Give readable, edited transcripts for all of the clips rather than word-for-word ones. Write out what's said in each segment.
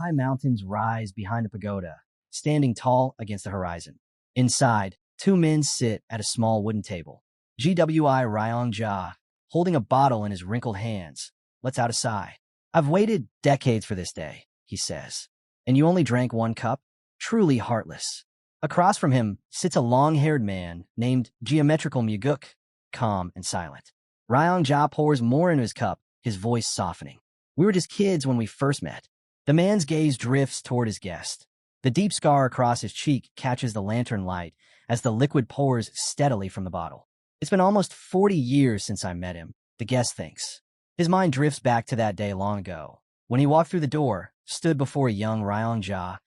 high mountains rise behind the pagoda, standing tall against the horizon. Inside, two men sit at a small wooden table. GWI Ryong-ja, holding a bottle in his wrinkled hands, lets out a sigh. I've waited decades for this day, he says. And you only drank one cup? Truly heartless. Across from him sits a long-haired man named Geometrical Muguk, calm and silent. Ryong-ja pours more into his cup, his voice softening. We were just kids when we first met. The man's gaze drifts toward his guest. The deep scar across his cheek catches the lantern light as the liquid pours steadily from the bottle. It's been almost 40 years since I met him, the guest thinks. His mind drifts back to that day long ago, when he walked through the door, stood before a young Ryong-ja,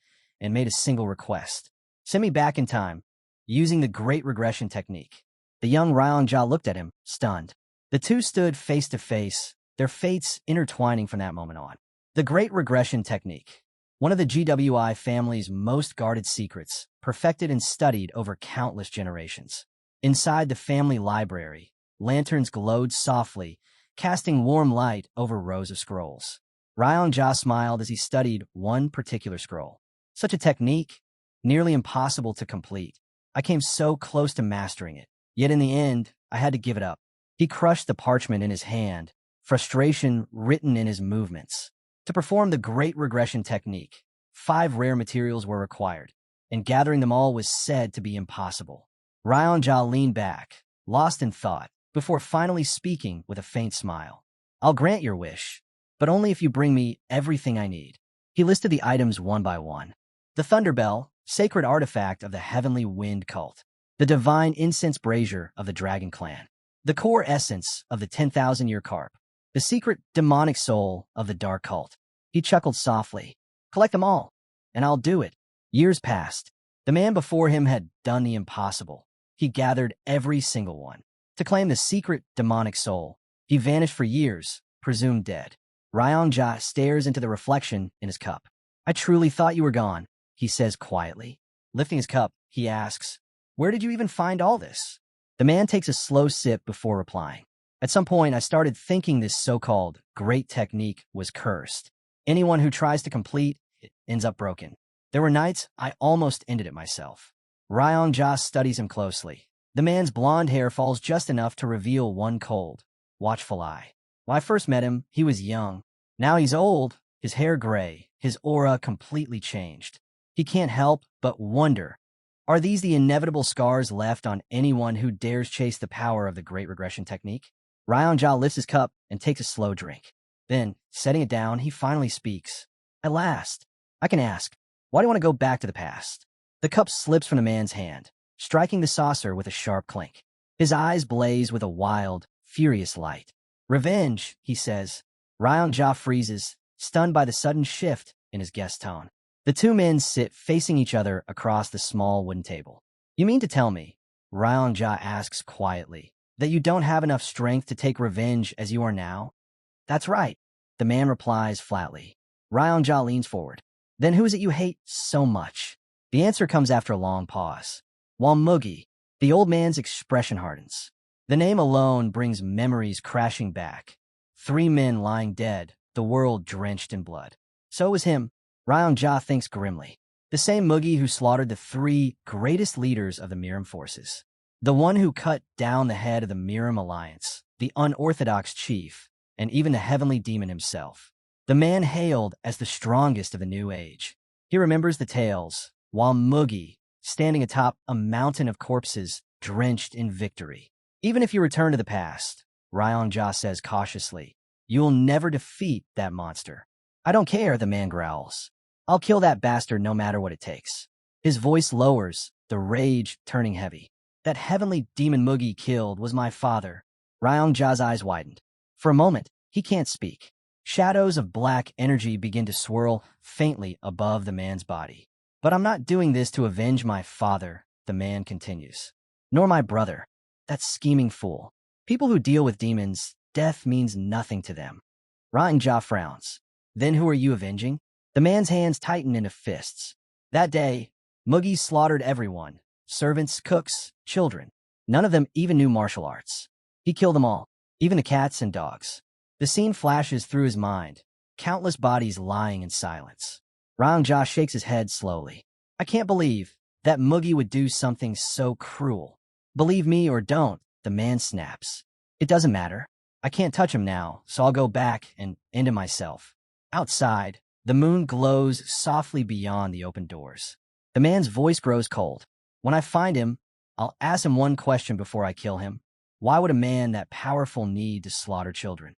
and made a single request. Send me back in time, using the Great Regression technique. The young Ryong-ja looked at him, stunned. The two stood face to face, their fates intertwining from that moment on. The Great Regression technique, one of the GWI family's most guarded secrets, perfected and studied over countless generations. Inside the family library, lanterns glowed softly, casting warm light over rows of scrolls. Ryong-ja smiled as he studied one particular scroll. Such a technique, nearly impossible to complete. I came so close to mastering it, yet in the end, I had to give it up. He crushed the parchment in his hand, frustration written in his movements. To perform the Great Regression technique, 5 rare materials were required, and gathering them all was said to be impossible. Ryong-ja leaned back, lost in thought, before finally speaking with a faint smile. I'll grant your wish, but only if you bring me everything I need. He listed the items one by one. The Thunderbell, sacred artifact of the Heavenly Wind cult. The divine incense brazier of the Dragon clan. The core essence of the 10,000-year carp. The secret demonic soul of the dark cult. He chuckled softly. Collect them all, and I'll do it. Years passed. The man before him had done the impossible. He gathered every single one. To claim the secret demonic soul, he vanished for years, presumed dead. Ryong-ja stares into the reflection in his cup. I truly thought you were gone, he says quietly. Lifting his cup, he asks, where did you even find all this? The man takes a slow sip before replying. At some point, I started thinking this so-called great technique was cursed. Anyone who tries to complete it ends up broken. There were nights I almost ended it myself. Ryong-ja studies him closely. The man's blonde hair falls just enough to reveal one cold, watchful eye. When I first met him, he was young. Now he's old, his hair gray, his aura completely changed. He can't help but wonder, are these the inevitable scars left on anyone who dares chase the power of the Great Regression technique? Ryong-ja lifts his cup and takes a slow drink. Then, setting it down, he finally speaks. At last, I can ask, why do you want to go back to the past? The cup slips from the man's hand, striking the saucer with a sharp clink. His eyes blaze with a wild, furious light. Revenge, he says. Ryong-ja freezes, stunned by the sudden shift in his guest's tone. The two men sit facing each other across the small wooden table. You mean to tell me, Ryong-ja asks quietly, that you don't have enough strength to take revenge as you are now? That's right, the man replies flatly. Ryong-ja leans forward. Then who is it you hate so much? The answer comes after a long pause. While Mugi, the old man's expression hardens. The name alone brings memories crashing back. 3 men lying dead, the world drenched in blood. So was him. Ryong-ja thinks grimly. The same Mugi who slaughtered the 3 greatest leaders of the Miram forces. The one who cut down the head of the Miram Alliance, the unorthodox chief, and even the heavenly demon himself. The man hailed as the strongest of the new age. He remembers the tales, while Mugi, standing atop a mountain of corpses, drenched in victory. Even if you return to the past, Ryong-ja says cautiously, you'll never defeat that monster. I don't care, the man growls. I'll kill that bastard no matter what it takes. His voice lowers, the rage turning heavy. That heavenly demon Mugi killed was my father. Ryong-ja's eyes widened. For a moment, he can't speak. Shadows of black energy begin to swirl faintly above the man's body. But I'm not doing this to avenge my father, the man continues. Nor my brother, that scheming fool. People who deal with demons, death means nothing to them. Ryong-ja frowns. Then who are you avenging? The man's hands tighten into fists. That day, Mugi slaughtered everyone. Servants, cooks, children. None of them even knew martial arts. He killed them all, even the cats and dogs. The scene flashes through his mind, countless bodies lying in silence. Rangja shakes his head slowly. I can't believe that Mugi would do something so cruel. Believe me or don't, the man snaps. It doesn't matter. I can't touch him now, so I'll go back and end it myself. Outside, the moon glows softly beyond the open doors. The man's voice grows cold. When I find him, I'll ask him one question before I kill him. Why would a man that powerful need to slaughter children?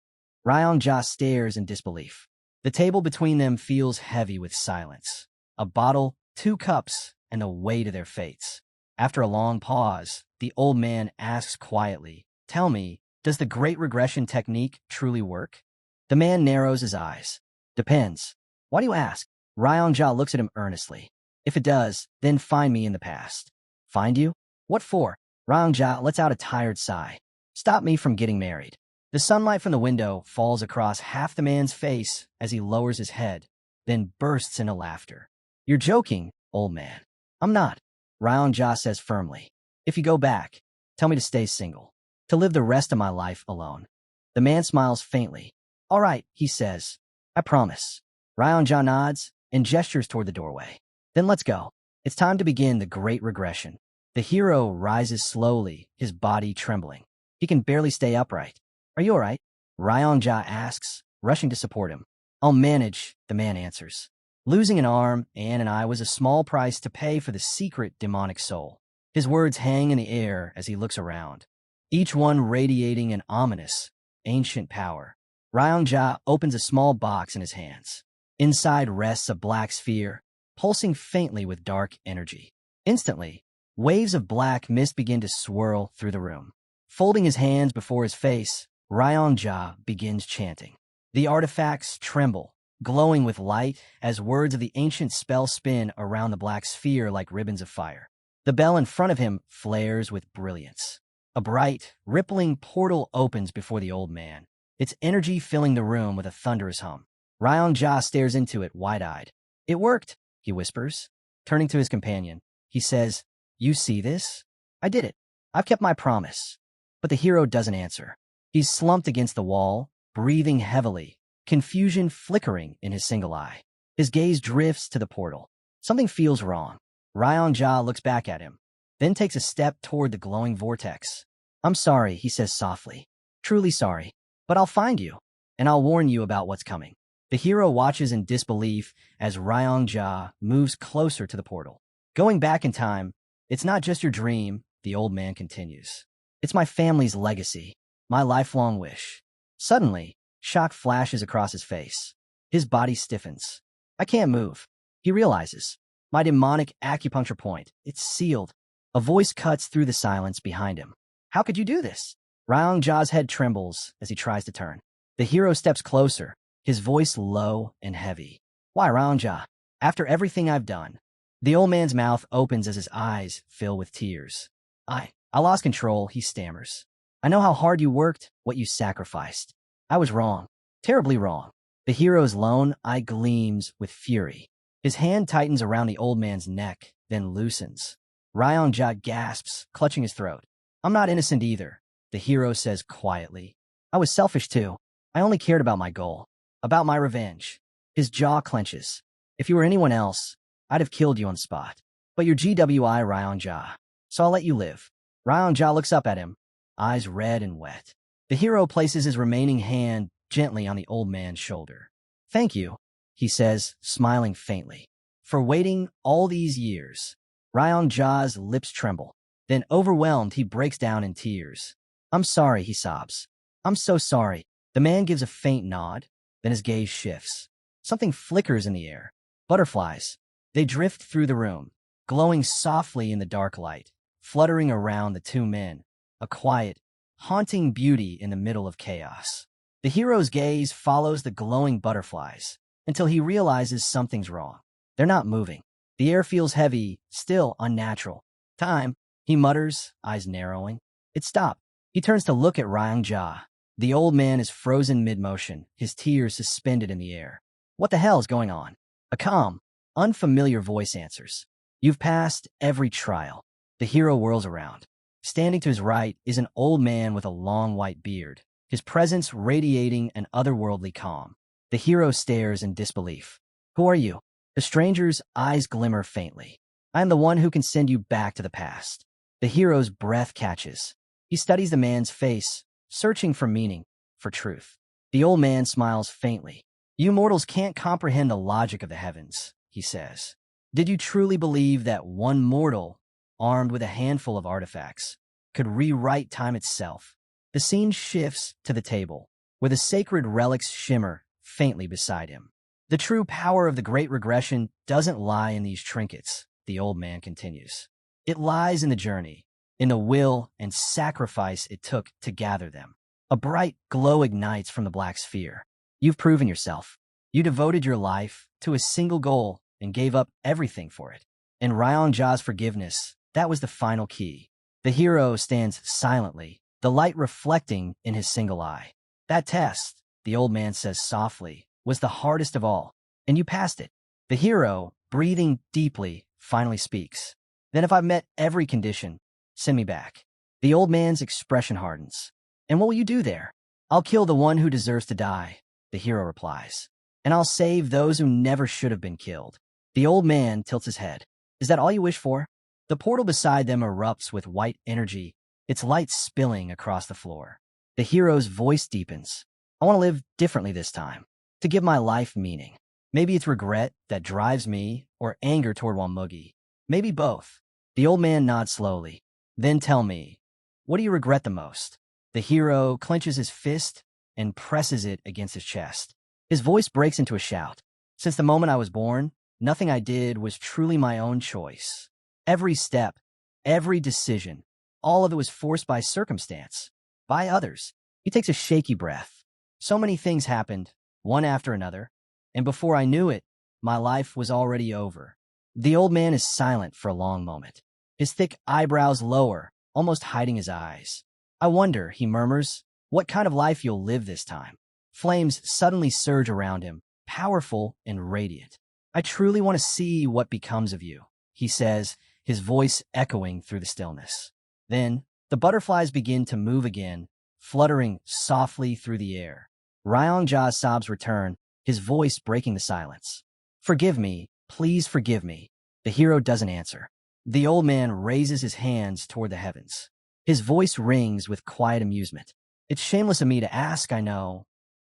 Ryong-ja stares in disbelief. The table between them feels heavy with silence. A bottle, 2 cups, and the weight of their fates. After a long pause, the old man asks quietly, Tell me, does the great regression technique truly work? The man narrows his eyes. Depends. Why do you ask? Ryong-ja looks at him earnestly. If it does, then find me in the past. Find you? What for? Ryong-ja lets out a tired sigh. Stop me from getting married. The sunlight from the window falls across half the man's face as he lowers his head, then bursts into laughter. You're joking, old man. I'm not. Ryong-ja says firmly. If you go back, tell me to stay single, to live the rest of my life alone. The man smiles faintly. All right, he says. I promise. Ryong-ja nods and gestures toward the doorway. Then let's go. It's time to begin the great regression. The hero rises slowly, his body trembling. He can barely stay upright. Are you all right? Ryong-ja asks, rushing to support him. I'll manage, the man answers. Losing an arm and an eye was a small price to pay for the secret demonic soul. His words hang in the air as he looks around, each one radiating an ominous, ancient power. Ryong-ja opens a small box in his hands. Inside rests a black sphere, pulsing faintly with dark energy. Instantly, waves of black mist begin to swirl through the room. Folding his hands before his face, Ryong-ja begins chanting. The artifacts tremble, glowing with light as words of the ancient spell spin around the black sphere like ribbons of fire. The bell in front of him flares with brilliance. A bright, rippling portal opens before the old man, its energy filling the room with a thunderous hum. Ryong-ja stares into it wide-eyed. It worked, he whispers. Turning to his companion, he says, You see this? I did it. I've kept my promise. But the hero doesn't answer. He's slumped against the wall, breathing heavily, confusion flickering in his single eye. His gaze drifts to the portal. Something feels wrong. Ryong-ja looks back at him, then takes a step toward the glowing vortex. I'm sorry, he says softly. Truly sorry. But I'll find you, and I'll warn you about what's coming. The hero watches in disbelief as Ryong-ja moves closer to the portal. Going back in time, it's not just your dream, the old man continues. It's my family's legacy, my lifelong wish. Suddenly, shock flashes across his face. His body stiffens. I can't move. He realizes. My demonic acupuncture point. It's sealed. A voice cuts through the silence behind him. How could you do this? Ryong-ja's head trembles as he tries to turn. The hero steps closer, his voice low and heavy. Why, Ryong-ja? After everything I've done. The old man's mouth opens as his eyes fill with tears. I lost control, he stammers. I know how hard you worked, what you sacrificed. I was wrong. Terribly wrong. The hero's lone eye gleams with fury. His hand tightens around the old man's neck, then loosens. Ryong-ja gasps, clutching his throat. I'm not innocent either, the hero says quietly. I was selfish too. I only cared about my goal, about my revenge. His jaw clenches. If you were anyone else, I'd have killed you on the spot. But you're GWI Ryong-ja, so I'll let you live. Ryong-ja looks up at him, eyes red and wet. The hero places his remaining hand gently on the old man's shoulder. Thank you, he says, smiling faintly, for waiting all these years. Ryong-ja's lips tremble. Then, overwhelmed, he breaks down in tears. I'm sorry, he sobs. I'm so sorry. The man gives a faint nod, then his gaze shifts. Something flickers in the air. Butterflies. They drift through the room, glowing softly in the dark light, fluttering around the two men, a quiet, haunting beauty in the middle of chaos. The hero's gaze follows the glowing butterflies until he realizes something's wrong. They're not moving. The air feels heavy, still unnatural. Time, he mutters, eyes narrowing. It stopped. He turns to look at Ryong-ja. The old man is frozen mid-motion, his tears suspended in the air. What the hell is going on? A calm, unfamiliar voice answers. You've passed every trial. The hero whirls around. Standing to his right is an old man with a long white beard, his presence radiating an otherworldly calm. The hero stares in disbelief. Who are you? The stranger's eyes glimmer faintly. I am the one who can send you back to the past. The hero's breath catches. He studies the man's face, searching for meaning, for truth. The old man smiles faintly. You mortals can't comprehend the logic of the heavens, he says. Did you truly believe that one mortal, armed with a handful of artifacts, could rewrite time itself? The scene shifts to the table, where the sacred relics shimmer faintly beside him. The true power of the great regression doesn't lie in these trinkets, the old man continues. It lies in the journey, in the will and sacrifice it took to gather them. A bright glow ignites from the black sphere. You've proven yourself. You devoted your life to a single goal and gave up everything for it. In Ryongja's forgiveness, that was the final key. The hero stands silently, the light reflecting in his single eye. That test, the old man says softly, was the hardest of all, and you passed it. The hero, breathing deeply, finally speaks. Then if I've met every condition, send me back. The old man's expression hardens. And what will you do there? I'll kill the one who deserves to die, the hero replies. And I'll save those who never should have been killed. The old man tilts his head. Is that all you wish for? The portal beside them erupts with white energy, its light spilling across the floor. The hero's voice deepens. I want to live differently this time, to give my life meaning. Maybe it's regret that drives me, or anger toward Walmugi. Maybe both. The old man nods slowly. Then tell me, what do you regret the most? The hero clenches his fist and presses it against his chest. His voice breaks into a shout. Since the moment I was born, nothing I did was truly my own choice. Every step, every decision, all of it was forced by circumstance, by others. He takes a shaky breath. So many things happened, one after another, and before I knew it, my life was already over. The old man is silent for a long moment, his thick eyebrows lower, almost hiding his eyes. I wonder, he murmurs, what kind of life you'll live this time. Flames suddenly surge around him, powerful and radiant. I truly want to see what becomes of you, he says, his voice echoing through the stillness. Then, the butterflies begin to move again, fluttering softly through the air. Ryongja's sobs return, his voice breaking the silence. Forgive me, please forgive me. The hero doesn't answer. The old man raises his hands toward the heavens. His voice rings with quiet amusement. It's shameless of me to ask, I know.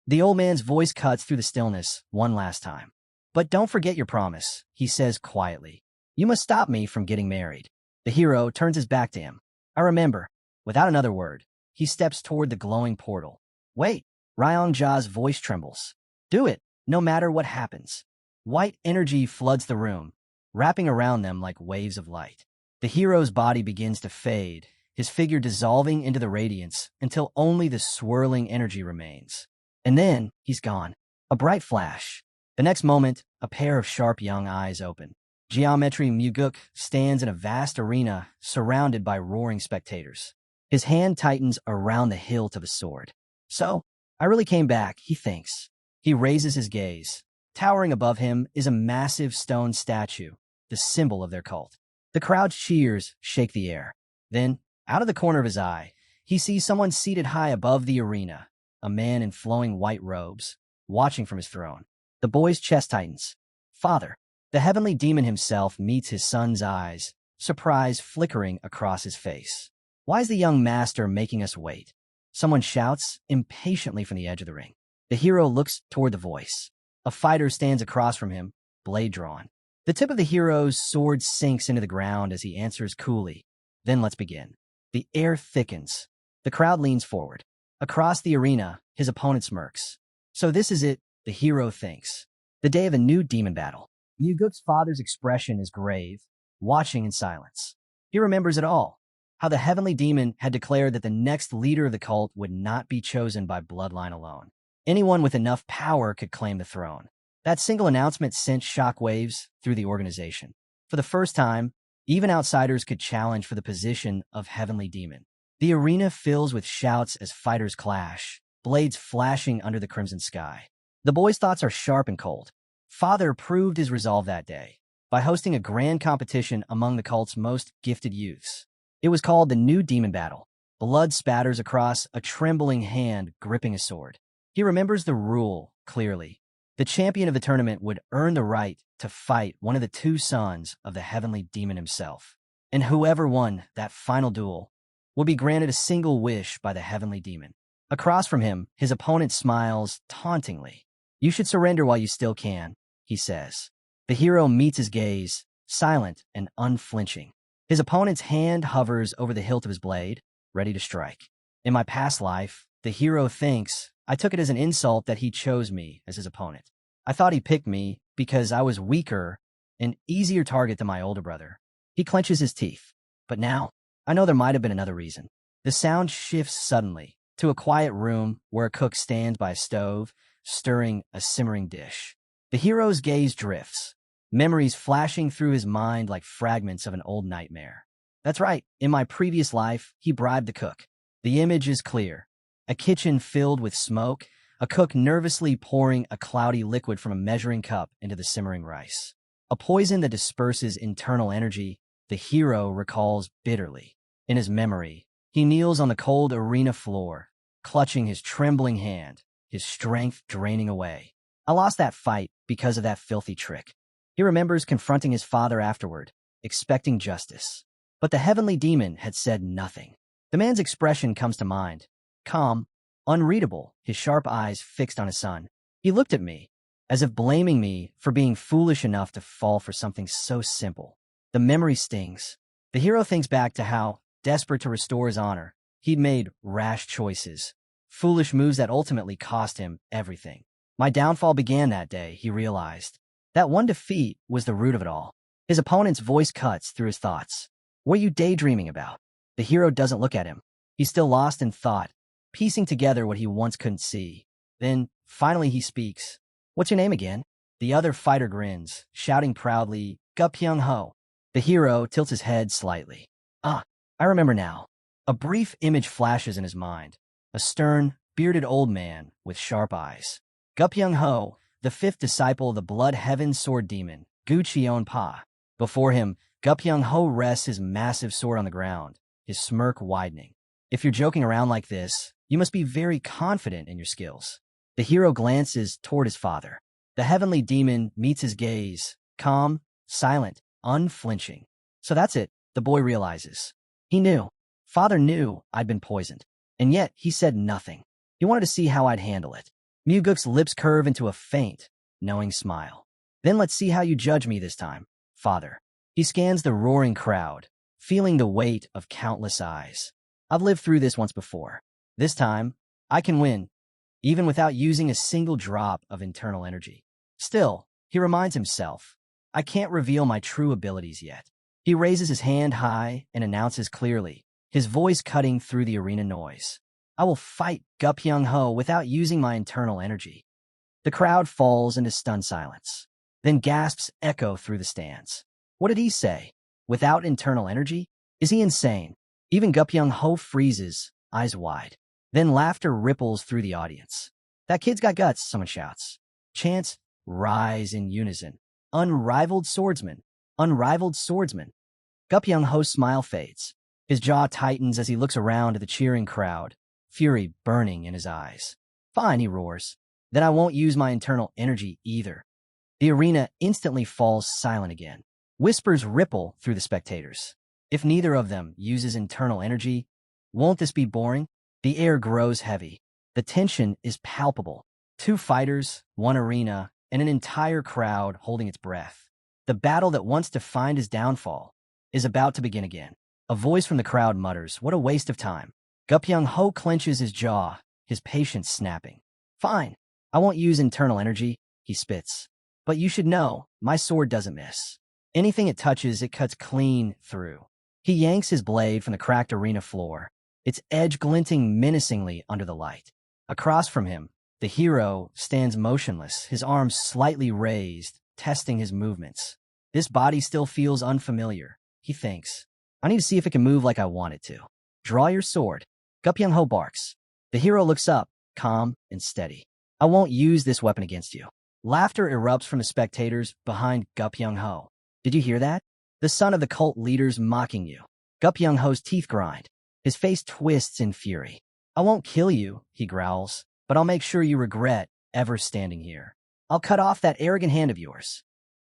The old man's voice cuts through the stillness one last time. But don't forget your promise, he says quietly. You must stop me from getting married. The hero turns his back to him. I remember. Without another word, he steps toward the glowing portal. Wait, Ryongja's voice trembles. Do it, no matter what happens. White energy floods the room, wrapping around them like waves of light. The hero's body begins to fade, his figure dissolving into the radiance until only the swirling energy remains. And then he's gone. A bright flash. The next moment, a pair of sharp young eyes open. Geometry Muguk stands in a vast arena surrounded by roaring spectators. His hand tightens around the hilt of a sword. So, I really came back, he thinks. He raises his gaze. Towering above him is a massive stone statue, the symbol of their cult. The crowd's cheers shake the air. Then, out of the corner of his eye, he sees someone seated high above the arena, a man in flowing white robes, watching from his throne. The boy's chest tightens. Father. The heavenly demon himself meets his son's eyes, surprise flickering across his face. Why is the young master making us wait? Someone shouts impatiently from the edge of the ring. The hero looks toward the voice. A fighter stands across from him, blade drawn. The tip of the hero's sword sinks into the ground as he answers coolly. Then let's begin. The air thickens. The crowd leans forward. Across the arena, his opponent smirks. So this is it, the hero thinks. The day of a new demon battle. Muguk's father's expression is grave, watching in silence. He remembers it all. How the heavenly demon had declared that the next leader of the cult would not be chosen by bloodline alone. Anyone with enough power could claim the throne. That single announcement sent shockwaves through the organization. For the first time, even outsiders could challenge for the position of heavenly demon. The arena fills with shouts as fighters clash, blades flashing under the crimson sky. The boy's thoughts are sharp and cold. Father proved his resolve that day by hosting a grand competition among the cult's most gifted youths. It was called the New Demon Battle. Blood spatters across a trembling hand gripping a sword. He remembers the rule clearly. The champion of the tournament would earn the right to fight one of the two sons of the heavenly demon himself. And whoever won that final duel would be granted a single wish by the heavenly demon. Across from him, his opponent smiles tauntingly. You should surrender while you still can, he says. The hero meets his gaze, silent and unflinching. His opponent's hand hovers over the hilt of his blade, ready to strike. In my past life, the hero thinks, I took it as an insult that he chose me as his opponent. I thought he picked me because I was weaker and easier target than my older brother. He clenches his teeth. But now, I know there might have been another reason. The sound shifts suddenly to a quiet room where a cook stands by a stove, stirring a simmering dish. The hero's gaze drifts, memories flashing through his mind like fragments of an old nightmare. That's right, in my previous life, he bribed the cook. The image is clear. A kitchen filled with smoke, a cook nervously pouring a cloudy liquid from a measuring cup into the simmering rice. A poison that disperses internal energy, the hero recalls bitterly. In his memory, he kneels on the cold arena floor, clutching his trembling hand, his strength draining away. I lost that fight because of that filthy trick. He remembers confronting his father afterward, expecting justice. But the heavenly demon had said nothing. The man's expression comes to mind. Calm, unreadable, his sharp eyes fixed on his son. He looked at me, as if blaming me for being foolish enough to fall for something so simple. The memory stings. The hero thinks back to how, desperate to restore his honor, he'd made rash choices, foolish moves that ultimately cost him everything. My downfall began that day, he realized. That one defeat was the root of it all. His opponent's voice cuts through his thoughts. What are you daydreaming about? The hero doesn't look at him. He's still lost in thought, piecing together what he once couldn't see. Then, finally he speaks. What's your name again? The other fighter grins, shouting proudly, Gupyeong-ho. The hero tilts his head slightly. Ah, I remember now. A brief image flashes in his mind. A stern, bearded old man with sharp eyes. Gupyeong-ho, the fifth disciple of the blood heaven sword demon, Gu Cheon-pa. Before him, Gupyeong-ho rests his massive sword on the ground, his smirk widening. If you're joking around like this, you must be very confident in your skills. The hero glances toward his father. The heavenly demon meets his gaze, calm, silent, unflinching. So that's it, the boy realizes. He knew. Father knew I'd been poisoned. And yet, he said nothing. He wanted to see how I'd handle it. Muguk's lips curve into a faint, knowing smile. Then let's see how you judge me this time, father. He scans the roaring crowd, feeling the weight of countless eyes. I've lived through this once before. This time, I can win, even without using a single drop of internal energy. Still, he reminds himself, I can't reveal my true abilities yet. He raises his hand high and announces clearly, his voice cutting through the arena noise. I will fight Gupyeong-ho without using my internal energy. The crowd falls into stunned silence. Then gasps echo through the stands. What did he say? Without internal energy? Is he insane? Even Gupyeong-ho freezes, eyes wide. Then laughter ripples through the audience. That kid's got guts, someone shouts. Chants rise in unison. Unrivaled swordsman. Unrivaled swordsman. Gupyeong-ho's smile fades. His jaw tightens as he looks around at the cheering crowd, fury burning in his eyes. Fine, he roars. Then I won't use my internal energy either. The arena instantly falls silent again. Whispers ripple through the spectators. If neither of them uses internal energy, won't this be boring? The air grows heavy. The tension is palpable. Two fighters, one arena, and an entire crowd holding its breath. The battle that once defined his downfall is about to begin again. A voice from the crowd mutters, what a waste of time. Gupyeong-ho clenches his jaw, his patience snapping. Fine, I won't use internal energy, he spits. But you should know, my sword doesn't miss. Anything it touches, it cuts clean through. He yanks his blade from the cracked arena floor, its edge glinting menacingly under the light. Across from him, the hero stands motionless, his arms slightly raised, testing his movements. This body still feels unfamiliar, he thinks. I need to see if it can move like I want it to. Draw your sword. Gupyeong-ho barks. The hero looks up, calm and steady. I won't use this weapon against you. Laughter erupts from the spectators behind Gupyeong-ho. Did you hear that? The son of the cult leader's mocking you. Gupyeong-ho's teeth grind. His face twists in fury. I won't kill you, he growls, but I'll make sure you regret ever standing here. I'll cut off that arrogant hand of yours.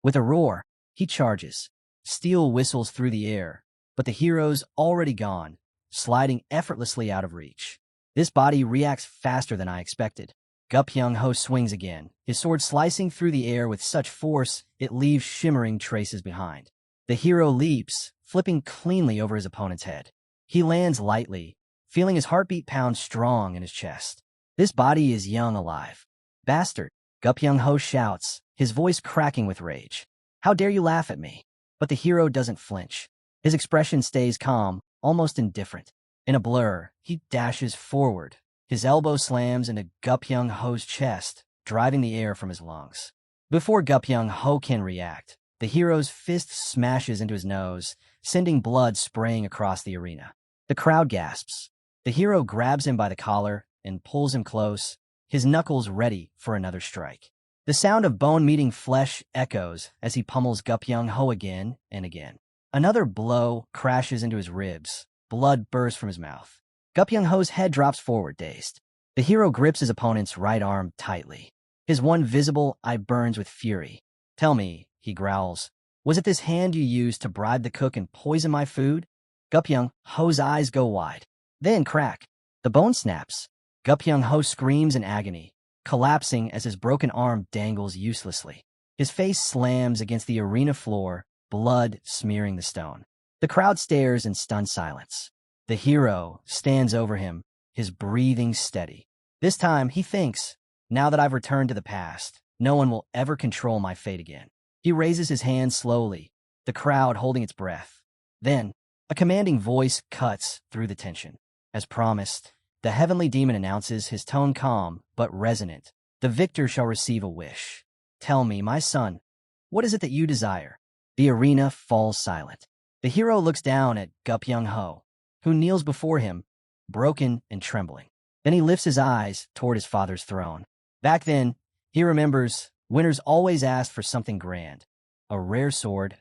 With a roar, he charges. Steel whistles through the air, but the hero's already gone, sliding effortlessly out of reach. This body reacts faster than I expected. Gupyeong-ho swings again, his sword slicing through the air with such force it leaves shimmering traces behind. The hero leaps, flipping cleanly over his opponent's head. He lands lightly, feeling his heartbeat pound strong in his chest. This body is young alive. Bastard, Gupyeong-ho shouts, his voice cracking with rage. How dare you laugh at me? But the hero doesn't flinch. His expression stays calm, almost indifferent. In a blur, he dashes forward. His elbow slams into Gupyeong-ho's chest, driving the air from his lungs. Before Gupyeong-ho can react, the hero's fist smashes into his nose, sending blood spraying across the arena. The crowd gasps. The hero grabs him by the collar and pulls him close, his knuckles ready for another strike. The sound of bone meeting flesh echoes as he pummels Gupyeong-ho again and again. Another blow crashes into his ribs. Blood bursts from his mouth. Gupyeong-ho's head drops forward, dazed. The hero grips his opponent's right arm tightly. His one visible eye burns with fury. Tell me, he growls, was it this hand you used to bribe the cook and poison my food? Gupyeong-ho's eyes go wide. Then crack. The bone snaps. Gupyeong-ho screams in agony, collapsing as his broken arm dangles uselessly. His face slams against the arena floor, blood smearing the stone. The crowd stares in stunned silence. The hero stands over him, his breathing steady. This time, he thinks, now that I've returned to the past, no one will ever control my fate again. He raises his hand slowly, the crowd holding its breath. Then, a commanding voice cuts through the tension. As promised, the heavenly demon announces, his tone calm but resonant. The victor shall receive a wish. Tell me, my son, what is it that you desire? The arena falls silent. The hero looks down at Gupyeong-ho, who kneels before him, broken and trembling. Then he lifts his eyes toward his father's throne. Back then, he remembers, winners always asked for something grand. A rare sword,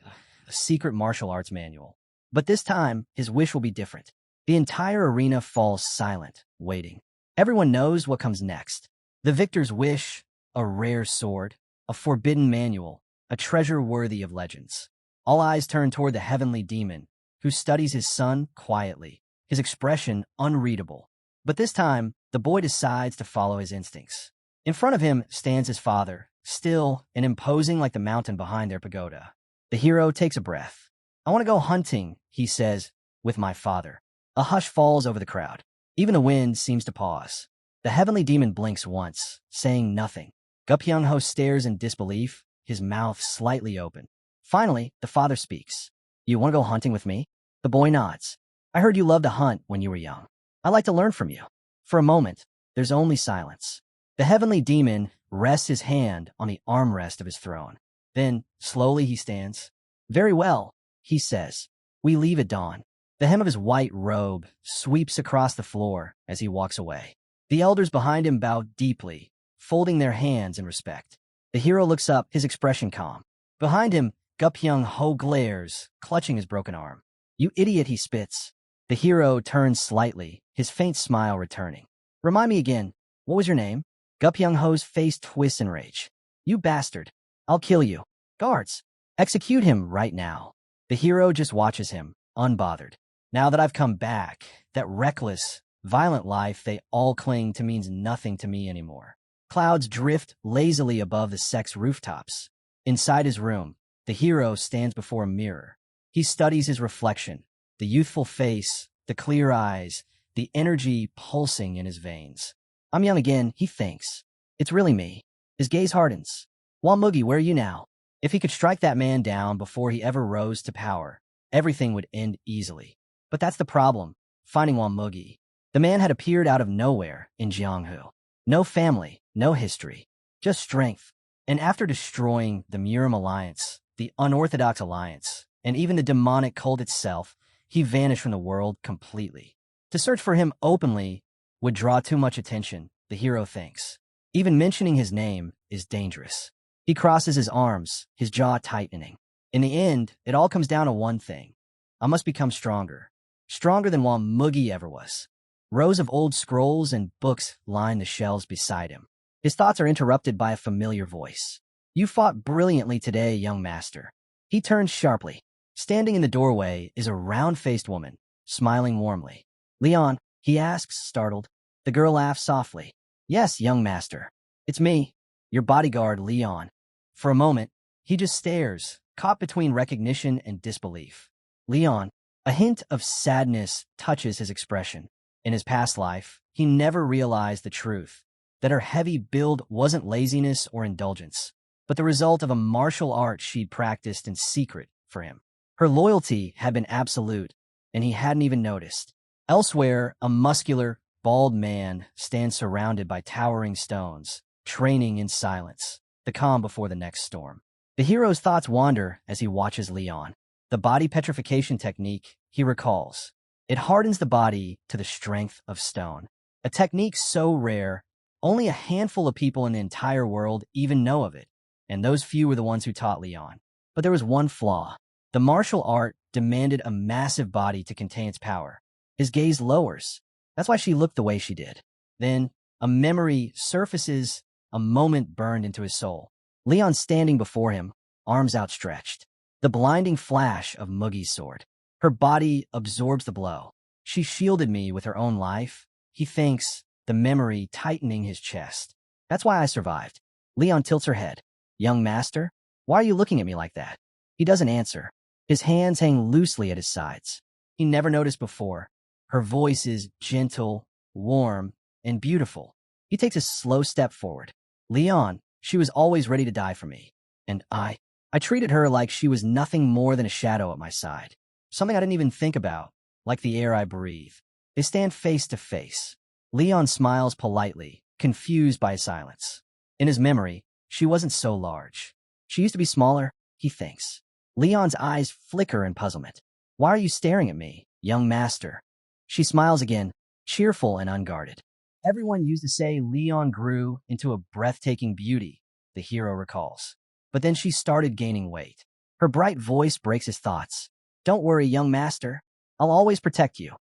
a secret martial arts manual. But this time, his wish will be different. The entire arena falls silent, waiting. Everyone knows what comes next. The victor's wish, a rare sword, a forbidden manual, a treasure worthy of legends. All eyes turn toward the heavenly demon, who studies his son quietly, his expression unreadable. But this time, the boy decides to follow his instincts. In front of him stands his father, still and imposing like the mountain behind their pagoda. The hero takes a breath. I want to go hunting, he says, with my father. A hush falls over the crowd. Even the wind seems to pause. The heavenly demon blinks once, saying nothing. Gupyeong-ho stares in disbelief, his mouth slightly open. Finally, the father speaks. You want to go hunting with me? The boy nods. I heard you loved to hunt when you were young. I'd like to learn from you. For a moment, there's only silence. The heavenly demon rests his hand on the armrest of his throne. Then, slowly he stands. Very well, he says. We leave at dawn. The hem of his white robe sweeps across the floor as he walks away. The elders behind him bow deeply, folding their hands in respect. The hero looks up, his expression calm. Behind him, Gupyeong-ho glares, clutching his broken arm. You idiot, he spits. The hero turns slightly, his faint smile returning. Remind me again, what was your name? Gupyeong-ho's face twists in rage. You bastard. I'll kill you. Guards, execute him right now. The hero just watches him, unbothered. Now that I've come back, that reckless, violent life they all cling to means nothing to me anymore. Clouds drift lazily above the sex rooftops. Inside his room, the hero stands before a mirror. He studies his reflection, the youthful face, the clear eyes, the energy pulsing in his veins. I'm young again, he thinks. It's really me. His gaze hardens. Wamoogie, where are you now? If he could strike that man down before he ever rose to power, everything would end easily. But that's the problem, finding Wamoogie. The man had appeared out of nowhere in Jianghu. No family, no history, just strength. And after destroying the Murim Alliance, the Unorthodox Alliance, and even the demonic cult itself, he vanished from the world completely. To search for him openly would draw too much attention, the hero thinks. Even mentioning his name is dangerous. He crosses his arms, his jaw tightening. In the end, it all comes down to one thing. I must become stronger. Stronger than Wamoogie ever was. Rows of old scrolls and books line the shelves beside him. His thoughts are interrupted by a familiar voice. You fought brilliantly today, young master. He turns sharply. Standing in the doorway is a round-faced woman, smiling warmly. Leon, he asks, startled. The girl laughs softly. Yes, young master. It's me, your bodyguard, Leon. For a moment, he just stares, caught between recognition and disbelief. Leon, a hint of sadness touches his expression. In his past life, he never realized the truth, that her heavy build wasn't laziness or indulgence, but the result of a martial art she'd practiced in secret for him. Her loyalty had been absolute, and he hadn't even noticed. Elsewhere, a muscular, bald man stands surrounded by towering stones, training in silence, the calm before the next storm. The hero's thoughts wander as he watches Leon. The body petrification technique, he recalls. It hardens the body to the strength of stone. A technique so rare, only a handful of people in the entire world even know of it, and those few were the ones who taught Leon. But there was one flaw. The martial art demanded a massive body to contain its power. His gaze lowers. That's why she looked the way she did. Then, a memory surfaces, a moment burned into his soul. Leon standing before him, arms outstretched. The blinding flash of Mugi's sword. Her body absorbs the blow. She shielded me with her own life, he thinks, the memory tightening his chest. That's why I survived. Leon tilts her head. Young master, why are you looking at me like that? He doesn't answer. His hands hang loosely at his sides. He never noticed before. Her voice is gentle, warm, and beautiful. He takes a slow step forward. Leon, she was always ready to die for me. And I treated her like she was nothing more than a shadow at my side. Something I didn't even think about, like the air I breathe. They stand face to face. Leon smiles politely, confused by his silence. In his memory, she wasn't so large. She used to be smaller, he thinks. Leon's eyes flicker in puzzlement. Why are you staring at me, young master? She smiles again, cheerful and unguarded. Everyone used to say Leon grew into a breathtaking beauty, the hero recalls. But then she started gaining weight. Her bright voice breaks his thoughts. Don't worry, young master. I'll always protect you.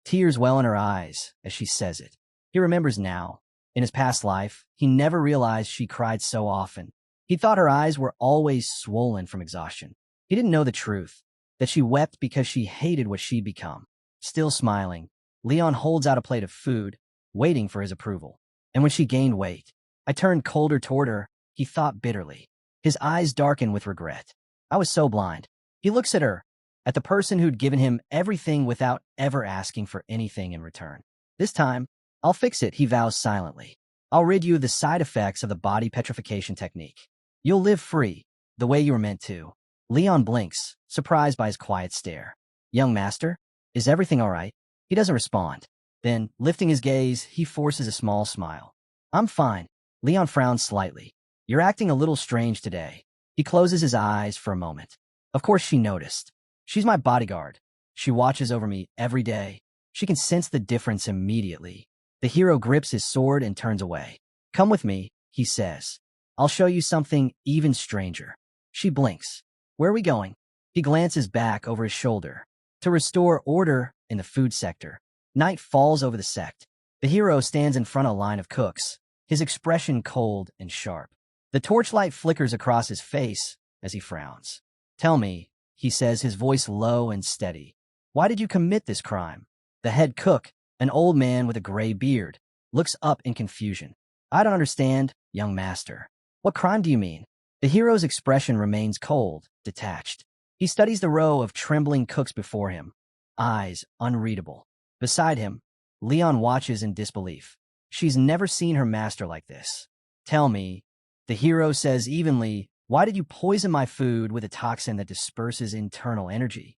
Tears well in her eyes as she says it. He remembers now. In his past life, he never realized she cried so often. He thought her eyes were always swollen from exhaustion. He didn't know the truth, that she wept because she hated what she'd become. Still smiling, Leon holds out a plate of food, waiting for his approval. And when she gained weight, I turned colder toward her, he thought bitterly. His eyes darken with regret. I was so blind. He looks at her, at the person who'd given him everything without ever asking for anything in return. This time, I'll fix it, he vows silently. I'll rid you of the side effects of the body petrification technique. You'll live free, the way you were meant to. Leon blinks, surprised by his quiet stare. Young master, is everything all right? He doesn't respond. Then, lifting his gaze, he forces a small smile. I'm fine. Leon frowns slightly. You're acting a little strange today. He closes his eyes for a moment. Of course she noticed. She's my bodyguard. She watches over me every day. She can sense the difference immediately. The hero grips his sword and turns away. Come with me, he says. I'll show you something even stranger. She blinks. Where are we going? He glances back over his shoulder. To restore order in the food sector. Night falls over the sect. The hero stands in front of a line of cooks, his expression cold and sharp. The torchlight flickers across his face as he frowns. Tell me, he says, his voice low and steady. Why did you commit this crime? The head cook, an old man with a gray beard, looks up in confusion. I don't understand, young master. What crime do you mean? The hero's expression remains cold, detached. He studies the row of trembling cooks before him, eyes unreadable. Beside him, Leon watches in disbelief. She's never seen her master like this. Tell me, the hero says evenly, why did you poison my food with a toxin that disperses internal energy?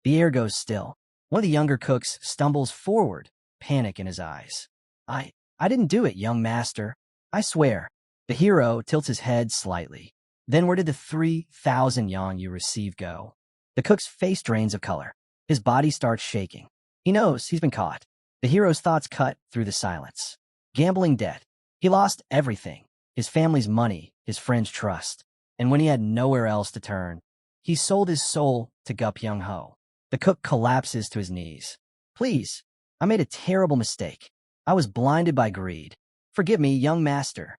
The air goes still. One of the younger cooks stumbles forward, panic in his eyes. I didn't do it, young master. I swear. The hero tilts his head slightly. Then where did the 3,000 yang you received go? The cook's face drains of color. His body starts shaking. He knows he's been caught. The hero's thoughts cut through the silence. Gambling debt. He lost everything. His family's money, his friends' trust. And when he had nowhere else to turn, he sold his soul to Gup Young Ho. The cook collapses to his knees. Please, I made a terrible mistake. I was blinded by greed. Forgive me, young master.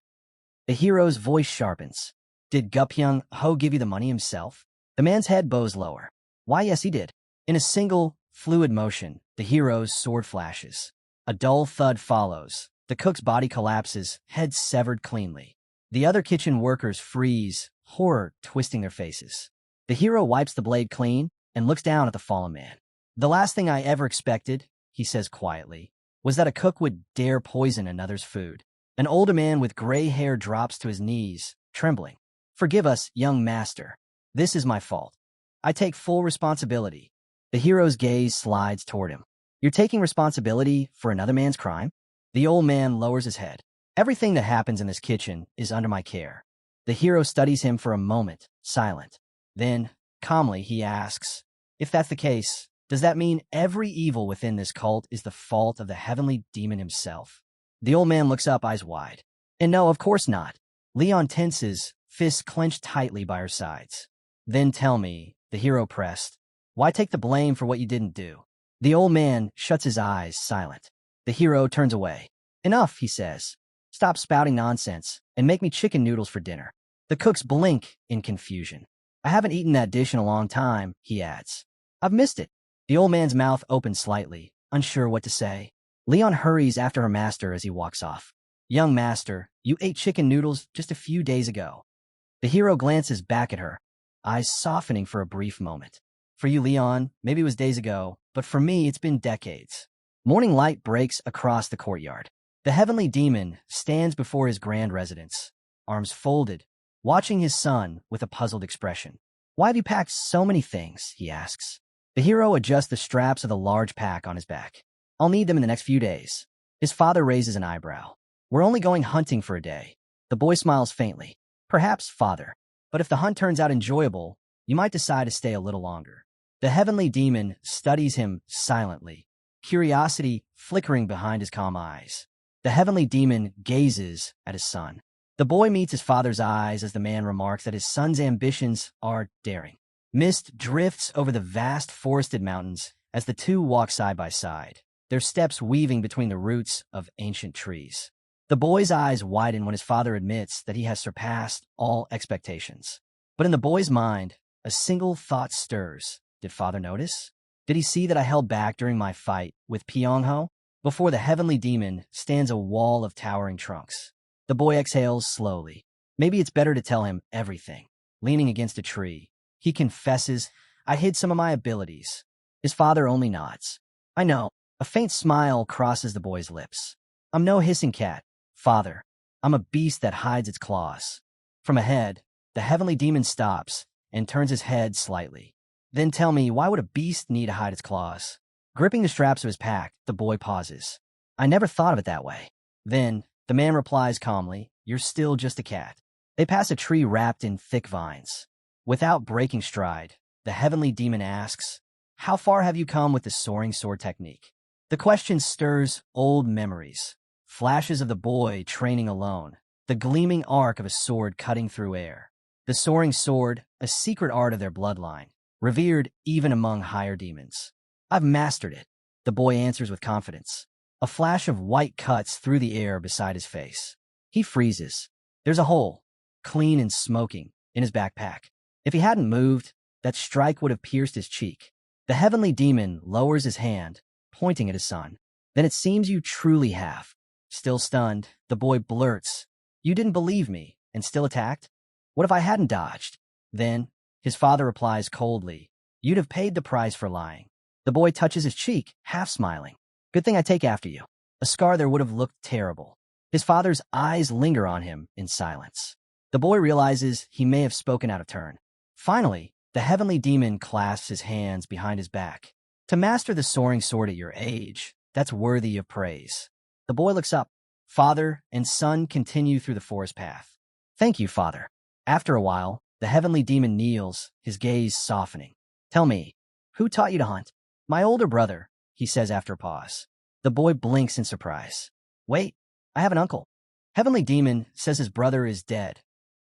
The hero's voice sharpens. Did Gupyung Ho give you the money himself? The man's head bows lower. Why, yes, he did. In a single, fluid motion, the hero's sword flashes. A dull thud follows. The cook's body collapses, head severed cleanly. The other kitchen workers freeze, horror twisting their faces. The hero wipes the blade clean and looks down at the fallen man. The last thing I ever expected, he says quietly, was that a cook would dare poison another's food. An older man with gray hair drops to his knees, trembling. Forgive us, young master. This is my fault. I take full responsibility. The hero's gaze slides toward him. You're taking responsibility for another man's crime? The old man lowers his head. Everything that happens in this kitchen is under my care. The hero studies him for a moment, silent. Then, calmly, he asks, if that's the case, does that mean every evil within this cult is the fault of the heavenly demon himself? The old man looks up, eyes wide. And no, of course not. Leon tenses, fists clenched tightly by her sides. Then tell me, the hero pressed, why take the blame for what you didn't do? The old man shuts his eyes, silent. The hero turns away. Enough, he says. Stop spouting nonsense and make me chicken noodles for dinner. The cooks blink in confusion. I haven't eaten that dish in a long time, he adds. I've missed it. The old man's mouth opens slightly, unsure what to say. Leon hurries after her master as he walks off. Young master, you ate chicken noodles just a few days ago. The hero glances back at her, eyes softening for a brief moment. For you, Leon, maybe it was days ago, but for me, it's been decades. Morning light breaks across the courtyard. The heavenly demon stands before his grand residence, arms folded, watching his son with a puzzled expression. Why have you packed so many things? He asks. The hero adjusts the straps of the large pack on his back. I'll need them in the next few days. His father raises an eyebrow. We're only going hunting for a day. The boy smiles faintly. Perhaps, father. But if the hunt turns out enjoyable, you might decide to stay a little longer. The heavenly demon studies him silently, curiosity flickering behind his calm eyes. The heavenly demon gazes at his son. The boy meets his father's eyes as the man remarks that his son's ambitions are daring. Mist drifts over the vast forested mountains as the two walk side by side, their steps weaving between the roots of ancient trees. The boy's eyes widen when his father admits that he has surpassed all expectations. But in the boy's mind, a single thought stirs. Did father notice? Did he see that I held back during my fight with Pyongho? Before the heavenly demon stands a wall of towering trunks. The boy exhales slowly. Maybe it's better to tell him everything. Leaning against a tree, he confesses, I hid some of my abilities. His father only nods. I know. A faint smile crosses the boy's lips. I'm no hissing cat, father. I'm a beast that hides its claws. From ahead, the heavenly demon stops and turns his head slightly. Then tell me, why would a beast need to hide its claws? Gripping the straps of his pack, the boy pauses. I never thought of it that way. Then, the man replies calmly, you're still just a cat. They pass a tree wrapped in thick vines. Without breaking stride, the heavenly demon asks, how far have you come with the soaring sword technique? The question stirs old memories. Flashes of the boy training alone, the gleaming arc of a sword cutting through air. The soaring sword, a secret art of their bloodline, revered even among higher demons. I've mastered it, the boy answers with confidence. A flash of white cuts through the air beside his face. He freezes. There's a hole, clean and smoking, in his backpack. If he hadn't moved, that strike would have pierced his cheek. The heavenly demon lowers his hand, pointing at his son. Then it seems you truly have. Still stunned, the boy blurts, you didn't believe me, and still attacked? What if I hadn't dodged? Then, his father replies coldly, you'd have paid the price for lying. The boy touches his cheek, half smiling. Good thing I take after you. A scar there would have looked terrible. His father's eyes linger on him in silence. The boy realizes he may have spoken out of turn. Finally, the heavenly demon clasps his hands behind his back. To master the soaring sword at your age, that's worthy of praise. The boy looks up. Father and son continue through the forest path. Thank you, father. After a while, the heavenly demon kneels, his gaze softening. Tell me, who taught you to hunt? My older brother, he says after a pause. The boy blinks in surprise. Wait, I have an uncle. Heavenly demon says his brother is dead.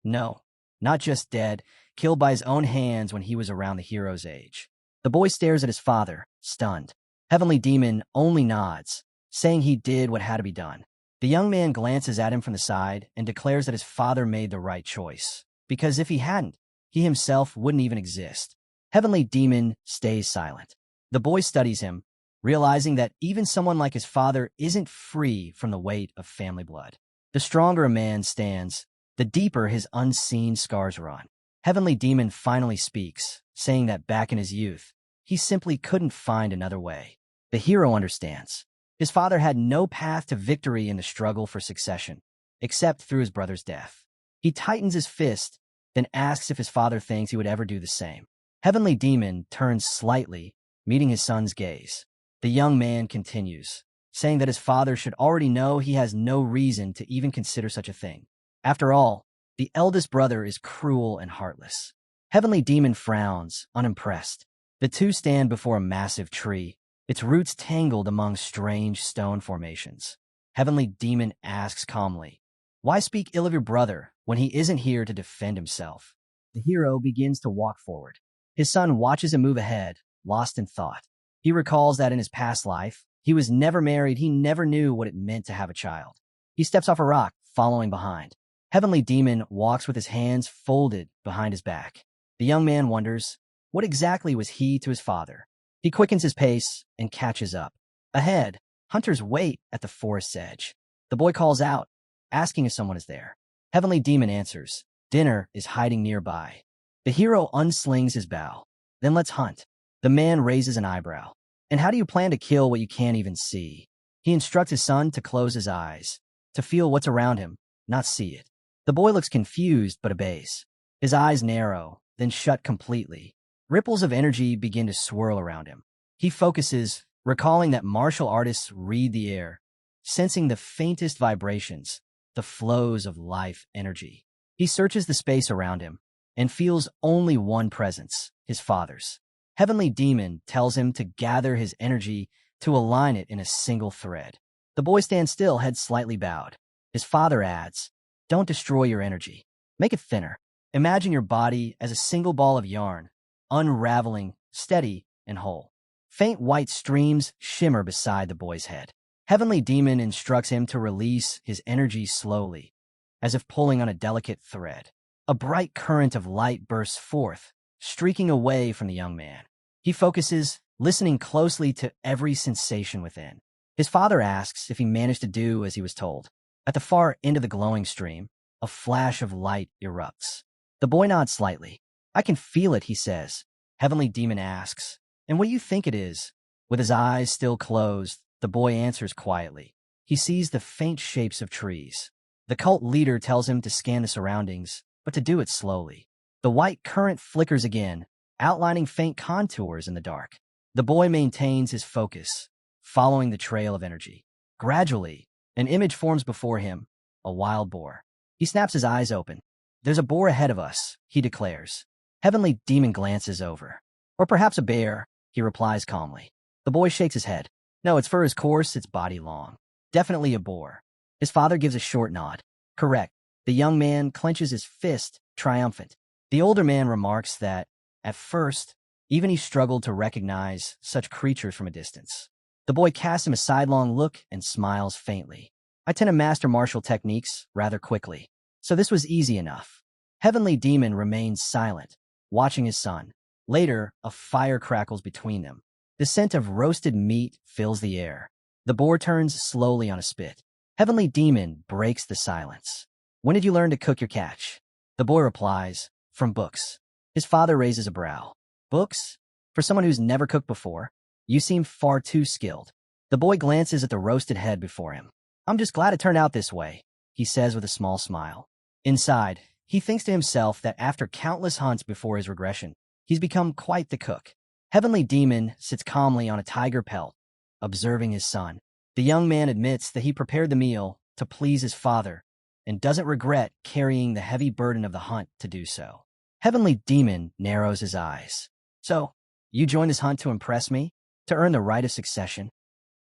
No, not just dead, killed by his own hands when he was around the hero's age. The boy stares at his father, stunned. Heavenly demon only nods, saying he did what had to be done. The young man glances at him from the side and declares that his father made the right choice, because if he hadn't, he himself wouldn't even exist. Heavenly Demon stays silent. The boy studies him, realizing that even someone like his father isn't free from the weight of family blood. The stronger a man stands, the deeper his unseen scars run. Heavenly Demon finally speaks, saying that back in his youth, he simply couldn't find another way. The hero understands. His father had no path to victory in the struggle for succession, except through his brother's death. He tightens his fist, then asks if his father thinks he would ever do the same. Heavenly Demon turns slightly, meeting his son's gaze. The young man continues, saying that his father should already know he has no reason to even consider such a thing. After all, the eldest brother is cruel and heartless. Heavenly Demon frowns, unimpressed. The two stand before a massive tree, its roots tangled among strange stone formations. Heavenly Demon asks calmly, "Why speak ill of your brother when he isn't here to defend himself?" The hero begins to walk forward. His son watches him move ahead, lost in thought. He recalls that in his past life, he was never married, he never knew what it meant to have a child. He steps off a rock, following behind. Heavenly Demon walks with his hands folded behind his back. The young man wonders, what exactly was he to his father? He quickens his pace and catches up. Ahead, hunters wait at the forest's edge. The boy calls out, asking if someone is there. Heavenly Demon answers, dinner is hiding nearby. The hero unslings his bow. Then let's hunt. The man raises an eyebrow. And how do you plan to kill what you can't even see? He instructs his son to close his eyes, to feel what's around him, not see it. The boy looks confused but obeys. His eyes narrow, then shut completely. Ripples of energy begin to swirl around him. He focuses, recalling that martial artists read the air, sensing the faintest vibrations, the flows of life energy. He searches the space around him and feels only one presence, his father's. Heavenly Demon tells him to gather his energy to align it in a single thread. The boy stands still, head slightly bowed. His father adds, "Don't destroy your energy. Make it thinner. Imagine your body as a single ball of yarn, unraveling, steady, and whole." Faint white streams shimmer beside the boy's head. Heavenly Demon instructs him to release his energy slowly, as if pulling on a delicate thread. A bright current of light bursts forth, streaking away from the young man. He focuses, listening closely to every sensation within. His father asks if he managed to do as he was told. At the far end of the glowing stream, a flash of light erupts. The boy nods slightly. "I can feel it," he says. Heavenly Demon asks, "And what do you think it is?" With his eyes still closed, the boy answers quietly. He sees the faint shapes of trees. The cult leader tells him to scan the surroundings, but to do it slowly. The white current flickers again, outlining faint contours in the dark. The boy maintains his focus, following the trail of energy. Gradually, an image forms before him, a wild boar. He snaps his eyes open. "There's a boar ahead of us," he declares. Heavenly Demon glances over. "Or perhaps a bear," he replies calmly. The boy shakes his head. "No, its fur is coarse, its body long. Definitely a boar." His father gives a short nod. "Correct." The young man clenches his fist, triumphant. The older man remarks that, at first, even he struggled to recognize such creatures from a distance. The boy casts him a sidelong look and smiles faintly. "I tend to master martial techniques rather quickly, so this was easy enough." Heavenly Demon remains silent, watching his son. Later, a fire crackles between them. The scent of roasted meat fills the air. The boar turns slowly on a spit. Heavenly Demon breaks the silence. "When did you learn to cook your catch?" The boy replies, "From books." His father raises a brow. "Books? For someone who's never cooked before? You seem far too skilled." The boy glances at the roasted head before him. "I'm just glad it turned out this way," he says with a small smile. Inside, he thinks to himself that after countless hunts before his regression, he's become quite the cook. Heavenly Demon sits calmly on a tiger pelt, observing his son. The young man admits that he prepared the meal to please his father and doesn't regret carrying the heavy burden of the hunt to do so. Heavenly Demon narrows his eyes. "So, you joined this hunt to impress me? To earn the right of succession?"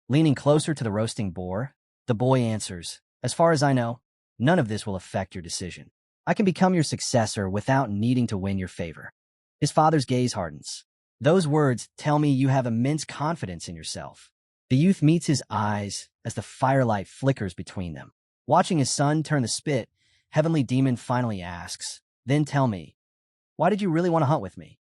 Leaning closer to the roasting boar, the boy answers, "As far as I know, none of this will affect your decision. I can become your successor without needing to win your favor." His father's gaze hardens. "Those words tell me you have immense confidence in yourself." The youth meets his eyes as the firelight flickers between them. Watching his son turn the spit, Heavenly Demon finally asks, "Then tell me, why did you really want to hunt with me?"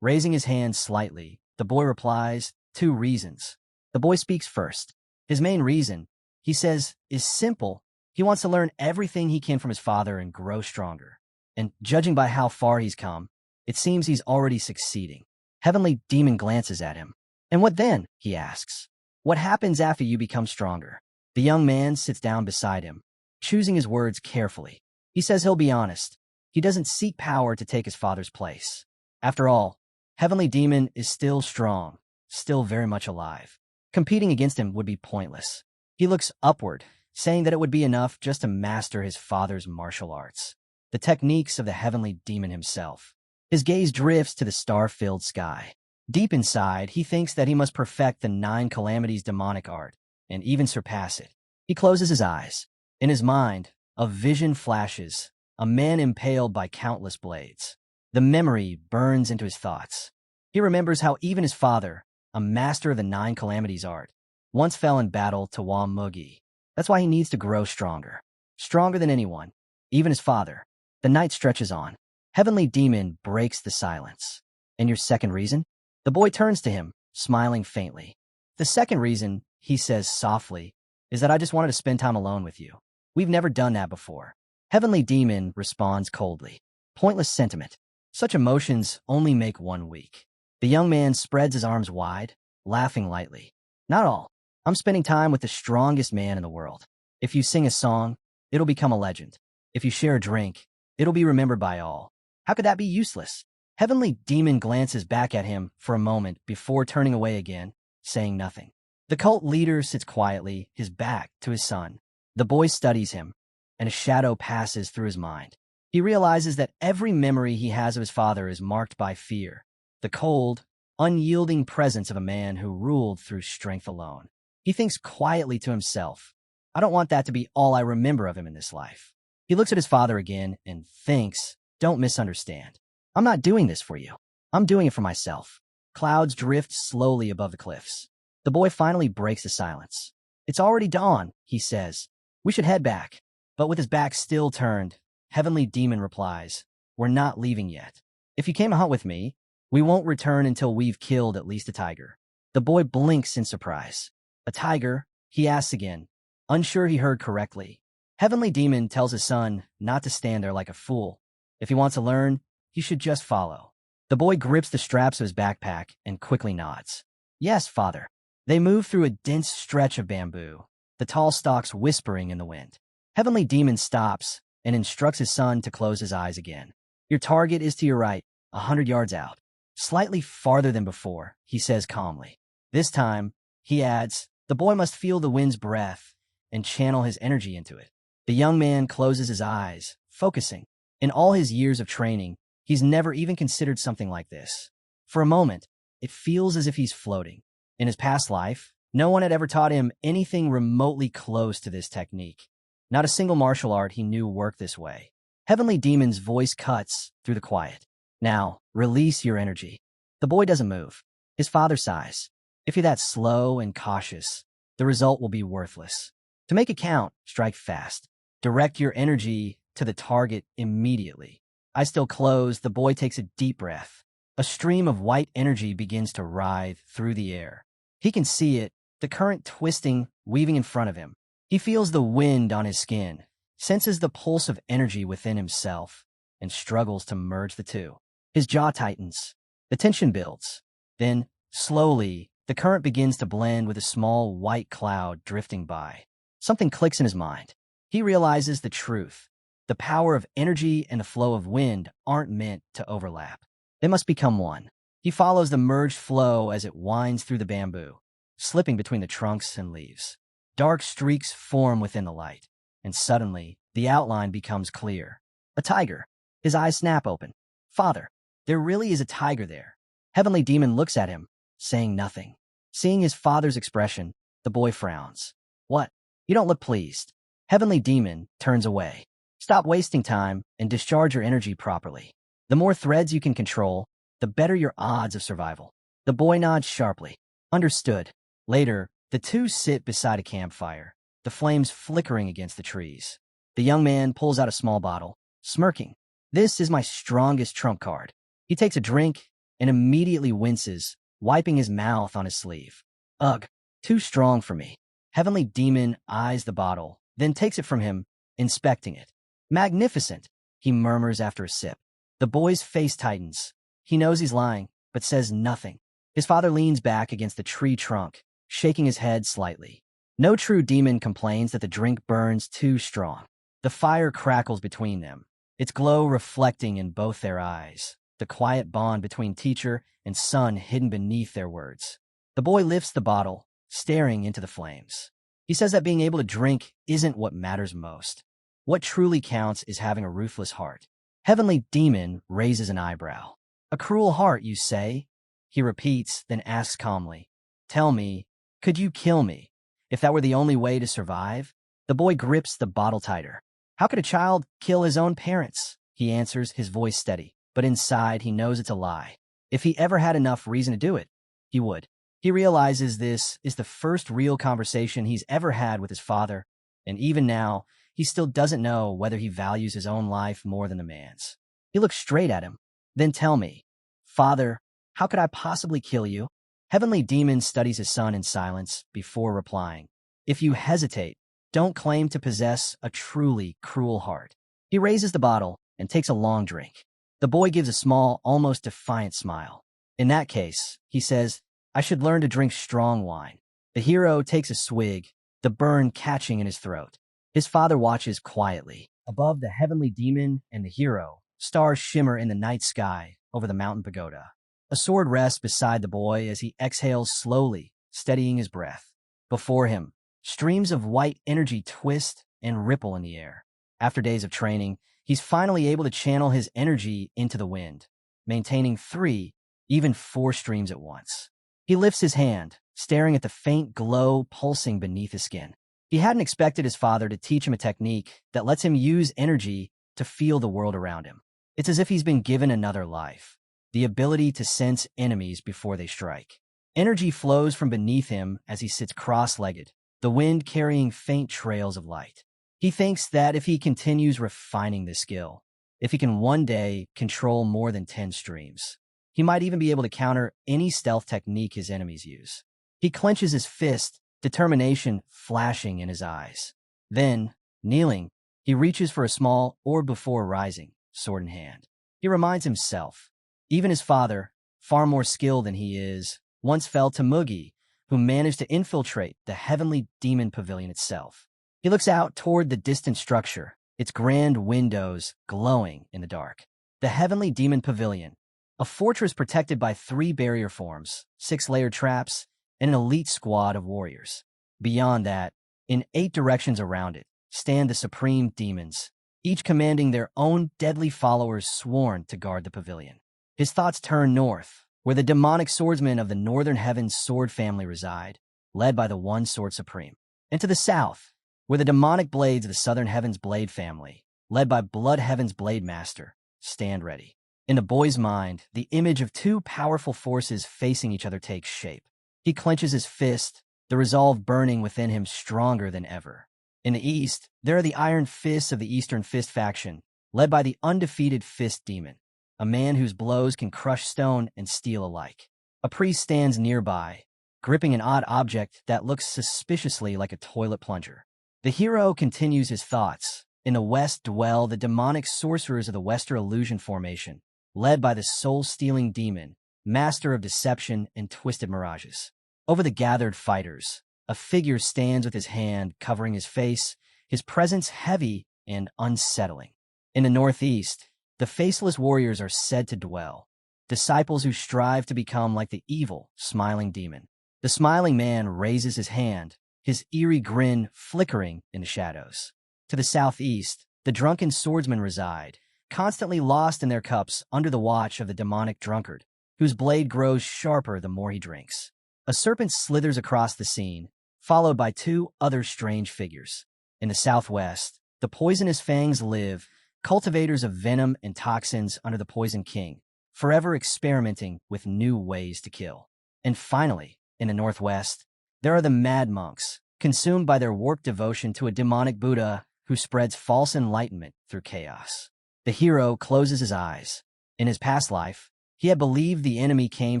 Raising his hand slightly, the boy replies, "Two reasons." The boy speaks first. His main reason, he says, is simple. He wants to learn everything he can from his father and grow stronger. And judging by how far he's come, it seems he's already succeeding. Heavenly Demon glances at him. "And what then?" he asks. "What happens after you become stronger?" The young man sits down beside him, choosing his words carefully. He says he'll be honest. He doesn't seek power to take his father's place. After all, Heavenly Demon is still strong, still very much alive. Competing against him would be pointless. He looks upward, saying that it would be enough just to master his father's martial arts, the techniques of the Heavenly Demon himself. His gaze drifts to the star-filled sky. Deep inside, he thinks that he must perfect the 9 calamities demonic art, and even surpass it. He closes his eyes. In his mind, a vision flashes, a man impaled by countless blades. The memory burns into his thoughts. He remembers how even his father, a master of the 9 calamities art, once fell in battle to Wa Mugi. That's why he needs to grow stronger. Stronger than anyone, even his father. The night stretches on. Heavenly Demon breaks the silence. "And your second reason?" The boy turns to him, smiling faintly. "The second reason," he says softly, "is that I just wanted to spend time alone with you. We've never done that before." Heavenly Demon responds coldly. Pointless sentiment. Such emotions only make one weak. The young man spreads his arms wide, laughing lightly. "Not all. I'm spending time with the strongest man in the world. If you sing a song, it'll become a legend. If you share a drink, it'll be remembered by all. How could that be useless?" Heavenly Demon glances back at him for a moment before turning away again, saying nothing. The cult leader sits quietly, his back to his son. The boy studies him, and a shadow passes through his mind. He realizes that every memory he has of his father is marked by fear, the cold, unyielding presence of a man who ruled through strength alone. He thinks quietly to himself, "I don't want that to be all I remember of him in this life." He looks at his father again and thinks, "Don't misunderstand. I'm not doing this for you. I'm doing it for myself." Clouds drift slowly above the cliffs. The boy finally breaks the silence. "It's already dawn," he says. "We should head back." But with his back still turned, Heavenly Demon replies, "We're not leaving yet. If you came to hunt with me, we won't return until we've killed at least a tiger." The boy blinks in surprise. "A tiger?" he asks again, unsure he heard correctly. Heavenly Demon tells his son not to stand there like a fool. If he wants to learn, he should just follow. The boy grips the straps of his backpack and quickly nods. "Yes, father." They move through a dense stretch of bamboo, the tall stalks whispering in the wind. Heavenly Demon stops and instructs his son to close his eyes again. "Your target is to your right, 100 yards out. Slightly farther than before," he says calmly. This time, he adds, "the boy must feel the wind's breath and channel his energy into it." The young man closes his eyes, focusing. In all his years of training, he's never even considered something like this. For a moment, it feels as if he's floating. In his past life, no one had ever taught him anything remotely close to this technique. Not a single martial art he knew worked this way. Heavenly Demon's voice cuts through the quiet. "Now, release your energy." The boy doesn't move. His father sighs. "If you're that slow and cautious, the result will be worthless. To make it count, strike fast. Direct your energy to the target immediately." Eyes still closed, the boy takes a deep breath. A stream of white energy begins to writhe through the air. He can see it, the current twisting, weaving in front of him. He feels the wind on his skin, senses the pulse of energy within himself, and struggles to merge the two. His jaw tightens. The tension builds. Then, slowly, the current begins to blend with a small white cloud drifting by. Something clicks in his mind. He realizes the truth. The power of energy and the flow of wind aren't meant to overlap. They must become one. He follows the merged flow as it winds through the bamboo, slipping between the trunks and leaves. Dark streaks form within the light, and suddenly, the outline becomes clear. A tiger. His eyes snap open. "Father, there really is a tiger there." Heavenly Demon looks at him, saying nothing. Seeing his father's expression, the boy frowns. "What? You don't look pleased." Heavenly Demon turns away. "Stop wasting time and discharge your energy properly. The more threads you can control, the better your odds of survival." The boy nods sharply. "Understood." Later, The two sit beside a campfire, the flames flickering against the trees. The young man pulls out a small bottle, smirking. This is my strongest trump card. He takes a drink and immediately winces, wiping his mouth on his sleeve. Ugh, too strong for me. Heavenly Demon eyes the bottle, then takes it from him, inspecting it. Magnificent, he murmurs after a sip. The boy's face tightens. He knows he's lying, but says nothing. His father leans back against the tree trunk, shaking his head slightly. No true demon complains that the drink burns too strong. The fire crackles between them, its glow reflecting in both their eyes, the quiet bond between teacher and son hidden beneath their words. The boy lifts the bottle, staring into the flames. He says that being able to drink isn't what matters most. What truly counts is having a ruthless heart. Heavenly Demon raises an eyebrow. A cruel heart, you say? He repeats, then asks calmly. Tell me, could you kill me? If that were the only way to survive? The boy grips the bottle tighter. How could a child kill his own parents? He answers, his voice steady. But inside, he knows it's a lie. If he ever had enough reason to do it, he would. He realizes this is the first real conversation he's ever had with his father, and even now, he still doesn't know whether he values his own life more than the man's. He looks straight at him. Then tell me, Father, how could I possibly kill you? Heavenly Demon studies his son in silence before replying. If you hesitate, don't claim to possess a truly cruel heart. He raises the bottle and takes a long drink. The boy gives a small, almost defiant smile. In that case, he says, I should learn to drink strong wine. The hero takes a swig, the burn catching in his throat. His father watches quietly. Above the Heavenly Demon and the hero, stars shimmer in the night sky over the mountain pagoda. A sword rests beside the boy as he exhales slowly, steadying his breath. Before him, streams of white energy twist and ripple in the air. After days of training, he's finally able to channel his energy into the wind, maintaining 3, even 4 streams at once. He lifts his hand, staring at the faint glow pulsing beneath his skin. He hadn't expected his father to teach him a technique that lets him use energy to feel the world around him. It's as if he's been given another life, the ability to sense enemies before they strike. Energy flows from beneath him as he sits cross-legged, the wind carrying faint trails of light. He thinks that if he continues refining this skill, if he can one day control more than 10 streams, he might even be able to counter any stealth technique his enemies use. He clenches his fist, determination flashing in his eyes. Then, kneeling, he reaches for a small orb before rising, sword in hand. He reminds himself, even his father, far more skilled than he is, once fell to Mugi, who managed to infiltrate the Heavenly Demon Pavilion itself. He looks out toward the distant structure, its grand windows glowing in the dark. The Heavenly Demon Pavilion, a fortress protected by 3 barrier forms, 6 layered traps, and an elite squad of warriors. Beyond that, in 8 directions around it, stand the supreme demons, each commanding their own deadly followers sworn to guard the pavilion. His thoughts turn north, where the demonic swordsmen of the Northern Heavens sword family reside, led by the One Sword Supreme. And to the south, where the demonic blades of the Southern Heavens blade family, led by Blood Heaven's blade master, stand ready. In the boy's mind, the image of 2 powerful forces facing each other takes shape. He clenches his fist, the resolve burning within him stronger than ever. In the east, there are the iron fists of the Eastern Fist faction, led by the undefeated Fist Demon, a man whose blows can crush stone and steel alike. A priest stands nearby, gripping an odd object that looks suspiciously like a toilet plunger. The hero continues his thoughts. In the west dwell the demonic sorcerers of the Western Illusion Formation, led by the soul-stealing demon, master of deception and twisted mirages. Over the gathered fighters, a figure stands with his hand covering his face, his presence heavy and unsettling. In the northeast, the faceless warriors are said to dwell, disciples who strive to become like the evil, smiling demon. The smiling man raises his hand, his eerie grin flickering in the shadows. To the southeast, the drunken swordsmen reside, constantly lost in their cups under the watch of the demonic drunkard, whose blade grows sharper the more he drinks. A serpent slithers across the scene, followed by 2 other strange figures. In the southwest, the poisonous fangs live, cultivators of venom and toxins under the Poison King, forever experimenting with new ways to kill. And finally, in the northwest, There are the mad monks, consumed by their warped devotion to a demonic Buddha who spreads false enlightenment through chaos. The hero closes his eyes. In his past life, he had believed the enemy came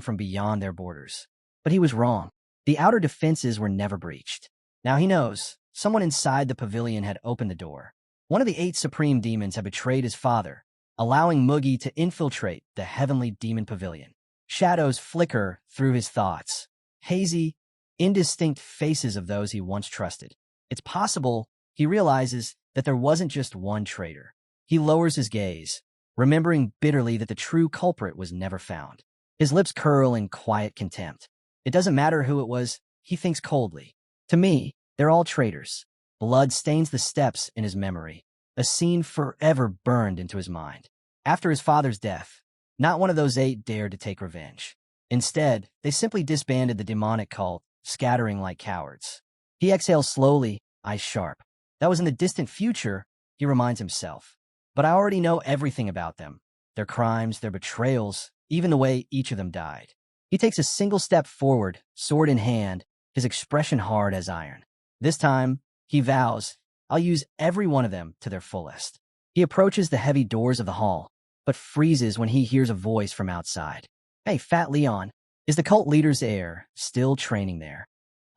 from beyond their borders. But he was wrong. The outer defenses were never breached. Now he knows someone inside the pavilion had opened the door. One of the 8 supreme demons had betrayed his father, allowing Mugi to infiltrate the heavenly demon pavilion. Shadows flicker through his thoughts, hazy, indistinct faces of those he once trusted. It's possible he realizes that there wasn't just one traitor. He lowers his gaze, remembering bitterly that the true culprit was never found. His lips curl in quiet contempt. It doesn't matter who it was, he thinks coldly. To me, they're all traitors. Blood stains the steps in his memory, a scene forever burned into his mind. After his father's death, not one of those 8 dared to take revenge. Instead, they simply disbanded the demonic cult, scattering like cowards. He exhales slowly, eyes sharp. That was in the distant future, he reminds himself. But I already know everything about them. Their crimes, their betrayals, even the way each of them died. He takes a single step forward, sword in hand, his expression hard as iron. This time, he vows, I'll use every one of them to their fullest. He approaches the heavy doors of the hall, but freezes when he hears a voice from outside. Hey, Fat Leon, is the cult leader's heir still training there?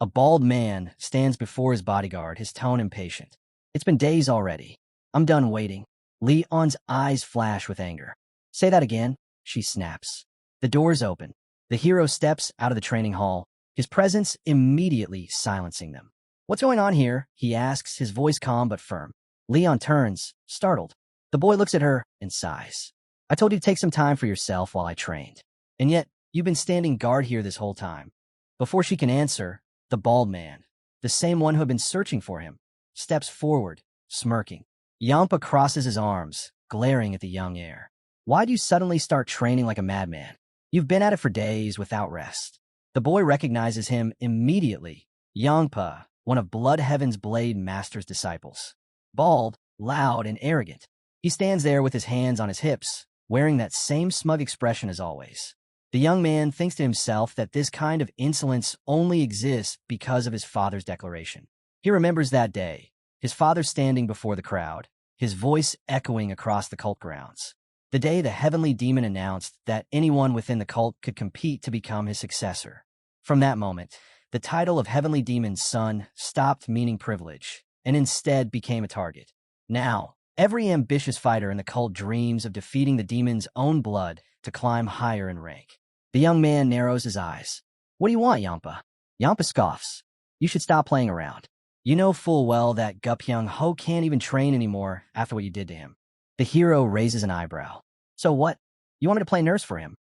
A bald man stands before his bodyguard, his tone impatient. It's been days already. I'm done waiting. Leon's eyes flash with anger. Say that again, she snaps. The doors open. The hero steps out of the training hall, his presence immediately silencing them. What's going on here? He asks, his voice calm but firm. Leon turns, startled. The boy looks at her and sighs. I told you to take some time for yourself while I trained. And yet, you've been standing guard here this whole time. Before she can answer, the bald man, the same one who had been searching for him, steps forward, smirking. Yampa crosses his arms, glaring at the young heir. Why do you suddenly start training like a madman? You've been at it for days without rest. The boy recognizes him immediately. Yampa, one of Blood Heaven's Blade Master's disciples. Bald, loud, and arrogant. He stands there with his hands on his hips, wearing that same smug expression as always. The young man thinks to himself that this kind of insolence only exists because of his father's declaration. He remembers that day, his father standing before the crowd, his voice echoing across the cult grounds. The day the heavenly demon announced that anyone within the cult could compete to become his successor. From that moment, the title of Heavenly Demon's son stopped meaning privilege and instead became a target. Now, every ambitious fighter in the cult dreams of defeating the demon's own blood to climb higher in rank. The young man narrows his eyes. What do you want, Yampa? Yampa scoffs. You should stop playing around. You know full well that Gupyeong Ho can't even train anymore after what you did to him. The hero raises an eyebrow. So what? You want me to play nurse for him?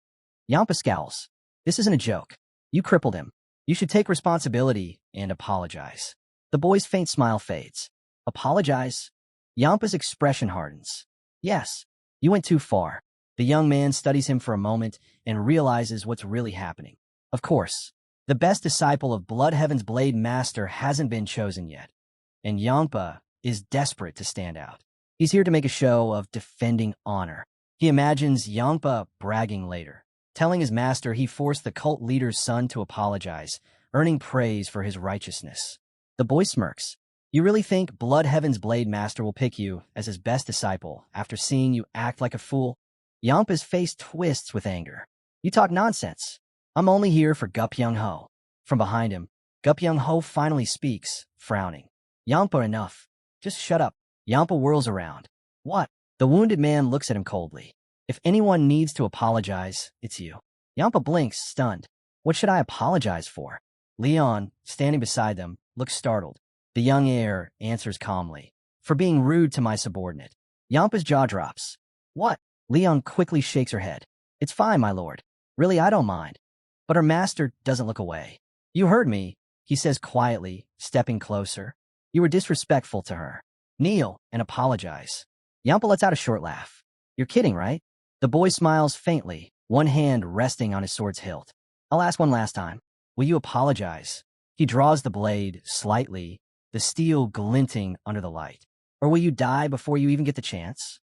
Yampa scowls. This isn't a joke. You crippled him. You should take responsibility and apologize. The boy's faint smile fades. Apologize? Yampa's expression hardens. Yes, you went too far. The young man studies him for a moment and realizes what's really happening. Of course, the best disciple of Blood Heaven's Blade Master hasn't been chosen yet, and Yampa is desperate to stand out. He's here to make a show of defending honor. He imagines Yampa bragging later, telling his master he forced the cult leader's son to apologize, earning praise for his righteousness. The boy smirks. You really think Blood Heaven's Blade Master will pick you as his best disciple after seeing you act like a fool? Yampa's face twists with anger. You talk nonsense. I'm only here for Gupyeong Ho. From behind him, Gupyeong Ho finally speaks, frowning. Yampa, enough. Just shut up. Yampa whirls around. What? The wounded man looks at him coldly. If anyone needs to apologize, it's you. Yampa blinks, stunned. What should I apologize for? Leon, standing beside them, looks startled. The young heir answers calmly. For being rude to my subordinate. Yampa's jaw drops. What? Leon quickly shakes her head. It's fine, my lord. Really, I don't mind. But her master doesn't look away. You heard me, he says quietly, stepping closer. You were disrespectful to her. Kneel and apologize. Yampa lets out a short laugh. You're kidding, right? The boy smiles faintly, one hand resting on his sword's hilt. I'll ask one last time. Will you apologize? He draws the blade slightly, the steel glinting under the light. Or will you die before you even get the chance?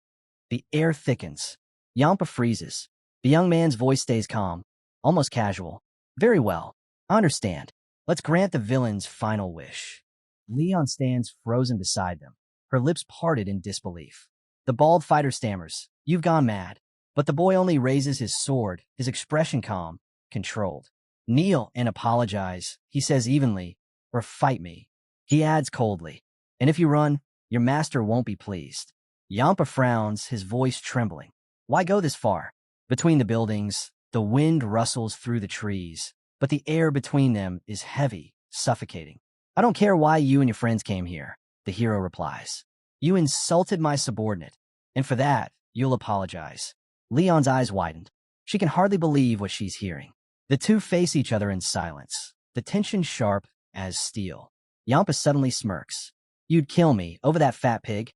The air thickens. Yampa freezes. The young man's voice stays calm, almost casual. Very well. I understand. Let's grant the villain's final wish. Leon stands frozen beside them, her lips parted in disbelief. The bald fighter stammers, "You've gone mad." But the boy only raises his sword, his expression calm, controlled. "Kneel and apologize," he says evenly, "or fight me." He adds coldly, "And if you run, your master won't be pleased." Yampa frowns, his voice trembling. "Why go this far?" Between the buildings, the wind rustles through the trees, but the air between them is heavy, suffocating. "I don't care why you and your friends came here," the hero replies. "You insulted my subordinate, and for that, you'll apologize." Leon's eyes widened. She can hardly believe what she's hearing. The two face each other in silence, the tension sharp as steel. Yampa suddenly smirks. "You'd kill me over that fat pig?"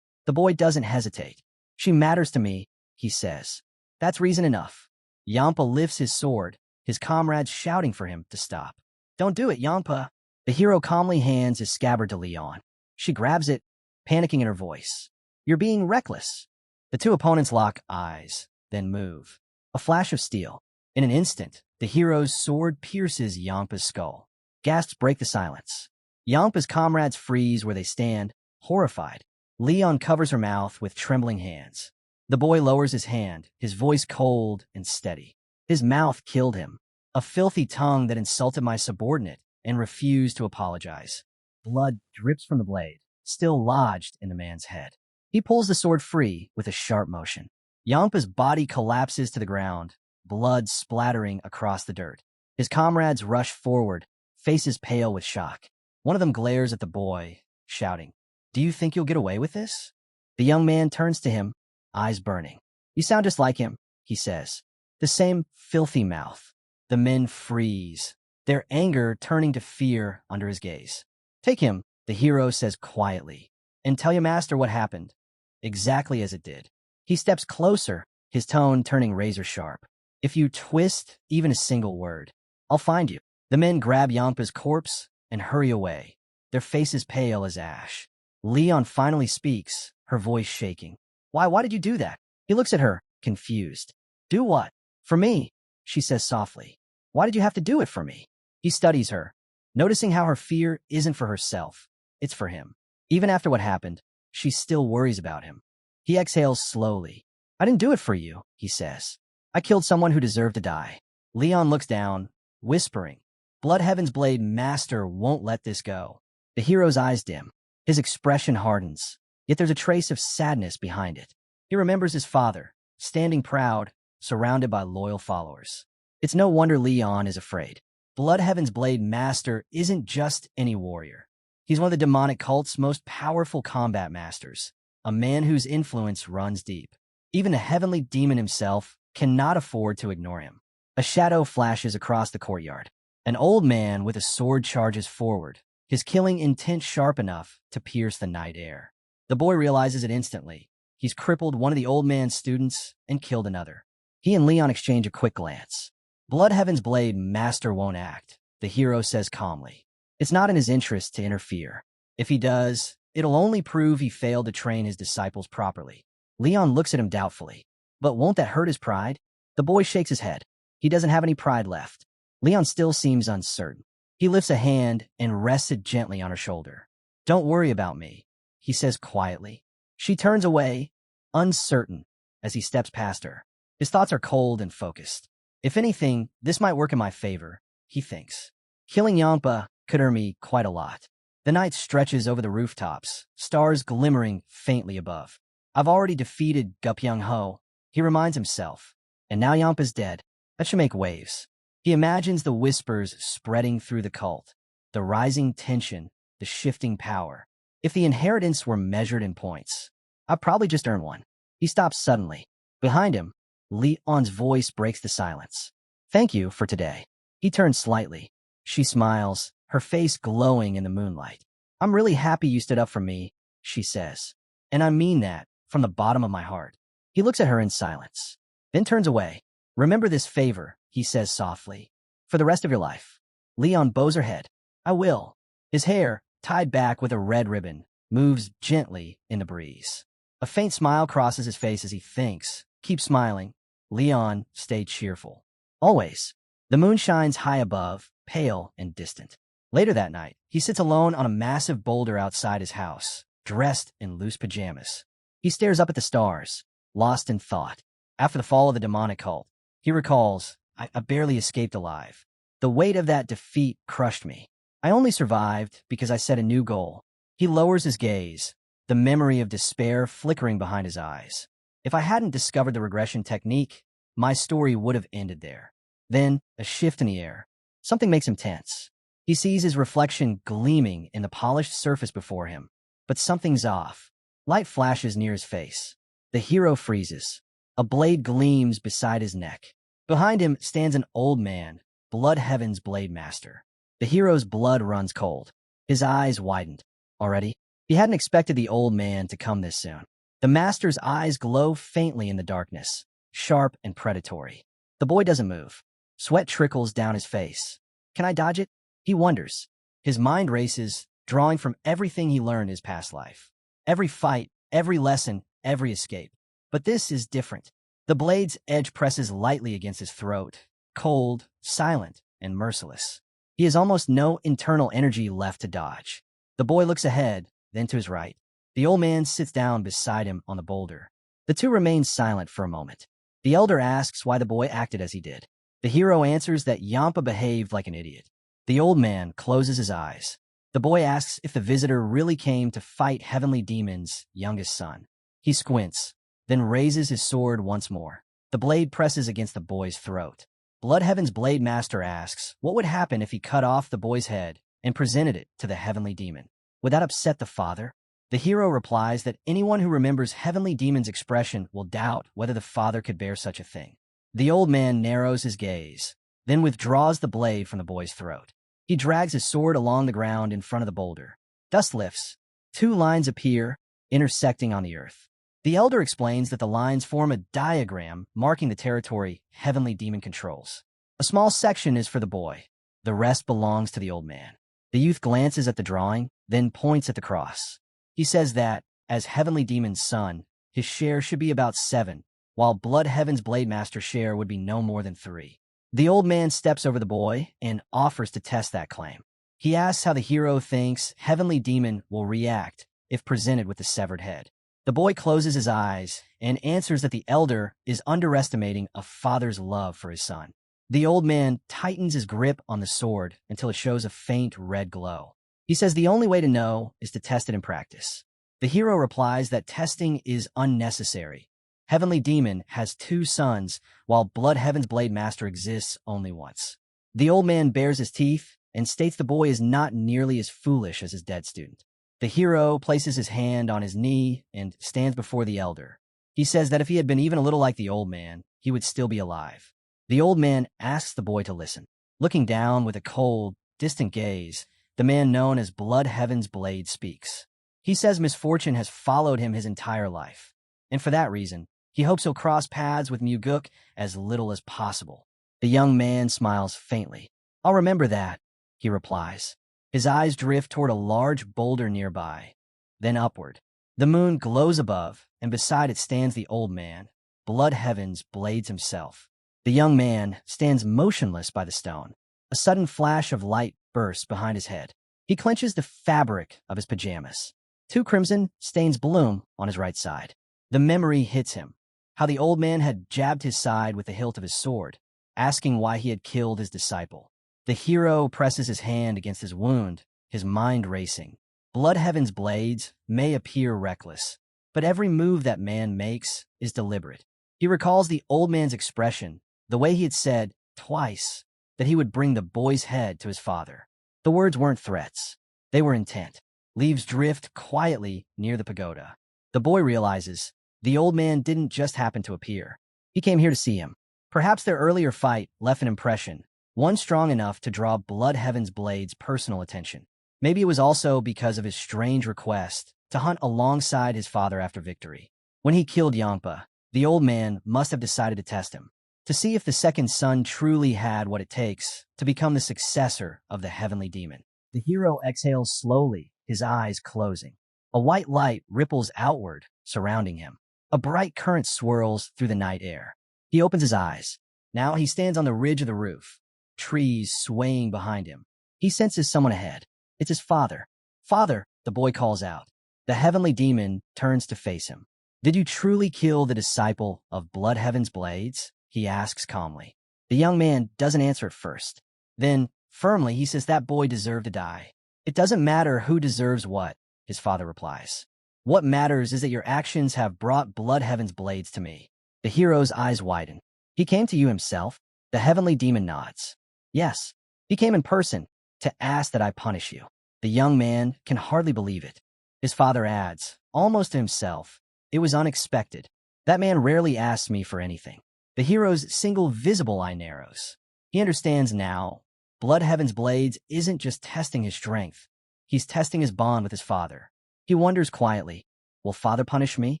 The boy doesn't hesitate. "She matters to me," he says. "That's reason enough." Yampa lifts his sword, his comrades shouting for him to stop. "Don't do it, Yampa." The hero calmly hands his scabbard to Leon. She grabs it, panicking in her voice. "You're being reckless." The two opponents lock eyes, then move. A flash of steel. In an instant, the hero's sword pierces Yampa's skull. Gasps break the silence. Yampa's comrades freeze where they stand, horrified. Leon covers her mouth with trembling hands. The boy lowers his hand, his voice cold and steady. "His mouth killed him. A filthy tongue that insulted my subordinate and refused to apologize." Blood drips from the blade, still lodged in the man's head. He pulls the sword free with a sharp motion. Yampa's body collapses to the ground, blood splattering across the dirt. His comrades rush forward, faces pale with shock. One of them glares at the boy, shouting, "Do you think you'll get away with this?" The young man turns to him, eyes burning. "You sound just like him," he says. "The same filthy mouth." The men freeze, their anger turning to fear under his gaze. "Take him," the hero says quietly, "and tell your master what happened." Exactly as it did. He steps closer, his tone turning razor sharp. "If you twist even a single word, I'll find you." The men grab Yampa's corpse and hurry away, their faces pale as ash. Leon finally speaks, her voice shaking. Why did you do that?" He looks at her, confused. "Do what?" "For me," she says softly. "Why did you have to do it for me?" He studies her, noticing how her fear isn't for herself, it's for him. Even after what happened, she still worries about him. He exhales slowly. "I didn't do it for you," he says. "I killed someone who deserved to die." Leon looks down, whispering, "Bloodheaven's blade master won't let this go." The hero's eyes dim. His expression hardens, yet there's a trace of sadness behind it. He remembers his father, standing proud, surrounded by loyal followers. It's no wonder Leon is afraid. Bloodheaven's blade master isn't just any warrior. He's one of the demonic cult's most powerful combat masters, a man whose influence runs deep. Even the heavenly demon himself cannot afford to ignore him. A shadow flashes across the courtyard. An old man with a sword charges forward, his killing intent sharp enough to pierce the night air. The boy realizes it instantly. He's crippled one of the old man's students and killed another. He and Leon exchange a quick glance. Bloodheaven's blade master won't act, the hero says calmly. It's not in his interest to interfere. If he does, it'll only prove he failed to train his disciples properly. Leon looks at him doubtfully. But won't that hurt his pride? The boy shakes his head. He doesn't have any pride left. Leon still seems uncertain. He lifts a hand and rests it gently on her shoulder. "Don't worry about me," he says quietly. She turns away, uncertain, as he steps past her. His thoughts are cold and focused. If anything, this might work in my favor, he thinks. Killing Yampa could earn me quite a lot. The night stretches over the rooftops, stars glimmering faintly above. I've already defeated Gupyeong Ho, he reminds himself. And now Yampa's dead. That should make waves. He imagines the whispers spreading through the cult, the rising tension, the shifting power. If the inheritance were measured in points, I'd probably just earn one. He stops suddenly. Behind him, Leon's voice breaks the silence. "Thank you for today." He turns slightly. She smiles, her face glowing in the moonlight. "I'm really happy you stood up for me," she says. "And I mean that from the bottom of my heart." He looks at her in silence, then turns away. "Remember this favor," he says softly. "For the rest of your life." Leon bows her head. "I will." His hair, tied back with a red ribbon, moves gently in the breeze. A faint smile crosses his face as he thinks. Keep smiling. Leon, stay cheerful. Always. The moon shines high above, pale and distant. Later that night, he sits alone on a massive boulder outside his house, dressed in loose pajamas. He stares up at the stars, lost in thought. After the fall of the demonic cult, he recalls, I barely escaped alive. The weight of that defeat crushed me. I only survived because I set a new goal. He lowers his gaze, the memory of despair flickering behind his eyes. If I hadn't discovered the regression technique, my story would have ended there. Then, a shift in the air. Something makes him tense. He sees his reflection gleaming in the polished surface before him. But something's off. Light flashes near his face. The hero freezes. A blade gleams beside his neck. Behind him stands an old man, Blood Heaven's blade master. The hero's blood runs cold. His eyes widened. Already? He hadn't expected the old man to come this soon. The master's eyes glow faintly in the darkness, sharp and predatory. The boy doesn't move. Sweat trickles down his face. Can I dodge it? He wonders. His mind races, drawing from everything he learned in his past life. Every fight, every lesson, every escape. But this is different. The blade's edge presses lightly against his throat, cold, silent, and merciless. He has almost no internal energy left to dodge. The boy looks ahead, then to his right. The old man sits down beside him on the boulder. The two remain silent for a moment. The elder asks why the boy acted as he did. The hero answers that Yampa behaved like an idiot. The old man closes his eyes. The boy asks if the visitor really came to fight heavenly demons' youngest son. He squints, then raises his sword once more. The blade presses against the boy's throat. Blood Heaven's blade master asks what would happen if he cut off the boy's head and presented it to the heavenly demon. Would that upset the father? The hero replies that anyone who remembers heavenly demon's expression will doubt whether the father could bear such a thing. The old man narrows his gaze, then withdraws the blade from the boy's throat. He drags his sword along the ground in front of the boulder. Dust lifts. Two lines appear, intersecting on the earth. The elder explains that the lines form a diagram marking the territory heavenly demon controls. A small section is for the boy. The rest belongs to the old man. The youth glances at the drawing, then points at the cross. He says that, as heavenly demon's son, his share should be about 7, while Blood Heaven's blade master's share would be no more than 3. The old man steps over the boy and offers to test that claim. He asks how the hero thinks heavenly demon will react if presented with the severed head. The boy closes his eyes and answers that the elder is underestimating a father's love for his son. The old man tightens his grip on the sword until it shows a faint red glow. He says the only way to know is to test it in practice. The hero replies that testing is unnecessary. Heavenly Demon has 2 sons, while Blood Heaven's blade master exists only once. The old man bares his teeth and states the boy is not nearly as foolish as his dead student. The hero places his hand on his knee and stands before the elder. He says that if he had been even a little like the old man, he would still be alive. The old man asks the boy to listen. Looking down with a cold, distant gaze, the man known as Blood Heaven's blade speaks. He says misfortune has followed him his entire life, and for that reason, he hopes he'll cross paths with Muguk as little as possible. The young man smiles faintly. I'll remember that, he replies. His eyes drift toward a large boulder nearby, then upward. The moon glows above, and beside it stands the old man, Blood Heaven's blades himself. The young man stands motionless by the stone. A sudden flash of light bursts behind his head. He clenches the fabric of his pajamas. 2 crimson stains bloom on his right side. The memory hits him, how the old man had jabbed his side with the hilt of his sword, asking why he had killed his disciple. The hero presses his hand against his wound, his mind racing. Blood Heaven's blades may appear reckless, but every move that man makes is deliberate. He recalls the old man's expression, the way he had said, twice, that he would bring the boy's head to his father. The words weren't threats. They were intent. Leaves drift quietly near the pagoda. The boy realizes the old man didn't just happen to appear. He came here to see him. Perhaps their earlier fight left an impression, one strong enough to draw Blood Heaven's blade's personal attention. Maybe it was also because of his strange request to hunt alongside his father after victory. When he killed Yampa, the old man must have decided to test him, to see if the second son truly had what it takes to become the successor of the heavenly demon. The hero exhales slowly, his eyes closing. A white light ripples outward, surrounding him. A bright current swirls through the night air. He opens his eyes. Now he stands on the ridge of the roof, trees swaying behind him. He senses someone ahead. It's his father. Father, the boy calls out. The heavenly demon turns to face him. Did you truly kill the disciple of Blood Heaven's blades? He asks calmly. The young man doesn't answer at first. Then, firmly, he says that boy deserved to die. It doesn't matter who deserves what, his father replies. What matters is that your actions have brought Blood Heaven's blades to me. The hero's eyes widen. He came to you himself? The heavenly demon nods. Yes, he came in person to ask that I punish you. The young man can hardly believe it. His father adds, almost to himself, it was unexpected. That man rarely asks me for anything. The hero's single visible eye narrows. He understands now. Blood Heaven's blades isn't just testing his strength. He's testing his bond with his father. He wonders quietly, will father punish me?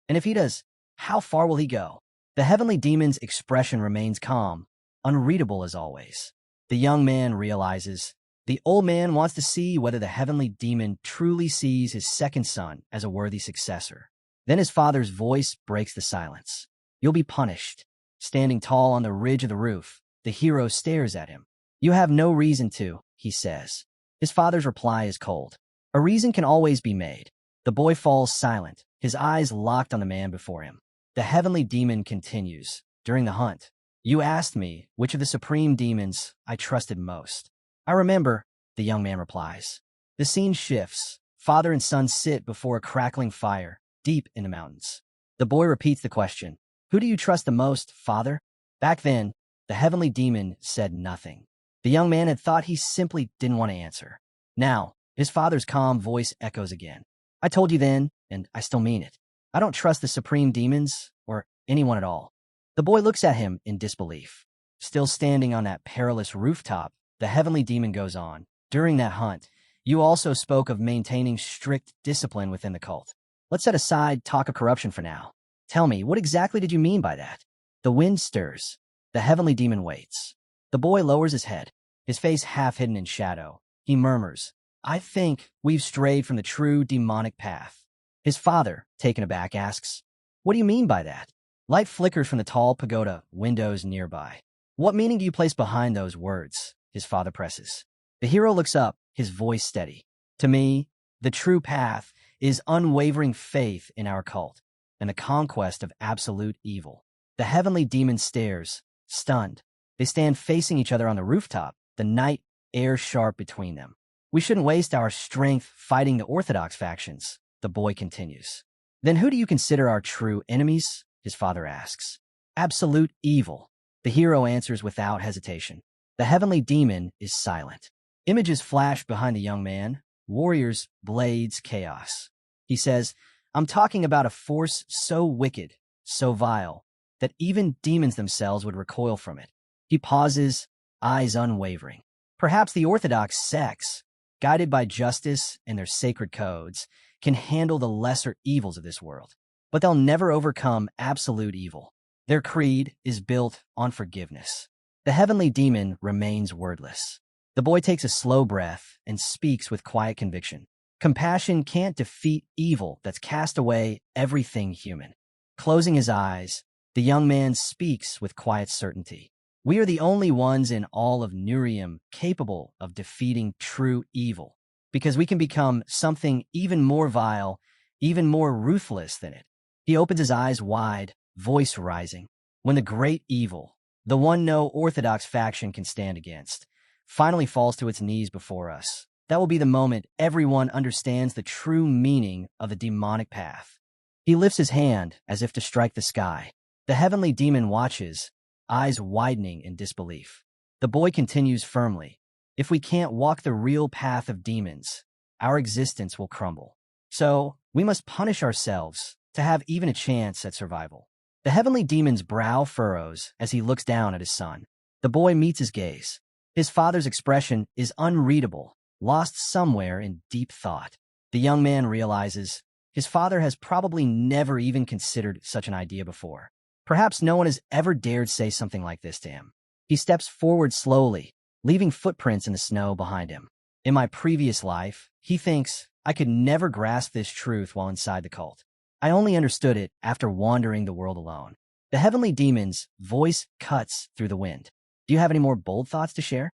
And if he does, how far will he go? The heavenly demon's expression remains calm, unreadable as always. The young man realizes the old man wants to see whether the heavenly demon truly sees his second son as a worthy successor. Then his father's voice breaks the silence. You'll be punished. Standing tall on the ridge of the roof, the hero stares at him. You have no reason to, he says. His father's reply is cold. A reason can always be made. The boy falls silent, his eyes locked on the man before him. The heavenly demon continues. During the hunt, you asked me which of the supreme demons I trusted most. I remember, the young man replies. The scene shifts. Father and son sit before a crackling fire, deep in the mountains. The boy repeats the question. Who do you trust the most, father? Back then, the heavenly demon said nothing. The young man had thought he simply didn't want to answer. Now, his father's calm voice echoes again. I told you then, and I still mean it. I don't trust the supreme demons, or anyone at all. The boy looks at him in disbelief. Still standing on that perilous rooftop, the heavenly demon goes on. During that hunt, you also spoke of maintaining strict discipline within the cult. Let's set aside talk of corruption for now. Tell me, what exactly did you mean by that? The wind stirs. The heavenly demon waits. The boy lowers his head, his face half hidden in shadow. He murmurs, I think we've strayed from the true demonic path. His father, taken aback, asks, What do you mean by that? Light flickers from the tall pagoda windows nearby. What meaning do you place behind those words? His father presses. The hero looks up, his voice steady. To me, the true path is unwavering faith in our cult and the conquest of absolute evil. The heavenly demon stares, stunned. They stand facing each other on the rooftop, the night air sharp between them. We shouldn't waste our strength fighting the orthodox factions, the boy continues. Then who do you consider our true enemies? His father asks. Absolute evil. The hero answers without hesitation. The heavenly demon is silent. Images flash behind the young man. Warriors, blades, chaos. He says, I'm talking about a force so wicked, so vile, that even demons themselves would recoil from it. He pauses, eyes unwavering. Perhaps the orthodox sects, guided by justice and their sacred codes, can handle the lesser evils of this world. But they'll never overcome absolute evil. Their creed is built on forgiveness. The heavenly demon remains wordless. The boy takes a slow breath and speaks with quiet conviction. Compassion can't defeat evil that's cast away everything human. Closing his eyes, the young man speaks with quiet certainty. We are the only ones in all of Nurium capable of defeating true evil, because we can become something even more vile, even more ruthless than it. He opens his eyes wide, voice rising. When the great evil, the one no orthodox faction can stand against, finally falls to its knees before us, that will be the moment everyone understands the true meaning of the demonic path. He lifts his hand as if to strike the sky. The heavenly demon watches, eyes widening in disbelief. The boy continues firmly. If we can't walk the real path of demons, our existence will crumble. So, we must punish ourselves to have even a chance at survival. The heavenly demon's brow furrows as he looks down at his son. The boy meets his gaze. His father's expression is unreadable, lost somewhere in deep thought. The young man realizes his father has probably never even considered such an idea before. Perhaps no one has ever dared say something like this to him. He steps forward slowly, leaving footprints in the snow behind him. In my previous life, he thinks, I could never grasp this truth while inside the cult. I only understood it after wandering the world alone. The heavenly demon's voice cuts through the wind. Do you have any more bold thoughts to share?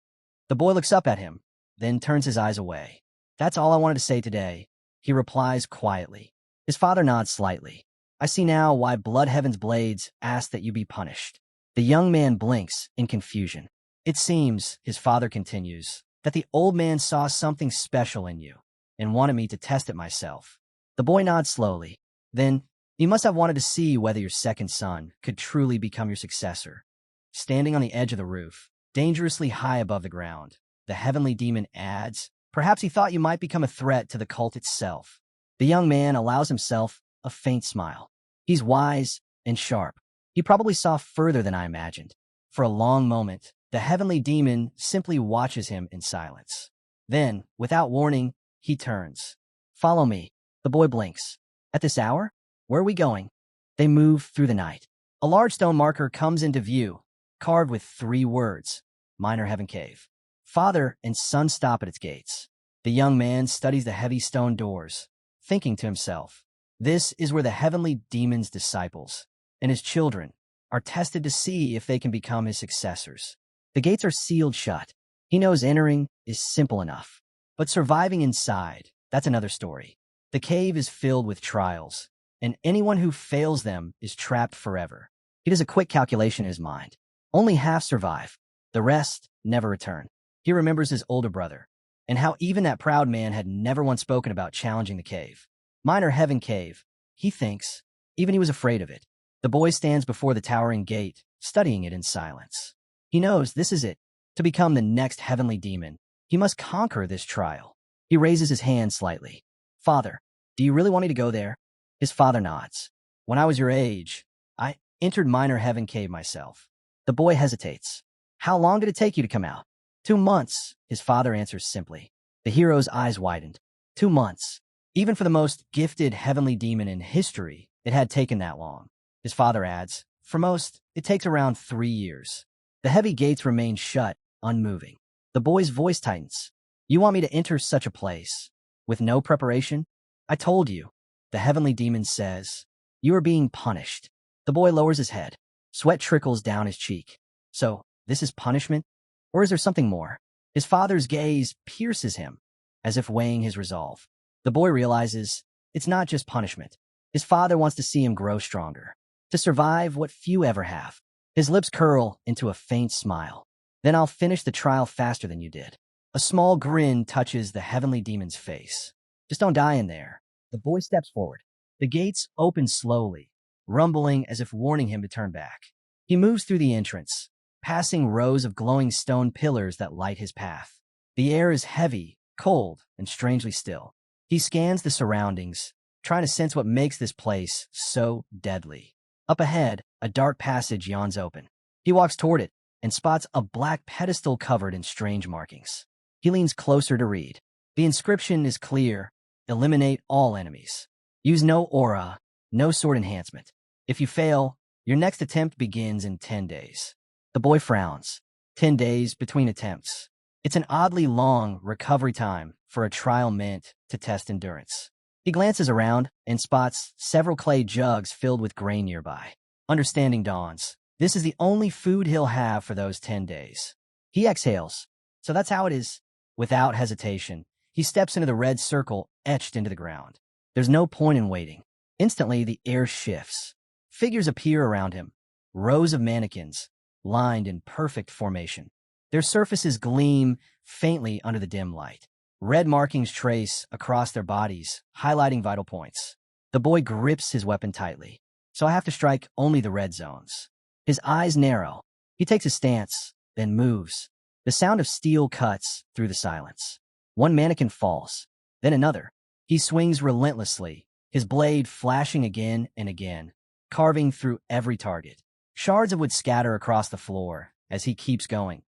The boy looks up at him. then turns his eyes away. That's all I wanted to say today, he replies quietly. His father nods slightly. I see now why Blood Heaven's blades asked that you be punished. The young man blinks in confusion. It seems, his father continues, that the old man saw something special in you and wanted me to test it myself. The boy nods slowly. Then, you must have wanted to see whether your second son could truly become your successor. Standing on the edge of the roof, dangerously high above the ground, the heavenly demon adds, perhaps he thought you might become a threat to the cult itself. The young man allows himself a faint smile. He's wise and sharp. He probably saw further than I imagined. For a long moment, the heavenly demon simply watches him in silence. Then, without warning, he turns. Follow me. The boy blinks. At this hour? Where are we going? They move through the night. A large stone marker comes into view, carved with 3 words, Minor Heaven Cave. Father and son stop at its gates. The young man studies the heavy stone doors, thinking to himself, this is where the heavenly demon's disciples and his children are tested to see if they can become his successors. The gates are sealed shut. He knows entering is simple enough, but surviving inside, that's another story. The cave is filled with trials, and anyone who fails them is trapped forever. He does a quick calculation in his mind. Only half survive. The rest never return. He remembers his older brother, and how even that proud man had never once spoken about challenging the cave. Minor Heaven Cave, he thinks. Even he was afraid of it. The boy stands before the towering gate, studying it in silence. He knows this is it. To become the next heavenly demon, he must conquer this trial. He raises his hand slightly. Father, do you really want me to go there? His father nods. When I was your age, I entered Minor Heaven Cave myself. The boy hesitates. How long did it take you to come out? 2 months, his father answers simply. The hero's eyes widened. 2 months. Even for the most gifted heavenly demon in history, it had taken that long. His father adds, for most, it takes around 3 years. The heavy gates remain shut, unmoving. The boy's voice tightens. You want me to enter such a place? With no preparation? I told you. The heavenly demon says, you are being punished. The boy lowers his head. Sweat trickles down his cheek. So, this is punishment? Or is there something more? His father's gaze pierces him, as if weighing his resolve. The boy realizes it's not just punishment. His father wants to see him grow stronger, to survive what few ever have. His lips curl into a faint smile. Then I'll finish the trial faster than you did. A small grin touches the heavenly demon's face. Just don't die in there. The boy steps forward. The gates open slowly, rumbling as if warning him to turn back. He moves through the entrance, passing rows of glowing stone pillars that light his path. The air is heavy, cold, and strangely still. He scans the surroundings, trying to sense what makes this place so deadly. Up ahead, a dark passage yawns open. He walks toward it and spots a black pedestal covered in strange markings. He leans closer to read. The inscription is clear. Eliminate all enemies. Use no aura, no sword enhancement. If you fail, your next attempt begins in 10 days. The boy frowns. 10 days between attempts. It's an oddly long recovery time for a trial meant to test endurance. He glances around and spots several clay jugs filled with grain nearby. Understanding dawns. This is the only food he'll have for those 10 days. He exhales. So that's how it is. Without hesitation, he steps into the red circle etched into the ground. There's no point in waiting. Instantly, the air shifts. Figures appear around him. Rows of mannequins, lined in perfect formation. Their surfaces gleam faintly under the dim light. Red markings trace across their bodies, highlighting vital points. The boy grips his weapon tightly, so I have to strike only the red zones. His eyes narrow. He takes a stance, then moves. The sound of steel cuts through the silence. One mannequin falls, then another. He swings relentlessly, his blade flashing again and again, carving through every target. Shards of wood scatter across the floor as he keeps going.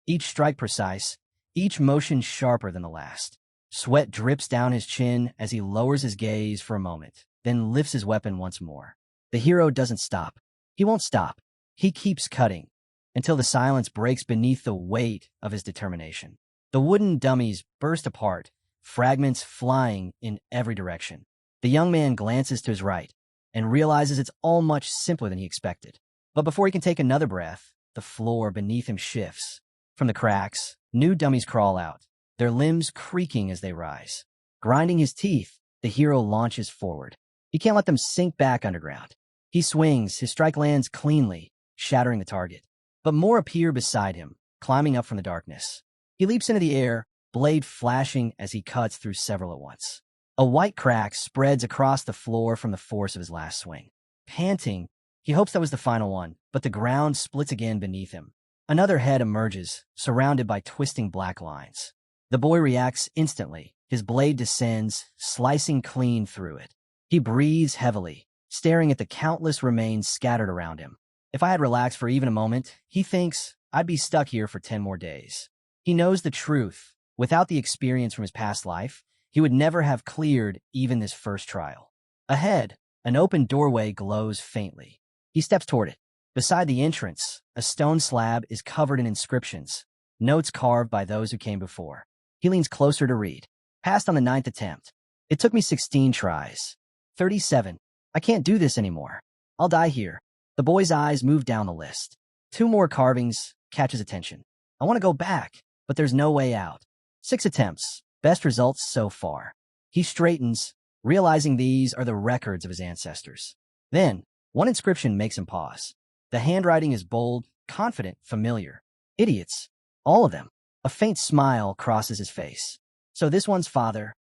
Each strike precise, each motion sharper than the last. Sweat drips down his chin as he lowers his gaze for a moment, then lifts his weapon once more. The hero doesn't stop. He won't stop. He keeps cutting, until the silence breaks beneath the weight of his determination. The wooden dummies burst apart, fragments flying in every direction. The young man glances to his right and realizes it's all much simpler than he expected. But before he can take another breath, the floor beneath him shifts. From the cracks, new dummies crawl out. their limbs creaking as they rise. Grinding his teeth, the hero launches forward. He can't let them sink back underground. He swings, his strike lands cleanly, shattering the target. But more appear beside him, climbing up from the darkness. He leaps into the air, blade flashing as he cuts through several at once. A white crack spreads across the floor from the force of his last swing. Panting, he hopes that was the final one, but the ground splits again beneath him. Another head emerges, surrounded by twisting black lines. The boy reacts instantly. His blade descends, slicing clean through it. He breathes heavily, staring at the countless remains scattered around him. If I had relaxed for even a moment, he thinks, I'd be stuck here for 10 more days. He knows the truth. Without the experience from his past life, he would never have cleared even this first trial. Ahead, an open doorway glows faintly. He steps toward it. Beside the entrance, a stone slab is covered in inscriptions, notes carved by those who came before. He leans closer to read. Passed on the 9th attempt. It took me 16 tries. 37. I can't do this anymore. I'll die here. The boy's eyes move down the list. 2 more carvings catch his attention. I want to go back, but there's no way out. 6 attempts. Best results so far. He straightens, realizing these are the records of his ancestors. Then, one inscription makes him pause. The handwriting is bold, confident, familiar. Idiots. All of them. A faint smile crosses his face. So this one's father.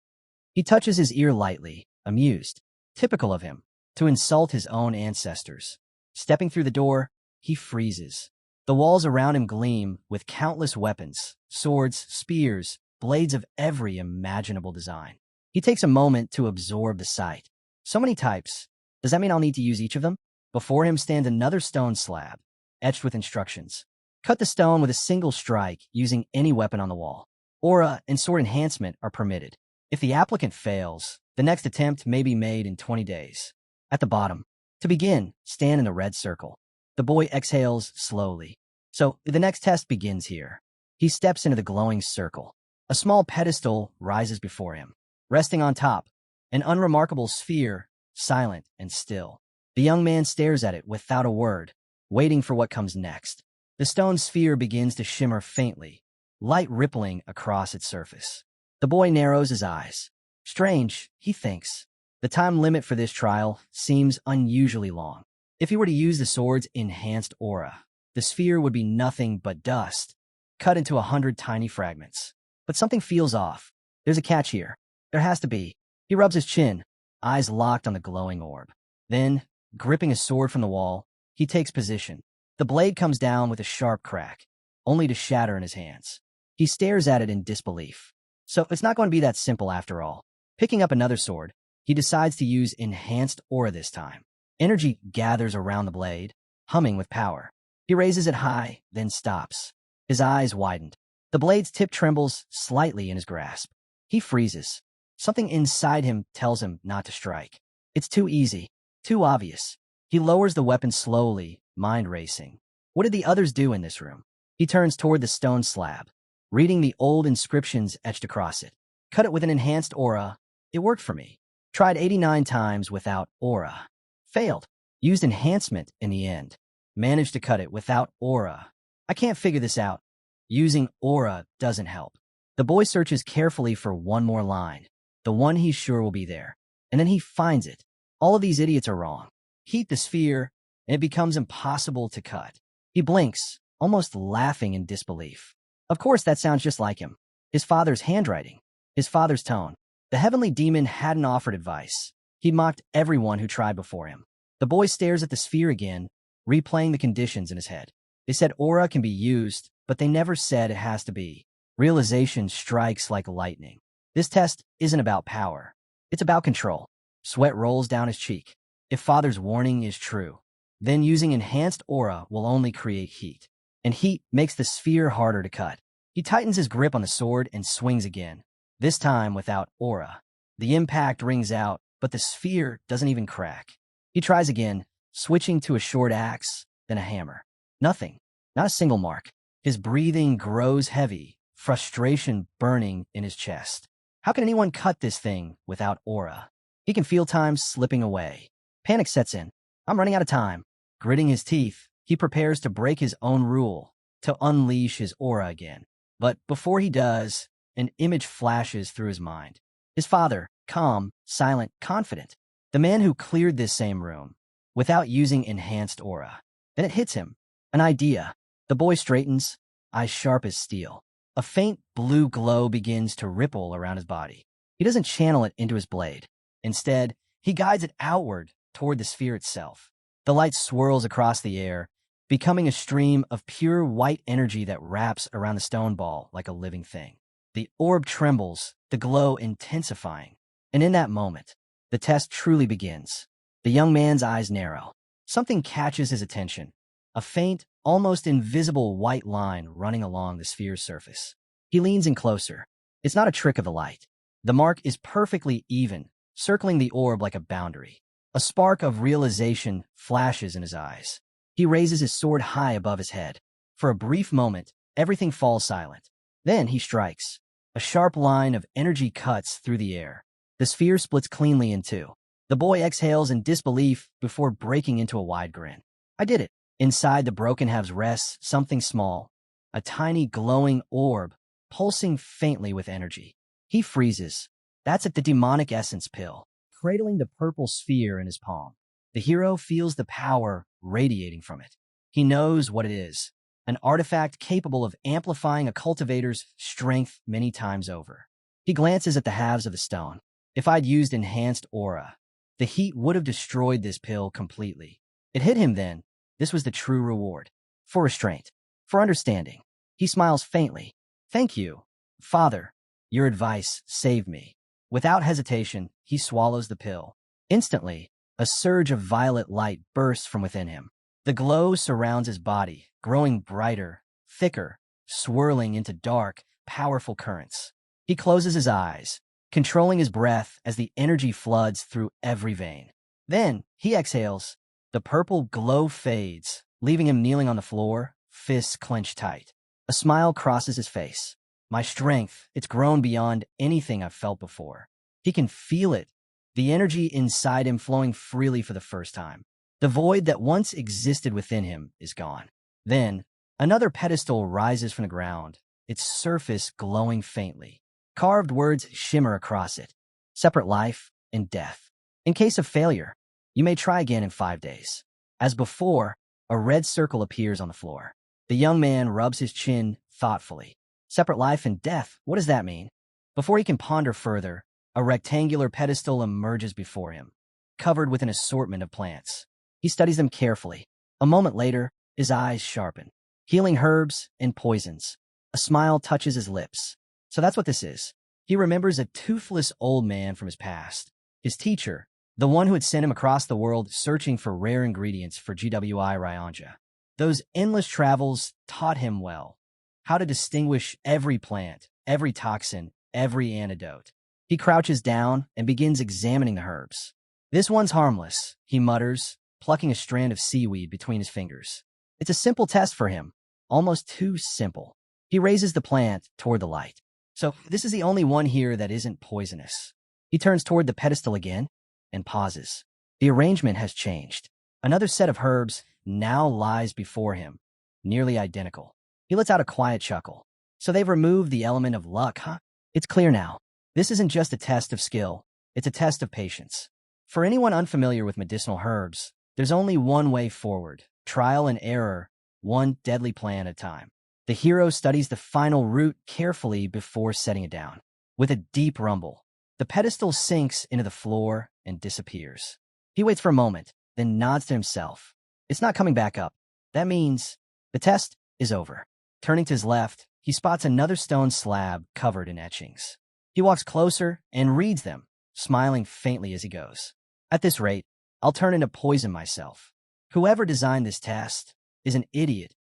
He touches his ear lightly, amused. Typical of him, to insult his own ancestors. Stepping through the door, he freezes. The walls around him gleam with countless weapons, swords, spears, blades of every imaginable design. He takes a moment to absorb the sight. So many types. Does that mean I'll need to use each of them? Before him stands another stone slab, etched with instructions. Cut the stone with a single strike using any weapon on the wall. Aura and sword enhancement are permitted. If the applicant fails, the next attempt may be made in 20 days. At the bottom, to begin, stand in the red circle. The boy exhales slowly. So the next test begins here. He steps into the glowing circle. A small pedestal rises before him. Resting on top, an unremarkable sphere, silent and still. The young man stares at it without a word, waiting for what comes next. The stone sphere begins to shimmer faintly, light rippling across its surface. The boy narrows his eyes. Strange, he thinks. The time limit for this trial seems unusually long. If he were to use the sword's enhanced aura, the sphere would be nothing but dust, cut into 100 tiny fragments. But something feels off. There's a catch here. There has to be. He rubs his chin, eyes locked on the glowing orb. Then, gripping a sword from the wall, he takes position. The blade comes down with a sharp crack, only to shatter in his hands. He stares at it in disbelief. So it's not going to be that simple after all. Picking up another sword, he decides to use enhanced aura this time. Energy gathers around the blade, humming with power. He raises it high, then stops. His eyes widened. The blade's tip trembles slightly in his grasp. He freezes. Something inside him tells him not to strike. It's too easy, too obvious. He lowers the weapon slowly, mind racing. What did the others do in this room? He turns toward the stone slab, reading the old inscriptions etched across it. Cut it with an enhanced aura. It worked for me. Tried 89 times without aura. Failed. Used enhancement in the end. Managed to cut it without aura. I can't figure this out. Using aura doesn't help. The boy searches carefully for one more line, the one he's sure will be there. And then he finds it. All of these idiots are wrong. Heat the sphere, and it becomes impossible to cut. He blinks, almost laughing in disbelief. Of course, that sounds just like him. His father's handwriting, his father's tone. The heavenly demon hadn't offered advice. He mocked everyone who tried before him. The boy stares at the sphere again, replaying the conditions in his head. They said aura can be used, but they never said it has to be. Realization strikes like lightning. This test isn't about power. It's about control. Sweat rolls down his cheek. If father's warning is true, then using enhanced aura will only create heat. And heat makes the sphere harder to cut. He tightens his grip on the sword and swings again, this time without aura. The impact rings out, but the sphere doesn't even crack. He tries again, switching to a short axe, then a hammer. Nothing. Not a single mark. His breathing grows heavy, frustration burning in his chest. How can anyone cut this thing without aura? He can feel time slipping away. Panic sets in. I'm running out of time. Gritting his teeth, he prepares to break his own rule, to unleash his aura again. But before he does, an image flashes through his mind. His father, calm, silent, confident. The man who cleared this same room, without using enhanced aura. Then it hits him. An idea. The boy straightens, eyes sharp as steel. A faint blue glow begins to ripple around his body. He doesn't channel it into his blade. Instead, he guides it outward toward the sphere itself. The light swirls across the air, becoming a stream of pure white energy that wraps around the stone ball like a living thing. The orb trembles, the glow intensifying. And in that moment, the test truly begins. The young man's eyes narrow. Something catches his attention. A faint, almost invisible white line running along the sphere's surface. He leans in closer. It's not a trick of the light. The mark is perfectly even, circling the orb like a boundary. A spark of realization flashes in his eyes. He raises his sword high above his head. For a brief moment, everything falls silent. Then he strikes. A sharp line of energy cuts through the air. The sphere splits cleanly in two. The boy exhales in disbelief before breaking into a wide grin. I did it. Inside the broken halves rests something small, a tiny glowing orb, pulsing faintly with energy. He freezes. That's it, the demonic essence pill, cradling the purple sphere in his palm. The hero feels the power radiating from it. He knows what it is, an artifact capable of amplifying a cultivator's strength many times over. He glances at the halves of the stone. If I'd used enhanced aura, the heat would have destroyed this pill completely. It hit him then. This was the true reward. For restraint. For understanding. He smiles faintly. Thank you, Father. Your advice saved me. Without hesitation, he swallows the pill. Instantly, a surge of violet light bursts from within him. The glow surrounds his body, growing brighter, thicker, swirling into dark, powerful currents. He closes his eyes, controlling his breath as the energy floods through every vein. Then, he exhales. The purple glow fades, leaving him kneeling on the floor, fists clenched tight. A smile crosses his face. My strength, it's grown beyond anything I've felt before. He can feel it, the energy inside him flowing freely for the first time. The void that once existed within him is gone. Then, another pedestal rises from the ground, its surface glowing faintly. Carved words shimmer across it. Separate life and death. In case of failure, you may try again in 5 days. As before, a red circle appears on the floor. The young man rubs his chin thoughtfully. Separate life and death, what does that mean? Before he can ponder further, a rectangular pedestal emerges before him, covered with an assortment of plants. He studies them carefully. A moment later, his eyes sharpen. Healing herbs and poisons. A smile touches his lips. So that's what this is. He remembers a toothless old man from his past. His teacher, the one who had sent him across the world searching for rare ingredients for GWI Ryanja. Those endless travels taught him well how to distinguish every plant, every toxin, every antidote. He crouches down and begins examining the herbs. This one's harmless, he mutters, plucking a strand of seaweed between his fingers. It's a simple test for him, almost too simple. He raises the plant toward the light. So this is the only one here that isn't poisonous. He turns toward the pedestal again and pauses. The arrangement has changed. Another set of herbs now lies before him, nearly identical. He lets out a quiet chuckle. So they've removed the element of luck, huh? It's clear now. This isn't just a test of skill, it's a test of patience. For anyone unfamiliar with medicinal herbs, there's only one way forward. Trial and error, one deadly plant at a time. The hero studies the final root carefully before setting it down. With a deep rumble, the pedestal sinks into the floor and disappears. He waits for a moment, then nods to himself. It's not coming back up. That means the test is over. Turning to his left, he spots another stone slab covered in etchings. He walks closer and reads them, smiling faintly as he goes. At this rate, I'll turn into poison myself. Whoever designed this test is an idiot.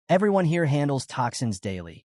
Everyone here handles toxins daily.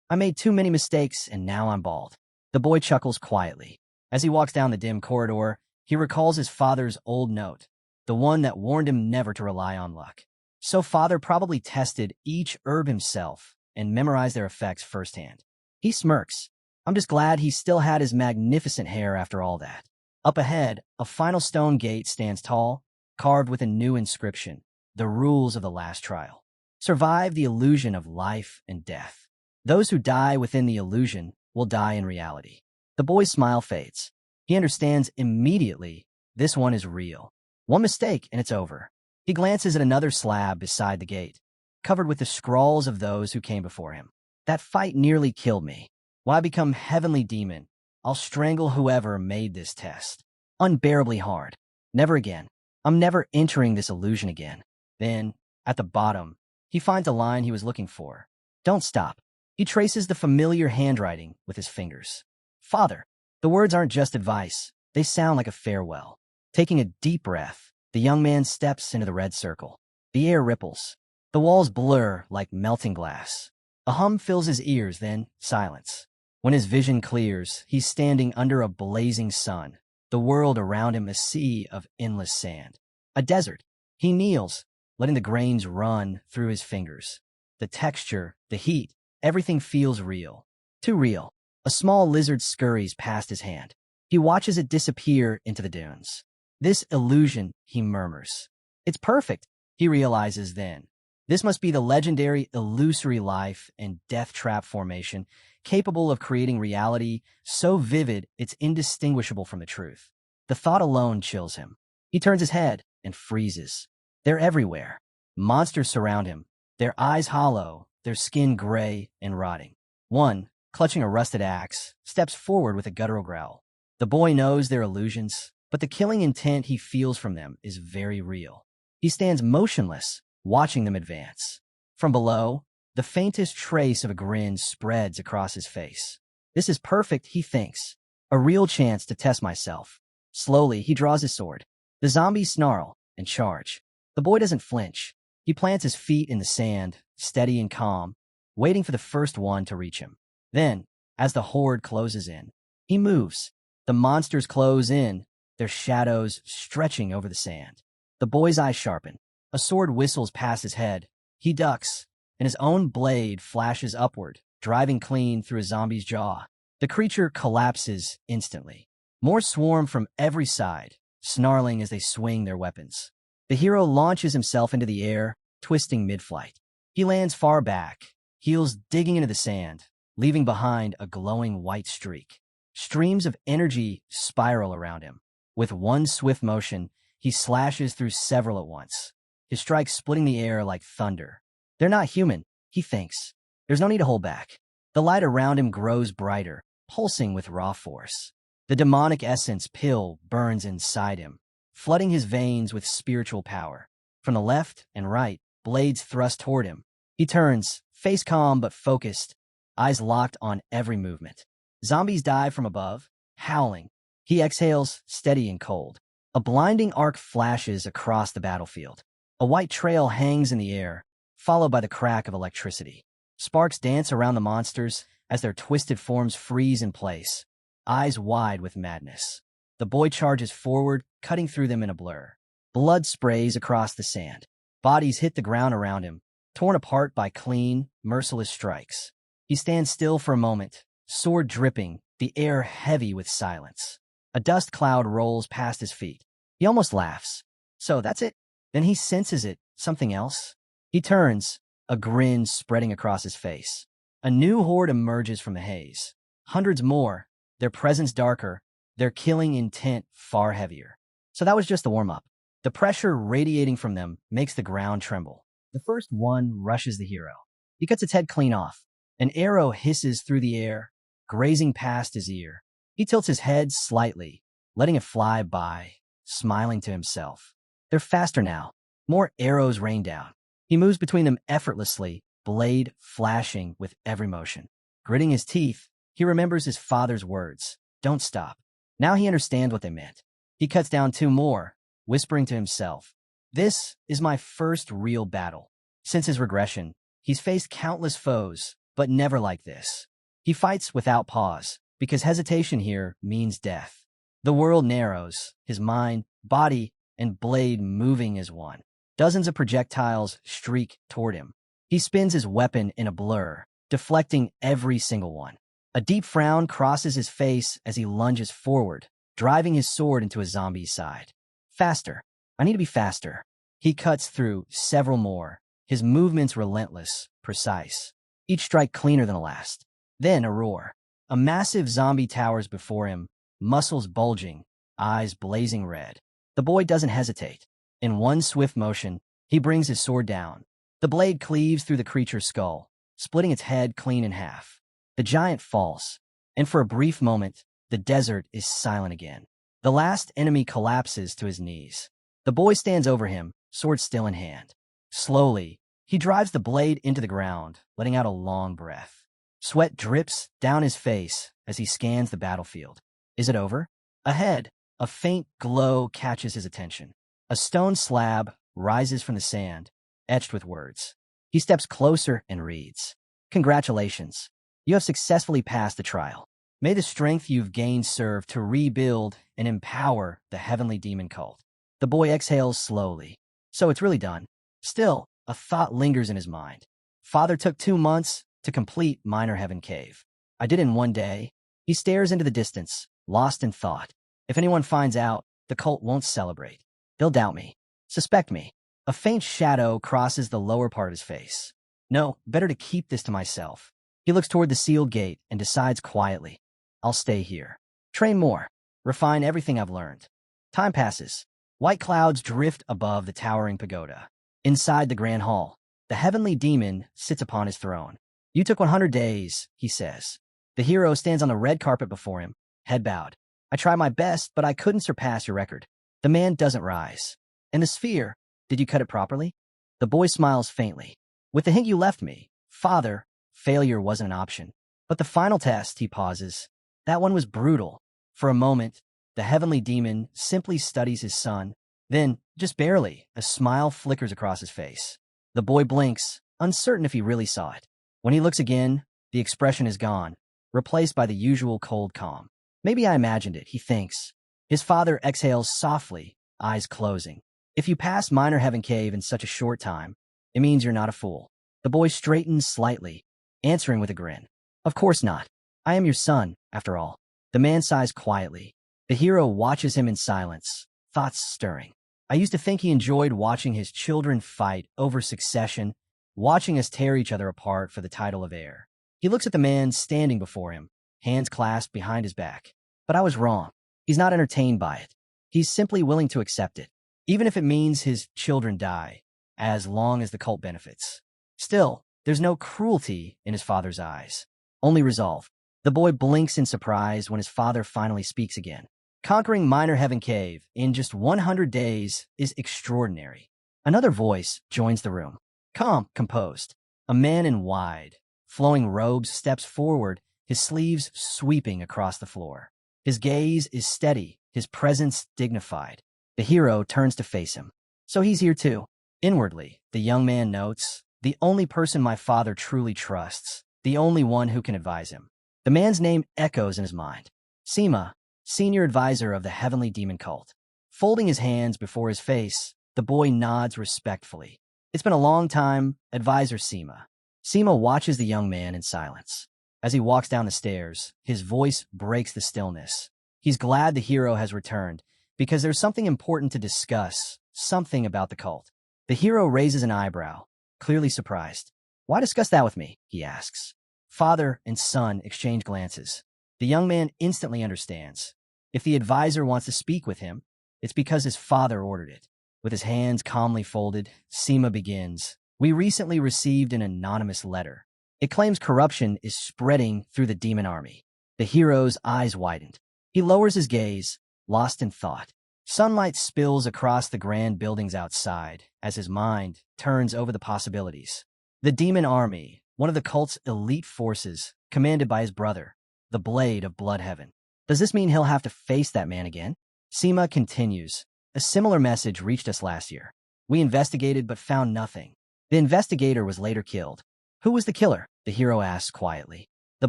I made too many mistakes and now I'm bald. The boy chuckles quietly. As he walks down the dim corridor, he recalls his father's old note, the one that warned him never to rely on luck. So father probably tested each herb himself and memorized their effects firsthand. He smirks. I'm just glad he still had his magnificent hair after all that. Up ahead, a final stone gate stands tall, carved with a new inscription, the rules of the last trial. Survive the illusion of life and death. Those who die within the illusion will die in reality. The boy's smile fades. He understands immediately this one is real. One mistake and it's over. He glances at another slab beside the gate, covered with the scrawls of those who came before him. That fight nearly killed me. When I become heavenly demon, I'll strangle whoever made this test. Unbearably hard. Never again. I'm never entering this illusion again. Then, at the bottom, he finds a line he was looking for. Don't stop. He traces the familiar handwriting with his fingers. Father. The words aren't just advice. They sound like a farewell. Taking a deep breath, the young man steps into the red circle. The air ripples. The walls blur like melting glass. A hum fills his ears, then silence. When his vision clears, he's standing under a blazing sun. The world around him a sea of endless sand. A desert. He kneels, letting the grains run through his fingers. The texture, the heat, everything feels real. Too real. A small lizard scurries past his hand. He watches it disappear into the dunes. This illusion, he murmurs. It's perfect, he realizes then. This must be the legendary illusory life and death trap formation, capable of creating reality so vivid it's indistinguishable from the truth. The thought alone chills him. He turns his head and freezes. They're everywhere. Monsters surround him, their eyes hollow, their skin gray and rotting. One, clutching a rusted axe, steps forward with a guttural growl. The boy knows they're illusions, but the killing intent he feels from them is very real. He stands motionless, watching them advance. From below, the faintest trace of a grin spreads across his face. This is perfect, he thinks. A real chance to test myself. Slowly, he draws his sword. The zombies snarl and charge. The boy doesn't flinch. He plants his feet in the sand, steady and calm, waiting for the first one to reach him. Then, as the horde closes in, he moves. The monsters close in, their shadows stretching over the sand. The boy's eyes sharpen. A sword whistles past his head. He ducks, and his own blade flashes upward, driving clean through a zombie's jaw. The creature collapses instantly. More swarm from every side, snarling as they swing their weapons. The hero launches himself into the air, twisting mid-flight. He lands far back, heels digging into the sand, leaving behind a glowing white streak. Streams of energy spiral around him. With one swift motion, he slashes through several at once, his strikes splitting the air like thunder. They're not human, he thinks. There's no need to hold back. The light around him grows brighter, pulsing with raw force. The demonic essence pill burns inside him, flooding his veins with spiritual power. From the left and right, blades thrust toward him. He turns, face calm but focused, eyes locked on every movement. Zombies dive from above, howling. He exhales, steady and cold. A blinding arc flashes across the battlefield. A white trail hangs in the air, followed by the crack of electricity. Sparks dance around the monsters as their twisted forms freeze in place, eyes wide with madness. The boy charges forward, cutting through them in a blur. Blood sprays across the sand. Bodies hit the ground around him, torn apart by clean, merciless strikes. He stands still for a moment, sword dripping, the air heavy with silence. A dust cloud rolls past his feet. He almost laughs. So that's it? Then he senses it, something else. He turns, a grin spreading across his face. A new horde emerges from the haze. Hundreds more, their presence darker, their killing intent far heavier. So that was just the warm-up. The pressure radiating from them makes the ground tremble. The first one rushes the hero. He cuts its head clean off. An arrow hisses through the air, grazing past his ear. He tilts his head slightly, letting it fly by, smiling to himself. They're faster now. More arrows rain down. He moves between them effortlessly, blade flashing with every motion. Gritting his teeth, he remembers his father's words. Don't stop. Now he understands what they meant. He cuts down two more, whispering to himself. This is my first real battle. Since his regression, he's faced countless foes, but never like this. He fights without pause, because hesitation here means death. The world narrows, his mind, body, and blade moving as one. Dozens of projectiles streak toward him. He spins his weapon in a blur, deflecting every single one. A deep frown crosses his face as he lunges forward, driving his sword into a zombie's side. Faster. I need to be faster. He cuts through several more, his movements relentless, precise. Each strike cleaner than the last. Then a roar. A massive zombie towers before him, muscles bulging, eyes blazing red. The boy doesn't hesitate. In one swift motion, he brings his sword down. The blade cleaves through the creature's skull, splitting its head clean in half. The giant falls, and for a brief moment, the desert is silent again. The last enemy collapses to his knees. The boy stands over him, sword still in hand. Slowly, he drives the blade into the ground, letting out a long breath. Sweat drips down his face as he scans the battlefield. Is it over? Ahead, a faint glow catches his attention. A stone slab rises from the sand, etched with words. He steps closer and reads, "Congratulations. You have successfully passed the trial. May the strength you've gained serve to rebuild and empower the heavenly demon cult." The boy exhales slowly. So it's really done. Still, a thought lingers in his mind. Father took 2 months to complete Minor Heaven Cave. I did it in 1 day. He stares into the distance, lost in thought. If anyone finds out, the cult won't celebrate. They'll doubt me, suspect me. A faint shadow crosses the lower part of his face. No, better to keep this to myself. He looks toward the sealed gate and decides quietly, I'll stay here. Train more. Refine everything I've learned. Time passes. White clouds drift above the towering pagoda. Inside the grand hall, the heavenly demon sits upon his throne. You took 100 days, he says. The hero stands on the red carpet before him, head bowed. I tried my best, but I couldn't surpass your record. The man doesn't rise. And the sphere, did you cut it properly? The boy smiles faintly. With the hint you left me, Father, failure wasn't an option. But the final test, he pauses. That one was brutal. For a moment, the heavenly demon simply studies his son. Then, just barely, a smile flickers across his face. The boy blinks, uncertain if he really saw it. When he looks again, the expression is gone, replaced by the usual cold calm. Maybe I imagined it, he thinks. His father exhales softly, eyes closing. If you pass Minor Heaven Cave in such a short time, it means you're not a fool. The boy straightens slightly, answering with a grin. Of course not. I am your son, after all. The man sighs quietly. The hero watches him in silence, thoughts stirring. I used to think he enjoyed watching his children fight over succession, watching us tear each other apart for the title of heir. He looks at the man standing before him, hands clasped behind his back. But I was wrong. He's not entertained by it. He's simply willing to accept it, even if it means his children die, as long as the cult benefits. Still, there's no cruelty in his father's eyes, only resolve. The boy blinks in surprise when his father finally speaks again. Conquering Minor Heaven Cave in just 100 days is extraordinary. Another voice joins the room. Calm, composed. A man in wide, flowing robes steps forward, his sleeves sweeping across the floor. His gaze is steady, his presence dignified. The hero turns to face him. So he's here too. Inwardly, the young man notes, the only person my father truly trusts, the only one who can advise him. The man's name echoes in his mind. Seema, senior advisor of the heavenly demon cult. Folding his hands before his face, the boy nods respectfully. It's been a long time, Advisor Seema. Seema watches the young man in silence. As he walks down the stairs, his voice breaks the stillness. He's glad the hero has returned, because there's something important to discuss, something about the cult. The hero raises an eyebrow, clearly surprised. Why discuss that with me? He asks. Father and son exchange glances. The young man instantly understands. If the advisor wants to speak with him, it's because his father ordered it. With his hands calmly folded, Seema begins. We recently received an anonymous letter. It claims corruption is spreading through the demon army. The hero's eyes widened. He lowers his gaze, lost in thought. Sunlight spills across the grand buildings outside as his mind turns over the possibilities. The demon army, one of the cult's elite forces, commanded by his brother, the Blade of Blood Heaven. Does this mean he'll have to face that man again? Seema continues. A similar message reached us last year. We investigated but found nothing. The investigator was later killed. Who was the killer? The hero asks quietly. The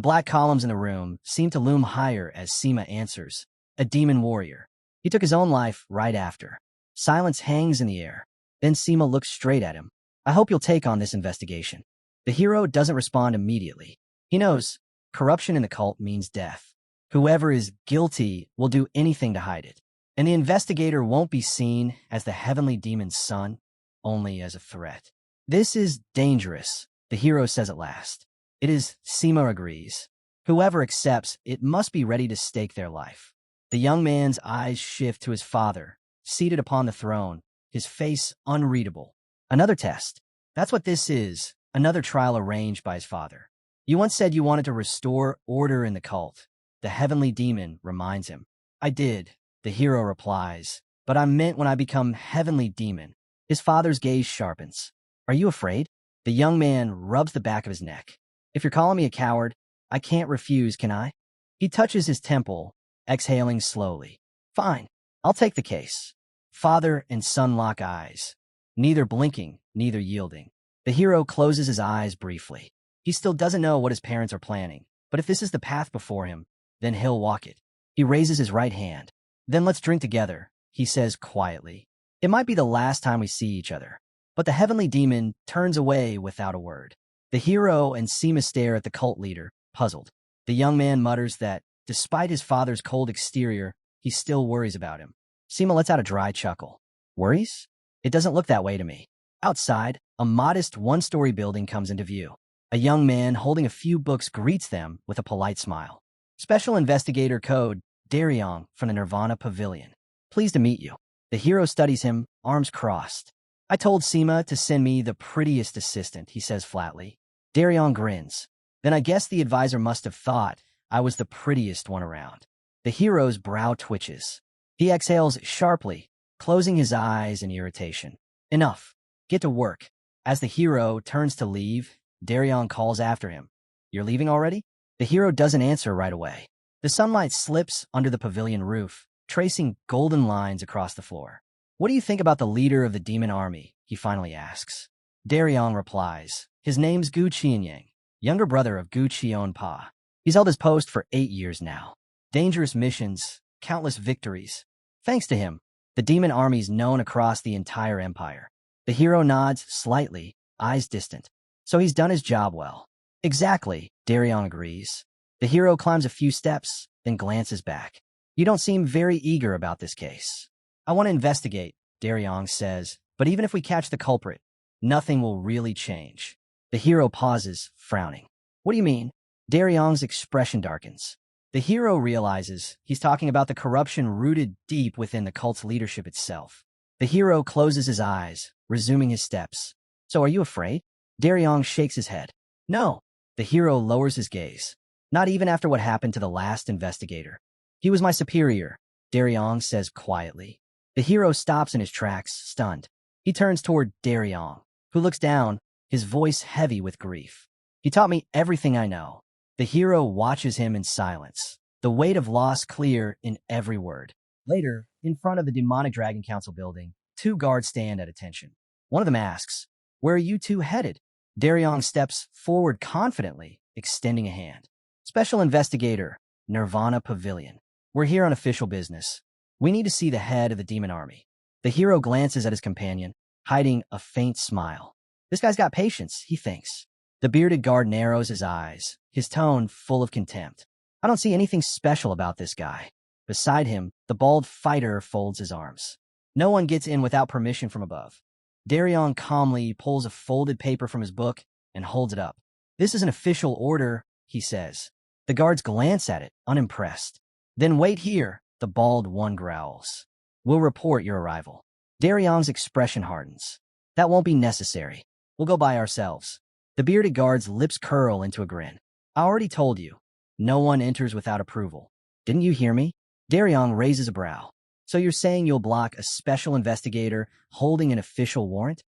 black columns in the room seem to loom higher as Seema answers. A demon warrior. He took his own life right after. Silence hangs in the air. Then Seema looks straight at him. I hope you'll take on this investigation. The hero doesn't respond immediately. He knows corruption in the cult means death. Whoever is guilty will do anything to hide it. And the investigator won't be seen as the heavenly demon's son, only as a threat. This is dangerous, the hero says at last. It is, Seema agrees. Whoever accepts it must be ready to stake their life. The young man's eyes shift to his father, seated upon the throne, his face unreadable. Another test. That's what this is, another trial arranged by his father. You once said you wanted to restore order in the cult. The heavenly demon reminds him. I did, the hero replies, but I meant when I become heavenly demon. His father's gaze sharpens. Are you afraid? The young man rubs the back of his neck. If you're calling me a coward, I can't refuse, can I? He touches his temple, exhaling slowly. Fine, I'll take the case. Father and son lock eyes, neither blinking, neither yielding. The hero closes his eyes briefly. He still doesn't know what his parents are planning, but if this is the path before him, then he'll walk it. He raises his right hand. Then let's drink together, he says quietly. It might be the last time we see each other. But the heavenly demon turns away without a word. The hero and Seema stare at the cult leader, puzzled. The young man mutters that, despite his father's cold exterior, he still worries about him. Seema lets out a dry chuckle. Worries? It doesn't look that way to me. Outside, a modest one-story building comes into view. A young man holding a few books greets them with a polite smile. Special Investigator Code, Daryong from the Nirvana Pavilion. Pleased to meet you. The hero studies him, arms crossed. I told Seema to send me the prettiest assistant, he says flatly. Daryong grins. Then I guess the advisor must have thought I was the prettiest one around. The hero's brow twitches. He exhales sharply, closing his eyes in irritation. Enough. Get to work. As the hero turns to leave, Daryong calls after him. You're leaving already? The hero doesn't answer right away. The sunlight slips under the pavilion roof, tracing golden lines across the floor. What do you think about the leader of the demon army? He finally asks. Daryong replies. His name's Gu Qianyang, younger brother of Gu Qionpa. He's held his post for 8 years now. Dangerous missions, countless victories. Thanks to him, the demon army's known across the entire empire. The hero nods slightly, eyes distant. So he's done his job well. Exactly, Daryong agrees. The hero climbs a few steps, then glances back. You don't seem very eager about this case. I want to investigate, Daryong says, but even if we catch the culprit, nothing will really change. The hero pauses, frowning. What do you mean? Daryong's expression darkens. The hero realizes he's talking about the corruption rooted deep within the cult's leadership itself. The hero closes his eyes, resuming his steps. So are you afraid? Daryong shakes his head. No. The hero lowers his gaze. Not even after what happened to the last investigator. He was my superior, Daryong says quietly. The hero stops in his tracks, stunned. He turns toward Daryong, who looks down, his voice heavy with grief. He taught me everything I know. The hero watches him in silence, the weight of loss clear in every word. Later, in front of the Demonic Dragon Council building, 2 guards stand at attention. One of them asks, Where are you 2 headed? Daryong steps forward confidently, extending a hand. Special Investigator, Nirvana Pavilion. We're here on official business. We need to see the head of the demon army. The hero glances at his companion, hiding a faint smile. This guy's got patience, he thinks. The bearded guard narrows his eyes, his tone full of contempt. I don't see anything special about this guy. Beside him, the bald fighter folds his arms. No one gets in without permission from above. Daryong calmly pulls a folded paper from his book and holds it up. This is an official order, he says. The guards glance at it, unimpressed. Then wait here, the bald one growls. We'll report your arrival. Daryong's expression hardens. That won't be necessary. We'll go by ourselves. The bearded guard's lips curl into a grin. I already told you. No one enters without approval. Didn't you hear me? Daryong raises a brow. So you're saying you'll block a special investigator holding an official warrant?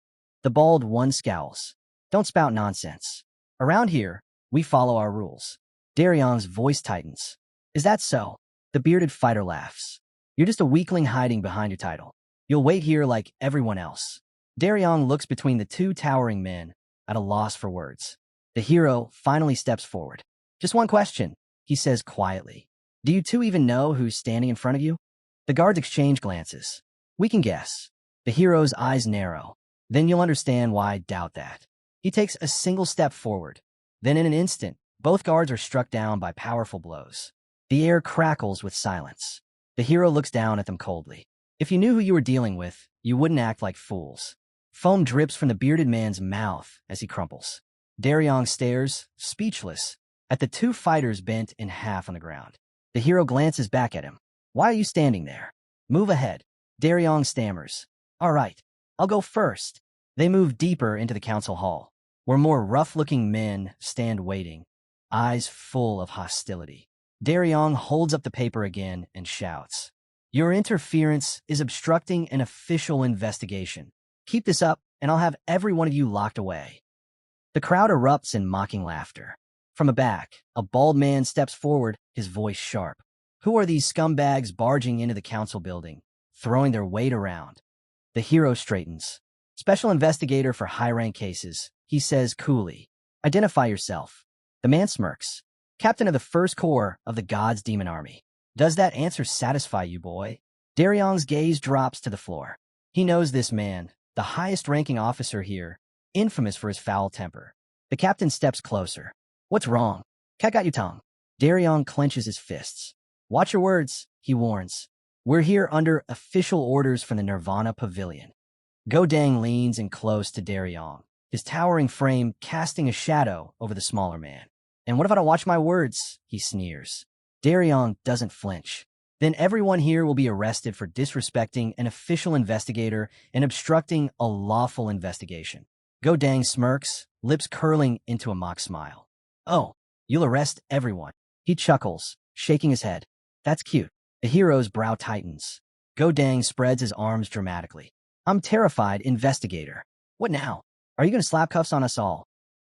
The bald one scowls. Don't spout nonsense. Around here, we follow our rules. Daryong's voice tightens. Is that so? The bearded fighter laughs. You're just a weakling hiding behind your title. You'll wait here like everyone else. Daryong looks between the 2 towering men, at a loss for words. The hero finally steps forward. Just one question, he says quietly. Do you 2 even know who's standing in front of you? The guards exchange glances. We can guess. The hero's eyes narrow. Then you'll understand why I doubt that. He takes a single step forward. Then in an instant, both guards are struck down by powerful blows. The air crackles with silence. The hero looks down at them coldly. If you knew who you were dealing with, you wouldn't act like fools. Foam drips from the bearded man's mouth as he crumples. Daryong stares, speechless. at the two fighters bent in half on the ground. The hero glances back at him. Why are you standing there? Move ahead. Daryong stammers. All right, I'll go first. They move deeper into the council hall, where more rough-looking men stand waiting, eyes full of hostility. Daryong holds up the paper again and shouts, Your interference is obstructing an official investigation. Keep this up, and I'll have every one of you locked away. The crowd erupts in mocking laughter. From the back, a bald man steps forward, his voice sharp. Who are these scumbags barging into the council building, throwing their weight around? The hero straightens. Special investigator for high-rank cases, he says coolly. Identify yourself. The man smirks. Captain of the First Corps of the God's Demon Army. Does that answer satisfy you, boy? Daryong's gaze drops to the floor. He knows this man, the highest-ranking officer here, infamous for his foul temper. The captain steps closer. What's wrong? Cat got your tongue. Daryong clenches his fists. Watch your words, he warns. We're here under official orders from the Nirvana Pavilion. Godang leans in close to Daryong, his towering frame casting a shadow over the smaller man. And what if I don't watch my words? He sneers. Daryong doesn't flinch. Then everyone here will be arrested for disrespecting an official investigator and obstructing a lawful investigation. Godang smirks, lips curling into a mock smile. Oh, you'll arrest everyone. He chuckles, shaking his head. That's cute. The hero's brow tightens. Godang spreads his arms dramatically. I'm terrified, investigator. What now? Are you going to slap cuffs on us all?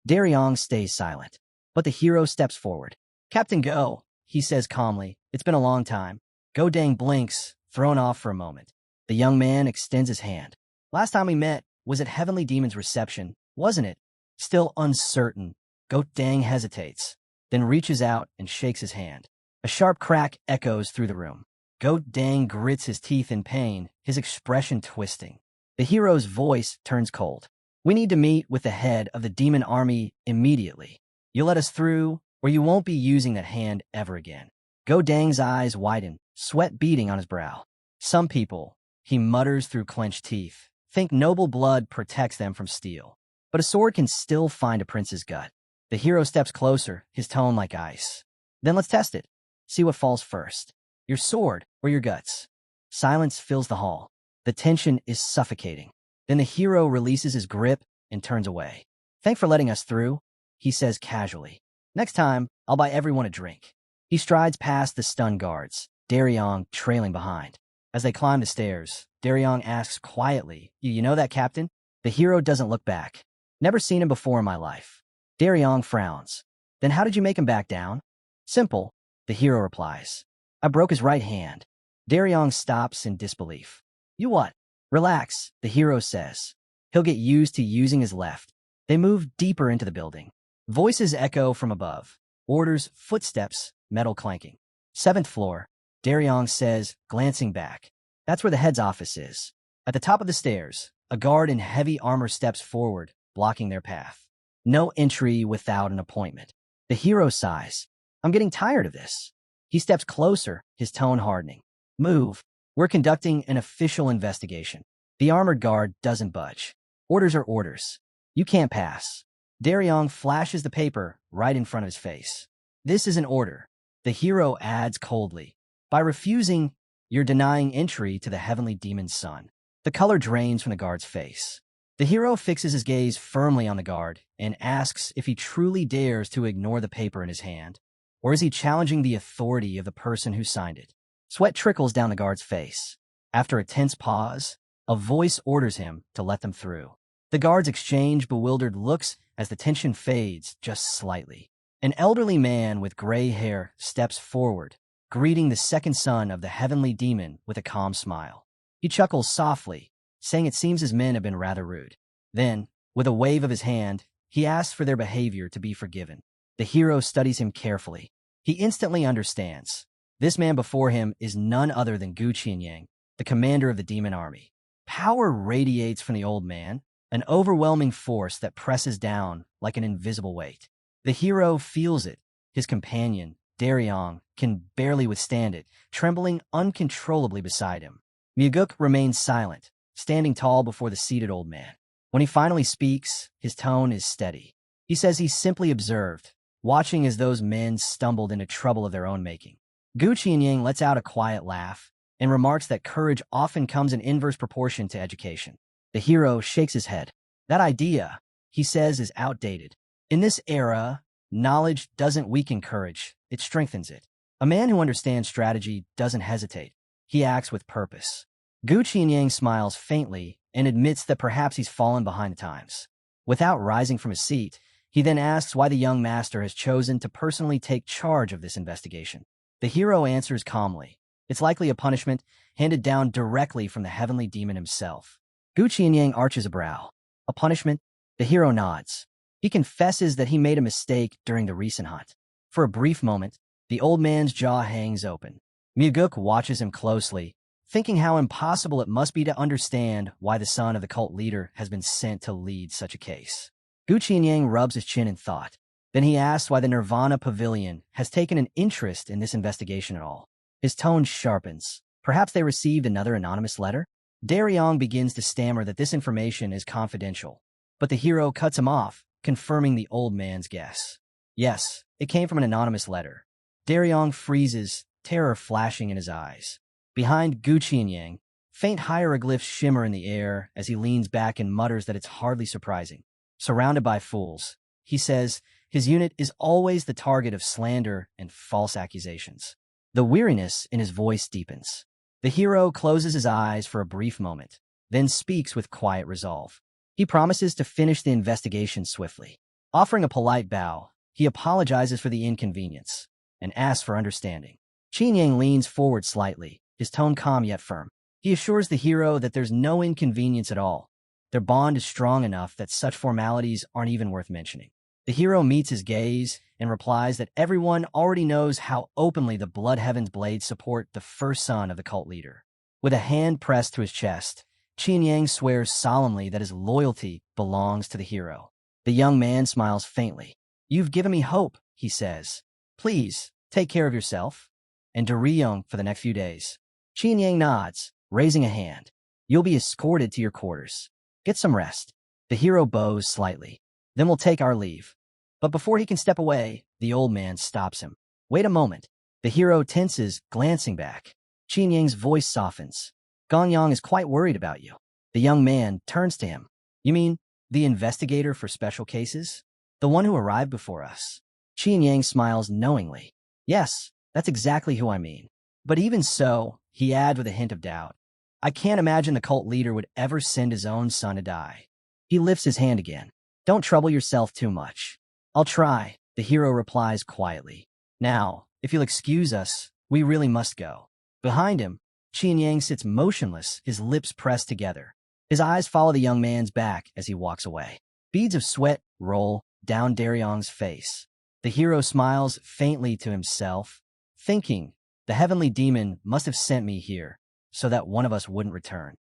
Daryong stays silent, but the hero steps forward. Captain Go, he says calmly. It's been a long time. Godang blinks, thrown off for a moment. The young man extends his hand. Last time we met was at Heavenly Demon's reception, wasn't it? Still uncertain, Godang hesitates, then reaches out and shakes his hand. A sharp crack echoes through the room. Godang grits his teeth in pain, his expression twisting. The hero's voice turns cold. We need to meet with the head of the demon army immediately. You'll let us through, or you won't be using that hand ever again. Godang's eyes widen, sweat beading on his brow. Some people, he mutters through clenched teeth, think noble blood protects them from steel. But a sword can still find a prince's gut. The hero steps closer, his tone like ice. Then let's test it. See what falls first. Your sword or your guts. Silence fills the hall. The tension is suffocating. Then the hero releases his grip and turns away. Thanks for letting us through, he says casually. Next time, I'll buy everyone a drink. He strides past the stunned guards, Daryong trailing behind. As they climb the stairs, Daryong asks quietly, You know that, Captain? The hero doesn't look back. Never seen him before in my life. Daryong frowns. Then how did you make him back down? Simple, the hero replies. I broke his right hand. Daryong stops in disbelief. You what? Relax, the hero says. He'll get used to using his left. They move deeper into the building. Voices echo from above. Orders, footsteps, metal clanking. 7th floor, Daryong says, glancing back. That's where the head's office is. At the top of the stairs, a guard in heavy armor steps forward, blocking their path. No entry without an appointment. The hero sighs. I'm getting tired of this. He steps closer, his tone hardening. Move. We're conducting an official investigation. The armored guard doesn't budge. Orders are orders. You can't pass. Daryong flashes the paper right in front of his face. This is an order. The hero adds coldly. By refusing, you're denying entry to the heavenly demon's son. The color drains from the guard's face. The hero fixes his gaze firmly on the guard and asks if he truly dares to ignore the paper in his hand, or is he challenging the authority of the person who signed it? Sweat trickles down the guard's face. After a tense pause, a voice orders him to let them through. The guards exchange bewildered looks as the tension fades just slightly. An elderly man with gray hair steps forward, greeting the second son of the heavenly demon with a calm smile. He chuckles softly, saying it seems his men have been rather rude. Then, with a wave of his hand, he asks for their behavior to be forgiven. The hero studies him carefully. He instantly understands. This man before him is none other than Gu Qianyang, the commander of the demon army. Power radiates from the old man, an overwhelming force that presses down like an invisible weight. The hero feels it. His companion, Daryong, can barely withstand it, trembling uncontrollably beside him. Myuguk remains silent, standing tall before the seated old man. When he finally speaks, his tone is steady. He says he simply observed, watching as those men stumbled into trouble of their own making. Gu Qianying lets out a quiet laugh and remarks that courage often comes in inverse proportion to education. The hero shakes his head. That idea, he says, is outdated. In this era, knowledge doesn't weaken courage, it strengthens it. A man who understands strategy doesn't hesitate. He acts with purpose. Gu Qianying smiles faintly and admits that perhaps he's fallen behind the times. Without rising from his seat, he then asks why the young master has chosen to personally take charge of this investigation. The hero answers calmly. It's likely a punishment handed down directly from the heavenly demon himself. Gu Qianying arches a brow. A punishment? The hero nods. He confesses that he made a mistake during the recent hunt. For a brief moment, the old man's jaw hangs open. Muguk watches him closely, thinking how impossible it must be to understand why the son of the cult leader has been sent to lead such a case. Gu Qianying rubs his chin in thought. Then he asks why the Nirvana Pavilion has taken an interest in this investigation at all. His tone sharpens. Perhaps they received another anonymous letter? Daryong begins to stammer that this information is confidential, but the hero cuts him off, confirming the old man's guess. Yes, it came from an anonymous letter. Daryong freezes, terror flashing in his eyes. Behind Gu Qianying, faint hieroglyphs shimmer in the air as he leans back and mutters that it's hardly surprising. Surrounded by fools, he says his unit is always the target of slander and false accusations. The weariness in his voice deepens. The hero closes his eyes for a brief moment, then speaks with quiet resolve. He promises to finish the investigation swiftly. Offering a polite bow, he apologizes for the inconvenience and asks for understanding. Qianying leans forward slightly, his tone calm yet firm. He assures the hero that there's no inconvenience at all. Their bond is strong enough that such formalities aren't even worth mentioning. The hero meets his gaze and replies that everyone already knows how openly the Blood Heaven's blades support the first son of the cult leader. With a hand pressed to his chest, Qianying swears solemnly that his loyalty belongs to the hero. The young man smiles faintly. You've given me hope, he says. Please, take care of yourself and Daryong for the next few days. Qianying nods, raising a hand. You'll be escorted to your quarters. Get some rest. The hero bows slightly. Then we'll take our leave. But before he can step away, the old man stops him. Wait a moment. The hero tenses, glancing back. Qianying's voice softens. Gangyang is quite worried about you. The young man turns to him. You mean the investigator for special cases? The one who arrived before us? Qianying smiles knowingly. Yes, that's exactly who I mean. But even so, he adds with a hint of doubt, I can't imagine the cult leader would ever send his own son to die. He lifts his hand again. Don't trouble yourself too much. I'll try, the hero replies quietly. Now, if you'll excuse us, we really must go. Behind him, Qianying sits motionless, his lips pressed together. His eyes follow the young man's back as he walks away. Beads of sweat roll down Daryong's face. The hero smiles faintly to himself, thinking, the heavenly demon must have sent me here so that one of us wouldn't return.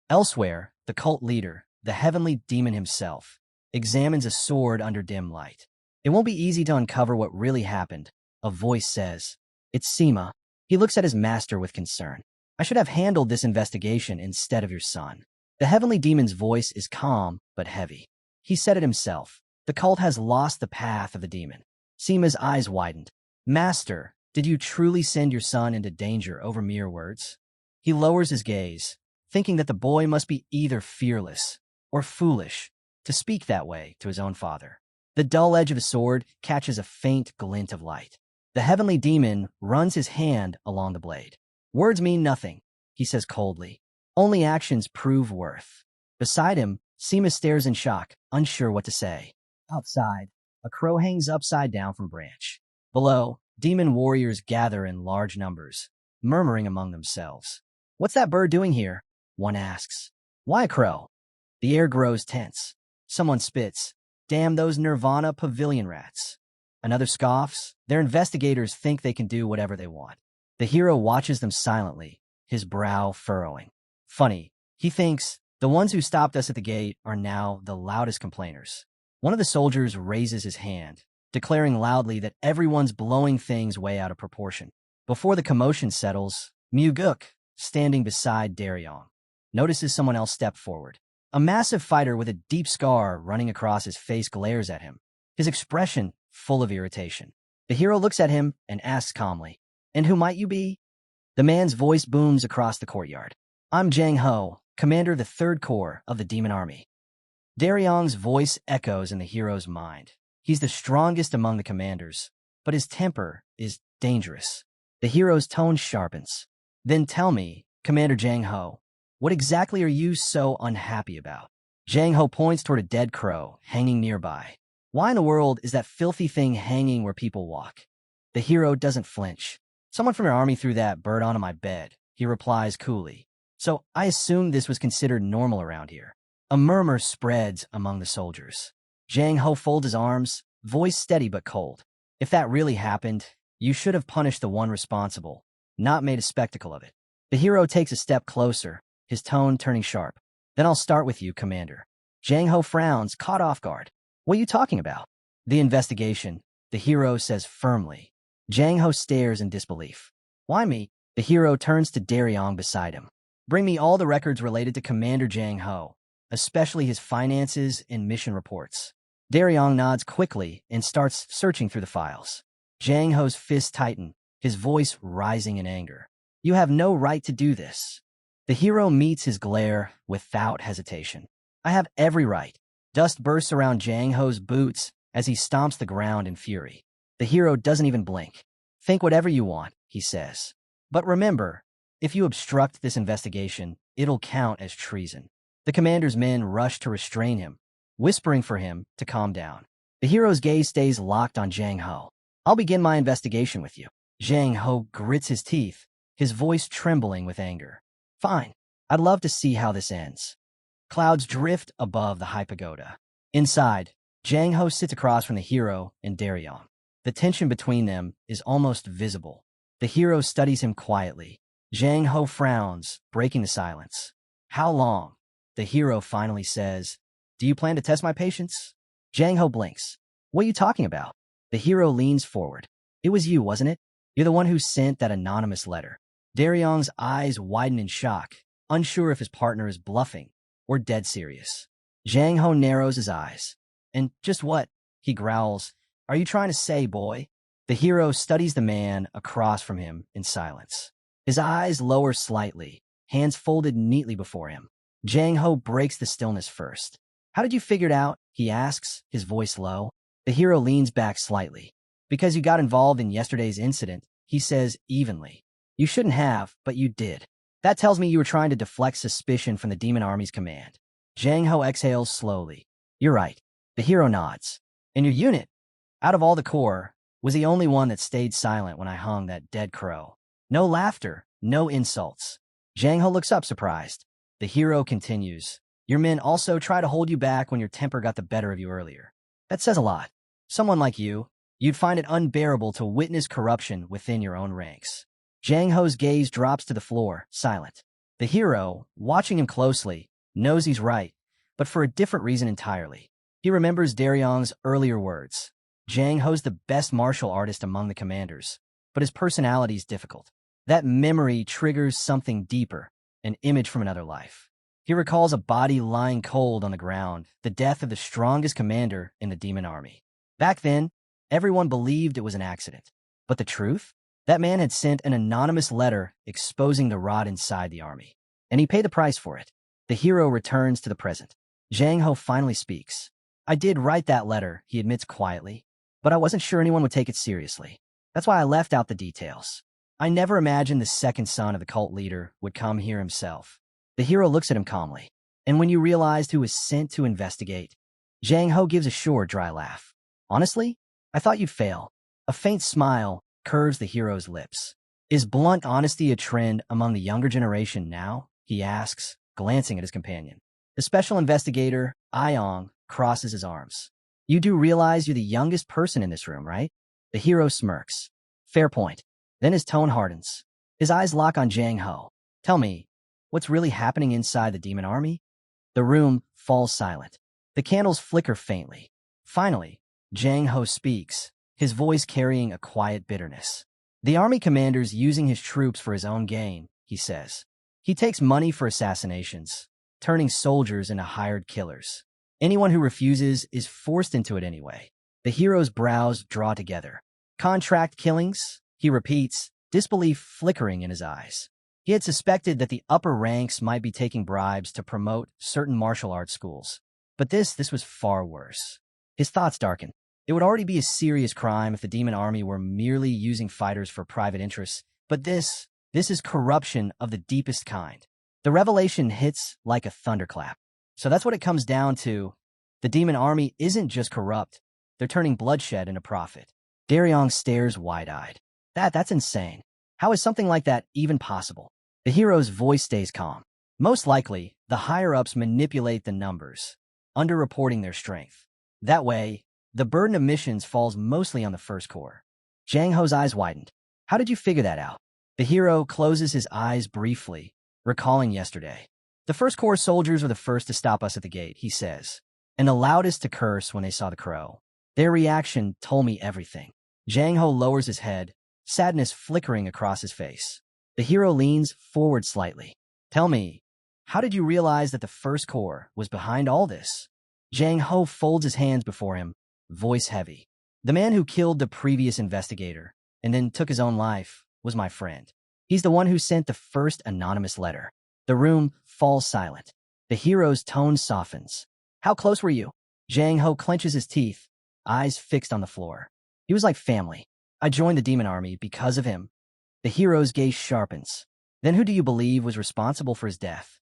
Elsewhere, the cult leader, the heavenly demon himself, examines a sword under dim light. It won't be easy to uncover what really happened, a voice says. It's Sima. He looks at his master with concern. I should have handled this investigation instead of your son. The heavenly demon's voice is calm but heavy. He said it himself. The cult has lost the path of the demon. Sima's eyes widened. Master, did you truly send your son into danger over mere words? He lowers his gaze, thinking that the boy must be either fearless or foolish to speak that way to his own father. The dull edge of his sword catches a faint glint of light. The heavenly demon runs his hand along the blade. Words mean nothing, he says coldly. Only actions prove worth. Beside him, Sima stares in shock, unsure what to say. Outside, a crow hangs upside down from a branch. Below, demon warriors gather in large numbers, murmuring among themselves. What's that bird doing here? One asks. Why a crow? The air grows tense. Someone spits. Damn those Nirvana Pavilion rats. Another scoffs. Their investigators think they can do whatever they want. The hero watches them silently, his brow furrowing. Funny, he thinks, the ones who stopped us at the gate are now the loudest complainers. One of the soldiers raises his hand, declaring loudly that everyone's blowing things way out of proportion. Before the commotion settles, Muguk, standing beside Daryong, notices someone else step forward. A massive fighter with a deep scar running across his face glares at him. His expression full of irritation. The hero looks at him and asks calmly, "And who might you be?" The man's voice booms across the courtyard. "I'm Jang Ho, commander of the 3rd Corps of the Demon Army." Daryong's voice echoes in the hero's mind. He's the strongest among the commanders, but his temper is dangerous. The hero's tone sharpens. "Then tell me, Commander Jang Ho, what exactly are you so unhappy about?" Jang Ho points toward a dead crow hanging nearby. "Why in the world is that filthy thing hanging where people walk?" The hero doesn't flinch. "Someone from your army threw that bird onto my bed," he replies coolly. "So I assumed this was considered normal around here." A murmur spreads among the soldiers. Jang Ho folds his arms, voice steady but cold. "If that really happened, you should have punished the one responsible, not made a spectacle of it." The hero takes a step closer, his tone turning sharp. "Then I'll start with you, Commander." Jang Ho frowns, caught off guard. "What are you talking about?" "The investigation," the hero says firmly. Jang Ho stares in disbelief. "Why me?" The hero turns to Daryong beside him. "Bring me all the records related to Commander Jang Ho, especially his finances and mission reports." Daryong nods quickly and starts searching through the files. Jang Ho's fists tighten, his voice rising in anger. "You have no right to do this." The hero meets his glare without hesitation. "I have every right." Dust bursts around Jang Ho's boots as he stomps the ground in fury. The hero doesn't even blink. "Think whatever you want," he says. "But remember, if you obstruct this investigation, it'll count as treason." The commander's men rush to restrain him, whispering for him to calm down. The hero's gaze stays locked on Jang Ho. "I'll begin my investigation with you." Jang Ho grits his teeth, his voice trembling with anger. "Fine. I'd love to see how this ends." Clouds drift above the high pagoda. Inside, Jang Ho sits across from the hero and Daryong. The tension between them is almost visible. The hero studies him quietly. Jang Ho frowns, breaking the silence. "How long?" The hero finally says. "Do you plan to test my patience?" Jang Ho blinks. "What are you talking about?" The hero leans forward. "It was you, wasn't it? You're the one who sent that anonymous letter." Daryong's eyes widen in shock, unsure if his partner is bluffing or dead serious. Jang Ho narrows his eyes. "And just what?" he growls. "Are you trying to say, boy?" The hero studies the man across from him in silence. His eyes lower slightly, hands folded neatly before him. Jang Ho breaks the stillness first. "How did you figure it out?" he asks, his voice low. The hero leans back slightly. "Because you got involved in yesterday's incident," he says evenly. "You shouldn't have, but you did. That tells me you were trying to deflect suspicion from the Demon Army's command." Jang Ho exhales slowly. "You're right." The hero nods. "And your unit, out of all the corps, was the only one that stayed silent when I hung that dead crow. No laughter, no insults." Jang Ho looks up surprised. The hero continues. "Your men also try to hold you back when your temper got the better of you earlier. That says a lot. Someone like you, you'd find it unbearable to witness corruption within your own ranks." Jang Ho's gaze drops to the floor, silent. The hero, watching him closely, knows he's right, but for a different reason entirely. He remembers Daryong's earlier words. Jang Ho's the best martial artist among the commanders, but his personality's difficult. That memory triggers something deeper, an image from another life. He recalls a body lying cold on the ground, the death of the strongest commander in the Demon Army. Back then, everyone believed it was an accident. But the truth? That man had sent an anonymous letter exposing the rot inside the army. And he paid the price for it. The hero returns to the present. Jang Ho finally speaks. "I did write that letter," he admits quietly, "but I wasn't sure anyone would take it seriously. That's why I left out the details. I never imagined the second son of the cult leader would come here himself." The hero looks at him calmly. "And when you realized who was sent to investigate?" Jang Ho gives a short, dry laugh. "Honestly, I thought you'd fail." A faint smile curves the hero's lips. "Is blunt honesty a trend among the younger generation now?" he asks, glancing at his companion. The special investigator, Iong, crosses his arms. "You do realize you're the youngest person in this room, right?" The hero smirks. "Fair point." Then his tone hardens. His eyes lock on Jang Ho. "Tell me, what's really happening inside the Demon Army?" The room falls silent. The candles flicker faintly. Finally, Jang Ho speaks, his voice carrying a quiet bitterness. "The army commander's using his troops for his own gain," he says. "He takes money for assassinations, turning soldiers into hired killers. Anyone who refuses is forced into it anyway. The hero's brows draw together. Contract killings? He repeats, disbelief flickering in his eyes. He had suspected that the upper ranks might be taking bribes to promote certain martial arts schools. But this was far worse. His thoughts darkened. It would already be a serious crime if the demon army were merely using fighters for private interests. But this is corruption of the deepest kind. The revelation hits like a thunderclap. So that's what it comes down to. The demon army isn't just corrupt. They're turning bloodshed into profit. Daryong stares wide-eyed. That's insane. How is something like that even possible? The hero's voice stays calm. Most likely, the higher-ups manipulate the numbers, underreporting their strength. That way, the burden of missions falls mostly on the first corps. Jang Ho's eyes widened. How did you figure that out? The hero closes his eyes briefly, recalling yesterday. The first corps soldiers were the first to stop us at the gate, he says, and the loudest to curse when they saw the crow. Their reaction told me everything. Jang Ho lowers his head, sadness flickering across his face. The hero leans forward slightly. Tell me, how did you realize that the first corps was behind all this? Jang Ho folds his hands before him, voice heavy. The man who killed the previous investigator and then took his own life was my friend. He's the one who sent the first anonymous letter. The room falls silent. The hero's tone softens. How close were you? Jang Ho clenches his teeth, eyes fixed on the floor. He was like family. I joined the demon army because of him. The hero's gaze sharpens. Then who do you believe was responsible for his death?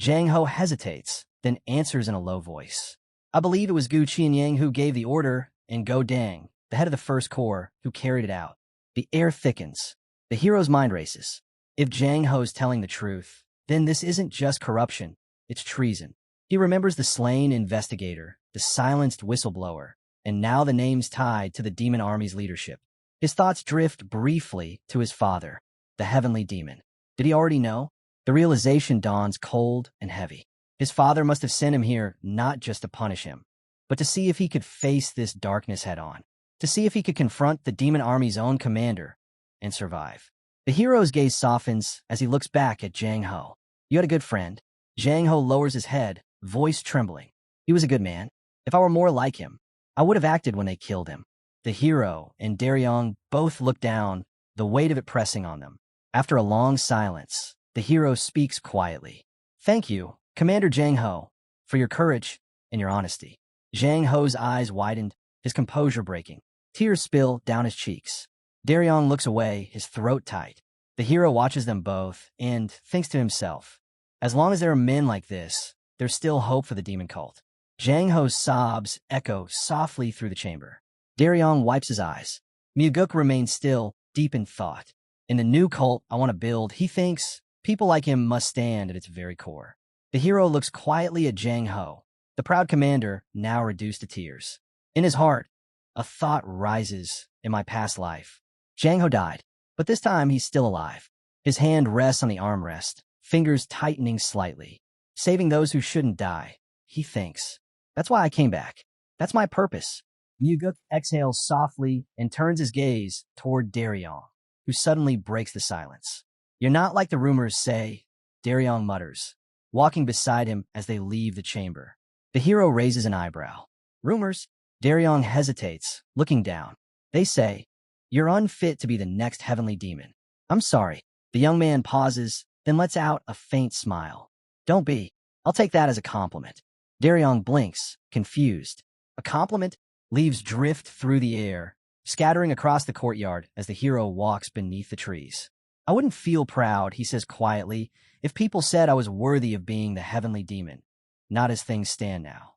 Jang Ho hesitates, then answers in a low voice. I believe it was Gu Qianyang who gave the order, and Go Dang, the head of the first corps, who carried it out. The air thickens. The hero's mind races. If Jang Ho's telling the truth, then this isn't just corruption, it's treason. He remembers the slain investigator, the silenced whistleblower, and now the names tied to the demon army's leadership. His thoughts drift briefly to his father, the heavenly demon. Did he already know? The realization dawns cold and heavy. His father must have sent him here not just to punish him, but to see if he could face this darkness head-on, to see if he could confront the demon army's own commander and survive. The hero's gaze softens as he looks back at Jang Ho. You had a good friend. Jang Ho lowers his head, voice trembling. He was a good man. If I were more like him, I would have acted when they killed him. The hero and Daryong both look down, the weight of it pressing on them. After a long silence, the hero speaks quietly. Thank you, Commander Jang Ho, for your courage and your honesty. Jang Ho's eyes widened, his composure breaking. Tears spill down his cheeks. Daryong looks away, his throat tight. The hero watches them both and thinks to himself, as long as there are men like this, there's still hope for the demon cult. Jang Ho's sobs echo softly through the chamber. Daryong wipes his eyes. Myuguk remains still, deep in thought. In the new cult I want to build, he thinks people like him must stand at its very core. The hero looks quietly at Jang Ho, the proud commander now reduced to tears. In his heart, a thought rises. In my past life, Jang Ho died, but this time he's still alive. His hand rests on the armrest, fingers tightening slightly. Saving those who shouldn't die, he thinks. That's why I came back. That's my purpose. Myuguk exhales softly and turns his gaze toward Daryong, who suddenly breaks the silence. You're not like the rumors say, Daryong mutters, walking beside him as they leave the chamber. The hero raises an eyebrow. Rumors? Daryong hesitates, looking down. They say, you're unfit to be the next heavenly demon. I'm sorry. The young man pauses, then lets out a faint smile. Don't be. I'll take that as a compliment. Daryong blinks, confused. A compliment? Leaves drift through the air, scattering across the courtyard as the hero walks beneath the trees. I wouldn't feel proud, he says quietly, if people said I was worthy of being the heavenly demon. Not as things stand now.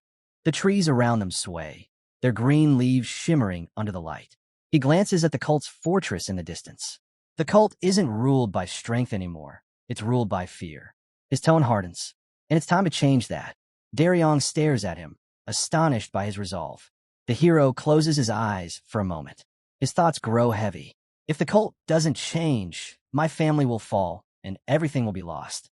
The trees around them sway, their green leaves shimmering under the light. He glances at the cult's fortress in the distance. The cult isn't ruled by strength anymore. It's ruled by fear. His tone hardens, and it's time to change that. Daryong stares at him, astonished by his resolve. The hero closes his eyes for a moment. His thoughts grow heavy. If the cult doesn't change, my family will fall, and everything will be lost.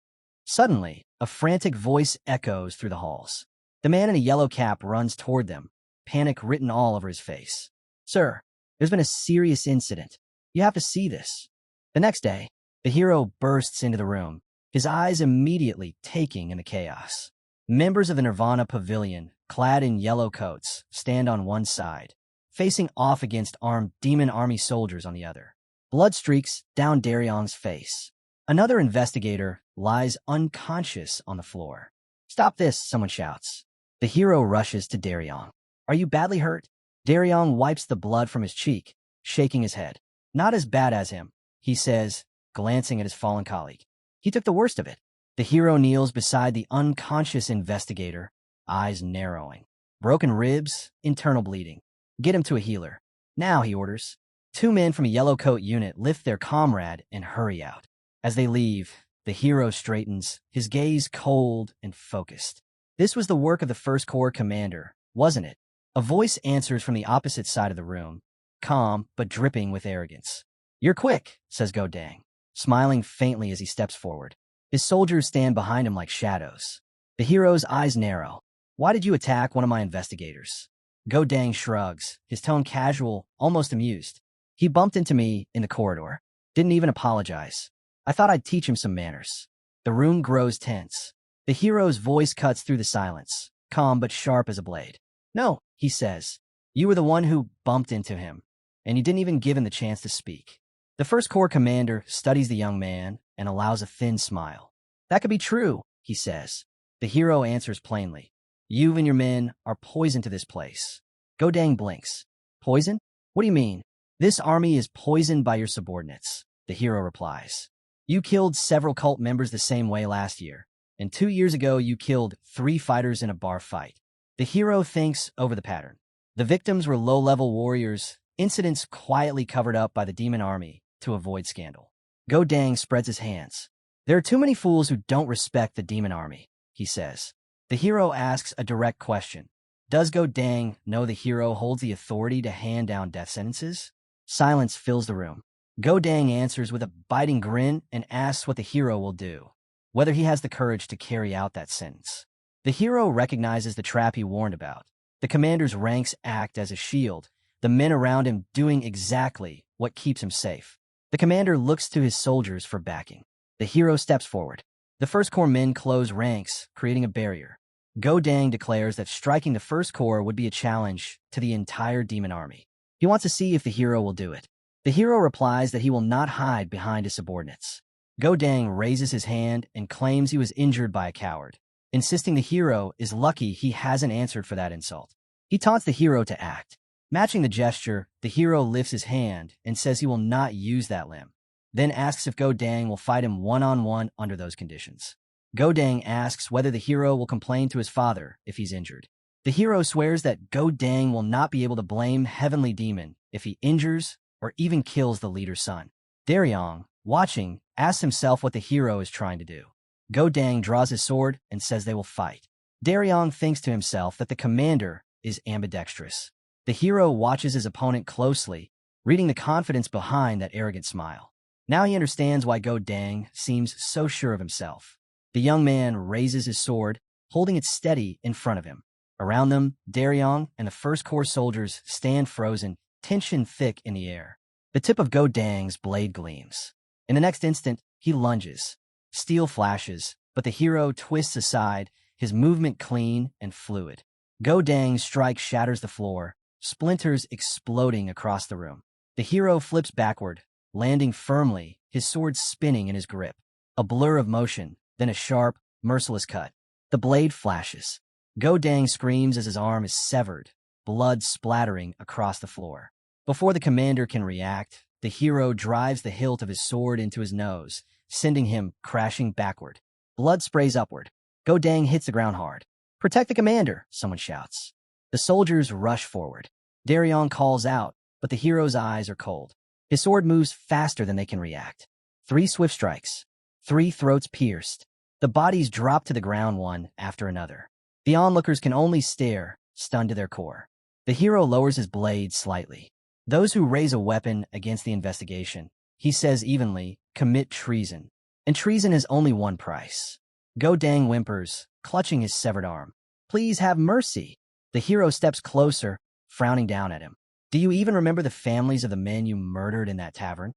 Suddenly, a frantic voice echoes through the halls. The man in a yellow cap runs toward them, panic written all over his face. Sir, there's been a serious incident. You have to see this. The next day, the hero bursts into the room, his eyes immediately taking in the chaos. Members of the Nirvana Pavilion, clad in yellow coats, stand on one side, facing off against armed demon army soldiers on the other. Blood streaks down Daryong's face. Another investigator lies unconscious on the floor. "Stop this," someone shouts. The hero rushes to Daryong. "Are you badly hurt?" Daryong wipes the blood from his cheek, shaking his head. "Not as bad as him," he says, glancing at his fallen colleague. "He took the worst of it." The hero kneels beside the unconscious investigator, eyes narrowing. "Broken ribs, internal bleeding. Get him to a healer." "Now," he orders. Two men from a yellow coat unit lift their comrade and hurry out. As they leave, the hero straightens, his gaze cold and focused. "This was the work of the First Corps commander, wasn't it?" A voice answers from the opposite side of the room, calm but dripping with arrogance. "You're quick," says Go Dang, smiling faintly as he steps forward. His soldiers stand behind him like shadows. The hero's eyes narrow. "Why did you attack one of my investigators?" Go Dang shrugs, his tone casual, almost amused. "He bumped into me in the corridor. Didn't even apologize. I thought I'd teach him some manners." The room grows tense. The hero's voice cuts through the silence, calm but sharp as a blade. "No," he says. "You were the one who bumped into him, and you didn't even give him the chance to speak." The First Corps commander studies the young man and allows a thin smile. "That could be true," he says. The hero answers plainly. "You and your men are poison to this place." Go Dang blinks. "Poison? What do you mean?" "This army is poisoned by your subordinates," the hero replies. "You killed several cult members the same way last year, and 2 years ago you killed 3 fighters in a bar fight." The hero thinks over the pattern. The victims were low-level warriors, incidents quietly covered up by the demon army to avoid scandal. Go Dang spreads his hands. "There are too many fools who don't respect the demon army," he says. The hero asks a direct question. Does Go Dang know the hero holds the authority to hand down death sentences? Silence fills the room. Go Dang answers with a biting grin and asks what the hero will do, whether he has the courage to carry out that sentence. The hero recognizes the trap he warned about. The commander's ranks act as a shield, the men around him doing exactly what keeps him safe. The commander looks to his soldiers for backing. The hero steps forward. The First Corps men close ranks, creating a barrier. Go Dang declares that striking the First Corps would be a challenge to the entire demon army. He wants to see if the hero will do it. The hero replies that he will not hide behind his subordinates. Go Dang raises his hand and claims he was injured by a coward, insisting the hero is lucky he hasn't answered for that insult. He taunts the hero to act. Matching the gesture, the hero lifts his hand and says he will not use that limb, then asks if Go Dang will fight him one-on-one under those conditions. Go Dang asks whether the hero will complain to his father if he's injured. The hero swears that Go Dang will not be able to blame Heavenly Demon if he injures or even kills the leader's son. Daryong, watching, asks himself what the hero is trying to do. Go Dang draws his sword and says they will fight. Daryong thinks to himself that the commander is ambidextrous. The hero watches his opponent closely, reading the confidence behind that arrogant smile. Now he understands why Go Dang seems so sure of himself. The young man raises his sword, holding it steady in front of him. Around them, Daryong and the First Corps soldiers stand frozen, tension thick in the air. The tip of Go Dang's blade gleams. In the next instant, he lunges. Steel flashes, but the hero twists aside, his movement clean and fluid. Go Dang's strike shatters the floor, splinters exploding across the room. The hero flips backward, landing firmly, his sword spinning in his grip. A blur of motion, then a sharp, merciless cut. The blade flashes. Go Dang screams as his arm is severed, blood splattering across the floor. Before the commander can react, the hero drives the hilt of his sword into his nose, sending him crashing backward. Blood sprays upward. Go Dang hits the ground hard. "Protect the commander," someone shouts. The soldiers rush forward. Daryong calls out, but the hero's eyes are cold. His sword moves faster than they can react. 3 swift strikes. 3 throats pierced. The bodies drop to the ground one after another. The onlookers can only stare, stunned to their core. The hero lowers his blade slightly. "Those who raise a weapon against the investigation," he says evenly, "commit treason. And treason has only one price." Go Dang whimpers, clutching his severed arm. "Please have mercy." The hero steps closer, frowning down at him. "Do you even remember the families of the men you murdered in that tavern?"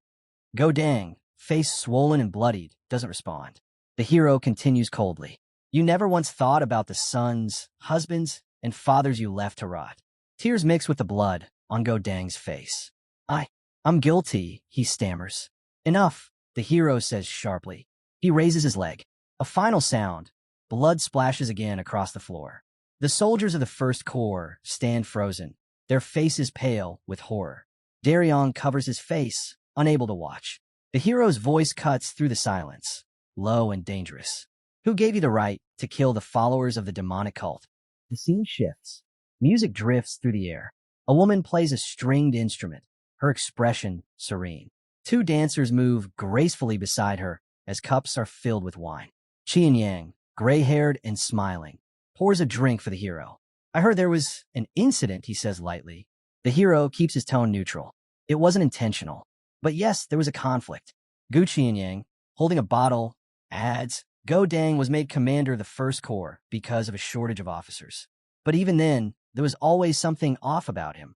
Go Dang, face swollen and bloodied, doesn't respond. The hero continues coldly. "You never once thought about the sons, husbands, and fathers you left to rot." Tears mix with the blood on Go Dang's face. I, I'm guilty, he stammers. Enough, the hero says sharply. He raises his leg. A final sound. Blood splashes again across the floor. The soldiers of the First Corps stand frozen, their faces pale with horror. Daryong covers his face, unable to watch. The hero's voice cuts through the silence, low and dangerous. Who gave you the right to kill the followers of the demonic cult? The scene shifts. Music drifts through the air. A woman plays a stringed instrument, her expression serene. Two dancers move gracefully beside her as cups are filled with wine. Qian Yang, gray-haired and smiling, pours a drink for the hero. I heard there was an incident, he says lightly. The hero keeps his tone neutral. It wasn't intentional. But yes, there was a conflict. Gu Qianyang, holding a bottle, adds, Go Dang was made commander of the First Corps because of a shortage of officers. But even then, there was always something off about him.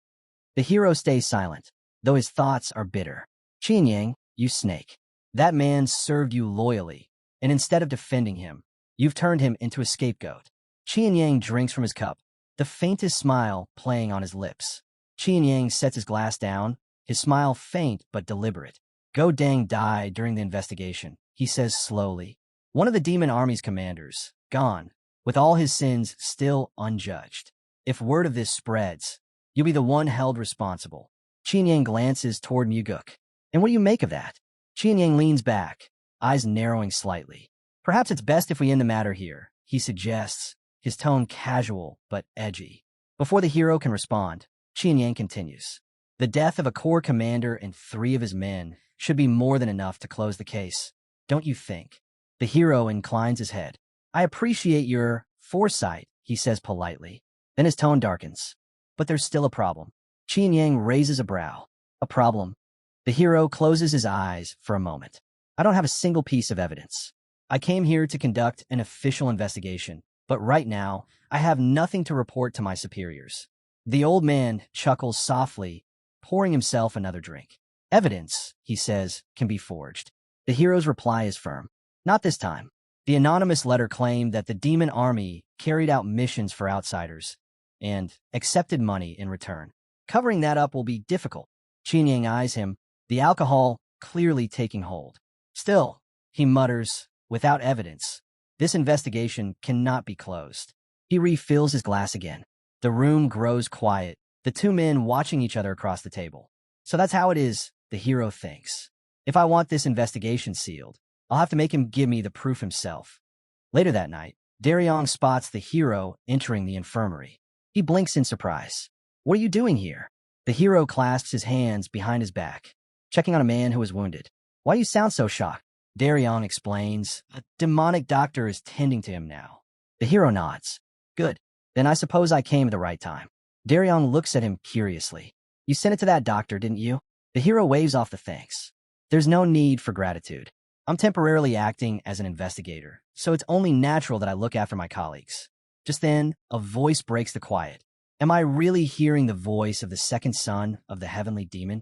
The hero stays silent, though his thoughts are bitter. Qianyang, you snake. That man served you loyally, and instead of defending him, you've turned him into a scapegoat. Qianyang drinks from his cup, the faintest smile playing on his lips. Qianyang sets his glass down, his smile faint but deliberate. Go Dang died during the investigation, he says slowly. One of the demon army's commanders, gone, with all his sins still unjudged. If word of this spreads, you'll be the one held responsible. Qianyang glances toward Muguk. And what do you make of that? Qianyang leans back, eyes narrowing slightly. Perhaps it's best if we end the matter here, he suggests, his tone casual but edgy. Before the hero can respond, Qianyang continues. The death of a corps commander and 3 of his men should be more than enough to close the case, don't you think? The hero inclines his head. I appreciate your foresight, he says politely. Then his tone darkens. But there's still a problem. Qianyang raises a brow. A problem? The hero closes his eyes for a moment. I don't have a single piece of evidence. I came here to conduct an official investigation, but right now, I have nothing to report to my superiors. The old man chuckles softly, pouring himself another drink. Evidence, he says, can be forged. The hero's reply is firm. Not this time. The anonymous letter claimed that the demon army carried out missions for outsiders and accepted money in return. Covering that up will be difficult. Qianyang eyes him, the alcohol clearly taking hold. Still, he mutters, without evidence, this investigation cannot be closed. He refills his glass again. The room grows quiet, the 2 men watching each other across the table. So that's how it is, the hero thinks. If I want this investigation sealed, I'll have to make him give me the proof himself. Later that night, Daryong spots the hero entering the infirmary. He blinks in surprise. What are you doing here? The hero clasps his hands behind his back, checking on a man who is wounded. Why do you sound so shocked? Daryong explains. A demonic doctor is tending to him now. The hero nods. Good. Then I suppose I came at the right time. Daryong looks at him curiously. You sent it to that doctor, didn't you? The hero waves off the thanks. There's no need for gratitude. I'm temporarily acting as an investigator, so it's only natural that I look after my colleagues. Just then, a voice breaks the quiet. Am I really hearing the voice of the second son of the heavenly demon?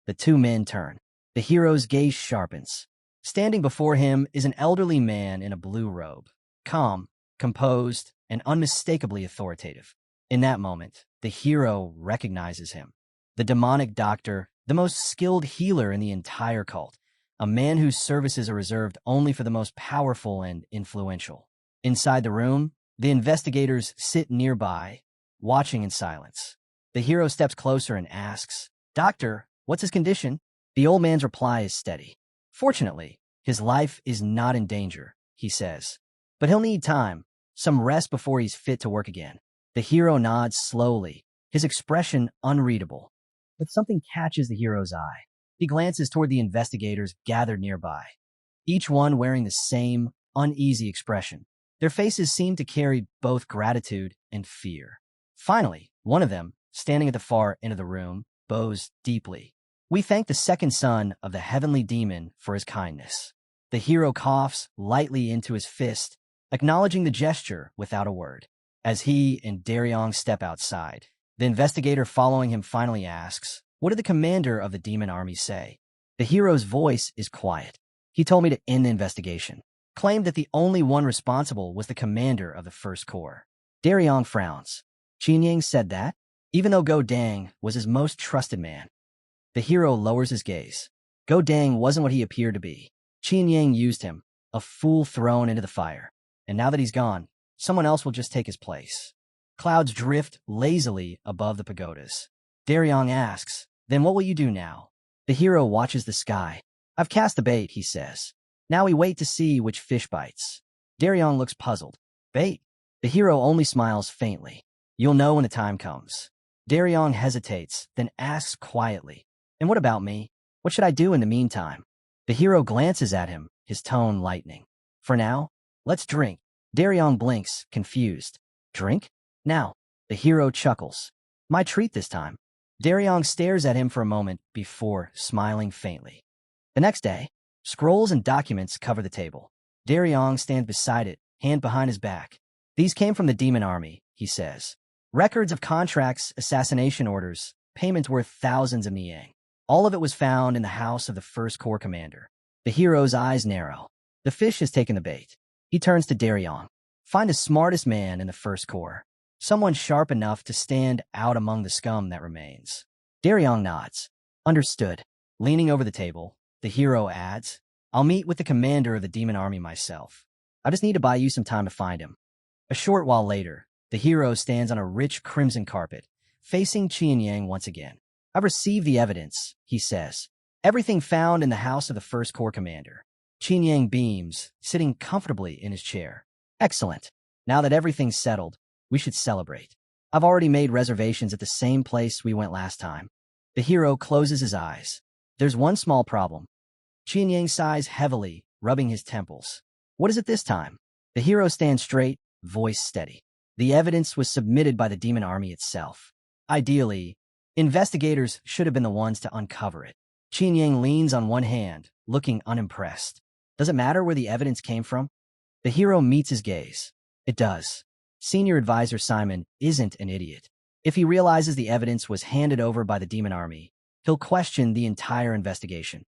The 2 men turn. The hero's gaze sharpens. Standing before him is an elderly man in a blue robe, calm, composed, and unmistakably authoritative. In that moment, the hero recognizes him. The demonic doctor, the most skilled healer in the entire cult, a man whose services are reserved only for the most powerful and influential. Inside the room, the investigators sit nearby, watching in silence. The hero steps closer and asks, Doctor, what's his condition? The old man's reply is steady. Fortunately, his life is not in danger, he says. But he'll need time, some rest before he's fit to work again. The hero nods slowly, his expression unreadable. But something catches the hero's eye. He glances toward the investigators gathered nearby, each one wearing the same uneasy expression. Their faces seem to carry both gratitude and fear. Finally, one of them, standing at the far end of the room, bows deeply. We thank the second son of the heavenly demon for his kindness. The hero coughs lightly into his fist, acknowledging the gesture without a word. As he and Daryong step outside, the investigator following him finally asks, what did the commander of the demon army say? The hero's voice is quiet. He told me to end the investigation. Claimed that the only one responsible was the commander of the First Corps. Daryong frowns. Qianyang said that? Even though Go Dang was his most trusted man, the hero lowers his gaze. Go Dang wasn't what he appeared to be. Qin Yang used him, a fool thrown into the fire. And now that he's gone, someone else will just take his place. Clouds drift lazily above the pagodas. Daryong asks, "Then what will you do now?" The hero watches the sky. "I've cast the bait," he says. "Now we wait to see which fish bites." Daryong looks puzzled. "Bait?" The hero only smiles faintly. "You'll know when the time comes." Daryong hesitates, then asks quietly, "And what about me? What should I do in the meantime?" The hero glances at him, his tone lightening. "For now, let's drink." Daryong blinks, confused. "Drink? Now?" The hero chuckles. "My treat this time." Daryong stares at him for a moment before smiling faintly. The next day, scrolls and documents cover the table. Daryong stands beside it, hand behind his back. "These came from the demon army," he says. "Records of contracts, assassination orders, payments worth thousands of niang. All of it was found in the house of the first corps commander." The hero's eyes narrow. The fish has taken the bait. He turns to Daryong. "Find the smartest man in the first corps. Someone sharp enough to stand out among the scum that remains." Daryong nods. "Understood." Leaning over the table, the hero adds, "I'll meet with the commander of the demon army myself. I just need to buy you some time to find him." A short while later, the hero stands on a rich crimson carpet, facing Qian Yang once again. "I've received the evidence," he says. "Everything found in the house of the first corps commander." Qian Yang beams, sitting comfortably in his chair. "Excellent. Now that everything's settled, we should celebrate. I've already made reservations at the same place we went last time." The hero closes his eyes. "There's one small problem." Qian Yang sighs heavily, rubbing his temples. "What is it this time?" The hero stands straight, voice steady. "The evidence was submitted by the demon army itself. Ideally, investigators should have been the ones to uncover it." Qian Yang leans on one hand, looking unimpressed. "Does it matter where the evidence came from?" The hero meets his gaze. "It does. Senior advisor Simon isn't an idiot. If he realizes the evidence was handed over by the demon army, he'll question the entire investigation."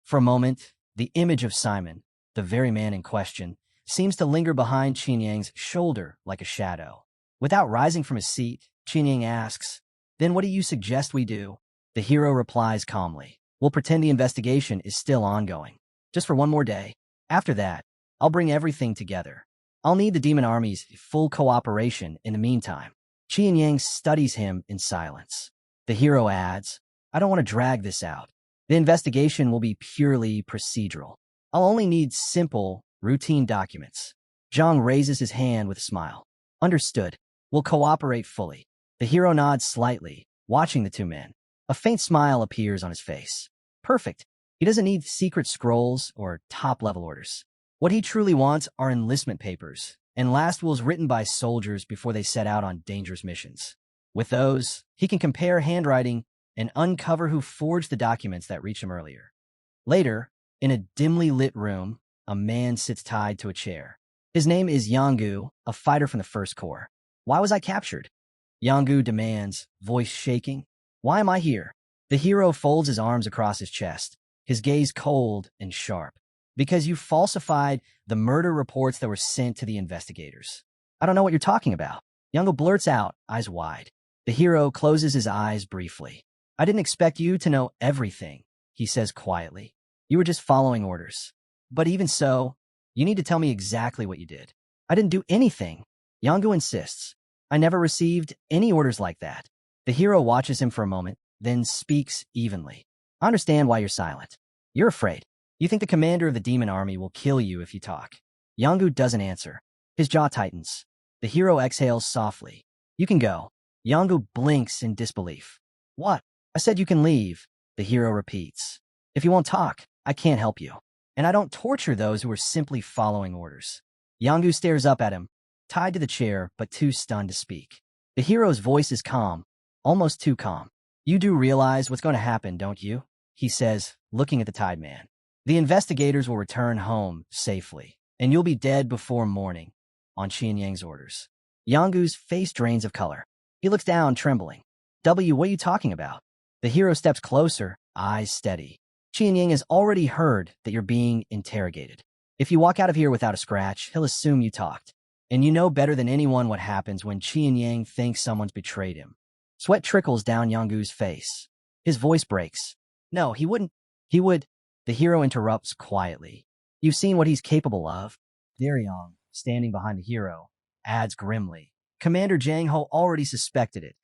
For a moment, the image of Simon, the very man in question, seems to linger behind Qian Yang's shoulder like a shadow. Without rising from his seat, Qian Yang asks, "Then what do you suggest we do?" The hero replies calmly, "We'll pretend the investigation is still ongoing. Just for one more day. After that, I'll bring everything together. I'll need the demon army's full cooperation in the meantime." Qian Yang studies him in silence. The hero adds, "I don't want to drag this out. The investigation will be purely procedural. I'll only need simple, routine documents." Zhang raises his hand with a smile. "Understood. We'll cooperate fully." The hero nods slightly, watching the two men. A faint smile appears on his face. Perfect. He doesn't need secret scrolls or top-level orders. What he truly wants are enlistment papers and last wills written by soldiers before they set out on dangerous missions. With those, he can compare handwriting and uncover who forged the documents that reached him earlier. Later, in a dimly lit room, a man sits tied to a chair. His name is Yanggu, a fighter from the First Corps. "Why was I captured?" Yanggu demands, voice shaking. "Why am I here?" The hero folds his arms across his chest, his gaze cold and sharp. "Because you falsified the murder reports that were sent to the investigators." "I don't know what you're talking about." Yanggu blurts out, eyes wide. The hero closes his eyes briefly. "I didn't expect you to know everything," he says quietly. "You were just following orders. But even so, you need to tell me exactly what you did." "I didn't do anything." Yanggu insists. "I never received any orders like that." The hero watches him for a moment, then speaks evenly. "I understand why you're silent. You're afraid. You think the commander of the demon army will kill you if you talk." Yanggu doesn't answer. His jaw tightens. The hero exhales softly. "You can go." Yanggu blinks in disbelief. "What?" "I said you can leave," the hero repeats. "If you won't talk, I can't help you. And I don't torture those who are simply following orders." Yanggu stares up at him, tied to the chair but too stunned to speak. The hero's voice is calm, almost too calm. "You do realize what's going to happen, don't you?" he says, looking at the tied man. "The investigators will return home safely, and you'll be dead before morning, on Qian Yang's orders." Yanggu's face drains of color. He looks down, trembling. What are you talking about?" The hero steps closer, eyes steady. "Qian Yang has already heard that you're being interrogated. If you walk out of here without a scratch, he'll assume you talked. And you know better than anyone what happens when Qian Yang thinks someone's betrayed him." Sweat trickles down Yonggu's face. His voice breaks. No, he wouldn't. He would. The hero interrupts quietly. You've seen what he's capable of. Daryong, standing behind the hero, adds grimly. Commander Jang Ho already suspected it.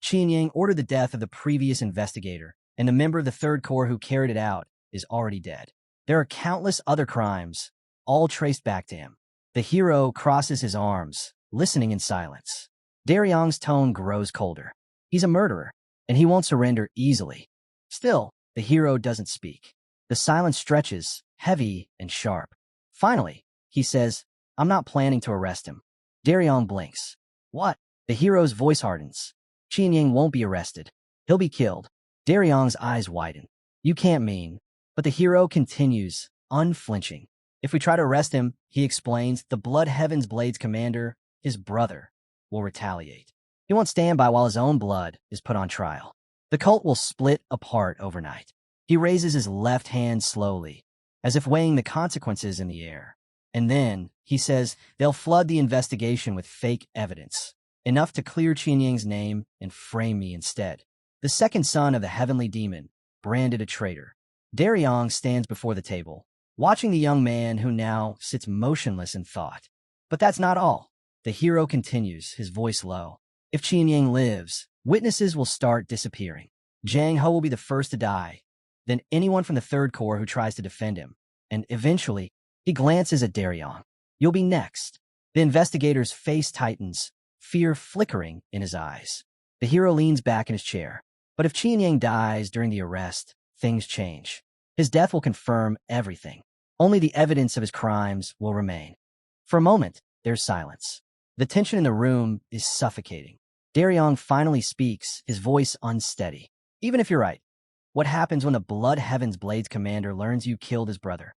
Qin Yang ordered the death of the previous investigator, and the member of the Third Corps who carried it out is already dead. There are countless other crimes, all traced back to him. The hero crosses his arms, listening in silence. Daryong's tone grows colder. He's a murderer, and he won't surrender easily. Still, the hero doesn't speak. The silence stretches, heavy and sharp. Finally, he says, I'm not planning to arrest him. Daryong blinks. What? The hero's voice hardens. Qin Yang won't be arrested. He'll be killed. Daryong's eyes widen. You can't mean. But the hero continues, unflinching. If we try to arrest him, he explains, the Blood Heaven's Blades commander, his brother, will retaliate. He won't stand by while his own blood is put on trial. The cult will split apart overnight. He raises his left hand slowly, as if weighing the consequences in the air. And then, he says, they'll flood the investigation with fake evidence, enough to clear Qin Yang's name and frame me instead. The second son of the heavenly demon, branded a traitor. Daryong stands before the table, watching the young man who now sits motionless in thought. But that's not all. The hero continues, his voice low. If Qin Yang lives, witnesses will start disappearing. Jang Ho will be the first to die, then anyone from the Third Corps who tries to defend him. And eventually, he glances at Daryong. You'll be next. The investigator's face tightens, fear flickering in his eyes. The hero leans back in his chair. But if Qin Yang dies during the arrest, things change. His death will confirm everything. Only the evidence of his crimes will remain. For a moment, there's silence. The tension in the room is suffocating. Daryong finally speaks, his voice unsteady. Even if you're right, what happens when the Blood Heaven's Blades commander learns you killed his brother?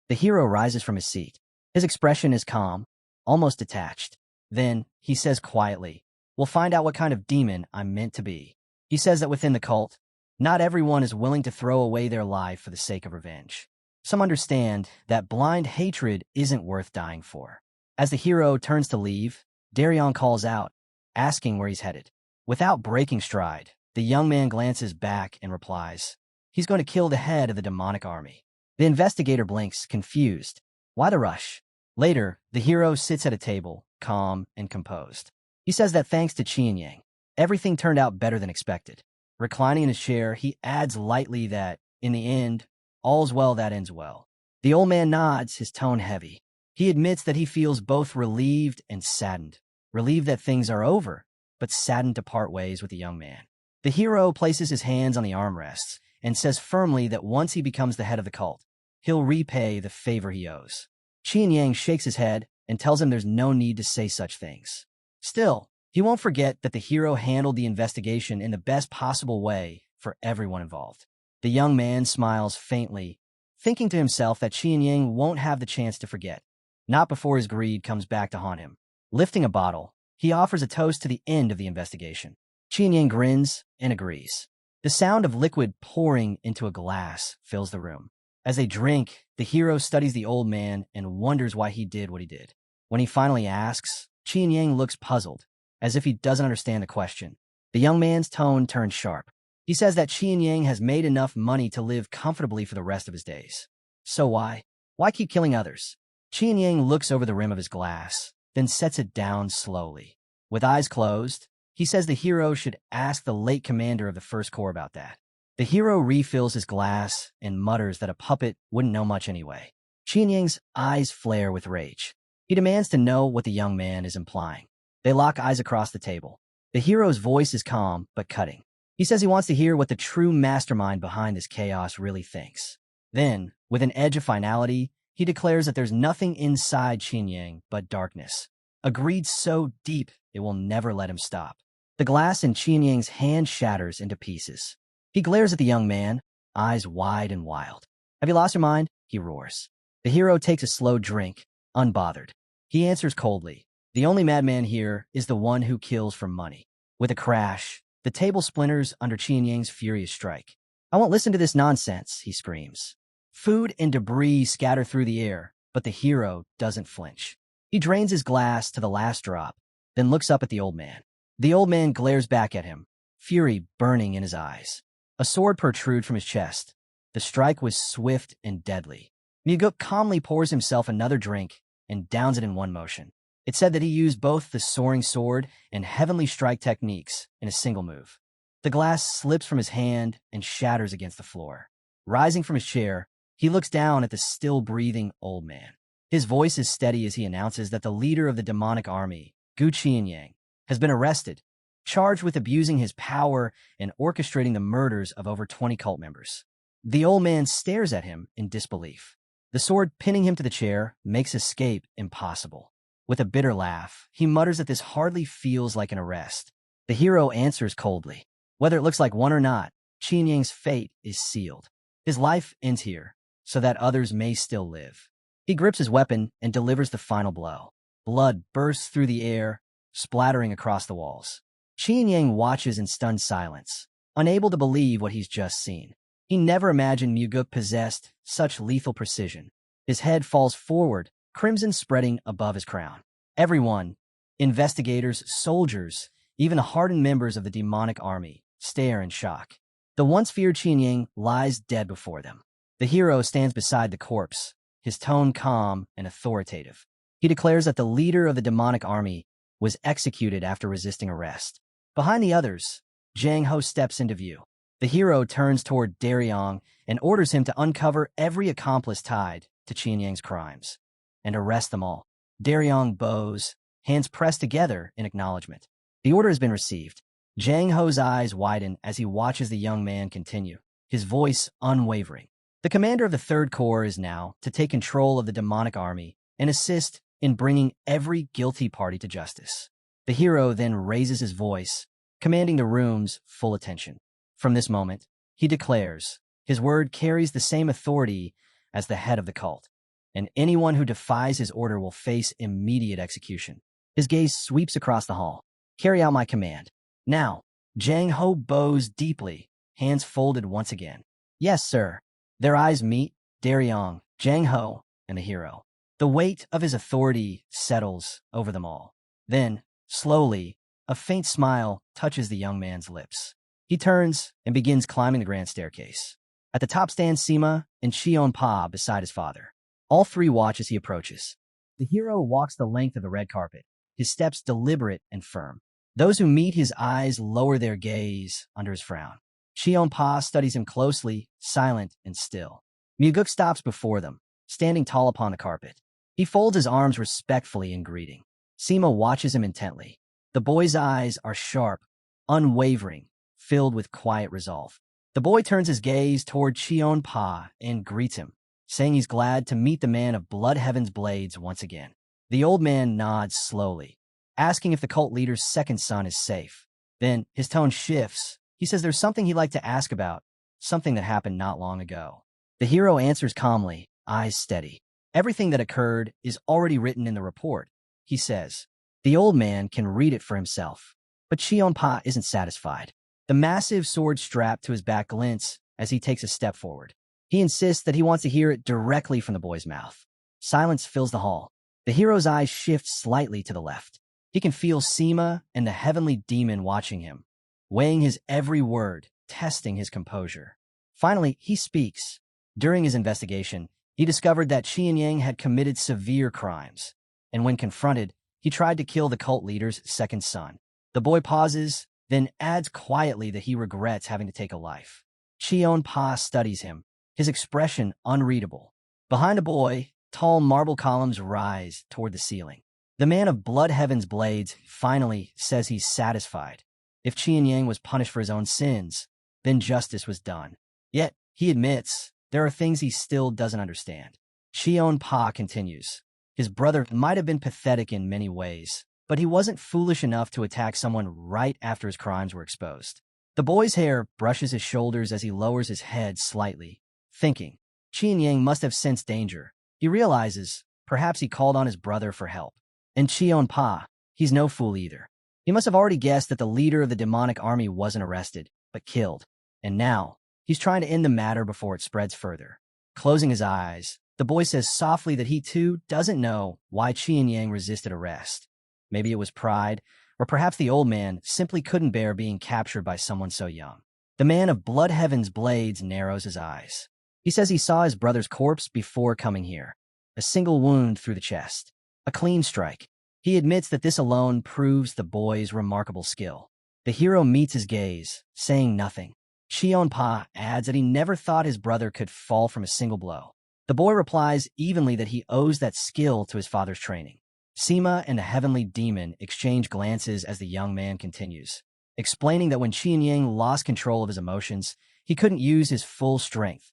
The hero rises from his seat. His expression is calm, almost detached. Then, he says quietly, we'll find out what kind of demon I'm meant to be. He says that within the cult, not everyone is willing to throw away their life for the sake of revenge. Some understand that blind hatred isn't worth dying for. As the hero turns to leave, Daryong calls out, asking where he's headed. Without breaking stride, the young man glances back and replies, he's going to kill the head of the demonic army. The investigator blinks, confused. Why the rush? Later, the hero sits at a table, calm and composed. He says that thanks to Qin Yang, everything turned out better than expected. Reclining in his chair, he adds lightly that, in the end, all's well that ends well. The old man nods, his tone heavy. He admits that he feels both relieved and saddened. Relieved that things are over, but saddened to part ways with the young man. The hero places his hands on the armrests and says firmly that once he becomes the head of the cult, he'll repay the favor he owes. Qin Yang shakes his head and tells him there's no need to say such things. Still, he won't forget that the hero handled the investigation in the best possible way for everyone involved. The young man smiles faintly, thinking to himself that Qin Yang won't have the chance to forget. Not before his greed comes back to haunt him. Lifting a bottle, he offers a toast to the end of the investigation. Qin Yang grins and agrees. The sound of liquid pouring into a glass fills the room. As they drink, the hero studies the old man and wonders why he did what he did. When he finally asks, Qin Yang looks puzzled, as if he doesn't understand the question. The young man's tone turns sharp. He says that Qin Yang has made enough money to live comfortably for the rest of his days. So why? Why keep killing others? Qin Yang looks over the rim of his glass, then sets it down slowly. With eyes closed, he says the hero should ask the late commander of the First Corps about that. The hero refills his glass and mutters that a puppet wouldn't know much anyway. Qin Yang's eyes flare with rage. He demands to know what the young man is implying. They lock eyes across the table. The hero's voice is calm but cutting. He says he wants to hear what the true mastermind behind this chaos really thinks. Then, with an edge of finality, he declares that there's nothing inside Qin Yang but darkness. A greed so deep it will never let him stop. The glass in Qin Yang's hand shatters into pieces. He glares at the young man, eyes wide and wild. Have you lost your mind? He roars. The hero takes a slow drink, unbothered. He answers coldly. The only madman here is the one who kills for money. With a crash, the table splinters under Qin Yang's furious strike. I won't listen to this nonsense, he screams. Food and debris scatter through the air, but the hero doesn't flinch. He drains his glass to the last drop, then looks up at the old man. The old man glares back at him, fury burning in his eyes. A sword protrudes from his chest. The strike was swift and deadly. Myuguk calmly pours himself another drink and downs it in one motion. It said that he used both the soaring sword and heavenly strike techniques in a single move. The glass slips from his hand and shatters against the floor. Rising from his chair, he looks down at the still-breathing old man. His voice is steady as he announces that the leader of the demonic army, Gu Qianyang, has been arrested, charged with abusing his power and orchestrating the murders of over 20 cult members. The old man stares at him in disbelief. The sword pinning him to the chair makes escape impossible. With a bitter laugh, he mutters that this hardly feels like an arrest. The hero answers coldly. Whether it looks like one or not, Qianyang's fate is sealed. His life ends here, so that others may still live. He grips his weapon and delivers the final blow. Blood bursts through the air, splattering across the walls. Qianyang watches in stunned silence, unable to believe what he's just seen. He never imagined Myuguk possessed such lethal precision. His head falls forward, crimson spreading above his crown. Everyone, investigators, soldiers, even the hardened members of the demonic army, stare in shock. The once feared Qianyang lies dead before them. The hero stands beside the corpse, his tone calm and authoritative. He declares that the leader of the demonic army was executed after resisting arrest. Behind the others, Jang Ho steps into view. The hero turns toward Daryong and orders him to uncover every accomplice tied to Qianyang's crimes and arrest them all. Daryong bows, hands pressed together in acknowledgement. The order has been received. Jang Ho's eyes widen as he watches the young man continue, his voice unwavering. The commander of the Third Corps is now to take control of the demonic army and assist in bringing every guilty party to justice. The hero then raises his voice, commanding the room's full attention. From this moment, he declares, his word carries the same authority as the head of the cult, and anyone who defies his order will face immediate execution. His gaze sweeps across the hall. Carry out my command. Now, Jang Ho bows deeply, hands folded once again. Yes, sir. Their eyes meet, Daryong, Jang Ho, and the hero. The weight of his authority settles over them all. Then, slowly, a faint smile touches the young man's lips. He turns and begins climbing the grand staircase. At the top stands Sima and Cheon Pa beside his father. All three watch as he approaches. The hero walks the length of the red carpet, his steps deliberate and firm. Those who meet his eyes lower their gaze under his frown. Cheon Pa studies him closely, silent and still. Myuguk stops before them, standing tall upon the carpet. He folds his arms respectfully in greeting. Sima watches him intently. The boy's eyes are sharp, unwavering, filled with quiet resolve. The boy turns his gaze toward Cheon Pa and greets him, saying he's glad to meet the man of Blood Heaven's blades once again. The old man nods slowly, asking if the cult leader's second son is safe. Then his tone shifts. He says there's something he'd like to ask about, something that happened not long ago. The hero answers calmly, eyes steady. Everything that occurred is already written in the report, he says. The old man can read it for himself. But Cheon Pa isn't satisfied. The massive sword strapped to his back glints as he takes a step forward. He insists that he wants to hear it directly from the boy's mouth. Silence fills the hall. The hero's eyes shift slightly to the left. He can feel Sima and the heavenly demon watching him, weighing his every word, testing his composure. Finally, he speaks. During his investigation, he discovered that Qianyang had committed severe crimes, and when confronted, he tried to kill the cult leader's second son. The boy pauses, then adds quietly that he regrets having to take a life. Cheon Pa studies him, his expression unreadable. Behind the boy, tall marble columns rise toward the ceiling. The man of Blood Heaven's blades finally says he's satisfied. If Qianyang was punished for his own sins, then justice was done. Yet, he admits, there are things he still doesn't understand. Cheon Pa continues. His brother might have been pathetic in many ways, but he wasn't foolish enough to attack someone right after his crimes were exposed. The boy's hair brushes his shoulders as he lowers his head slightly, thinking. Qianyang must have sensed danger. He realizes, perhaps he called on his brother for help. And Cheon Pa, he's no fool either. He must have already guessed that the leader of the demonic army wasn't arrested, but killed. And now, he's trying to end the matter before it spreads further. Closing his eyes, the boy says softly that he too doesn't know why Qianyang resisted arrest. Maybe it was pride, Or perhaps the old man simply couldn't bear being captured by someone so young. The man of Blood Heaven's blades narrows his eyes. He says he saw his brother's corpse before coming here. A single wound through the chest. A clean strike. He admits that this alone proves the boy's remarkable skill. The hero meets his gaze, saying nothing. Cheon-pa adds that he never thought his brother could fall from a single blow. The boy replies evenly that he owes that skill to his father's training. Sima and the heavenly demon exchange glances as the young man continues, explaining that when Qian Yang lost control of his emotions, he couldn't use his full strength,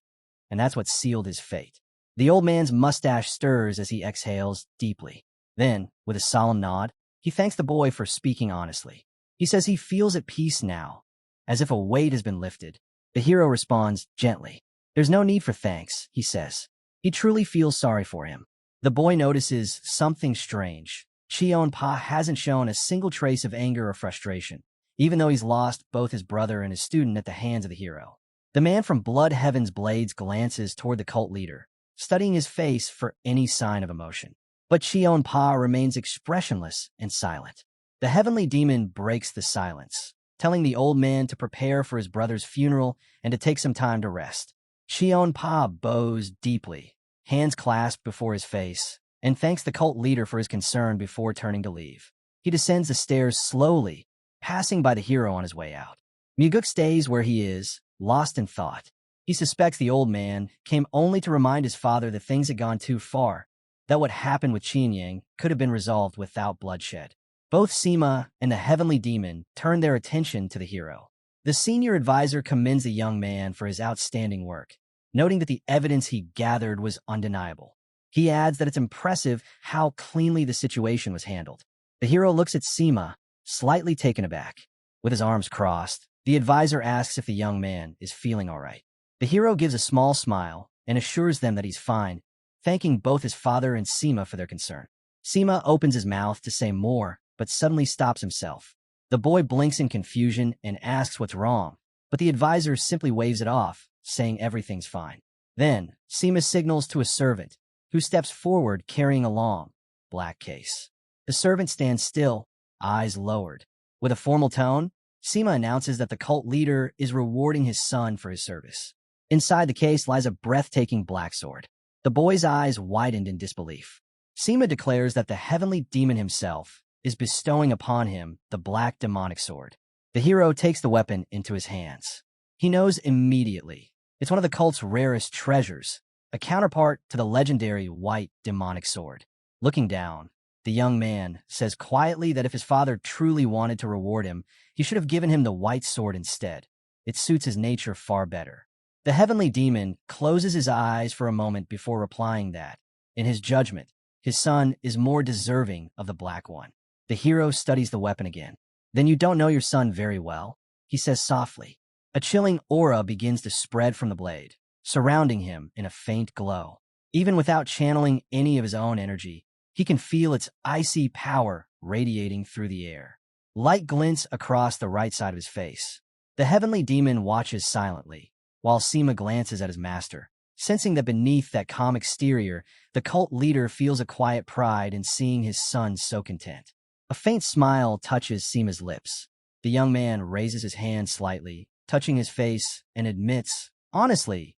and that's what sealed his fate. The old man's mustache stirs as he exhales deeply. Then, with a solemn nod, he thanks the boy for speaking honestly. He says he feels at peace now, as if a weight has been lifted. The hero responds gently. There's no need for thanks, he says. He truly feels sorry for him. The boy notices something strange. Cheon-pa hasn't shown a single trace of anger or frustration, even though he's lost both his brother and his student at the hands of the hero. The man from Blood Heaven's blades glances toward the cult leader, studying his face for any sign of emotion. But Cheon-pa remains expressionless and silent. The heavenly demon breaks the silence, telling the old man to prepare for his brother's funeral and to take some time to rest. Cheon-pa bows deeply, hands clasped before his face, and thanks the cult leader for his concern before turning to leave. He descends the stairs slowly, passing by the hero on his way out. Muguk stays where he is, lost in thought. He suspects the old man came only to remind his father that things had gone too far, that what happened with Qian Yang could have been resolved without bloodshed. Both Sima and the heavenly demon turn their attention to the hero. The senior advisor commends the young man for his outstanding work, noting that the evidence he gathered was undeniable. He adds that it's impressive how cleanly the situation was handled. The hero looks at Sima, slightly taken aback. With his arms crossed, the advisor asks if the young man is feeling all right. The hero gives a small smile and assures them that he's fine, thanking both his father and Sima for their concern. Sima opens his mouth to say more, but suddenly stops himself. The boy blinks in confusion and asks what's wrong, but the advisor simply waves it off, saying everything's fine. Then, Sima signals to a servant, who steps forward carrying a long, black case. The servant stands still, eyes lowered. With a formal tone, Sima announces that the cult leader is rewarding his son for his service. Inside the case lies a breathtaking black sword. The boy's eyes widened in disbelief. Sima declares that the heavenly demon himself is bestowing upon him the black demonic sword. The hero takes the weapon into his hands. He knows immediately. It's one of the cult's rarest treasures, a counterpart to the legendary white demonic sword. Looking down, the young man says quietly that if his father truly wanted to reward him, he should have given him the white sword instead. It suits his nature far better. The heavenly demon closes his eyes for a moment before replying that, in his judgment, his son is more deserving of the black one. The hero studies the weapon again. Then you don't know your son very well, he says softly. A chilling aura begins to spread from the blade, surrounding him in a faint glow. Even without channeling any of his own energy, he can feel its icy power radiating through the air. Light glints across the right side of his face. The heavenly demon watches silently, while Sima glances at his master. Sensing that beneath that calm exterior, the cult leader feels a quiet pride in seeing his son so content. A faint smile touches Sima's lips. The young man raises his hand slightly, touching his face, and admits, honestly,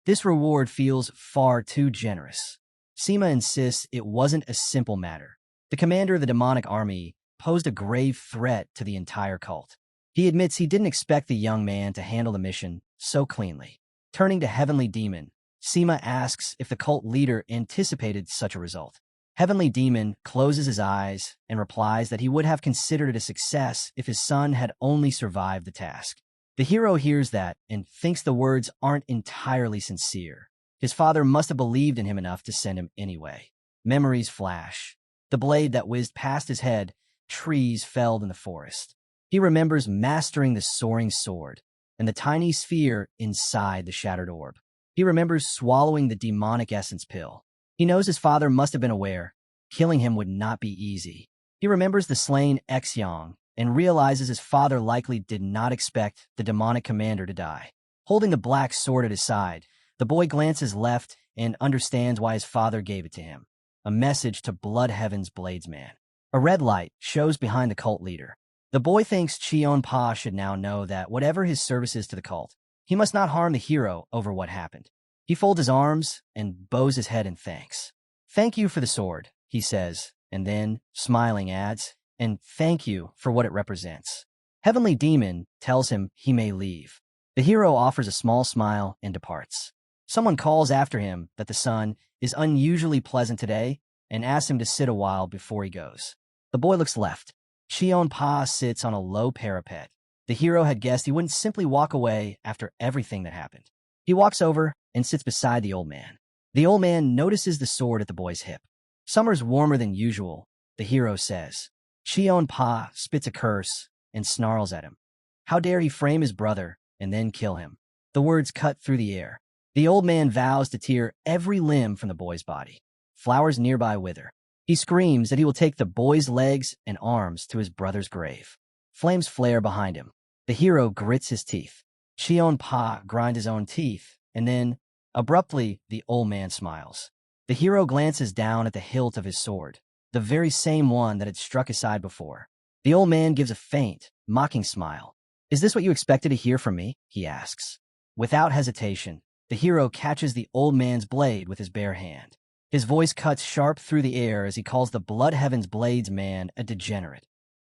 this reward feels far too generous. Sima insists it wasn't a simple matter. The commander of the demonic army posed a grave threat to the entire cult. He admits he didn't expect the young man to handle the mission so cleanly. Turning to Heavenly Demon, Sima asks if the cult leader anticipated such a result. Heavenly Demon closes his eyes and replies that he would have considered it a success if his son had only survived the task. The hero hears that and thinks the words aren't entirely sincere. His father must have believed in him enough to send him anyway. Memories flash. The blade that whizzed past his head, trees felled in the forest. He remembers mastering the soaring sword and the tiny sphere inside the shattered orb. He remembers swallowing the demonic essence pill. He knows his father must have been aware. Killing him would not be easy. He remembers the slain Exyong and realizes his father likely did not expect the demonic commander to die. Holding the black sword at his side, the boy glances left and understands why his father gave it to him. A message to Blood Heaven's bladesman. A red light shows behind the cult leader. The boy thinks Cheon-pa should now know that whatever his service is to the cult, he must not harm the hero over what happened. He folds his arms and bows his head in thanks. "Thank you for the sword," he says, and then, smiling, adds, "and thank you for what it represents." Heavenly Demon tells him he may leave. The hero offers a small smile and departs. Someone calls after him that the sun is unusually pleasant today and asks him to sit a while before he goes. The boy looks left. Cheon-pa sits on a low parapet. The hero had guessed he wouldn't simply walk away after everything that happened. He walks over and sits beside the old man. The old man notices the sword at the boy's hip. "Summer's warmer than usual," the hero says. Cheon-pa spits a curse and snarls at him. How dare he frame his brother and then kill him? The words cut through the air. The old man vows to tear every limb from the boy's body. Flowers nearby wither. He screams that he will take the boy's legs and arms to his brother's grave. Flames flare behind him. The hero grits his teeth. Cheon-pa grinds his own teeth, and then, abruptly, the old man smiles. The hero glances down at the hilt of his sword, the very same one that had struck his side before. The old man gives a faint, mocking smile. "Is this what you expected to hear from me?" he asks. Without hesitation, the hero catches the old man's blade with his bare hand. His voice cuts sharp through the air as he calls the Blood Heaven's Blades man a degenerate,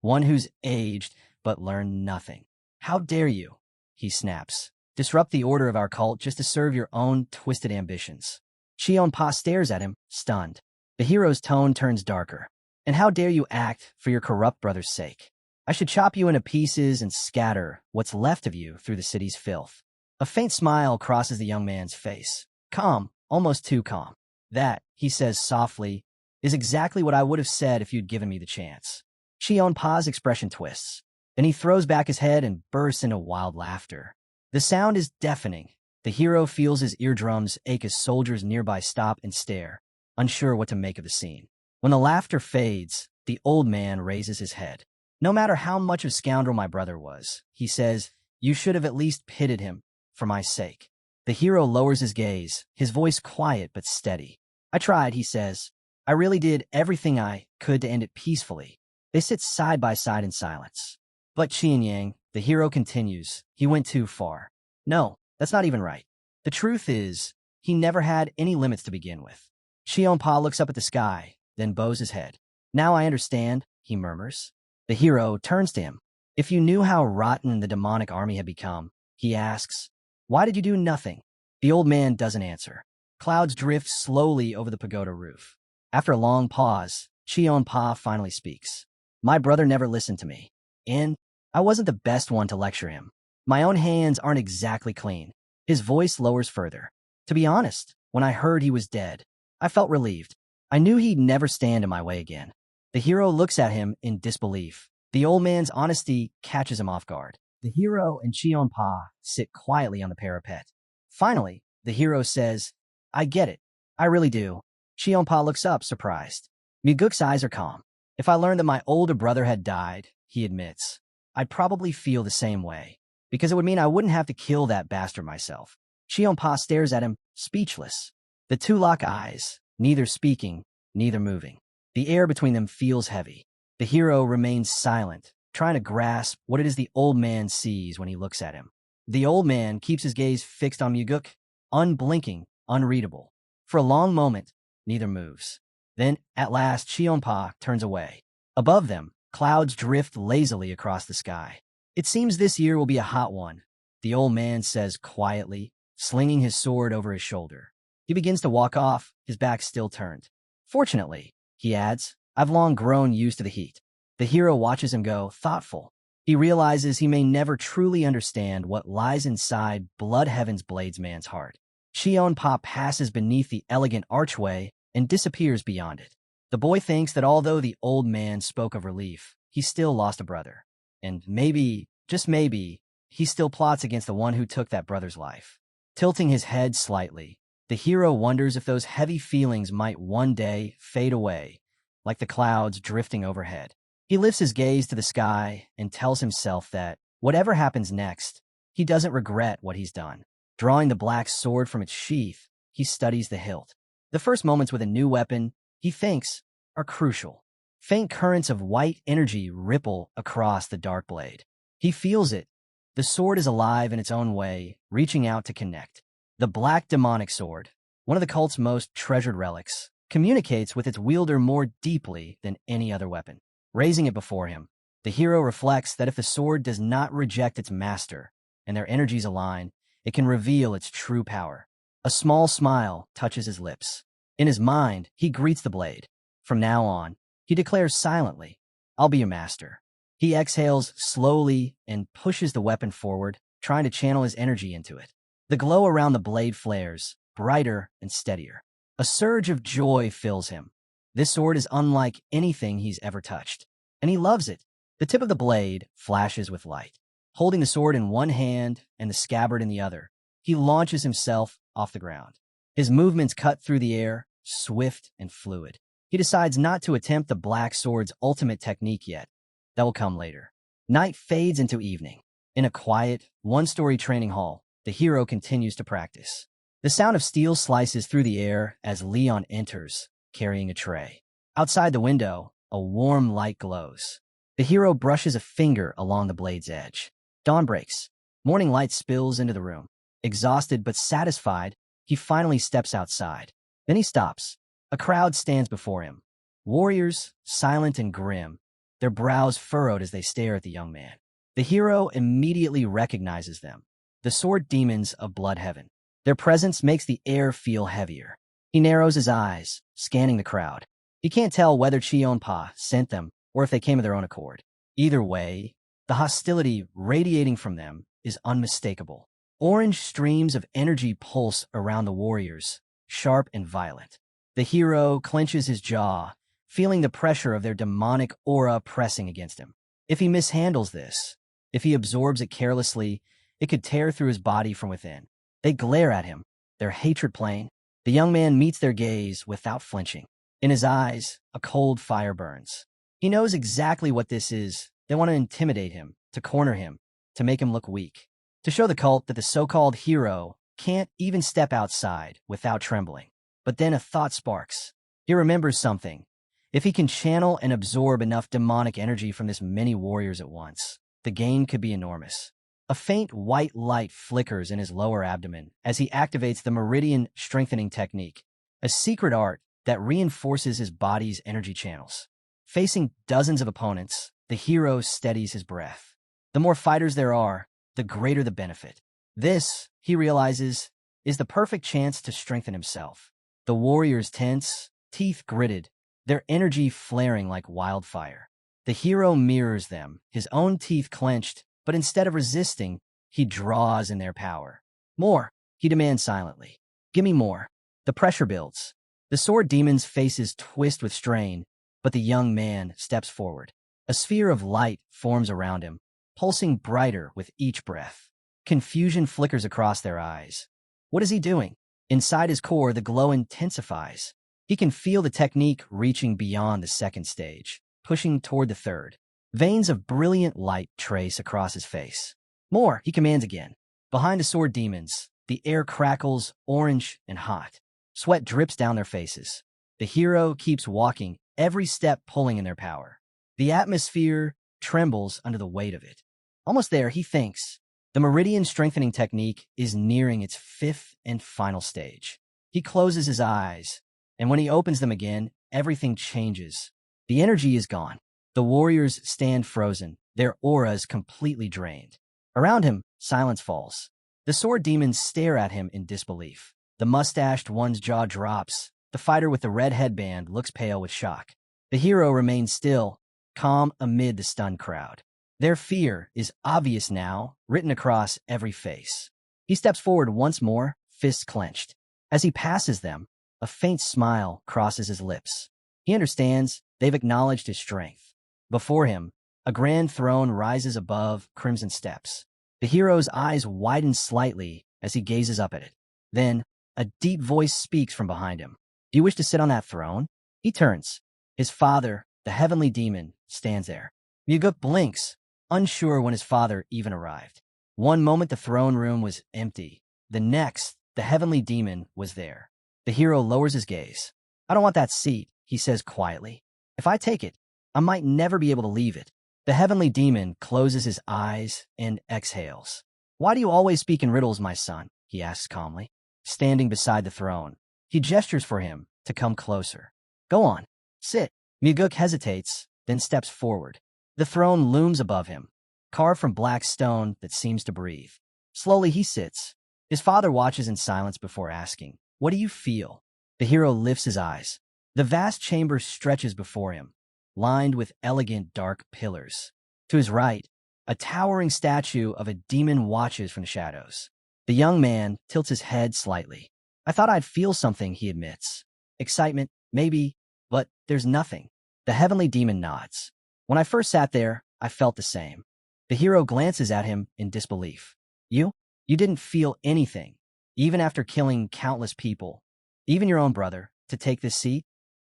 one who's aged but learned nothing. "How dare you," he snaps, "disrupt the order of our cult just to serve your own twisted ambitions?" Cheon-pa stares at him, stunned. The hero's tone turns darker. "And how dare you act for your corrupt brother's sake? I should chop you into pieces and scatter what's left of you through the city's filth." A faint smile crosses the young man's face. Calm, almost too calm. "That," he says softly, "is exactly what I would have said if you'd given me the chance." Cheon-pa's expression twists. Then he throws back his head and bursts into wild laughter. The sound is deafening. The hero feels his eardrums ache as soldiers nearby stop and stare, unsure what to make of the scene. When the laughter fades, the old man raises his head. "No matter how much of a scoundrel my brother was," he says, "you should have at least pitied him for my sake." The hero lowers his gaze, his voice quiet but steady. "I tried," he says. "I really did everything I could to end it peacefully." They sit side by side in silence. "But Qianyang," the hero continues, "he went too far." "No, that's not even right. The truth is, he never had any limits to begin with." Cheon-pa looks up at the sky, then bows his head. "Now I understand," he murmurs. The hero turns to him. "If you knew how rotten the demonic army had become," he asks, "why did you do nothing?" The old man doesn't answer. Clouds drift slowly over the pagoda roof. After a long pause, Cheon-pa finally speaks. "My brother never listened to me, and I wasn't the best one to lecture him. My own hands aren't exactly clean." His voice lowers further. "To be honest, when I heard he was dead, I felt relieved. I knew he'd never stand in my way again." The hero looks at him in disbelief. The old man's honesty catches him off guard. The hero and Cheon-pa sit quietly on the parapet. Finally, the hero says, "I get it. I really do." Cheon-pa looks up, surprised. Miguk's eyes are calm. "If I learned that my older brother had died," he admits, "I'd probably feel the same way, because it would mean I wouldn't have to kill that bastard myself." Cheon-pa stares at him, speechless. The two lock eyes, neither speaking, neither moving. The air between them feels heavy. The hero remains silent, trying to grasp what it is the old man sees when he looks at him. The old man keeps his gaze fixed on Miguk, unblinking, unreadable. For a long moment, neither moves. Then, at last, Cheon-pa turns away. Above them, clouds drift lazily across the sky. "It seems this year will be a hot one," the old man says quietly, slinging his sword over his shoulder. He begins to walk off, his back still turned. "Fortunately," he adds, "I've long grown used to the heat." The hero watches him go, thoughtful. He realizes he may never truly understand what lies inside Blood Heaven's Bladesman's heart. Cheon-pa passes beneath the elegant archway and disappears beyond it. The boy thinks that although the old man spoke of relief, he still lost a brother. And maybe, just maybe, he still plots against the one who took that brother's life. Tilting his head slightly, the hero wonders if those heavy feelings might one day fade away, like the clouds drifting overhead. He lifts his gaze to the sky and tells himself that, whatever happens next, he doesn't regret what he's done. Drawing the black sword from its sheath, he studies the hilt. The first moments with a new weapon, he thinks, are crucial. Faint currents of white energy ripple across the dark blade. He feels it. The sword is alive in its own way, reaching out to connect. The black demonic sword, one of the cult's most treasured relics, communicates with its wielder more deeply than any other weapon. Raising it before him, the hero reflects that if the sword does not reject its master and their energies align, it can reveal its true power. A small smile touches his lips. In his mind, he greets the blade. From now on, he declares silently, "I'll be your master." He exhales slowly and pushes the weapon forward, trying to channel his energy into it. The glow around the blade flares, brighter and steadier. A surge of joy fills him. This sword is unlike anything he's ever touched, and he loves it. The tip of the blade flashes with light. Holding the sword in one hand and the scabbard in the other, he launches himself off the ground. His movements cut through the air, swift and fluid. He decides not to attempt the black sword's ultimate technique yet. That will come later. Night fades into evening. In a quiet, one-story training hall, the hero continues to practice. The sound of steel slices through the air as Leon enters, carrying a tray. Outside the window, a warm light glows. The hero brushes a finger along the blade's edge. Dawn breaks. Morning light spills into the room. Exhausted but satisfied, he finally steps outside. Then he stops. A crowd stands before him. Warriors, silent and grim, their brows furrowed as they stare at the young man. The hero immediately recognizes them, the sword demons of Bloodheaven. Their presence makes the air feel heavier. He narrows his eyes, scanning the crowd. He can't tell whether Chionpa sent them or if they came of their own accord. Either way, the hostility radiating from them is unmistakable. Orange streams of energy pulse around the warriors, sharp and violent. The hero clenches his jaw, feeling the pressure of their demonic aura pressing against him. If he mishandles this, if he absorbs it carelessly, it could tear through his body from within. They glare at him, their hatred plain. The young man meets their gaze without flinching. In his eyes, a cold fire burns. He knows exactly what this is. They want to intimidate him, to corner him, to make him look weak, to show the cult that the so-called hero can't even step outside without trembling. But then a thought sparks. He remembers something. If he can channel and absorb enough demonic energy from this many warriors at once, the gain could be enormous. A faint white light flickers in his lower abdomen as he activates the meridian strengthening technique, a secret art that reinforces his body's energy channels. Facing dozens of opponents, the hero steadies his breath. The more fighters there are, the greater the benefit. This, he realizes, is the perfect chance to strengthen himself. The warriors tense, teeth gritted, their energy flaring like wildfire. The hero mirrors them, his own teeth clenched, but instead of resisting, he draws in their power. More, he demands silently. Give me more. The pressure builds. The sword demon's faces twist with strain, but the young man steps forward. A sphere of light forms around him, pulsing brighter with each breath. Confusion flickers across their eyes. What is he doing? Inside his core, the glow intensifies. He can feel the technique reaching beyond the second stage, pushing toward the third. Veins of brilliant light trace across his face. More, he commands again. Behind the sword demons, the air crackles orange and hot. Sweat drips down their faces. The hero keeps walking, every step pulling in their power. The atmosphere trembles under the weight of it. Almost there, he thinks. The meridian strengthening technique is nearing its fifth and final stage. He closes his eyes, and when he opens them again, everything changes. The energy is gone. The warriors stand frozen, their auras completely drained. Around him, silence falls. The sword demons stare at him in disbelief. The mustached one's jaw drops. The fighter with the red headband looks pale with shock. The hero remains still, calm amid the stunned crowd. Their fear is obvious now, written across every face. He steps forward once more, fists clenched. As he passes them, a faint smile crosses his lips. He understands they've acknowledged his strength. Before him, a grand throne rises above crimson steps. The hero's eyes widen slightly as he gazes up at it. Then, a deep voice speaks from behind him. Do you wish to sit on that throne? He turns. His father, the heavenly demon, stands there. Muguk blinks, unsure when his father even arrived. One moment the throne room was empty. The next, the heavenly demon was there. The hero lowers his gaze. I don't want that seat, he says quietly. If I take it, I might never be able to leave it. The heavenly demon closes his eyes and exhales. Why do you always speak in riddles, my son? He asks calmly. Standing beside the throne, he gestures for him to come closer. Go on, sit. Muguk hesitates, then steps forward. The throne looms above him, carved from black stone that seems to breathe. Slowly he sits. His father watches in silence before asking, "What do you feel?" The hero lifts his eyes. The vast chamber stretches before him, lined with elegant dark pillars. To his right, a towering statue of a demon watches from the shadows. The young man tilts his head slightly. I thought I'd feel something, he admits. Excitement, maybe, but there's nothing. The heavenly demon nods. When I first sat there, I felt the same. The hero glances at him in disbelief. You? You didn't feel anything, even after killing countless people, even your own brother, to take this seat?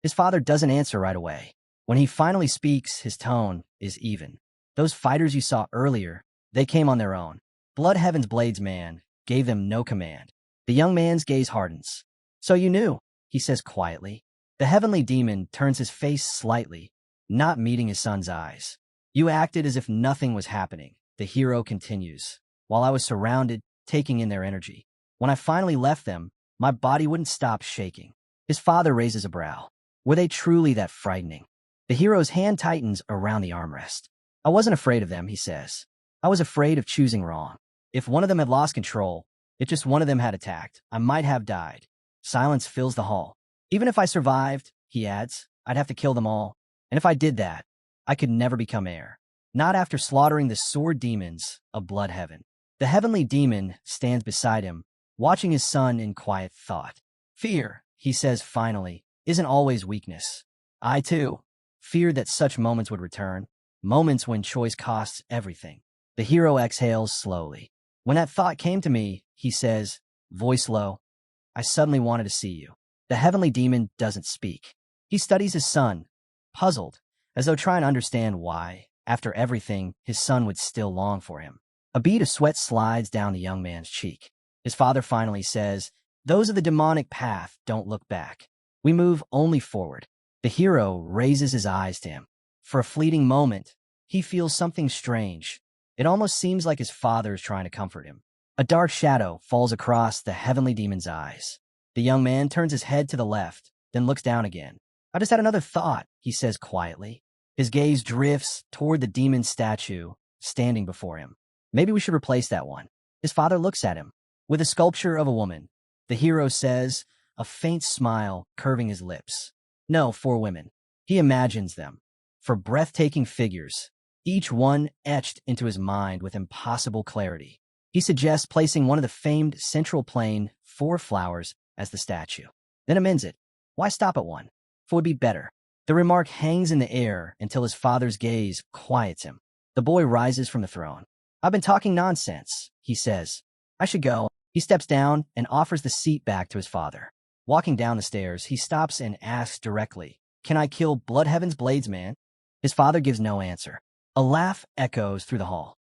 His father doesn't answer right away. When he finally speaks, his tone is even. Those fighters you saw earlier, they came on their own. Blood Heaven's Blades man gave them no command. The young man's gaze hardens. So you knew, he says quietly. The heavenly demon turns his face slightly, not meeting his son's eyes. You acted as if nothing was happening, the hero continues, while I was surrounded, taking in their energy. When I finally left them, my body wouldn't stop shaking. His father raises a brow. Were they truly that frightening? The hero's hand tightens around the armrest. I wasn't afraid of them, he says. I was afraid of choosing wrong. If one of them had lost control, if just one of them had attacked, I might have died. Silence fills the hall. Even if I survived, he adds, I'd have to kill them all. And if I did that, I could never become heir. Not after slaughtering the sword demons of Blood Heaven. The heavenly demon stands beside him, watching his son in quiet thought. Fear, he says finally, isn't always weakness. I, too, feared that such moments would return, moments when choice costs everything. The hero exhales slowly. When that thought came to me, he says, voice low, I suddenly wanted to see you. The heavenly demon doesn't speak. He studies his son, puzzled, as though trying to understand why, after everything, his son would still long for him. A bead of sweat slides down the young man's cheek. His father finally says, those of the demonic path don't look back. We move only forward. The hero raises his eyes to him. For a fleeting moment, he feels something strange. It almost seems like his father is trying to comfort him. A dark shadow falls across the heavenly demon's eyes. The young man turns his head to the left, then looks down again. I just had another thought, he says quietly. His gaze drifts toward the demon's statue, standing before him. Maybe we should replace that one. His father looks at him. With a sculpture of a woman, the hero says, a faint smile curving his lips. No, 4 women. He imagines them. For breathtaking figures, each one etched into his mind with impossible clarity. He suggests placing one of the famed central plane 4 flowers as the statue. Then amends it. Why stop at one? 4 would be better. The remark hangs in the air until his father's gaze quiets him. The boy rises from the throne. I've been talking nonsense, he says. I should go. He steps down and offers the seat back to his father. Walking down the stairs, he stops and asks directly, can I kill Blood Heaven's Blades man? His father gives no answer. A laugh echoes through the hall.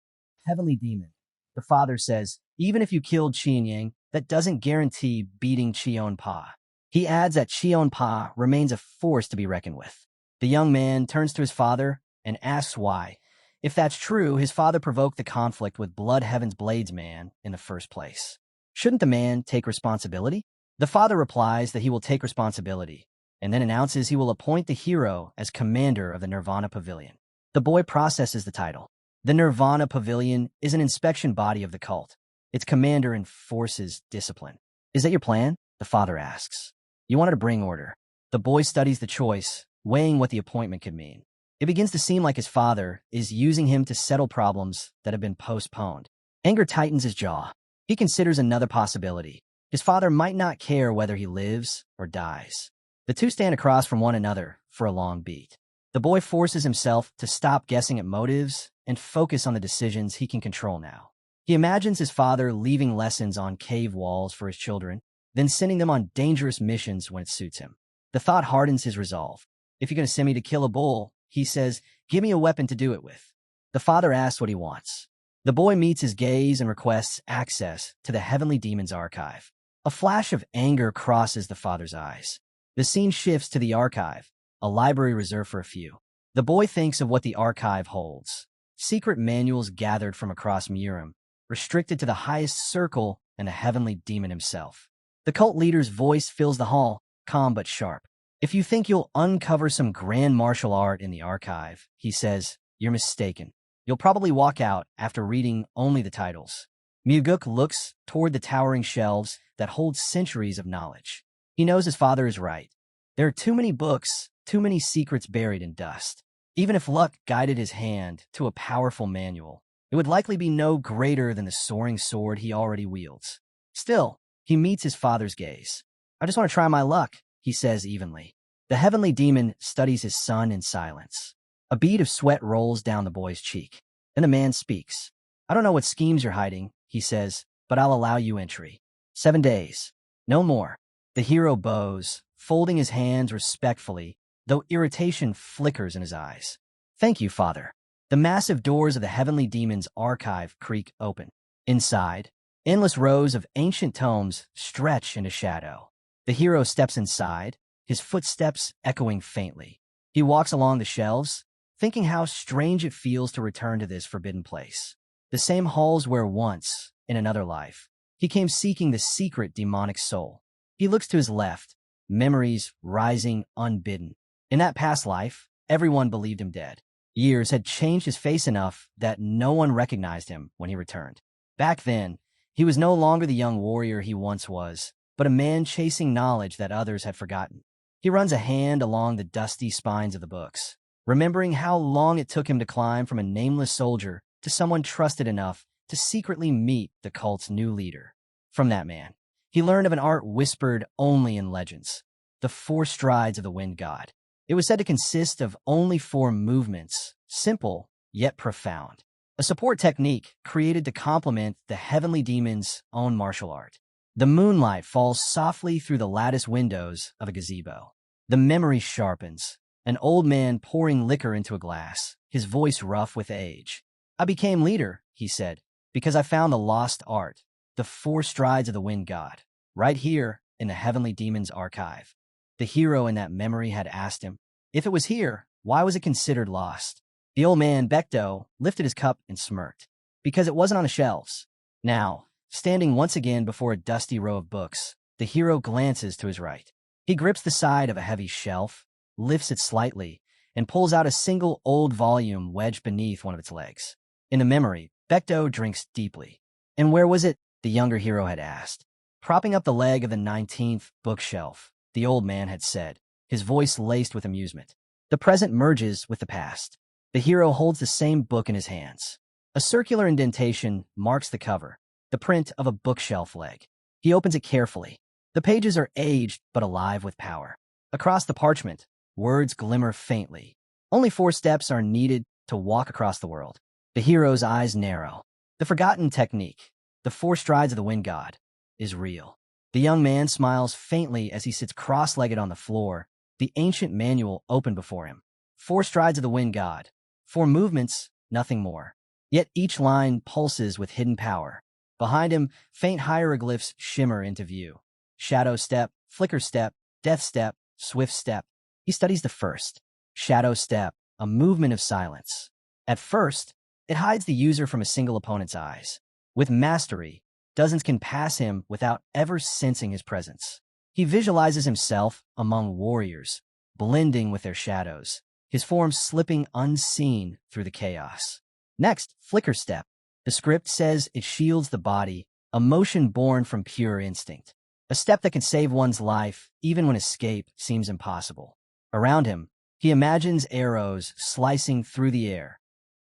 Heavenly demon. The father says, even if you killed Qian Yang, that doesn't guarantee beating Qion Pa. He adds that Qion Pa remains a force to be reckoned with. The young man turns to his father and asks why. If that's true, his father provoked the conflict with Blood Heaven's Blades man in the first place. Shouldn't the man take responsibility? The father replies that he will take responsibility, and then announces he will appoint the hero as commander of the Nirvana Pavilion. The boy processes the title. The Nirvana Pavilion is an inspection body of the cult. Its commander enforces discipline. Is that your plan? The father asks. You wanted to bring order. The boy studies the choice, weighing what the appointment could mean. It begins to seem like his father is using him to settle problems that have been postponed. Anger tightens his jaw. He considers another possibility. His father might not care whether he lives or dies. The two stand across from one another for a long beat. The boy forces himself to stop guessing at motives and focus on the decisions he can control now. He imagines his father leaving lessons on cave walls for his children, then sending them on dangerous missions when it suits him. The thought hardens his resolve. If you're going to send me to kill a bull, he says, give me a weapon to do it with. The father asks what he wants. The boy meets his gaze and requests access to the heavenly demon's archive. A flash of anger crosses the father's eyes. The scene shifts to the archive, a library reserved for a few. The boy thinks of what the archive holds. Secret manuals gathered from across Murim, restricted to the highest circle and the heavenly demon himself. The cult leader's voice fills the hall, calm but sharp. If you think you'll uncover some grand martial art in the archive, he says, you're mistaken. You'll probably walk out after reading only the titles. Muguk looks toward the towering shelves that hold centuries of knowledge. He knows his father is right. There are too many books, too many secrets buried in dust. Even if luck guided his hand to a powerful manual, it would likely be no greater than the soaring sword he already wields. Still, he meets his father's gaze. I just want to try my luck, he says evenly. The heavenly demon studies his son in silence. A bead of sweat rolls down the boy's cheek. Then the man speaks. I don't know what schemes you're hiding, he says, but I'll allow you entry. 7 days. No more. The hero bows, folding his hands respectfully, though irritation flickers in his eyes. Thank you, father. The massive doors of the heavenly demon's archive creak open. Inside, endless rows of ancient tomes stretch into shadow. The hero steps inside, his footsteps echoing faintly. He walks along the shelves, thinking how strange it feels to return to this forbidden place. The same halls where once, in another life, he came seeking the secret demonic soul. He looks to his left, memories rising unbidden. In that past life, everyone believed him dead. Years had changed his face enough that no one recognized him when he returned. Back then, he was no longer the young warrior he once was, but a man chasing knowledge that others had forgotten. He runs a hand along the dusty spines of the books, remembering how long it took him to climb from a nameless soldier to someone trusted enough to secretly meet the cult's new leader. From that man, he learned of an art whispered only in legends, the 4 strides of the wind god. It was said to consist of only 4 movements, simple yet profound. A support technique created to complement the heavenly demon's own martial art. The moonlight falls softly through the lattice windows of a gazebo. The memory sharpens, an old man pouring liquor into a glass, his voice rough with age. I became leader, he said, because I found the lost art, the 4 strides of the wind god, right here in the heavenly demon's archive. The hero in that memory had asked him, if it was here, why was it considered lost? The old man, Bekto, lifted his cup and smirked. Because it wasn't on the shelves. Now, standing once again before a dusty row of books, the hero glances to his right. He grips the side of a heavy shelf, lifts it slightly, and pulls out a single old volume wedged beneath one of its legs. In the memory, Bekto drinks deeply. And where was it? The younger hero had asked. Propping up the leg of the 19th bookshelf, the old man had said, his voice laced with amusement. The present merges with the past. The hero holds the same book in his hands. A circular indentation marks the cover, the print of a bookshelf leg. He opens it carefully. The pages are aged but alive with power. Across the parchment, words glimmer faintly. Only 4 steps are needed to walk across the world. The hero's eyes narrow. The forgotten technique, the 4 strides of the wind god, is real. The young man smiles faintly as he sits cross-legged on the floor, the ancient manual open before him. 4 strides of the wind god. 4 movements, nothing more. Yet each line pulses with hidden power. Behind him, faint hieroglyphs shimmer into view. Shadow step, flicker step, death step, swift step. He studies the first. Shadow step, a movement of silence. At first, it hides the user from a single opponent's eyes. With mastery, dozens can pass him without ever sensing his presence. He visualizes himself among warriors, blending with their shadows, his form slipping unseen through the chaos. Next, flicker step. The script says it shields the body, a motion born from pure instinct. A step that can save one's life even when escape seems impossible. Around him, he imagines arrows slicing through the air,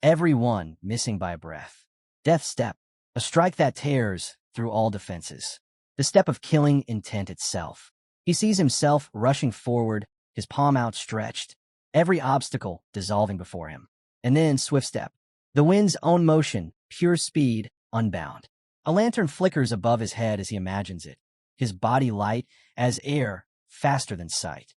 every one missing by a breath. Death step. A strike that tears through all defenses. The step of killing intent itself. He sees himself rushing forward, his palm outstretched, every obstacle dissolving before him. And then swift step. The wind's own motion, pure speed, unbound. A lantern flickers above his head as he imagines it, his body light as air, faster than sight.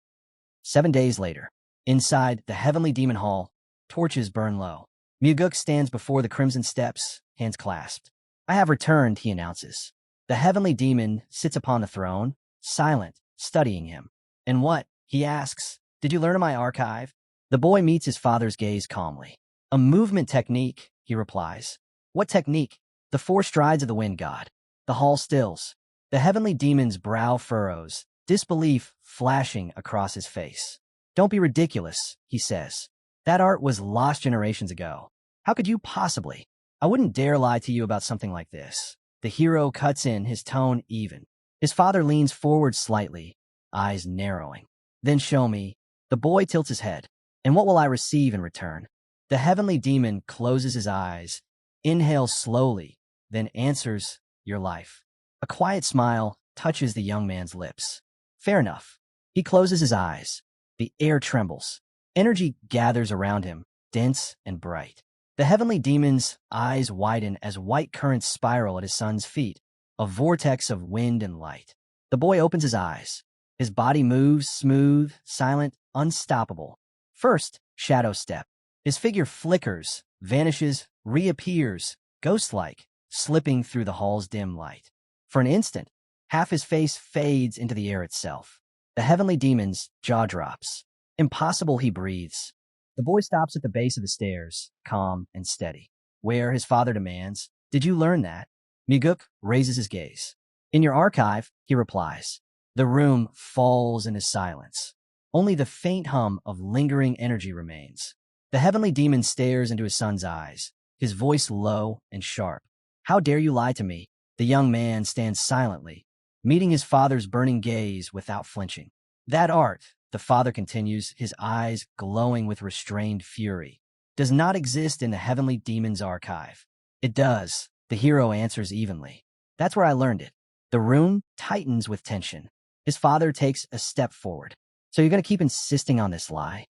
7 days later, inside the heavenly demon hall, torches burn low. Muguk stands before the crimson steps, hands clasped. I have returned, he announces. The heavenly demon sits upon the throne, silent, studying him. And what, he asks, did you learn in my archive? The boy meets his father's gaze calmly. A movement technique, he replies. What technique? The 4 strides of the wind god. The hall stills. The heavenly demon's brow furrows, disbelief flashing across his face. Don't be ridiculous, he says. That art was lost generations ago. How could you possibly? I wouldn't dare lie to you about something like this. The hero cuts in, his tone even. His father leans forward slightly, eyes narrowing. Then show me. The boy tilts his head. And what will I receive in return? The heavenly demon closes his eyes, inhales slowly, then answers, your life. A quiet smile touches the young man's lips. Fair enough. He closes his eyes. The air trembles. Energy gathers around him, dense and bright. The heavenly demon's eyes widen as white currents spiral at his son's feet, a vortex of wind and light. The boy opens his eyes. His body moves, smooth, silent, unstoppable. First, shadow step. His figure flickers, vanishes, reappears, ghost-like, slipping through the hall's dim light. For an instant, half his face fades into the air itself. The heavenly demon's jaw drops. Impossible, he breathes. The boy stops at the base of the stairs, calm and steady. Where, his father demands, did you learn that? Miguk raises his gaze. In your archive, he replies. The room falls into silence. Only the faint hum of lingering energy remains. The heavenly demon stares into his son's eyes, his voice low and sharp. How dare you lie to me? The young man stands silently, meeting his father's burning gaze without flinching. That art, the father continues, his eyes glowing with restrained fury, does not exist in the heavenly demon's archive. It does, the hero answers evenly. That's where I learned it. The room tightens with tension. His father takes a step forward. So you're going to keep insisting on this lie?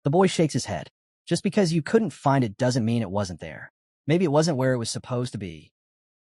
The boy shakes his head. Just because you couldn't find it doesn't mean it wasn't there. Maybe it wasn't where it was supposed to be.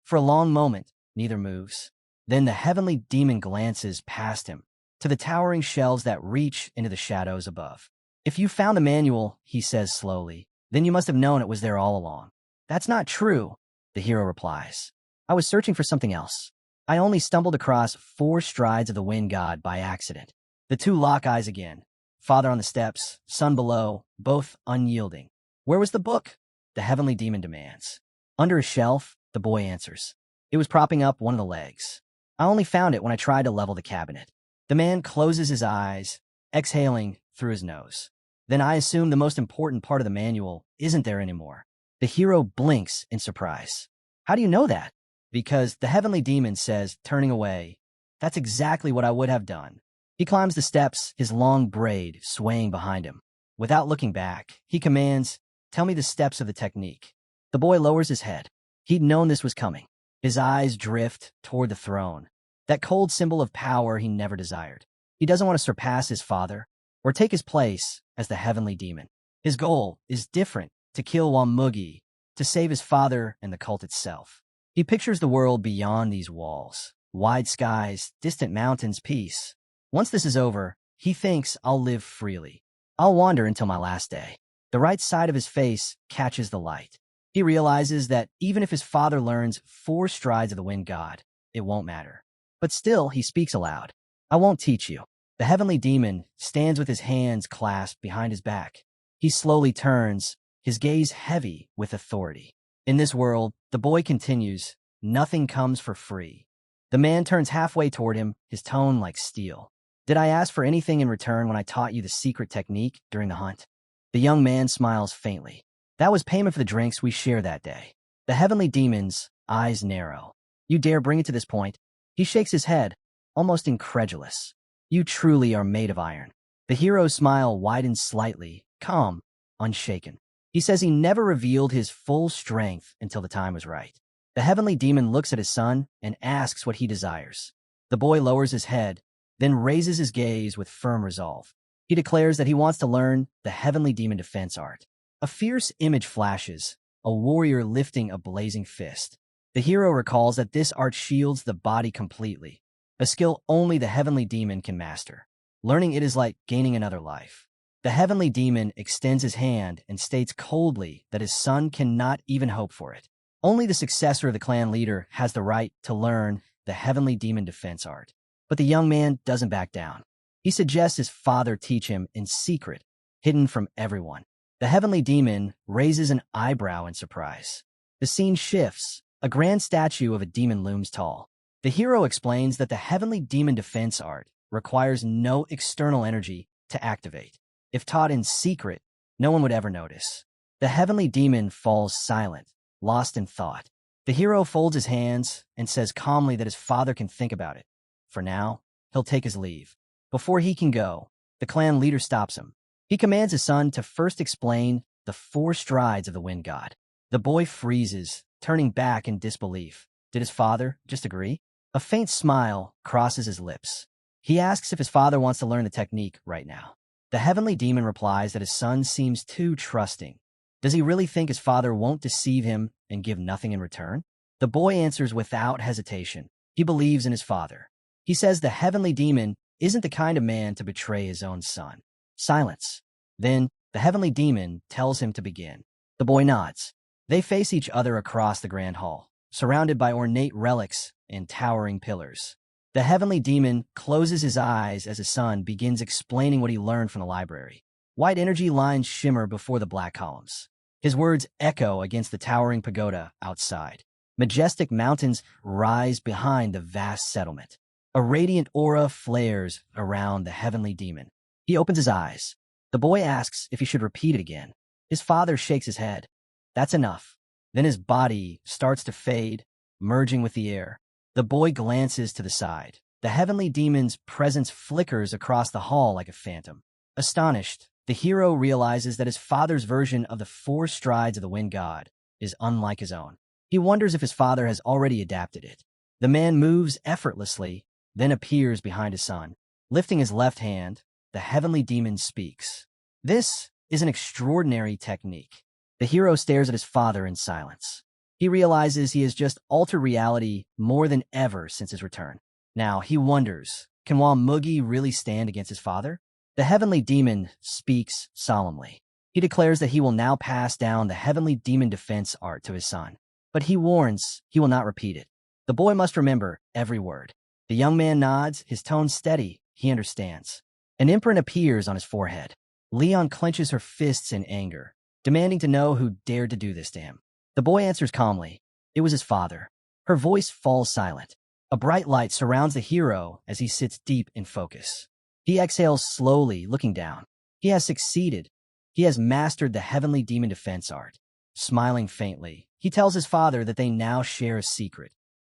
For a long moment, neither moves. Then the heavenly demon glances past him, to the towering shelves that reach into the shadows above. If you found the manual, he says slowly, then you must have known it was there all along. That's not true, the hero replies. I was searching for something else. I only stumbled across 4 strides of the wind god by accident. The two lock eyes again. Father on the steps, son below, both unyielding. Where was the book? The heavenly demon demands. Under a shelf, the boy answers. It was propping up one of the legs. I only found it when I tried to level the cabinet. The man closes his eyes, exhaling through his nose. Then I assume the most important part of the manual isn't there anymore. The hero blinks in surprise. How do you know that? Because the heavenly demon says, turning away. That's exactly what I would have done. He climbs the steps, his long braid swaying behind him. Without looking back, he commands, tell me the steps of the technique. The boy lowers his head. He'd known this was coming. His eyes drift toward the throne, that cold symbol of power he never desired. He doesn't want to surpass his father or take his place as the heavenly demon. His goal is different, to kill Wamugi, to save his father and the cult itself. He pictures the world beyond these walls, wide skies, distant mountains, peace. Once this is over, he thinks, I'll live freely. I'll wander until my last day. The right side of his face catches the light. He realizes that even if his father learns 4 strides of the wind god, it won't matter. But still, he speaks aloud. I won't teach you. The heavenly demon stands with his hands clasped behind his back. He slowly turns, his gaze heavy with authority. In this world, the boy continues, nothing comes for free. The man turns halfway toward him, his tone like steel. Did I ask for anything in return when I taught you the secret technique during the hunt? The young man smiles faintly. That was payment for the drinks we shared that day. The heavenly demon's eyes narrow. You dare bring it to this point? He shakes his head, almost incredulous. You truly are made of iron. The hero's smile widens slightly, calm, unshaken. He says he never revealed his full strength until the time was right. The heavenly demon looks at his son and asks what he desires. The boy lowers his head, then raises his gaze with firm resolve. He declares that he wants to learn the heavenly demon defense art. A fierce image flashes, a warrior lifting a blazing fist. The hero recalls that this art shields the body completely, a skill only the heavenly demon can master. Learning it is like gaining another life. The heavenly demon extends his hand and states coldly that his son cannot even hope for it. Only the successor of the clan leader has the right to learn the heavenly demon defense art. But the young man doesn't back down. He suggests his father teach him in secret, hidden from everyone. The heavenly demon raises an eyebrow in surprise. The scene shifts. A grand statue of a demon looms tall. The hero explains that the heavenly demon defense art requires no external energy to activate. If taught in secret, no one would ever notice. The heavenly demon falls silent, lost in thought. The hero folds his hands and says calmly that his father can think about it. For now, he'll take his leave. Before he can go, the clan leader stops him. He commands his son to first explain the 4 strides of the wind god. The boy freezes, turning back in disbelief. Did his father just agree? A faint smile crosses his lips. He asks if his father wants to learn the technique right now. The heavenly demon replies that his son seems too trusting. Does he really think his father won't deceive him and give nothing in return? The boy answers without hesitation. He believes in his father. He says the heavenly demon isn't the kind of man to betray his own son. Silence. Then, the heavenly demon tells him to begin. The boy nods. They face each other across the grand hall, surrounded by ornate relics and towering pillars. The heavenly demon closes his eyes as his son begins explaining what he learned from the library. White energy lines shimmer before the black columns. His words echo against the towering pagoda outside. Majestic mountains rise behind the vast settlement. A radiant aura flares around the heavenly demon. He opens his eyes. The boy asks if he should repeat it again. His father shakes his head. That's enough. Then his body starts to fade, merging with the air. The boy glances to the side. The heavenly demon's presence flickers across the hall like a phantom. Astonished, the hero realizes that his father's version of the 4 strides of the wind god is unlike his own. He wonders if his father has already adapted it. The man moves effortlessly, then appears behind his son. Lifting his left hand, the heavenly demon speaks. This is an extraordinary technique. The hero stares at his father in silence. He realizes he has just altered reality more than ever since his return. Now, he wonders, can Mugi really stand against his father? The heavenly demon speaks solemnly. He declares that he will now pass down the heavenly demon defense art to his son. But he warns he will not repeat it. The boy must remember every word. The young man nods, his tone steady. He understands. An imprint appears on his forehead. Leon clenches her fists in anger, demanding to know who dared to do this to him. The boy answers calmly. It was his father. Her voice falls silent. A bright light surrounds the hero as he sits deep in focus. He exhales slowly, looking down. He has succeeded. He has mastered the heavenly demon defense art. Smiling faintly, he tells his father that they now share a secret,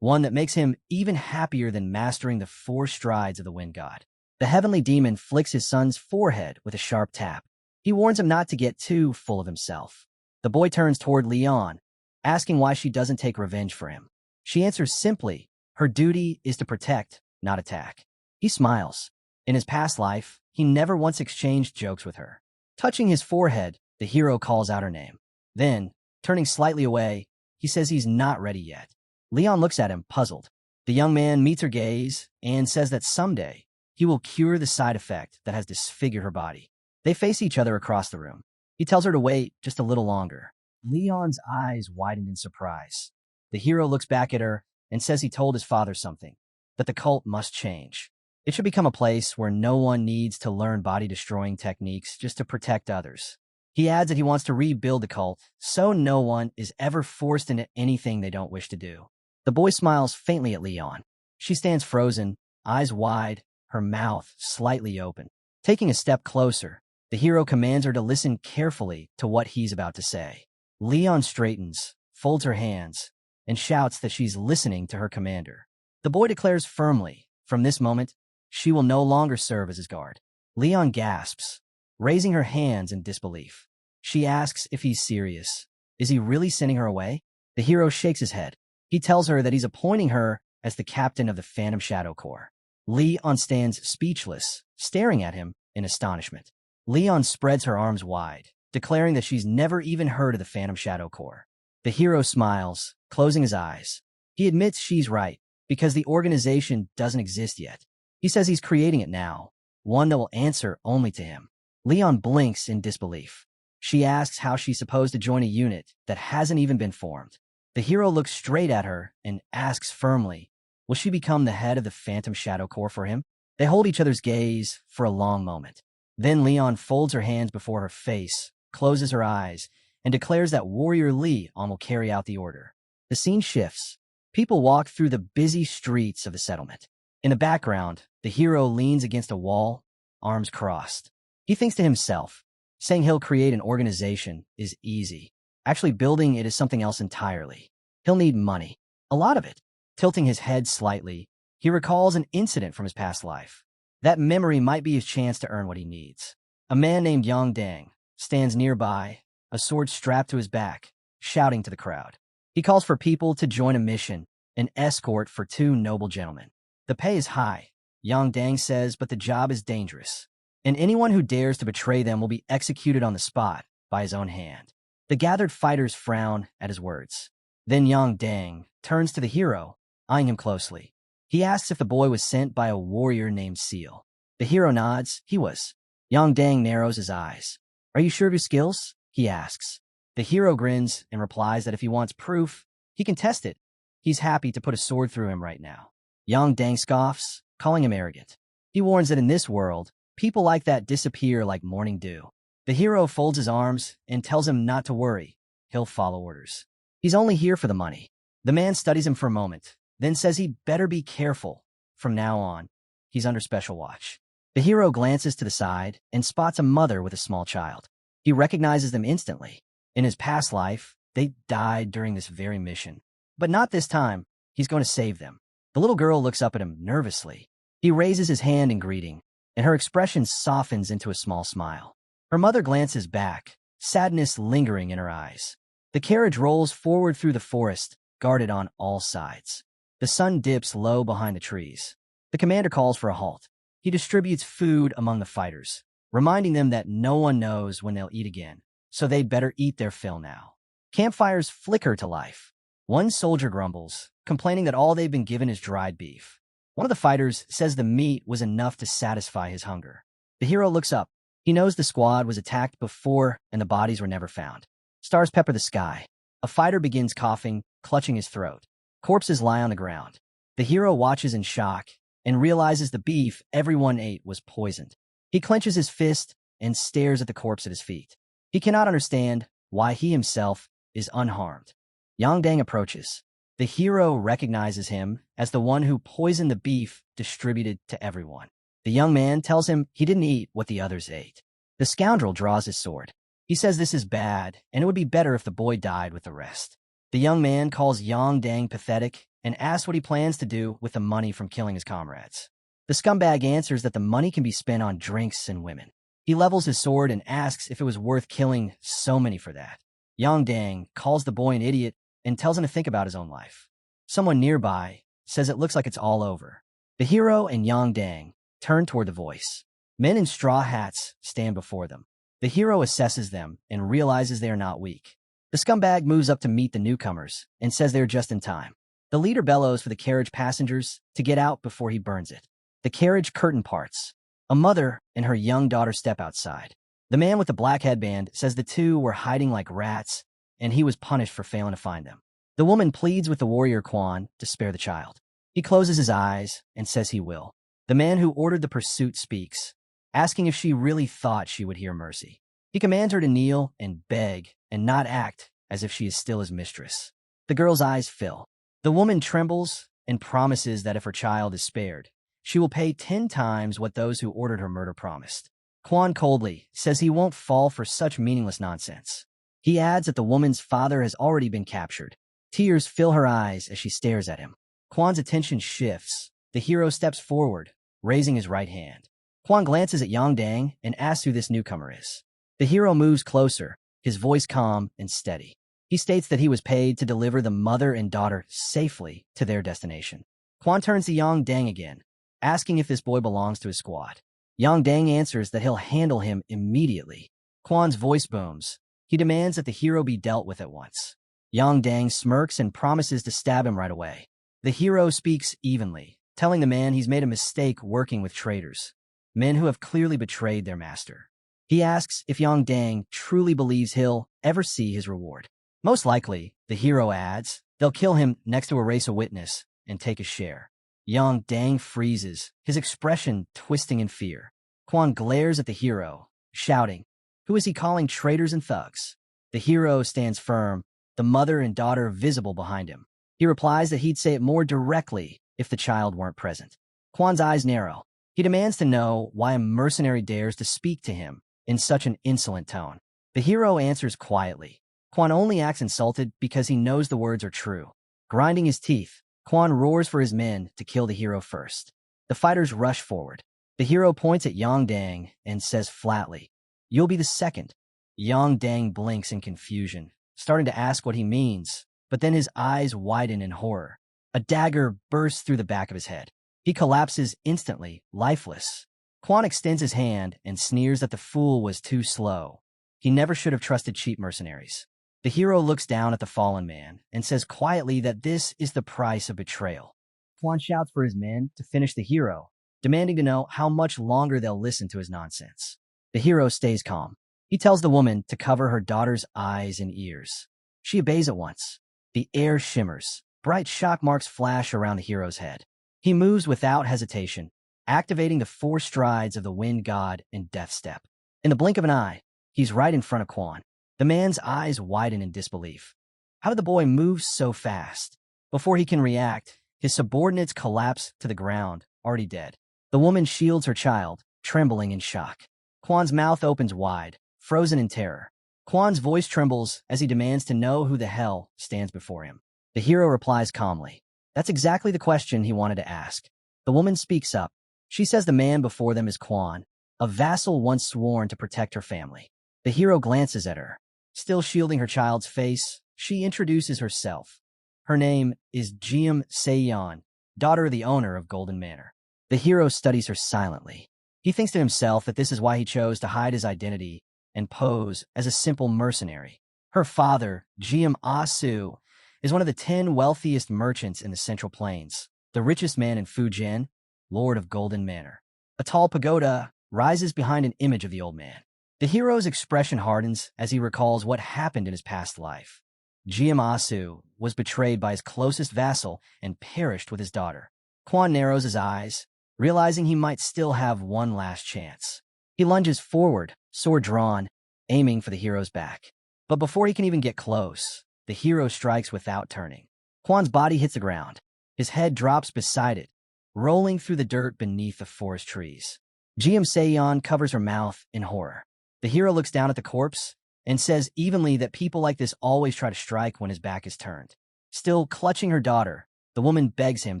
one that makes him even happier than mastering the 4 strides of the wind god. The heavenly demon flicks his son's forehead with a sharp tap. He warns him not to get too full of himself. The boy turns toward Leon, asking why she doesn't take revenge for him. She answers simply, her duty is to protect, not attack. He smiles. In his past life, he never once exchanged jokes with her. Touching his forehead, the hero calls out her name. Then, turning slightly away, he says he's not ready yet. Leon looks at him, puzzled. The young man meets her gaze and says that someday he will cure the side effect that has disfigured her body. They face each other across the room. He tells her to wait just a little longer. Leon's eyes widen in surprise. The hero looks back at her and says he told his father something, that the cult must change. It should become a place where no one needs to learn body-destroying techniques just to protect others. He adds that he wants to rebuild the cult so no one is ever forced into anything they don't wish to do. The boy smiles faintly at Leon. She stands frozen, eyes wide, her mouth slightly open. Taking a step closer, the hero commands her to listen carefully to what he's about to say. Leon straightens, folds her hands, and shouts that she's listening to her commander. The boy declares firmly, from this moment, she will no longer serve as his guard. Leon gasps, raising her hands in disbelief. She asks if he's serious. Is he really sending her away? The hero shakes his head. He tells her that he's appointing her as the captain of the Phantom Shadow Corps. Leon stands speechless, staring at him in astonishment. Leon spreads her arms wide, declaring that she's never even heard of the Phantom Shadow Corps. The hero smiles, closing his eyes. He admits she's right, because the organization doesn't exist yet. He says he's creating it now, one that will answer only to him. Leon blinks in disbelief. She asks how she's supposed to join a unit that hasn't even been formed. The hero looks straight at her and asks firmly, will she become the head of the Phantom Shadow Corps for him? They hold each other's gaze for a long moment. Then Leon folds her hands before her face, closes her eyes, and declares that Warrior Leon will carry out the order. The scene shifts. People walk through the busy streets of the settlement. In the background, the hero leans against a wall, arms crossed. He thinks to himself, saying he'll create an organization is easy. Actually building it is something else entirely. He'll need money. A lot of it. Tilting his head slightly, he recalls an incident from his past life. That memory might be his chance to earn what he needs. A man named Yang Dang stands nearby, a sword strapped to his back, shouting to the crowd. He calls for people to join a mission, an escort for two noble gentlemen. The pay is high, Yang Dang says, but the job is dangerous, and anyone who dares to betray them will be executed on the spot by his own hand. The gathered fighters frown at his words. Then Yang Dang turns to the hero, eyeing him closely. He asks if the boy was sent by a warrior named Seal. The hero nods. He was. Yang Dang narrows his eyes. Are you sure of your skills? He asks. The hero grins and replies that if he wants proof, he can test it. He's happy to put a sword through him right now. Yang Dang scoffs, calling him arrogant. He warns that in this world, people like that disappear like morning dew. The hero folds his arms and tells him not to worry. He'll follow orders. He's only here for the money. The man studies him for a moment, then says he'd better be careful. From now on, he's under special watch. The hero glances to the side and spots a mother with a small child. He recognizes them instantly. In his past life, they died during this very mission. But not this time. He's going to save them. The little girl looks up at him nervously. He raises his hand in greeting, and her expression softens into a small smile. Her mother glances back, sadness lingering in her eyes. The carriage rolls forward through the forest, guarded on all sides. The sun dips low behind the trees. The commander calls for a halt. He distributes food among the fighters, reminding them that no one knows when they'll eat again, so they'd better eat their fill now. Campfires flicker to life. One soldier grumbles, complaining that all they've been given is dried beef. One of the fighters says the meat was enough to satisfy his hunger. The hero looks up. He knows the squad was attacked before and the bodies were never found. Stars pepper the sky. A fighter begins coughing, clutching his throat. Corpses lie on the ground. The hero watches in shock and realizes the beef everyone ate was poisoned. He clenches his fist and stares at the corpse at his feet. He cannot understand why he himself is unharmed. Yang Dang approaches. The hero recognizes him as the one who poisoned the beef distributed to everyone. The young man tells him he didn't eat what the others ate. The scoundrel draws his sword. He says this is bad, and it would be better if the boy died with the rest. The young man calls Yang Dang pathetic and asks what he plans to do with the money from killing his comrades. The scumbag answers that the money can be spent on drinks and women. He levels his sword and asks if it was worth killing so many for that. Yang Dang calls the boy an idiot and tells him to think about his own life. Someone nearby says it looks like it's all over. The hero and Yang Dang turn toward the voice. Men in straw hats stand before them. The hero assesses them and realizes they are not weak. The scumbag moves up to meet the newcomers and says they're just in time. The leader bellows for the carriage passengers to get out before he burns it. The carriage curtain parts. A mother and her young daughter step outside. The man with the black headband says the two were hiding like rats, and he was punished for failing to find them. The woman pleads with the warrior Quan to spare the child. He closes his eyes and says he will. The man who ordered the pursuit speaks, asking if she really thought she would hear mercy. He commands her to kneel and beg and not act as if she is still his mistress. The girl's eyes fill. The woman trembles and promises that if her child is spared, she will pay 10 times what those who ordered her murder promised. Quan coldly says he won't fall for such meaningless nonsense. He adds that the woman's father has already been captured. Tears fill her eyes as she stares at him. Quan's attention shifts. The hero steps forward, raising his right hand. Quan glances at Yang Dang and asks who this newcomer is. The hero moves closer, his voice calm and steady. He states that he was paid to deliver the mother and daughter safely to their destination. Quan turns to Yang Dang again, asking if this boy belongs to his squad. Yang Dang answers that he'll handle him immediately. Quan's voice booms. He demands that the hero be dealt with at once. Yang Dang smirks and promises to stab him right away. The hero speaks evenly, telling the man he's made a mistake working with traitors, men who have clearly betrayed their master. He asks if Yang Dang truly believes he'll ever see his reward. Most likely, the hero adds, they'll kill him next to erase a witness and take his share. Yang Dang freezes, his expression twisting in fear. Quan glares at the hero, shouting, "Who is he calling traitors and thugs?" The hero stands firm, the mother and daughter visible behind him. He replies that he'd say it more directly if the child weren't present. Quan's eyes narrow. He demands to know why a mercenary dares to speak to him in such an insolent tone. The hero answers quietly. Quan only acts insulted because he knows the words are true. Grinding his teeth, Quan roars for his men to kill the hero first. The fighters rush forward. The hero points at Yang Dang and says flatly, "You'll be the second." Yang Dang blinks in confusion, starting to ask what he means, but then his eyes widen in horror. A dagger bursts through the back of his head. He collapses instantly, lifeless. Quan extends his hand and sneers that the fool was too slow. He never should have trusted cheap mercenaries. The hero looks down at the fallen man and says quietly that this is the price of betrayal. Quan shouts for his men to finish the hero, demanding to know how much longer they'll listen to his nonsense. The hero stays calm. He tells the woman to cover her daughter's eyes and ears. She obeys at once. The air shimmers. Bright shock marks flash around the hero's head. He moves without hesitation, activating the 4 strides of the wind god in death step. In the blink of an eye, he's right in front of Quan. The man's eyes widen in disbelief. How did the boy move so fast? Before he can react, his subordinates collapse to the ground, already dead. The woman shields her child, trembling in shock. Quan's mouth opens wide, frozen in terror. Quan's voice trembles as he demands to know who the hell stands before him. The hero replies calmly. That's exactly the question he wanted to ask. The woman speaks up. She says the man before them is Quan, a vassal once sworn to protect her family. The hero glances at her. Still shielding her child's face, she introduces herself. Her name is Jiam Seyon, daughter of the owner of Golden Manor. The hero studies her silently. He thinks to himself that this is why he chose to hide his identity and pose as a simple mercenary. Her father, Jiam Asu, is one of the 10 wealthiest merchants in the Central Plains, the richest man in Fujian, Lord of Golden Manor. A tall pagoda rises behind an image of the old man. The hero's expression hardens as he recalls what happened in his past life. Jiamasu was betrayed by his closest vassal and perished with his daughter. Quan narrows his eyes, realizing he might still have one last chance. He lunges forward, sword drawn, aiming for the hero's back. But before he can even get close, the hero strikes without turning. Quan's body hits the ground. His head drops beside it, rolling through the dirt beneath the forest trees. Jiam Seyon covers her mouth in horror. The hero looks down at the corpse and says evenly that people like this always try to strike when his back is turned. Still clutching her daughter, the woman begs him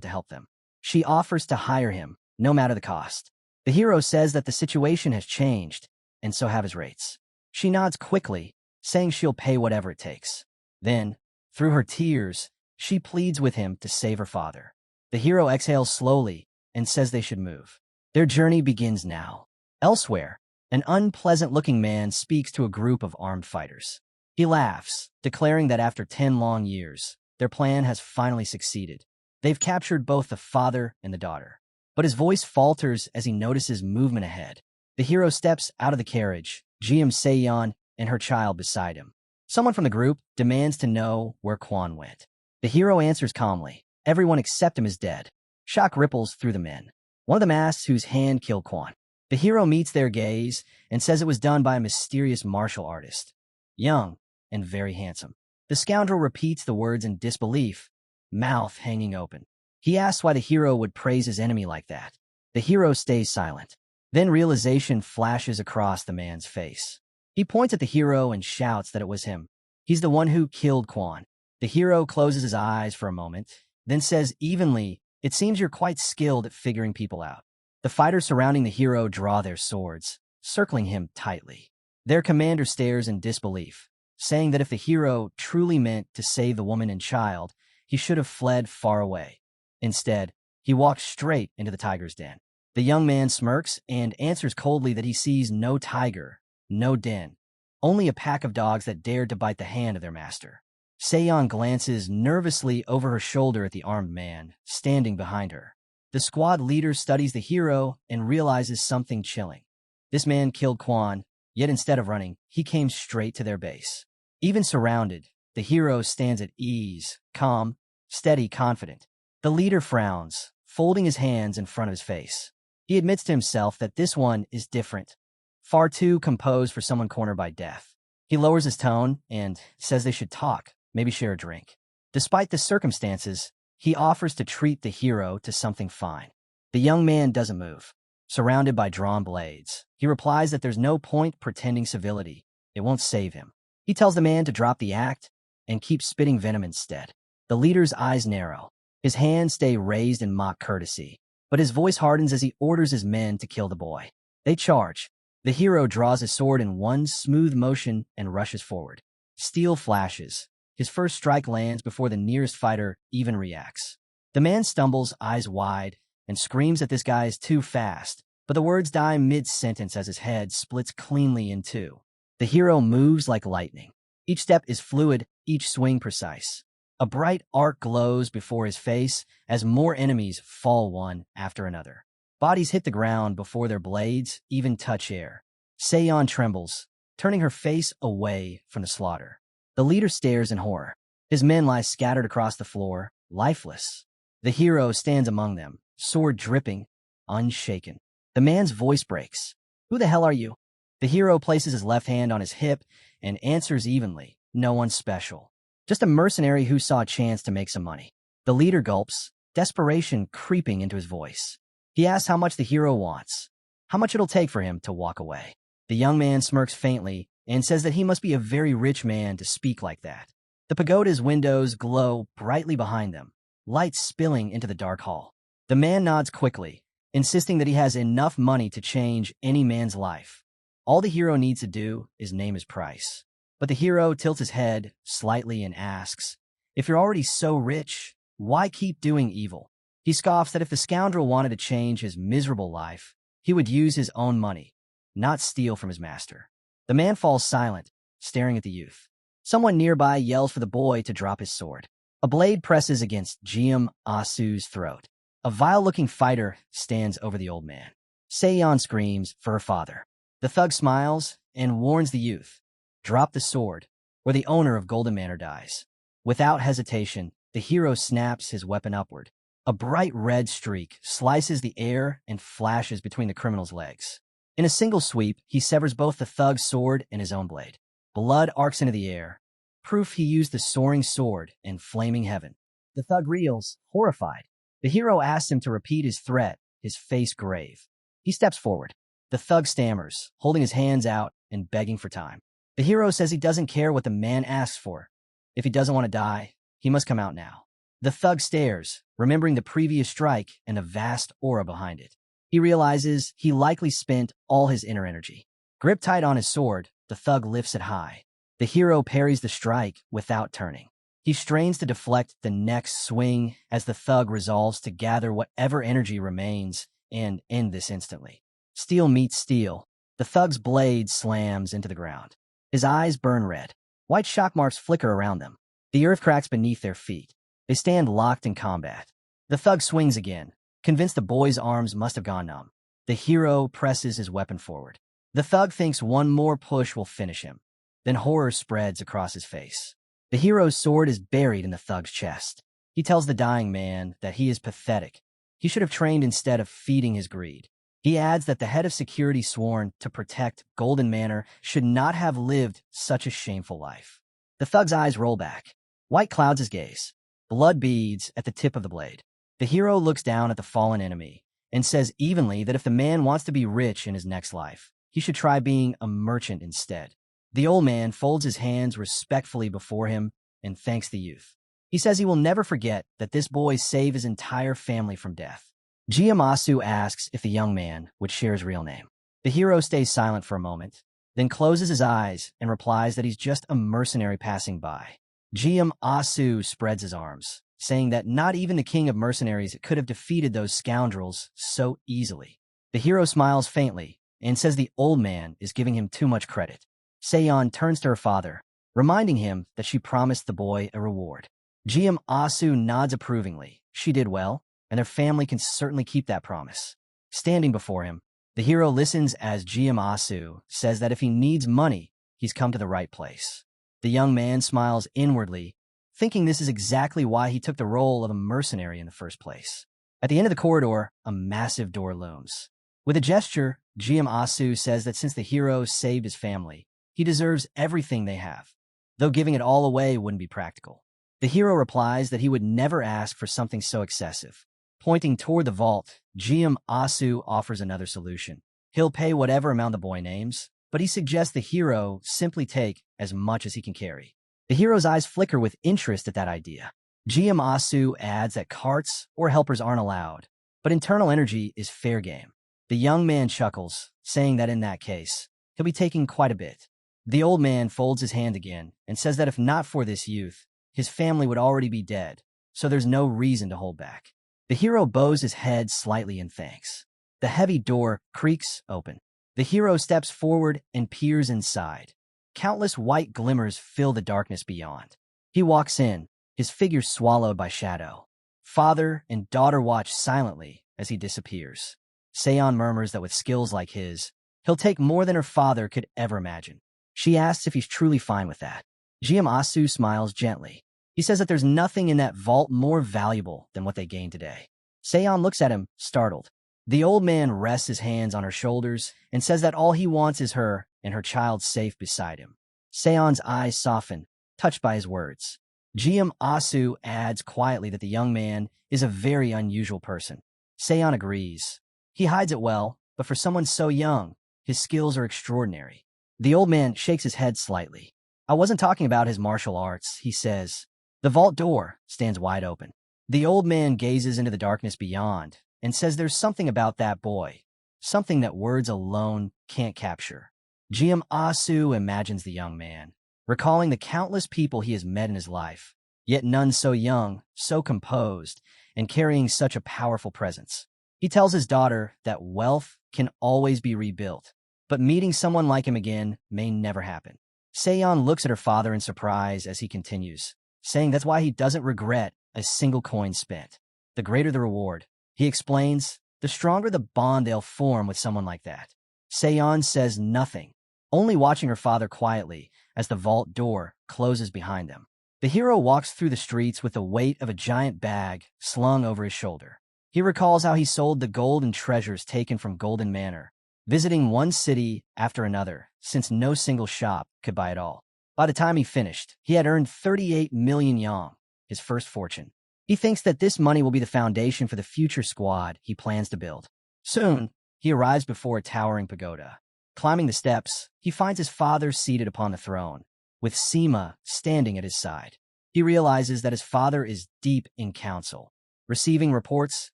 to help them. She offers to hire him, no matter the cost. The hero says that the situation has changed, and so have his rates. She nods quickly, saying she'll pay whatever it takes. Then, through her tears, she pleads with him to save her father. The hero exhales slowly and says they should move. Their journey begins now. Elsewhere, an unpleasant-looking man speaks to a group of armed fighters. He laughs, declaring that after 10 long years, their plan has finally succeeded. They've captured both the father and the daughter. But his voice falters as he notices movement ahead. The hero steps out of the carriage, Jiam Seyon and her child beside him. Someone from the group demands to know where Quan went. The hero answers calmly. Everyone except him is dead. Shock ripples through the men. One of them asks whose hand killed Quan. The hero meets their gaze and says it was done by a mysterious martial artist. Young and very handsome. The scoundrel repeats the words in disbelief, mouth hanging open. He asks why the hero would praise his enemy like that. The hero stays silent. Then realization flashes across the man's face. He points at the hero and shouts that it was him. He's the one who killed Quan. The hero closes his eyes for a moment, then says evenly, "It seems you're quite skilled at figuring people out." The fighters surrounding the hero draw their swords, circling him tightly. Their commander stares in disbelief, saying that if the hero truly meant to save the woman and child, he should have fled far away. Instead, he walks straight into the tiger's den. The young man smirks and answers coldly that he sees no tiger, no den, only a pack of dogs that dared to bite the hand of their master. Seyon glances nervously over her shoulder at the armed man, standing behind her. The squad leader studies the hero and realizes something chilling. This man killed Quan, yet instead of running, he came straight to their base. Even surrounded, the hero stands at ease, calm, steady, confident. The leader frowns, folding his hands in front of his face. He admits to himself that this one is different, far too composed for someone cornered by death. He lowers his tone and says they should talk, maybe share a drink. Despite the circumstances, he offers to treat the hero to something fine. The young man doesn't move. Surrounded by drawn blades, he replies that there's no point pretending civility. It won't save him. He tells the man to drop the act and keep spitting venom instead. The leader's eyes narrow. His hands stay raised in mock courtesy, but his voice hardens as he orders his men to kill the boy. They charge. The hero draws his sword in one smooth motion and rushes forward. Steel flashes. His first strike lands before the nearest fighter even reacts. The man stumbles, eyes wide, and screams that this guy is too fast, but the words die mid-sentence as his head splits cleanly in two. The hero moves like lightning. Each step is fluid, each swing precise. A bright arc glows before his face as more enemies fall one after another. Bodies hit the ground before their blades even touch air. Seion trembles, turning her face away from the slaughter. The leader stares in horror. His men lie scattered across the floor, lifeless. The hero stands among them, sword dripping, unshaken. The man's voice breaks. "Who the hell are you?" The hero places his left hand on his hip and answers evenly. "No one special. Just a mercenary who saw a chance to make some money." The leader gulps, desperation creeping into his voice. He asks how much the hero wants, how much it'll take for him to walk away. The young man smirks faintly and says that he must be a very rich man to speak like that. The pagoda's windows glow brightly behind them, light spilling into the dark hall. The man nods quickly, insisting that he has enough money to change any man's life. All the hero needs to do is name his price. But the hero tilts his head slightly and asks, "If you're already so rich, why keep doing evil?" He scoffs that if the scoundrel wanted to change his miserable life, he would use his own money, not steal from his master. The man falls silent, staring at the youth. Someone nearby yells for the boy to drop his sword. A blade presses against Jiam Asu's throat. A vile-looking fighter stands over the old man. Seion screams for her father. The thug smiles and warns the youth, "Drop the sword, or the owner of Golden Manor dies." Without hesitation, the hero snaps his weapon upward. A bright red streak slices the air and flashes between the criminal's legs. In a single sweep, he severs both the thug's sword and his own blade. Blood arcs into the air, proof he used the soaring sword in flaming heaven. The thug reels, horrified. The hero asks him to repeat his threat, his face grave. He steps forward. The thug stammers, holding his hands out and begging for time. The hero says he doesn't care what the man asks for. If he doesn't want to die, he must come out now. The thug stares, remembering the previous strike and the vast aura behind it. He realizes he likely spent all his inner energy. Gripped tight on his sword, the thug lifts it high. The hero parries the strike without turning. He strains to deflect the next swing as the thug resolves to gather whatever energy remains and end this instantly. Steel meets steel. The thug's blade slams into the ground. His eyes burn red. White shock marks flicker around them. The earth cracks beneath their feet. They stand locked in combat. The thug swings again, convinced the boy's arms must have gone numb. The hero presses his weapon forward. The thug thinks one more push will finish him. Then horror spreads across his face. The hero's sword is buried in the thug's chest. He tells the dying man that he is pathetic. He should have trained instead of feeding his greed. He adds that the head of security sworn to protect Golden Manor should not have lived such a shameful life. The thug's eyes roll back. White clouds his gaze. Blood beads at the tip of the blade. The hero looks down at the fallen enemy and says evenly that if the man wants to be rich in his next life, he should try being a merchant instead. The old man folds his hands respectfully before him and thanks the youth. He says he will never forget that this boy saved his entire family from death. Giamasu asks if the young man would share his real name. The hero stays silent for a moment, then closes his eyes and replies that he's just a mercenary passing by. Giamasu spreads his arms, saying that not even the king of mercenaries could have defeated those scoundrels so easily. The hero smiles faintly and says the old man is giving him too much credit. Seion turns to her father, reminding him that she promised the boy a reward. Giamasu nods approvingly. She did well, and their family can certainly keep that promise. Standing before him, the hero listens as Giamasu says that if he needs money, he's come to the right place. The young man smiles inwardly, thinking this is exactly why he took the role of a mercenary in the first place. At the end of the corridor, a massive door looms. With a gesture, GM Asu says that since the hero saved his family, he deserves everything they have, though giving it all away wouldn't be practical. The hero replies that he would never ask for something so excessive. Pointing toward the vault, GM Asu offers another solution. He'll pay whatever amount the boy names, but he suggests the hero simply take as much as he can carry. The hero's eyes flicker with interest at that idea. GM Asu adds that carts or helpers aren't allowed, but internal energy is fair game. The young man chuckles, saying that in that case, he'll be taking quite a bit. The old man folds his hand again and says that if not for this youth, his family would already be dead, so there's no reason to hold back. The hero bows his head slightly in thanks. The heavy door creaks open. The hero steps forward and peers inside. Countless white glimmers fill the darkness beyond. He walks in, his figure swallowed by shadow. Father and daughter watch silently as he disappears. Seon murmurs that with skills like his, he'll take more than her father could ever imagine. She asks if he's truly fine with that. GM Asu smiles gently. He says that there's nothing in that vault more valuable than what they gained today. Seon looks at him, startled. The old man rests his hands on her shoulders and says that all he wants is her and her child safe beside him. Seon's eyes soften, touched by his words. GM Asu adds quietly that the young man is a very unusual person. Seon agrees. He hides it well, but for someone so young, his skills are extraordinary. The old man shakes his head slightly. I wasn't talking about his martial arts, he says. The vault door stands wide open. The old man gazes into the darkness beyond and says there's something about that boy, something that words alone can't capture. GM Asu imagines the young man, recalling the countless people he has met in his life, yet none so young, so composed, and carrying such a powerful presence. He tells his daughter that wealth can always be rebuilt, but meeting someone like him again may never happen. Seon looks at her father in surprise as he continues, saying that's why he doesn't regret a single coin spent. The greater the reward, he explains, the stronger the bond they'll form with someone like that. Seon says nothing, only watching her father quietly as the vault door closes behind them. The hero walks through the streets with the weight of a giant bag slung over his shoulder. He recalls how he sold the gold and treasures taken from Golden Manor, visiting one city after another, since no single shop could buy it all. By the time he finished, he had earned 38 million yang, his first fortune. He thinks that this money will be the foundation for the future squad he plans to build. Soon, he arrives before a towering pagoda. Climbing the steps, he finds his father seated upon the throne, with Sima standing at his side. He realizes that his father is deep in council, receiving reports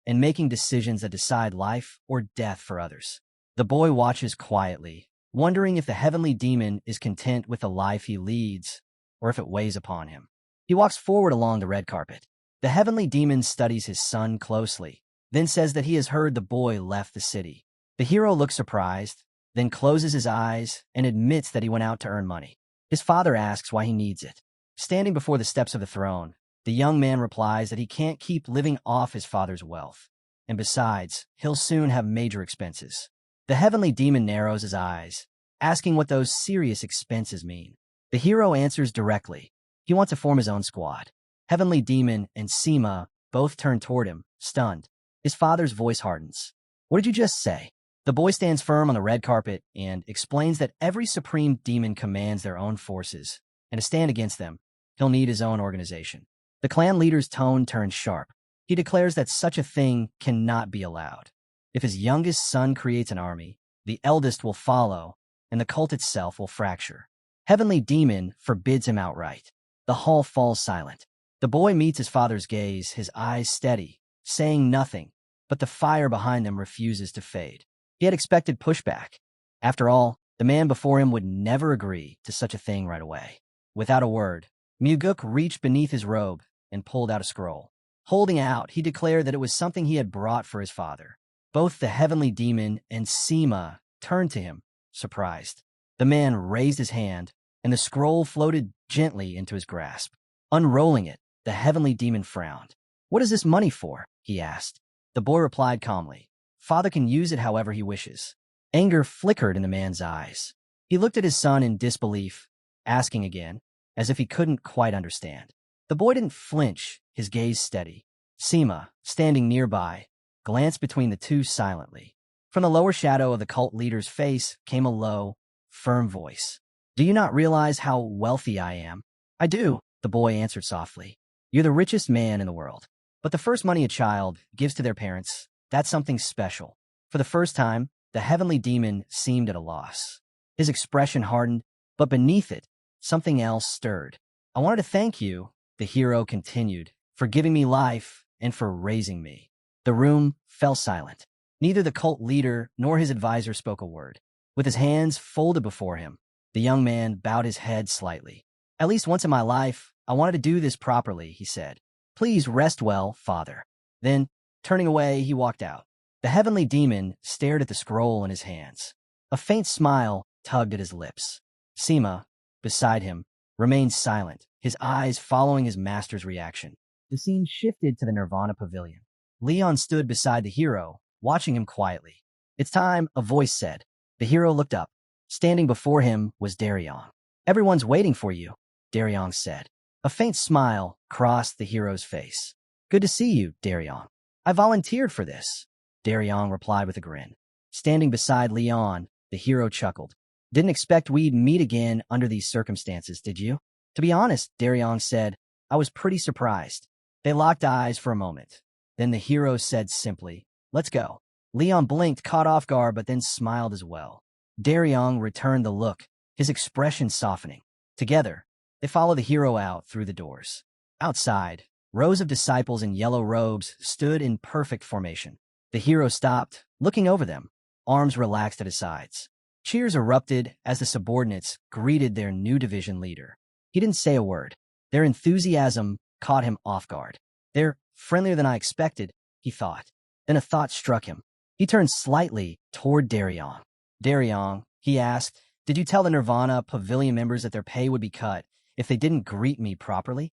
and making decisions that decide life or death for others. The boy watches quietly, wondering if the heavenly demon is content with the life he leads or if it weighs upon him. He walks forward along the red carpet. The heavenly demon studies his son closely, then says that he has heard the boy left the city. The hero looks surprised, then closes his eyes and admits that he went out to earn money. His father asks why he needs it. Standing before the steps of the throne, the young man replies that he can't keep living off his father's wealth, and besides, he'll soon have major expenses. The heavenly demon narrows his eyes, asking what those serious expenses mean. The hero answers directly. He wants to form his own squad. Heavenly Demon and Sima both turn toward him, stunned. His father's voice hardens. What did you just say? The boy stands firm on the red carpet and explains that every supreme demon commands their own forces, and to stand against them, he'll need his own organization. The clan leader's tone turns sharp. He declares that such a thing cannot be allowed. If his youngest son creates an army, the eldest will follow, and the cult itself will fracture. Heavenly Demon forbids him outright. The hall falls silent. The boy meets his father's gaze, his eyes steady, saying nothing, but the fire behind them refuses to fade. He had expected pushback. After all, the man before him would never agree to such a thing right away. Without a word, Muguk reached beneath his robe and pulled out a scroll. Holding out, he declared that it was something he had brought for his father. Both the heavenly demon and Sima turned to him, surprised. The man raised his hand, and the scroll floated gently into his grasp. Unrolling it, the heavenly demon frowned. What is this money for? He asked. The boy replied calmly. Father can use it however he wishes. Anger flickered in the man's eyes. He looked at his son in disbelief, asking again, as if he couldn't quite understand. The boy didn't flinch, his gaze steady. Sima, standing nearby, glanced between the two silently. From the lower shadow of the cult leader's face came a low, firm voice. Do you not realize how wealthy I am? I do, the boy answered softly. You're the richest man in the world. But the first money a child gives to their parents, that's something special. For the first time, the heavenly demon seemed at a loss. His expression hardened, but beneath it, something else stirred. I wanted to thank you, the hero continued, for giving me life and for raising me. The room fell silent. Neither the cult leader nor his advisor spoke a word. With his hands folded before him, the young man bowed his head slightly. At least once in my life, I wanted to do this properly, he said. Please rest well, father. Then, turning away, he walked out. The heavenly demon stared at the scroll in his hands. A faint smile tugged at his lips. Seema, beside him, remained silent, his eyes following his master's reaction. The scene shifted to the Nirvana Pavilion. Leon stood beside the hero, watching him quietly. It's time, a voice said. The hero looked up. Standing before him was Daryong. Everyone's waiting for you, Daryong said. A faint smile crossed the hero's face. Good to see you, Daryong. I volunteered for this, Daryong replied with a grin. Standing beside Leon, the hero chuckled. Didn't expect we'd meet again under these circumstances, did you? To be honest, Daryong said, I was pretty surprised. They locked eyes for a moment. Then the hero said simply, let's go. Leon blinked, caught off guard, but then smiled as well. Daryong returned the look, his expression softening. Together, they followed the hero out through the doors. Outside, rows of disciples in yellow robes stood in perfect formation. The hero stopped, looking over them, arms relaxed at his sides. Cheers erupted as the subordinates greeted their new division leader. He didn't say a word. Their enthusiasm caught him off guard. They're friendlier than I expected, he thought. Then a thought struck him. He turned slightly toward Daryong. Daryong, he asked, did you tell the Nirvana Pavilion members that their pay would be cut if they didn't greet me properly?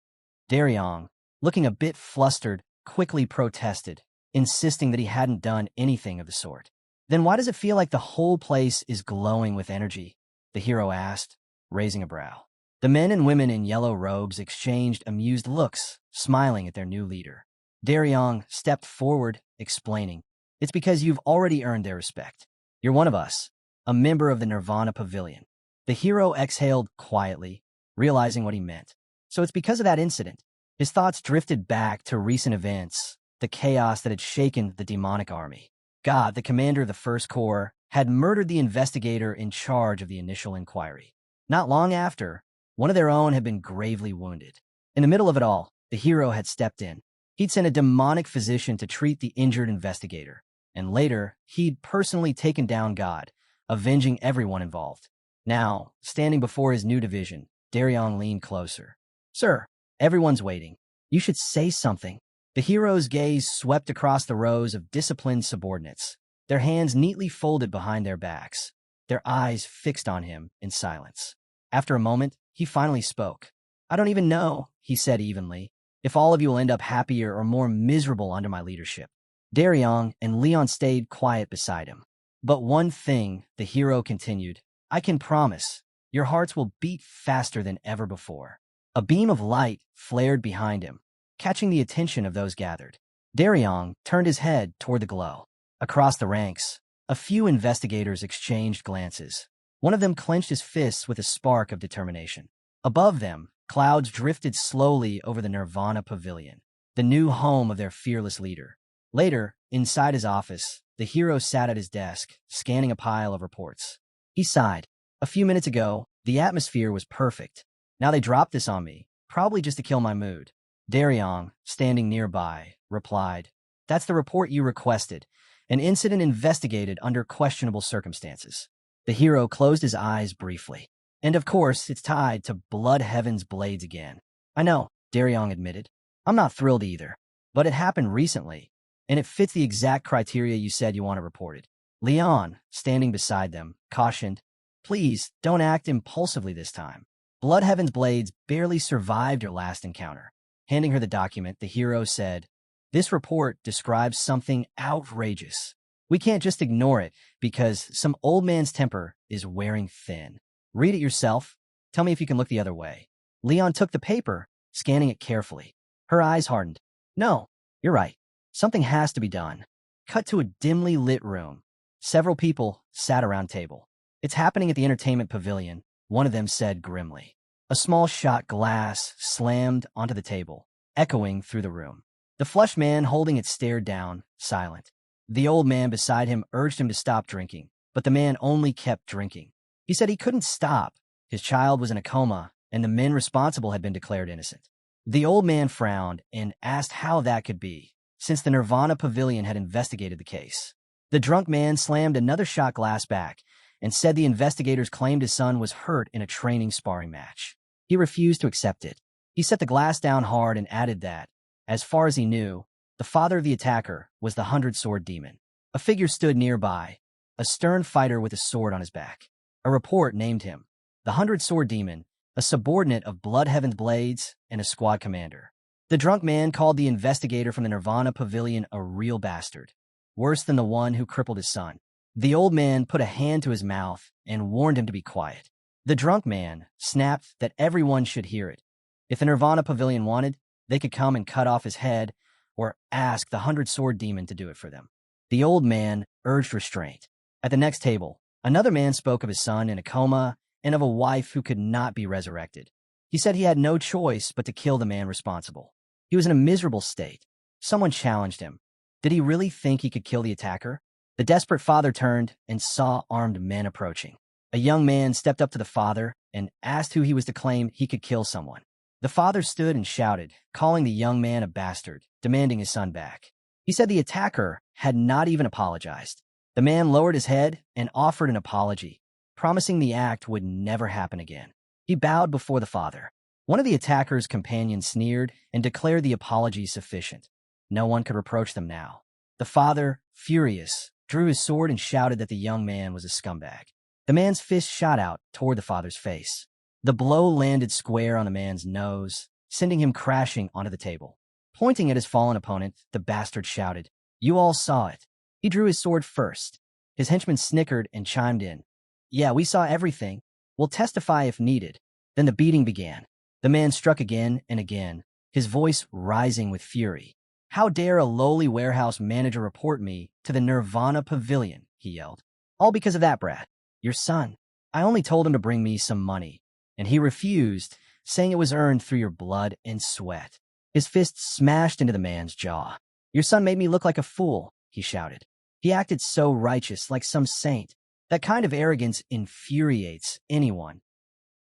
Daryong, looking a bit flustered, quickly protested, insisting that he hadn't done anything of the sort. Then why does it feel like the whole place is glowing with energy? The hero asked, raising a brow. The men and women in yellow robes exchanged amused looks, smiling at their new leader. Daryong stepped forward, explaining, it's because you've already earned their respect. You're one of us, a member of the Nirvana Pavilion. The hero exhaled quietly, realizing what he meant. So it's because of that incident. His thoughts drifted back to recent events, the chaos that had shaken the demonic army. God, the commander of the First Corps, had murdered the investigator in charge of the initial inquiry. Not long after, one of their own had been gravely wounded. In the middle of it all, the hero had stepped in. He'd sent a demonic physician to treat the injured investigator, and later, he'd personally taken down God, avenging everyone involved. Now, standing before his new division, Daryong leaned closer. Sir, everyone's waiting. You should say something. The hero's gaze swept across the rows of disciplined subordinates, their hands neatly folded behind their backs, their eyes fixed on him in silence. After a moment, he finally spoke. I don't even know, he said evenly, if all of you will end up happier or more miserable under my leadership. Daryong and Leon stayed quiet beside him. But one thing, the hero continued, I can promise, your hearts will beat faster than ever before. A beam of light flared behind him, catching the attention of those gathered. Daryong turned his head toward the glow. Across the ranks, a few investigators exchanged glances. One of them clenched his fists with a spark of determination. Above them, clouds drifted slowly over the Nirvana Pavilion, the new home of their fearless leader. Later, inside his office, the hero sat at his desk, scanning a pile of reports. He sighed. A few minutes ago, the atmosphere was perfect. Now they dropped this on me, probably just to kill my mood. Daryong, standing nearby, replied, That's the report you requested, an incident investigated under questionable circumstances. The hero closed his eyes briefly. And of course, it's tied to Blood Heaven's blades again. I know, Daryong admitted. I'm not thrilled either. But it happened recently, and it fits the exact criteria you said you want to report it. Leon, standing beside them, cautioned, Please, don't act impulsively this time. Blood Heaven's blades barely survived your last encounter. Handing her the document, the hero said, This report describes something outrageous. We can't just ignore it because some old man's temper is wearing thin. Read it yourself. Tell me if you can look the other way. Leon took the paper, scanning it carefully. Her eyes hardened. No, you're right. Something has to be done. Cut to a dimly lit room. Several people sat around table. It's happening at the entertainment pavilion, one of them said grimly. A small shot glass slammed onto the table, echoing through the room. The flushed man holding it stared down, silent. The old man beside him urged him to stop drinking, but the man only kept drinking. He said he couldn't stop. His child was in a coma, and the men responsible had been declared innocent. The old man frowned and asked how that could be, since the Nirvana Pavilion had investigated the case. The drunk man slammed another shot glass back and said the investigators claimed his son was hurt in a training sparring match. He refused to accept it. He set the glass down hard and added that, as far as he knew, the father of the attacker was the 100-sword demon. A figure stood nearby, a stern fighter with a sword on his back. A report named him the 100-sword demon, a subordinate of Bloodheaven's Blades and a squad commander. The drunk man called the investigator from the Nirvana Pavilion a real bastard, worse than the one who crippled his son. The old man put a hand to his mouth and warned him to be quiet. The drunk man snapped that everyone should hear it. If the Nirvana Pavilion wanted, they could come and cut off his head or ask the 100-sword demon to do it for them. The old man urged restraint. At the next table, another man spoke of his son in a coma and of a wife who could not be resurrected. He said he had no choice but to kill the man responsible. He was in a miserable state. Someone challenged him. Did he really think he could kill the attacker? The desperate father turned and saw armed men approaching. A young man stepped up to the father and asked who he was to claim he could kill someone. The father stood and shouted, calling the young man a bastard, demanding his son back. He said the attacker had not even apologized. The man lowered his head and offered an apology, promising the act would never happen again. He bowed before the father. One of the attacker's companions sneered and declared the apology sufficient. No one could reproach them now. The father, furious, drew his sword and shouted that the young man was a scumbag. The man's fist shot out toward the father's face. The blow landed square on the man's nose, sending him crashing onto the table. Pointing at his fallen opponent, the bastard shouted, "You all saw it." He drew his sword first. His henchmen snickered and chimed in. "Yeah, we saw everything. We'll testify if needed." Then the beating began. The man struck again and again, his voice rising with fury. "How dare a lowly warehouse manager report me to the Nirvana Pavilion?" he yelled. "All because of that brat, your son. I only told him to bring me some money, and he refused, saying it was earned through your blood and sweat." His fist smashed into the man's jaw. "Your son made me look like a fool," he shouted. "He acted so righteous, like some saint. That kind of arrogance infuriates anyone."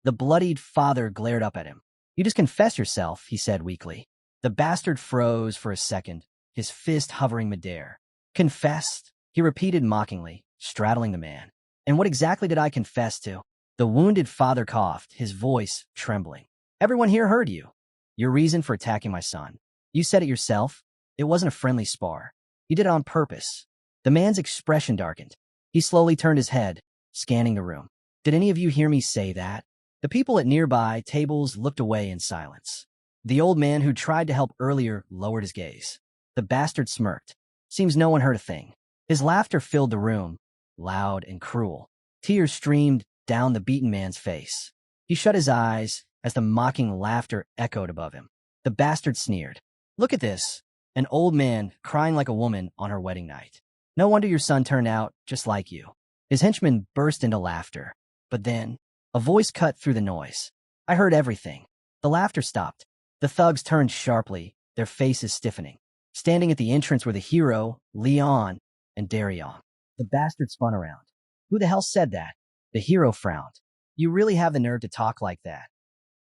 The bloodied father glared up at him. "You just confess yourself," he said weakly. The bastard froze for a second, his fist hovering midair. "Confessed?" he repeated mockingly, straddling the man. "And what exactly did I confess to?" The wounded father coughed, his voice trembling. "Everyone here heard you. Your reason for attacking my son. You said it yourself. It wasn't a friendly spar. You did it on purpose." The man's expression darkened. He slowly turned his head, scanning the room. "Did any of you hear me say that?" The people at nearby tables looked away in silence. The old man who tried to help earlier lowered his gaze. The bastard smirked. "Seems no one heard a thing." His laughter filled the room, loud and cruel. Tears streamed down the beaten man's face. He shut his eyes as the mocking laughter echoed above him. The bastard sneered. "Look at this. An old man crying like a woman on her wedding night. No wonder your son turned out just like you." His henchmen burst into laughter. But then, a voice cut through the noise. "I heard everything." The laughter stopped. The thugs turned sharply, their faces stiffening. Standing at the entrance were the hero, Leon, and Darion. The bastard spun around. "Who the hell said that?" The hero frowned. "You really have the nerve to talk like that,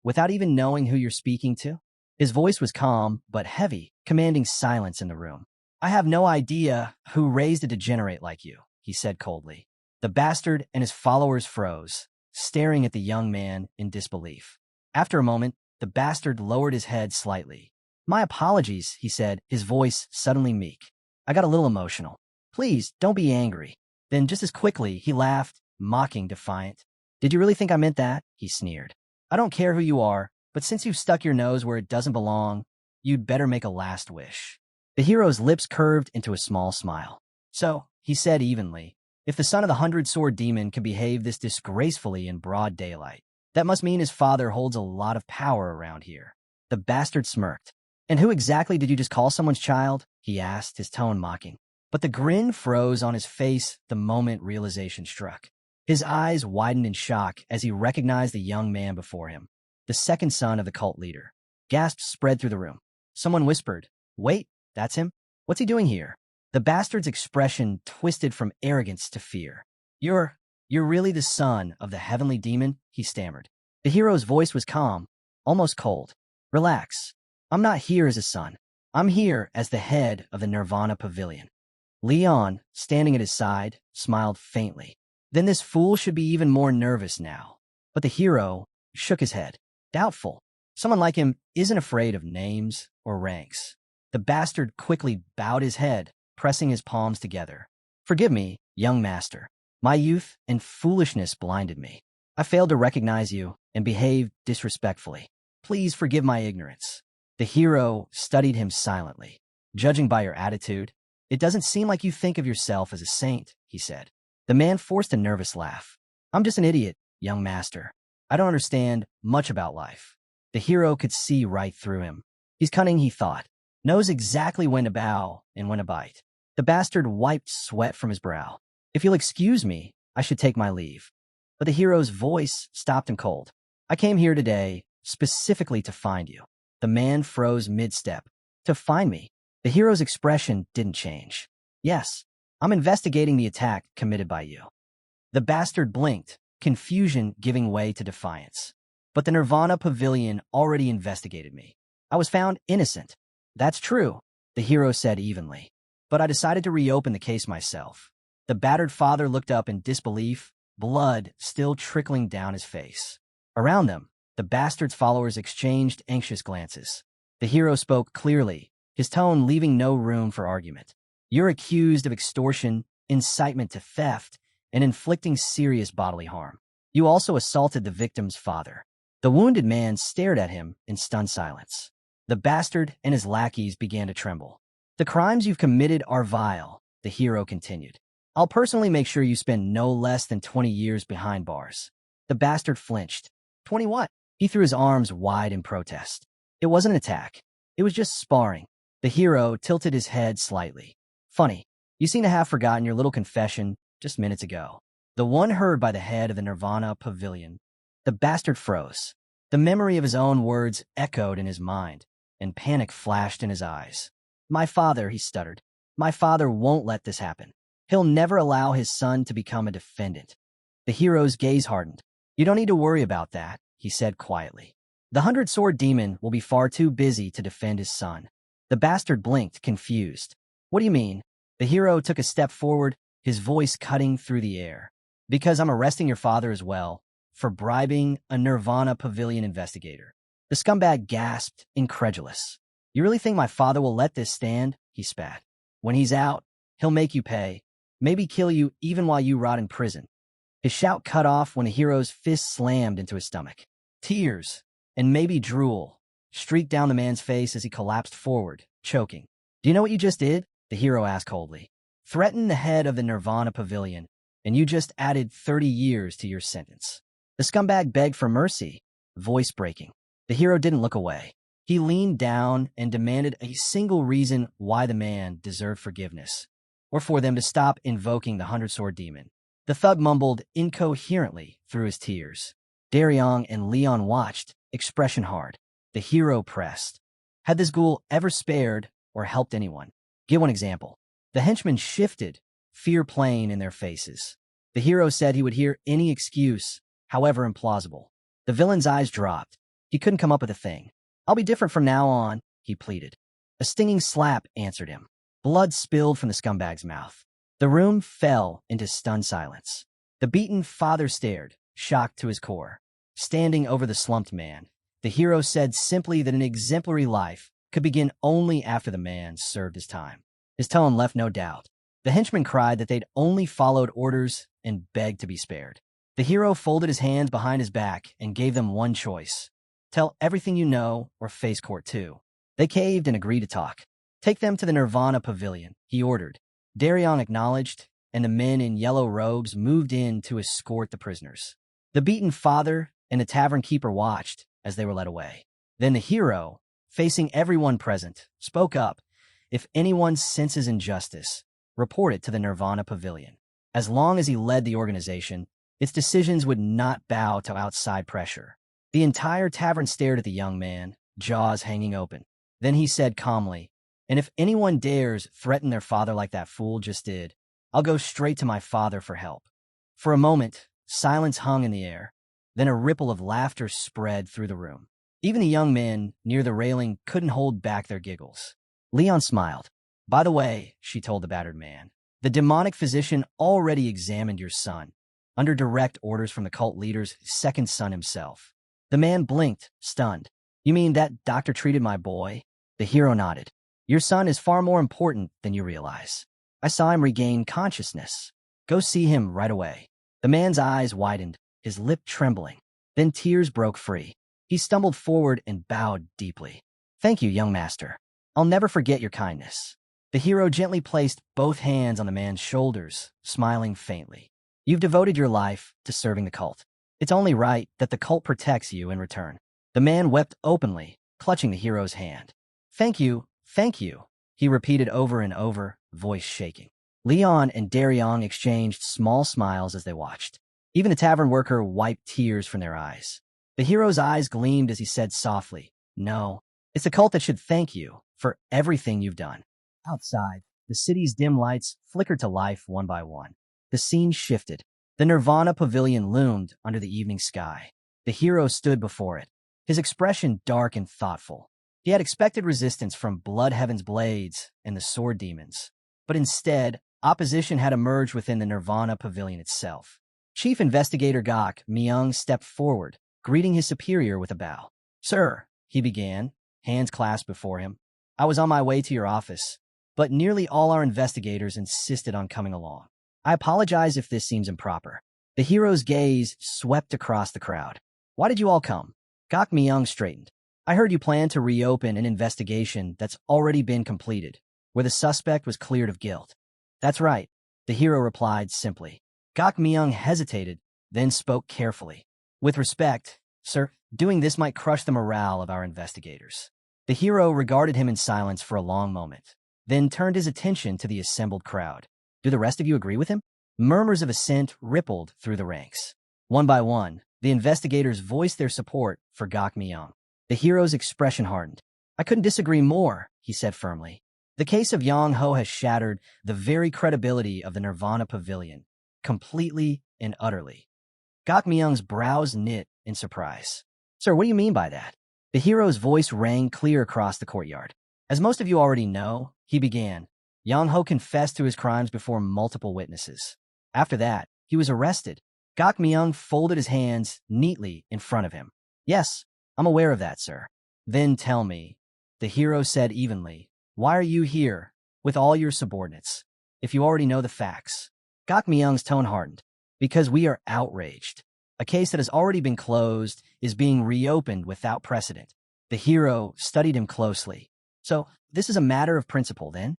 without even knowing who you're speaking to?" His voice was calm, but heavy, commanding silence in the room. "I have no idea who raised a degenerate like you," he said coldly. The bastard and his followers froze, staring at the young man in disbelief. After a moment, the bastard lowered his head slightly. "My apologies," he said, his voice suddenly meek. "I got a little emotional. Please, don't be angry." Then just as quickly, he laughed, mocking, defiant. "Did you really think I meant that?" he sneered. "I don't care who you are, but since you've stuck your nose where it doesn't belong, you'd better make a last wish." The hero's lips curved into a small smile. "So," he said evenly, "if the son of the 100-sword demon can behave this disgracefully in broad daylight, that must mean his father holds a lot of power around here." The bastard smirked. "And who exactly did you just call someone's child?" he asked, his tone mocking. But the grin froze on his face the moment realization struck. His eyes widened in shock as he recognized the young man before him, the second son of the cult leader. Gasps spread through the room. Someone whispered, "Wait, that's him? What's he doing here?" The bastard's expression twisted from arrogance to fear. You're really the son of the heavenly demon," he stammered. The hero's voice was calm, almost cold. "Relax. I'm not here as a son. I'm here as the head of the Nirvana Pavilion." Leon, standing at his side, smiled faintly. Then this fool should be even more nervous now. But the hero shook his head. Doubtful. Someone like him isn't afraid of names or ranks. The bastard quickly bowed his head, pressing his palms together. "Forgive me, young master. My youth and foolishness blinded me. I failed to recognize you and behaved disrespectfully. Please forgive my ignorance." The hero studied him silently. "Judging by your attitude, it doesn't seem like you think of yourself as a saint," he said. The man forced a nervous laugh. "I'm just an idiot, young master. I don't understand much about life." The hero could see right through him. He's cunning, he thought. Knows exactly when to bow and when to bite. The bastard wiped sweat from his brow. "If you'll excuse me, I should take my leave." But the hero's voice stopped him cold. "I came here today specifically to find you." The man froze mid-step. "To find me?" The hero's expression didn't change. "Yes, I'm investigating the attack committed by you." The bastard blinked, confusion giving way to defiance. "But the Nirvana Pavilion already investigated me. I was found innocent." "That's true," the hero said evenly. "But I decided to reopen the case myself." The battered father looked up in disbelief, blood still trickling down his face. Around them, the bastard's followers exchanged anxious glances. The hero spoke clearly, his tone leaving no room for argument. "You're accused of extortion, incitement to theft, and inflicting serious bodily harm. You also assaulted the victim's father." The wounded man stared at him in stunned silence. The bastard and his lackeys began to tremble. "The crimes you've committed are vile," the hero continued. "I'll personally make sure you spend no less than 20 years behind bars." The bastard flinched. 20 what? He threw his arms wide in protest. "It wasn't an attack. It was just sparring." The hero tilted his head slightly. "Funny, you seem to have forgotten your little confession just minutes ago. The one heard by the head of the Nirvana Pavilion." The bastard froze. The memory of his own words echoed in his mind, and panic flashed in his eyes. "My father," he stuttered. "My father won't let this happen. He'll never allow his son to become a defendant." The hero's gaze hardened. "You don't need to worry about that," he said quietly. "The 100-sword demon will be far too busy to defend his son." The bastard blinked, confused. "What do you mean?" The hero took a step forward, his voice cutting through the air. "Because I'm arresting your father as well, for bribing a Nirvana Pavilion investigator." The scumbag gasped, incredulous. "You really think my father will let this stand?" he spat. "When he's out, he'll make you pay, maybe kill you even while you rot in prison." His shout cut off when the hero's fist slammed into his stomach. Tears, and maybe drool, streaked down the man's face as he collapsed forward, choking. "Do you know what you just did?" the hero asked coldly. "Threatened the head of the Nirvana Pavilion, and you just added 30 years to your sentence." The scumbag begged for mercy, voice breaking. The hero didn't look away. He leaned down and demanded a single reason why the man deserved forgiveness, or for them to stop invoking the 100-sword demon. The thug mumbled incoherently through his tears. Daryong and Leon watched, expression hard. The hero pressed. Had this ghoul ever spared or helped anyone? Give one example. The henchmen shifted, fear playing in their faces. The hero said he would hear any excuse, however implausible. The villain's eyes dropped. He couldn't come up with a thing. "I'll be different from now on," he pleaded. A stinging slap answered him. Blood spilled from the scumbag's mouth. The room fell into stunned silence. The beaten father stared, shocked to his core. Standing over the slumped man, the hero said simply that an exemplary life could begin only after the man served his time. His tone left no doubt. The henchmen cried that they'd only followed orders and begged to be spared. The hero folded his hands behind his back and gave them one choice. Tell everything you know or face court too. They caved and agreed to talk. "Take them to the Nirvana Pavilion," he ordered. Daryong acknowledged, and the men in yellow robes moved in to escort the prisoners. The beaten father and the tavern keeper watched as they were led away. Then the hero, facing everyone present, spoke up. "If anyone senses injustice, report it to the Nirvana Pavilion. As long as he led the organization, its decisions would not bow to outside pressure. The entire tavern stared at the young man, jaws hanging open. Then he said calmly, "And if anyone dares threaten their father like that fool just did, I'll go straight to my father for help." For a moment, silence hung in the air. Then a ripple of laughter spread through the room. Even the young men near the railing couldn't hold back their giggles. Leon smiled. "By the way," she told the battered man, "the demonic physician already examined your son, under direct orders from the cult leader's second son himself." The man blinked, stunned. "You mean that doctor treated my boy?" The hero nodded. "Your son is far more important than you realize. I saw him regain consciousness. Go see him right away." The man's eyes widened, his lip trembling. Then tears broke free. He stumbled forward and bowed deeply. "Thank you, young master. I'll never forget your kindness." The hero gently placed both hands on the man's shoulders, smiling faintly. "You've devoted your life to serving the cult. It's only right that the cult protects you in return." The man wept openly, clutching the hero's hand. Thank you," he repeated over and over, voice shaking. Leon and Daryong exchanged small smiles as they watched. Even the tavern worker wiped tears from their eyes. The hero's eyes gleamed as he said softly, "No, it's the cult that should thank you for everything you've done." Outside, the city's dim lights flickered to life one by one. The scene shifted. The Nirvana Pavilion loomed under the evening sky. The hero stood before it, his expression dark and thoughtful. He had expected resistance from Blood Heaven's blades and the sword demons, but instead, opposition had emerged within the Nirvana Pavilion itself. Chief Investigator Gok Myung stepped forward, greeting his superior with a bow. "Sir," he began, hands clasped before him, "I was on my way to your office, but nearly all our investigators insisted on coming along. I apologize if this seems improper." The hero's gaze swept across the crowd. "Why did you all come?" Gok Myung straightened. "I heard you plan to reopen an investigation that's already been completed, where the suspect was cleared of guilt." "That's right," the hero replied simply. Gok Myung hesitated, then spoke carefully. "With respect, sir, doing this might crush the morale of our investigators." The hero regarded him in silence for a long moment, then turned his attention to the assembled crowd. "Do the rest of you agree with him?" Murmurs of assent rippled through the ranks. One by one, the investigators voiced their support for Gok Myung. The hero's expression hardened. "I couldn't disagree more," he said firmly. "The case of Yang Ho has shattered the very credibility of the Nirvana Pavilion, completely and utterly." Gok Myung's brows knit in surprise. "Sir, what do you mean by that?" The hero's voice rang clear across the courtyard. "As most of you already know," he began, "Yang Ho confessed to his crimes before multiple witnesses. After that, he was arrested." Gok Myung folded his hands neatly in front of him. "Yes, I'm aware of that, sir." "Then tell me," the hero said evenly, "why are you here with all your subordinates, if you already know the facts?" Gok Myung's tone hardened. "Because we are outraged. A case that has already been closed is being reopened without precedent." The hero studied him closely. "So, this is a matter of principle, then?"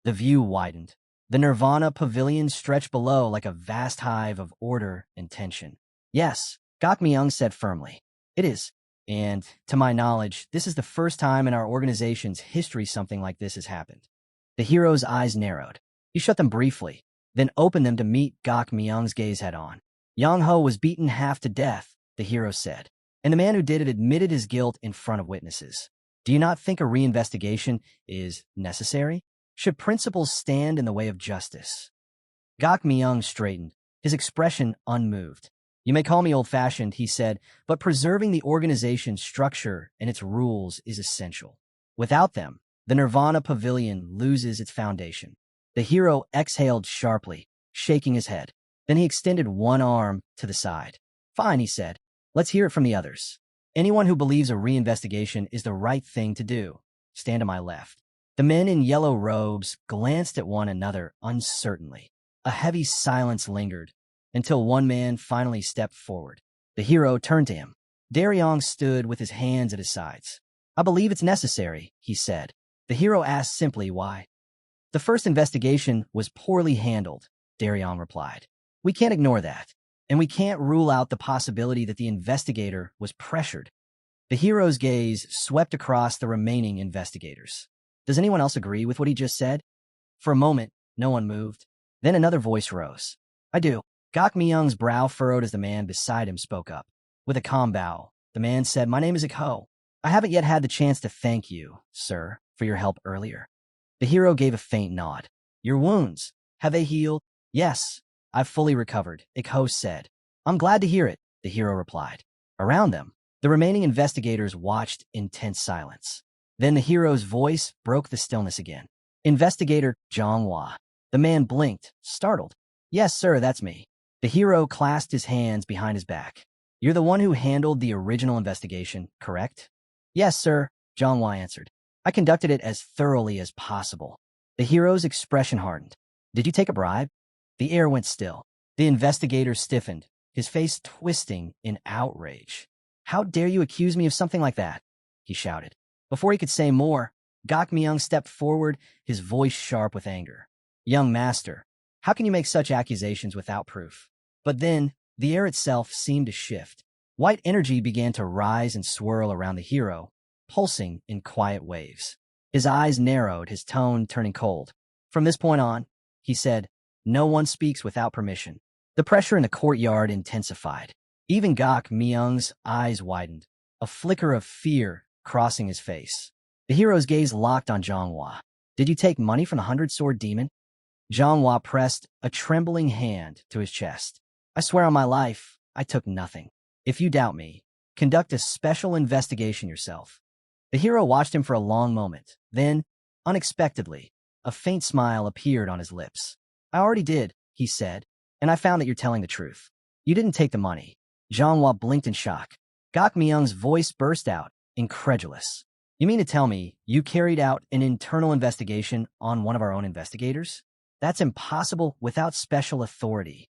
The view widened. The Nirvana Pavilion stretched below like a vast hive of order and tension. "Yes," Gok Myung said firmly. "It is. And, to my knowledge, this is the first time in our organization's history something like this has happened." The hero's eyes narrowed. He shut them briefly, then opened them to meet Gok Myung's gaze head-on. "Yang Ho was beaten half to death," the hero said, "and the man who did it admitted his guilt in front of witnesses. Do you not think a reinvestigation is necessary? Should principles stand in the way of justice?" Gok Myung straightened, his expression unmoved. "You may call me old-fashioned," he said, "but preserving the organization's structure and its rules is essential. Without them, the Nirvana Pavilion loses its foundation." The hero exhaled sharply, shaking his head. Then he extended one arm to the side. "Fine," he said. "Let's hear it from the others. Anyone who believes a reinvestigation is the right thing to do, stand to my left." The men in yellow robes glanced at one another uncertainly. A heavy silence lingered, until one man finally stepped forward. The hero turned to him. Daryong stood with his hands at his sides. "I believe it's necessary," he said. The hero asked simply why. "The first investigation was poorly handled," Daryong replied. "We can't ignore that, and we can't rule out the possibility that the investigator was pressured." The hero's gaze swept across the remaining investigators. "Does anyone else agree with what he just said?" For a moment, No one moved. Then another voice rose. I do. Gok Myung's brow furrowed as the man beside him spoke up. With a calm bow, the man said, My name is Ho. I haven't yet had the chance to thank you, sir, for your help earlier. The hero gave a faint nod. Your wounds, have they healed? Yes, I've fully recovered, Ho said. I'm glad to hear it, the hero replied. Around them, the remaining investigators watched in tense silence. Then the hero's voice broke the stillness again. Investigator Zhonghua. The man blinked, startled. Yes, sir, that's me. The hero clasped his hands behind his back. You're the one who handled the original investigation, correct? Yes, sir, Zhonghua answered. I conducted it as thoroughly as possible. The hero's expression hardened. Did you take a bribe? The air went still. The investigator stiffened, his face twisting in outrage. How dare you accuse me of something like that? He shouted. Before he could say more, Gok Myung stepped forward, his voice sharp with anger. Young master, how can you make such accusations without proof? But then, the air itself seemed to shift. White energy began to rise and swirl around the hero, pulsing in quiet waves. His eyes narrowed, his tone turning cold. From this point on, he said, no one speaks without permission. The pressure in the courtyard intensified. Even Gok Myung's eyes widened, a flicker of fear crossing his face. The hero's gaze locked on Zhonghua. Did you take money from the 100-sword demon? Zhonghua pressed a trembling hand to his chest. I swear on my life, I took nothing. If you doubt me, conduct a special investigation yourself. The hero watched him for a long moment. Then, unexpectedly, a faint smile appeared on his lips. I already did, he said, and I found that you're telling the truth. You didn't take the money. Zhonghua blinked in shock. Gok Myung's voice burst out, incredulous. You mean to tell me you carried out an internal investigation on one of our own investigators? That's impossible without special authority.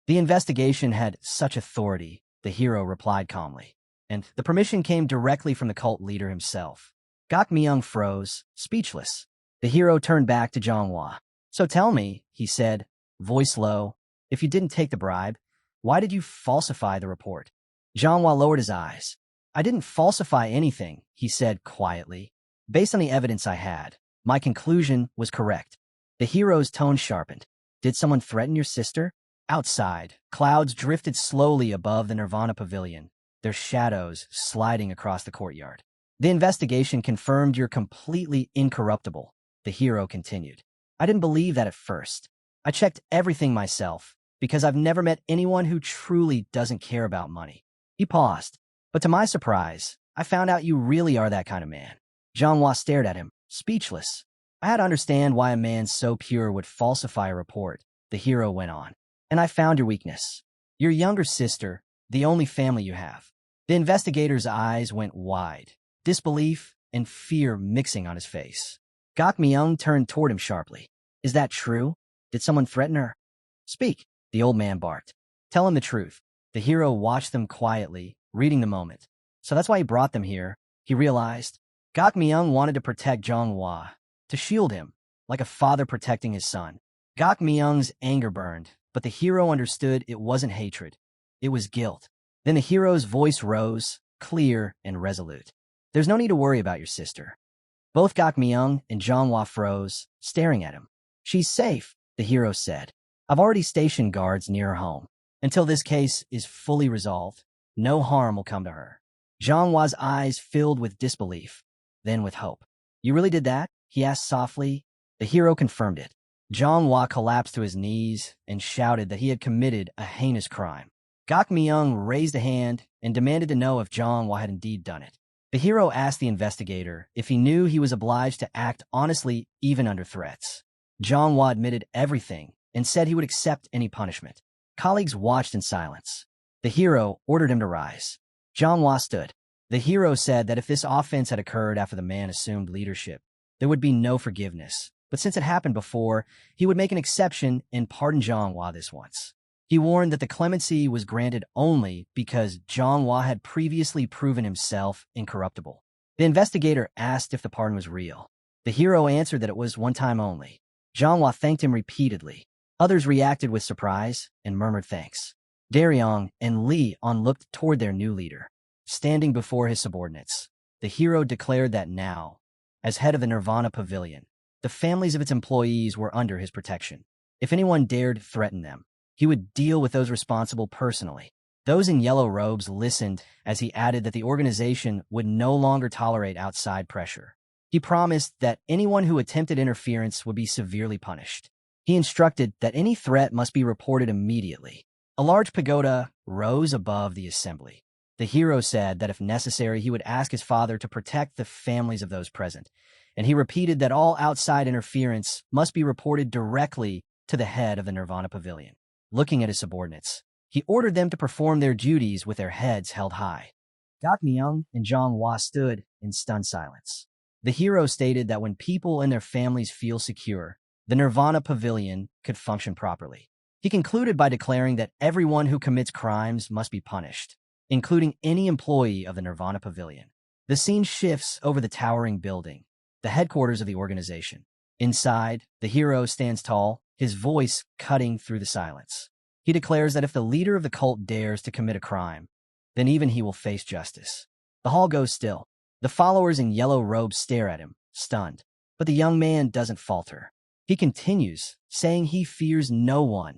The investigation had such authority, the hero replied calmly, and the permission came directly from the cult leader himself. Gok Myung froze, speechless. The hero turned back to Zhonghua. So tell me, he said, voice low, if you didn't take the bribe, why did you falsify the report? Zhonghua lowered his eyes. I didn't falsify anything, he said quietly. Based on the evidence I had, my conclusion was correct. The hero's tone sharpened. Did someone threaten your sister? Outside, clouds drifted slowly above the Nirvana Pavilion, their shadows sliding across the courtyard. The investigation confirmed you're completely incorruptible, the hero continued. I didn't believe that at first. I checked everything myself, because I've never met anyone who truly doesn't care about money. He paused, but to my surprise, I found out you really are that kind of man. Zhonghua stared at him, speechless. I had to understand why a man so pure would falsify a report, the hero went on. And I found your weakness. Your younger sister, the only family you have. The investigator's eyes went wide, disbelief and fear mixing on his face. Gok Myung turned toward him sharply. Is that true? Did someone threaten her? Speak, the old man barked. Tell him the truth. The hero watched them quietly, reading the moment. So that's why he brought them here, he realized. Gok Myung wanted to protect Zhonghua, to shield him, like a father protecting his son. Gok Myung's anger burned, but the hero understood it wasn't hatred. It was guilt. Then the hero's voice rose, clear and resolute. There's no need to worry about your sister. Both Gok Myung and Zhonghua froze, staring at him. She's safe, the hero said. I've already stationed guards near her home. Until this case is fully resolved, no harm will come to her. Zhonghua's eyes filled with disbelief, then with hope. You really did that? He asked softly. The hero confirmed it. Zhonghua collapsed to his knees and shouted that he had committed a heinous crime. Gok Myung raised a hand and demanded to know if Zhonghua had indeed done it. The hero asked the investigator if he knew he was obliged to act honestly even under threats. Zhonghua admitted everything and said he would accept any punishment. Colleagues watched in silence. The hero ordered him to rise. Zhonghua stood. The hero said that if this offense had occurred after the man assumed leadership, there would be no forgiveness. But since it happened before, he would make an exception and pardon Zhonghua this once. He warned that the clemency was granted only because Zhonghua had previously proven himself incorruptible. The investigator asked if the pardon was real. The hero answered that it was one time only. Zhonghua thanked him repeatedly. Others reacted with surprise and murmured thanks. Daryong and Li On looked toward their new leader, standing before his subordinates. The hero declared that now, as head of the Nirvana Pavilion, the the families of its employees were under his protection. If anyone dared threaten them, he would deal with those responsible personally. Those in yellow robes listened as he added that the organization would no longer tolerate outside pressure. He promised that anyone who attempted interference would be severely punished. He instructed that any threat must be reported immediately. A large pagoda rose above the assembly. The hero said that if necessary, he would ask his father to protect the families of those present, and he repeated that all outside interference must be reported directly to the head of the Nirvana Pavilion. Looking at his subordinates, he ordered them to perform their duties with their heads held high. Gak Myung and Manhwa stood in stunned silence. The hero stated that when people and their families feel secure, the Nirvana Pavilion could function properly. He concluded by declaring that everyone who commits crimes must be punished, including any employee of the Nirvana Pavilion. The scene shifts over the towering building, the headquarters of the organization. Inside, the hero stands tall, his voice cutting through the silence. He declares that if the leader of the cult dares to commit a crime, then even he will face justice. The hall goes still. The followers in yellow robes stare at him, stunned. But the young man doesn't falter. He continues, saying he fears no one,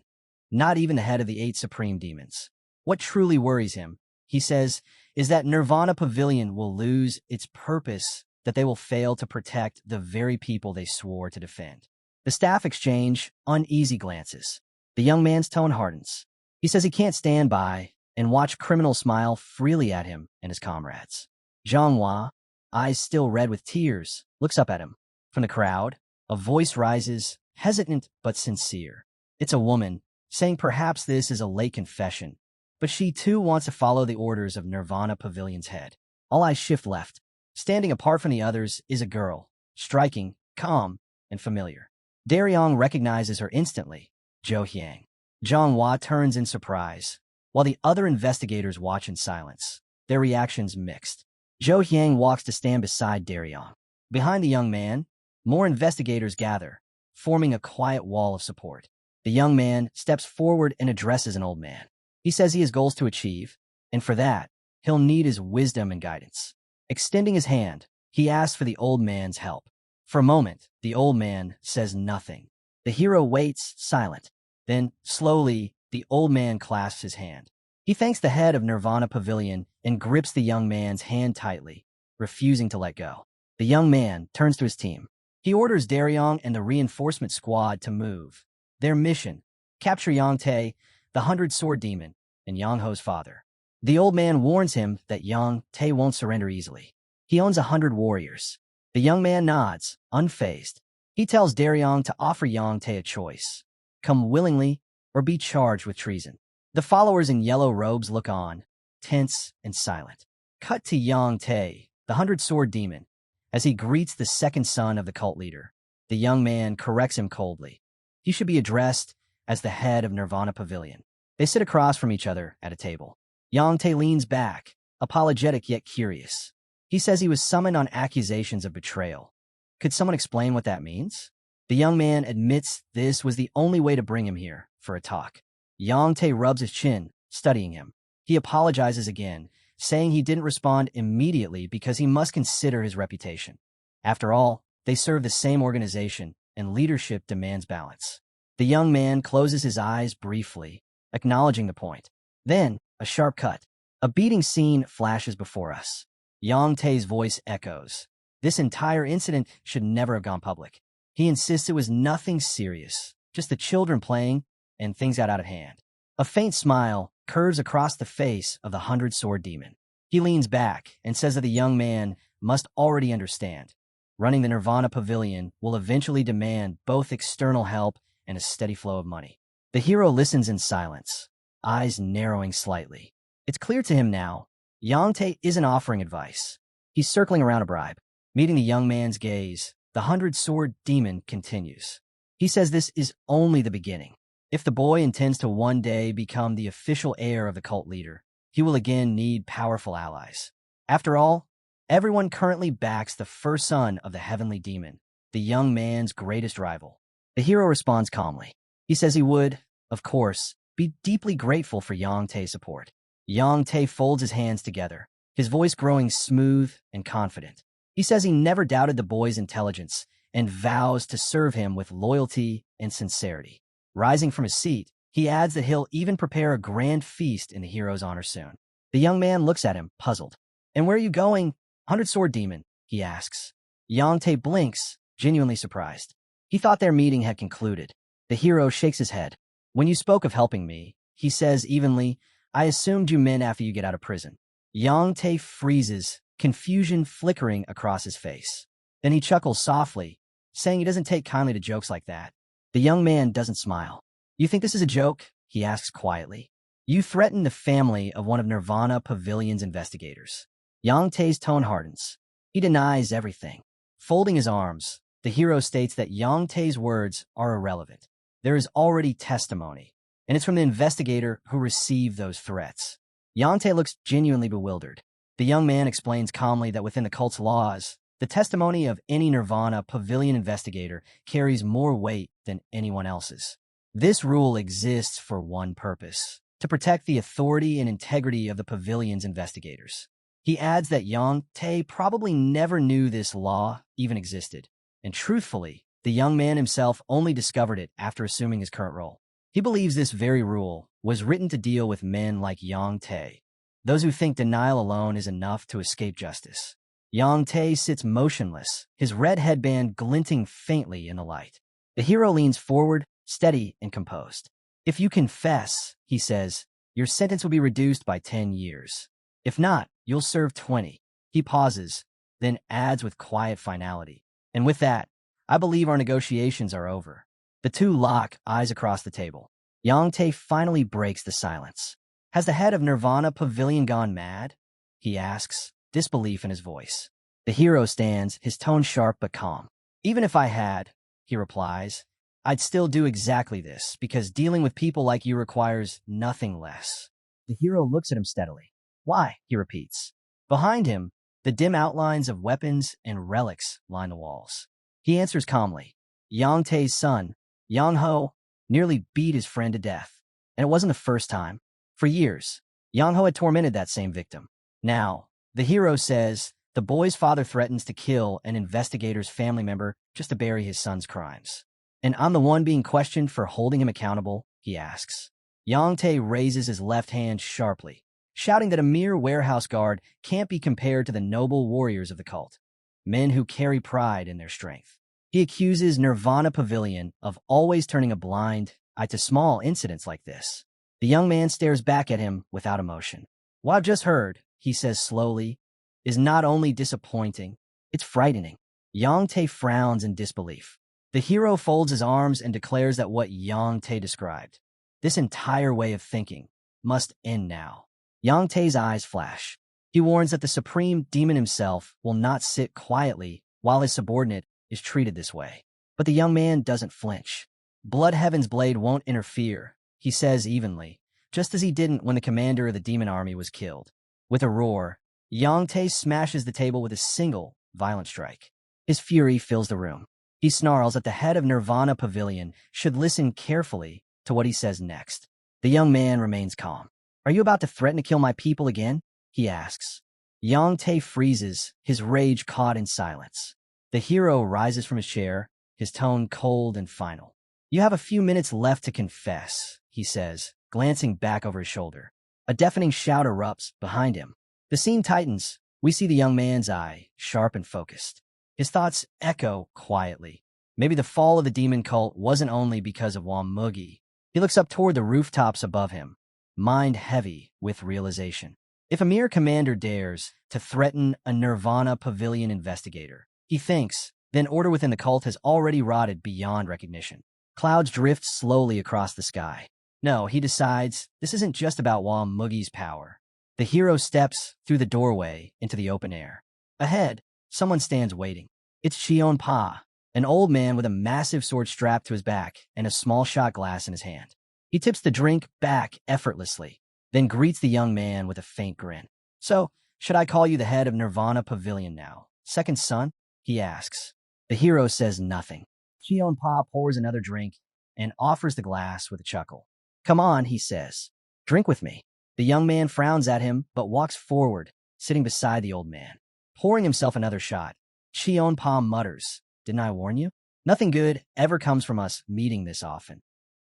not even the head of the 8 supreme demons. What truly worries him, he says, is that Nirvana Pavilion will lose its purpose, that they will fail to protect the very people they swore to defend. The staff exchange uneasy glances. The young man's tone hardens. He says he can't stand by and watch criminals smile freely at him and his comrades. Manhwa, eyes still red with tears, looks up at him. From the crowd, a voice rises, hesitant but sincere. It's a woman, saying perhaps this is a late confession, but she too wants to follow the orders of Nirvana Pavilion's head. All eyes shift left. Standing apart from the others is a girl, striking, calm, and familiar. Daryong recognizes her instantly. Jo Hyang. Manhwa turns in surprise, while the other investigators watch in silence, their reactions mixed. Jo Hyang walks to stand beside Daryong. Behind the young man, more investigators gather, forming a quiet wall of support. The young man steps forward and addresses an old man. He says he has goals to achieve, and for that, he'll need his wisdom and guidance. Extending his hand, he asks for the old man's help. For a moment, the old man says nothing. The hero waits, silent. Then, slowly, the old man clasps his hand. He thanks the head of Nirvana Pavilion and grips the young man's hand tightly, refusing to let go. The young man turns to his team. He orders Daryong and the reinforcement squad to move. Their mission, capture Yang Tae, the 100-sword demon, and Yang Ho's father. The old man warns him that Yang Tae won't surrender easily. He owns 100 warriors. The young man nods, unfazed. He tells Daryong to offer Yang Tae a choice. Come willingly or be charged with treason. The followers in yellow robes look on, tense and silent. Cut to Yang Tae, the 100-sword demon, as he greets the second son of the cult leader. The young man corrects him coldly. He should be addressed as the head of Nirvana Pavilion. They sit across from each other at a table. Yang Tae leans back, apologetic yet curious. He says he was summoned on accusations of betrayal. Could someone explain what that means? The young man admits this was the only way to bring him here, for a talk. Yang Tae rubs his chin, studying him. He apologizes again, saying he didn't respond immediately because he must consider his reputation. After all, they serve the same organization, and leadership demands balance. The young man closes his eyes briefly, acknowledging the point. Then, a sharp cut. A beating scene flashes before us. Yang Tae's voice echoes. This entire incident should never have gone public. He insists it was nothing serious, just the children playing, and things got out of hand. A faint smile curves across the face of the 100-sword demon. He leans back and says that the young man must already understand. Running the Nirvana Pavilion will eventually demand both external help and a steady flow of money. The hero listens in silence, eyes narrowing slightly. It's clear to him now, Yang Tae isn't offering advice. He's circling around a bribe. Meeting the young man's gaze, the 100-sword demon continues. He says this is only the beginning. If the boy intends to one day become the official heir of the cult leader, he will again need powerful allies. After all, everyone currently backs the first son of the heavenly demon, the young man's greatest rival. The hero responds calmly. He says he would, of course, be deeply grateful for Yang Tae's support. Yang Tae folds his hands together, his voice growing smooth and confident. He says he never doubted the boy's intelligence and vows to serve him with loyalty and sincerity. Rising from his seat, he adds that he'll even prepare a grand feast in the hero's honor soon. The young man looks at him, puzzled. "And where are you going, 100-sword demon?" he asks. Yang Tae blinks, genuinely surprised. He thought their meeting had concluded. The hero shakes his head. "When you spoke of helping me," he says evenly, "I assumed you meant after you get out of prison." Yang Tae freezes, confusion flickering across his face. Then he chuckles softly, saying he doesn't take kindly to jokes like that. The young man doesn't smile. "You think this is a joke?" he asks quietly. "You threatened the family of one of Nirvana Pavilion's investigators." Yang Tae's tone hardens. He denies everything. Folding his arms, the hero states that Yang Tae's words are irrelevant. There is already testimony, and it's from the investigator who received those threats. Yang Tae looks genuinely bewildered. The young man explains calmly that within the cult's laws, the testimony of any Nirvana Pavilion investigator carries more weight than anyone else's. This rule exists for one purpose: to protect the authority and integrity of the Pavilion's investigators. He adds that Yang Tae probably never knew this law even existed, and truthfully, the young man himself only discovered it after assuming his current role. He believes this very rule was written to deal with men like Yang Tae, those who think denial alone is enough to escape justice. Yang Tae sits motionless, his red headband glinting faintly in the light. The hero leans forward, steady and composed. "If you confess," he says, "your sentence will be reduced by 10 years. If not, you'll serve 20. He pauses, then adds with quiet finality. "And with that, I believe our negotiations are over." The two lock eyes across the table. Yang Tae finally breaks the silence. "Has the head of Nirvana Pavilion gone mad?" he asks, disbelief in his voice. The hero stands, his tone sharp but calm. "Even if I had," he replies, "I'd still do exactly this, because dealing with people like you requires nothing less." The hero looks at him steadily. "Why?" he repeats. Behind him, the dim outlines of weapons and relics line the walls. He answers calmly. Yang Tae's son, Yang Ho, nearly beat his friend to death. And it wasn't the first time. For years, Yang Ho had tormented that same victim. Now, the hero says, the boy's father threatens to kill an investigator's family member just to bury his son's crimes. "And I'm the one being questioned for holding him accountable?" he asks. Yang Tae raises his left hand sharply, shouting that a mere warehouse guard can't be compared to the noble warriors of the cult, men who carry pride in their strength. He accuses Nirvana Pavilion of always turning a blind eye to small incidents like this. The young man stares back at him without emotion. "What I've just heard," he says slowly, "is not only disappointing, it's frightening." Yang Tae frowns in disbelief. The hero folds his arms and declares that what Yang Tae described, this entire way of thinking, must end now. Yang Tae's eyes flash. He warns that the supreme demon himself will not sit quietly while his subordinate is treated this way. But the young man doesn't flinch. "Blood Heaven's blade won't interfere," he says evenly, just as he didn't when the commander of the demon army was killed. With a roar, Yang Tae smashes the table with a single, violent strike. His fury fills the room. He snarls that the head of Nirvana Pavilion should listen carefully to what he says next. The young man remains calm. "Are you about to threaten to kill my people again?" he asks. Yang Tae freezes, his rage caught in silence. The hero rises from his chair, his tone cold and final. "You have a few minutes left to confess," he says, glancing back over his shoulder. A deafening shout erupts behind him. The scene tightens. We see the young man's eye, sharp and focused. His thoughts echo quietly. Maybe the fall of the demon cult wasn't only because of Wammugi. He looks up toward the rooftops above him, mind heavy with realization. If a mere commander dares to threaten a Nirvana Pavilion investigator, he thinks, then order within the cult has already rotted beyond recognition. Clouds drift slowly across the sky. No, he decides, this isn't just about Wammugi's power. The hero steps through the doorway into the open air. Ahead, someone stands waiting. It's Cheon Pa, an old man with a massive sword strapped to his back and a small shot glass in his hand. He tips the drink back effortlessly, then greets the young man with a faint grin. "So, should I call you the head of Nirvana Pavilion now? Second son?" he asks. The hero says nothing. Cheon Pa pours another drink and offers the glass with a chuckle. "Come on," he says. "Drink with me." The young man frowns at him but walks forward, sitting beside the old man. Pouring himself another shot, Cheon Pa mutters, Didn't I warn you? Nothing good ever comes from us meeting this often.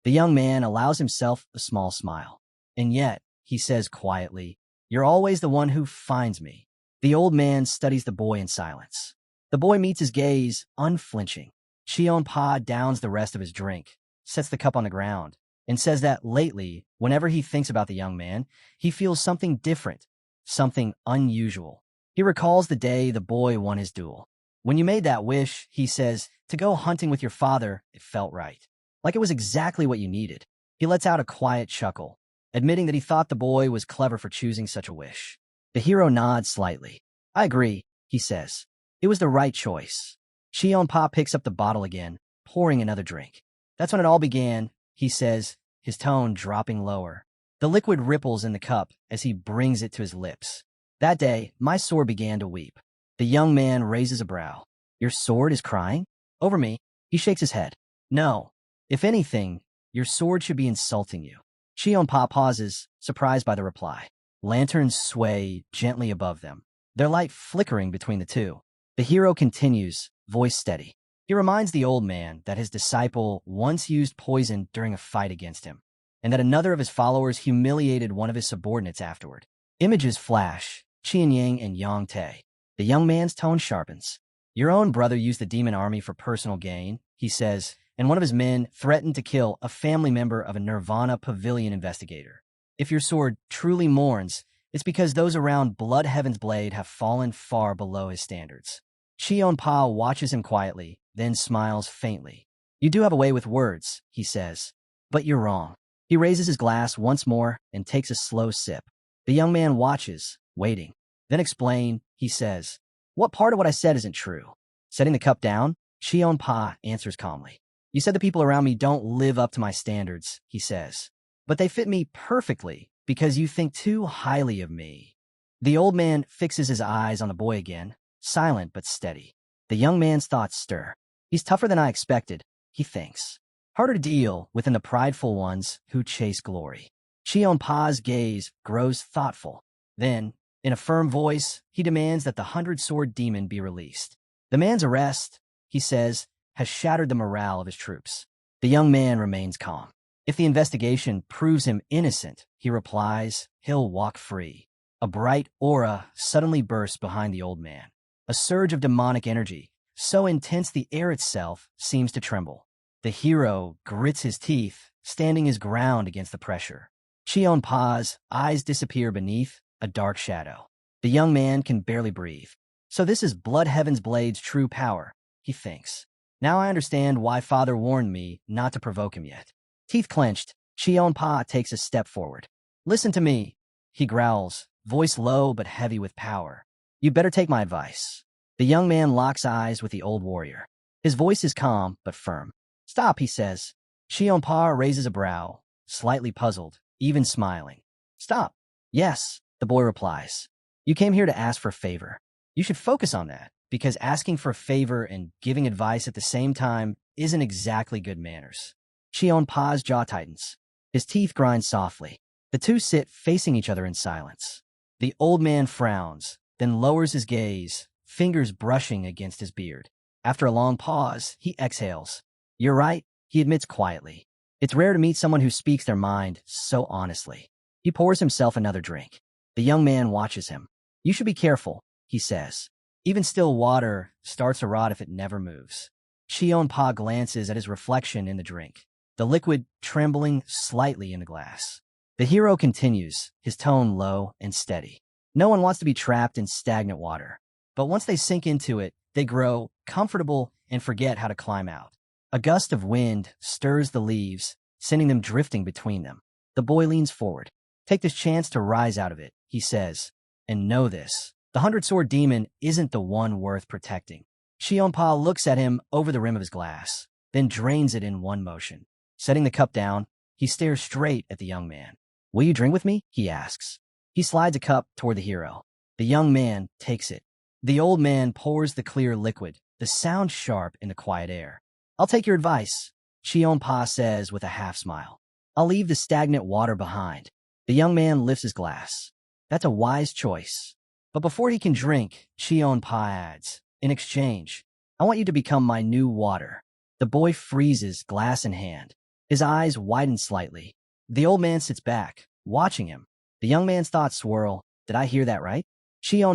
The young man allows himself a small smile. And yet, he says quietly, you're always the one who finds me. The old man studies the boy in silence. The boy meets his gaze, unflinching. Cheon-pa downs the rest of his drink, sets the cup on the ground, and says that lately, whenever he thinks about the young man, he feels something different, something unusual. He recalls the day the boy won his duel. When you made that wish, he says, to go hunting with your father, it felt right. Like it was exactly what you needed. He lets out a quiet chuckle, admitting that he thought the boy was clever for choosing such a wish. The hero nods slightly. I agree, he says. It was the right choice. Cheon-pa picks up the bottle again, pouring another drink. That's when it all began, he says, his tone dropping lower. The liquid ripples in the cup as he brings it to his lips. That day, my sword began to weep. The young man raises a brow. Your sword is crying? Over me? He shakes his head. No. If anything, your sword should be insulting you. Cheon-pa pauses, surprised by the reply. Lanterns sway gently above them, their light flickering between the two. The hero continues, voice steady. He reminds the old man that his disciple once used poison during a fight against him, and that another of his followers humiliated one of his subordinates afterward. Images flash, Qian Yang and Yang Te. The young man's tone sharpens. Your own brother used the demon army for personal gain, he says, and one of his men threatened to kill a family member of a Nirvana Pavilion investigator. If your sword truly mourns, it's because those around Blood Heaven's blade have fallen far below his standards. Cheon-pa watches him quietly, then smiles faintly. You do have a way with words, he says. But you're wrong. He raises his glass once more and takes a slow sip. The young man watches, waiting. Then explain, he says. What part of what I said isn't true? Setting the cup down, Cheon-pa answers calmly. You said the people around me don't live up to my standards, he says. But they fit me perfectly because you think too highly of me. The old man fixes his eyes on the boy again, silent but steady. The young man's thoughts stir. He's tougher than I expected, he thinks. Harder to deal with than the prideful ones who chase glory. Cheon-pa's gaze grows thoughtful. Then, in a firm voice, he demands that the 100-sword demon be released. The man's arrest, he says, has shattered the morale of his troops. The young man remains calm. If the investigation proves him innocent, he replies, he'll walk free. A bright aura suddenly bursts behind the old man. A surge of demonic energy, so intense the air itself seems to tremble. The hero grits his teeth, standing his ground against the pressure. Cheon-pa's eyes disappear beneath a dark shadow. The young man can barely breathe. So this is Blood Heaven's blade's true power, he thinks. Now I understand why Father warned me not to provoke him yet. Teeth clenched, Cheon-pa takes a step forward. Listen to me, he growls, voice low but heavy with power. You better take my advice. The young man locks eyes with the old warrior. His voice is calm but firm. Stop, he says. Cheon-pa raises a brow, slightly puzzled, even smiling. Stop. Yes, the boy replies. You came here to ask for a favor. You should focus on that, because asking for a favor and giving advice at the same time isn't exactly good manners. Cheon-pa's jaw tightens. His teeth grind softly. The two sit facing each other in silence. The old man frowns, then lowers his gaze, fingers brushing against his beard. After a long pause, he exhales. You're right, he admits quietly. It's rare to meet someone who speaks their mind so honestly. He pours himself another drink. The young man watches him. You should be careful, he says. Even still water starts to rot if it never moves. Cheon-pa glances at his reflection in the drink, the liquid trembling slightly in the glass. The hero continues, his tone low and steady. No one wants to be trapped in stagnant water. But once they sink into it, they grow comfortable and forget how to climb out. A gust of wind stirs the leaves, sending them drifting between them. The boy leans forward. Take this chance to rise out of it, he says. And know this. The 100-sword demon isn't the one worth protecting. Cheon-pa looks at him over the rim of his glass, then drains it in one motion. Setting the cup down, he stares straight at the young man. Will you drink with me? He asks. He slides a cup toward the hero. The young man takes it. The old man pours the clear liquid, the sound sharp in the quiet air. I'll take your advice, Cheon-pa says with a half smile. I'll leave the stagnant water behind. The young man lifts his glass. That's a wise choice. But before he can drink, Cheon-pa adds, in exchange, I want you to become my new water. The boy freezes, glass in hand. His eyes widen slightly. The old man sits back, watching him. The young man's thoughts swirl. Did I hear that right?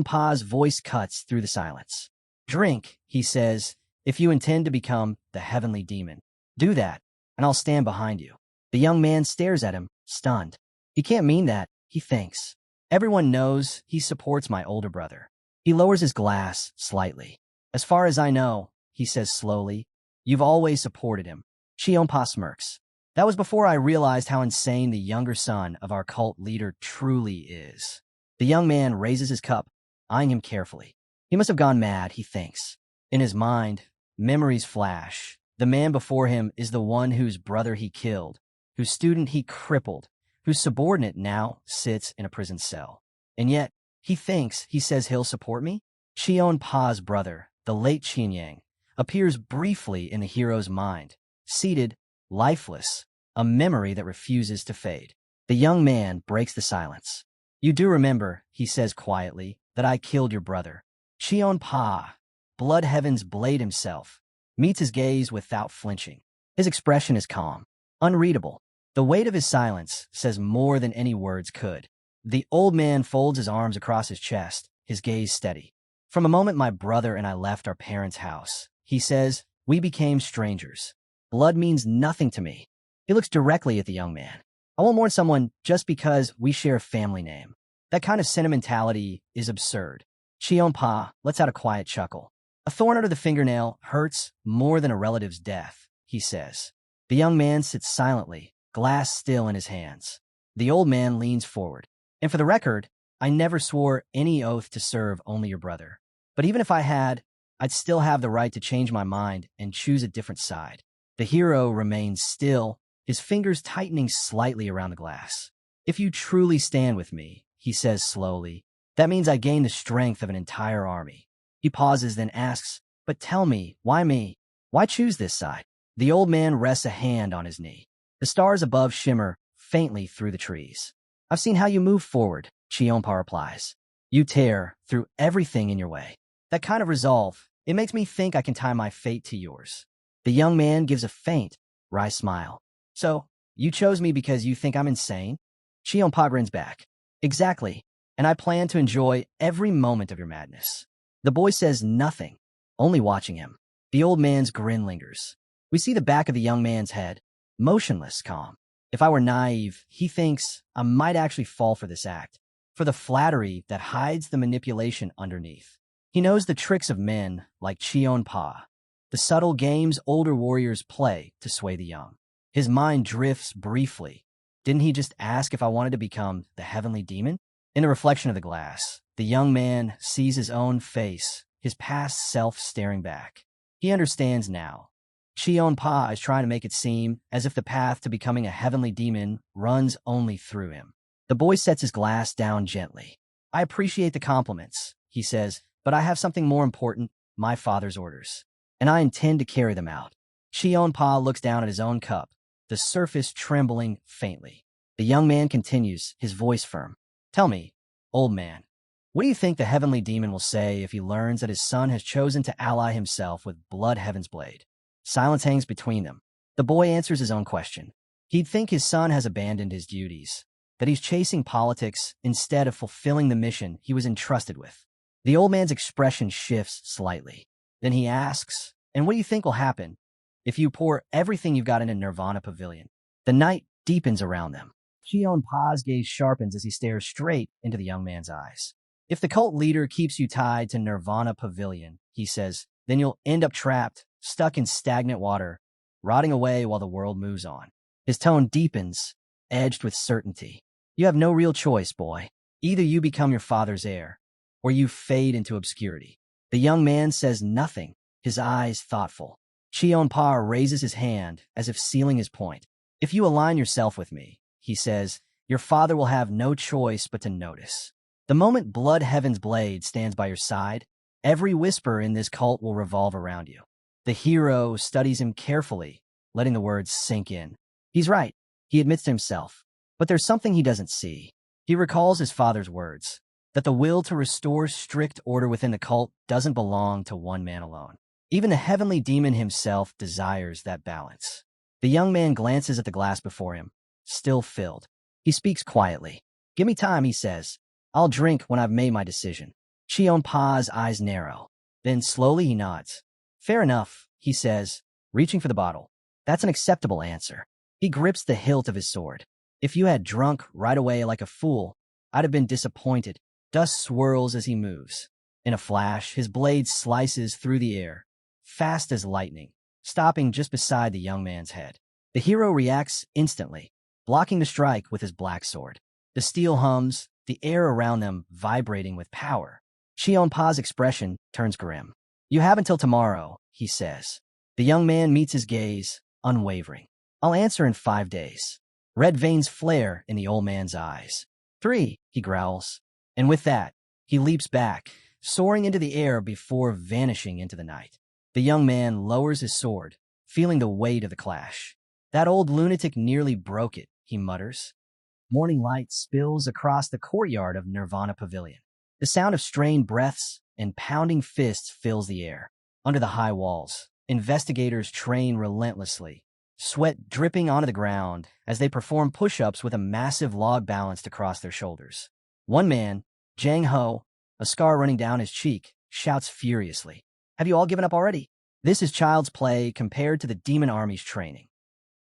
Pa's voice cuts through the silence. Drink, he says, if you intend to become the heavenly demon. Do that, and I'll stand behind you. The young man stares at him, stunned. He can't mean that, he thinks. Everyone knows he supports my older brother. He lowers his glass slightly. As far as I know, he says slowly, you've always supported him. Pa smirks. That was before I realized how insane the younger son of our cult leader truly is. The young man raises his cup, eyeing him carefully. He must have gone mad, he thinks. In his mind, memories flash. The man before him is the one whose brother he killed, whose student he crippled, whose subordinate now sits in a prison cell. And yet, he says he'll support me? Pa's brother, the late Qianyang, appears briefly in the hero's mind, seated, lifeless, a memory that refuses to fade. The young man breaks the silence. You do remember, he says quietly, that I killed your brother. Pa, Blood Heaven's blade himself, meets his gaze without flinching. His expression is calm, unreadable. The weight of his silence says more than any words could. The old man folds his arms across his chest, his gaze steady. From a moment my brother and I left our parents' house, he says, we became strangers. Blood means nothing to me. He looks directly at the young man. I won't mourn someone just because we share a family name. That kind of sentimentality is absurd. Pa lets out a quiet chuckle. A thorn under the fingernail hurts more than a relative's death, he says. The young man sits silently, glass still in his hands. The old man leans forward. And for the record, I never swore any oath to serve only your brother. But even if I had, I'd still have the right to change my mind and choose a different side. The hero remains still, his fingers tightening slightly around the glass. If you truly stand with me, he says slowly, that means I gain the strength of an entire army. He pauses, then asks, but tell me, why me? Why choose this side? The old man rests a hand on his knee. The stars above shimmer faintly through the trees. I've seen how you move forward, Pa replies. You tear through everything in your way. That kind of resolve, it makes me think I can tie my fate to yours. The young man gives a faint, wry smile. So, you chose me because you think I'm insane? Pa grins back. Exactly, and I plan to enjoy every moment of your madness. The boy says nothing, only watching him. The old man's grin lingers. We see the back of the young man's head, motionless, calm. If I were naive, he thinks I might actually fall for this act, for the flattery that hides the manipulation underneath. He knows the tricks of men like Pa, the subtle games older warriors play to sway the young. His mind drifts briefly. Didn't he just ask if I wanted to become the heavenly demon? In the reflection of the glass, the young man sees his own face, his past self staring back. He understands now. Pa is trying to make it seem as if the path to becoming a heavenly demon runs only through him. The boy sets his glass down gently. I appreciate the compliments, he says, but I have something more important, my father's orders. And I intend to carry them out. Pa looks down at his own cup, the surface trembling faintly. The young man continues, his voice firm. Tell me, old man, what do you think the heavenly demon will say if he learns that his son has chosen to ally himself with Blood Heaven's blade? Silence hangs between them. The boy answers his own question. He'd think his son has abandoned his duties, that he's chasing politics instead of fulfilling the mission he was entrusted with. The old man's expression shifts slightly. Then he asks, and what do you think will happen if you pour everything you've got into Nirvana Pavilion? The night deepens around them. Pa's gaze sharpens as he stares straight into the young man's eyes. If the cult leader keeps you tied to Nirvana Pavilion, he says, then you'll end up trapped, stuck in stagnant water, rotting away while the world moves on. His tone deepens, edged with certainty. You have no real choice, boy. Either you become your father's heir, or you fade into obscurity. The young man says nothing, his eyes thoughtful. Pa raises his hand as if sealing his point. If you align yourself with me, he says, your father will have no choice but to notice. The moment Blood Heaven's blade stands by your side, every whisper in this cult will revolve around you. The hero studies him carefully, letting the words sink in. He's right, he admits to himself. But there's something he doesn't see. He recalls his father's words, that the will to restore strict order within the cult doesn't belong to one man alone. Even the heavenly demon himself desires that balance. The young man glances at the glass before him, still filled. He speaks quietly. Give me time, he says. I'll drink when I've made my decision. Pa's eyes narrow. Then slowly he nods. Fair enough, he says, reaching for the bottle. That's an acceptable answer. He grips the hilt of his sword. If you had drunk right away like a fool, I'd have been disappointed. Dust swirls as he moves. In a flash, his blade slices through the air, fast as lightning, stopping just beside the young man's head. The hero reacts instantly, blocking the strike with his black sword. The steel hums, the air around them vibrating with power. Pa's expression turns grim. You have until tomorrow, he says. The young man meets his gaze, unwavering. I'll answer in 5 days. Red veins flare in the old man's eyes. 3, he growls. And with that, he leaps back, soaring into the air before vanishing into the night. The young man lowers his sword, feeling the weight of the clash. That old lunatic nearly broke it, he mutters. Morning light spills across the courtyard of Nirvana Pavilion. The sound of strained breaths and pounding fists fills the air. Under the high walls, investigators train relentlessly, sweat dripping onto the ground as they perform push-ups with a massive log balanced across their shoulders. One man, Jang Ho, a scar running down his cheek, shouts furiously. Have you all given up already? This is child's play compared to the demon army's training.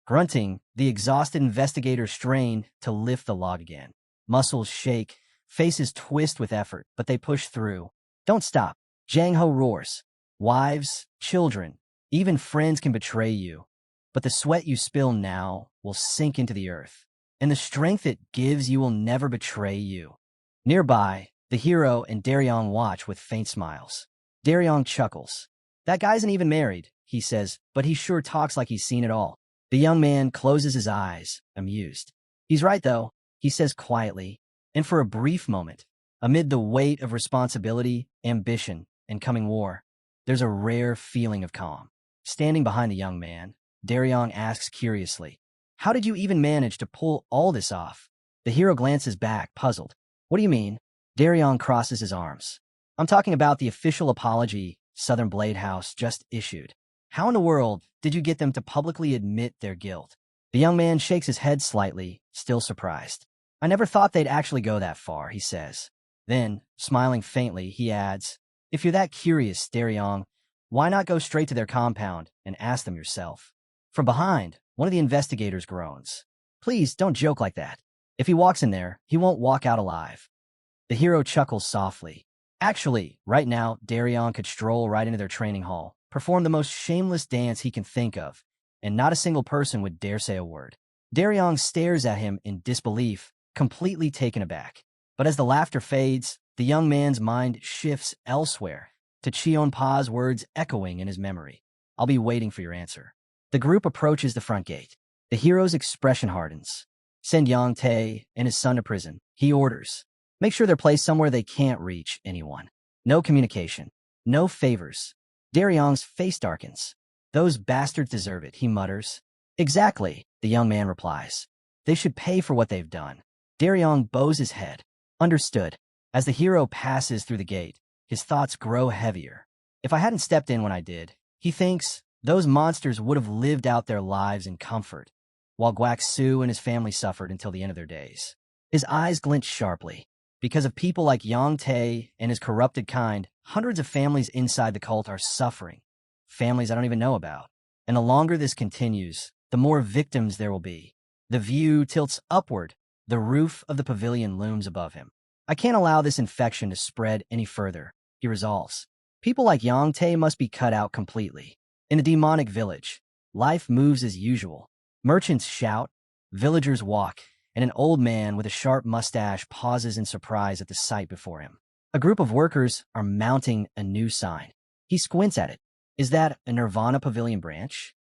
Grunting, the exhausted investigators strain to lift the log again. Muscles shake, faces twist with effort, but they push through. Don't stop, Jang Ho roars. Wives, children, even friends can betray you, but the sweat you spill now will sink into the earth, and the strength it gives you will never betray you. Nearby, the hero and Daryong watch with faint smiles. Daryong chuckles. That guy isn't even married, he says, but he sure talks like he's seen it all. The young man closes his eyes, amused. He's right, though, he says quietly, and for a brief moment, amid the weight of responsibility, ambition, and coming war, there's a rare feeling of calm. Standing behind the young man, Daryong asks curiously, how did you even manage to pull all this off? The hero glances back, puzzled. What do you mean? Daryong crosses his arms. I'm talking about the official apology Southern Blade House just issued. How in the world did you get them to publicly admit their guilt? The young man shakes his head slightly, still surprised. I never thought they'd actually go that far, he says. Then, smiling faintly, he adds, if you're that curious, Daryong, why not go straight to their compound and ask them yourself? From behind, one of the investigators groans. Please, don't joke like that. If he walks in there, he won't walk out alive. The hero chuckles softly. Actually, right now, Daryong could stroll right into their training hall, perform the most shameless dance he can think of, and not a single person would dare say a word. Daryong stares at him in disbelief, completely taken aback. But as the laughter fades, the young man's mind shifts elsewhere, to Pa's words echoing in his memory. I'll be waiting for your answer. The group approaches the front gate. The hero's expression hardens. Send Yang Tae and his son to prison, he orders. Make sure they're placed somewhere they can't reach anyone. No communication. No favors. Daryong's face darkens. Those bastards deserve it, he mutters. Exactly, the young man replies. They should pay for what they've done. Daryong bows his head. Understood. As the hero passes through the gate, his thoughts grow heavier. If I hadn't stepped in when I did, he thinks, those monsters would have lived out their lives in comfort, while Guak Su and his family suffered until the end of their days. His eyes glint sharply. Because of people like Yang Tae and his corrupted kind, hundreds of families inside the cult are suffering. Families I don't even know about. And the longer this continues, the more victims there will be. The view tilts upward. The roof of the pavilion looms above him. I can't allow this infection to spread any further, he resolves. People like Yang Tae must be cut out completely. In the demonic village, life moves as usual. Merchants shout, villagers walk, and an old man with a sharp mustache pauses in surprise at the sight before him. A group of workers are mounting a new sign. He squints at it. Is that a Nirvana Pavilion branch?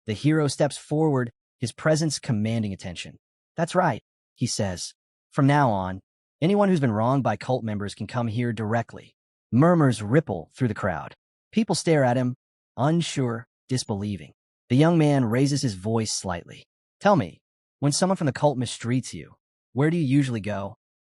The hero steps forward, his presence commanding attention. That's right, he says. From now on, anyone who's been wronged by cult members can come here directly. Murmurs ripple through the crowd. People stare at him, unsure, disbelieving. The young man raises his voice slightly. Tell me, when someone from the cult mistreats you, where do you usually go?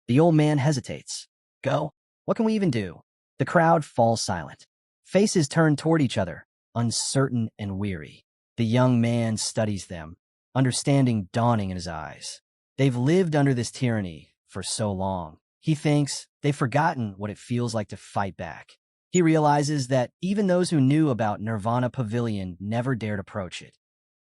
The old man hesitates. Go? What can we even do? The crowd falls silent. Faces turn toward each other, uncertain and weary. The young man studies them, understanding dawning in his eyes. They've lived under this tyranny for so long. He thinks they've forgotten what it feels like to fight back. He realizes that even those who knew about Nirvana Pavilion never dared approach it.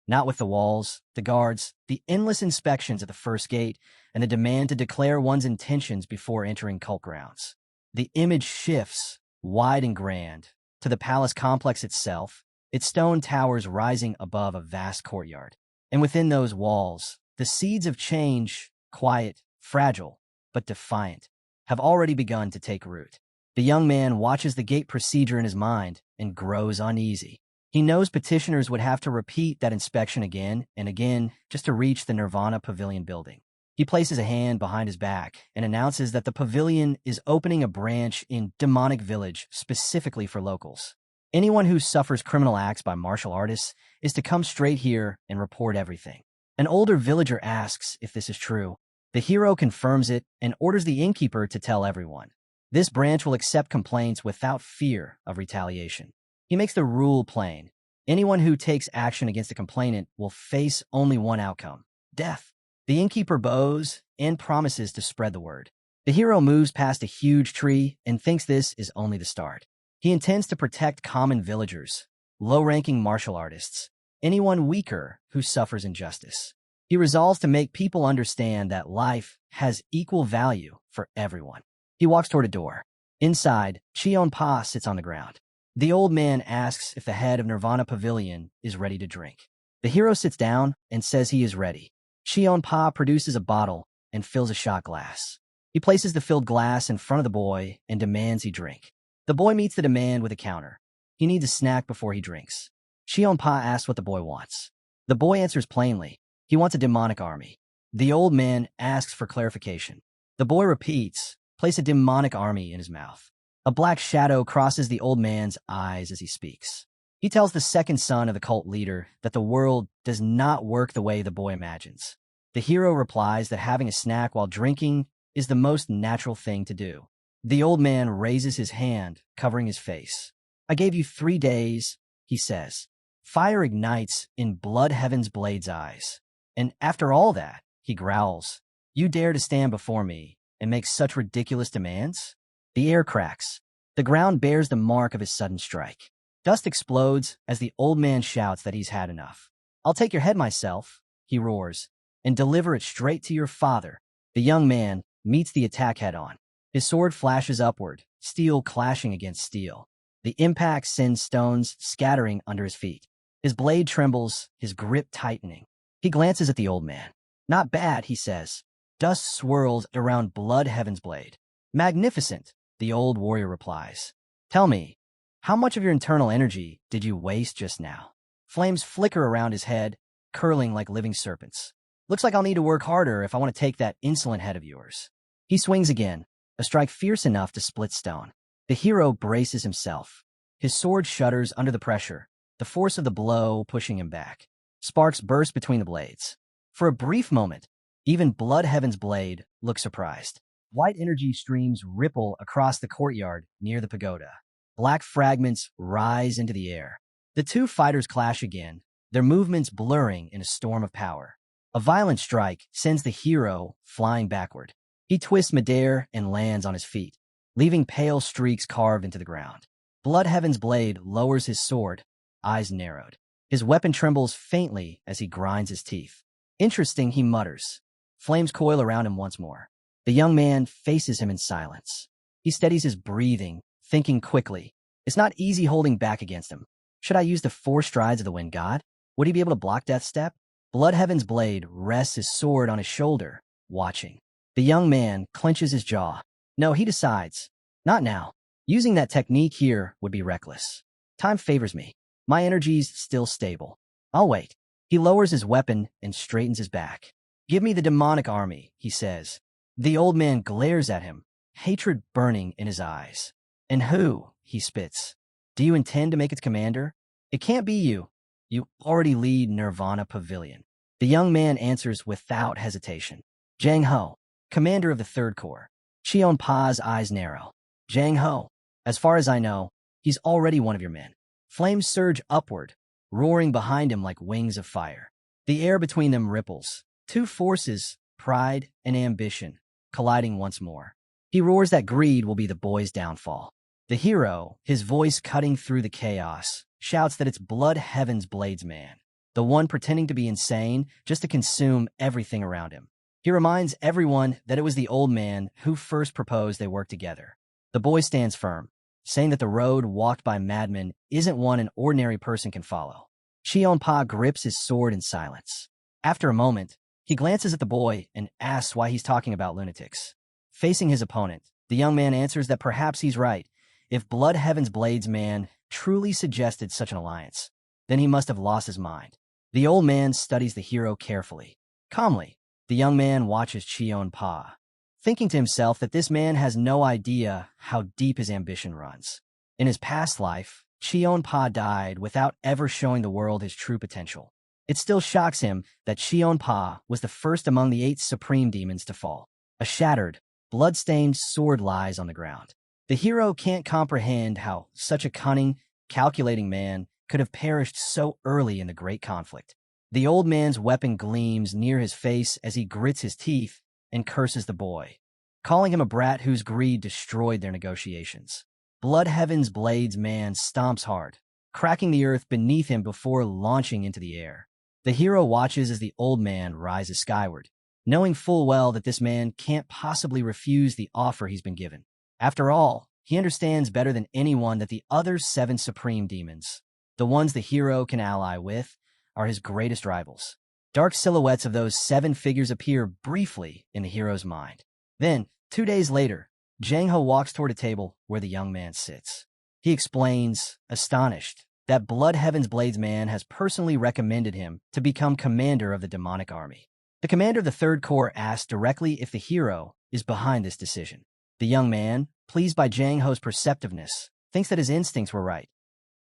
Not with the walls, the guards, the endless inspections at the first gate, and the demand to declare one's intentions before entering cult grounds. The image shifts, wide and grand, to the palace complex itself, its stone towers rising above a vast courtyard. And within those walls, the seeds of change, quiet, fragile, but defiant, have already begun to take root. The young man watches the gate procedure in his mind and grows uneasy. He knows petitioners would have to repeat that inspection again and again just to reach the Nirvana Pavilion building. He places a hand behind his back and announces that the pavilion is opening a branch in Demonic Village specifically for locals. Anyone who suffers criminal acts by martial artists is to come straight here and report everything. An older villager asks if this is true. The hero confirms it and orders the innkeeper to tell everyone. This branch will accept complaints without fear of retaliation. He makes the rule plain. Anyone who takes action against a complainant will face only one outcome: death. The innkeeper bows and promises to spread the word. The hero moves past a huge tree and thinks this is only the start. He intends to protect common villagers, low-ranking martial artists, anyone weaker who suffers injustice. He resolves to make people understand that life has equal value for everyone. He walks toward a door. Inside, Cheon-pa sits on the ground. The old man asks if the head of Nirvana Pavilion is ready to drink. The hero sits down and says he is ready. Cheon-pa produces a bottle and fills a shot glass. He places the filled glass in front of the boy and demands he drink. The boy meets the demand with a counter. He needs a snack before he drinks. Cheon-pa asks what the boy wants. The boy answers plainly. He wants a demonic army. The old man asks for clarification. The boy repeats, "Place a demonic army" in his mouth. A black shadow crosses the old man's eyes as he speaks. He tells the second son of the cult leader that the world does not work the way the boy imagines. The hero replies that having a snack while drinking is the most natural thing to do. The old man raises his hand, covering his face. "I gave you 3 days," he says. Fire ignites in Blood Heaven's blade's eyes. "And after all that," he growls, "you dare to stand before me and make such ridiculous demands?" The air cracks. The ground bears the mark of his sudden strike. Dust explodes as the old man shouts that he's had enough. "I'll take your head myself," he roars, "and deliver it straight to your father." The young man meets the attack head-on. His sword flashes upward, steel clashing against steel. The impact sends stones scattering under his feet. His blade trembles, his grip tightening. He glances at the old man. "Not bad," he says. Dust swirls around Blood Heaven's blade. "Magnificent," the old warrior replies. "Tell me, how much of your internal energy did you waste just now?" Flames flicker around his head, curling like living serpents. "Looks like I'll need to work harder if I want to take that insolent head of yours." He swings again, a strike fierce enough to split stone. The hero braces himself. His sword shudders under the pressure, the force of the blow pushing him back. Sparks burst between the blades. For a brief moment, even Blood Heaven's blade looks surprised. White energy streams ripple across the courtyard near the pagoda. Black fragments rise into the air. The two fighters clash again, their movements blurring in a storm of power. A violent strike sends the hero flying backward. He twists midair and lands on his feet, leaving pale streaks carved into the ground. Blood Heaven's blade lowers his sword, eyes narrowed. His weapon trembles faintly as he grinds his teeth. "Interesting," he mutters. Flames coil around him once more. The young man faces him in silence. He steadies his breathing, thinking quickly. It's not easy holding back against him. Should I use the 4 strides of the wind god? Would he be able to block Death's step? Blood Heaven's blade rests his sword on his shoulder, watching. The young man clenches his jaw. No, he decides. Not now. Using that technique here would be reckless. Time favors me. My energy's still stable. I'll wait. He lowers his weapon and straightens his back. "Give me the demonic army," he says. The old man glares at him, hatred burning in his eyes. "And who?" he spits. "Do you intend to make its commander?" "It can't be you. You already lead Nirvana Pavilion." The young man answers without hesitation. "Jang Ho, commander of the 3rd Corps." Cheon-pa's eyes narrow. "Jang Ho. As far as I know, He's already one of your men. Flames surge upward, roaring behind him like wings of fire. The air between them ripples. Two forces, pride and ambition, colliding once more. He roars that greed will be the boy's downfall. The hero, his voice cutting through the chaos, shouts that it's Blood Heaven's Blades man, the one pretending to be insane just to consume everything around him. He reminds everyone that it was the old man who first proposed they work together. The boy stands firm, saying that the road walked by madmen isn't one an ordinary person can follow. Cheon-pa grips his sword in silence. After a moment, he glances at the boy and asks why he's talking about lunatics. Facing his opponent, the young man answers that perhaps he's right. If Blood Heaven's Blades man truly suggested such an alliance, then he must have lost his mind. The old man studies the hero carefully. Calmly, the young man watches Cheon-pa, thinking to himself that this man has no idea how deep his ambition runs. In his past life, Cheon-pa died without ever showing the world his true potential. It still shocks him that Cheon-pa was the first among the 8 supreme demons to fall. A shattered, blood-stained sword lies on the ground. The hero can't comprehend how such a cunning, calculating man could have perished so early in the great conflict. The old man's weapon gleams near his face as he grits his teeth and curses the boy, calling him a brat whose greed destroyed their negotiations. Blood Heaven's Blades man stomps hard, cracking the earth beneath him before launching into the air. The hero watches as the old man rises skyward, knowing full well that this man can't possibly refuse the offer he's been given. After all, he understands better than anyone that the other 7 supreme demons, the ones the hero can ally with, are his greatest rivals. Dark silhouettes of those 7 figures appear briefly in the hero's mind. Then, 2 days later, Jang-ho walks toward a table where the young man sits. He explains, astonished, that Blood Heaven's Blades man has personally recommended him to become commander of the demonic army. The commander of the 3rd Corps asks directly if the hero is behind this decision. The young man, pleased by Jang-ho's perceptiveness, thinks that his instincts were right.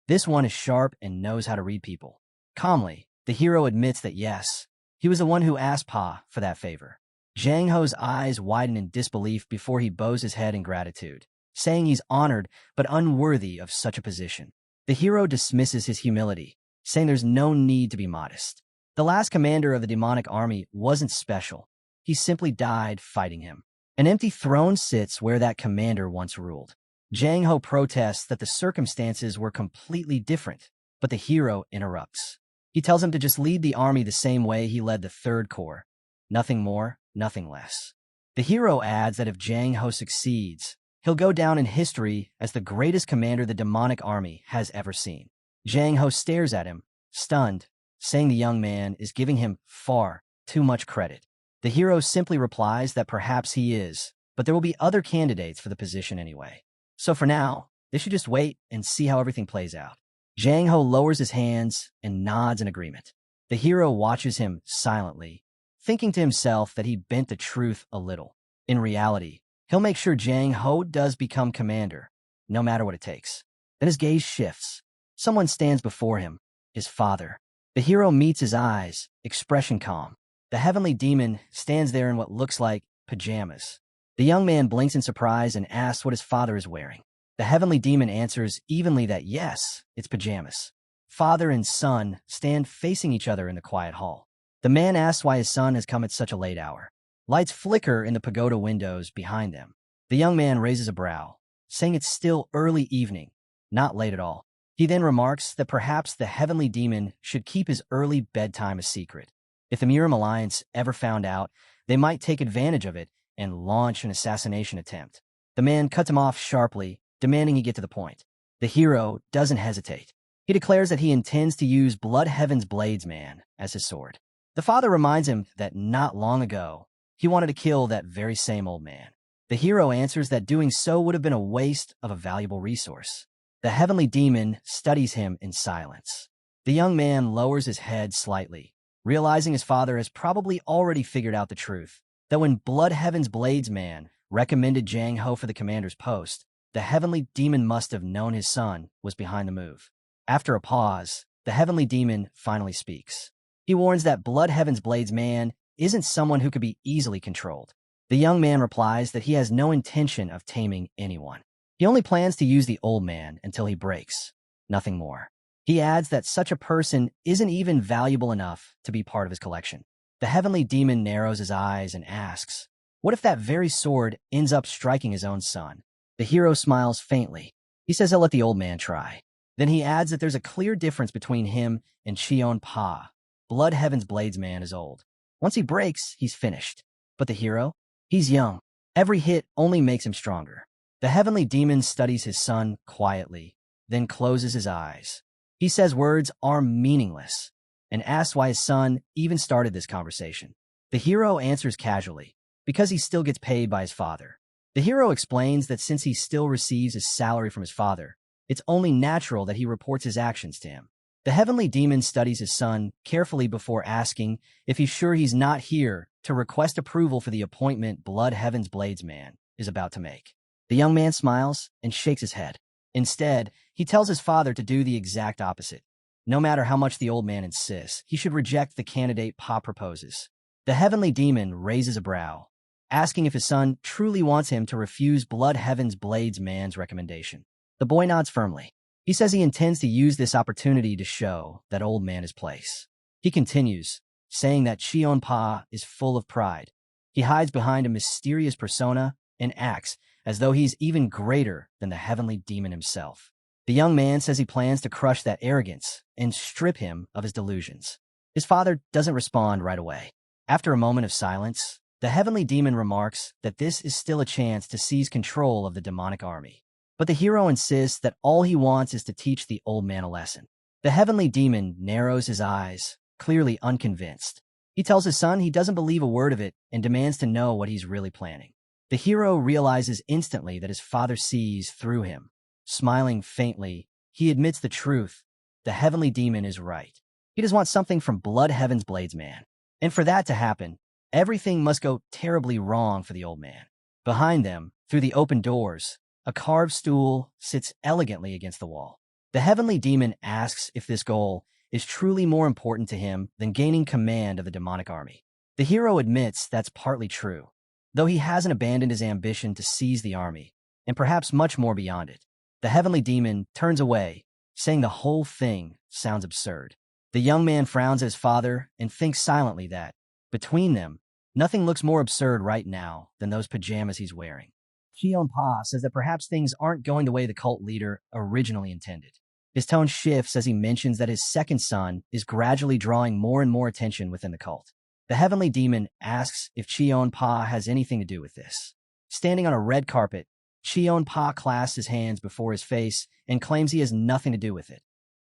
This one is sharp and knows how to read people. Calmly, the hero admits that yes, he was the one who asked Pa for that favor. Jang-ho's eyes widen in disbelief before he bows his head in gratitude, saying he's honored but unworthy of such a position. The hero dismisses his humility, saying there's no need to be modest. The last commander of the demonic army wasn't special. He simply died fighting him. An empty throne sits where that commander once ruled. Jang-ho protests that the circumstances were completely different, but the hero interrupts. He tells him to just lead the army the same way he led the 3rd Corps. Nothing more, nothing less. The hero adds that if Jang-ho succeeds, he'll go down in history as the greatest commander the demonic army has ever seen. Jang-ho stares at him, stunned, saying the young man is giving him far too much credit. The hero simply replies that perhaps he is, but there will be other candidates for the position anyway. So for now, they should just wait and see how everything plays out. Jang-ho lowers his hands and nods in agreement. The hero watches him silently, thinking to himself that he bent the truth a little. In reality, he'll make sure Jang-ho does become commander, no matter what it takes. Then his gaze shifts. Someone stands before him, his father. The hero meets his eyes, expression calm. The heavenly demon stands there in what looks like pajamas. The young man blinks in surprise and asks what his father is wearing. The heavenly demon answers evenly that yes, it's pajamas. Father and son stand facing each other in the quiet hall. The man asks why his son has come at such a late hour. Lights flicker in the pagoda windows behind them. The young man raises a brow, saying it's still early evening, not late at all. He then remarks that perhaps the heavenly demon should keep his early bedtime a secret. If the Miram Alliance ever found out, they might take advantage of it and launch an assassination attempt. The man cuts him off sharply, demanding he get to the point. The hero doesn't hesitate. He declares that he intends to use Blood Heaven's Blades man as his sword. The father reminds him that not long ago, he wanted to kill that very same old man. The hero answers that doing so would have been a waste of a valuable resource. The heavenly demon studies him in silence. The young man lowers his head slightly, realizing his father has probably already figured out the truth, that when Blood Heaven's Blades man recommended Jang-ho for the commander's post, the heavenly demon must have known his son was behind the move. After a pause, the heavenly demon finally speaks. He warns that Blood Heaven's Blades man isn't someone who could be easily controlled. The young man replies that he has no intention of taming anyone. He only plans to use the old man until he breaks, nothing more. He adds that such a person isn't even valuable enough to be part of his collection. The heavenly demon narrows his eyes and asks, what if that very sword ends up striking his own son? The hero smiles faintly. He says he'll let the old man try. Then he adds that there's a clear difference between him and Cheon Pa. Blood Heaven's Bladesman is old. Once he breaks, he's finished. But the hero? He's young. Every hit only makes him stronger. The heavenly demon studies his son quietly, then closes his eyes. He says words are meaningless and asks why his son even started this conversation. The hero answers casually, because he still gets paid by his father. The hero explains that since he still receives his salary from his father, it's only natural that he reports his actions to him. The heavenly demon studies his son carefully before asking if he's sure he's not here to request approval for the appointment Blood Heaven's Bladesman is about to make. The young man smiles and shakes his head. Instead, he tells his father to do the exact opposite. No matter how much the old man insists, he should reject the candidate Pa proposes. The heavenly demon raises a brow, asking if his son truly wants him to refuse Blood Heaven's Bladesman's recommendation. The boy nods firmly. He says he intends to use this opportunity to show that old man his place. He continues, saying that Cheon Pa is full of pride. He hides behind a mysterious persona and acts as though he's even greater than the heavenly demon himself. The young man says he plans to crush that arrogance and strip him of his delusions. His father doesn't respond right away. After a moment of silence, the heavenly demon remarks that this is still a chance to seize control of the demonic army. But the hero insists that all he wants is to teach the old man a lesson. The heavenly demon narrows his eyes, clearly unconvinced. He tells his son he doesn't believe a word of it and demands to know what he's really planning. The hero realizes instantly that his father sees through him. Smiling faintly, he admits the truth. The heavenly demon is right. He does want something from Blood Heaven's Bladesman. And for that to happen, everything must go terribly wrong for the old man. Behind them, through the open doors, a carved stool sits elegantly against the wall. The heavenly demon asks if this goal is truly more important to him than gaining command of the demonic army. The hero admits that's partly true, though he hasn't abandoned his ambition to seize the army, and perhaps much more beyond it. The heavenly demon turns away, saying the whole thing sounds absurd. The young man frowns at his father and thinks silently that, between them, nothing looks more absurd right now than those pajamas he's wearing. Cheon Pa says that perhaps things aren't going the way the cult leader originally intended. His tone shifts as he mentions that his second son is gradually drawing more and more attention within the cult. The heavenly demon asks if Cheon Pa has anything to do with this. Standing on a red carpet, Cheon Pa clasps his hands before his face and claims he has nothing to do with it.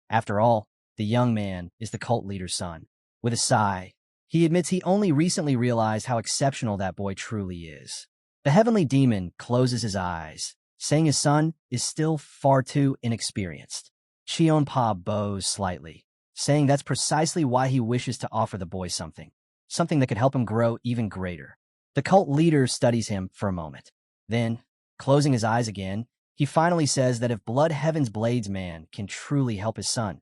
After all, the young man is the cult leader's son. With a sigh, he admits he only recently realized how exceptional that boy truly is. The heavenly demon closes his eyes, saying his son is still far too inexperienced. Cheon Pa bows slightly, saying that's precisely why he wishes to offer the boy something that could help him grow even greater. The cult leader studies him for a moment. Then, closing his eyes again, he finally says that if Blood Heaven's Bladesman can truly help his son,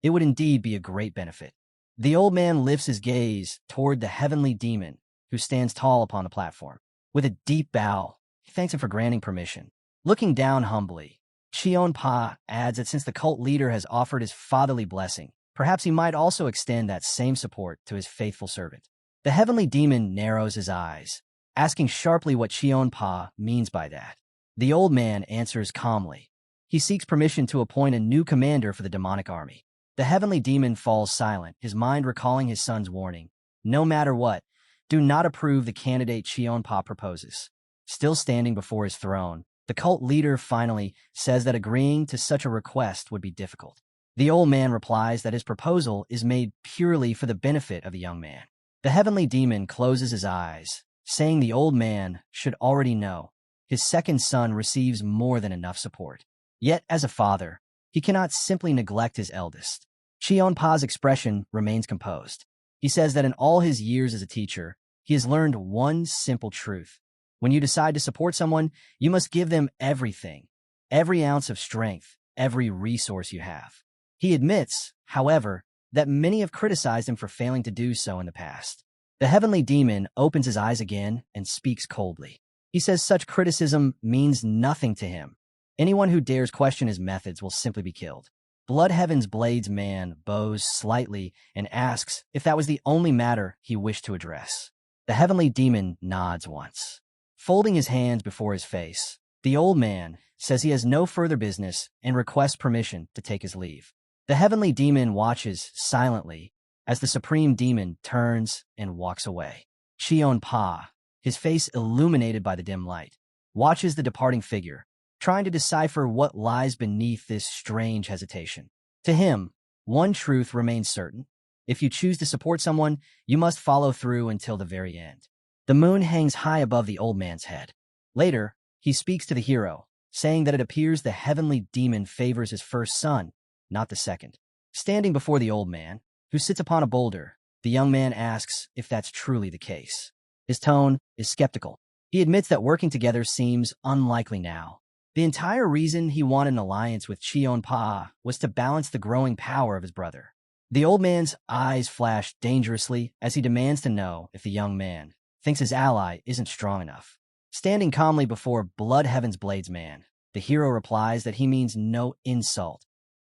it would indeed be a great benefit. The old man lifts his gaze toward the heavenly demon, who stands tall upon the platform. With a deep bow, he thanks him for granting permission. Looking down humbly, Cheon Pa adds that since the cult leader has offered his fatherly blessing, perhaps he might also extend that same support to his faithful servant. The heavenly demon narrows his eyes, asking sharply what Cheon Pa means by that. The old man answers calmly. He seeks permission to appoint a new commander for the demonic army. The heavenly demon falls silent, his mind recalling his son's warning. No matter what, do not approve the candidate Cheon Pa proposes. Still standing before his throne, the cult leader finally says that agreeing to such a request would be difficult. The old man replies that his proposal is made purely for the benefit of the young man. The heavenly demon closes his eyes, saying the old man should already know his second son receives more than enough support. Yet, as a father, he cannot simply neglect his eldest. Cheon Pa's expression remains composed. He says that in all his years as a teacher, he has learned one simple truth. When you decide to support someone, you must give them everything, every ounce of strength, every resource you have. He admits, however, that many have criticized him for failing to do so in the past. The heavenly demon opens his eyes again and speaks coldly. He says such criticism means nothing to him, Anyone who dares question his methods will simply be killed. Blood Heaven's Blades man bows slightly and asks if that was the only matter he wished to address. The heavenly demon nods once. Folding his hands before his face, the old man says he has no further business and requests permission to take his leave. The heavenly demon watches silently as the supreme demon turns and walks away. Cheon Pa, his face illuminated by the dim light, watches the departing figure, trying to decipher what lies beneath this strange hesitation. To him, one truth remains certain. If you choose to support someone, you must follow through until the very end. The moon hangs high above the old man's head. Later, he speaks to the hero, saying that it appears the heavenly demon favors his first son, not the second. Standing before the old man, who sits upon a boulder, the young man asks if that's truly the case. His tone is skeptical. He admits that working together seems unlikely now. The entire reason he wanted an alliance with Cheon Pa was to balance the growing power of his brother. The old man's eyes flash dangerously as he demands to know if the young man thinks his ally isn't strong enough. Standing calmly before Blood Heaven's Blades man, the hero replies that he means no insult,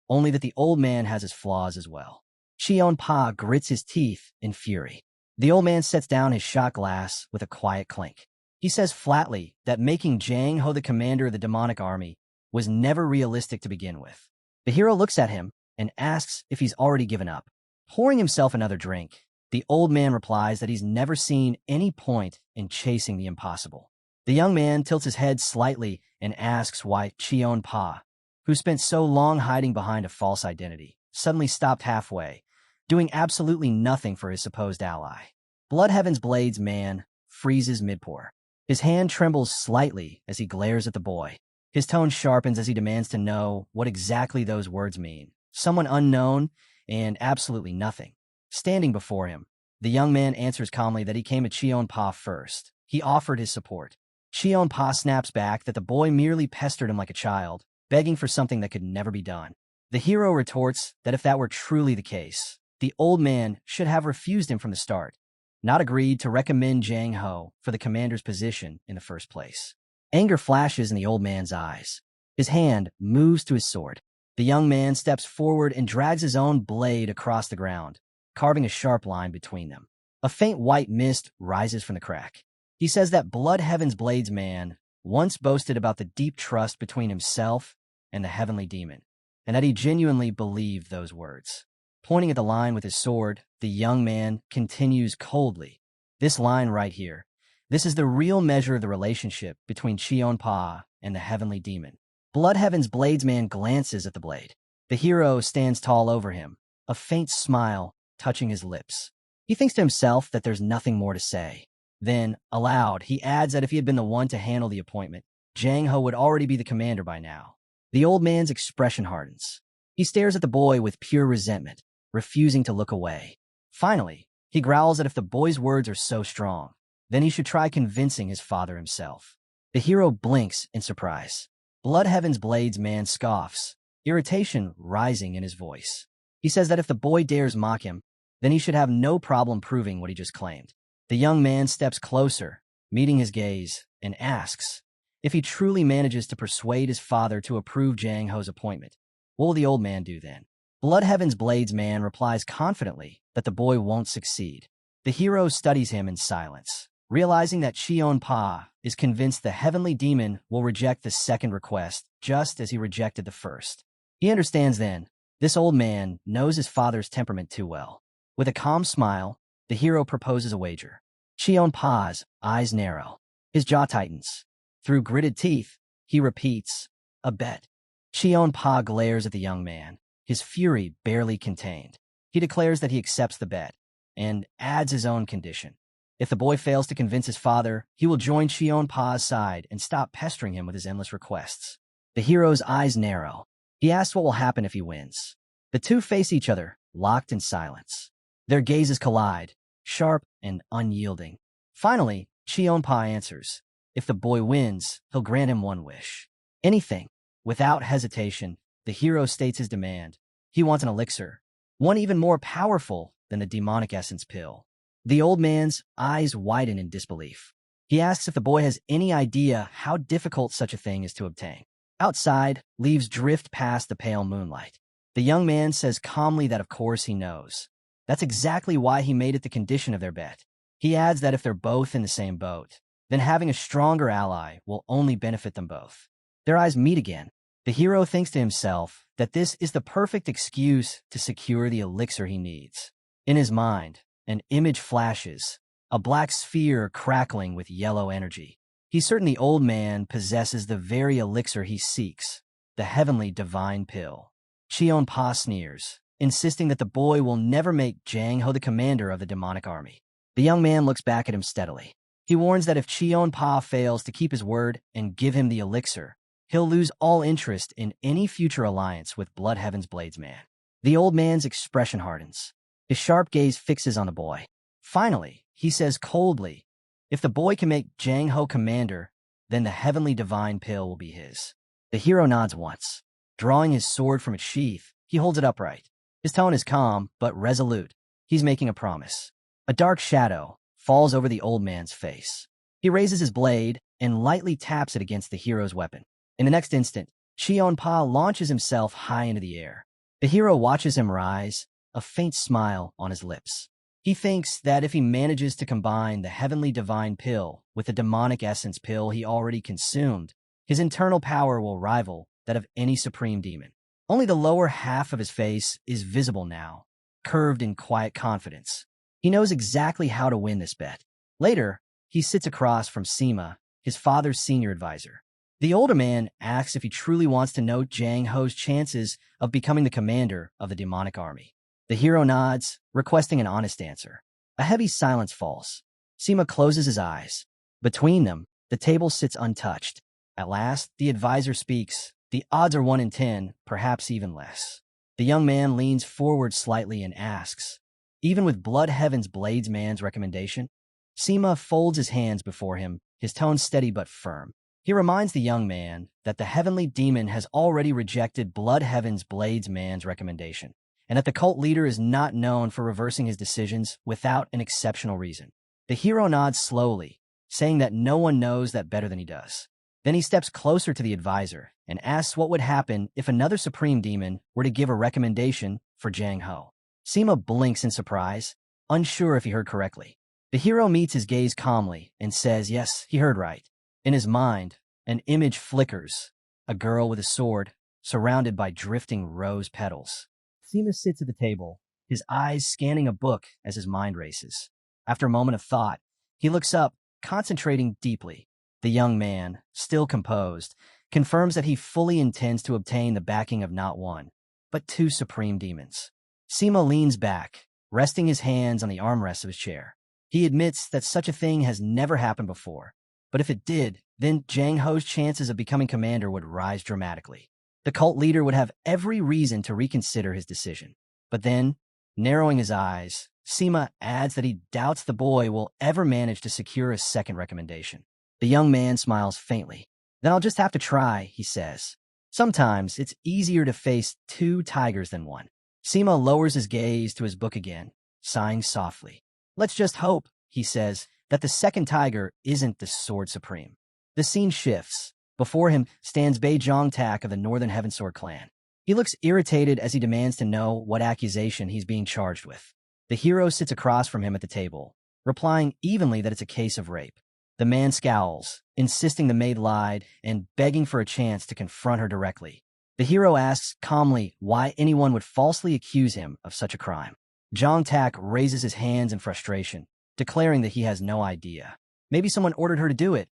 only that the old man has his flaws as well. Cheon Pa grits his teeth in fury. The old man sets down his shot glass with a quiet clink. He says flatly that making Jang Ho the commander of the demonic army was never realistic to begin with. The hero looks at him and asks if he's already given up. Pouring himself another drink, the old man replies that he's never seen any point in chasing the impossible. The young man tilts his head slightly and asks why Cheon Pa, who spent so long hiding behind a false identity, suddenly stopped halfway, doing absolutely nothing for his supposed ally. Blood Heaven's Blades man freezes mid-pour. His hand trembles slightly as he glares at the boy. His tone sharpens as he demands to know what exactly those words mean. Someone unknown and absolutely nothing. Standing before him, the young man answers calmly that he came at Cheon Pa first. He offered his support. Cheon Pa snaps back that the boy merely pestered him like a child, begging for something that could never be done. The hero retorts that if that were truly the case, the old man should have refused him from the start, not agreed to recommend Jang Ho for the commander's position in the first place. Anger flashes in the old man's eyes. His hand moves to his sword. The young man steps forward and drags his own blade across the ground, carving a sharp line between them. A faint white mist rises from the crack. He says that Blood Heaven's Blades man once boasted about the deep trust between himself and the heavenly demon, and that he genuinely believed those words. Pointing at the line with his sword, the young man continues coldly. This line right here, this is the real measure of the relationship between Cheon Pa and the heavenly demon. Blood Heaven's Blades man glances at the blade. The hero stands tall over him, a faint smile touching his lips. He thinks to himself that there's nothing more to say. Then, aloud, he adds that if he had been the one to handle the appointment, Jang Ho would already be the commander by now. The old man's expression hardens. He stares at the boy with pure resentment, refusing to look away. Finally, he growls that if the boy's words are so strong, then he should try convincing his father himself. The hero blinks in surprise. Blood Heaven's Blades man scoffs, irritation rising in his voice. He says that if the boy dares mock him, then he should have no problem proving what he just claimed. The young man steps closer, meeting his gaze, and asks if he truly manages to persuade his father to approve Jang Ho's appointment. What will the old man do then? Blood Heaven's Blades man replies confidently that the boy won't succeed. The hero studies him in silence, realizing that Cheon Pa is convinced the heavenly demon will reject the second request just as he rejected the first. He understands then, this old man knows his father's temperament too well. With a calm smile, the hero proposes a wager. Cheon Pa's eyes narrow. His jaw tightens. Through gritted teeth, he repeats, a bet. Cheon Pa glares at the young man, his fury barely contained. He declares that he accepts the bet, and adds his own condition. If the boy fails to convince his father, he will join Cheon Pa's side and stop pestering him with his endless requests. The hero's eyes narrow. He asks what will happen if he wins. The two face each other, locked in silence. Their gazes collide, sharp and unyielding. Finally, Cheon Pa answers. If the boy wins, he'll grant him one wish. Anything. Without hesitation, the hero states his demand. He wants an elixir, one even more powerful than the demonic essence pill. The old man's eyes widen in disbelief. He asks if the boy has any idea how difficult such a thing is to obtain. Outside, leaves drift past the pale moonlight. The young man says calmly that of course he knows. That's exactly why he made it the condition of their bet. He adds that if they're both in the same boat, then having a stronger ally will only benefit them both. Their eyes meet again. The hero thinks to himself that this is the perfect excuse to secure the elixir he needs. In his mind, an image flashes, a black sphere crackling with yellow energy. He's certain the old man possesses the very elixir he seeks, the heavenly divine pill. Cheon-pa sneers, insisting that the boy will never make Jang-ho the commander of the demonic army. The young man looks back at him steadily. He warns that if Cheon-pa fails to keep his word and give him the elixir, he'll lose all interest in any future alliance with Blood Heaven's Bladesman. The old man's expression hardens. His sharp gaze fixes on the boy. Finally, he says coldly, if the boy can make Jang-ho commander, then the heavenly divine pill will be his. The hero nods once. Drawing his sword from its sheath, he holds it upright. His tone is calm, but resolute. He's making a promise. A dark shadow falls over the old man's face. He raises his blade and lightly taps it against the hero's weapon. In the next instant, Cheon-pa launches himself high into the air. The hero watches him rise, a faint smile on his lips. He thinks that if he manages to combine the heavenly divine pill with the demonic essence pill he already consumed, his internal power will rival that of any supreme demon. Only the lower half of his face is visible now, curved in quiet confidence. He knows exactly how to win this bet. Later, he sits across from Sima, his father's senior advisor. The older man asks if he truly wants to know Jang-ho's chances of becoming the commander of the demonic army. The hero nods, requesting an honest answer. A heavy silence falls. Sima closes his eyes. Between them, the table sits untouched. At last, the advisor speaks. The odds are 1 in 10, perhaps even less. The young man leans forward slightly and asks, even with Blood Heaven's Bladesman's recommendation? Sima folds his hands before him, his tone steady but firm. He reminds the young man that the heavenly demon has already rejected Blood Heaven's Bladesman's recommendation, and that the cult leader is not known for reversing his decisions without an exceptional reason. The hero nods slowly, saying that no one knows that better than he does. Then he steps closer to the advisor and asks what would happen if another supreme demon were to give a recommendation for Jang-ho. Sima blinks in surprise, unsure if he heard correctly. The hero meets his gaze calmly and says, yes, he heard right. In his mind, an image flickers, a girl with a sword, surrounded by drifting rose petals. Sima sits at the table, his eyes scanning a book as his mind races. After a moment of thought, he looks up, concentrating deeply. The young man, still composed, confirms that he fully intends to obtain the backing of not one, but 2 supreme demons. Sima leans back, resting his hands on the armrests of his chair. He admits that such a thing has never happened before, but if it did, then Jang-ho's chances of becoming commander would rise dramatically. The cult leader would have every reason to reconsider his decision. But then, narrowing his eyes, Sima adds that he doubts the boy will ever manage to secure a second recommendation. The young man smiles faintly. Then I'll just have to try, he says. Sometimes it's easier to face 2 tigers than one. Sima lowers his gaze to his book again, sighing softly. Let's just hope, he says, that the second tiger isn't the Sword Supreme. The scene shifts. Before him stands Bei Jong-tak of the Northern Heavensword clan. He looks irritated as he demands to know what accusation he's being charged with. The hero sits across from him at the table, replying evenly that it's a case of rape. The man scowls, insisting the maid lied and begging for a chance to confront her directly. The hero asks calmly why anyone would falsely accuse him of such a crime. Jong-tak raises his hands in frustration, declaring that he has no idea. Maybe someone ordered her to do it,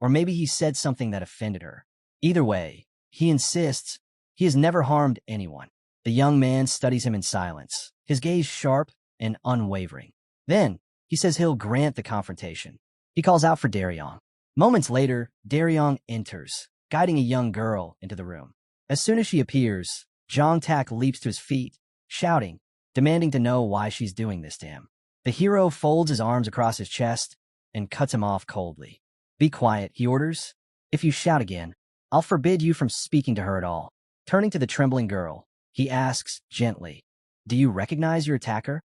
or maybe he said something that offended her. Either way, he insists he has never harmed anyone. The young man studies him in silence, his gaze sharp and unwavering. Then, he says he'll grant the confrontation. He calls out for Daryong. Moments later, Daryong enters, guiding a young girl into the room. As soon as she appears, Jong-tak leaps to his feet, shouting, demanding to know why she's doing this to him. The hero folds his arms across his chest and cuts him off coldly. Be quiet, he orders. If you shout again, I'll forbid you from speaking to her at all. Turning to the trembling girl, he asks gently, do you recognize your attacker?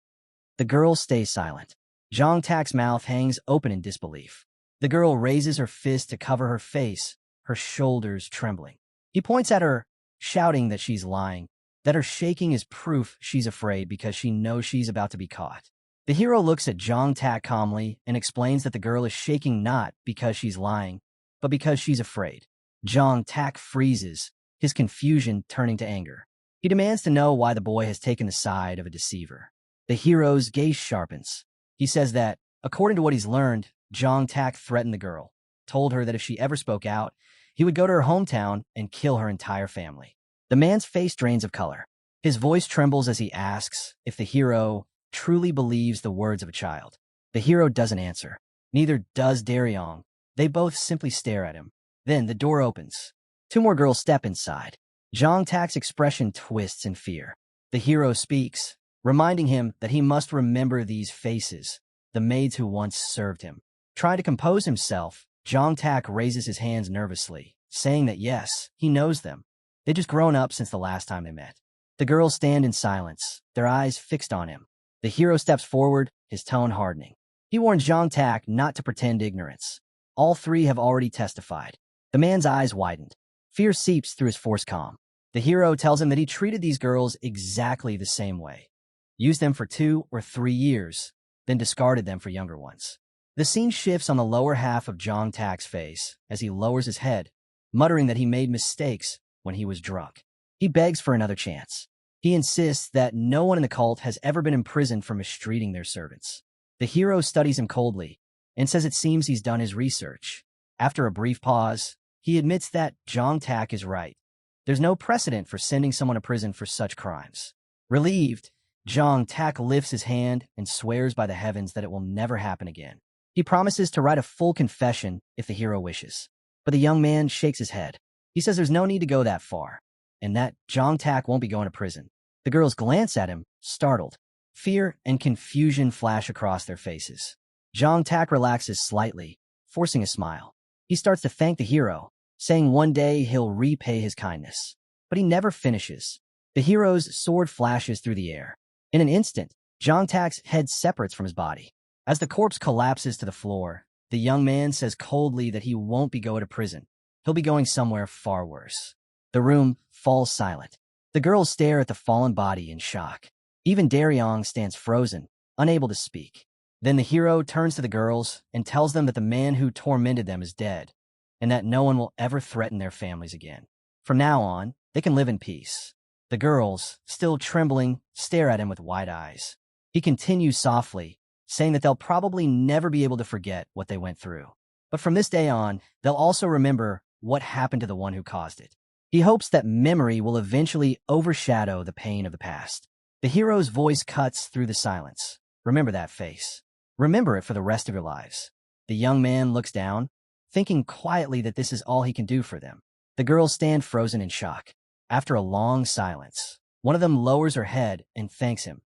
The girl stays silent. Jong-tak's mouth hangs open in disbelief. The girl raises her fist to cover her face, her shoulders trembling. He points at her, shouting that she's lying, that her shaking is proof she's afraid because she knows she's about to be caught. The hero looks at Jong Tak calmly and explains that the girl is shaking not because she's lying, but because she's afraid. Jong Tak freezes, his confusion turning to anger. He demands to know why the boy has taken the side of a deceiver. The hero's gaze sharpens. He says that, according to what he's learned, Jong Tak threatened the girl, told her that if she ever spoke out, he would go to her hometown and kill her entire family. The man's face drains of color. His voice trembles as he asks if the hero truly believes the words of a child. The hero doesn't answer. Neither does Daryong. They both simply stare at him. Then the door opens. Two more girls step inside. Jong Tak's expression twists in fear. The hero speaks, reminding him that he must remember these faces, the maids who once served him. Trying to compose himself, Jong Tak raises his hands nervously, saying that yes, he knows them. They'd just grown up since the last time they met. The girls stand in silence, their eyes fixed on him. The hero steps forward, his tone hardening. He warns Jong Tak not to pretend ignorance. All three have already testified. The man's eyes widened. Fear seeps through his forced calm. The hero tells him that he treated these girls exactly the same way. Used them for 2 or 3 years, then discarded them for younger ones. The scene shifts on the lower half of Jong Tak's face as he lowers his head, muttering that he made mistakes when he was drunk. He begs for another chance. He insists that no one in the cult has ever been imprisoned for mistreating their servants. The hero studies him coldly and says it seems he's done his research. After a brief pause, he admits that Jong Tak is right. There's no precedent for sending someone to prison for such crimes. Relieved, Jong Tak lifts his hand and swears by the heavens that it will never happen again. He promises to write a full confession if the hero wishes. But the young man shakes his head. He says there's no need to go that far, and that Jong Tak won't be going to prison. The girls glance at him, startled. Fear and confusion flash across their faces. Jong Tak relaxes slightly, forcing a smile. He starts to thank the hero, saying one day he'll repay his kindness. But he never finishes. The hero's sword flashes through the air. In an instant, Jong Tak's head separates from his body. As the corpse collapses to the floor, the young man says coldly that he won't be going to prison. He'll be going somewhere far worse. The room falls silent. The girls stare at the fallen body in shock. Even Daryong stands frozen, unable to speak. Then the hero turns to the girls and tells them that the man who tormented them is dead, and that no one will ever threaten their families again. From now on, they can live in peace. The girls, still trembling, stare at him with wide eyes. He continues softly, saying that they'll probably never be able to forget what they went through. But from this day on, they'll also remember what happened to the one who caused it. He hopes that memory will eventually overshadow the pain of the past. The hero's voice cuts through the silence. Remember that face. Remember it for the rest of your lives. The young man looks down, thinking quietly that this is all he can do for them. The girls stand frozen in shock. After a long silence, one of them lowers her head and thanks him,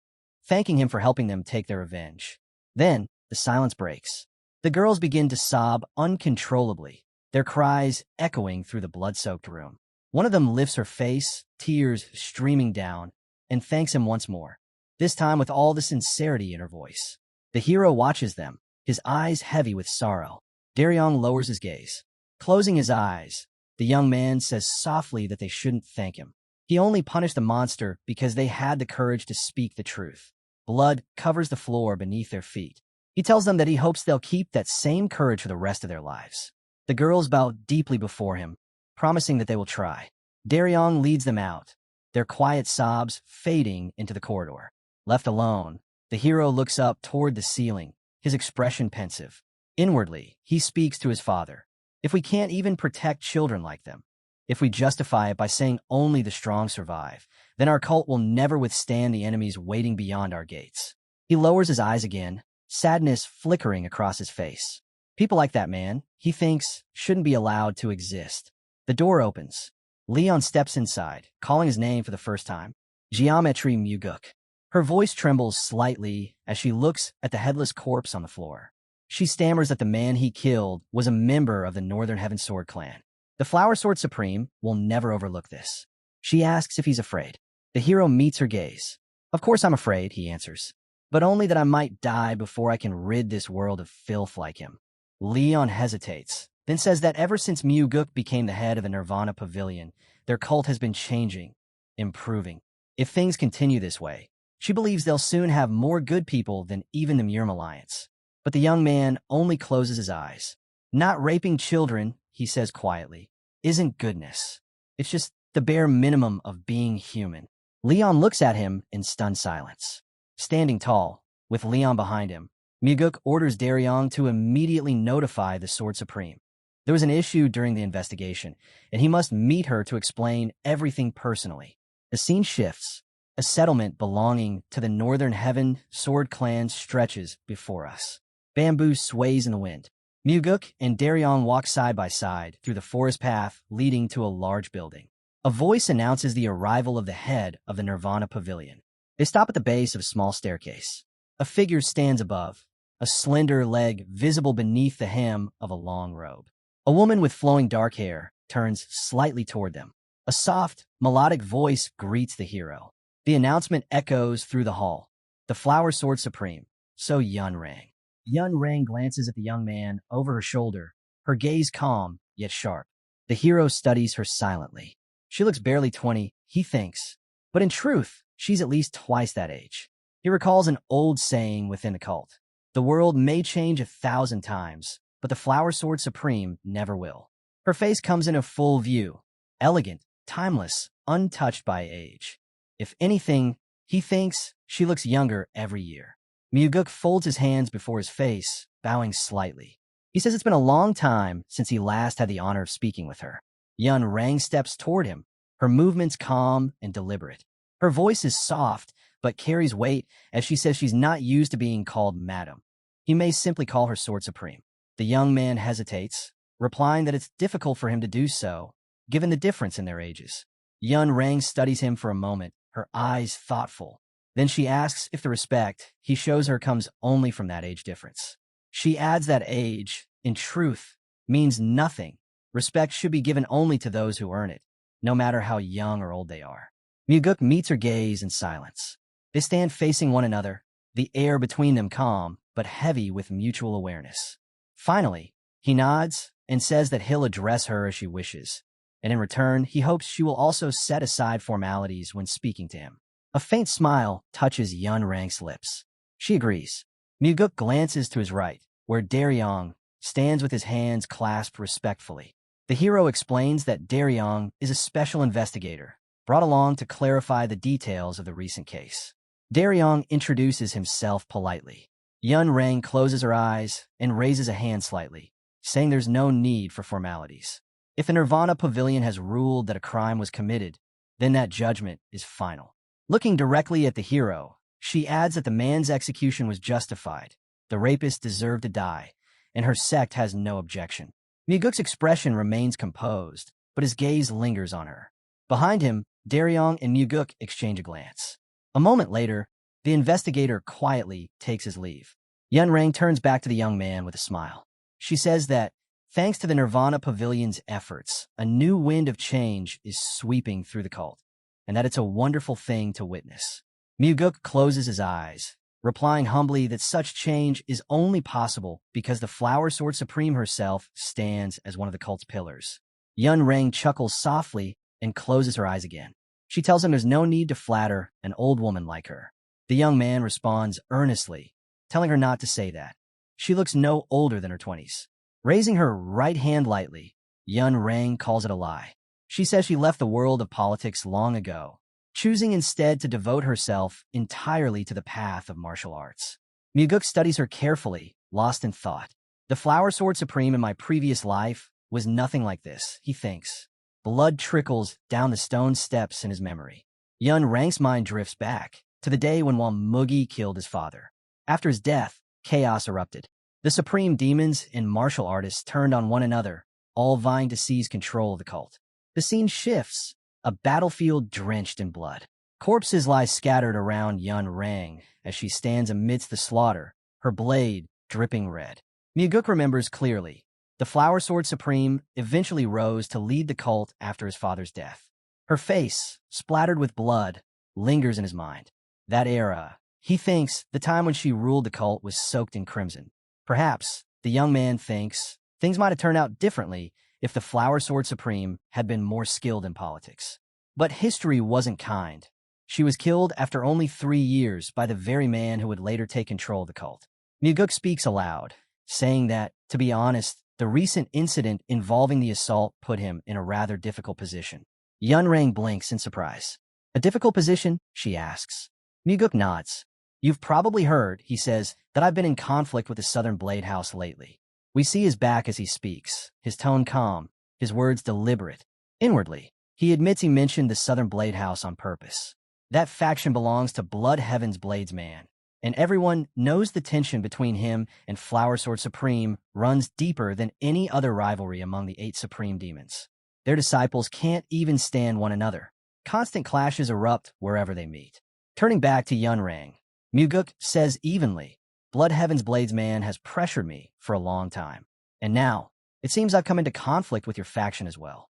thanking him for helping them take their revenge. Then, the silence breaks. The girls begin to sob uncontrollably, their cries echoing through the blood-soaked room. One of them lifts her face, tears streaming down, and thanks him once more, this time with all the sincerity in her voice. The hero watches them, his eyes heavy with sorrow. Daryong lowers his gaze. Closing his eyes, the young man says softly that they shouldn't thank him. He only punished the monster because they had the courage to speak the truth. Blood covers the floor beneath their feet. He tells them that he hopes they'll keep that same courage for the rest of their lives. The girls bow deeply before him, promising that they will try. Daryong leads them out, their quiet sobs fading into the corridor. Left alone, the hero looks up toward the ceiling, his expression pensive. Inwardly, he speaks to his father. If we can't even protect children like them, if we justify it by saying only the strong survive, then our cult will never withstand the enemies waiting beyond our gates. He lowers his eyes again, sadness flickering across his face. People like that man, he thinks, shouldn't be allowed to exist. The door opens. Leon steps inside, calling his name for the first time. Geometry Muguk. Her voice trembles slightly as she looks at the headless corpse on the floor. She stammers that the man he killed was a member of the Northern Heaven Sword clan. The Flower Sword Supreme will never overlook this. She asks if he's afraid. The hero meets her gaze. Of course I'm afraid, he answers. But only that I might die before I can rid this world of filth like him. Leon hesitates, then says that ever since Guk became the head of the Nirvana Pavilion, their cult has been changing, improving. If things continue this way, she believes they'll soon have more good people than even the Murm Alliance. But the young man only closes his eyes. Not raping children, he says quietly, isn't goodness. It's just the bare minimum of being human. Leon looks at him in stunned silence. Standing tall, with Leon behind him, Guk orders Daryong to immediately notify the Sword Supreme. There was an issue during the investigation, and he must meet her to explain everything personally. The scene shifts. A settlement belonging to the Northern Heaven Sword Clan stretches before us. Bamboo sways in the wind. Guk and Daryong walk side by side through the forest path leading to a large building. A voice announces the arrival of the head of the Nirvana Pavilion. They stop at the base of a small staircase. A figure stands above, a slender leg visible beneath the hem of a long robe. A woman with flowing dark hair turns slightly toward them. A soft, melodic voice greets the hero. The announcement echoes through the hall. The Flower Sword Supreme, so Yun Rang. Yun Rang glances at the young man over her shoulder, her gaze calm yet sharp. The hero studies her silently. She looks barely 20, he thinks, but in truth, she's at least twice that age. He recalls an old saying within the cult. The world may change 1,000 times, but the Flower Sword Supreme never will. Her face comes into full view, elegant, timeless, untouched by age. If anything, he thinks she looks younger every year. Guk folds his hands before his face, bowing slightly. He says it's been a long time since he last had the honor of speaking with her. Yun Rang steps toward him, her movements calm and deliberate. Her voice is soft, but carries weight as she says she's not used to being called Madam. He may simply call her Sword Supreme. The young man hesitates, replying that it's difficult for him to do so, given the difference in their ages. Yun Rang studies him for a moment, her eyes thoughtful. Then she asks if the respect he shows her comes only from that age difference. She adds that age, in truth, means nothing. Respect should be given only to those who earn it, no matter how young or old they are. Guk meets her gaze in silence. They stand facing one another, the air between them calm, but heavy with mutual awareness. Finally, he nods and says that he'll address her as she wishes, and in return, he hopes she will also set aside formalities when speaking to him. A faint smile touches Yun Rang's lips. She agrees. Guk glances to his right, where Daryong stands with his hands clasped respectfully. The hero explains that Daryong is a special investigator, brought along to clarify the details of the recent case. Daryong introduces himself politely. Yun Rang closes her eyes and raises a hand slightly, saying there's no need for formalities. If the Nirvana Pavilion has ruled that a crime was committed, then that judgment is final. Looking directly at the hero, she adds that the man's execution was justified, the rapist deserved to die, and her sect has no objection. Guk's expression remains composed, but his gaze lingers on her. Behind him, Daryong and Guk exchange a glance. A moment later, the investigator quietly takes his leave. Yun Rang turns back to the young man with a smile. She says that, thanks to the Nirvana Pavilion's efforts, a new wind of change is sweeping through the cult, and that it's a wonderful thing to witness. Guk closes his eyes, replying humbly that such change is only possible because the Flower Sword Supreme herself stands as one of the cult's pillars. Yun Rang chuckles softly and closes her eyes again. She tells him there's no need to flatter an old woman like her. The young man responds earnestly, telling her not to say that. She looks no older than her 20s. Raising her right hand lightly, Yun Rang calls it a lie. She says she left the world of politics long ago, choosing instead to devote herself entirely to the path of martial arts. Guk studies her carefully, lost in thought. The Flower Sword Supreme in my previous life was nothing like this, he thinks. Blood trickles down the stone steps in his memory. Yun Rang's mind drifts back to the day when Mugi killed his father. After his death, chaos erupted. The supreme demons and martial artists turned on one another, all vying to seize control of the cult. The scene shifts, a battlefield drenched in blood. Corpses lie scattered around Yun Rang as she stands amidst the slaughter, her blade dripping red. Guk remembers clearly. The Flower Sword Supreme eventually rose to lead the cult after his father's death. Her face, splattered with blood, lingers in his mind. That era, he thinks, the time when she ruled the cult was soaked in crimson. Perhaps, the young man thinks, Things might have turned out differently if the Flower Sword Supreme had been more skilled in politics. But history wasn't kind. She was killed after only 3 years by the very man who would later take control of the cult. Muguk speaks aloud, saying that, to be honest, the recent incident involving the assault put him in a rather difficult position. Yunrang blinks in surprise. A difficult position? She asks. Muguk nods. You've probably heard, he says, that I've been in conflict with the Southern Blade House lately. We see his back as he speaks, his tone calm, his words deliberate. Inwardly, he admits he mentioned the Southern Blade House on purpose. That faction belongs to Blood Heaven's Bladesman, and everyone knows the tension between him and Flower Sword Supreme runs deeper than any other rivalry among the 8 Supreme Demons. Their disciples can't even stand one another. Constant clashes erupt wherever they meet. Turning back to Yunrang, Muguk says evenly, Blood Heaven's Bladesman has pressured me for a long time. And now, it seems I've come into conflict with your faction as well.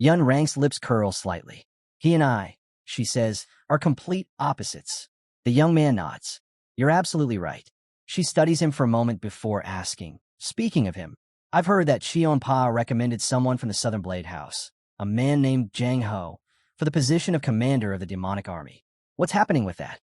Yunrang's lips curl slightly. He and I, she says, are complete opposites. The young man nods. You're absolutely right. She studies him for a moment before asking, speaking of him, I've heard that Xion Pa recommended someone from the Southern Blade House, a man named Jang Ho, for the position of commander of the demonic army. What's happening with that?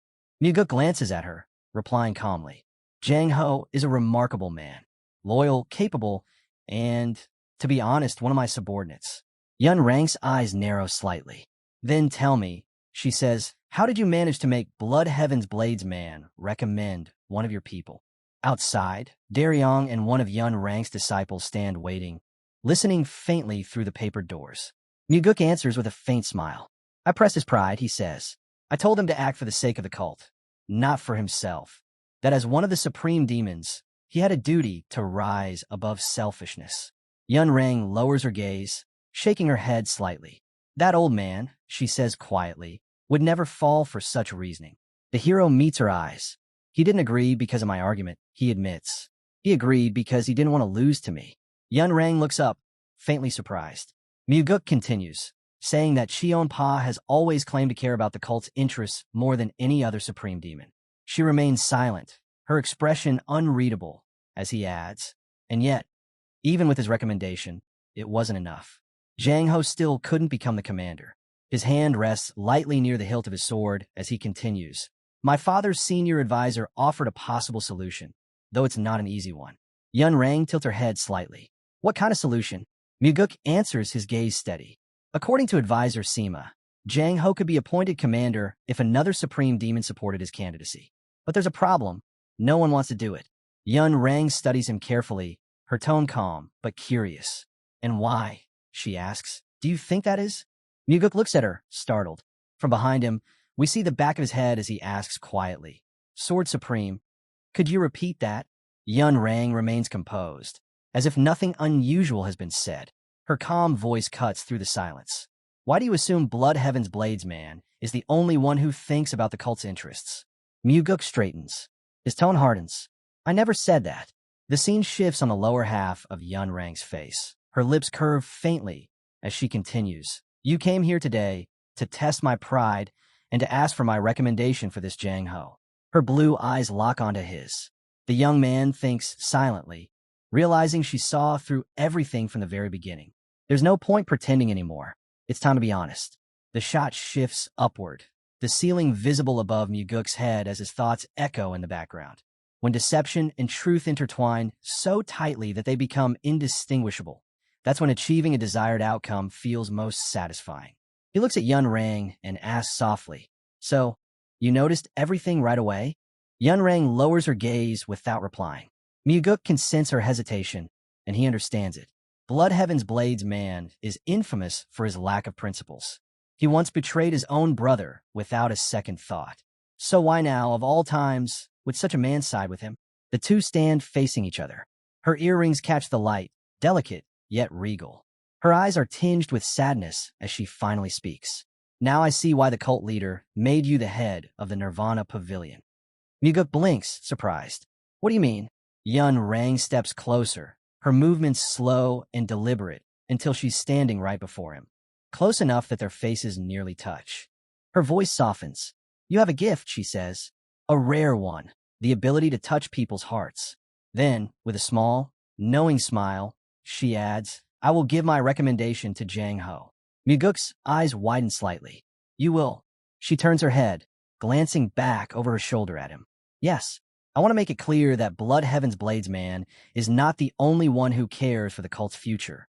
Muguk glances at her, replying calmly. Jang Ho is a remarkable man, loyal, capable, and, to be honest, one of my subordinates. Yunrang's eyes narrow slightly. Then tell me, she says, how did you manage to make Blood Heaven's Bladesman recommend one of your people? Outside, Daryong and one of Yunrang's disciples stand waiting, listening faintly through the papered doors. Muguk answers with a faint smile. I press his pride, he says. I told him to act for the sake of the cult, not for himself. That as one of the supreme demons, he had a duty to rise above selfishness. Yunrang lowers her gaze, shaking her head slightly. That old man, she says quietly, would never fall for such reasoning. The hero meets her eyes. He didn't agree because of my argument, he admits. He agreed because he didn't want to lose to me. Yunrang looks up, faintly surprised. Muguk continues, saying that Xion Pa has always claimed to care about the cult's interests more than any other supreme demon. She remains silent, her expression unreadable, as he adds, and yet, even with his recommendation, it wasn't enough. Jang Ho still couldn't become the commander. His hand rests lightly near the hilt of his sword as he continues. My father's senior advisor offered a possible solution, though it's not an easy one. Yunrang tilts her head slightly. What kind of solution? Muguk answers, his gaze steady. According to advisor Sima, Jang Ho could be appointed commander if another supreme demon supported his candidacy. But there's a problem. No one wants to do it. Yunrang studies him carefully, her tone calm, but curious. And why? She asks. Do you think that is? Muguk looks at her, startled. From behind him, we see the back of his head as he asks quietly. Sword Supreme, could you repeat that? Yunrang remains composed, as if nothing unusual has been said. Her calm voice cuts through the silence. Why do you assume Blood Heaven's Bladesman is the only one who thinks about the cult's interests? Muguk straightens. His tone hardens. I never said that. The scene shifts on the lower half of Yunrang's face. Her lips curve faintly as she continues. You came here today to test my pride and to ask for my recommendation for this Jang Ho. Her blue eyes lock onto his. The young man thinks silently, realizing she saw through everything from the very beginning. There's no point pretending anymore. It's time to be honest. The shot shifts upward, the ceiling visible above Muguk's head as his thoughts echo in the background. When deception and truth intertwine so tightly that they become indistinguishable, that's when achieving a desired outcome feels most satisfying. He looks at Yunrang and asks softly, So, you noticed everything right away? Yunrang lowers her gaze without replying. Muguk can sense her hesitation, and he understands it. Blood Heaven's Bladesman is infamous for his lack of principles. He once betrayed his own brother without a second thought. So why now, of all times, would such a man side with him? The two stand facing each other. Her earrings catch the light, delicate, yet regal. Her eyes are tinged with sadness as she finally speaks. Now I see why the cult leader made you the head of the Nirvana Pavilion. Muguk blinks, surprised. What do you mean? Yunrang steps closer, her movements slow and deliberate until she's standing right before him, close enough that their faces nearly touch. Her voice softens. You have a gift, she says. A rare one, the ability to touch people's hearts. Then, with a small, knowing smile, she adds, I will give my recommendation to Jang Ho. Muguk's eyes widen slightly. You will. She turns her head, glancing back over her shoulder at him. Yes, I want to make it clear that Blood Heaven's Blades man is not the only one who cares for the cult's future.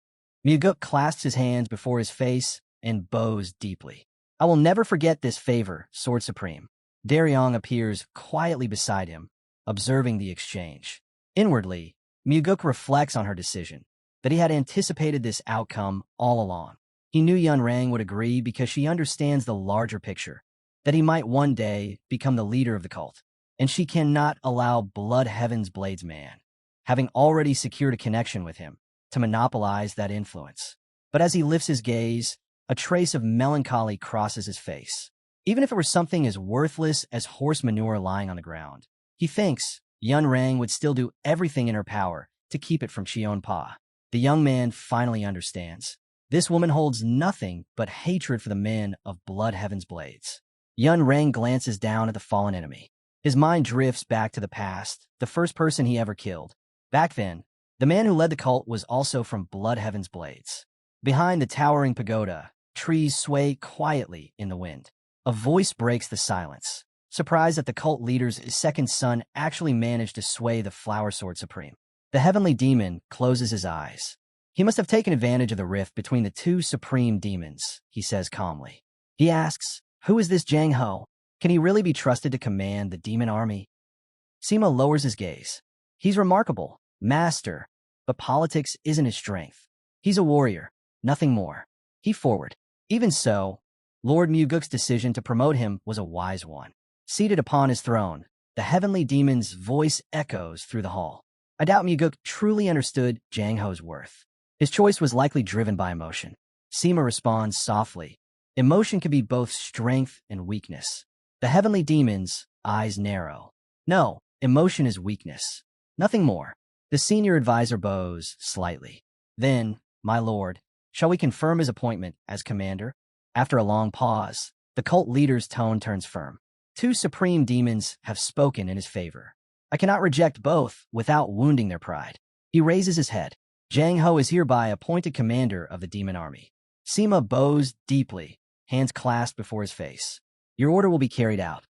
Muguk clasps his hands before his face and bows deeply. I will never forget this favor, Sword Supreme. Daryong appears quietly beside him, observing the exchange. Inwardly, Muguk reflects on her decision, that he had anticipated this outcome all along. He knew Yun Rang would agree because she understands the larger picture, that he might one day become the leader of the cult, and she cannot allow Blood Heaven's Blades man, having already secured a connection with him, to monopolize that influence. But as he lifts his gaze, a trace of melancholy crosses his face. Even if it were something as worthless as horse manure lying on the ground, he thinks Yun Rang would still do everything in her power to keep it from Cheon Pa. The young man finally understands. This woman holds nothing but hatred for the men of Blood Heaven's Blades. Yun Rang glances down at the fallen enemy. His mind drifts back to the past, the first person he ever killed. Back then, the man who led the cult was also from Blood Heaven's Blades. Behind the towering pagoda, trees sway quietly in the wind. A voice breaks the silence, surprised that the cult leader's second son actually managed to sway the Flower Sword Supreme. The heavenly demon closes his eyes. He must have taken advantage of the rift between the two supreme demons, he says calmly. He asks, who is this Jang Ho? Can he really be trusted to command the demon army? Sima lowers his gaze. He's remarkable, master, but politics isn't his strength. He's a warrior, nothing more. He forward. Even so, Lord Muguk's decision to promote him was a wise one. Seated upon his throne, the heavenly demon's voice echoes through the hall. I doubt Muguk truly understood Jang Ho's worth. His choice was likely driven by emotion. Sima responds softly. Emotion can be both strength and weakness. The heavenly demon's eyes narrow. No, emotion is weakness. Nothing more. The senior advisor bows slightly. Then, my lord, shall we confirm his appointment as commander? After a long pause, the cult leader's tone turns firm. Two supreme demons have spoken in his favor. I cannot reject both without wounding their pride. He raises his head. Jang Ho is hereby appointed commander of the demon army. Sima bows deeply, hands clasped before his face. Your order will be carried out.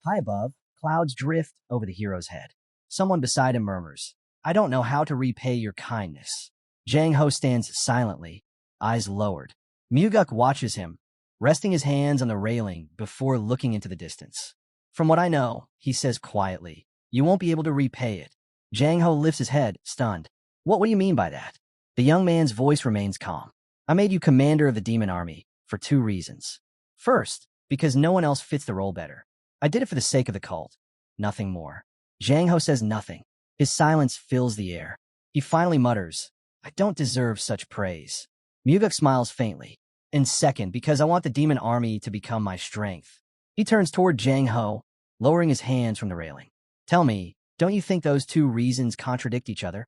High above, clouds drift over the hero's head. Someone beside him murmurs, I don't know how to repay your kindness. Jang Ho stands silently, eyes lowered. Muguk watches him, resting his hands on the railing before looking into the distance. From what I know, he says quietly, you won't be able to repay it. Jang Ho lifts his head, stunned. What do you mean by that? The young man's voice remains calm. I made you commander of the demon army for two reasons. First, because no one else fits the role better. I did it for the sake of the cult. Nothing more. Jang Ho says nothing. His silence fills the air. He finally mutters, I don't deserve such praise. Muguk smiles faintly. And second, because I want the demon army to become my strength. He turns toward Jang Ho, lowering his hands from the railing. Tell me, don't you think those two reasons contradict each other?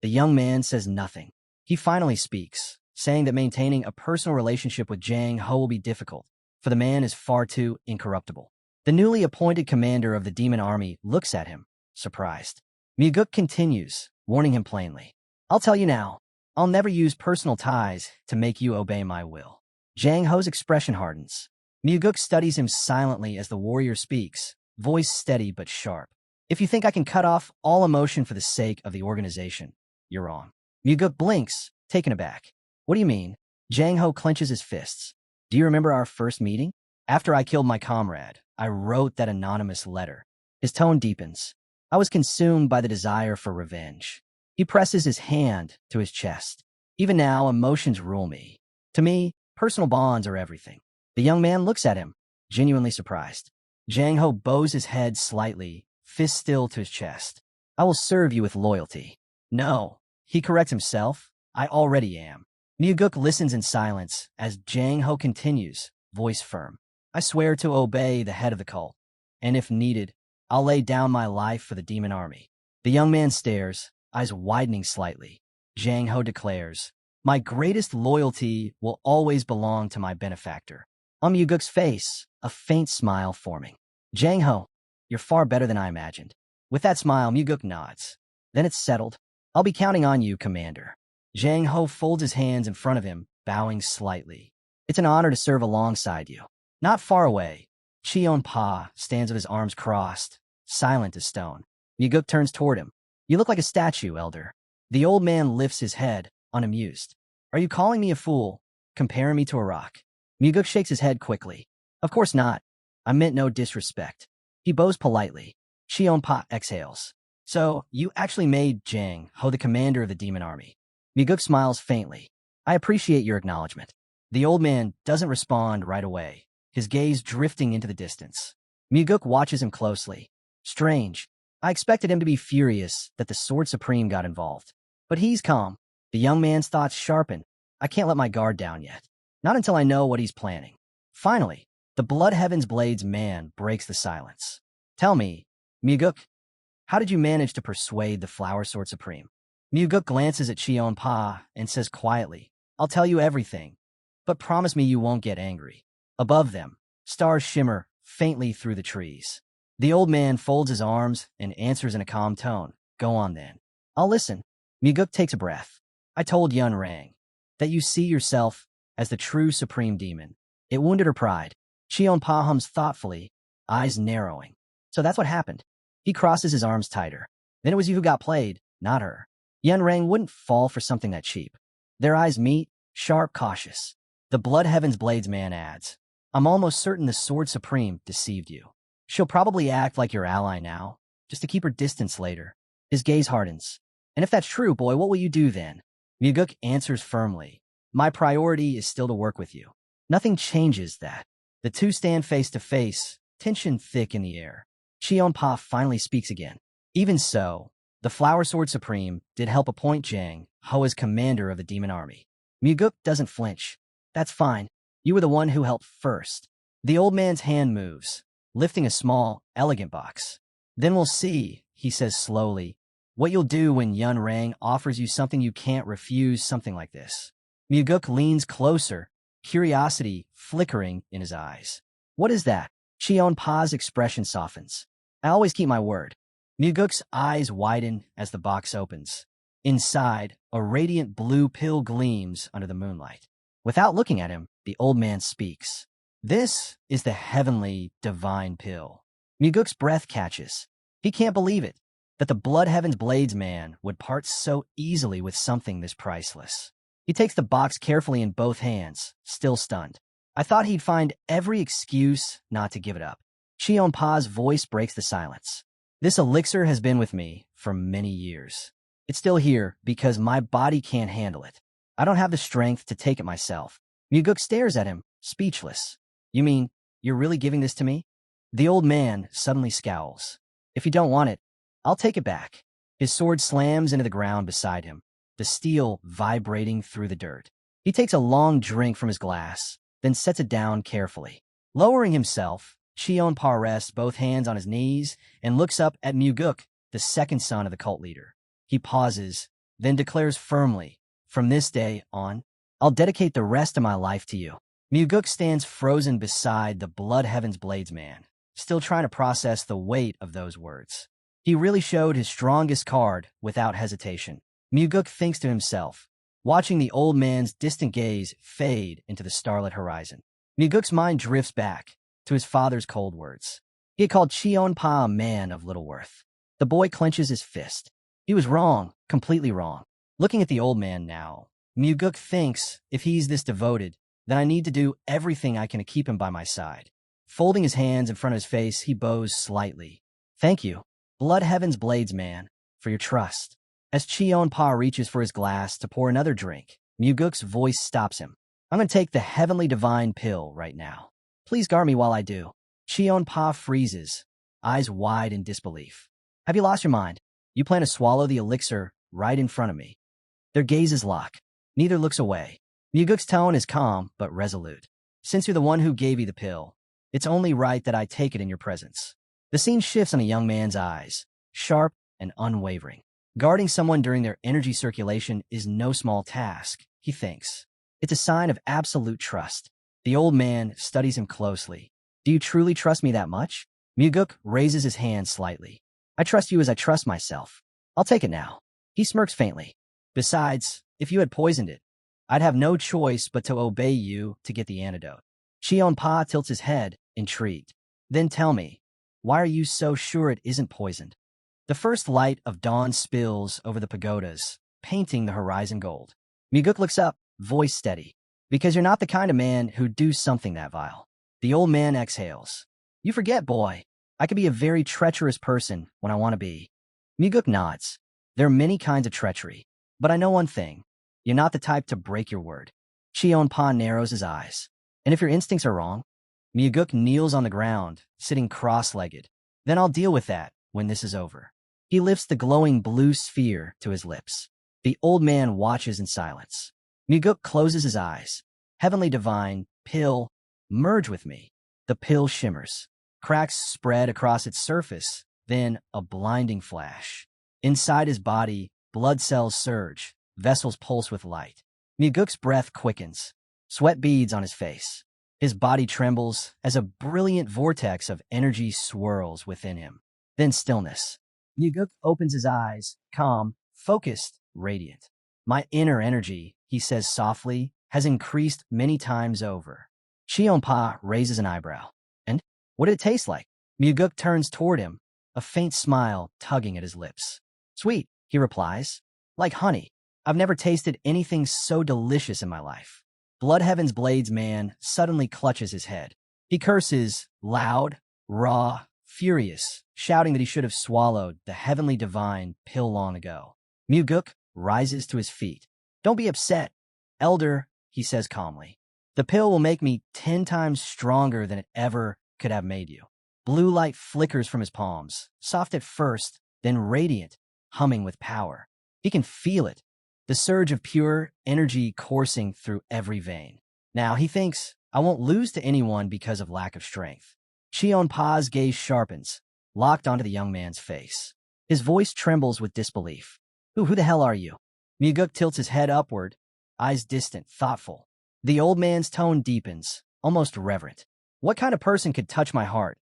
The young man says nothing. He finally speaks, saying that maintaining a personal relationship with Jang Ho will be difficult, for the man is far too incorruptible. The newly appointed commander of the demon army looks at him, surprised. Muguk continues, warning him plainly. I'll tell you now, I'll never use personal ties to make you obey my will. Jang Ho's expression hardens. Muguk studies him silently as the warrior speaks, voice steady but sharp. If you think I can cut off all emotion for the sake of the organization, you're wrong. Muguk blinks, taken aback. What do you mean? Jang Ho clenches his fists. Do you remember our first meeting? After I killed my comrade, I wrote that anonymous letter. His tone deepens. I was consumed by the desire for revenge. He presses his hand to his chest. Even now, emotions rule me. To me, personal bonds are everything. The young man looks at him, genuinely surprised. Jang Ho bows his head slightly, fist still to his chest. I will serve you with loyalty. No, he corrects himself. I already am. Muguk listens in silence as Jang Ho continues, voice firm. I swear to obey the head of the cult, and if needed, I'll lay down my life for the demon army. The young man stares, eyes widening slightly. Jang Ho declares, my greatest loyalty will always belong to my benefactor. On Muguk's face, a faint smile forming. Jang Ho, you're far better than I imagined. With that smile, Muguk nods. Then it's settled. I'll be counting on you, Commander. Zhang Ho folds his hands in front of him, bowing slightly. It's an honor to serve alongside you. Not far away, Cheon Pa stands with his arms crossed, silent as stone. Muguk turns toward him. You look like a statue, elder. The old man lifts his head, unamused. Are you calling me a fool, comparing me to a rock? Muguk shakes his head quickly. Of course not. I meant no disrespect. He bows politely. Cheon Pa exhales. So, you actually made Zhang Ho the commander of the demon army. Muguk smiles faintly. I appreciate your acknowledgement. The old man doesn't respond right away, his gaze drifting into the distance. Muguk watches him closely. Strange. I expected him to be furious that the Sword Supreme got involved. But he's calm. The young man's thoughts sharpen. I can't let my guard down yet. Not until I know what he's planning. Finally, the Blood Heaven's Blades man breaks the silence. Tell me, Muguk, how did you manage to persuade the Flower Sword Supreme? Muguk glances at Cheon Pa and says quietly, I'll tell you everything, but promise me you won't get angry. Above them, stars shimmer faintly through the trees. The old man folds his arms and answers in a calm tone. Go on then. I'll listen. Muguk takes a breath. I told Yun Rang that you see yourself as the true supreme demon. It wounded her pride. Cheon Pa hums thoughtfully, eyes narrowing. So that's what happened. He crosses his arms tighter. Then it was you who got played, not her. Yun Rang wouldn't fall for something that cheap. Their eyes meet, sharp, cautious. The Blood Heaven's Blades man adds, I'm almost certain the Sword Supreme deceived you. She'll probably act like your ally now, just to keep her distance later. His gaze hardens. And if that's true, boy, what will you do then? Muguk answers firmly. My priority is still to work with you. Nothing changes that. The two stand face to face, tension thick in the air. Cheon Pa finally speaks again. Even so, the Flower Sword Supreme did help appoint Zhang Ho as commander of the demon army. Muguk doesn't flinch. That's fine. You were the one who helped first. The old man's hand moves, lifting a small, elegant box. Then we'll see, he says slowly, what you'll do when Yun Rang offers you something you can't refuse, something like this. Muguk leans closer, curiosity flickering in his eyes. What is that? Cheon Pa's expression softens. I always keep my word. Muguk's eyes widen as the box opens. Inside, a radiant blue pill gleams under the moonlight. Without looking at him, the old man speaks. This is the heavenly, divine pill. Muguk's breath catches. He can't believe it, that the Blood Heaven's Blades man would part so easily with something this priceless. He takes the box carefully in both hands, still stunned. I thought he'd find every excuse not to give it up. Cheon Pa's voice breaks the silence. This elixir has been with me for many years. It's still here because my body can't handle it. I don't have the strength to take it myself. Muguk stares at him, speechless. You mean, you're really giving this to me? The old man suddenly scowls. If you don't want it, I'll take it back. His sword slams into the ground beside him, the steel vibrating through the dirt. He takes a long drink from his glass, then sets it down carefully. Lowering himself, Cheon Pa rests both hands on his knees and looks up at Muguk, the second son of the cult leader. He pauses, then declares firmly, from this day on, I'll dedicate the rest of my life to you. Muguk stands frozen beside the Blood Heaven's Blades man, still trying to process the weight of those words. He really showed his strongest card without hesitation. Muguk thinks to himself, watching the old man's distant gaze fade into the starlit horizon. Muguk's mind drifts back to his father's cold words. He had called Cheon Pa a man of little worth. The boy clenches his fist. He was wrong, completely wrong. Looking at the old man now, Muguk thinks if he's this devoted, then I need to do everything I can to keep him by my side. Folding his hands in front of his face, he bows slightly. Thank you, Blood Heaven's Blades man, for your trust. As Cheon Pa reaches for his glass to pour another drink, Muguk's voice stops him. I'm going to take the heavenly divine pill right now. Please guard me while I do. Cheon Pa freezes, eyes wide in disbelief. Have you lost your mind? You plan to swallow the elixir right in front of me. Their gazes lock. Neither looks away. Muguk's tone is calm but resolute. Since you're the one who gave me the pill, it's only right that I take it in your presence. The scene shifts on a young man's eyes, sharp and unwavering. Guarding someone during their energy circulation is no small task, he thinks. It's a sign of absolute trust. The old man studies him closely. Do you truly trust me that much? Muguk raises his hand slightly. I trust you as I trust myself. I'll take it now. He smirks faintly. Besides, If you had poisoned it, I'd have no choice but to obey you to get the antidote. Cheonpa tilts his head, intrigued. Then tell me, why are you so sure it isn't poisoned? The first light of dawn spills over the pagodas, painting the horizon gold. Muguk looks up, voice steady. Because you're not the kind of man who'd do something that vile. The old man exhales. You forget, boy. I could be a very treacherous person when I want to be. Muguk nods. There are many kinds of treachery. But I know one thing. You're not the type to break your word. Cheonpa narrows his eyes. And if your instincts are wrong? Muguk kneels on the ground, sitting cross-legged. Then I'll deal with that when this is over. He lifts the glowing blue sphere to his lips. The old man watches in silence. Muguk closes his eyes. Heavenly divine, pill, merge with me. The pill shimmers. Cracks spread across its surface, then a blinding flash. Inside his body, blood cells surge, vessels pulse with light. Muguk's breath quickens. Sweat beads on his face. His body trembles as a brilliant vortex of energy swirls within him. Then stillness. Muguk opens his eyes, calm, focused, radiant. My inner energy, he says softly, has increased many times over. Cheonpa raises an eyebrow. And what did it taste like? Muguk turns toward him, a faint smile tugging at his lips. Sweet, he replies. Like honey. I've never tasted anything so delicious in my life. Blood Heaven's Blades man suddenly clutches his head. He curses, loud, raw, furious, shouting that he should have swallowed the heavenly divine pill long ago. Muguk rises to his feet. Don't be upset, Elder, he says calmly. The pill will make me 10 times stronger than it ever could have made you. Blue light flickers from his palms, soft at first, then radiant, humming with power. He can feel it, the surge of pure energy coursing through every vein. Now he thinks, I won't lose to anyone because of lack of strength. Cheonpa's gaze sharpens, locked onto the young man's face. His voice trembles with disbelief. Who the hell are you? Muguk tilts his head upward, eyes distant, thoughtful. The old man's tone deepens, almost reverent. What kind of person could touch my heart?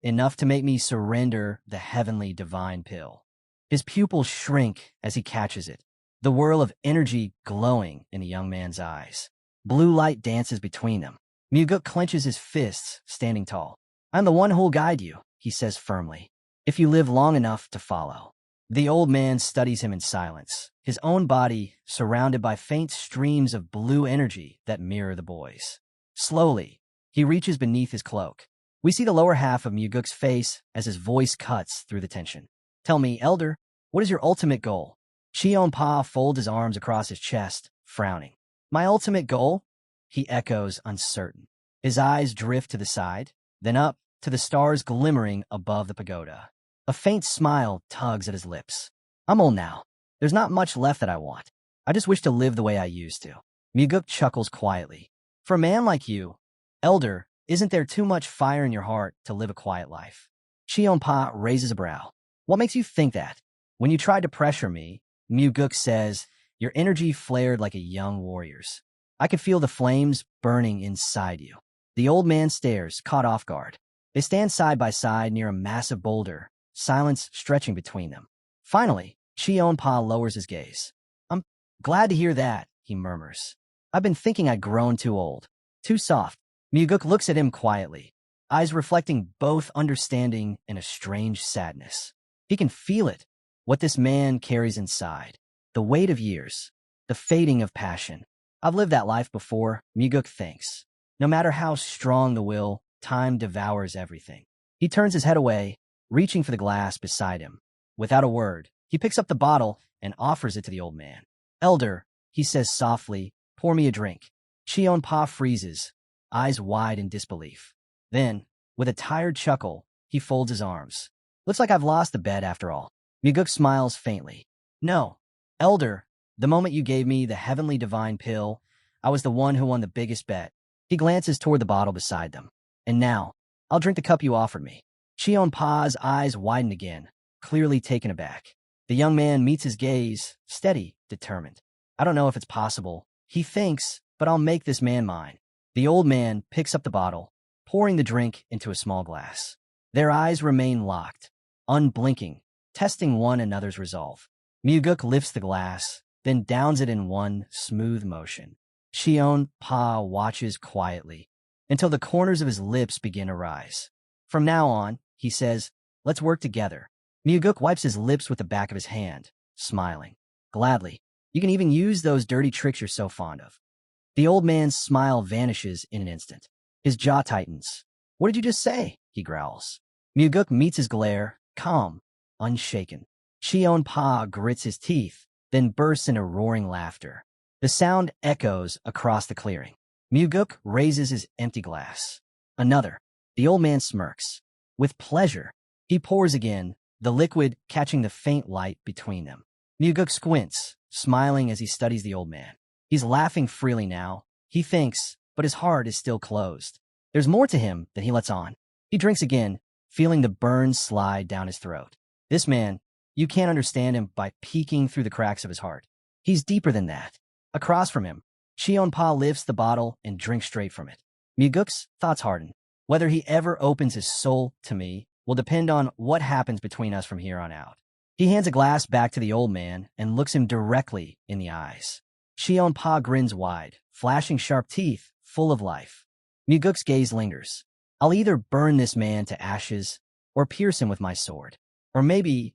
Enough to make me surrender the heavenly divine pill. His pupils shrink as he catches it, the whirl of energy glowing in the young man's eyes. Blue light dances between them. Muguk clenches his fists, standing tall. I'm the one who'll guide you, he says firmly, if you live long enough to follow. The old man studies him in silence, his own body surrounded by faint streams of blue energy that mirror the boy's. Slowly, he reaches beneath his cloak. We see the lower half of Muguk's face as his voice cuts through the tension. Tell me, Elder, what is your ultimate goal? Cheonpa folds his arms across his chest, frowning. My ultimate goal? He echoes, uncertain. His eyes drift to the side, then up to the stars glimmering above the pagoda. A faint smile tugs at his lips. I'm old now. There's not much left that I want. I just wish to live the way I used to. Muguk chuckles quietly. For a man like you, Elder, isn't there too much fire in your heart to live a quiet life? Cheonpa raises a brow. What makes you think that? When you tried to pressure me, Muguk says, your energy flared like a young warrior's. I could feel the flames burning inside you. The old man stares, caught off guard. They stand side by side near a massive boulder, silence stretching between them. Finally, Cheonpa lowers his gaze. I'm glad to hear that, he murmurs. I've been thinking I'd grown too old, too soft. Muguk looks at him quietly, eyes reflecting both understanding and a strange sadness. He can feel it, what this man carries inside. The weight of years, the fading of passion. I've lived that life before, Muguk thinks. No matter how strong the will, time devours everything. He turns his head away, reaching for the glass beside him. Without a word, he picks up the bottle and offers it to the old man. Elder, he says softly, pour me a drink. Cheonpa freezes, eyes wide in disbelief. Then, with a tired chuckle, he folds his arms. Looks like I've lost the bet after all. Muguk smiles faintly. No, Elder, the moment you gave me the heavenly divine pill, I was the one who won the biggest bet. He glances toward the bottle beside them. And now, I'll drink the cup you offered me. Cheonpa's eyes widen again, clearly taken aback. The young man meets his gaze, steady, determined. I don't know if it's possible, he thinks, but I'll make this man mine. The old man picks up the bottle, pouring the drink into a small glass. Their eyes remain locked, unblinking, testing one another's resolve. Muguk lifts the glass, then downs it in one smooth motion. Shion Pa watches quietly until the corners of his lips begin to rise. From now on, he says, let's work together. Myuguk wipes his lips with the back of his hand, smiling. Gladly. You can even use those dirty tricks you're so fond of. The old man's smile vanishes in an instant. His jaw tightens. What did you just say? He growls. Myuguk meets his glare, calm, unshaken. Shion Pa grits his teeth, then bursts into roaring laughter. The sound echoes across the clearing. Myuguk raises his empty glass. Another. The old man smirks. With pleasure, he pours again, the liquid catching the faint light between them. Myuguk squints, smiling as he studies the old man. He's laughing freely now. He thinks, but his heart is still closed. There's more to him than he lets on. He drinks again, feeling the burn slide down his throat. This man, you can't understand him by peeking through the cracks of his heart. He's deeper than that. Across from him, Shion Pa lifts the bottle and drinks straight from it. Myuguk's thoughts harden. Whether he ever opens his soul to me will depend on what happens between us from here on out. He hands a glass back to the old man and looks him directly in the eyes. Shion Pa grins wide, flashing sharp teeth, full of life. Myuguk's gaze lingers. I'll either burn this man to ashes or pierce him with my sword. Or maybe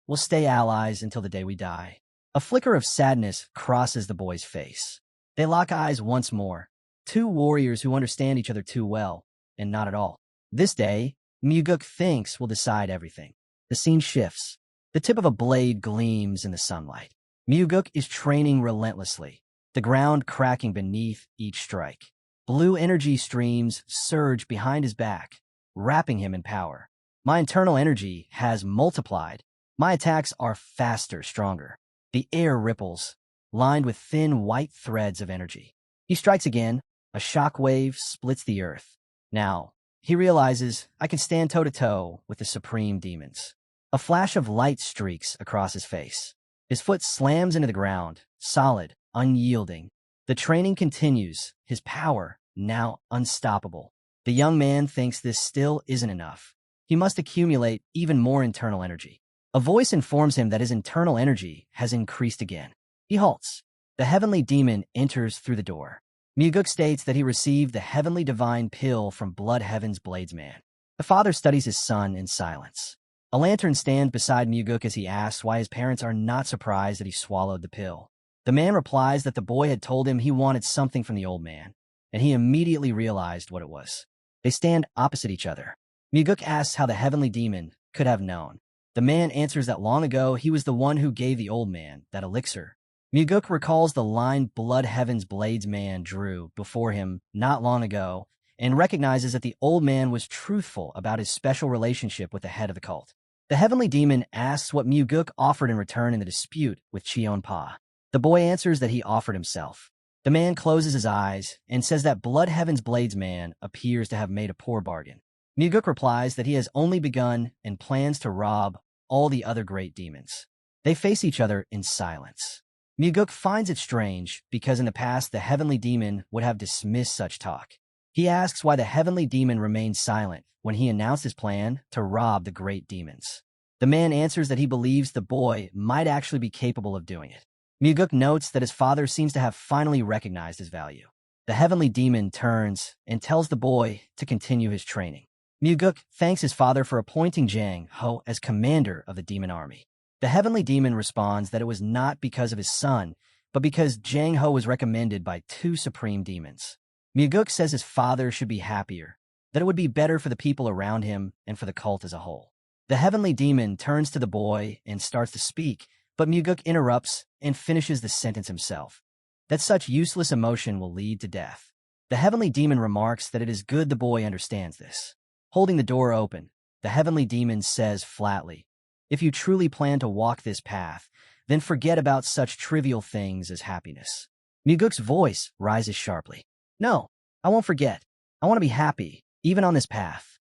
we'll stay allies until the day we die. A flicker of sadness crosses the boy's face. They lock eyes once more. Two warriors who understand each other too well, and not at all. This day, Myuguk thinks will decide everything. The scene shifts. The tip of a blade gleams in the sunlight. Myuguk is training relentlessly, the ground cracking beneath each strike. Blue energy streams surge behind his back, wrapping him in power. My internal energy has multiplied. My attacks are faster, stronger. The air ripples, lined with thin white threads of energy. He strikes again. A shock wave splits the earth. Now, he realizes I can stand toe-to-toe with the supreme demons. A flash of light streaks across his face. His foot slams into the ground, solid, unyielding. The training continues, his power now unstoppable. The young man thinks this still isn't enough. He must accumulate even more internal energy. A voice informs him that his internal energy has increased again. He halts. The heavenly demon enters through the door. Myuguk states that he received the heavenly divine pill from Blood Heaven's Bladesman. The father studies his son in silence. A lantern stands beside Myuguk as he asks why his parents are not surprised that he swallowed the pill. The man replies that the boy had told him he wanted something from the old man, and he immediately realized what it was. They stand opposite each other. Myuguk asks how the heavenly demon could have known. The man answers that long ago he was the one who gave the old man that elixir. Myuguk recalls the line Blood Heaven's Bladesman drew before him not long ago and recognizes that the old man was truthful about his special relationship with the head of the cult. The heavenly demon asks what Myuguk offered in return in the dispute with Shion Pa. The boy answers that he offered himself. The man closes his eyes and says that Blood Heaven's Bladesman appears to have made a poor bargain. Myuguk replies that he has only begun and plans to rob all the other great demons. They face each other in silence. Myuguk finds it strange because in the past the heavenly demon would have dismissed such talk. He asks why the heavenly demon remained silent when he announced his plan to rob the great demons. The man answers that he believes the boy might actually be capable of doing it. Myuguk notes that his father seems to have finally recognized his value. The heavenly demon turns and tells the boy to continue his training. Myuguk thanks his father for appointing Jang Ho as commander of the demon army. The heavenly demon responds that it was not because of his son, but because Jang Ho was recommended by two supreme demons. Myuguk says his father should be happier, that it would be better for the people around him and for the cult as a whole. The heavenly demon turns to the boy and starts to speak, but Myuguk interrupts and finishes the sentence himself, that such useless emotion will lead to death. The heavenly demon remarks that it is good the boy understands this. Holding the door open, the heavenly demon says flatly, if you truly plan to walk this path, then forget about such trivial things as happiness. Myuguk's voice rises sharply. No, I won't forget. I want to be happy, even on this path.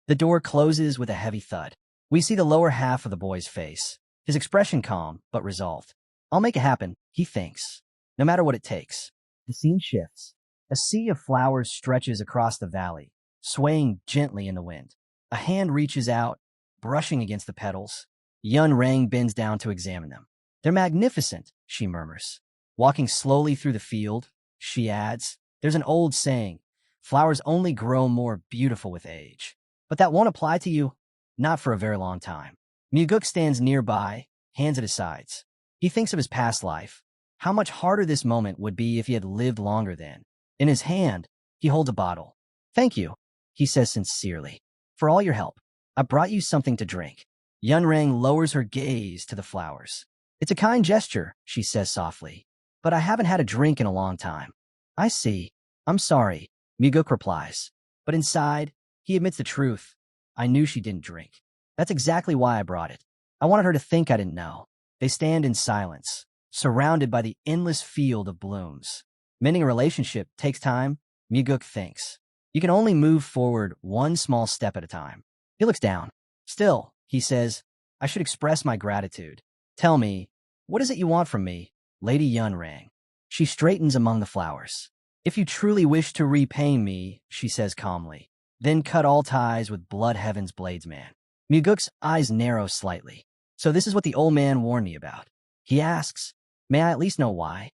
The door closes with a heavy thud. We see the lower half of the boy's face, his expression calm but resolved. I'll make it happen, he thinks, no matter what it takes. The scene shifts. A sea of flowers stretches across the valley, swaying gently in the wind. A hand reaches out, brushing against the petals. Yun Rang bends down to examine them. They're magnificent, she murmurs. Walking slowly through the field, she adds, there's an old saying, flowers only grow more beautiful with age. But that won't apply to you, not for a very long time. Muguk stands nearby, hands at his sides. He thinks of his past life, how much harder this moment would be if he had lived longer then. In his hand, he holds a bottle. Thank you, he says sincerely, for all your help. I brought you something to drink. Yunrang lowers her gaze to the flowers. It's a kind gesture, she says softly, but I haven't had a drink in a long time. I see. I'm sorry, Muguk replies. But inside, he admits the truth. I knew she didn't drink. That's exactly why I brought it. I wanted her to think I didn't know. They stand in silence, surrounded by the endless field of blooms. Mending a relationship takes time, Muguk thinks. You can only move forward one small step at a time. He looks down. Still, he says, I should express my gratitude. Tell me, what is it you want from me, Lady Yunrang? She straightens among the flowers. If you truly wish to repay me, she says calmly, then cut all ties with Blood Heaven's Bladesman. Muguk's eyes narrow slightly. So this is what the old man warned me about. He asks, may I at least know why?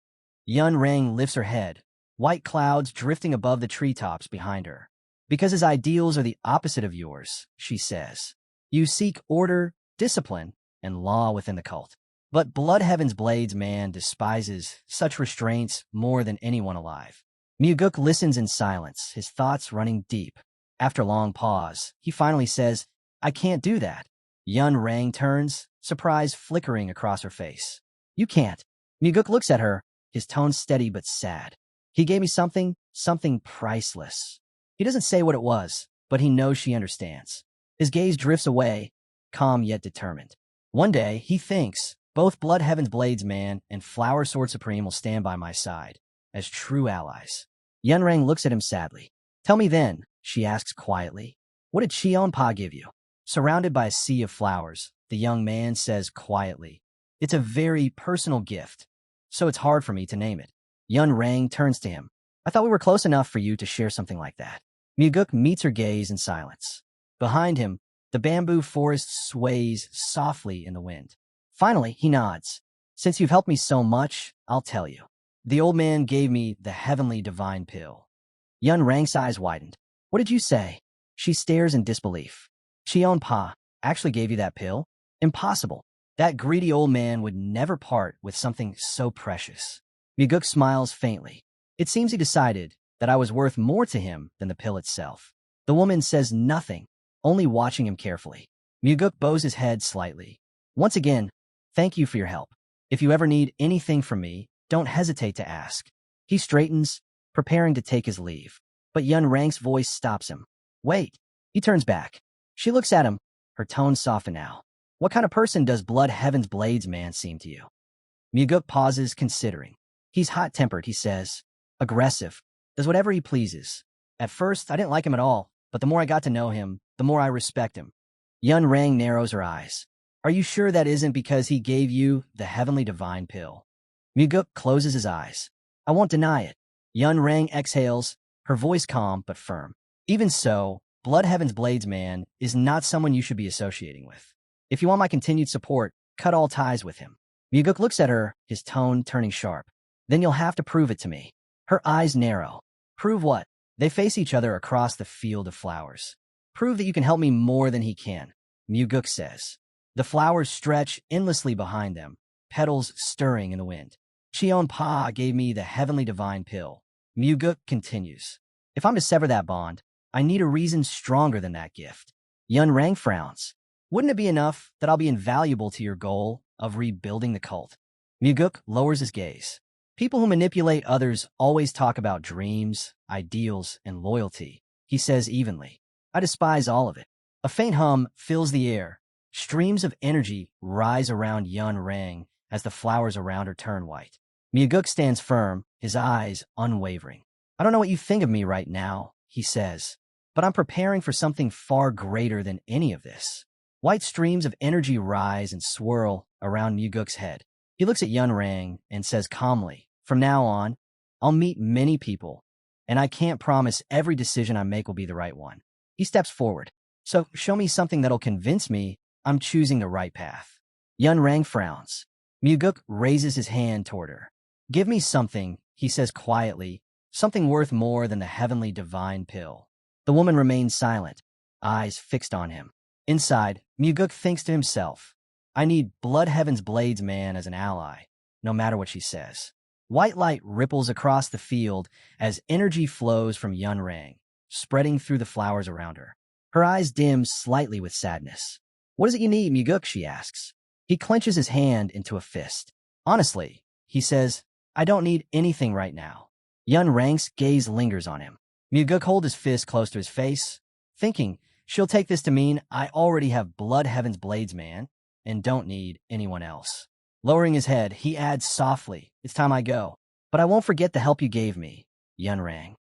Yunrang lifts her head, white clouds drifting above the treetops behind her. Because his ideals are the opposite of yours, she says. You seek order, discipline, and law within the cult. But Blood Heaven's Bladesman despises such restraints more than anyone alive. Muguk listens in silence, his thoughts running deep. After a long pause, he finally says, I can't do that. Yunrang turns, surprise flickering across her face. You can't. Muguk looks at her, his tone steady but sad. He gave me something priceless. He doesn't say what it was, but he knows she understands. His gaze drifts away, calm yet determined. One day, he thinks, both Blood Heaven's Bladesman and Flower Sword Supreme will stand by my side, as true allies. Yunrang looks at him sadly. Tell me then, she asks quietly, what did Cheonpa give you? Surrounded by a sea of flowers, the young man says quietly, it's a very personal gift, so it's hard for me to name it. Yunrang turns to him. I thought we were close enough for you to share something like that. Muguk meets her gaze in silence. Behind him, the bamboo forest sways softly in the wind. Finally, he nods. Since you've helped me so much, I'll tell you. The old man gave me the heavenly divine pill. Yunrang's eyes widened. What did you say? She stares in disbelief. Cheonpa actually gave you that pill? Impossible. That greedy old man would never part with something so precious. Muguk smiles faintly. It seems he decided that I was worth more to him than the pill itself. The woman says nothing, only watching him carefully. Muguk bows his head slightly. Once again, thank you for your help. If you ever need anything from me, don't hesitate to ask. He straightens, preparing to take his leave. But Yunrang's voice stops him. Wait. He turns back. She looks at him, her tone softened now. What kind of person does Blood Heaven's Bladesman seem to you? Muguk pauses, considering. He's hot-tempered, he says. Aggressive. Does whatever he pleases. At first, I didn't like him at all, but the more I got to know him, the more I respect him. Yunrang narrows her eyes. Are you sure that isn't because he gave you the heavenly divine pill? Muguk closes his eyes. I won't deny it. Yunrang exhales, her voice calm but firm. Even so, Blood Heaven's Bladesman is not someone you should be associating with. If you want my continued support, cut all ties with him. Muguk looks at her, his tone turning sharp. Then you'll have to prove it to me. Her eyes narrow. Prove what? They face each other across the field of flowers. Prove that you can help me more than he can, Muguk says. The flowers stretch endlessly behind them, petals stirring in the wind. Cheonpa gave me the heavenly divine pill. Muguk continues. If I'm to sever that bond, I need a reason stronger than that gift. Yunrang frowns. Wouldn't it be enough that I'll be invaluable to your goal of rebuilding the cult? Muguk lowers his gaze. People who manipulate others always talk about dreams, ideals, and loyalty, he says evenly. I despise all of it. A faint hum fills the air. Streams of energy rise around Yunrang as the flowers around her turn white. Muguk stands firm, his eyes unwavering. I don't know what you think of me right now, he says, but I'm preparing for something far greater than any of this. White streams of energy rise and swirl around Muguk's head. He looks at Yunrang and says calmly, from now on, I'll meet many people, and I can't promise every decision I make will be the right one. He steps forward. So show me something that'll convince me I'm choosing the right path. Yunrang frowns. Muguk raises his hand toward her. Give me something, he says quietly, something worth more than the heavenly divine pill. The woman remains silent, eyes fixed on him. Inside, Muguk thinks to himself, I need Blood Heaven's Blades man as an ally, no matter what she says. White light ripples across the field as energy flows from Yun Rang, spreading through the flowers around her. Her eyes dim slightly with sadness. What is it you need, Muguk? She asks. He clenches his hand into a fist. Honestly, he says, I don't need anything right now. Yun Rang's gaze lingers on him. Muguk holds his fist close to his face, thinking, she'll take this to mean I already have Blood Heaven's Blades man and don't need anyone else. Lowering his head, he adds softly, it's time I go. But I won't forget the help you gave me, Yun Rang.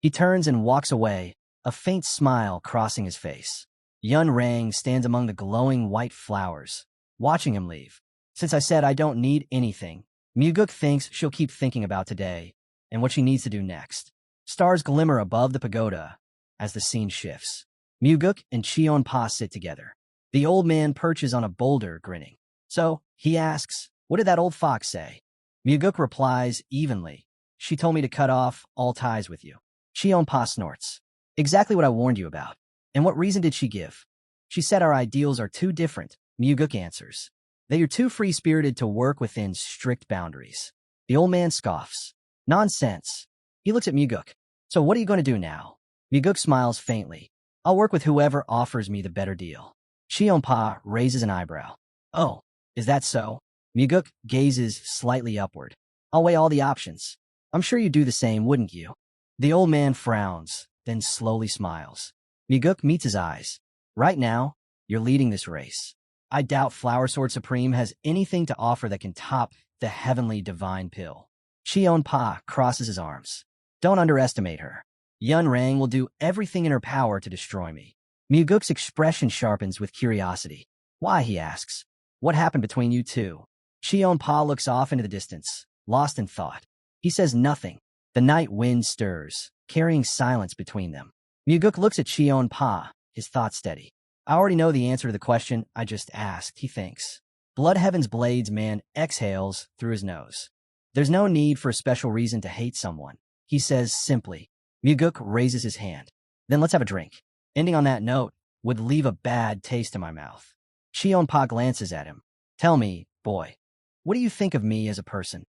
He turns and walks away, a faint smile crossing his face. Yun Rang stands among the glowing white flowers, watching him leave. Since I said I don't need anything, Muguk thinks she'll keep thinking about today and what she needs to do next. Stars glimmer above the pagoda as the scene shifts. Muguk and Cheon Pa sit together. The old man perches on a boulder, grinning. So, he asks, what did that old fox say? Muguk replies evenly, she told me to cut off all ties with you. Cheon Pa snorts. Exactly what I warned you about. And what reason did she give? She said our ideals are too different, Muguk answers. That you're too free-spirited to work within strict boundaries. The old man scoffs. Nonsense. He looks at Muguk. So what are you going to do now? Muguk smiles faintly. I'll work with whoever offers me the better deal. Cheon Pa raises an eyebrow. Oh, is that so? Muguk gazes slightly upward. I'll weigh all the options. I'm sure you'd do the same, wouldn't you? The old man frowns, then slowly smiles. Muguk meets his eyes. Right now, you're leading this race. I doubt Flower Sword Supreme has anything to offer that can top the heavenly divine pill. Cheon Pa crosses his arms. Don't underestimate her. Yun Rang will do everything in her power to destroy me. Muguk's expression sharpens with curiosity. Why, he asks. What happened between you two? Cheon Pa looks off into the distance, lost in thought. He says nothing. The night wind stirs, carrying silence between them. Muguk looks at Cheon Pa, his thoughts steady. I already know the answer to the question I just asked, he thinks. Blood Heaven's Blades man exhales through his nose. There's no need for a special reason to hate someone, he says simply. Muguk raises his hand. Then let's have a drink. Ending on that note would leave a bad taste in my mouth. Cheon Pa glances at him. Tell me, boy, what do you think of me as a person?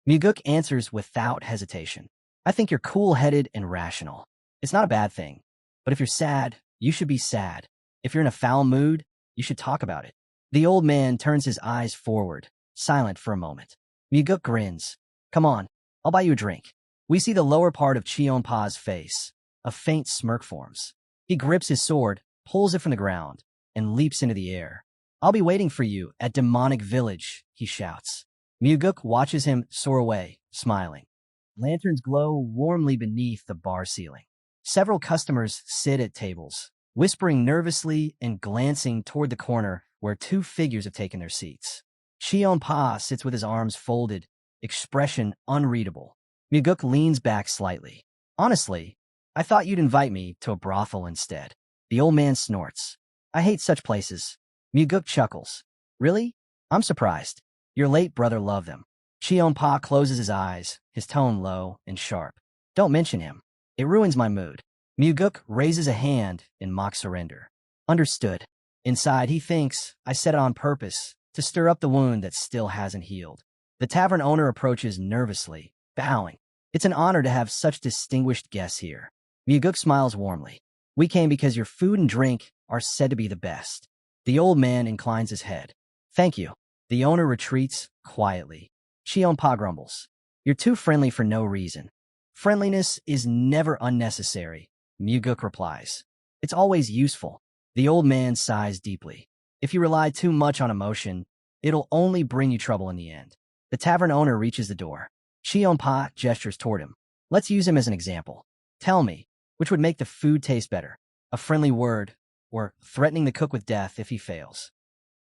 Muguk answers without hesitation. I think you're cool-headed and rational. It's not a bad thing. But if you're sad, you should be sad. If you're in a foul mood, you should talk about it. The old man turns his eyes forward, silent for a moment. Muguk grins. Come on, I'll buy you a drink. We see the lower part of Cheon Pa's face. A faint smirk forms. He grips his sword, pulls it from the ground, and leaps into the air. I'll be waiting for you at Demonic Village, he shouts. Muguk watches him soar away, smiling. Lanterns glow warmly beneath the bar ceiling. Several customers sit at tables, whispering nervously and glancing toward the corner where two figures have taken their seats. Cheon Pa sits with his arms folded, expression unreadable. Muguk leans back slightly. Honestly, I thought you'd invite me to a brothel instead. The old man snorts. I hate such places. Muguk chuckles. Really? I'm surprised. Your late brother loved them. Cheon Pa closes his eyes, his tone low and sharp. Don't mention him. It ruins my mood. Muguk raises a hand in mock surrender. Understood. Inside, he thinks, I said it on purpose, to stir up the wound that still hasn't healed. The tavern owner approaches nervously, bowing. It's an honor to have such distinguished guests here. Muguk smiles warmly. We came because your food and drink are said to be the best. The old man inclines his head. Thank you. The owner retreats quietly. Cheon Pa grumbles. You're too friendly for no reason. Friendliness is never unnecessary, Muguk replies. It's always useful. The old man sighs deeply. If you rely too much on emotion, it'll only bring you trouble in the end. The tavern owner reaches the door. Cheon Pa gestures toward him. Let's use him as an example. Tell me, which would make the food taste better? A friendly word, or threatening the cook with death if he fails.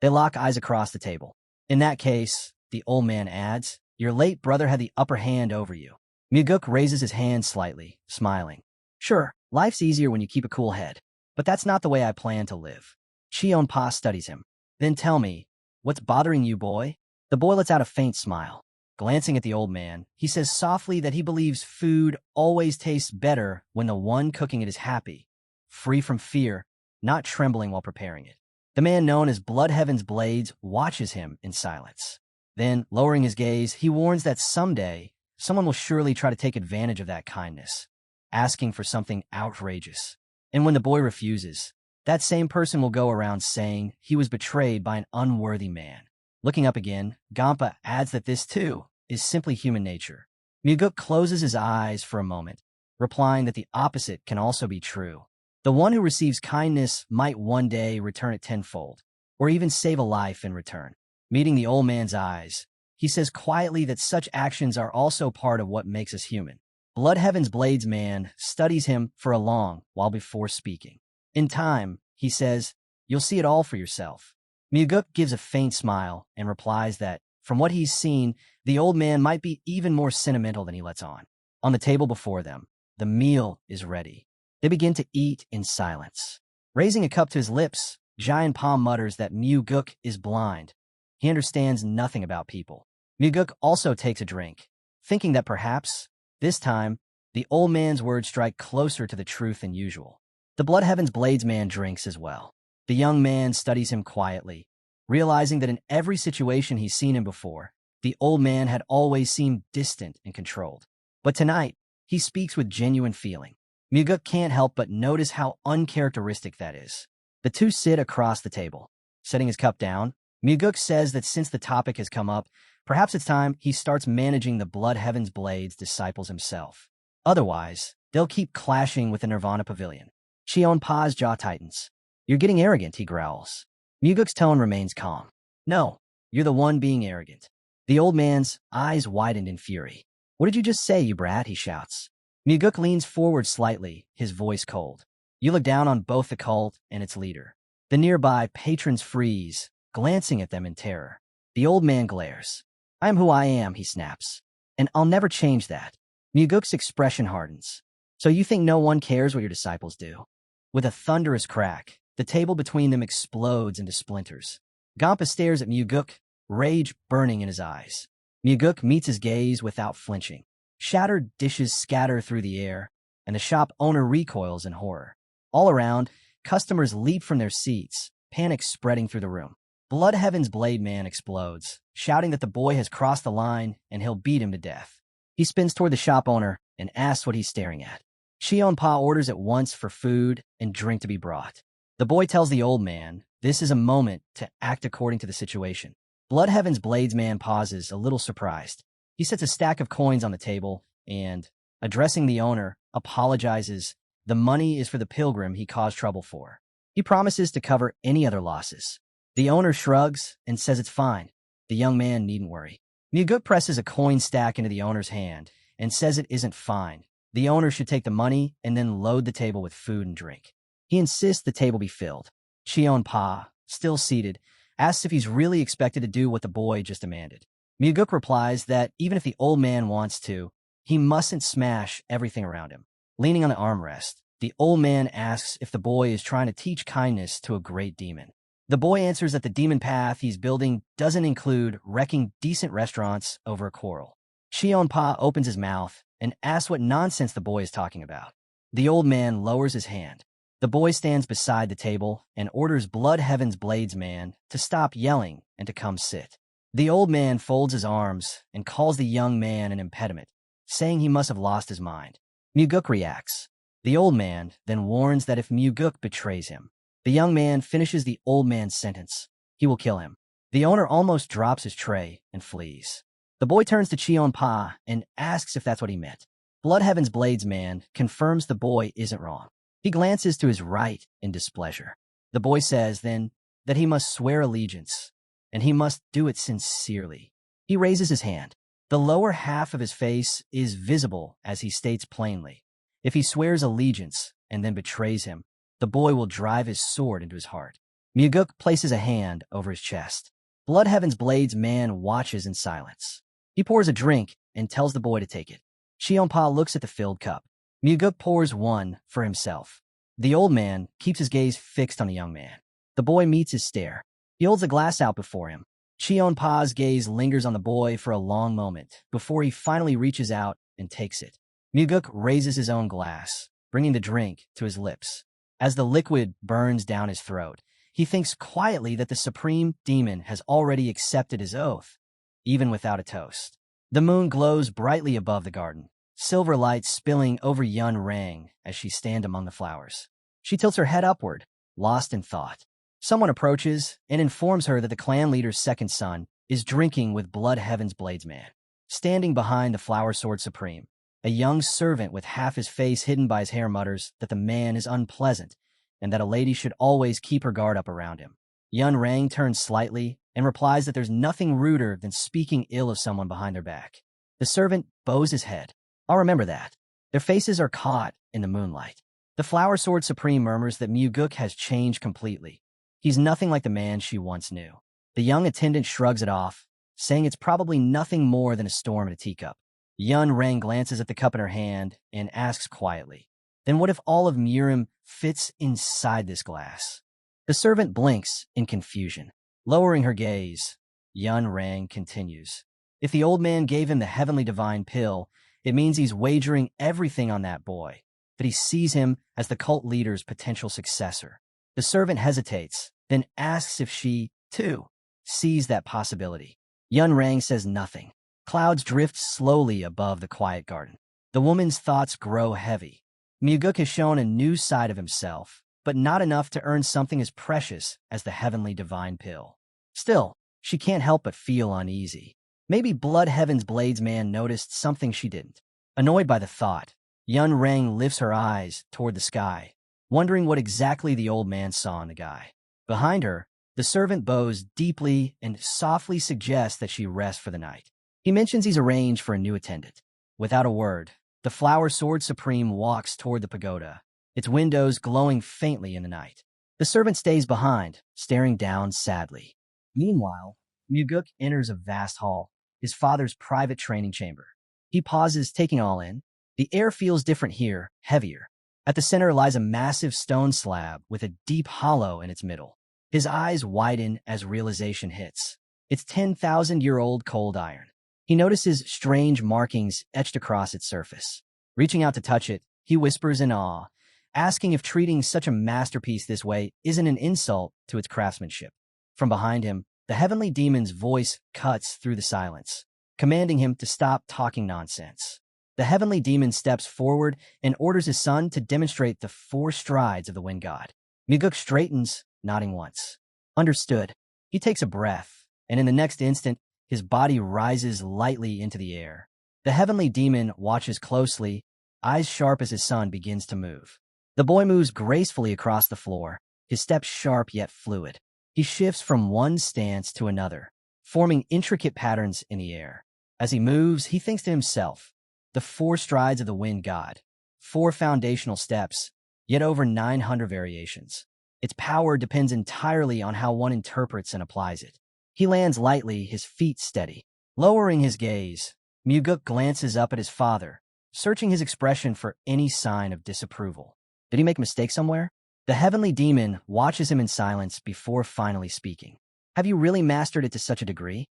They lock eyes across the table. In that case, the old man adds, your late brother had the upper hand over you. Muguk raises his hand slightly, smiling. Sure, life's easier when you keep a cool head, but that's not the way I plan to live. Cheon Pa studies him. Then tell me, what's bothering you, boy? The boy lets out a faint smile. Glancing at the old man, he says softly that he believes food always tastes better when the one cooking it is happy, free from fear, not trembling while preparing it. The man known as Blood Heaven's Blades watches him in silence. Then, lowering his gaze, he warns that someday, someone will surely try to take advantage of that kindness, asking for something outrageous. And when the boy refuses, that same person will go around saying he was betrayed by an unworthy man. Looking up again, Gampa adds that this, too, is simply human nature. Muguk closes his eyes for a moment, replying that the opposite can also be true. The one who receives kindness might one day return it tenfold, or even save a life in return. Meeting the old man's eyes, he says quietly that such actions are also part of what makes us human. Blood Heaven's Blades man studies him for a long while before speaking. In time, he says, "You'll see it all for yourself." Muguk gives a faint smile and replies that, from what he's seen, the old man might be even more sentimental than he lets on. On the table before them, the meal is ready. They begin to eat in silence. Raising a cup to his lips, Giant Palm mutters that Muguk is blind. He understands nothing about people. Muguk also takes a drink, thinking that perhaps, this time, the old man's words strike closer to the truth than usual. The Blood Heaven's Blades man drinks as well. The young man studies him quietly, realizing that in every situation he's seen him before, the old man had always seemed distant and controlled. But tonight, he speaks with genuine feeling. Muguk can't help but notice how uncharacteristic that is. The two sit across the table. Setting his cup down, Muguk says that since the topic has come up, perhaps it's time he starts managing the Blood Heaven's Blades disciples himself. Otherwise, they'll keep clashing with the Nirvana Pavilion. Cheonpa's jaw tightens. "You're getting arrogant," he growls. Muguk's tone remains calm. "No, you're the one being arrogant." The old man's eyes widened in fury. "What did you just say, you brat?" he shouts. Muguk leans forward slightly, his voice cold. You look down on both the cult and its leader. The nearby patrons freeze, glancing at them in terror. The old man glares. "I am who I am," he snaps. "And I'll never change that." Muguk's expression hardens. "So you think no one cares what your disciples do?" With a thunderous crack, the table between them explodes into splinters. Gampa stares at Muguk, rage burning in his eyes. Muguk meets his gaze without flinching. Shattered dishes scatter through the air, and the shop owner recoils in horror. All around, customers leap from their seats, panic spreading through the room. Blood Heaven's Blade man explodes, shouting that the boy has crossed the line and he'll beat him to death. He spins toward the shop owner and asks what he's staring at. Cheonpa orders at once for food and drink to be brought. The boy tells the old man this is a moment to act according to the situation. Blood Heaven's Blades man pauses, a little surprised. He sets a stack of coins on the table and, addressing the owner, apologizes. The money is for the pilgrim he caused trouble for. He promises to cover any other losses. The owner shrugs and says it's fine. The young man needn't worry. Muguk presses a coin stack into the owner's hand and says it isn't fine. The owner should take the money and then load the table with food and drink. He insists the table be filled. Cheonpa, still seated, asks if he's really expected to do what the boy just demanded. Muguk replies that even if the old man wants to, he mustn't smash everything around him. Leaning on the armrest, the old man asks if the boy is trying to teach kindness to a great demon. The boy answers that the demon path he's building doesn't include wrecking decent restaurants over a quarrel. Cheonpa opens his mouth and asks what nonsense the boy is talking about. The old man lowers his hand. The boy stands beside the table and orders Blood Heaven's Blades man to stop yelling and to come sit. The old man folds his arms and calls the young man an impediment, saying he must have lost his mind. Muguk reacts. The old man then warns that if Muguk betrays him, the young man finishes the old man's sentence. He will kill him. The owner almost drops his tray and flees. The boy turns to Cheonpa and asks if that's what he meant. Blood Heaven's Blades man confirms the boy isn't wrong. He glances to his right in displeasure. The boy says then that he must swear allegiance, and he must do it sincerely. He raises his hand. The lower half of his face is visible as he states plainly, if he swears allegiance and then betrays him, the boy will drive his sword into his heart. Muguk places a hand over his chest. Blood Heaven's Blades man watches in silence. He pours a drink and tells the boy to take it. Cheonpa looks at the filled cup. Muguk pours one for himself. The old man keeps his gaze fixed on the young man. The boy meets his stare. He holds the glass out before him. Cheonpa's gaze lingers on the boy for a long moment before he finally reaches out and takes it. Muguk raises his own glass, bringing the drink to his lips. As the liquid burns down his throat, he thinks quietly that the supreme demon has already accepted his oath, even without a toast. The moon glows brightly above the garden, silver light spilling over Yun Rang as she stands among the flowers. She tilts her head upward, lost in thought. Someone approaches and informs her that the clan leader's second son is drinking with Blood Heaven's bladesman. Standing behind the Flower Sword Supreme, a young servant with half his face hidden by his hair mutters that the man is unpleasant and that a lady should always keep her guard up around him. Yun Rang turns slightly and replies that there's nothing ruder than speaking ill of someone behind their back. The servant bows his head. I'll remember that. Their faces are caught in the moonlight. The Flower Sword Supreme murmurs that Muguk has changed completely. He's nothing like the man she once knew. The young attendant shrugs it off, saying it's probably nothing more than a storm in a teacup. Yun Rang glances at the cup in her hand and asks quietly, "Then what if all of Murim fits inside this glass?" The servant blinks in confusion. Lowering her gaze, Yun Rang continues, "If the old man gave him the heavenly divine pill, it means he's wagering everything on that boy, that he sees him as the cult leader's potential successor." The servant hesitates, then asks if she, too, sees that possibility. Yun Rang says nothing. Clouds drift slowly above the quiet garden. The woman's thoughts grow heavy. Muguk has shown a new side of himself, but not enough to earn something as precious as the heavenly divine pill. Still, she can't help but feel uneasy. Maybe Blood Heaven's bladesman noticed something she didn't. Annoyed by the thought, Yun Rang lifts her eyes toward the sky, wondering what exactly the old man saw in the guy. Behind her, the servant bows deeply and softly suggests that she rest for the night. He mentions he's arranged for a new attendant. Without a word, the Flower Sword Supreme walks toward the pagoda, its windows glowing faintly in the night. The servant stays behind, staring down sadly. Meanwhile, Muguk enters a vast hall, his father's private training chamber. He pauses, taking all in. The air feels different here, heavier. At the center lies a massive stone slab with a deep hollow in its middle. His eyes widen as realization hits. It's 10,000-year-old cold iron. He notices strange markings etched across its surface. Reaching out to touch it, he whispers in awe, asking if treating such a masterpiece this way isn't an insult to its craftsmanship. From behind him, the heavenly demon's voice cuts through the silence, commanding him to stop talking nonsense. The heavenly demon steps forward and orders his son to demonstrate the 4 strides of the wind god. Muguk straightens, nodding once. Understood. He takes a breath, and in the next instant, his body rises lightly into the air. The heavenly demon watches closely, eyes sharp as his son begins to move. The boy moves gracefully across the floor, his steps sharp yet fluid. He shifts from one stance to another, forming intricate patterns in the air. As he moves, he thinks to himself, the 4 strides of the wind god, 4 foundational steps, yet over 900 variations. Its power depends entirely on how one interprets and applies it. He lands lightly, his feet steady. Lowering his gaze, Muguk glances up at his father, searching his expression for any sign of disapproval. Did he make a mistake somewhere? The heavenly demon watches him in silence before finally speaking. Have you really mastered it to such a degree?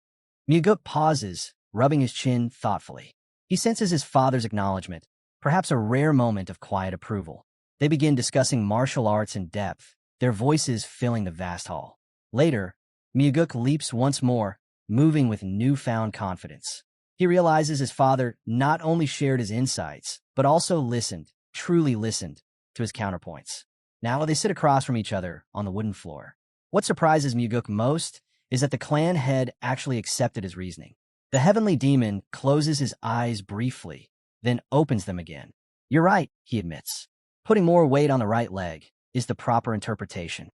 Muguk pauses, rubbing his chin thoughtfully. He senses his father's acknowledgement, perhaps a rare moment of quiet approval. They begin discussing martial arts in depth, their voices filling the vast hall. Later, Muguk leaps once more, moving with newfound confidence. He realizes his father not only shared his insights, but also listened, truly listened, to his counterpoints. Now they sit across from each other on the wooden floor. What surprises Muguk most is that the clan head actually accepted his reasoning. The heavenly demon closes his eyes briefly, then opens them again. You're right, he admits. Putting more weight on the right leg is the proper interpretation.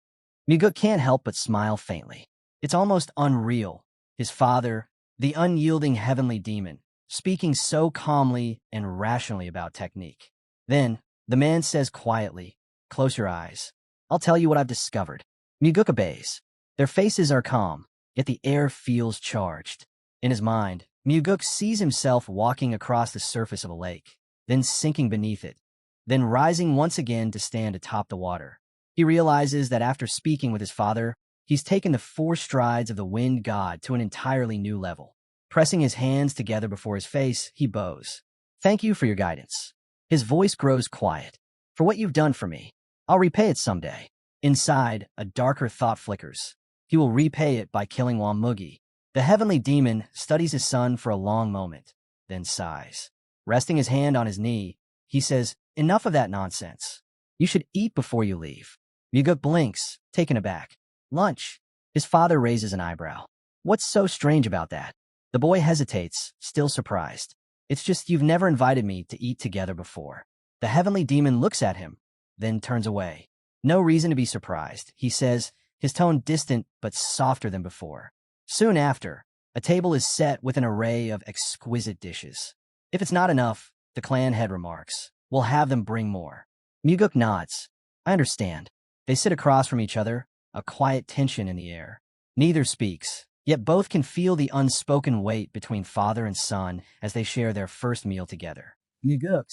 Muguk can't help but smile faintly. It's almost unreal. His father, the unyielding heavenly demon, speaking so calmly and rationally about technique. Then, the man says quietly, close your eyes. I'll tell you what I've discovered. Muguk obeys. Their faces are calm, yet the air feels charged. In his mind, Muguk sees himself walking across the surface of a lake, then sinking beneath it, then rising once again to stand atop the water. He realizes that after speaking with his father, He's taken the 4 strides of the wind god to an entirely new level. Pressing his hands together before his face, he bows. Thank you for your guidance. His voice grows quiet. For what you've done for me. I'll repay it someday. Inside, a darker thought flickers. He will repay it by killing Wamugi. The heavenly demon studies his son for a long moment, then sighs. Resting his hand on his knee, he says, enough of that nonsense. You should eat before you leave. Muguk blinks, taken aback. Lunch. His father raises an eyebrow. What's so strange about that? The boy hesitates, still surprised. It's just you've never invited me to eat together before. The heavenly demon looks at him, then turns away. No reason to be surprised, he says, his tone distant but softer than before. Soon after, a table is set with an array of exquisite dishes. If it's not enough, the clan head remarks, we'll have them bring more. Muguk nods. I understand. They sit across from each other, a quiet tension in the air. Neither speaks, yet both can feel the unspoken weight between father and son as they share their first meal together. Muguk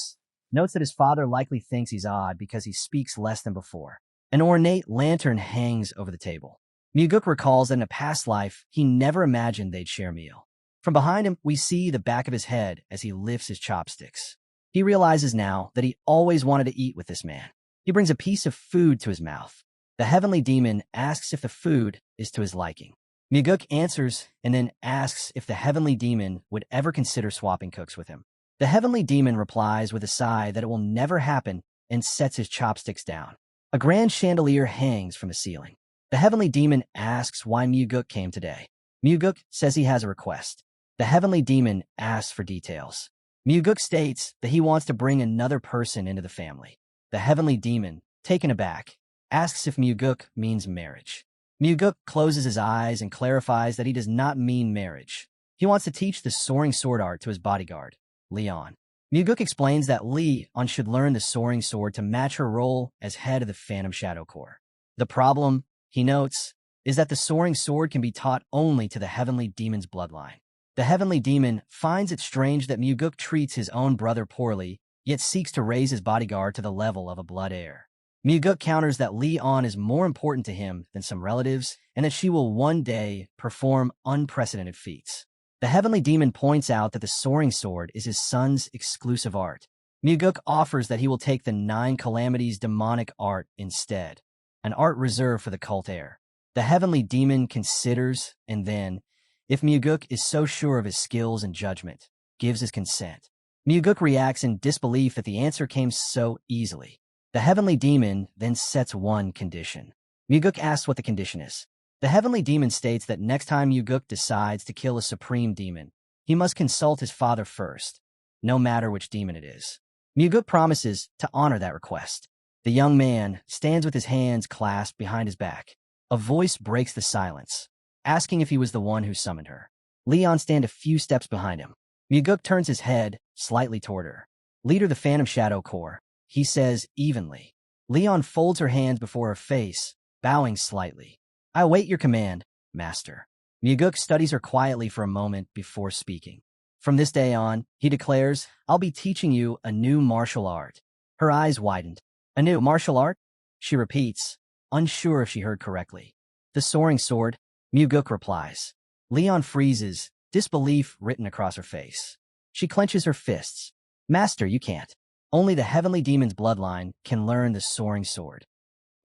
notes that his father likely thinks he's odd because he speaks less than before. An ornate lantern hangs over the table. Muguk recalls that in a past life, he never imagined they'd share a meal. From behind him, we see the back of his head as he lifts his chopsticks. He realizes now that he always wanted to eat with this man. He brings a piece of food to his mouth. The heavenly demon asks if the food is to his liking. Muguk answers and then asks if the heavenly demon would ever consider swapping cooks with him. The heavenly demon replies with a sigh that it will never happen and sets his chopsticks down. A grand chandelier hangs from the ceiling. The heavenly demon asks why Muguk came today. Muguk says he has a request. The heavenly demon asks for details. Muguk states that he wants to bring another person into the family. The heavenly demon, taken aback, asks if Muguk means marriage. Muguk closes his eyes and clarifies that he does not mean marriage. He wants to teach the soaring sword art to his bodyguard, Leon. Muguk explains that Leon should learn the soaring sword to match her role as head of the Phantom Shadow Corps. The problem, he notes, is that the soaring sword can be taught only to the heavenly demon's bloodline. The heavenly demon finds it strange that Muguk treats his own brother poorly, yet seeks to raise his bodyguard to the level of a blood heir. Muguk counters that Leon is more important to him than some relatives, and that she will one day perform unprecedented feats. The heavenly demon points out that the soaring sword is his son's exclusive art. Muguk offers that he will take the 9 calamities demonic art instead, an art reserved for the cult heir. The heavenly demon considers, and then, if Muguk is so sure of his skills and judgment, gives his consent. Muguk reacts in disbelief that the answer came so easily. The heavenly demon then sets one condition. Muguk asks what the condition is. The heavenly demon states that next time Muguk decides to kill a supreme demon, he must consult his father first, no matter which demon it is. Muguk promises to honor that request. The young man stands with his hands clasped behind his back. A voice breaks the silence, asking if he was the one who summoned her. Leon stands a few steps behind him. Muguk turns his head slightly toward her. Leader of the Phantom Shadow Corps, he says evenly. Leon folds her hands before her face, bowing slightly. I await your command, master. Muguk studies her quietly for a moment before speaking. From this day on, he declares, I'll be teaching you a new martial art. Her eyes widened. A new martial art? She repeats, unsure if she heard correctly. The soaring sword, Muguk replies. Leon freezes, disbelief written across her face. She clenches her fists. Master, you can't. Only the heavenly demon's bloodline can learn the soaring sword.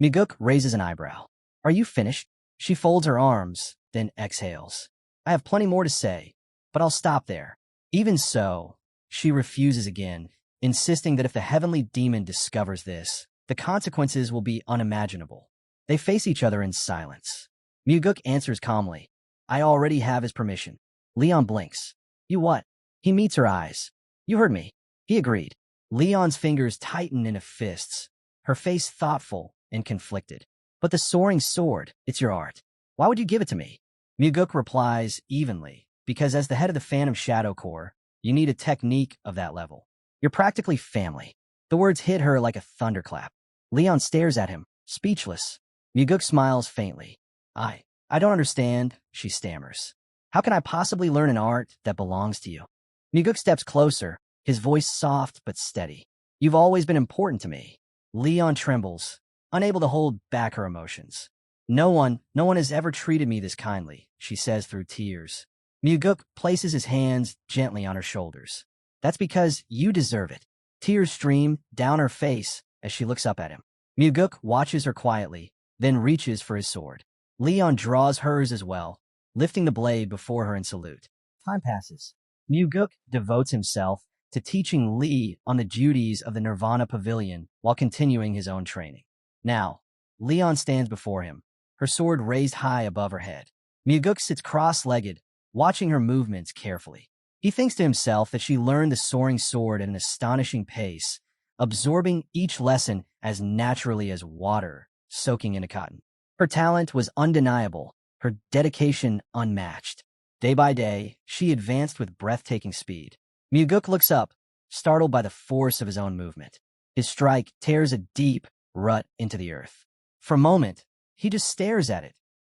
Muguk raises an eyebrow. Are you finished? She folds her arms, then exhales. I have plenty more to say, but I'll stop there. Even so, she refuses again, insisting that if the heavenly demon discovers this, the consequences will be unimaginable. They face each other in silence. Muguk answers calmly. I already have his permission. Leon blinks. You what? He meets her eyes. You heard me. He agreed. Leon's fingers tighten into fists, her face thoughtful and conflicted. But the soaring sword, it's your art. Why would you give it to me? Muguk replies evenly, because as the head of the Phantom Shadow Corps, you need a technique of that level. You're practically family. The words hit her like a thunderclap. Leon stares at him, speechless. Muguk smiles faintly. I don't understand, she stammers. How can I possibly learn an art that belongs to you? Muguk steps closer, his voice soft but steady. You've always been important to me. Leon trembles, unable to hold back her emotions. No one has ever treated me this kindly, she says through tears. Myuguk places his hands gently on her shoulders. That's because you deserve it. Tears stream down her face as she looks up at him. Myuguk watches her quietly, then reaches for his sword. Leon draws hers as well, lifting the blade before her in salute. Time passes. Myuguk devotes himself to teaching Lee on the duties of the Nirvana Pavilion while continuing his own training. Now, Leon stands before him, her sword raised high above her head. Myuguk sits cross-legged, watching her movements carefully. He thinks to himself that she learned the soaring sword at an astonishing pace, absorbing each lesson as naturally as water soaking into cotton. Her talent was undeniable, her dedication unmatched. Day by day, she advanced with breathtaking speed. Myuguk looks up, startled by the force of his own movement. His strike tears a deep rut into the earth. For a moment, he just stares at it.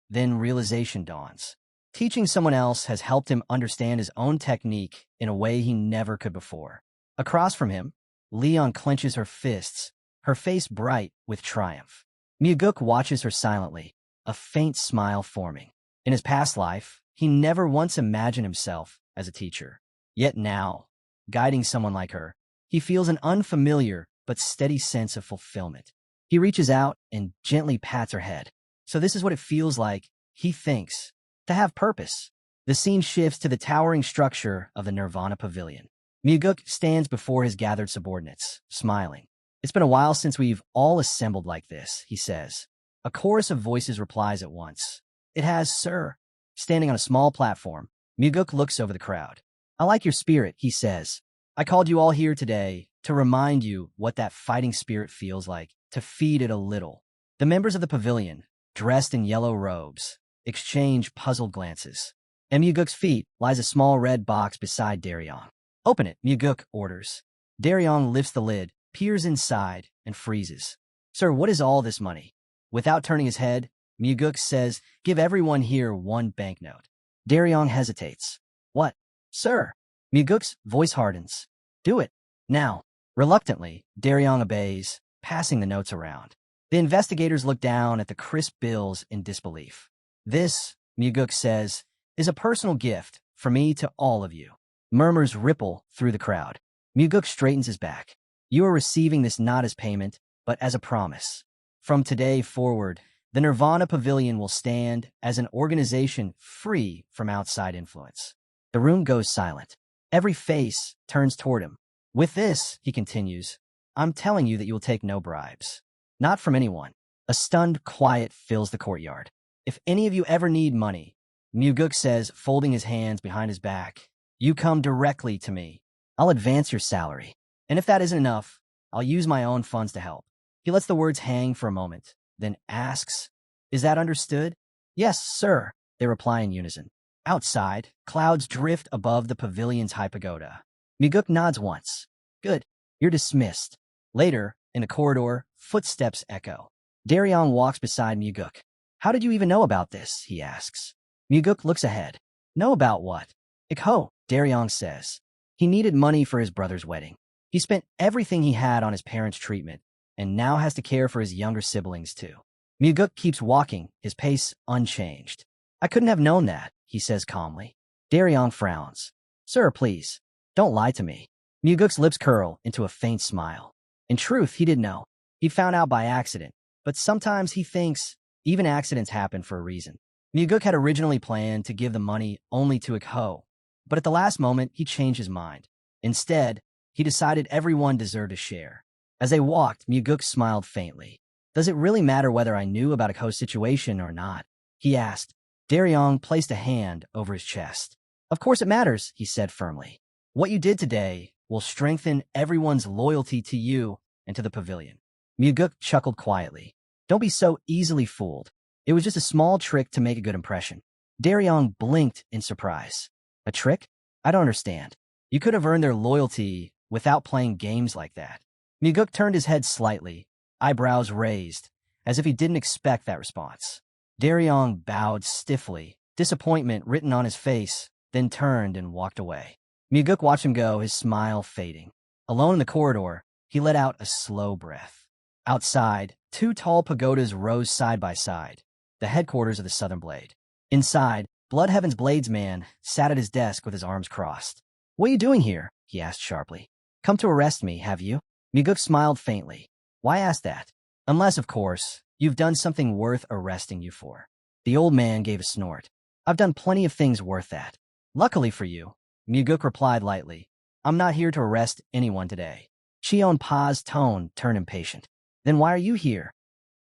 Then realization dawns. Teaching someone else has helped him understand his own technique in a way he never could before. Across from him, Leon clenches her fists, her face bright with triumph. Myuguk watches her silently, a faint smile forming. In his past life, he never once imagined himself as a teacher. Yet now, guiding someone like her, he feels an unfamiliar but steady sense of fulfillment. He reaches out and gently pats her head. So this is what it feels like, he thinks, to have purpose. The scene shifts to the towering structure of the Nirvana Pavilion. Myuguk stands before his gathered subordinates, smiling. It's been a while since we've all assembled like this, he says. A chorus of voices replies at once. It has, sir. Standing on a small platform, Myuguk looks over the crowd. I like your spirit, he says. I called you all here today to remind you what that fighting spirit feels like, to feed it a little. The members of the pavilion, dressed in yellow robes, exchange puzzled glances. At Myuguk's feet lies a small red box beside Daryong. Open it, Myuguk orders. Daryong lifts the lid, peers inside, and freezes. Sir, what is all this money? Without turning his head, Myuguk says, give everyone here one banknote. Daryong hesitates. What? Sir? Myuguk's voice hardens. Do it. Now. Reluctantly, Daryong obeys, passing the notes around. The investigators look down at the crisp bills in disbelief. This, Myuguk says, is a personal gift from me to all of you. Murmurs ripple through the crowd. Myuguk straightens his back. You are receiving this not as payment, but as a promise. From today forward, the Nirvana Pavilion will stand as an organization free from outside influence. The room goes silent. Every face turns toward him. With this, he continues, I'm telling you that you will take no bribes. Not from anyone. A stunned quiet fills the courtyard. If any of you ever need money, Myuguk says, folding his hands behind his back, you come directly to me. I'll advance your salary. And if that isn't enough, I'll use my own funds to help. He lets the words hang for a moment, then asks, is that understood? Yes, sir, they reply in unison. Outside, clouds drift above the pavilion's high pagoda. Myuguk nods once. Good, you're dismissed. Later, in the corridor, footsteps echo. Daryong walks beside Myuguk. How did you even know about this? He asks. Myuguk looks ahead. Know about what? Ikho, Daryong says. He needed money for his brother's wedding. He spent everything he had on his parents' treatment, and now has to care for his younger siblings too. Myuguk keeps walking, his pace unchanged. I couldn't have known that, he says calmly. Daryong frowns. Sir, please, don't lie to me. Myuguk's lips curl into a faint smile. In truth, he didn't know. He found out by accident, but sometimes he thinks even accidents happen for a reason. Myuguk had originally planned to give the money only to Ikho, but at the last moment, he changed his mind. Instead, he decided everyone deserved a share. As they walked, Myuguk smiled faintly. Does it really matter whether I knew about Ikho's situation or not? He asked. Daryong placed a hand over his chest. Of course it matters, he said firmly. What you did today will strengthen everyone's loyalty to you and to the pavilion. Myuguk chuckled quietly. Don't be so easily fooled. It was just a small trick to make a good impression. Daryong blinked in surprise. A trick? I don't understand. You could have earned their loyalty without playing games like that. Myuguk turned his head slightly, eyebrows raised, as if he didn't expect that response. Daryong bowed stiffly, disappointment written on his face, then turned and walked away. Myuguk watched him go, his smile fading. Alone in the corridor, he let out a slow breath. Outside, two tall pagodas rose side by side. the headquarters of the Southern Blade. Inside, Blood Heaven's Blades man sat at his desk with his arms crossed. "What are you doing here?" he asked sharply. "Come to arrest me, have you?" Muguk smiled faintly. "Why ask that? Unless, of course, you've done something worth arresting you for." The old man gave a snort. "I've done plenty of things worth that." "Luckily for you," Muguk replied lightly. "I'm not here to arrest anyone today." Cheon Pa's tone turned impatient. "Then why are you here?"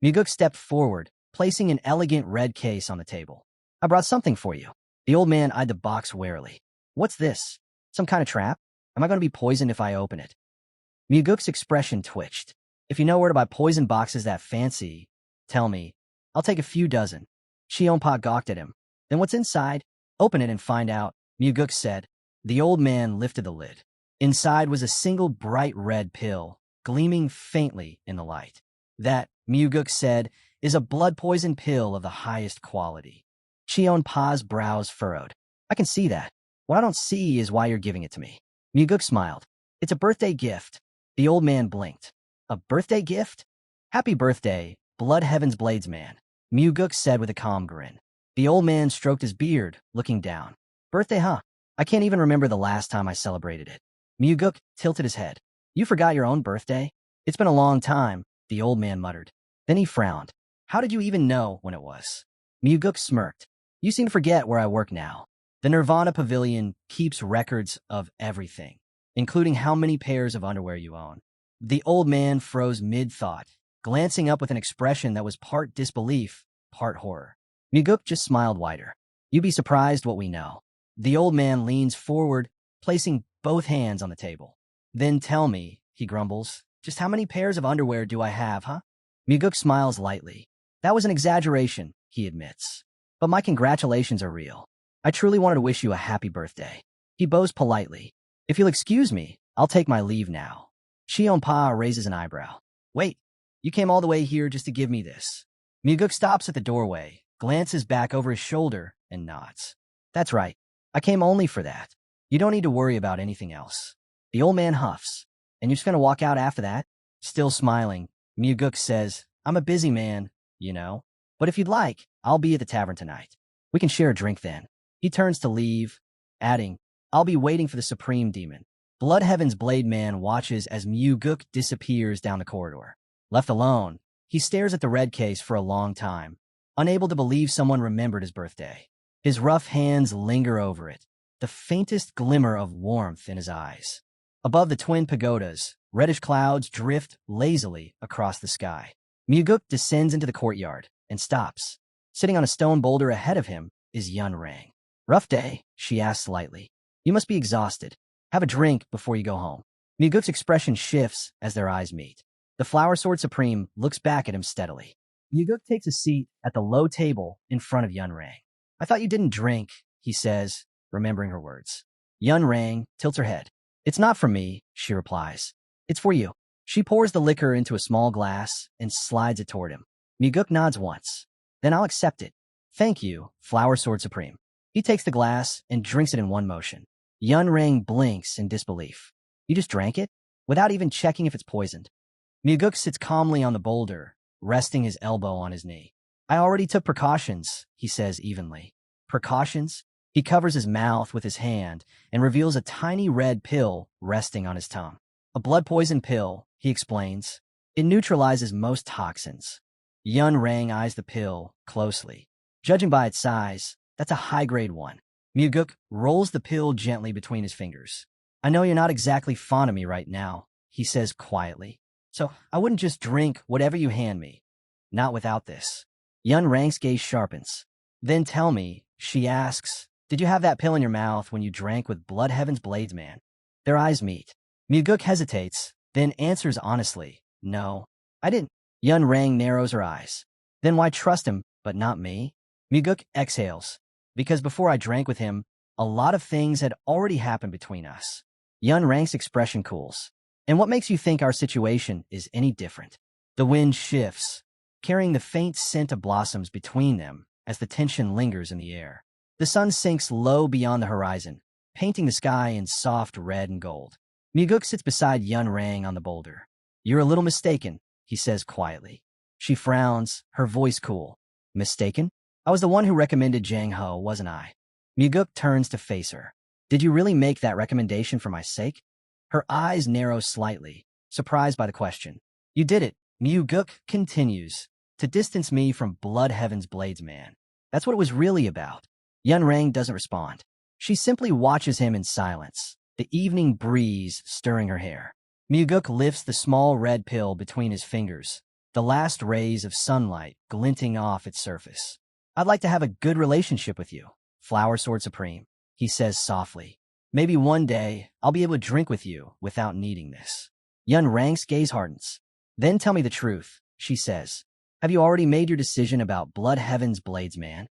Muguk stepped forward, placing an elegant red case on the table. "I brought something for you." The old man eyed the box warily. "What's this? Some kind of trap? Am I going to be poisoned if I open it?" Muguk's expression twitched. "If you know where to buy poison boxes that fancy, tell me. I'll take a few dozen." Cheonpa gawked at him. "Then what's inside? Open it and find out," Muguk said. The old man lifted the lid. Inside was a single bright red pill, gleaming faintly in the light. "That," Muguk said, "is a blood poison pill of the highest quality." Cheonpa's brows furrowed. "I can see that. What I don't see is why you're giving it to me." Muguk smiled. "It's a birthday gift." The old man blinked. "A birthday gift?" "Happy birthday, Blood Heaven's Blades man," Muguk said with a calm grin. The old man stroked his beard, looking down. "Birthday, huh? I can't even remember the last time I celebrated it." Muguk tilted his head. "You forgot your own birthday?" "It's been a long time," the old man muttered. Then he frowned. "How did you even know when it was?" Muguk smirked. "You seem to forget where I work now. The Nirvana Pavilion keeps records of everything, including how many pairs of underwear you own." The old man froze mid-thought, glancing up with an expression that was part disbelief, part horror. Muguk just smiled wider. "You'd be surprised what we know." The old man leans forward, placing both hands on the table. "Then tell me," he grumbles, "just how many pairs of underwear do I have, huh?" Muguk smiles lightly. "That was an exaggeration," he admits. "But my congratulations are real. I truly wanted to wish you a happy birthday." He bows politely. "If you'll excuse me, I'll take my leave now." Cheonpa raises an eyebrow. "Wait, you came all the way here just to give me this?" Muguk stops at the doorway, glances back over his shoulder, and nods. "That's right. I came only for that. You don't need to worry about anything else." The old man huffs. "And you're just going to walk out after that?" Still smiling, Muguk says, "I'm a busy man, you know. But if you'd like, I'll be at the tavern tonight. We can share a drink then." He turns to leave, adding, "I'll be waiting for the Supreme Demon." Blood Heaven's Blade Man watches as Muguk disappears down the corridor. Left alone, he stares at the red case for a long time, unable to believe someone remembered his birthday. His rough hands linger over it, the faintest glimmer of warmth in his eyes. Above the twin pagodas, reddish clouds drift lazily across the sky. Muguk descends into the courtyard and stops. Sitting on a stone boulder ahead of him is Yun Rang. "Rough day?" she asks lightly. "You must be exhausted. Have a drink before you go home." Muguk's expression shifts as their eyes meet. The Flower Sword Supreme looks back at him steadily. Muguk takes a seat at the low table in front of Yun Rang. "I thought you didn't drink," he says, remembering her words. Yun Rang tilts her head. "It's not for me," she replies. "It's for you." She pours the liquor into a small glass and slides it toward him. Muguk nods once. "Then I'll accept it." "Thank you, Flower Sword Supreme." He takes the glass and drinks it in one motion. Yun Rang blinks in disbelief. "You just drank it? Without even checking if it's poisoned?" Muguk sits calmly on the boulder, resting his elbow on his knee. "I already took precautions," he says evenly. "Precautions?" He covers his mouth with his hand and reveals a tiny red pill resting on his tongue. "A blood poison pill," he explains. "It neutralizes most toxins." Yun Rang eyes the pill closely. Judging by its size, that's a high-grade one. Muguk rolls the pill gently between his fingers. "I know you're not exactly fond of me right now," he says quietly. "So I wouldn't just drink whatever you hand me. Not without this." Yun Rang's gaze sharpens. "Then tell me," she asks, "did you have that pill in your mouth when you drank with Blood Heaven's Blades man?" Their eyes meet. Muguk hesitates, then answers honestly, "No, I didn't." Yun Rang narrows her eyes. "Then why trust him, but not me?" Muguk exhales. "Because before I drank with him, a lot of things had already happened between us." Yun Rang's expression cools. "And what makes you think our situation is any different?" The wind shifts, carrying the faint scent of blossoms between them as the tension lingers in the air. The sun sinks low beyond the horizon, painting the sky in soft red and gold. Muguk sits beside Yun Rang on the boulder. "You're a little mistaken," he says quietly. She frowns, her voice cool. Mistaken? I was the one who recommended Jang Ho, wasn't I? Muguk turns to face her. Did you really make that recommendation for my sake? Her eyes narrow slightly, surprised by the question. You did it, Muguk continues, to distance me from Blood Heaven's Bladesman. That's what it was really about. Yun Rang doesn't respond. She simply watches him in silence, the evening breeze stirring her hair. Muguk lifts the small red pill between his fingers, the last rays of sunlight glinting off its surface. I'd like to have a good relationship with you, Flower Sword Supreme, he says softly. Maybe one day I'll be able to drink with you without needing this. Yun Rang's gaze hardens. Then tell me the truth, she says. Have you already made your decision about Blood Heaven's Bladesman?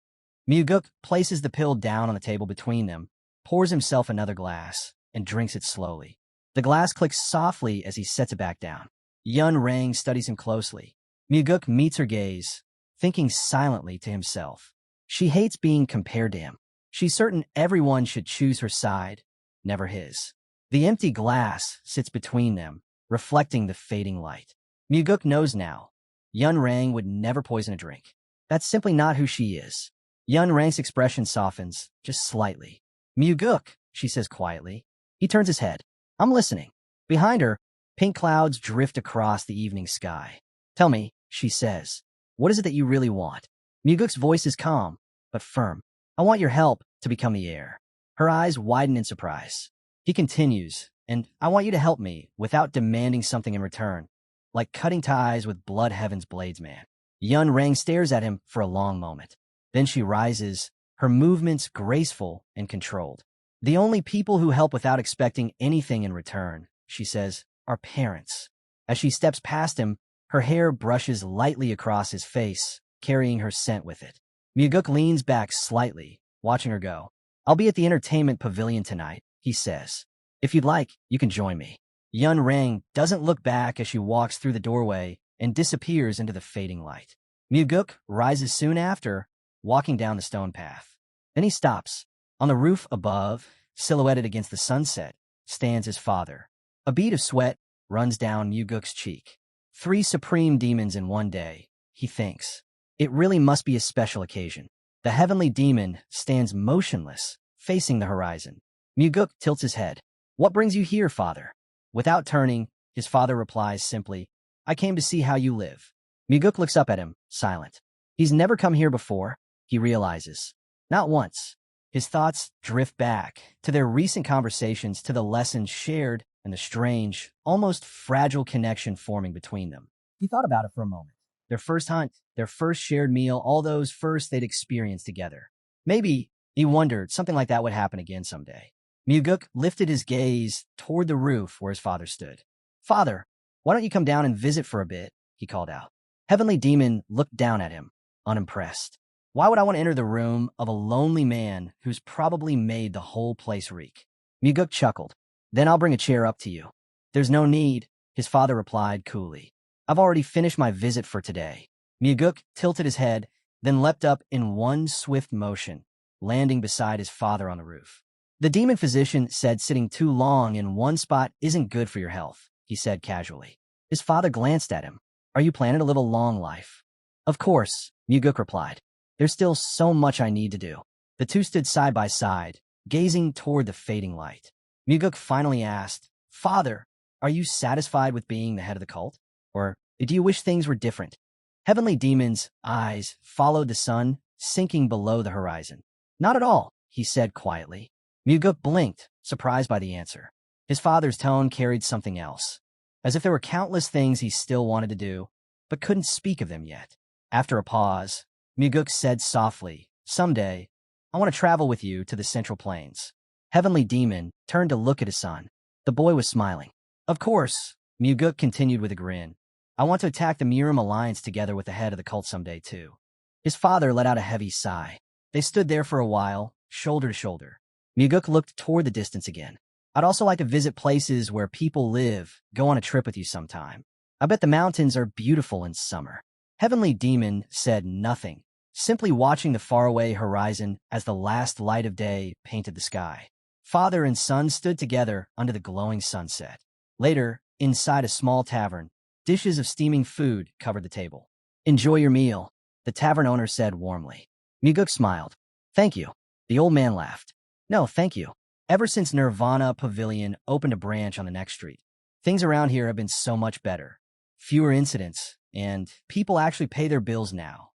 Muguk places the pill down on the table between them, pours himself another glass, and drinks it slowly. The glass clicks softly as he sets it back down. Yun Rang studies him closely. Muguk meets her gaze, thinking silently to himself. She hates being compared to him. She's certain everyone should choose her side, never his. The empty glass sits between them, reflecting the fading light. Muguk knows now. Yun Rang would never poison a drink. That's simply not who she is. Yun Rang's expression softens, just slightly. Muguk, she says quietly. He turns his head. I'm listening. Behind her, pink clouds drift across the evening sky. Tell me, she says, what is it that you really want? Muguk's voice is calm, but firm. I want your help to become the heir. Her eyes widen in surprise. He continues, and I want you to help me without demanding something in return, like cutting ties with Blood Heaven's Bladesman. Yun Rang stares at him for a long moment. Then she rises, her movements graceful and controlled. The only people who help without expecting anything in return, she says, are parents. As she steps past him, her hair brushes lightly across his face, carrying her scent with it. Muguk leans back slightly, watching her go. I'll be at the entertainment pavilion tonight, he says. If you'd like, you can join me. Yun Rang doesn't look back as she walks through the doorway and disappears into the fading light. Muguk rises soon after, walking down the stone path. Then he stops. On the roof above, silhouetted against the sunset, stands his father. A bead of sweat runs down Muguk's cheek. 3 supreme demons in one day, he thinks. It really must be a special occasion. The heavenly demon stands motionless, facing the horizon. Muguk tilts his head. What brings you here, father? Without turning, his father replies simply, I came to see how you live. Muguk looks up at him, silent. He's never come here before, he realizes. Not once. His thoughts drift back to their recent conversations, to the lessons shared, and the strange, almost fragile connection forming between them. He thought about it for a moment. Their first hunt, their first shared meal, all those firsts they'd experienced together. Maybe, he wondered, something like that would happen again someday. Muguk lifted his gaze toward the roof where his father stood. Father, why don't you come down and visit for a bit? He called out. Heavenly Demon looked down at him, unimpressed. Why would I want to enter the room of a lonely man who's probably made the whole place reek? Muguk chuckled. Then I'll bring a chair up to you. There's no need, his father replied coolly. I've already finished my visit for today. Muguk tilted his head, then leapt up in one swift motion, landing beside his father on the roof. The demon physician said sitting too long in one spot isn't good for your health, he said casually. His father glanced at him. Are you planning to live a long life? Of course, Muguk replied. There's still so much I need to do. The two stood side by side, gazing toward the fading light. Muguk finally asked, Father, are you satisfied with being the head of the cult? Or do you wish things were different? Heavenly Demon's eyes followed the sun, sinking below the horizon. Not at all, he said quietly. Muguk blinked, surprised by the answer. His father's tone carried something else, as if there were countless things he still wanted to do, but couldn't speak of them yet. After a pause, Muguk said softly, Someday, I want to travel with you to the Central Plains. Heavenly Demon turned to look at his son. The boy was smiling. Of course, Muguk continued with a grin. I want to attack the Murim Alliance together with the head of the cult someday, too. His father let out a heavy sigh. They stood there for a while, shoulder to shoulder. Muguk looked toward the distance again. I'd also like to visit places where people live, go on a trip with you sometime. I bet the mountains are beautiful in summer. Heavenly Demon said nothing, simply watching the faraway horizon as the last light of day painted the sky. Father and son stood together under the glowing sunset. Later, inside a small tavern, dishes of steaming food covered the table. Enjoy your meal, the tavern owner said warmly. Muguk smiled. Thank you. The old man laughed. No, thank you. Ever since Nirvana Pavilion opened a branch on the next street, things around here have been so much better. Fewer incidents, and people actually pay their bills now.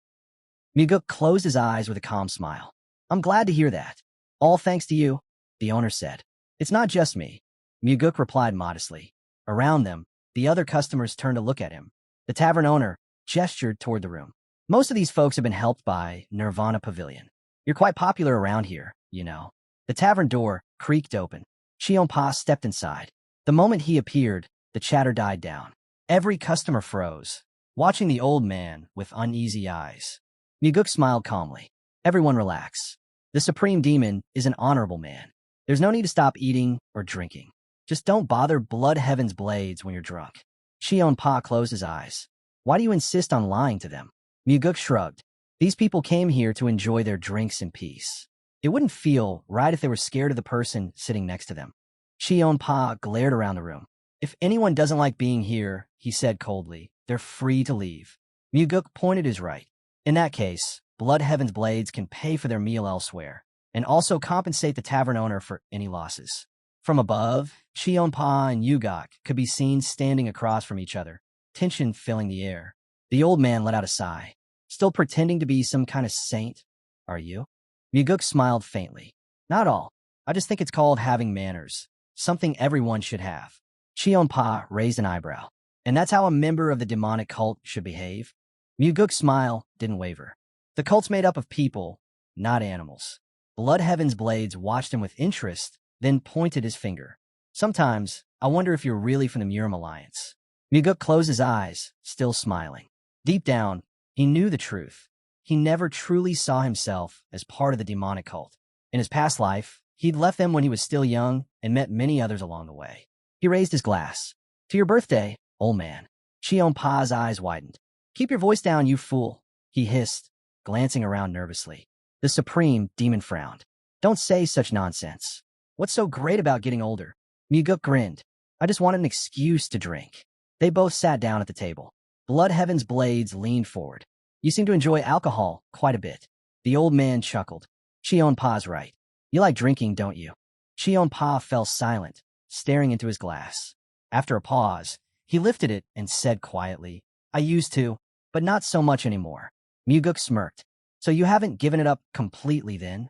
Muguk closed his eyes with a calm smile. I'm glad to hear that. All thanks to you, the owner said. It's not just me, Muguk replied modestly. Around them, the other customers turned to look at him. The tavern owner gestured toward the room. Most of these folks have been helped by Nirvana Pavilion. You're quite popular around here, you know. The tavern door creaked open. Chionpa stepped inside. The moment he appeared, the chatter died down. Every customer froze, watching the old man with uneasy eyes. Muguk smiled calmly. Everyone relax. The Supreme Demon is an honorable man. There's no need to stop eating or drinking. Just don't bother Blood Heaven's blades when you're drunk. Chionpa closed his eyes. Why do you insist on lying to them? Muguk shrugged. These people came here to enjoy their drinks in peace. It wouldn't feel right if they were scared of the person sitting next to them. Chionpa glared around the room. If anyone doesn't like being here, he said coldly, they're free to leave. Muguk pointed his right. In that case, Blood Heaven's blades can pay for their meal elsewhere, and also compensate the tavern owner for any losses. From above, Chionpa and Yugok could be seen standing across from each other, tension filling the air. The old man let out a sigh. Still pretending to be some kind of saint, are you? Muguk smiled faintly. Not all. I just think it's called having manners, something everyone should have. Chionpa raised an eyebrow. And that's how a member of the demonic cult should behave? Muguk's smile didn't waver. The cult's made up of people, not animals. Blood Heaven's blades watched him with interest, then pointed his finger. Sometimes, I wonder if you're really from the Murim Alliance. Muguk closed his eyes, still smiling. Deep down, he knew the truth. He never truly saw himself as part of the demonic cult. In his past life, he'd left them when he was still young and met many others along the way. He raised his glass. To your birthday, old man. Chionpa's eyes widened. Keep your voice down, you fool, he hissed, glancing around nervously. The Supreme Demon frowned. Don't say such nonsense. What's so great about getting older? Muguk grinned. I just wanted an excuse to drink. They both sat down at the table. Blood Heaven's blades leaned forward. You seem to enjoy alcohol quite a bit. The old man chuckled. Chionpa's right. You like drinking, don't you? Chionpa fell silent, staring into his glass. After a pause, he lifted it and said quietly, I used to, but not so much anymore. Muguk smirked. So you haven't given it up completely then?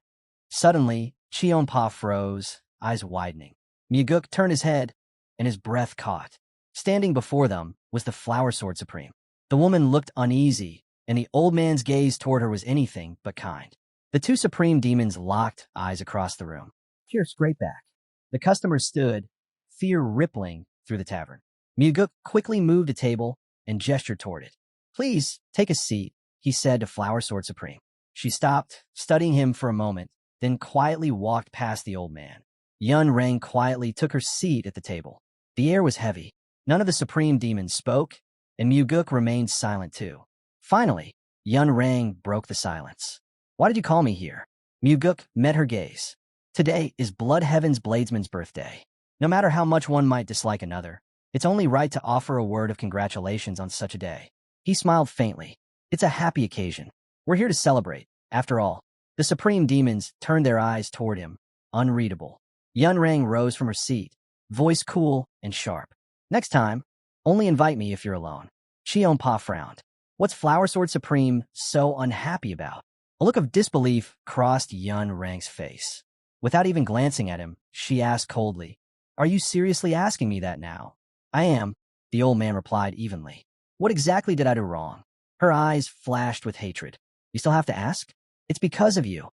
Suddenly, Chionpa froze, eyes widening. Muguk turned his head, and his breath caught. Standing before them was the Flower Sword Supreme. The woman looked uneasy, and the old man's gaze toward her was anything but kind. The two Supreme Demons locked eyes across the room. Cheers straight back. The customers stood, fear rippling through the tavern. Muguk quickly moved a table and gestured toward it. Please, take a seat, he said to Flower Sword Supreme. She stopped, studying him for a moment, then quietly walked past the old man. Yun Rang quietly took her seat at the table. The air was heavy. None of the Supreme Demons spoke, and Muguk remained silent too. Finally, Yun Rang broke the silence. Why did you call me here? Muguk met her gaze. Today is Blood Heaven's Bladesman's birthday. No matter how much one might dislike another, it's only right to offer a word of congratulations on such a day. He smiled faintly. It's a happy occasion. We're here to celebrate. After all, the Supreme Demons turned their eyes toward him, unreadable. Yun Rang rose from her seat, voice cool and sharp. Next time, only invite me if you're alone. Chionpa frowned. What's Flower Sword Supreme so unhappy about? A look of disbelief crossed Yun Rang's face. Without even glancing at him, she asked coldly, Are you seriously asking me that now? I am, the old man replied evenly. What exactly did I do wrong? Her eyes flashed with hatred. You still have to ask? It's because of you.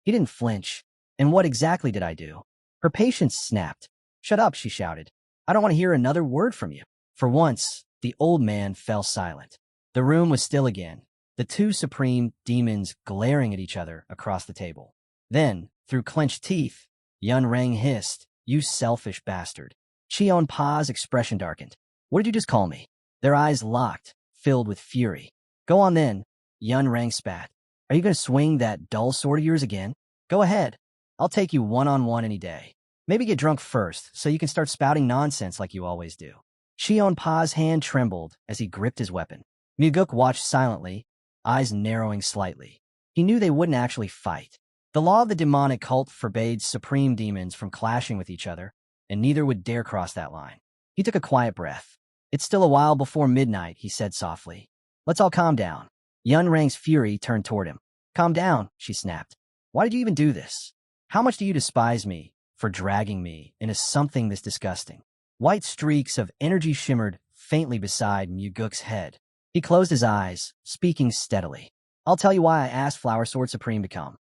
He didn't flinch. And what exactly did I do? Her patience snapped. Shut up, she shouted. I don't want to hear another word from you. For once, the old man fell silent. The room was still again, the two Supreme Demons glaring at each other across the table. Then, through clenched teeth, Yun Rang hissed, You selfish bastard. Chionpa's expression darkened. What did you just call me? Their eyes locked, filled with fury. Go on then, Yun Rang spat. Are you going to swing that dull sword of yours again? Go ahead. I'll take you one-on-one any day. Maybe get drunk first, so you can start spouting nonsense like you always do. Chionpa's hand trembled as he gripped his weapon. Muguk watched silently, eyes narrowing slightly. He knew they wouldn't actually fight. The law of the demonic cult forbade supreme demons from clashing with each other, and neither would dare cross that line. He took a quiet breath. It's still a while before midnight, he said softly. Let's all calm down. Yun Rang's fury turned toward him. Calm down, she snapped. Why did you even do this? How much do you despise me for dragging me into something this disgusting? White streaks of energy shimmered faintly beside Muguk's head. He closed his eyes, speaking steadily. I'll tell you why I asked Flower Sword Supreme to come.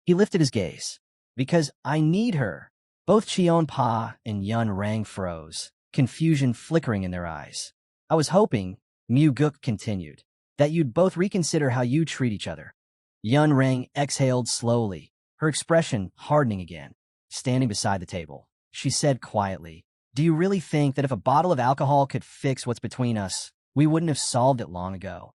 He lifted his gaze. Because I need her. Both Cheon Pa and Yun Rang froze, confusion flickering in their eyes. I was hoping, Muguk continued, that you'd both reconsider how you treat each other. Yun Rang exhaled slowly, her expression hardening again. Standing beside the table, she said quietly, do you really think that if a bottle of alcohol could fix what's between us, we wouldn't have solved it long ago?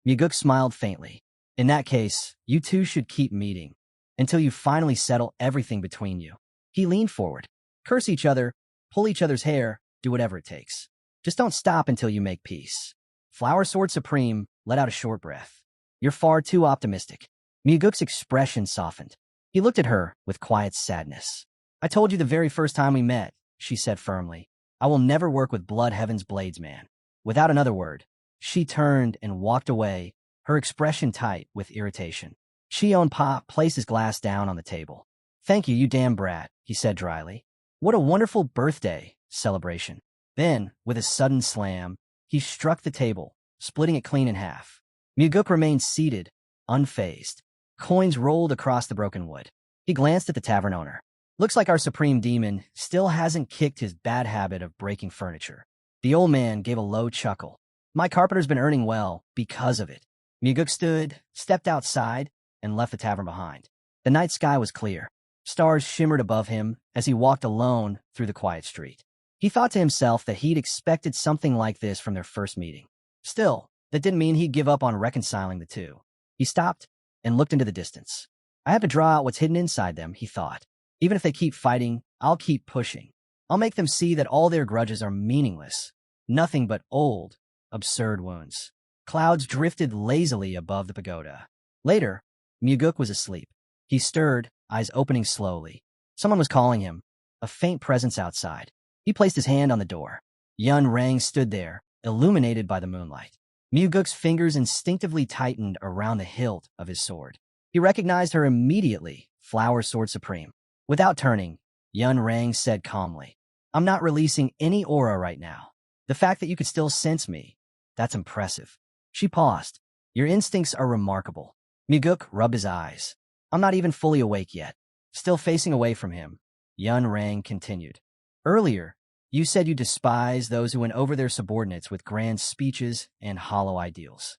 Muguk smiled faintly. In that case, you two should keep meeting until you finally settle everything between you. He leaned forward. Curse each other, pull each other's hair, do whatever it takes. Just don't stop until you make peace. Flower Sword Supreme let out a short breath. You're far too optimistic. Muguk's expression softened. He looked at her with quiet sadness. I told you the very first time we met, she said firmly. I will never work with Blood Heaven's Bladesman. Without another word, she turned and walked away, her expression tight with irritation. Cheon Pa placed his glass down on the table. Thank you, you damn brat, he said dryly. What a wonderful birthday celebration. Then, with a sudden slam, he struck the table, splitting it clean in half. Muguk remained seated, unfazed. Coins rolled across the broken wood. He glanced at the tavern owner. Looks like our supreme demon still hasn't kicked his bad habit of breaking furniture. The old man gave a low chuckle. My carpenter's been earning well because of it. Muguk stood, stepped outside, and left the tavern behind. The night sky was clear. Stars shimmered above him as he walked alone through the quiet street. He thought to himself that he'd expected something like this from their first meeting. Still, that didn't mean he'd give up on reconciling the two. He stopped and looked into the distance. I have to draw out what's hidden inside them, he thought. Even if they keep fighting, I'll keep pushing. I'll make them see that all their grudges are meaningless. Nothing but old, absurd wounds. Clouds drifted lazily above the pagoda. Later, Muguk was asleep. He stirred, eyes opening slowly. Someone was calling him, a faint presence outside. He placed his hand on the door. Yun Rang stood there, illuminated by the moonlight. Muguk's fingers instinctively tightened around the hilt of his sword. He recognized her immediately, Flower Sword Supreme. Without turning, Yun Rang said calmly, I'm not releasing any aura right now. The fact that you could still sense me, that's impressive. She paused. Your instincts are remarkable. Muguk rubbed his eyes. I'm not even fully awake yet. Still facing away from him, Yun Rang continued. Earlier, you said you despise those who win over their subordinates with grand speeches and hollow ideals.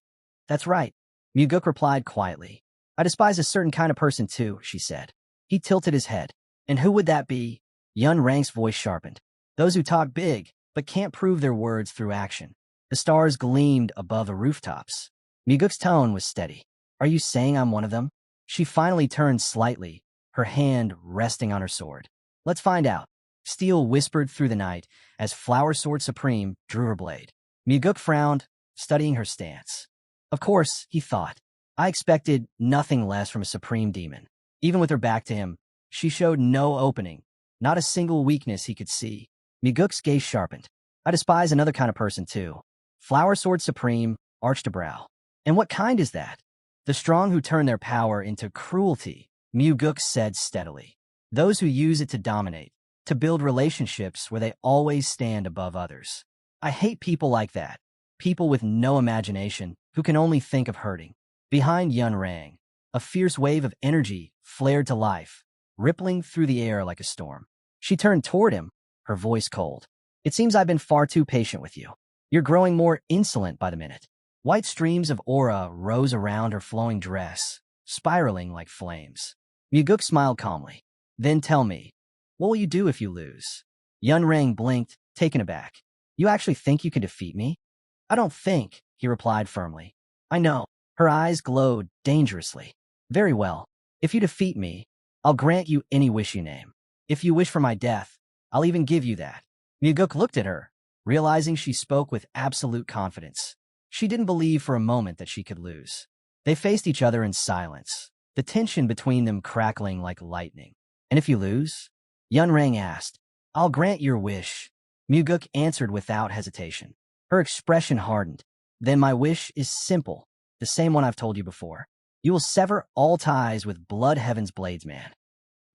That's right, Muguk replied quietly. I despise a certain kind of person too, she said. He tilted his head. And who would that be? Yun Rang's voice sharpened. Those who talk big, but can't prove their words through action. The stars gleamed above the rooftops. Muguk's tone was steady. Are you saying I'm one of them? She finally turned slightly, her hand resting on her sword. Let's find out. Steel whispered through the night as Flower Sword Supreme drew her blade. Muguk frowned, studying her stance. Of course, he thought. I expected nothing less from a supreme demon. Even with her back to him, she showed no opening, not a single weakness he could see. Muguk's gaze sharpened. I despise another kind of person too. Flower Sword Supreme arched a brow. And what kind is that? The strong who turn their power into cruelty, Muguk said steadily. Those who use it to dominate, to build relationships where they always stand above others. I hate people like that. People with no imagination who can only think of hurting. Behind Yun Rang, a fierce wave of energy flared to life, rippling through the air like a storm. She turned toward him, her voice cold. It seems I've been far too patient with you. You're growing more insolent by the minute. White streams of aura rose around her flowing dress, spiraling like flames. Muguk smiled calmly. Then tell me, what will you do if you lose? Yun Rang blinked, taken aback. You actually think you can defeat me? I don't think, he replied firmly. I know. Her eyes glowed dangerously. Very well. If you defeat me, I'll grant you any wish you name. If you wish for my death, I'll even give you that. Muguk looked at her, realizing she spoke with absolute confidence. She didn't believe for a moment that she could lose. They faced each other in silence, the tension between them crackling like lightning. And if you lose? Yunrang asked. I'll grant your wish. Muguk answered without hesitation. Her expression hardened. Then my wish is simple, the same one I've told you before. You will sever all ties with Blood Heaven's Bladesman.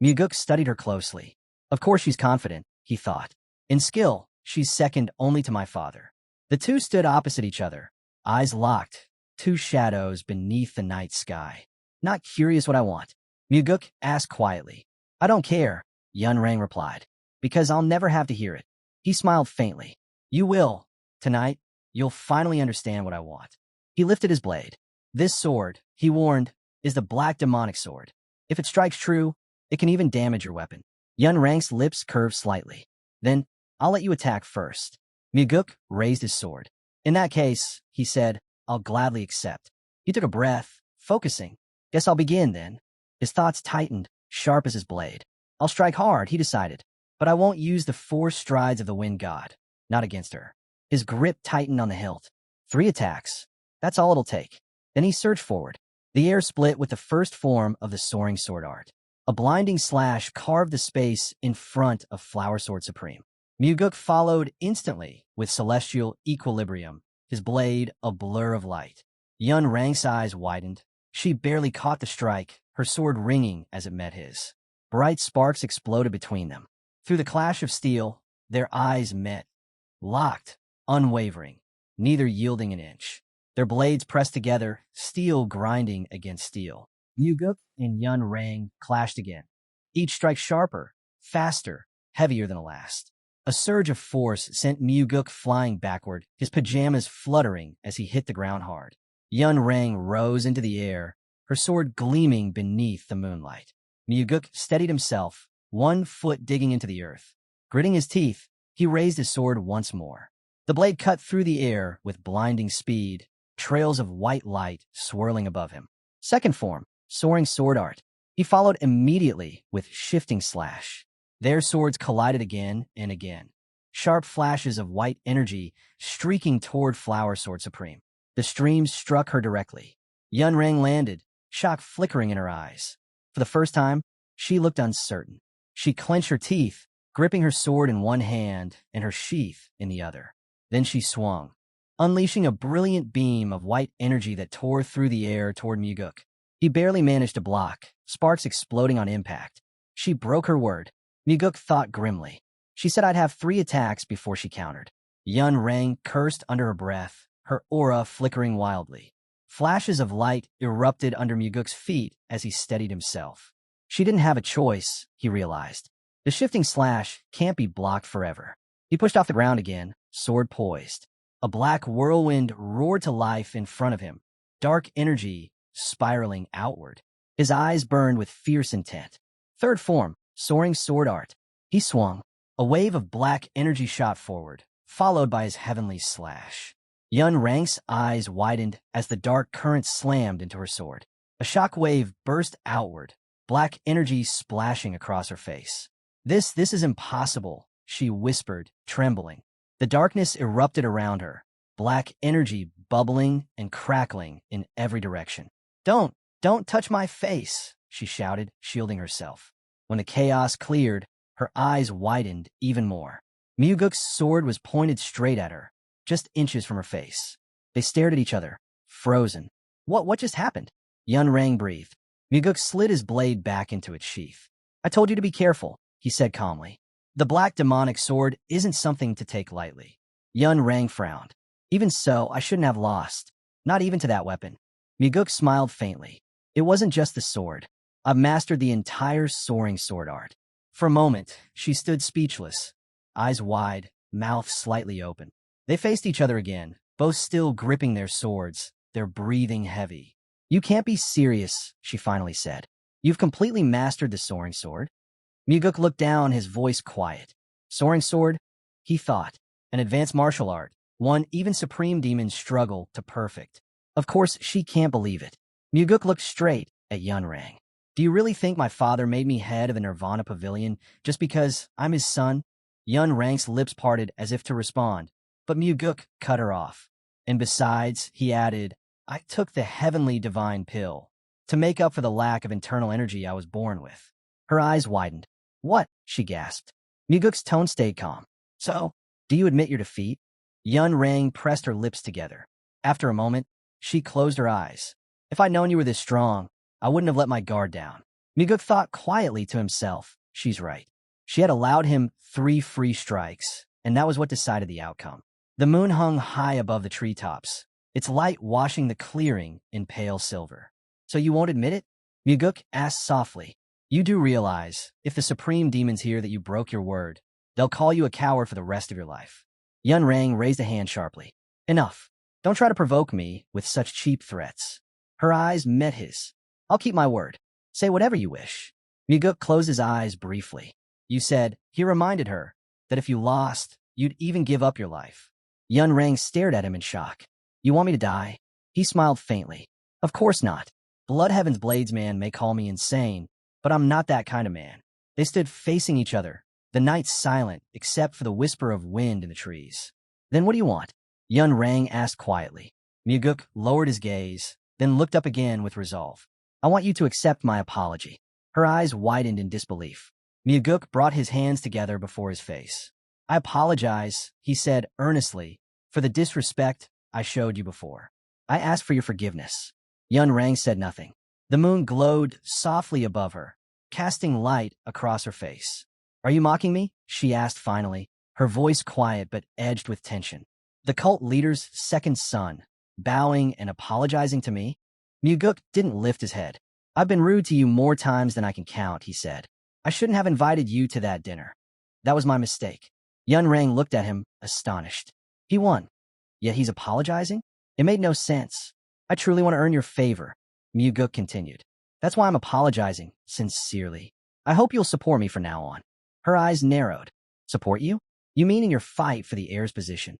Muguk studied her closely. Of course she's confident, he thought. In skill, she's second only to my father. The two stood opposite each other, eyes locked, two shadows beneath the night sky. Not curious what I want? Muguk asked quietly. I don't care, Yunrang replied, because I'll never have to hear it. He smiled faintly. You will. Tonight, you'll finally understand what I want. He lifted his blade. This sword, he warned, is the black demonic sword. If it strikes true, it can even damage your weapon. Yunrang's lips curved slightly. Then, I'll let you attack first. Muguk raised his sword. In that case, he said, I'll gladly accept. He took a breath, focusing. Guess I'll begin then. His thoughts tightened, sharp as his blade. I'll strike hard, he decided, but I won't use the 4 strides of the wind god. Not against her. His grip tightened on the hilt. 3 attacks. That's all it'll take. Then he surged forward. The air split with the first form of the soaring sword art. A blinding slash carved the space in front of Flower Sword Supreme. Muguk followed instantly with celestial equilibrium, his blade a blur of light. Yunrang's eyes widened. She barely caught the strike, her sword ringing as it met his. Bright sparks exploded between them. Through the clash of steel, their eyes met, locked, unwavering, neither yielding an inch. Their blades pressed together, steel grinding against steel. Muguk and Yunrang clashed again, each strike sharper, faster, heavier than the last. A surge of force sent Muguk flying backward, his pajamas fluttering as he hit the ground hard. Yunrang rose into the air, her sword gleaming beneath the moonlight. Muguk steadied himself, 1 foot digging into the earth. Gritting his teeth, he raised his sword once more. The blade cut through the air with blinding speed, trails of white light swirling above him. Second form, soaring sword art. He followed immediately with shifting slash. Their swords collided again and again. Sharp flashes of white energy streaking toward Flower Sword Supreme. The stream struck her directly. Yunrang landed, shock flickering in her eyes. For the first time, she looked uncertain. She clenched her teeth, gripping her sword in one hand and her sheath in the other. Then she swung, unleashing a brilliant beam of white energy that tore through the air toward Muguk. He barely managed to block, sparks exploding on impact. She broke her word. Muguk thought grimly. She said I'd have 3 attacks before she countered. Yunrang cursed under her breath, her aura flickering wildly. Flashes of light erupted under Muguk's feet as he steadied himself. She didn't have a choice, he realized. The shifting slash can't be blocked forever. He pushed off the ground again, sword poised. A black whirlwind roared to life in front of him, dark energy spiraling outward. His eyes burned with fierce intent. Third form, soaring sword art. He swung. A wave of black energy shot forward, followed by his heavenly slash. Yunrang's eyes widened as the dark current slammed into her sword. A shock wave burst outward, black energy splashing across her face. This is impossible, she whispered, trembling. The darkness erupted around her, black energy bubbling and crackling in every direction. Don't touch my face, she shouted, shielding herself. When the chaos cleared, her eyes widened even more. Muguk's sword was pointed straight at her, just inches from her face. They stared at each other, frozen. What just happened? Yunrang breathed. Muguk slid his blade back into its sheath. I told you to be careful, he said calmly. The black demonic sword isn't something to take lightly. Yunrang frowned. Even so, I shouldn't have lost. Not even to that weapon. Muguk smiled faintly. It wasn't just the sword. I've mastered the entire soaring sword art. For a moment, she stood speechless, eyes wide, mouth slightly open. They faced each other again, both still gripping their swords, their breathing heavy. You can't be serious, she finally said. You've completely mastered the soaring sword? Muguk looked down, his voice quiet. Soaring sword? He thought. An advanced martial art, one even supreme demons struggle to perfect. Of course, she can't believe it. Muguk looked straight at Yunrang. Do you really think my father made me head of the Nirvana Pavilion just because I'm his son? Yunrang's lips parted as if to respond, but Muguk cut her off. And besides, he added, I took the heavenly divine pill to make up for the lack of internal energy I was born with. Her eyes widened. What? She gasped. Muguk's tone stayed calm. So, do you admit your defeat? Yun Rang pressed her lips together. After a moment, she closed her eyes. If I'd known you were this strong, I wouldn't have let my guard down. Muguk thought quietly to himself. She's right. She had allowed him 3 free strikes, and that was what decided the outcome. The moon hung high above the treetops, its light washing the clearing in pale silver. So you won't admit it? Muguk asked softly. You do realize, if the supreme demons hear that you broke your word, they'll call you a coward for the rest of your life. Yun Rang raised a hand sharply. Enough. Don't try to provoke me with such cheap threats. Her eyes met his. I'll keep my word. Say whatever you wish. Muguk closed his eyes briefly. You said, he reminded her, that if you lost, you'd even give up your life. Yun Rang stared at him in shock. You want me to die? He smiled faintly. Of course not. Blood Heaven's Bladesman may call me insane, but I'm not that kind of man. They stood facing each other, the night silent except for the whisper of wind in the trees. Then what do you want? Yun Rang asked quietly. Muguk lowered his gaze, then looked up again with resolve. I want you to accept my apology. Her eyes widened in disbelief. Muguk brought his hands together before his face. I apologize, he said earnestly, for the disrespect I showed you before. I ask for your forgiveness. Yun Rang said nothing. The moon glowed softly above her, casting light across her face. Are you mocking me? She asked finally, her voice quiet but edged with tension. The cult leader's second son, bowing and apologizing to me? Muguk didn't lift his head. I've been rude to you more times than I can count, he said. I shouldn't have invited you to that dinner. That was my mistake. Yun Rang looked at him, astonished. He won. Yet he's apologizing? It made no sense. I truly want to earn your favor, Muguk continued. That's why I'm apologizing, sincerely. I hope you'll support me from now on. Her eyes narrowed. Support you? You mean in your fight for the heir's position?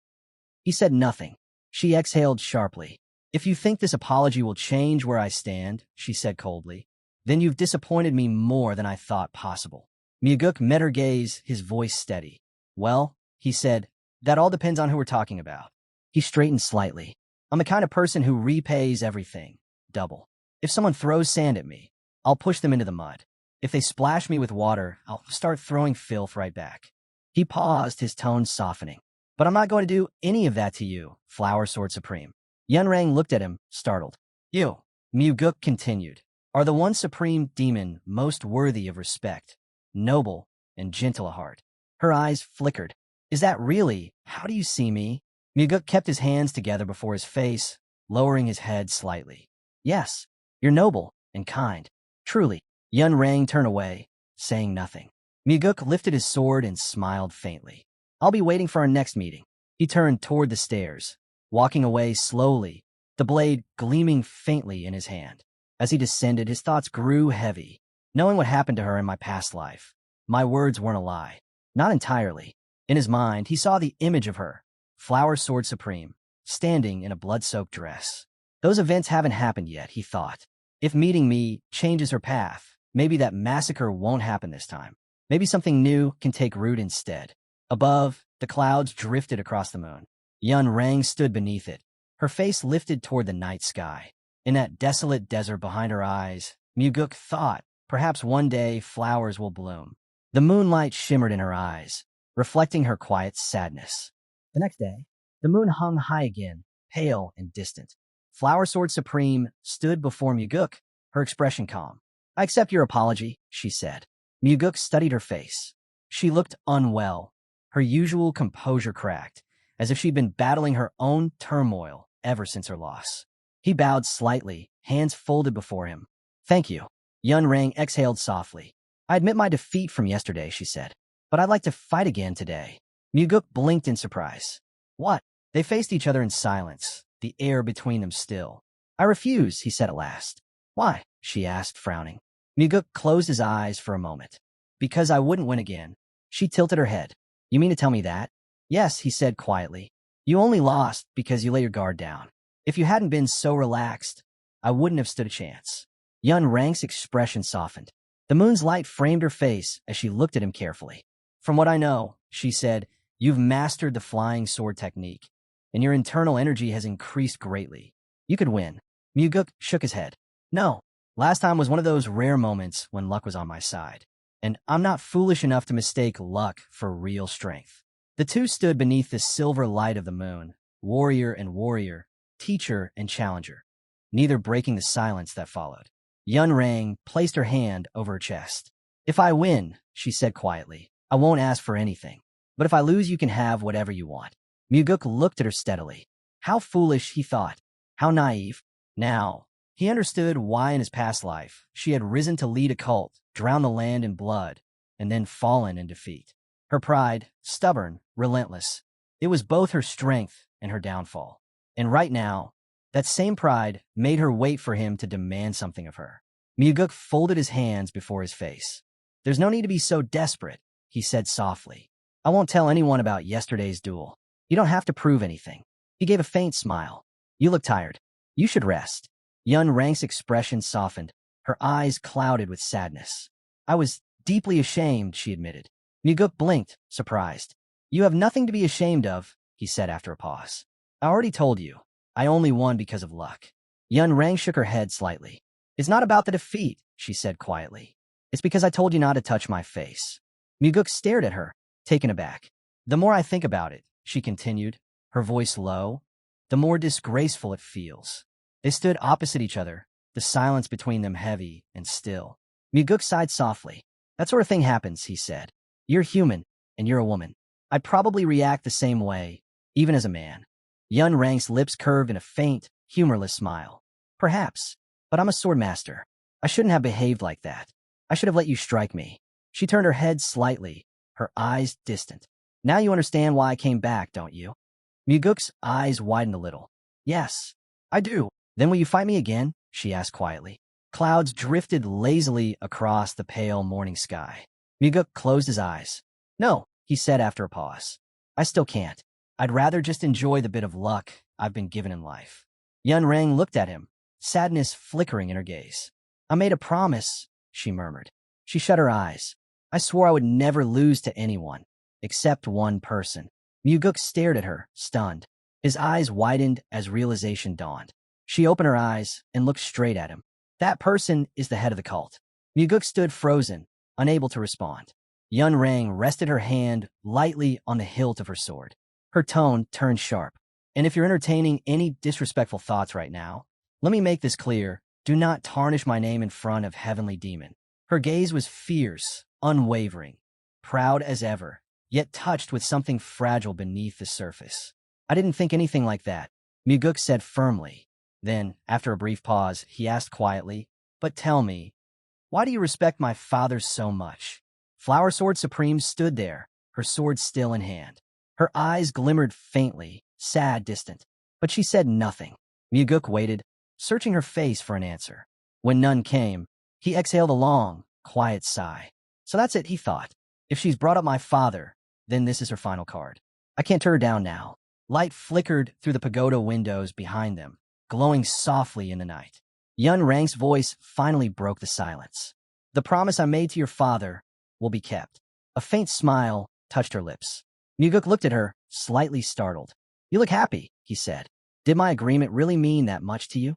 He said nothing. She exhaled sharply. If you think this apology will change where I stand, she said coldly, then you've disappointed me more than I thought possible. Muguk met her gaze, his voice steady. Well, he said, that all depends on who we're talking about. He straightened slightly. I'm the kind of person who repays everything, double. If someone throws sand at me, I'll push them into the mud. If they splash me with water, I'll start throwing filth right back. He paused, his tone softening. But I'm not going to do any of that to you, Flower Sword Supreme. Yun Rang looked at him, startled. You, Muguk continued, are the one supreme demon most worthy of respect, noble and gentle at heart. Her eyes flickered. Is that really? How do you see me? Muguk kept his hands together before his face, lowering his head slightly. Yes, you're noble and kind. Truly. Yun Rang turned away, saying nothing. Muguk lifted his sword and smiled faintly. I'll be waiting for our next meeting. He turned toward the stairs, walking away slowly, the blade gleaming faintly in his hand. As he descended, his thoughts grew heavy. Knowing what happened to her in my past life, my words weren't a lie. Not entirely. In his mind, he saw the image of her, Flower Sword Supreme, standing in a blood-soaked dress. Those events haven't happened yet, he thought. If meeting me changes her path, maybe that massacre won't happen this time. Maybe something new can take root instead. Above, the clouds drifted across the moon. Yun Rang stood beneath it, her face lifted toward the night sky. In that desolate desert behind her eyes, Muguk thought, perhaps one day flowers will bloom. The moonlight shimmered in her eyes, reflecting her quiet sadness. The next day, the moon hung high again, pale and distant. Flower Sword Supreme stood before Muguk, her expression calm. I accept your apology, she said. Muguk studied her face. She looked unwell, her usual composure cracked, as if she'd been battling her own turmoil ever since her loss. He bowed slightly, hands folded before him. Thank you. Yun Rang exhaled softly. I admit my defeat from yesterday, she said, but I'd like to fight again today. Muguk blinked in surprise. What? They faced each other in silence, the air between them still. I refuse, he said at last. Why? She asked, frowning. Muguk closed his eyes for a moment. Because I wouldn't win again. She tilted her head. You mean to tell me that? Yes, he said quietly. You only lost because you let your guard down. If you hadn't been so relaxed, I wouldn't have stood a chance. Yun Rang's expression softened. The moon's light framed her face as she looked at him carefully. From what I know, she said, you've mastered the flying sword technique, and your internal energy has increased greatly. You could win. Muguk shook his head. No. Last time was one of those rare moments when luck was on my side. And I'm not foolish enough to mistake luck for real strength. The two stood beneath the silver light of the moon, warrior and warrior, teacher and challenger, neither breaking the silence that followed. Yun Rang placed her hand over her chest. If I win, she said quietly, I won't ask for anything. But if I lose, you can have whatever you want. Muguk looked at her steadily. How foolish, he thought. How naive. Now, he understood why in his past life she had risen to lead a cult, drown the land in blood, and then fallen in defeat. Her pride, stubborn, relentless. It was both her strength and her downfall. And right now, that same pride made her wait for him to demand something of her. Muguk folded his hands before his face. There's no need to be so desperate, he said softly. I won't tell anyone about yesterday's duel. You don't have to prove anything. He gave a faint smile. You look tired. You should rest. Yun Rang's expression softened, her eyes clouded with sadness. I was deeply ashamed, she admitted. Muguk blinked, surprised. You have nothing to be ashamed of, he said after a pause. I already told you. I only won because of luck. Yun Rang shook her head slightly. It's not about the defeat, she said quietly. It's because I told you not to touch my face. Muguk stared at her, taken aback. The more I think about it, she continued, her voice low, the more disgraceful it feels. They stood opposite each other, the silence between them heavy and still. Muguk sighed softly. That sort of thing happens, he said. You're human, and you're a woman. I'd probably react the same way, even as a man. Yun Rang's lips curved in a faint, humorless smile. Perhaps, but I'm a sword master. I shouldn't have behaved like that. I should have let you strike me. She turned her head slightly, her eyes distant. Now you understand why I came back, don't you? Muguk's eyes widened a little. Yes, I do. Then will you fight me again? She asked quietly. Clouds drifted lazily across the pale morning sky. Muguk closed his eyes. No, he said after a pause. I still can't. I'd rather just enjoy the bit of luck I've been given in life. Yun Rang looked at him, sadness flickering in her gaze. I made a promise, she murmured. She shut her eyes. I swore I would never lose to anyone, except one person. Muguk stared at her, stunned. His eyes widened as realization dawned. She opened her eyes and looked straight at him. That person is the head of the cult. Muguk stood frozen, unable to respond. Yun Rang rested her hand lightly on the hilt of her sword. Her tone turned sharp. And if you're entertaining any disrespectful thoughts right now, let me make this clear. Do not tarnish my name in front of Heavenly Demon. Her gaze was fierce, unwavering, proud as ever, yet touched with something fragile beneath the surface. I didn't think anything like that, Muguk said firmly. Then, after a brief pause, he asked quietly, but tell me, why do you respect my father so much? Flower Sword Supreme stood there, her sword still in hand. Her eyes glimmered faintly, sad, distant, but she said nothing. Muguk waited, searching her face for an answer. When none came, he exhaled a long, quiet sigh. So that's it, he thought. If she's brought up my father, then this is her final card. I can't turn her down now. Light flickered through the pagoda windows behind them, glowing softly in the night. Yun Rang's voice finally broke the silence. The promise I made to your father will be kept. A faint smile touched her lips. Muguk looked at her, slightly startled. You look happy, he said. Did my agreement really mean that much to you?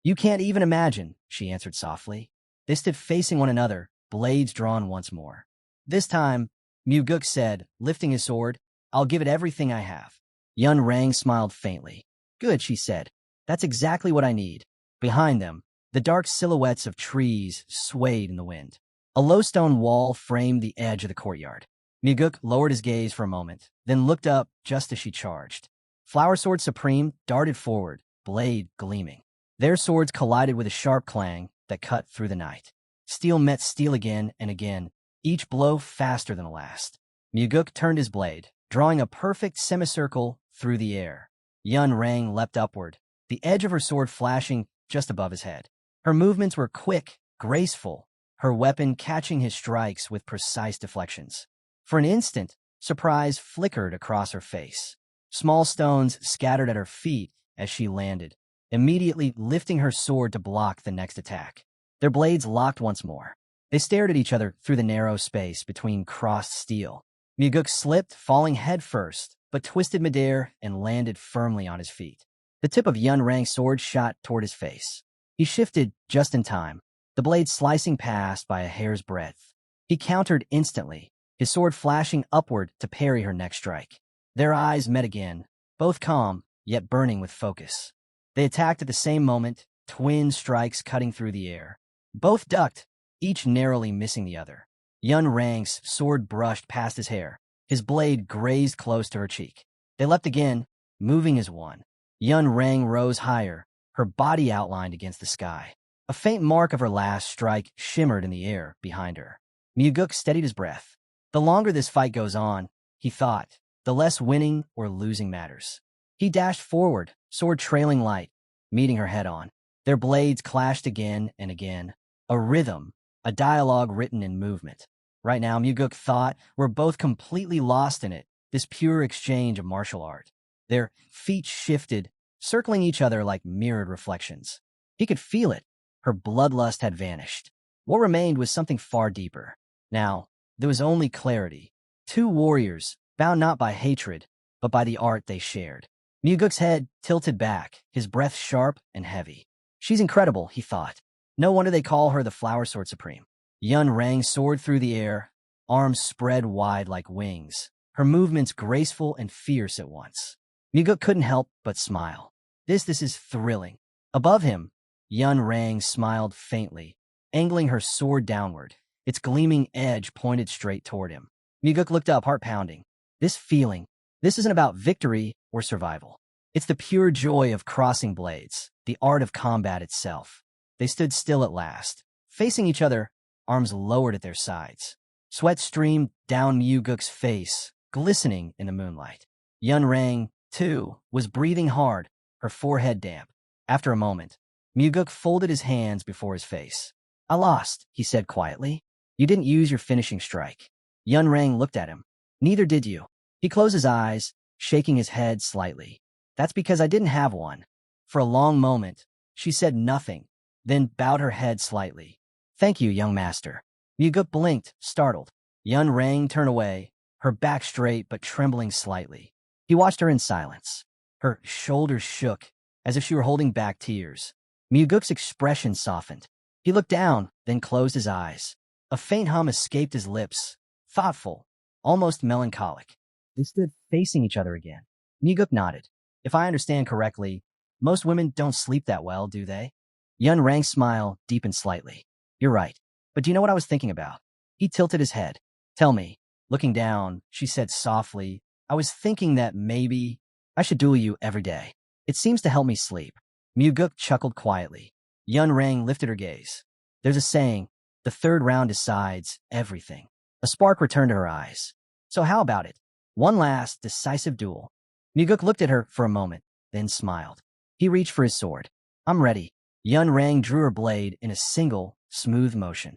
You can't even imagine, she answered softly. They stood facing one another, blades drawn once more. This time, Muguk said, lifting his sword, I'll give it everything I have. Yun Rang smiled faintly. Good, she said. That's exactly what I need. Behind them, the dark silhouettes of trees swayed in the wind. A low stone wall framed the edge of the courtyard. Muguk lowered his gaze for a moment, then looked up just as she charged. Flower Sword Supreme darted forward, blade gleaming. Their swords collided with a sharp clang that cut through the night. Steel met steel again and again, each blow faster than the last. Muguk turned his blade, drawing a perfect semicircle through the air. Yun Rang leapt upward, the edge of her sword flashing just above his head. Her movements were quick, graceful, her weapon catching his strikes with precise deflections. For an instant, surprise flickered across her face. Small stones scattered at her feet as she landed, immediately lifting her sword to block the next attack. Their blades locked once more. They stared at each other through the narrow space between crossed steel. Muguk slipped, falling headfirst, but twisted midair and landed firmly on his feet. The tip of Yun Rang's sword shot toward his face. He shifted just in time, the blade slicing past by a hair's breadth. He countered instantly, his sword flashing upward to parry her next strike. Their eyes met again, both calm, yet burning with focus. They attacked at the same moment, twin strikes cutting through the air. Both ducked, each narrowly missing the other. Yun Rang's sword brushed past his hair. His blade grazed close to her cheek. They leapt again, moving as one. Yun Rang rose higher, her body outlined against the sky. A faint mark of her last strike shimmered in the air behind her. Myuguk steadied his breath. The longer this fight goes on, he thought, the less winning or losing matters. He dashed forward, sword trailing light, meeting her head-on. Their blades clashed again and again. A rhythm, a dialogue written in movement. Right now, Myuguk thought, we're both completely lost in it, this pure exchange of martial art. Their feet shifted, circling each other like mirrored reflections. He could feel it. Her bloodlust had vanished. What remained was something far deeper. Now, there was only clarity. Two warriors, bound not by hatred, but by the art they shared. Myuguk's head tilted back, his breath sharp and heavy. She's incredible, he thought. No wonder they call her the Flower Sword Supreme. Yun Rang soared through the air, arms spread wide like wings, her movements graceful and fierce at once. Myuguk couldn't help but smile. This is thrilling. Above him, Yun Rang smiled faintly, angling her sword downward, its gleaming edge pointed straight toward him. Myuguk looked up, heart pounding. This feeling, this isn't about victory or survival. It's the pure joy of crossing blades, the art of combat itself. They stood still at last, facing each other, arms lowered at their sides. Sweat streamed down Myuguk's face, glistening in the moonlight. Yun Rang, too, was breathing hard, her forehead damp. After a moment, Myuguk folded his hands before his face. I lost, he said quietly. You didn't use your finishing strike. Yun Rang looked at him. Neither did you. He closed his eyes, shaking his head slightly. That's because I didn't have one. For a long moment, she said nothing, then bowed her head slightly. Thank you, young master. Myuguk blinked, startled. Yun Rang turned away, her back straight but trembling slightly. He watched her in silence. Her shoulders shook, as if she were holding back tears. Myuguk's expression softened. He looked down, then closed his eyes. A faint hum escaped his lips, thoughtful, almost melancholic. They stood facing each other again. Myuguk nodded. If I understand correctly, most women don't sleep that well, do they? Yun Rang's smile deepened slightly. You're right. But do you know what I was thinking about? He tilted his head. Tell me. Looking down, she said softly, I was thinking that maybe I should duel you every day. It seems to help me sleep. Myuguk chuckled quietly. Yun Rang lifted her gaze. There's a saying, the third round decides everything. A spark returned to her eyes. So how about it? One last, decisive duel. Myuguk looked at her for a moment, then smiled. He reached for his sword. I'm ready. Yun Rang drew her blade in a single, smooth motion.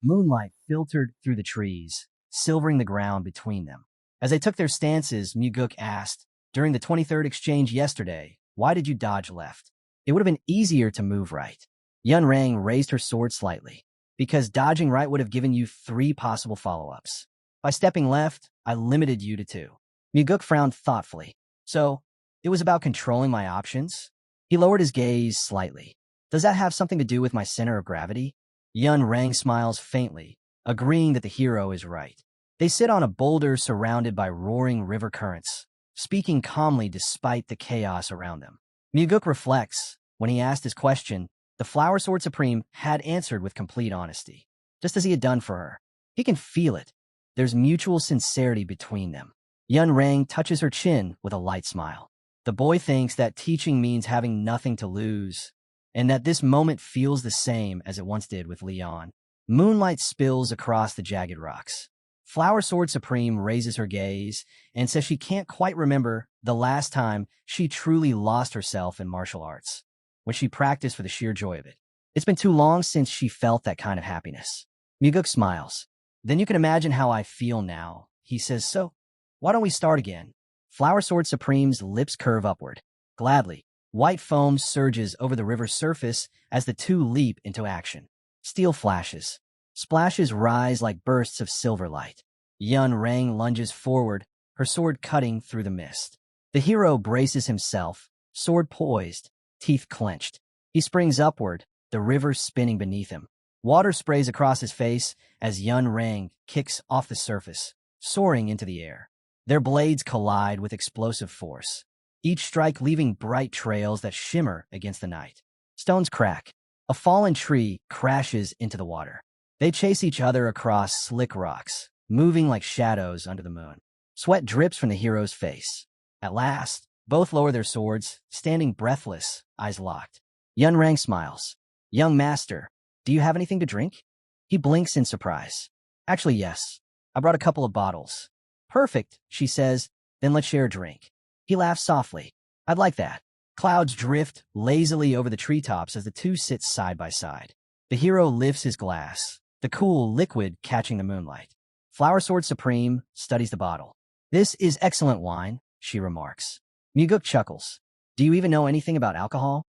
Moonlight filtered through the trees, silvering the ground between them. As they took their stances, Myuguk asked, during the 23rd exchange yesterday, why did you dodge left? It would have been easier to move right. Yun Rang raised her sword slightly. Because dodging right would have given you 3 possible follow-ups. By stepping left, I limited you to 2. Myuguk frowned thoughtfully. So, it was about controlling my options? He lowered his gaze slightly. Does that have something to do with my center of gravity? Yun Rang smiles faintly, agreeing that the hero is right. They sit on a boulder surrounded by roaring river currents, speaking calmly despite the chaos around them. Myuguk reflects. When he asked his question, the Flower Sword Supreme had answered with complete honesty, just as he had done for her. He can feel it. There's mutual sincerity between them. Yun Rang touches her chin with a light smile. The boy thinks that teaching means having nothing to lose, and that this moment feels the same as it once did with Leon. Moonlight spills across the jagged rocks. Flower Sword Supreme raises her gaze and says she can't quite remember the last time she truly lost herself in martial arts, when she practiced for the sheer joy of it. It's been too long since she felt that kind of happiness. Myuguk smiles. Then you can imagine how I feel now, he says. So, why don't we start again? Flower Sword Supreme's lips curve upward. Gladly, white foam surges over the river's surface as the two leap into action. Steel flashes. Splashes rise like bursts of silver light. Yun Rang lunges forward, her sword cutting through the mist. The hero braces himself, sword poised, teeth clenched. He springs upward, the river spinning beneath him. Water sprays across his face as Yun Rang kicks off the surface, soaring into the air. Their blades collide with explosive force, each strike leaving bright trails that shimmer against the night. Stones crack. A fallen tree crashes into the water. They chase each other across slick rocks, moving like shadows under the moon. Sweat drips from the hero's face. At last, both lower their swords, standing breathless, eyes locked. Yun Rang smiles. Young master, do you have anything to drink? He blinks in surprise. Actually, yes. I brought a couple of bottles. Perfect, she says. Then let's share a drink. He laughs softly. I'd like that. Clouds drift lazily over the treetops as the two sit side by side. The hero lifts his glass, the cool liquid catching the moonlight. Flower Sword Supreme studies the bottle. This is excellent wine, she remarks. Muguk chuckles. Do you even know anything about alcohol?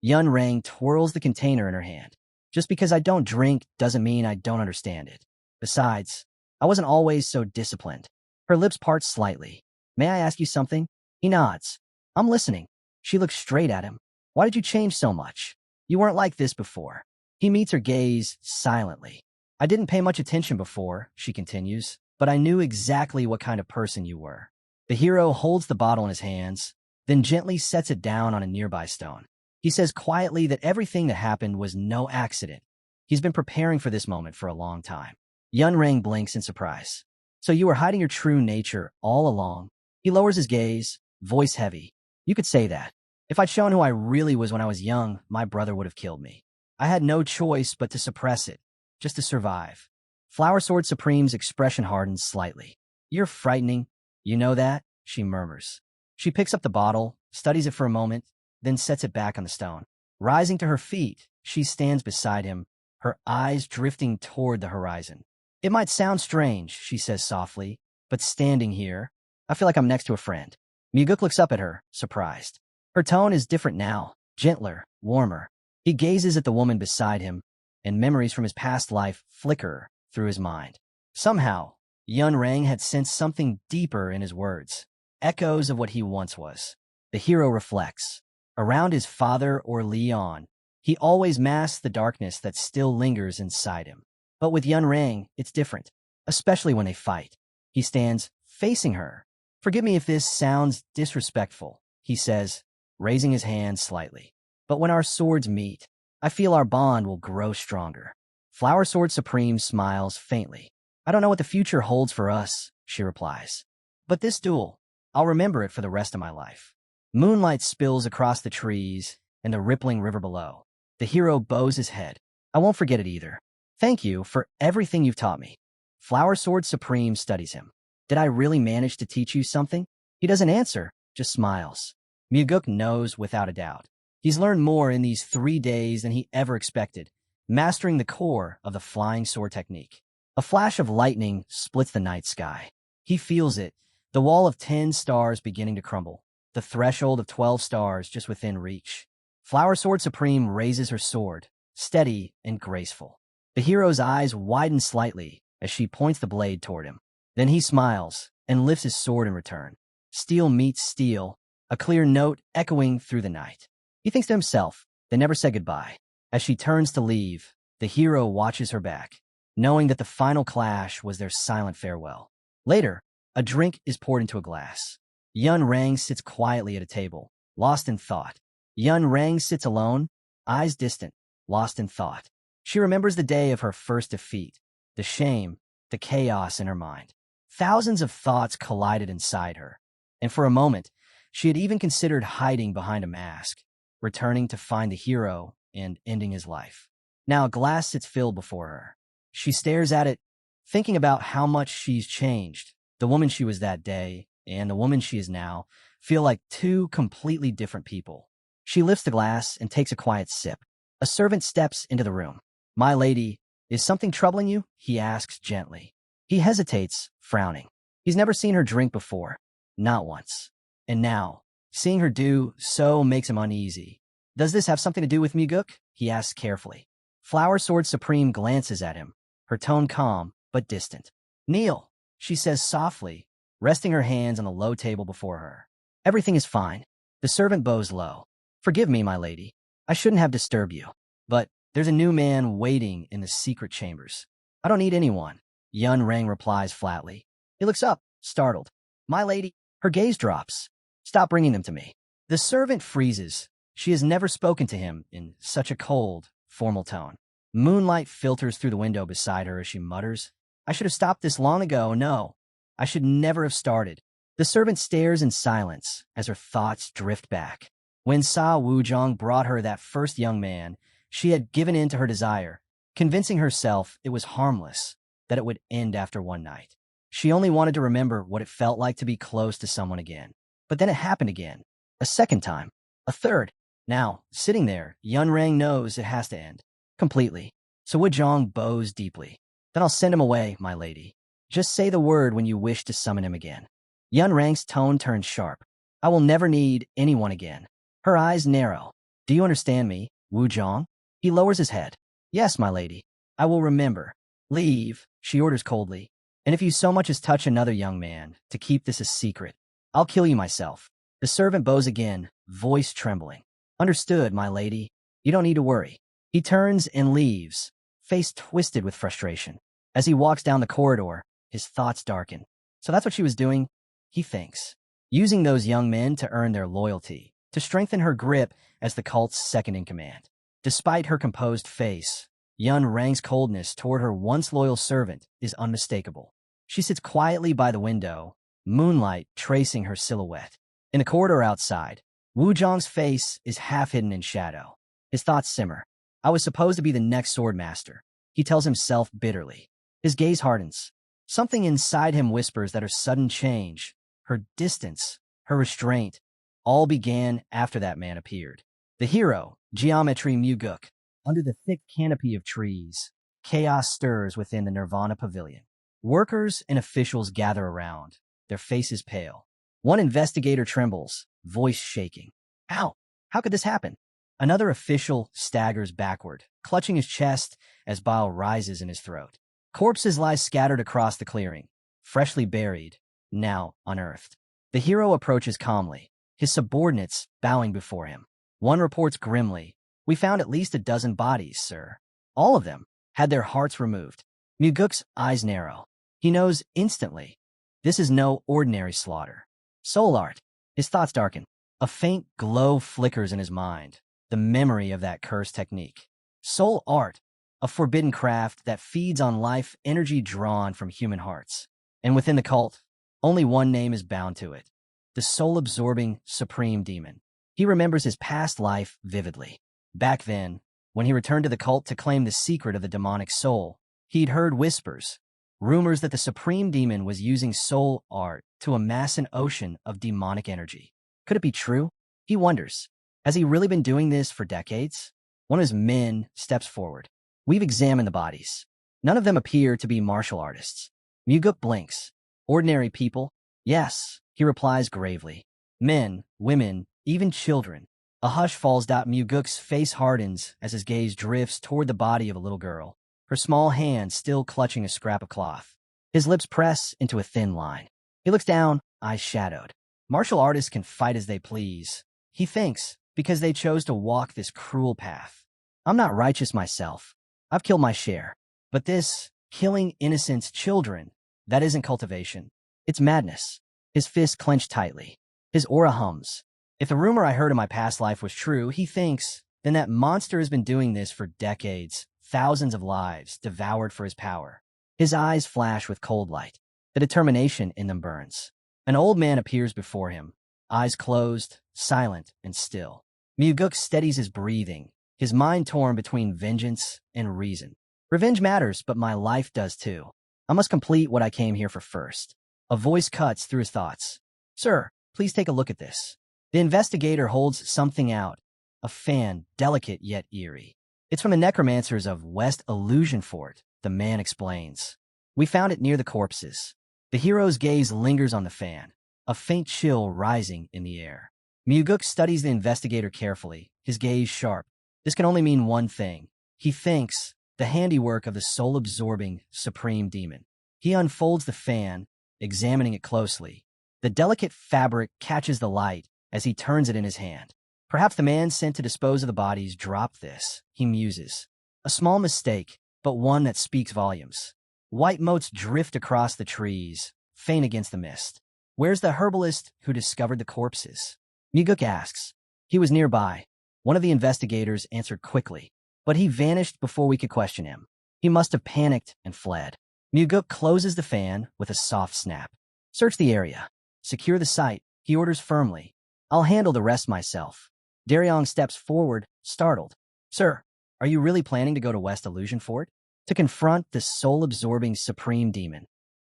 Yun Rang twirls the container in her hand. Just because I don't drink doesn't mean I don't understand it. Besides, I wasn't always so disciplined. Her lips part slightly. May I ask you something? He nods. I'm listening. She looks straight at him. Why did you change so much? You weren't like this before. He meets her gaze silently. I didn't pay much attention before, she continues, but I knew exactly what kind of person you were. The hero holds the bottle in his hands, then gently sets it down on a nearby stone. He says quietly that everything that happened was no accident. He's been preparing for this moment for a long time. Yun Rang blinks in surprise. So you were hiding your true nature all along? He lowers his gaze, voice heavy. You could say that. If I'd shown who I really was when I was young, my brother would have killed me. I had no choice but to suppress it, just to survive. Flower Sword Supreme's expression hardens slightly. You're frightening. You know that? She murmurs. She picks up the bottle, studies it for a moment, then sets it back on the stone. Rising to her feet, she stands beside him, her eyes drifting toward the horizon. It might sound strange, she says softly, but standing here, I feel like I'm next to a friend. Muguk looks up at her, surprised. Her tone is different now, gentler, warmer. He gazes at the woman beside him, and memories from his past life flicker through his mind. Somehow, Yun Rang had sensed something deeper in his words, echoes of what he once was. The hero reflects. Around his father or Leon, he always masks the darkness that still lingers inside him. But with Yun Rang, it's different, especially when they fight. He stands facing her. Forgive me if this sounds disrespectful, he says, raising his hand slightly. But when our swords meet, I feel our bond will grow stronger. Flower Sword Supreme smiles faintly. I don't know what the future holds for us, she replies. But this duel, I'll remember it for the rest of my life. Moonlight spills across the trees and the rippling river below. The hero bows his head. I won't forget it either. Thank you for everything you've taught me. Flower Sword Supreme studies him. Did I really manage to teach you something? He doesn't answer, just smiles. Muguk knows without a doubt. He's learned more in these 3 days than he ever expected, mastering the core of the flying sword technique. A flash of lightning splits the night sky. He feels it, the wall of 10 stars beginning to crumble, the threshold of 12 stars just within reach. Flower Sword Supreme raises her sword, steady and graceful. The hero's eyes widen slightly as she points the blade toward him. Then he smiles and lifts his sword in return. Steel meets steel, a clear note echoing through the night. He thinks to himself, they never said goodbye. As she turns to leave, the hero watches her back, knowing that the final clash was their silent farewell. Later, a drink is poured into a glass. Yun Rang sits quietly at a table, lost in thought. Yun Rang sits alone, eyes distant, lost in thought. She remembers the day of her first defeat, the shame, the chaos in her mind. Thousands of thoughts collided inside her, and for a moment, she had even considered hiding behind a mask, returning to find the hero and ending his life. Now a glass sits filled before her. She stares at it, thinking about how much she's changed. The woman she was that day and the woman she is now feel like two completely different people. She lifts the glass and takes a quiet sip. A servant steps into the room. My lady, is something troubling you? He asks gently. He hesitates, frowning. He's never seen her drink before. Not once. And now, seeing her do so makes him uneasy. Does this have something to do with Muguk? He asks carefully. Flower Sword Supreme glances at him, her tone calm but distant. Kneel, she says softly, resting her hands on the low table before her. Everything is fine. The servant bows low. Forgive me, my lady. I shouldn't have disturbed you. But there's a new man waiting in the secret chambers. I don't need anyone. Yun Rang replies flatly. He looks up, startled. My lady, her gaze drops. Stop bringing them to me. The servant freezes. She has never spoken to him in such a cold, formal tone. Moonlight filters through the window beside her as she mutters, I should have stopped this long ago. No, I should never have started. The servant stares in silence as her thoughts drift back. When Sa Wuzhong brought her that first young man, she had given in to her desire, convincing herself it was harmless, that it would end after one night. She only wanted to remember what it felt like to be close to someone again. But then it happened again. A second time. A third. Now, sitting there, Yun Rang knows it has to end. Completely. So Wuzhong bows deeply. Then I'll send him away, my lady. Just say the word when you wish to summon him again. Yun Rang's tone turns sharp. I will never need anyone again. Her eyes narrow. Do you understand me, Wuzhong? He lowers his head. Yes, my lady. I will remember. Leave, she orders coldly. And if you so much as touch another young man, to keep this a secret, I'll kill you myself. The servant bows again, voice trembling. Understood, my lady. You don't need to worry. He turns and leaves, face twisted with frustration. As he walks down the corridor, his thoughts darken. So that's what she was doing, he thinks. Using those young men to earn their loyalty, to strengthen her grip as the cult's second-in-command. Despite her composed face, Yun Rang's coldness toward her once loyal servant is unmistakable. She sits quietly by the window, moonlight tracing her silhouette. In the corridor outside, Wuzhong's face is half hidden in shadow. His thoughts simmer. I was supposed to be the next swordmaster, he tells himself bitterly. His gaze hardens. Something inside him whispers that her sudden change, her distance, her restraint, all began after that man appeared. The hero, Geometry Muguk. Under the thick canopy of trees, chaos stirs within the Nirvana Pavilion. Workers and officials gather around, their faces pale. One investigator trembles, voice shaking. How? How could this happen? Another official staggers backward, clutching his chest as bile rises in his throat. Corpses lie scattered across the clearing, freshly buried, now unearthed. The hero approaches calmly, his subordinates bowing before him. One reports grimly, We found at least a dozen bodies, sir. All of them had their hearts removed. Muguk's eyes narrow. He knows instantly. This is no ordinary slaughter. Soul art. His thoughts darken. A faint glow flickers in his mind. The memory of that cursed technique. Soul art. A forbidden craft that feeds on life energy drawn from human hearts. And within the cult, only one name is bound to it. The soul-absorbing Supreme Demon. He remembers his past life vividly. Back then, when he returned to the cult to claim the secret of the demonic soul, he'd heard whispers, rumors that the Supreme Demon was using soul art to amass an ocean of demonic energy. Could it be true? He wonders. Has he really been doing this for decades? One of his men steps forward. We've examined the bodies. None of them appear to be martial artists. Muguk blinks. Ordinary people? Yes, he replies gravely. Men, women, even children. A hush falls. Muguk's face hardens as his gaze drifts toward the body of a little girl, her small hand still clutching a scrap of cloth. His lips press into a thin line. He looks down, eyes shadowed. Martial artists can fight as they please, he thinks, because they chose to walk this cruel path. I'm not righteous myself. I've killed my share. But this, killing innocent children, that isn't cultivation. It's madness. His fists clench tightly. His aura hums. If the rumor I heard in my past life was true, he thinks, then that monster has been doing this for decades, thousands of lives devoured for his power. His eyes flash with cold light. The determination in them burns. An old man appears before him, eyes closed, silent and still. Muguk steadies his breathing, his mind torn between vengeance and reason. Revenge matters, but my life does too. I must complete what I came here for first. A voice cuts through his thoughts. Sir, please take a look at this. The investigator holds something out, a fan, delicate yet eerie. It's from the necromancers of West Illusion Fort, the man explains. We found it near the corpses. The hero's gaze lingers on the fan, a faint chill rising in the air. Muguk studies the investigator carefully, his gaze sharp. This can only mean one thing. He thinks, the handiwork of the soul-absorbing Supreme Demon. He unfolds the fan, examining it closely. The delicate fabric catches the light as he turns it in his hand. Perhaps the man sent to dispose of the bodies dropped this, he muses. A small mistake, but one that speaks volumes. White motes drift across the trees, faint against the mist. Where's the herbalist who discovered the corpses? Muguk asks. He was nearby. One of the investigators answered quickly, but he vanished before we could question him. He must have panicked and fled. Muguk closes the fan with a soft snap. Search the area. Secure the site, he orders firmly. I'll handle the rest myself. Daryong steps forward, startled. Sir, are you really planning to go to West Illusion Fort? To confront the soul-absorbing supreme demon?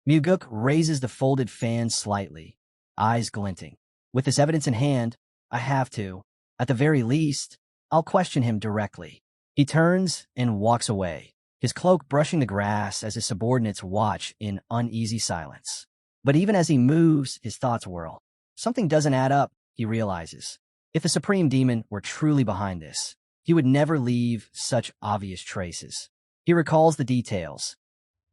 Muguk raises the folded fan slightly, eyes glinting. With this evidence in hand, I have to. At the very least, I'll question him directly. He turns and walks away, his cloak brushing the grass as his subordinates watch in uneasy silence. But even as he moves, his thoughts whirl. Something doesn't add up, he realizes. If the supreme demon were truly behind this, he would never leave such obvious traces. He recalls the details.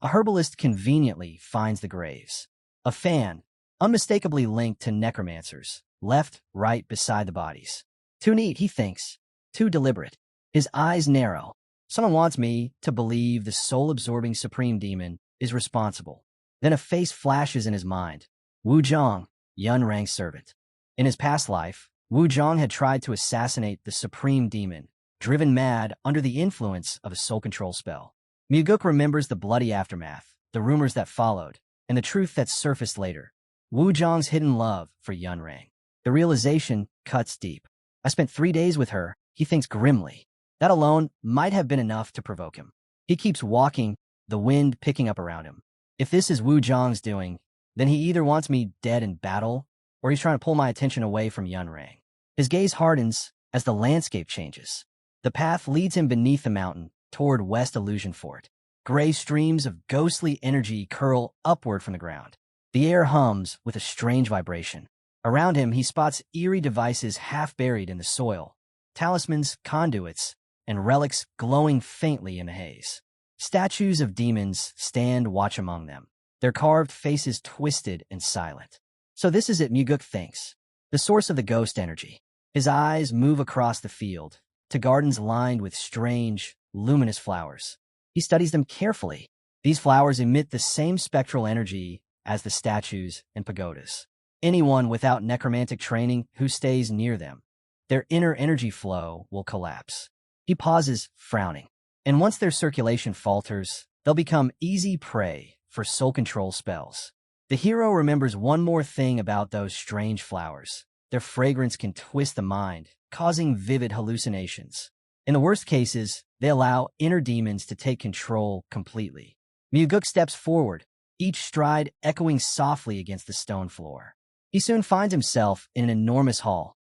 A herbalist conveniently finds the graves. A fan, unmistakably linked to necromancers, left right beside the bodies. Too neat, he thinks. Too deliberate. His eyes narrow. Someone wants me to believe the soul-absorbing supreme demon is responsible. Then a face flashes in his mind. Wu Zhang, Yun Rang's servant. In his past life, Wu Zhang had tried to assassinate the supreme demon, driven mad under the influence of a soul control spell. Muguk remembers the bloody aftermath, the rumors that followed, and the truth that surfaced later. Wu Zhang's hidden love for Yun Rang. The realization cuts deep. I spent 3 days with her, he thinks grimly. That alone might have been enough to provoke him. He keeps walking, the wind picking up around him. If this is Wu Zhang's doing, then he either wants me dead in battle, or he's trying to pull my attention away from Yun Rang. His gaze hardens as the landscape changes. The path leads him beneath the mountain, toward West Illusion Fort. Gray streams of ghostly energy curl upward from the ground. The air hums with a strange vibration. Around him, he spots eerie devices half buried in the soil. Talismans, conduits, and relics glowing faintly in the haze. Statues of demons stand watch among them, their carved faces twisted and silent. So this is it, Muguk thinks. The source of the ghost energy. His eyes move across the field, to gardens lined with strange, luminous flowers. He studies them carefully. These flowers emit the same spectral energy as the statues and pagodas. Anyone without necromantic training who stays near them, their inner energy flow will collapse. He pauses, frowning. And once their circulation falters, they'll become easy prey for soul control spells. The hero remembers one more thing about those strange flowers. Their fragrance can twist the mind, causing vivid hallucinations. In the worst cases, they allow inner demons to take control completely. Muguk steps forward, each stride echoing softly against the stone floor. He soon finds himself in an enormous hall,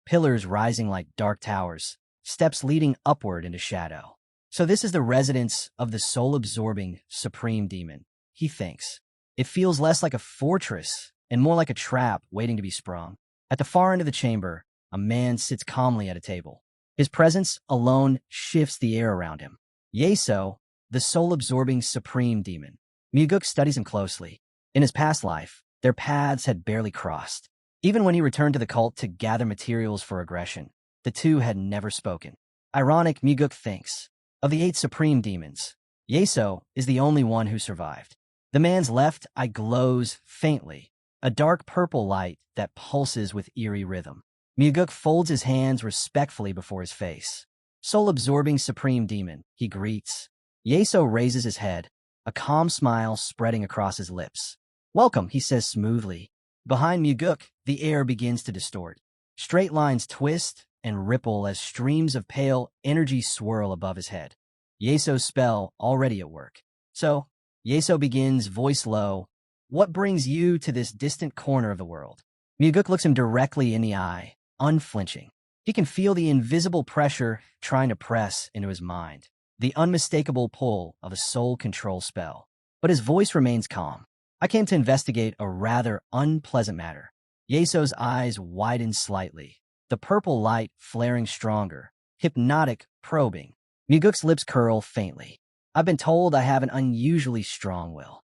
pillars rising like dark towers, steps leading upward into shadow. So this is the residence of the soul-absorbing supreme demon, he thinks. It feels less like a fortress and more like a trap waiting to be sprung. At the far end of the chamber, a man sits calmly at a table. His presence alone shifts the air around him. Yeso, the soul-absorbing supreme demon. Muguk studies him closely. In his past life, their paths had barely crossed. Even when he returned to the cult to gather materials for aggression, the two had never spoken. Ironic, Muguk thinks. Of the 8 supreme demons, Yeso is the only one who survived. The man's left eye glows faintly, a dark purple light that pulses with eerie rhythm. Muguk folds his hands respectfully before his face. Soul-absorbing supreme demon, he greets. Yeso raises his head, a calm smile spreading across his lips. Welcome, he says smoothly. Behind Muguk, the air begins to distort. Straight lines twist and ripple as streams of pale energy swirl above his head. Yeso's spell already at work. So, Yeso begins, voice low, what brings you to this distant corner of the world? Muguk looks him directly in the eye, unflinching. He can feel the invisible pressure trying to press into his mind, the unmistakable pull of a soul control spell. But his voice remains calm. I came to investigate a rather unpleasant matter. Yeso's eyes widen slightly, the purple light flaring stronger, hypnotic, probing. Muguk's lips curl faintly. I've been told I have an unusually strong will.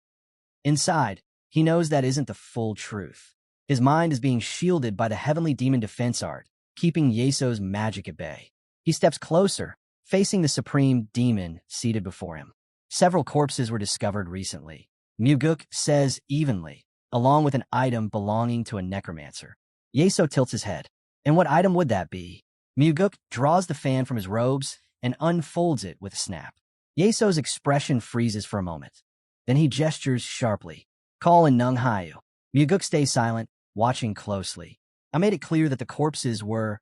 Inside, he knows that isn't the full truth. His mind is being shielded by the heavenly demon defense art, keeping Yeso's magic at bay. He steps closer, facing the supreme demon seated before him. Several corpses were discovered recently, Muguk says evenly, along with an item belonging to a necromancer. Yeso tilts his head. And what item would that be? Muguk draws the fan from his robes and unfolds it with a snap. Yeso's expression freezes for a moment. Then he gestures sharply. Call in Nung Hayu. Muguk stays silent, watching closely. I made it clear that the corpses were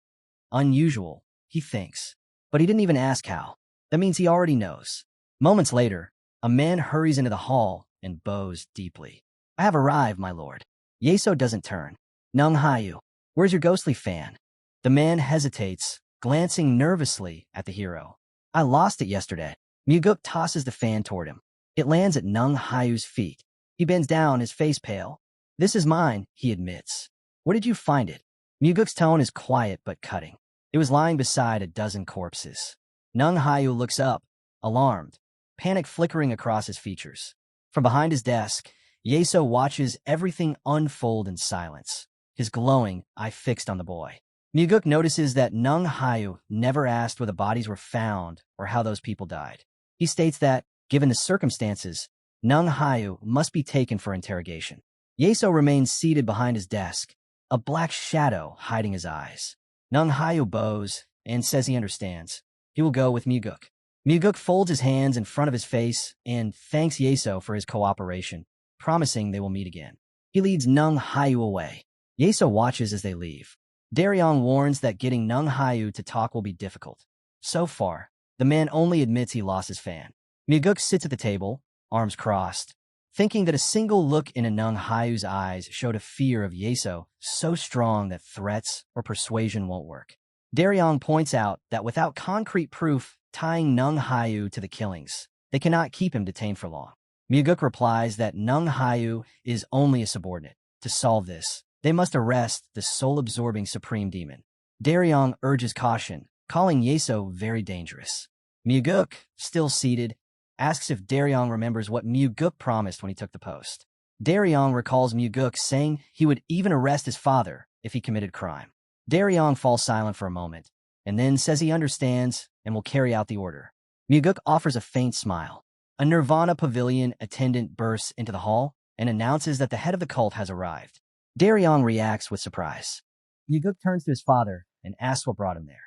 unusual, he thinks. But he didn't even ask how. That means he already knows. Moments later, a man hurries into the hall and bows deeply. I have arrived, my lord. Yeso doesn't turn. Nung Hayu, where's your ghostly fan? The man hesitates, glancing nervously at the hero. I lost it yesterday. Muguk tosses the fan toward him. It lands at Nung Hayu's feet. He bends down, his face pale. This is mine, he admits. Where did you find it? Muguk's tone is quiet but cutting. It was lying beside a dozen corpses. Nung Hayu looks up, alarmed, panic flickering across his features. From behind his desk, Yeso watches everything unfold in silence, his glowing eye fixed on the boy. Muguk notices that Nung Hayu never asked where the bodies were found or how those people died. He states that, given the circumstances, Nung Hayu must be taken for interrogation. Yeso remains seated behind his desk, a black shadow hiding his eyes. Nung Hayu bows and says he understands. He will go with Muguk. Muguk folds his hands in front of his face and thanks Yeso for his cooperation, promising they will meet again. He leads Nung Hayu away. Yeso watches as they leave. Daryong warns that getting Nung Hayu to talk will be difficult. So far, the man only admits he lost his fan. Muguk sits at the table, arms crossed, thinking that a single look into Nung Hayu's eyes showed a fear of Yeso so strong that threats or persuasion won't work. Daryong points out that without concrete proof tying Nung Hayu to the killings, they cannot keep him detained for long. Muguk replies that Nung Hayu is only a subordinate. To solve this, they must arrest the soul-absorbing supreme demon. Daryong urges caution, calling Yeso very dangerous. Muguk, still seated, asks if Daryong remembers what Muguk promised when he took the post. Daryong recalls Muguk saying he would even arrest his father if he committed crime. Daryong falls silent for a moment, and then says he understands and will carry out the order. Muguk offers a faint smile. A Nirvana Pavilion attendant bursts into the hall and announces that the head of the cult has arrived. Daryong reacts with surprise. Muguk turns to his father and asks what brought him there.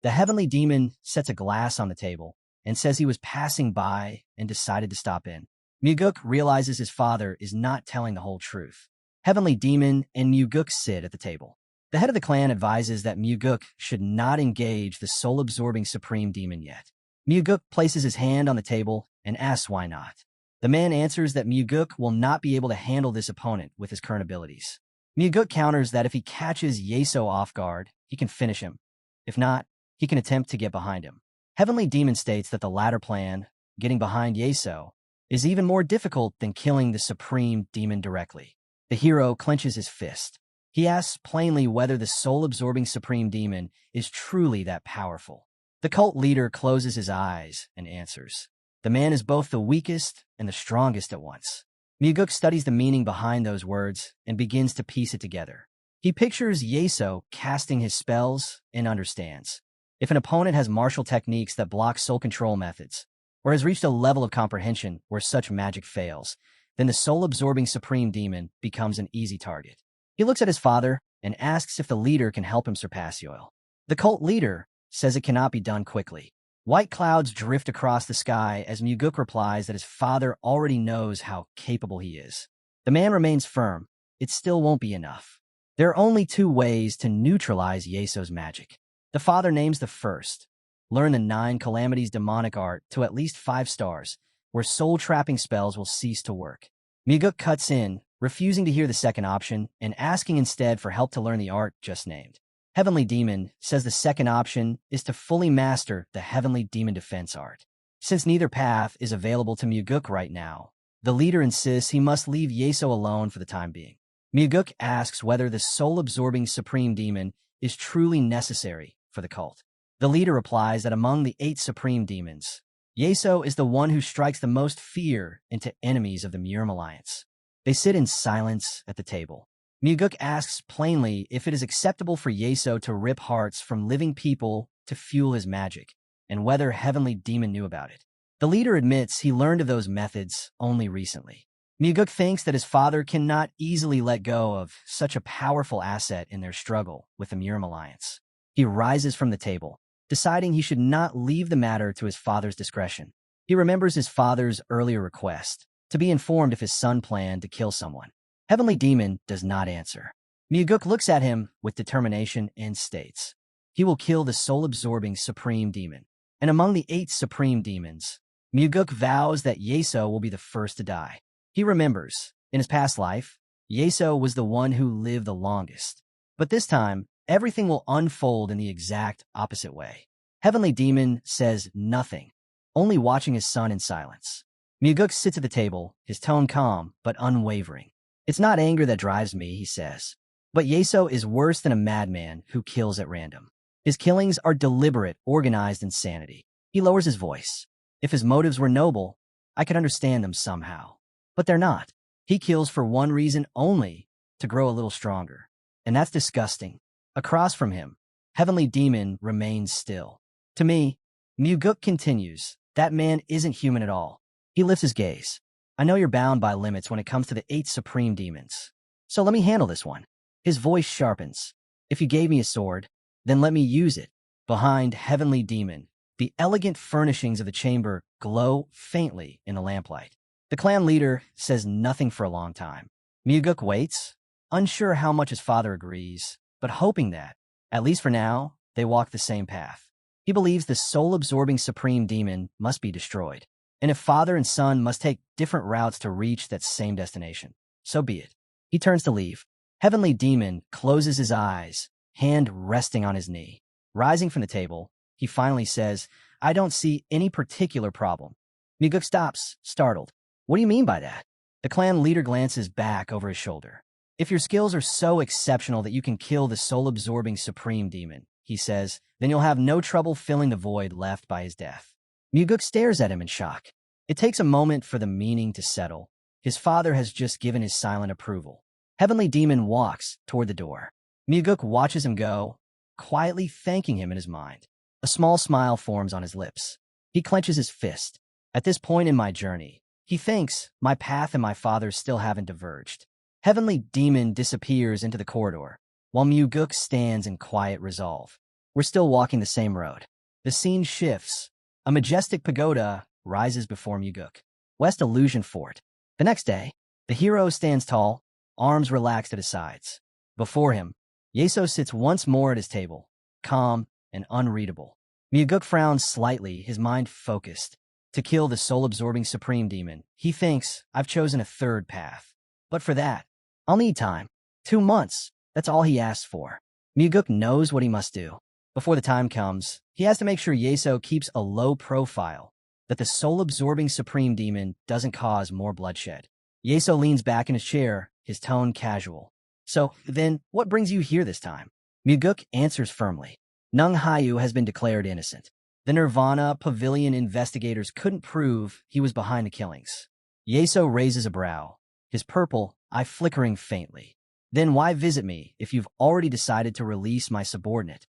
The heavenly demon sets a glass on the table and says he was passing by and decided to stop in. Muguk realizes his father is not telling the whole truth. Heavenly demon and Muguk sit at the table. The head of the clan advises that Muguk should not engage the soul-absorbing supreme demon yet. Muguk places his hand on the table and asks why not. The man answers that Muguk will not be able to handle this opponent with his current abilities. Muguk counters that if he catches Yeso off guard, he can finish him. If not, he can attempt to get behind him. Heavenly Demon states that the latter plan, getting behind Yeso, is even more difficult than killing the supreme demon directly. The hero clenches his fist. He asks plainly whether the soul-absorbing supreme demon is truly that powerful. The cult leader closes his eyes and answers. The man is both the weakest and the strongest at once. Muguk studies the meaning behind those words and begins to piece it together. He pictures Yeso casting his spells and understands. If an opponent has martial techniques that block soul control methods, or has reached a level of comprehension where such magic fails, then the soul-absorbing supreme demon becomes an easy target. He looks at his father and asks if the leader can help him surpass Yoil. The cult leader says it cannot be done quickly. White clouds drift across the sky as Muguk replies that his father already knows how capable he is. The man remains firm. It still won't be enough. There are only two ways to neutralize Yeso's magic. The father names the first. Learn the 9 Calamities demonic art to at least 5 stars, where soul-trapping spells will cease to work. Muguk cuts in, refusing to hear the second option and asking instead for help to learn the art just named. Heavenly Demon says the second option is to fully master the Heavenly Demon defense art. Since neither path is available to Muguk right now, the leader insists he must leave Yeso alone for the time being. Muguk asks whether the soul-absorbing supreme demon is truly necessary for the cult. The leader replies that among the 8 supreme demons, Yeso is the one who strikes the most fear into enemies of the Murm Alliance. They sit in silence at the table. Muguk asks plainly if it is acceptable for Yeso to rip hearts from living people to fuel his magic, and whether Heavenly Demon knew about it. The leader admits he learned of those methods only recently. Muguk thinks that his father cannot easily let go of such a powerful asset in their struggle with the Murim Alliance. He rises from the table, deciding he should not leave the matter to his father's discretion. He remembers his father's earlier request to be informed if his son planned to kill someone. Heavenly Demon does not answer. Muguk looks at him with determination and states, he will kill the soul-absorbing Supreme Demon. And among the 8 Supreme Demons, Muguk vows that Yeso will be the first to die. He remembers, in his past life, Yeso was the one who lived the longest. But this time, everything will unfold in the exact opposite way. Heavenly Demon says nothing, only watching his son in silence. Muguk sits at the table, his tone calm but unwavering. It's not anger that drives me, he says. But Yeso is worse than a madman who kills at random. His killings are deliberate, organized insanity. He lowers his voice. If his motives were noble, I could understand them somehow. But they're not. He kills for one reason only, to grow a little stronger. And that's disgusting. Across from him, Heavenly Demon remains still. To me, Muguk continues, that man isn't human at all. He lifts his gaze. I know you're bound by limits when it comes to the 8 Supreme Demons. So let me handle this one. His voice sharpens. If you gave me a sword, then let me use it. Behind Heavenly Demon, the elegant furnishings of the chamber glow faintly in the lamplight. The clan leader says nothing for a long time. Muguk waits, unsure how much his father agrees, but hoping that, at least for now, they walk the same path. He believes the soul-absorbing Supreme Demon must be destroyed. And if father and son must take different routes to reach that same destination, so be it. He turns to leave. Heavenly Demon closes his eyes, hand resting on his knee. Rising from the table, he finally says, I don't see any particular problem. Muguk stops, startled. What do you mean by that? The clan leader glances back over his shoulder. If your skills are so exceptional that you can kill the soul-absorbing Supreme Demon, he says, then you'll have no trouble filling the void left by his death. Muguk stares at him in shock. It takes a moment for the meaning to settle. His father has just given his silent approval. Heavenly Demon walks toward the door. Muguk watches him go, quietly thanking him in his mind. A small smile forms on his lips. He clenches his fist. At this point in my journey, he thinks my path and my father's still haven't diverged. Heavenly Demon disappears into the corridor, while Muguk stands in quiet resolve. We're still walking the same road. The scene shifts. A majestic pagoda rises before Muguk. West Illusion Fort. The next day, the hero stands tall, arms relaxed at his sides. Before him, Yeso sits once more at his table, calm and unreadable. Muguk frowns slightly, his mind focused. To kill the soul-absorbing Supreme Demon, he thinks, I've chosen a third path. But for that, I'll need time. 2 months. That's all he asks for. Muguk knows what he must do. Before the time comes, he has to make sure Yeso keeps a low profile, that the soul-absorbing Supreme Demon doesn't cause more bloodshed. Yeso leans back in his chair, his tone casual. So, then, what brings you here this time? Muguk answers firmly. Nung Hayu has been declared innocent. The Nirvana Pavilion investigators couldn't prove he was behind the killings. Yeso raises a brow, his purple eye flickering faintly. Then why visit me if you've already decided to release my subordinate?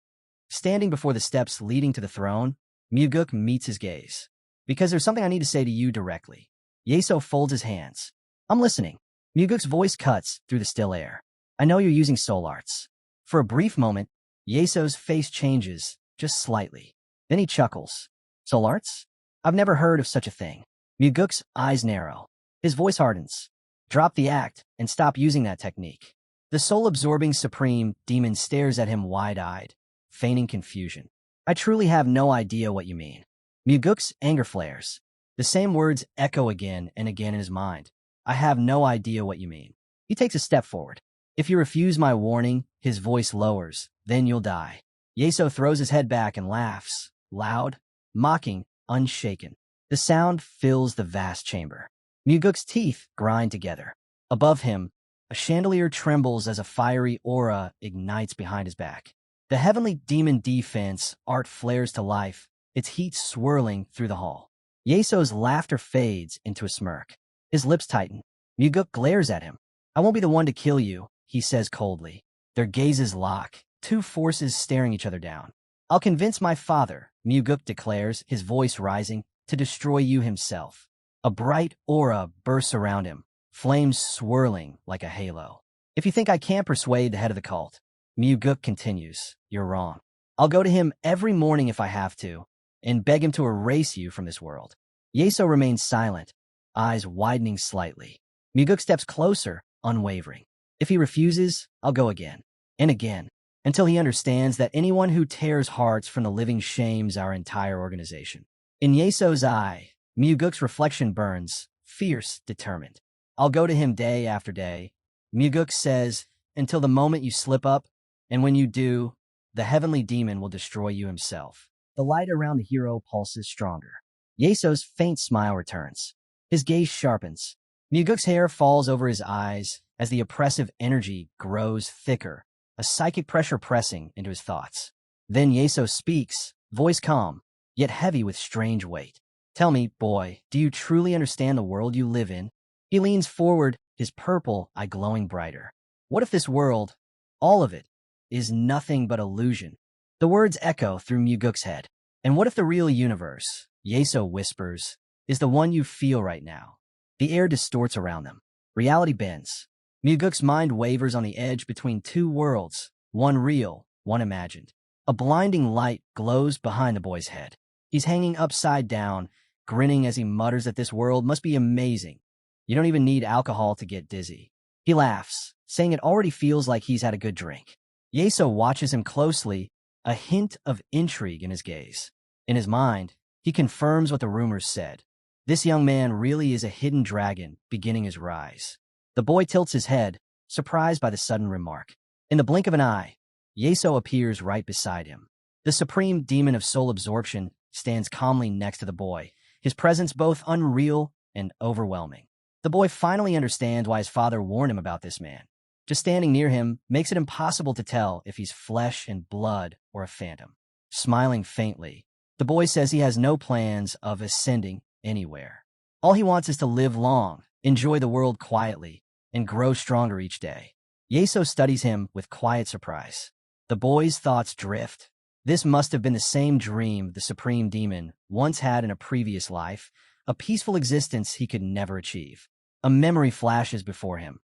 Standing before the steps leading to the throne, Muguk meets his gaze. Because there's something I need to say to you directly. Yeso folds his hands. I'm listening. Muguk's voice cuts through the still air. I know you're using soul arts. For a brief moment, Yeso's face changes, just slightly. Then he chuckles. Soul arts? I've never heard of such a thing. Muguk's eyes narrow. His voice hardens. Drop the act and stop using that technique. The soul-absorbing Supreme Demon stares at him wide-eyed, feigning confusion. I truly have no idea what you mean. Muguk's anger flares. The same words echo again and again in his mind. I have no idea what you mean. He takes a step forward. If you refuse my warning, his voice lowers, then you'll die. Yeso throws his head back and laughs, loud, mocking, unshaken. The sound fills the vast chamber. Muguk's teeth grind together. Above him, a chandelier trembles as a fiery aura ignites behind his back. The Heavenly Demon defense art flares to life, its heat swirling through the hall. Yeso's laughter fades into a smirk. His lips tighten. Muguk glares at him. I won't be the one to kill you, he says coldly. Their gazes lock, two forces staring each other down. I'll convince my father, Muguk declares, his voice rising, to destroy you himself. A bright aura bursts around him, flames swirling like a halo. If you think I can't persuade the head of the cult, Muguk continues, you're wrong. I'll go to him every morning if I have to, and beg him to erase you from this world. Yeso remains silent, eyes widening slightly. Muguk steps closer, unwavering. If he refuses, I'll go again, and again, until he understands that anyone who tears hearts from the living shames our entire organization. In Yeso's eye, Muguk's reflection burns, fierce, determined. I'll go to him day after day, Muguk says, until the moment you slip up, and when you do, the heavenly demon will destroy you himself. The light around the hero pulses stronger. Yeso's faint smile returns. His gaze sharpens. Muguk's hair falls over his eyes as the oppressive energy grows thicker, a psychic pressure pressing into his thoughts. Then Yeso speaks, voice calm, yet heavy with strange weight. Tell me, boy, do you truly understand the world you live in? He leans forward, his purple eye glowing brighter. What if this world, all of it, is nothing but illusion? The words echo through Muguk's head. And what if the real universe, Yeso whispers, is the one you feel right now? The air distorts around them. Reality bends. Muguk's mind wavers on the edge between two worlds, one real, one imagined. A blinding light glows behind the boy's head. He's hanging upside down, grinning as he mutters that this world must be amazing. You don't even need alcohol to get dizzy. He laughs, saying it already feels like he's had a good drink. Yeso watches him closely, a hint of intrigue in his gaze. In his mind, he confirms what the rumors said. This young man really is a hidden dragon beginning his rise. The boy tilts his head, surprised by the sudden remark. In the blink of an eye, Yeso appears right beside him. The supreme demon of soul absorption stands calmly next to the boy, his presence both unreal and overwhelming. The boy finally understands why his father warned him about this man. Just standing near him makes it impossible to tell if he's flesh and blood or a phantom. Smiling faintly, the boy says he has no plans of ascending anywhere. All he wants is to live long, enjoy the world quietly, and grow stronger each day. Yeso studies him with quiet surprise. The boy's thoughts drift. This must have been the same dream the supreme demon once had in a previous life, a peaceful existence he could never achieve. A memory flashes before him.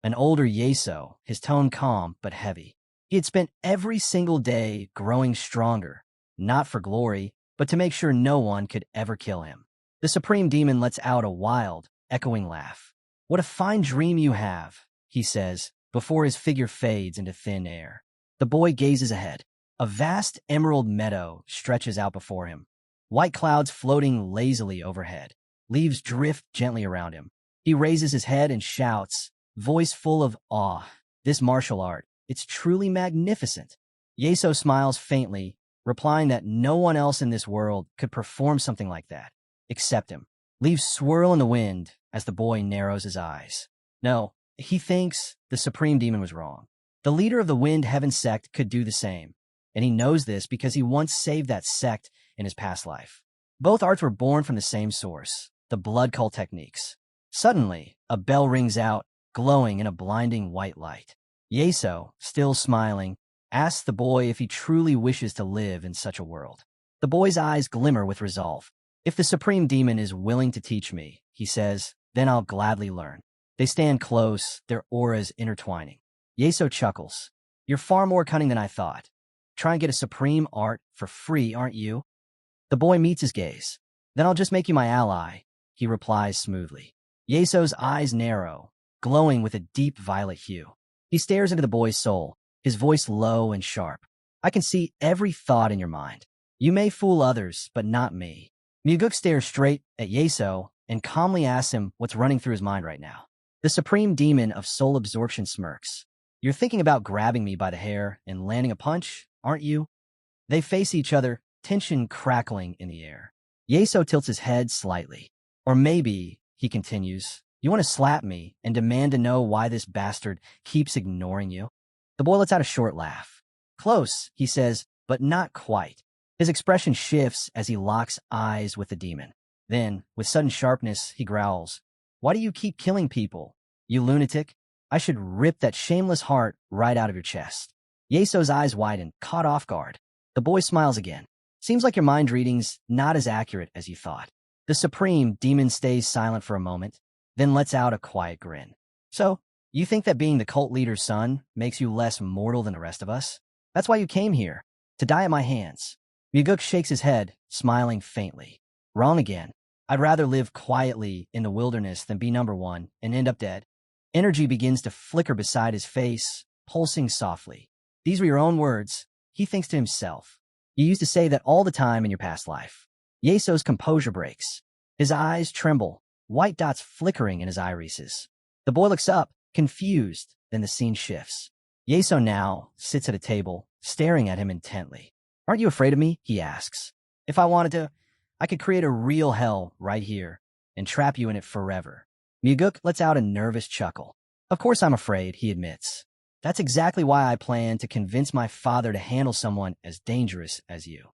An older Yeso, his tone calm but heavy. He had spent every single day growing stronger, not for glory, but to make sure no one could ever kill him. The supreme demon lets out a wild, echoing laugh. What a fine dream you have, he says, before his figure fades into thin air. The boy gazes ahead. A vast emerald meadow stretches out before him. White clouds floating lazily overhead. Leaves drift gently around him. He raises his head and shouts, voice full of awe. This martial art, it's truly magnificent. Yeso smiles faintly, replying that no one else in this world could perform something like that, except him. Leaves swirl in the wind as the boy narrows his eyes. No, he thinks the supreme demon was wrong. The leader of the Wind Heaven sect could do the same, and he knows this because he once saved that sect in his past life. Both arts were born from the same source, the blood cult techniques. Suddenly, a bell rings out, glowing in a blinding white light. Yeso, still smiling, asks the boy if he truly wishes to live in such a world. The boy's eyes glimmer with resolve. If the supreme demon is willing to teach me, he says, then I'll gladly learn. They stand close, their auras intertwining. Yeso chuckles. You're far more cunning than I thought. Try and get a supreme art for free, aren't you? The boy meets his gaze. Then I'll just make you my ally, he replies smoothly. Yeso's eyes narrow, glowing with a deep violet hue. He stares into the boy's soul, his voice low and sharp. I can see every thought in your mind. You may fool others, but not me. Muguk stares straight at Yeso and calmly asks him what's running through his mind right now. The supreme demon of soul absorption smirks. You're thinking about grabbing me by the hair and landing a punch, aren't you? They face each other, tension crackling in the air. Yeso tilts his head slightly. Or maybe, he continues, you want to slap me and demand to know why this bastard keeps ignoring you? The boy lets out a short laugh. Close, he says, but not quite. His expression shifts as he locks eyes with the demon. Then, with sudden sharpness, he growls, why do you keep killing people, you lunatic? I should rip that shameless heart right out of your chest. Yeso's eyes widen, caught off guard. The boy smiles again. Seems like your mind reading's not as accurate as you thought. The supreme demon stays silent for a moment, then lets out a quiet grin. So, you think that being the cult leader's son makes you less mortal than the rest of us? That's why you came here, to die at my hands. Muguk shakes his head, smiling faintly. Wrong again. I'd rather live quietly in the wilderness than be number one and end up dead. Energy begins to flicker beside his face, pulsing softly. These were your own words, he thinks to himself. You used to say that all the time in your past life. Yeso's composure breaks. His eyes tremble, white dots flickering in his irises. The boy looks up, confused, then the scene shifts. Yeso now sits at a table, staring at him intently. Aren't you afraid of me? He asks. If I wanted to, I could create a real hell right here and trap you in it forever. Muguk lets out a nervous chuckle. Of course I'm afraid, he admits. That's exactly why I plan to convince my father to handle someone as dangerous as you.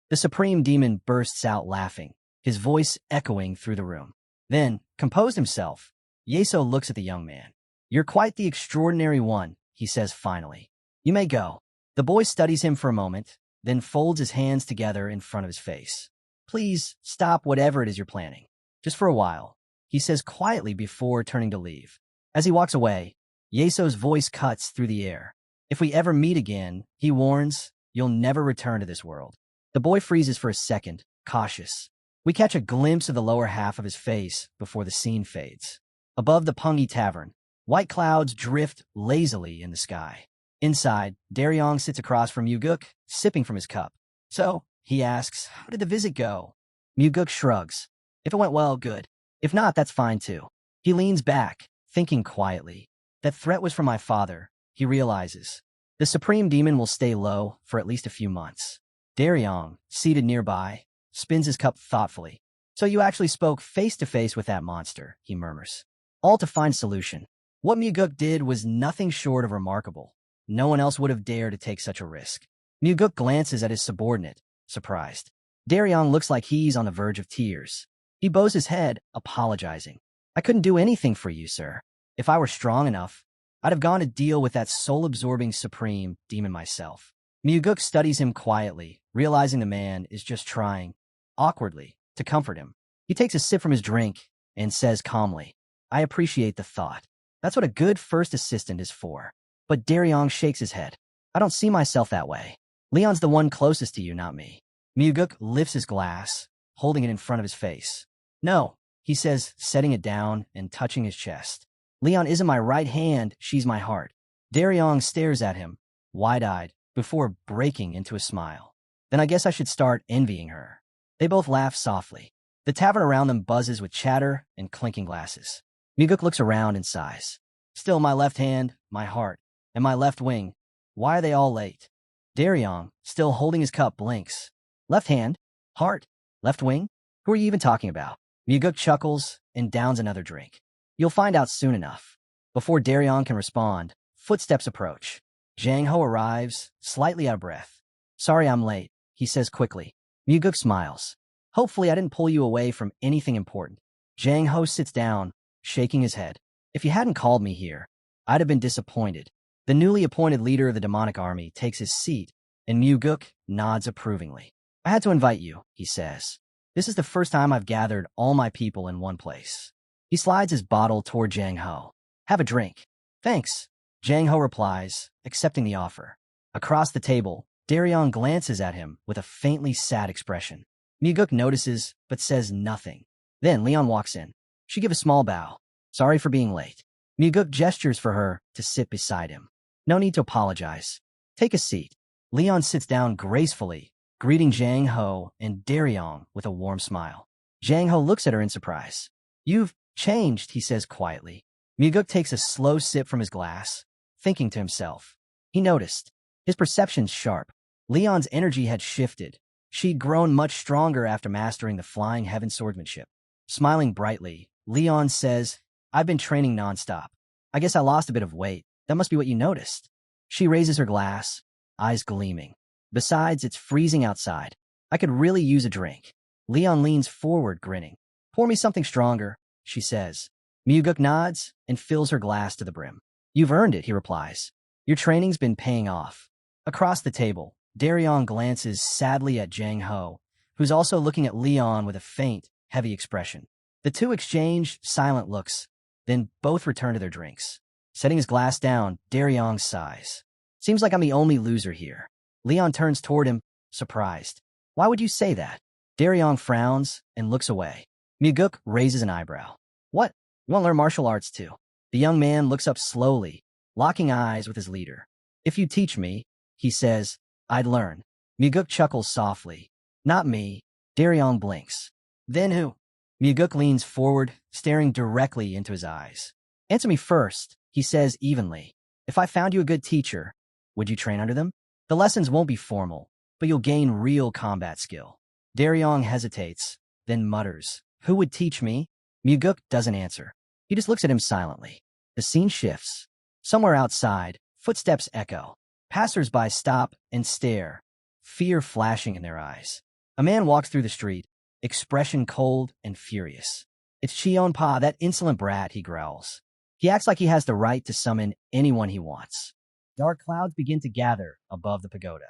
The supreme demon bursts out laughing, his voice echoing through the room. Then, composed himself, Yeso looks at the young man. You're quite the extraordinary one, he says finally. You may go. The boy studies him for a moment, then folds his hands together in front of his face. Please stop whatever it is you're planning. Just for a while, he says quietly before turning to leave. As he walks away, Yeso's voice cuts through the air. If we ever meet again, he warns, you'll never return to this world. The boy freezes for a second, cautious. We catch a glimpse of the lower half of his face before the scene fades. Above the Pungi Tavern, white clouds drift lazily in the sky. Inside, Daryong sits across from Muguk, sipping from his cup. So, he asks, how did the visit go? Muguk shrugs. If it went well, good. If not, that's fine too. He leans back, thinking quietly. That threat was from my father, he realizes. The supreme demon will stay low for at least a few months. Daryong, seated nearby, spins his cup thoughtfully. So you actually spoke face-to-face with that monster, he murmurs. All to find solution. What Muguk did was nothing short of remarkable. No one else would have dared to take such a risk. Muguk glances at his subordinate, surprised. Daryong looks like he's on the verge of tears. He bows his head, apologizing. I couldn't do anything for you, sir. If I were strong enough, I'd have gone to deal with that soul-absorbing supreme demon myself. Muguk studies him quietly, realizing the man is just trying, awkwardly, to comfort him. He takes a sip from his drink and says calmly, I appreciate the thought. That's what a good first assistant is for. But Daryong shakes his head. I don't see myself that way. Leon's the one closest to you, not me. Muguk lifts his glass, holding it in front of his face. No, he says, setting it down and touching his chest. Leon isn't my right hand, she's my heart. Daryong stares at him, wide-eyed, before breaking into a smile. Then I guess I should start envying her. They both laugh softly. The tavern around them buzzes with chatter and clinking glasses. Muguk looks around and sighs. Still my left hand, my heart, and my left wing. Why are they all late? Daryong, still holding his cup, blinks. Left hand? Heart? Left wing? Who are you even talking about? Muguk chuckles and downs another drink. You'll find out soon enough. Before Daryong can respond, footsteps approach. Jang Ho arrives, slightly out of breath. Sorry I'm late, he says quickly. Muguk smiles. Hopefully I didn't pull you away from anything important. Jang Ho sits down, shaking his head. If you hadn't called me here, I'd have been disappointed. The newly appointed leader of the demonic army takes his seat, and Muguk nods approvingly. I had to invite you, he says. This is the first time I've gathered all my people in one place. He slides his bottle toward Jang Ho. Have a drink. Thanks. Jang Ho replies, accepting the offer. Across the table, Daryong glances at him with a faintly sad expression. Muguk notices, but says nothing. Then Leon walks in. She gives a small bow. Sorry for being late. Muguk gestures for her to sit beside him. No need to apologize. Take a seat. Leon sits down gracefully, greeting Jang Ho and Daryong with a warm smile. Jang Ho looks at her in surprise. You've changed, he says quietly. Muguk takes a slow sip from his glass, thinking to himself. He noticed. His perception's sharp. Leon's energy had shifted. She'd grown much stronger after mastering the flying heaven swordsmanship. Smiling brightly, Leon says, I've been training nonstop. I guess I lost a bit of weight. That must be what you noticed. She raises her glass, eyes gleaming. Besides, it's freezing outside. I could really use a drink. Leon leans forward, grinning. Pour me something stronger, she says. Muguk nods and fills her glass to the brim. You've earned it, he replies. Your training's been paying off. Across the table, Daryong glances sadly at Jang Ho, who's also looking at Leon with a faint, heavy expression. The two exchange silent looks, then both return to their drinks. Setting his glass down, Daryong sighs. Seems like I'm the only loser here. Leon turns toward him, surprised. Why would you say that? Daryong frowns and looks away. Muguk raises an eyebrow. What? You want to learn martial arts too? The young man looks up slowly, locking eyes with his leader. If you teach me, he says, I'd learn. Muguk chuckles softly. Not me. Daryong blinks. Then who? Muguk leans forward, staring directly into his eyes. Answer me first, he says evenly. If I found you a good teacher, would you train under them? The lessons won't be formal, but you'll gain real combat skill. Daryong hesitates, then mutters, Who would teach me? Muguk doesn't answer. He just looks at him silently. The scene shifts. Somewhere outside, footsteps echo. Passers-by stop and stare, fear flashing in their eyes. A man walks through the street, expression cold and furious. It's Cheon-pa, that insolent brat, he growls. He acts like he has the right to summon anyone he wants. Dark clouds begin to gather above the pagoda.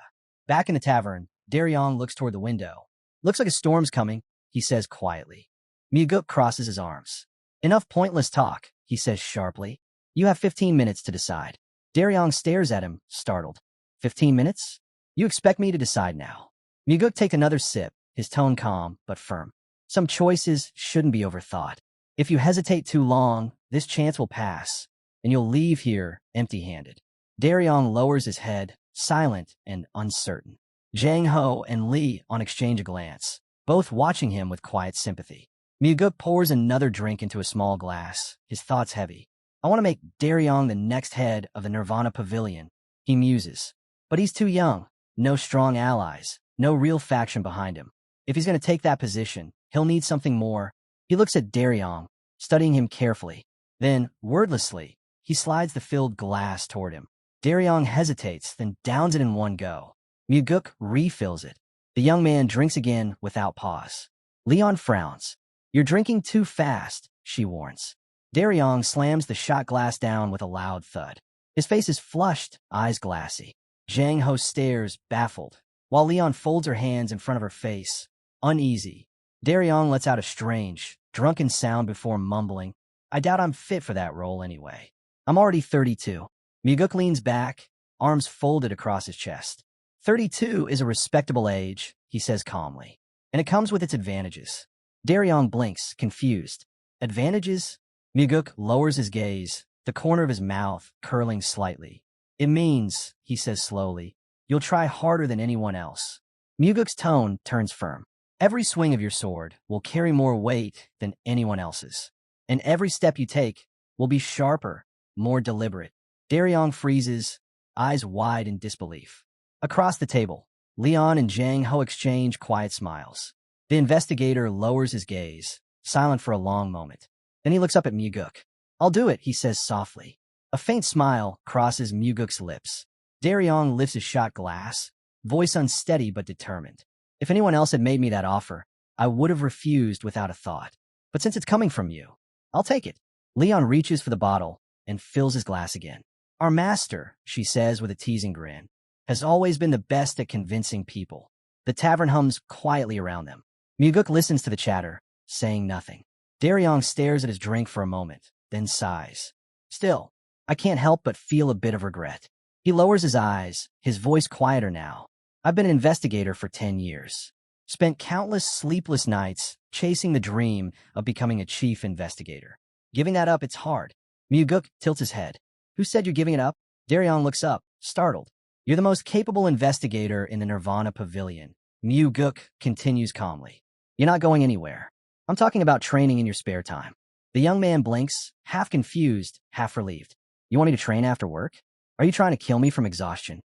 Back in the tavern, Daryong looks toward the window. Looks like a storm's coming, he says quietly. Muguk crosses his arms. Enough pointless talk, he says sharply. You have 15 minutes to decide. Daryong stares at him, startled. 15 minutes? You expect me to decide now. Muguk takes another sip, his tone calm but firm. Some choices shouldn't be overthought. If you hesitate too long, this chance will pass, and you'll leave here empty-handed. Daryong lowers his head, silent and uncertain. Jang Ho and Lee exchange a glance, both watching him with quiet sympathy. Muguk pours another drink into a small glass, his thoughts heavy. I want to make Daryong the next head of the Nirvana Pavilion, he muses. But he's too young, no strong allies, no real faction behind him. If he's going to take that position, he'll need something more. He looks at Daryong, studying him carefully. Then, wordlessly, he slides the filled glass toward him. Daryong hesitates, then downs it in one go. Muguk refills it. The young man drinks again without pause. Leon frowns. You're drinking too fast, she warns. Daryong slams the shot glass down with a loud thud. His face is flushed, eyes glassy. Jang Ho stares, baffled, while Leon folds her hands in front of her face, uneasy. Daryong lets out a strange, drunken sound before mumbling, I doubt I'm fit for that role anyway. I'm already 32. Muguk leans back, arms folded across his chest. 32 is a respectable age, he says calmly, and it comes with its advantages. Daryong blinks, confused. Advantages? Muguk lowers his gaze, the corner of his mouth curling slightly. It means, he says slowly, you'll try harder than anyone else. Muguk's tone turns firm. Every swing of your sword will carry more weight than anyone else's, and every step you take will be sharper, more deliberate. Daryong freezes, eyes wide in disbelief. Across the table, Leon and Jang Ho exchange quiet smiles. The investigator lowers his gaze, silent for a long moment. Then he looks up at Muguk. I'll do it, he says softly. A faint smile crosses Muguk's lips. Daryong lifts his shot glass, voice unsteady but determined. If anyone else had made me that offer, I would have refused without a thought. But since it's coming from you, I'll take it. Leon reaches for the bottle and fills his glass again. Our master, she says with a teasing grin, has always been the best at convincing people. The tavern hums quietly around them. Muguk listens to the chatter, saying nothing. Daryong stares at his drink for a moment, then sighs. Still, I can't help but feel a bit of regret. He lowers his eyes, his voice quieter now. I've been an investigator for 10 years. Spent countless sleepless nights chasing the dream of becoming a chief investigator. Giving that up, it's hard. Muguk tilts his head. Who said you're giving it up? Daryong looks up, startled. You're the most capable investigator in the Nirvana Pavilion. Muguk continues calmly. You're not going anywhere. I'm talking about training in your spare time. The young man blinks, half confused, half relieved. You want me to train after work? Are you trying to kill me from exhaustion?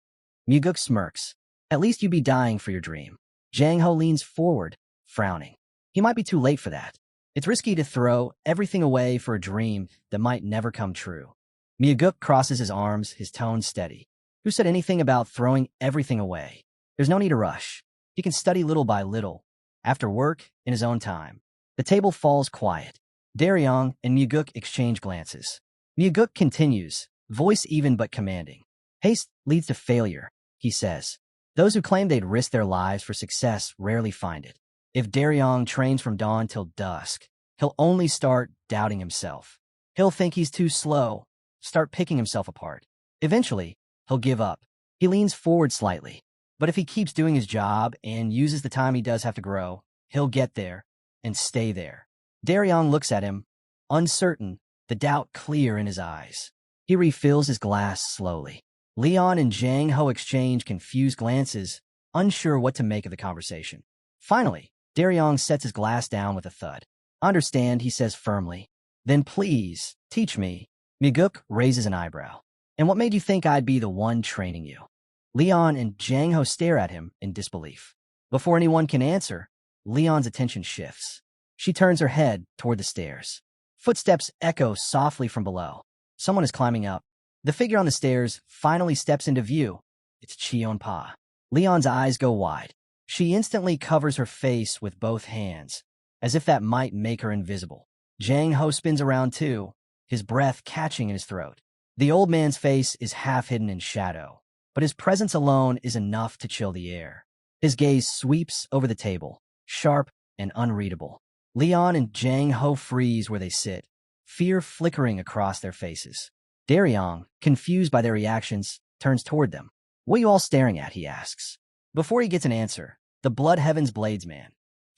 Muguk smirks. At least you'd be dying for your dream. Jang Ho leans forward, frowning. He might be too late for that. It's risky to throw everything away for a dream that might never come true. Muguk crosses his arms, his tone steady. Who said anything about throwing everything away? There's no need to rush. He can study little by little, after work, in his own time. The table falls quiet. Daryong and Muguk exchange glances. Muguk continues, voice even but commanding. Haste leads to failure, he says. Those who claim they'd risk their lives for success rarely find it. If Daryong trains from dawn till dusk, he'll only start doubting himself. He'll think he's too slow, start picking himself apart. Eventually, he'll give up. He leans forward slightly. But if he keeps doing his job and uses the time he does have to grow, he'll get there and stay there. Daryong looks at him, uncertain, the doubt clear in his eyes. He refills his glass slowly. Leon and Jang Ho exchange confused glances, unsure what to make of the conversation. Finally, Daryong sets his glass down with a thud. Understand, he says firmly. Then please, teach me. Miguk raises an eyebrow. And what made you think I'd be the one training you? Leon and Jang Ho stare at him in disbelief. Before anyone can answer, Leon's attention shifts. She turns her head toward the stairs. Footsteps echo softly from below. Someone is climbing up. The figure on the stairs finally steps into view. It's Cheon-pa. Leon's eyes go wide. She instantly covers her face with both hands, as if that might make her invisible. Jang Ho spins around too, his breath catching in his throat. The old man's face is half hidden in shadow, but his presence alone is enough to chill the air. His gaze sweeps over the table, sharp and unreadable. Leon and Jang Ho freeze where they sit, fear flickering across their faces. Daryong, confused by their reactions, turns toward them. What are you all staring at, he asks. Before he gets an answer, the Blood Heaven's Bladesman,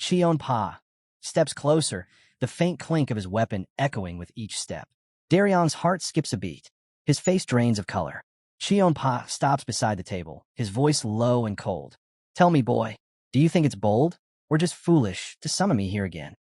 Cheon-pa, steps closer, the faint clink of his weapon echoing with each step. Daryong's heart skips a beat. His face drains of color. Cheon-pa stops beside the table, his voice low and cold. Tell me, boy, do you think it's bold or just foolish to summon me here again?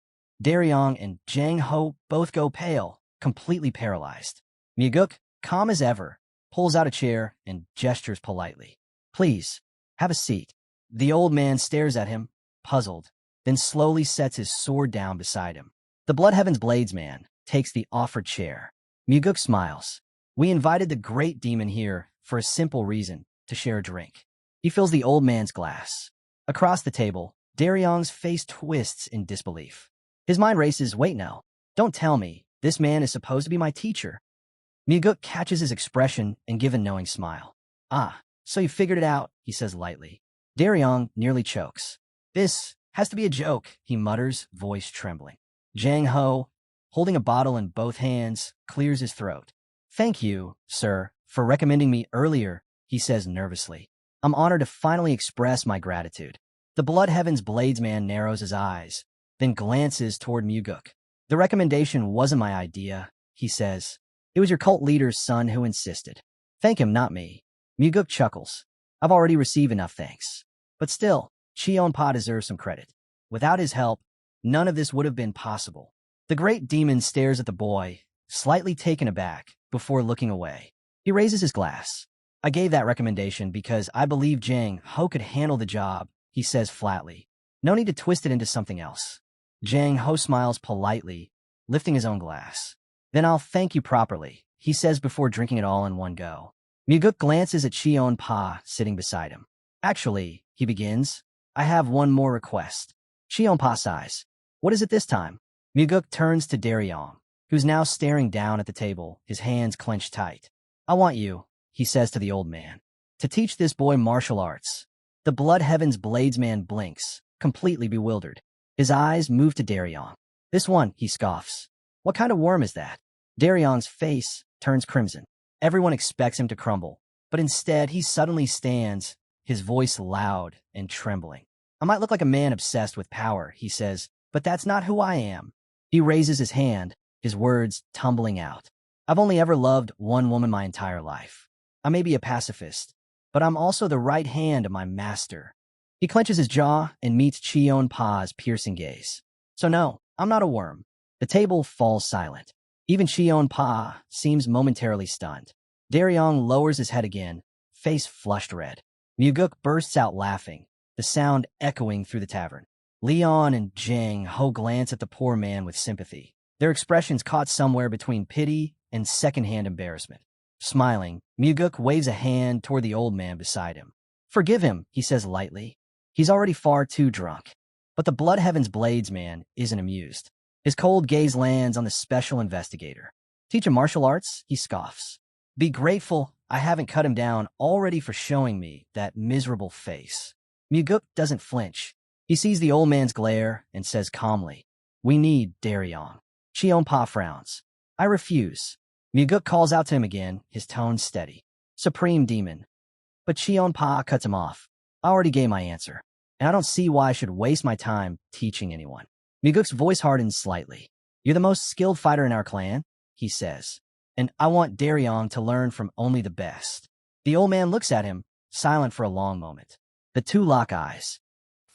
Daryong and Jang Ho both go pale, completely paralyzed. Miguk, calm as ever, pulls out a chair and gestures politely. Please, have a seat. The old man stares at him, puzzled, then slowly sets his sword down beside him. The Blood Heaven's Bladesman takes the offered chair. Miguk smiles. We invited the great demon here for a simple reason, to share a drink. He fills the old man's glass. Across the table, Daryong's face twists in disbelief. His mind races, wait no, don't tell me, this man is supposed to be my teacher. Miguk catches his expression and gives a knowing smile. Ah, so you figured it out, he says lightly. Daryong nearly chokes. This has to be a joke, he mutters, voice trembling. Jang Ho, holding a bottle in both hands, clears his throat. Thank you, sir, for recommending me earlier, he says nervously. I'm honored to finally express my gratitude. The Blood Heaven's Bladesman narrows his eyes, then glances toward Miguk. The recommendation wasn't my idea, he says. It was your cult leader's son who insisted. Thank him, not me. Miguk chuckles. I've already received enough thanks. But still, Cheon-pa deserves some credit. Without his help, none of this would have been possible. The great demon stares at the boy, slightly taken aback, before looking away. He raises his glass. I gave that recommendation because I believe Jang Ho could handle the job, he says flatly. No need to twist it into something else. Jang Ho smiles politely, lifting his own glass. Then I'll thank you properly, he says before drinking it all in one go. Miguk glances at Cheon-pa sitting beside him. Actually, he begins, I have one more request. Cheon-pa sighs. What is it this time? Miguk turns to Daryong, who's now staring down at the table, his hands clenched tight. I want you, he says to the old man, to teach this boy martial arts. The Blood Heaven's Bladesman blinks, completely bewildered. His eyes move to Daryong. This one, he scoffs. What kind of worm is that? Daryong's face turns crimson. Everyone expects him to crumble, but instead he suddenly stands, his voice loud and trembling. I might look like a man obsessed with power, he says, but that's not who I am. He raises his hand, his words tumbling out. I've only ever loved one woman my entire life. I may be a pacifist, but I'm also the right hand of my master. He clenches his jaw and meets Cheon-pa's piercing gaze. So no, I'm not a worm. The table falls silent. Even Cheon-pa seems momentarily stunned. Daryong lowers his head again, face flushed red. Miguk bursts out laughing, the sound echoing through the tavern. Leon and Jang Ho glance at the poor man with sympathy, their expressions caught somewhere between pity and secondhand embarrassment. Smiling, Miguk waves a hand toward the old man beside him. Forgive him, he says lightly. He's already far too drunk. But the Blood Heaven's Bladesman isn't amused. His cold gaze lands on the special investigator. Teach him martial arts? He scoffs. Be grateful I haven't cut him down already for showing me that miserable face. Muguk doesn't flinch. He sees the old man's glare and says calmly, "We need Daryong." Chionpa frowns. "I refuse." Muguk calls out to him again, his tone steady. "Supreme Demon." But Chionpa cuts him off. "I already gave my answer, and I don't see why I should waste my time teaching anyone." Muguk's voice hardens slightly. "You're the most skilled fighter in our clan," he says, "and I want Daryong to learn from only the best." The old man looks at him, silent for a long moment. The two lock eyes.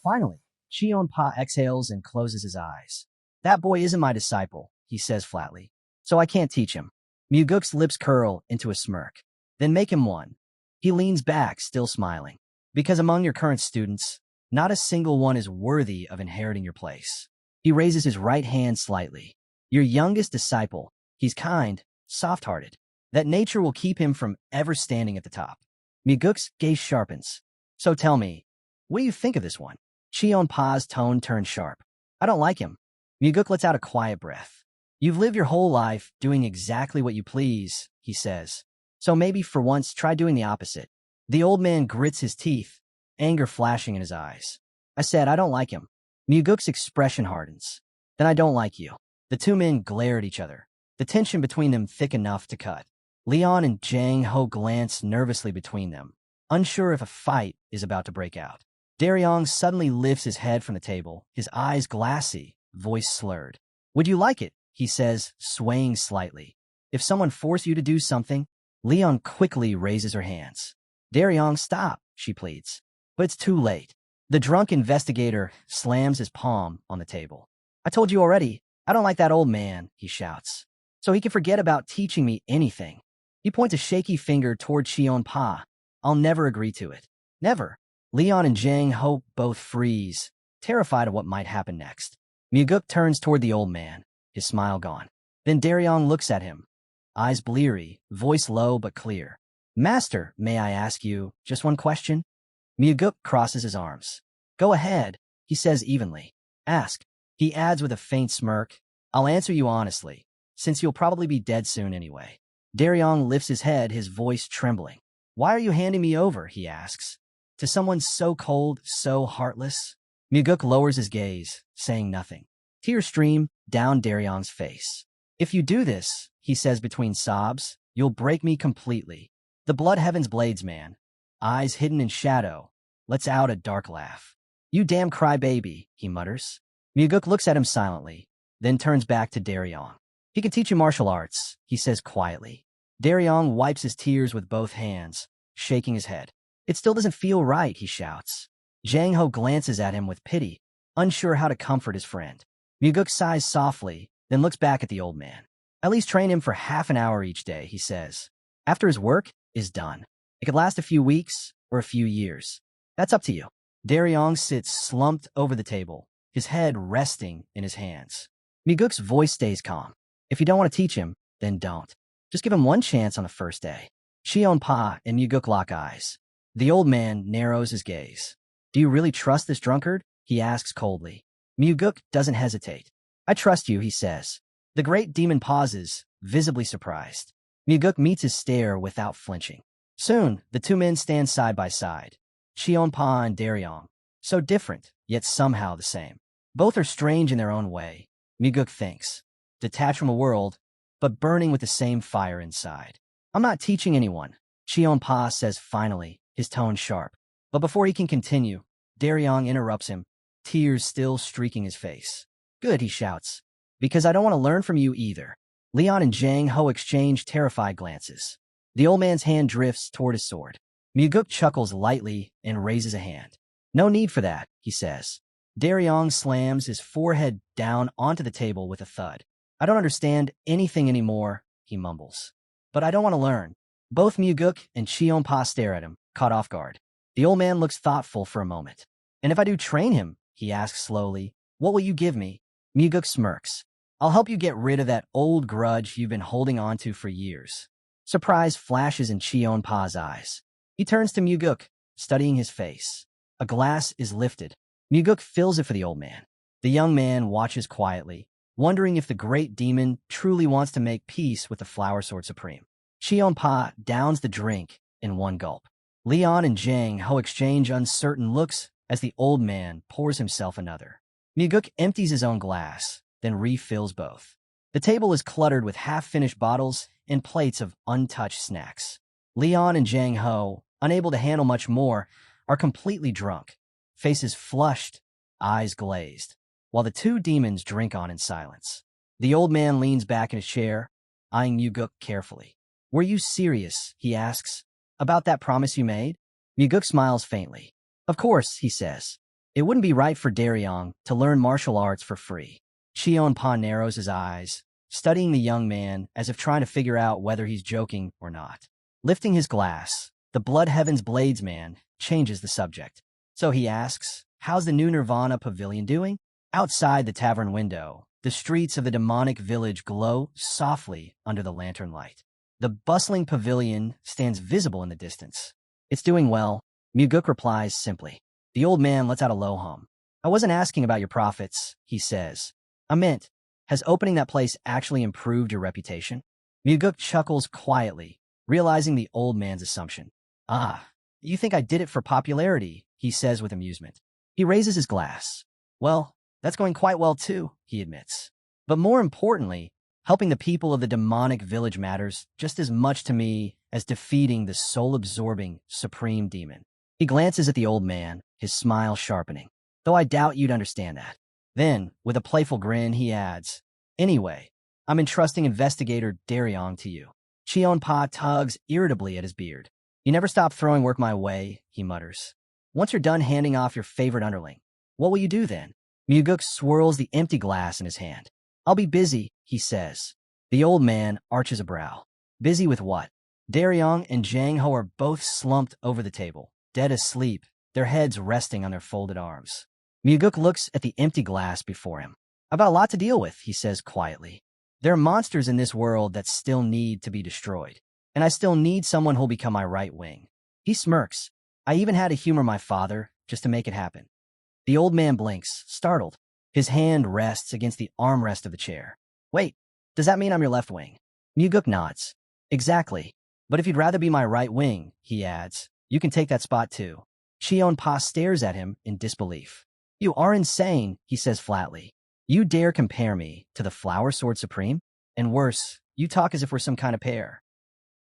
Finally, Chionpa exhales and closes his eyes. "That boy isn't my disciple," he says flatly, "so I can't teach him." Muguk's lips curl into a smirk. "Then make him one." He leans back, still smiling. "Because among your current students, not a single one is worthy of inheriting your place." He raises his right hand slightly. "Your youngest disciple, he's kind, soft-hearted. That nature will keep him from ever standing at the top." Muguk's gaze sharpens. "So tell me, what do you think of this one?" Chionpa's tone turns sharp. "I don't like him." Muguk lets out a quiet breath. "You've lived your whole life doing exactly what you please," he says. "So maybe for once try doing the opposite." The old man grits his teeth, anger flashing in his eyes. "I said I don't like him." Muguk's expression hardens. "Then I don't like you." The two men glare at each other, the tension between them thick enough to cut. Leon and Jang Ho glance nervously between them, unsure if a fight is about to break out. Daryong suddenly lifts his head from the table, his eyes glassy, voice slurred. "Would you like it?" he says, swaying slightly. "If someone forced you to do something?" Leon quickly raises her hands. "Daryong, stop," she pleads. But it's too late. The drunk investigator slams his palm on the table. "I told you already, I don't like that old man," he shouts. "So he can forget about teaching me anything." He points a shaky finger toward Chionpa. "I'll never agree to it. Never." Leon and Jang Ho both freeze, terrified of what might happen next. Muguk turns toward the old man, his smile gone. Then Daryong looks at him, eyes bleary, voice low but clear. "Master, may I ask you just one question?" Muguk crosses his arms. "Go ahead," he says evenly. "Ask." He adds with a faint smirk, "I'll answer you honestly, since you'll probably be dead soon anyway." Daryong lifts his head, his voice trembling. "Why are you handing me over?" he asks. "To someone so cold, so heartless?" Muguk lowers his gaze, saying nothing. Tears stream down Daryong's face. "If you do this," he says between sobs, "you'll break me completely." The Blood Heaven's Blades man, eyes hidden in shadow, lets out a dark laugh. "You damn crybaby," he mutters. Muguk looks at him silently, then turns back to Daryong. "He can teach you martial arts," he says quietly. Daryong wipes his tears with both hands, shaking his head. "It still doesn't feel right," he shouts. Jang Ho glances at him with pity, unsure how to comfort his friend. Muguk sighs softly, then looks back at the old man. "At least train him for half an hour each day," he says. "After his work is done. It could last a few weeks or a few years. That's up to you." Daryong sits slumped over the table, his head resting in his hands. Muguk's voice stays calm. "If you don't want to teach him, then don't. Just give him one chance on the first day." Chionpa and Muguk lock eyes. The old man narrows his gaze. "Do you really trust this drunkard?" he asks coldly. Muguk doesn't hesitate. "I trust you," he says. The great demon pauses, visibly surprised. Muguk meets his stare without flinching. Soon, the two men stand side by side. Chionpa and Daryong. So different, yet somehow the same. Both are strange in their own way, Muguk thinks. Detached from a world, but burning with the same fire inside. "I'm not teaching anyone," Chionpa says finally, his tone sharp. But before he can continue, Daryong interrupts him, tears still streaking his face. "Good," he shouts. "Because I don't want to learn from you either." Leon and Jang Ho exchange terrified glances. The old man's hand drifts toward his sword. Muguk chuckles lightly and raises a hand. "No need for that," he says. Daryong slams his forehead down onto the table with a thud. "I don't understand anything anymore," he mumbles. "But I don't want to learn." Both Muguk and Chionpa stare at him, caught off guard. The old man looks thoughtful for a moment. "And if I do train him," he asks slowly, "what will you give me?" Muguk smirks. "I'll help you get rid of that old grudge you've been holding on to for years." Surprise flashes in Chionpa's eyes. He turns to Muguk, studying his face. A glass is lifted. Muguk fills it for the old man. The young man watches quietly, wondering if the great demon truly wants to make peace with the Flower Sword Supreme. Cheon-pa downs the drink in one gulp. Leon and Jang Ho exchange uncertain looks as the old man pours himself another. Muguk empties his own glass, then refills both. The table is cluttered with half-finished bottles and plates of untouched snacks. Leon and Jang Ho, unable to handle much more, are completely drunk, faces flushed, eyes glazed, while the two demons drink on in silence. The old man leans back in his chair, eyeing Muguk carefully. "Were you serious," he asks, "about that promise you made?" Muguk smiles faintly. "Of course," he says. "It wouldn't be right for Daryong to learn martial arts for free." Cheon-pa narrows his eyes, studying the young man as if trying to figure out whether he's joking or not. Lifting his glass, the Blood Heaven's Bladesman changes the subject. So he asks, "How's the new Nirvana pavilion doing?" Outside the tavern window, the streets of the demonic village glow softly under the lantern light. The bustling pavilion stands visible in the distance. "It's doing well," Muguk replies simply. The old man lets out a low hum. "I wasn't asking about your profits," he says. "I meant, has opening that place actually improved your reputation?" Muguk chuckles quietly, realizing the old man's assumption. "Ah, you think I did it for popularity," he says with amusement. He raises his glass. "Well, that's going quite well too," he admits. "But more importantly, helping the people of the demonic village matters just as much to me as defeating the soul-absorbing supreme demon." He glances at the old man, his smile sharpening. "Though I doubt you'd understand that." Then, with a playful grin, he adds, "Anyway, I'm entrusting Investigator Daryong to you." Cheon-pa tugs irritably at his beard. "You never stop throwing work my way," he mutters. "Once you're done handing off your favorite underling, what will you do then?" Muguk swirls the empty glass in his hand. "I'll be busy," he says. The old man arches a brow. "Busy with what?" Daryong and Jang Ho are both slumped over the table, dead asleep, their heads resting on their folded arms. Muguk looks at the empty glass before him. "I've got a lot to deal with," he says quietly. "There are monsters in this world that still need to be destroyed, and I still need someone who'll become my right wing." He smirks. "I even had to humor my father just to make it happen." The old man blinks, startled. His hand rests against the armrest of the chair. "Wait, does that mean I'm your left wing?" Muguk nods. "Exactly. But if you'd rather be my right wing," he adds, "you can take that spot too." Cheon-pa stares at him in disbelief. "You are insane," he says flatly. "You dare compare me to the Flower Sword Supreme? And worse, you talk as if we're some kind of pair."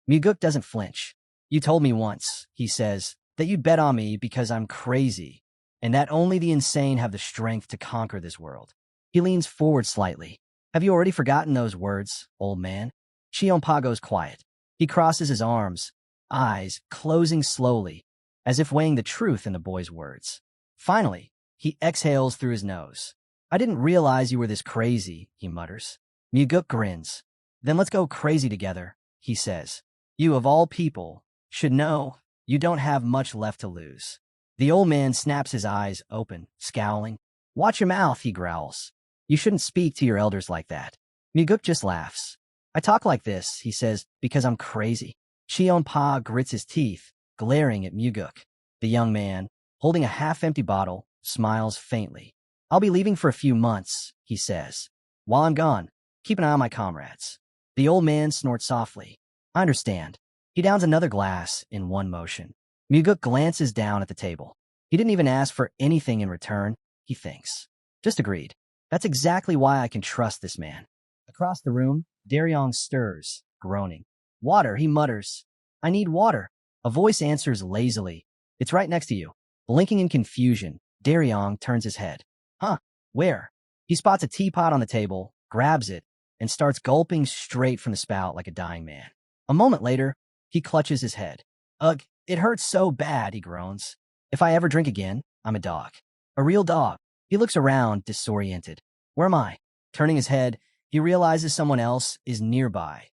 Muguk doesn't flinch. "You told me once," he says, "that you'd bet on me because I'm crazy, and that only the insane have the strength to conquer this world." He leans forward slightly. "Have you already forgotten those words, old man?" Cheon-pa goes quiet. He crosses his arms, eyes closing slowly, as if weighing the truth in the boy's words. Finally, he exhales through his nose. "I didn't realize you were this crazy," he mutters. Muguk grins. "Then let's go crazy together," he says. "You, of all people, should know you don't have much left to lose." The old man snaps his eyes open, scowling. "Watch your mouth," he growls. "You shouldn't speak to your elders like that." Muguk just laughs. "I talk like this," he says, "because I'm crazy." Cheon-pa grits his teeth, glaring at Muguk. The young man, holding a half-empty bottle, smiles faintly. "I'll be leaving for a few months," he says. "While I'm gone, keep an eye on my comrades." The old man snorts softly. "I understand." He downs another glass in one motion. Muguk glances down at the table. He didn't even ask for anything in return, he thinks. Just agreed. That's exactly why I can trust this man. Across the room, Daryong stirs, groaning. "Water," he mutters. "I need water." A voice answers lazily. "It's right next to you." Blinking in confusion, Daryong turns his head. "Huh? Where?" He spots a teapot on the table, grabs it, and starts gulping straight from the spout like a dying man. A moment later, he clutches his head. "Ugh, it hurts so bad," he groans. "If I ever drink again, I'm a dog. A real dog." He looks around, disoriented. "Where am I?" Turning his head, he realizes someone else is nearby.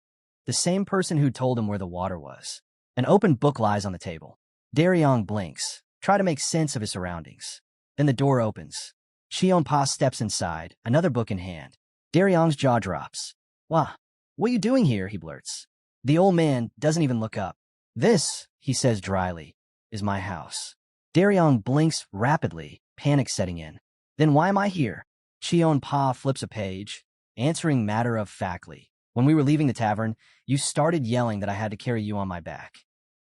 The same person who told him where the water was. An open book lies on the table. Daryong blinks, try to make sense of his surroundings. Then the door opens. Cheon-pa steps inside, another book in hand. Daryong's jaw drops. "Wah, what are you doing here?" he blurts. The old man doesn't even look up. "This," he says dryly, "is my house." Daryong blinks rapidly, panic setting in. "Then why am I here?" Cheon-pa flips a page, answering matter-of-factly. When we were leaving the tavern, you started yelling that I had to carry you on my back.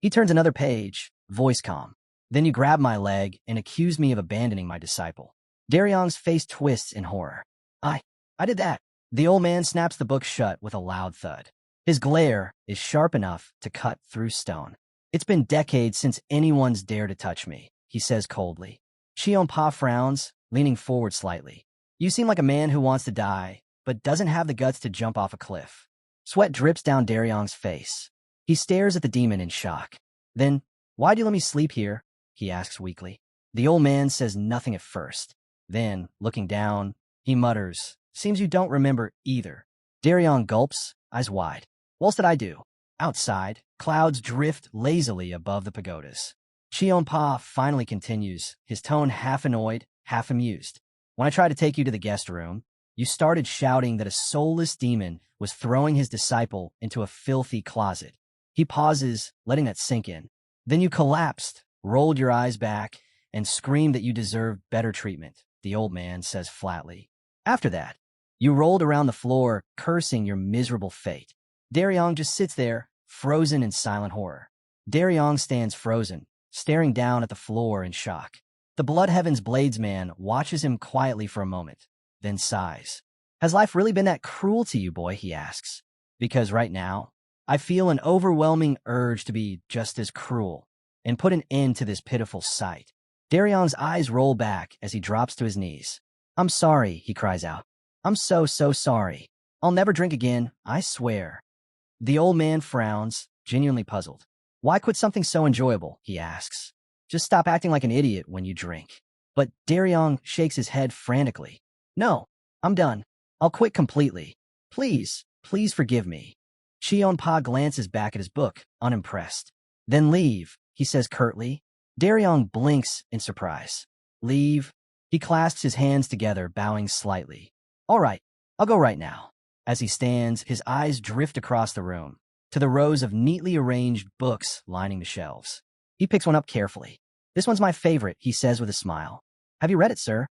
He turns another page, voice calm. Then you grab my leg and accuse me of abandoning my disciple. Daryong's face twists in horror. I did that. The old man snaps the book shut with a loud thud. His glare is sharp enough to cut through stone. It's been decades since anyone's dared to touch me, he says coldly. Shionpa frowns, leaning forward slightly. You seem like a man who wants to die, but doesn't have the guts to jump off a cliff. Sweat drips down Daryong's face. He stares at the demon in shock. Then, why do you let me sleep here? He asks weakly. The old man says nothing at first. Then, looking down, he mutters, seems you don't remember either. Daryong gulps, eyes wide. What else did I do? Outside, clouds drift lazily above the pagodas. Shionpa finally continues, his tone half annoyed, half amused. When I tried to take you to the guest room, you started shouting that a soulless demon was throwing his disciple into a filthy closet. He pauses, letting that sink in. Then you collapsed, rolled your eyes back, and screamed that you deserved better treatment, the old man says flatly. After that, you rolled around the floor, cursing your miserable fate. Daryong just sits there, frozen in silent horror. Daryong stands frozen, staring down at the floor in shock. The Blood Heaven's Bladesman watches him quietly for a moment, then sighs. Has life really been that cruel to you, boy? He asks. Because right now, I feel an overwhelming urge to be just as cruel and put an end to this pitiful sight. Daryong's eyes roll back as he drops to his knees. I'm sorry, he cries out. I'm so sorry. I'll never drink again, I swear. The old man frowns, genuinely puzzled. Why quit something so enjoyable? He asks. Just stop acting like an idiot when you drink. But Daryong shakes his head frantically. No, I'm done. I'll quit completely. Please forgive me. Shionpa glances back at his book, unimpressed. Then leave, he says curtly. Daryong blinks in surprise. Leave? He clasps his hands together, bowing slightly. All right, I'll go right now. As he stands, his eyes drift across the room, to the rows of neatly arranged books lining the shelves. He picks one up carefully. This one's my favorite, he says with a smile. Have you read it, sir?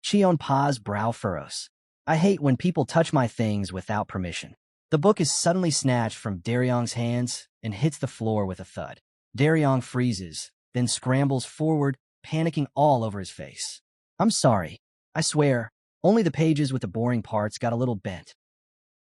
Shionpa's brow furrows. I hate when people touch my things without permission. The book is suddenly snatched from Daryong's hands and hits the floor with a thud. Daryong freezes, then scrambles forward, panicking all over his face. I'm sorry. I swear, only the pages with the boring parts got a little bent.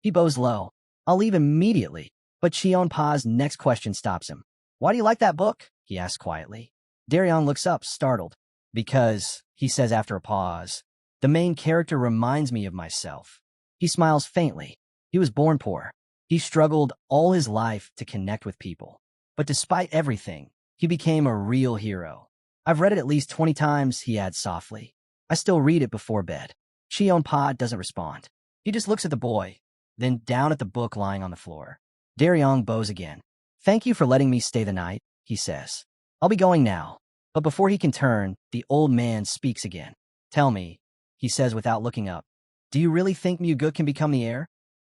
He bows low. I'll leave immediately. But Shionpa's next question stops him. Why do you like that book? He asks quietly. Daryong looks up, startled. Because, he says after a pause, the main character reminds me of myself. He smiles faintly. He was born poor. He struggled all his life to connect with people. But despite everything, he became a real hero. I've read it at least 20 times, he adds softly. I still read it before bed. Shionpa doesn't respond. He just looks at the boy, then down at the book lying on the floor. Daryong bows again. Thank you for letting me stay the night, he says. I'll be going now. But before he can turn, the old man speaks again. Tell me, he says without looking up, do you really think Muguk can become the heir?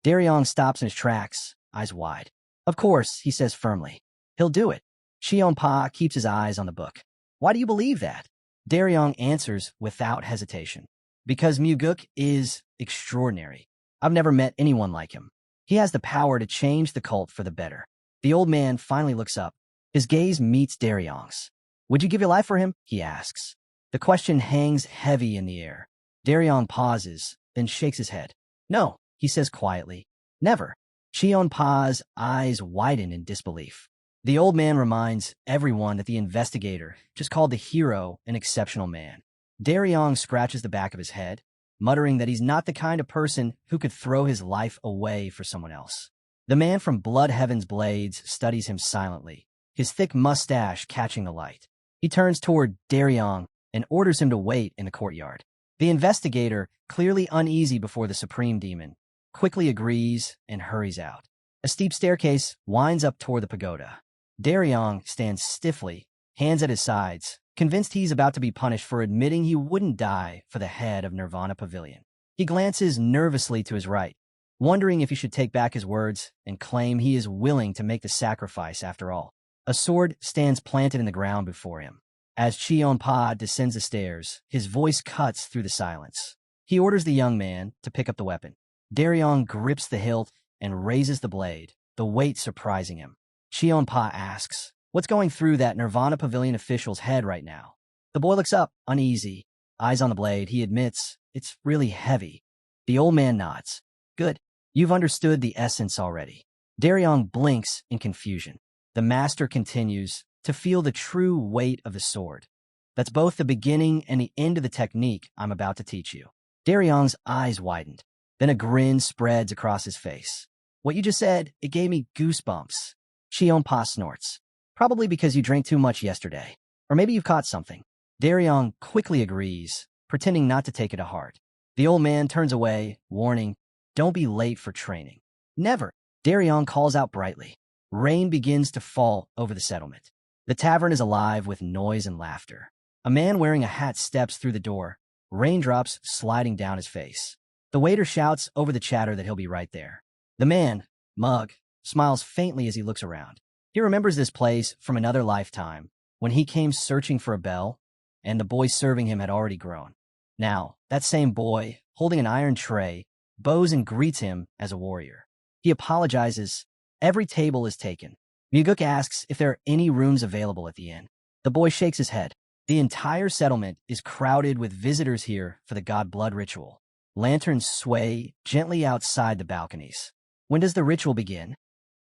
Daryong stops in his tracks, eyes wide. Of course, he says firmly. He'll do it. Shionpa keeps his eyes on the book. Why do you believe that? Daryong answers without hesitation. Because Muguk is extraordinary. I've never met anyone like him. He has the power to change the cult for the better. The old man finally looks up. His gaze meets Daryong's. Would you give your life for him? He asks. The question hangs heavy in the air. Daryong pauses, then shakes his head. No, he says quietly. Never. Shionpa's eyes widen in disbelief. The old man reminds everyone that the investigator just called the hero an exceptional man. Daryong scratches the back of his head, muttering that he's not the kind of person who could throw his life away for someone else. The man from Blood Heaven's Blades studies him silently, his thick mustache catching the light. He turns toward Daryong and orders him to wait in the courtyard. The investigator, clearly uneasy before the supreme demon, quickly agrees and hurries out. A steep staircase winds up toward the pagoda. Daryong stands stiffly, hands at his sides, convinced he's about to be punished for admitting he wouldn't die for the head of Nirvana Pavilion. He glances nervously to his right, wondering if he should take back his words and claim he is willing to make the sacrifice after all. A sword stands planted in the ground before him. As Shionpa descends the stairs, his voice cuts through the silence. He orders the young man to pick up the weapon. Daryong grips the hilt and raises the blade, the weight surprising him. Cheonpa asks, "What's going through that Nirvana Pavilion official's head right now?" The boy looks up, uneasy, eyes on the blade. He admits, "It's really heavy." The old man nods. "Good. You've understood the essence already." Daryong blinks in confusion. The master continues to feel the true weight of the sword. "That's both the beginning and the end of the technique I'm about to teach you." Daryong's eyes widened. Then a grin spreads across his face. "What you just said, it gave me goosebumps." Cheonpa snorts. "Probably because you drank too much yesterday. Or maybe you've caught something." Daryong quickly agrees, pretending not to take it to heart. The old man turns away, warning, "Don't be late for training." "Never," Daryong calls out brightly. Rain begins to fall over the settlement. The tavern is alive with noise and laughter. A man wearing a hat steps through the door, raindrops sliding down his face. The waiter shouts over the chatter that he'll be right there. The man, Mug, smiles faintly as he looks around. He remembers this place from another lifetime, when he came searching for a bell, and the boy serving him had already grown. Now, that same boy, holding an iron tray, bows and greets him as a warrior. He apologizes. Every table is taken. Muguk asks if there are any rooms available at the inn. The boy shakes his head. The entire settlement is crowded with visitors here for the god blood ritual. Lanterns sway gently outside the balconies. "When does the ritual begin?"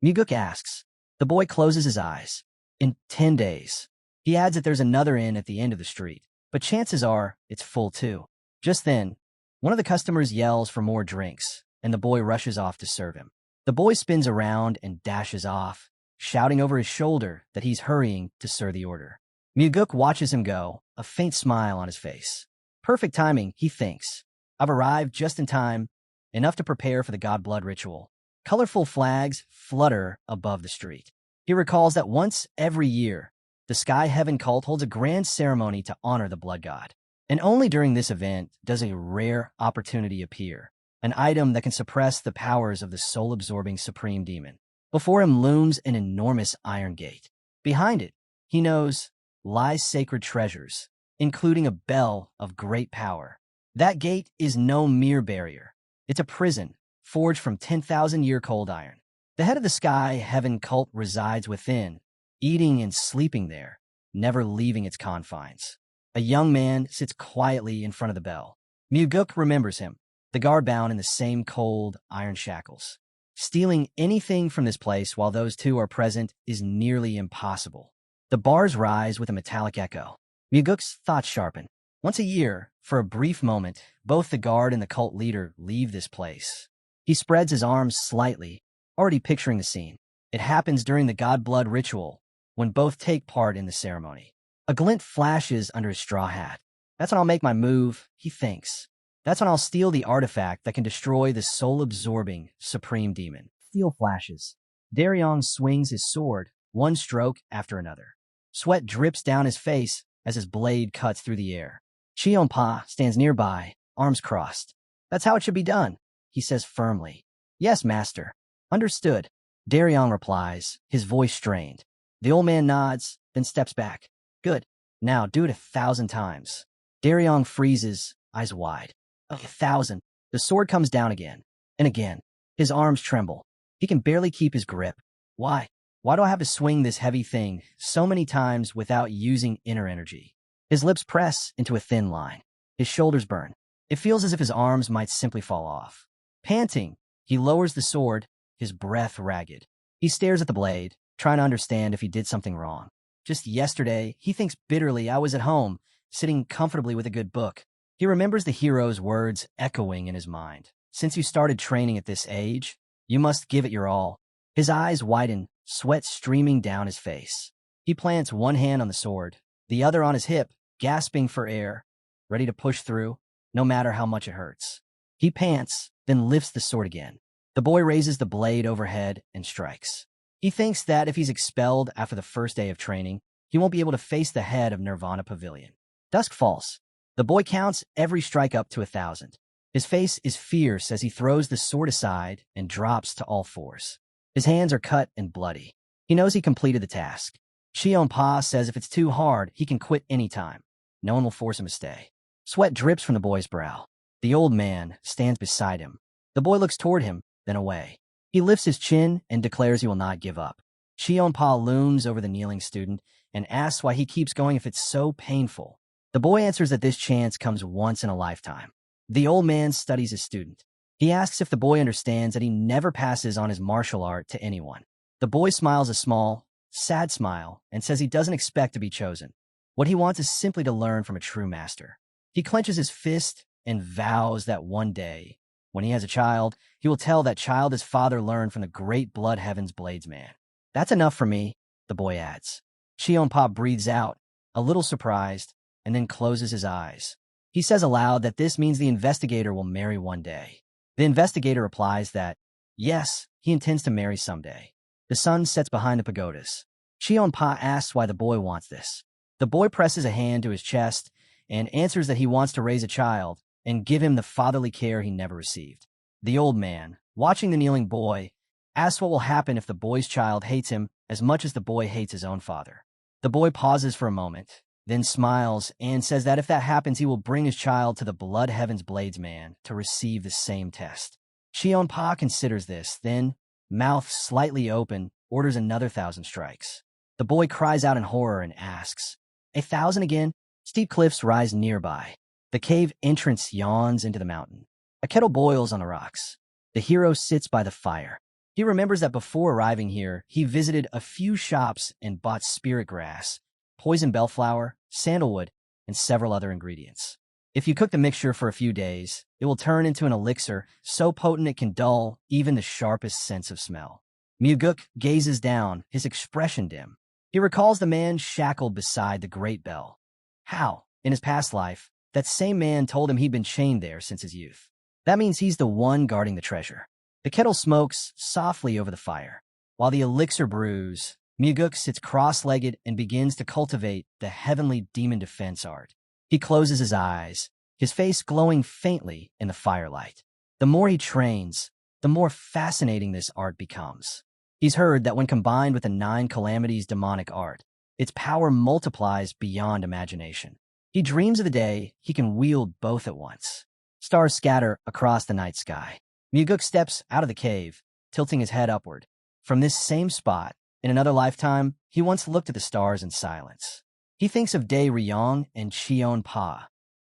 Muguk asks. The boy closes his eyes. "In 10 days. He adds that there's another inn at the end of the street, but chances are it's full too. Just then, one of the customers yells for more drinks, and the boy rushes off to serve him. The boy spins around and dashes off, shouting over his shoulder that he's hurrying to serve the order. Muguk watches him go, a faint smile on his face. Perfect timing, he thinks. I've arrived just in time, enough to prepare for the god blood ritual. Colorful flags flutter above the street. He recalls that once every year, the Sky Heaven cult holds a grand ceremony to honor the blood god. And only during this event does a rare opportunity appear, an item that can suppress the powers of the soul-absorbing supreme demon. Before him looms an enormous iron gate. Behind it, he knows, lies sacred treasures, including a bell of great power. That gate is no mere barrier. It's a prison, forged from 10,000-year cold iron. The head of the Sky Heaven cult resides within, eating and sleeping there, never leaving its confines. A young man sits quietly in front of the bell. Muguk remembers him, the guard bound in the same cold iron shackles. Stealing anything from this place while those two are present is nearly impossible. The bars rise with a metallic echo. Muguk's thoughts sharpen. Once a year, for a brief moment, both the guard and the cult leader leave this place. He spreads his arms slightly, already picturing the scene. It happens during the god blood ritual, when both take part in the ceremony. A glint flashes under his straw hat. That's when I'll make my move, he thinks. That's when I'll steal the artifact that can destroy the soul-absorbing supreme demon. Steel flashes. Daryong swings his sword, one stroke after another. Sweat drips down his face as his blade cuts through the air. Cheonpa stands nearby, arms crossed. That's how it should be done, he says firmly. Yes, master. Understood. Daryong replies, his voice strained. The old man nods, then steps back. Good. Now do it 1,000 times. Daryong freezes, eyes wide. 1,000. The sword comes down again. And again. His arms tremble. He can barely keep his grip. Why? Why do I have to swing this heavy thing so many times without using inner energy? His lips press into a thin line. His shoulders burn. It feels as if his arms might simply fall off. Panting, he lowers the sword, his breath ragged. He stares at the blade, trying to understand if he did something wrong. Just yesterday, he thinks bitterly I was at home, sitting comfortably with a good book. He remembers the hero's words echoing in his mind. Since you started training at this age, you must give it your all. His eyes widen, sweat streaming down his face. He plants one hand on the sword, the other on his hip, gasping for air, ready to push through, no matter how much it hurts. He pants, then lifts the sword again. The boy raises the blade overhead and strikes. He thinks that if he's expelled after the first day of training, he won't be able to face the head of Nirvana Pavilion. Dusk falls. The boy counts every strike up to 1,000. His face is fierce as he throws the sword aside and drops to all fours. His hands are cut and bloody. He knows he completed the task. Cheonpa says if it's too hard, he can quit anytime. No one will force him to stay. Sweat drips from the boy's brow. The old man stands beside him. The boy looks toward him, then away. He lifts his chin and declares he will not give up. Cheonpa looms over the kneeling student and asks why he keeps going if it's so painful. The boy answers that this chance comes once in a lifetime. The old man studies his student. He asks if the boy understands that he never passes on his martial art to anyone. The boy smiles a small, sad smile and says he doesn't expect to be chosen. What he wants is simply to learn from a true master. He clenches his fist and vows that one day, when he has a child, he will tell that child his father learned from the great Blood Heaven's Bladesman. That's enough for me, the boy adds. Cheonpa breathes out, a little surprised, and then closes his eyes. He says aloud that this means the investigator will marry one day. The investigator replies that, yes, he intends to marry someday. The sun sets behind the pagodas. Cheonpa asks why the boy wants this. The boy presses a hand to his chest and answers that he wants to raise a child and give him the fatherly care he never received. The old man, watching the kneeling boy, asks what will happen if the boy's child hates him as much as the boy hates his own father. The boy pauses for a moment, then smiles and says that if that happens, he will bring his child to the Blood Heaven's Bladesman to receive the same test. Cheonpa considers this, then, mouth slightly open, orders another 1,000 strikes. The boy cries out in horror and asks, 1,000 again? Steep cliffs rise nearby. The cave entrance yawns into the mountain. A kettle boils on the rocks. The hero sits by the fire. He remembers that before arriving here, he visited a few shops and bought spirit grass, poison bellflower, sandalwood, and several other ingredients. If you cook the mixture for a few days, it will turn into an elixir so potent it can dull even the sharpest sense of smell. Muguk gazes down, his expression dim. He recalls the man shackled beside the great bell. How, in his past life, that same man told him he'd been chained there since his youth. That means he's the one guarding the treasure. The kettle smokes softly over the fire. While the elixir brews, Muguk sits cross-legged and begins to cultivate the heavenly demon defense art. He closes his eyes, his face glowing faintly in the firelight. The more he trains, the more fascinating this art becomes. He's heard that when combined with the 9 calamities demonic art, its power multiplies beyond imagination. He dreams of the day he can wield both at once. Stars scatter across the night sky. Muguk steps out of the cave, tilting his head upward. From this same spot, in another lifetime, he once looked at the stars in silence. He thinks of Dae Ryong and Cheonpa,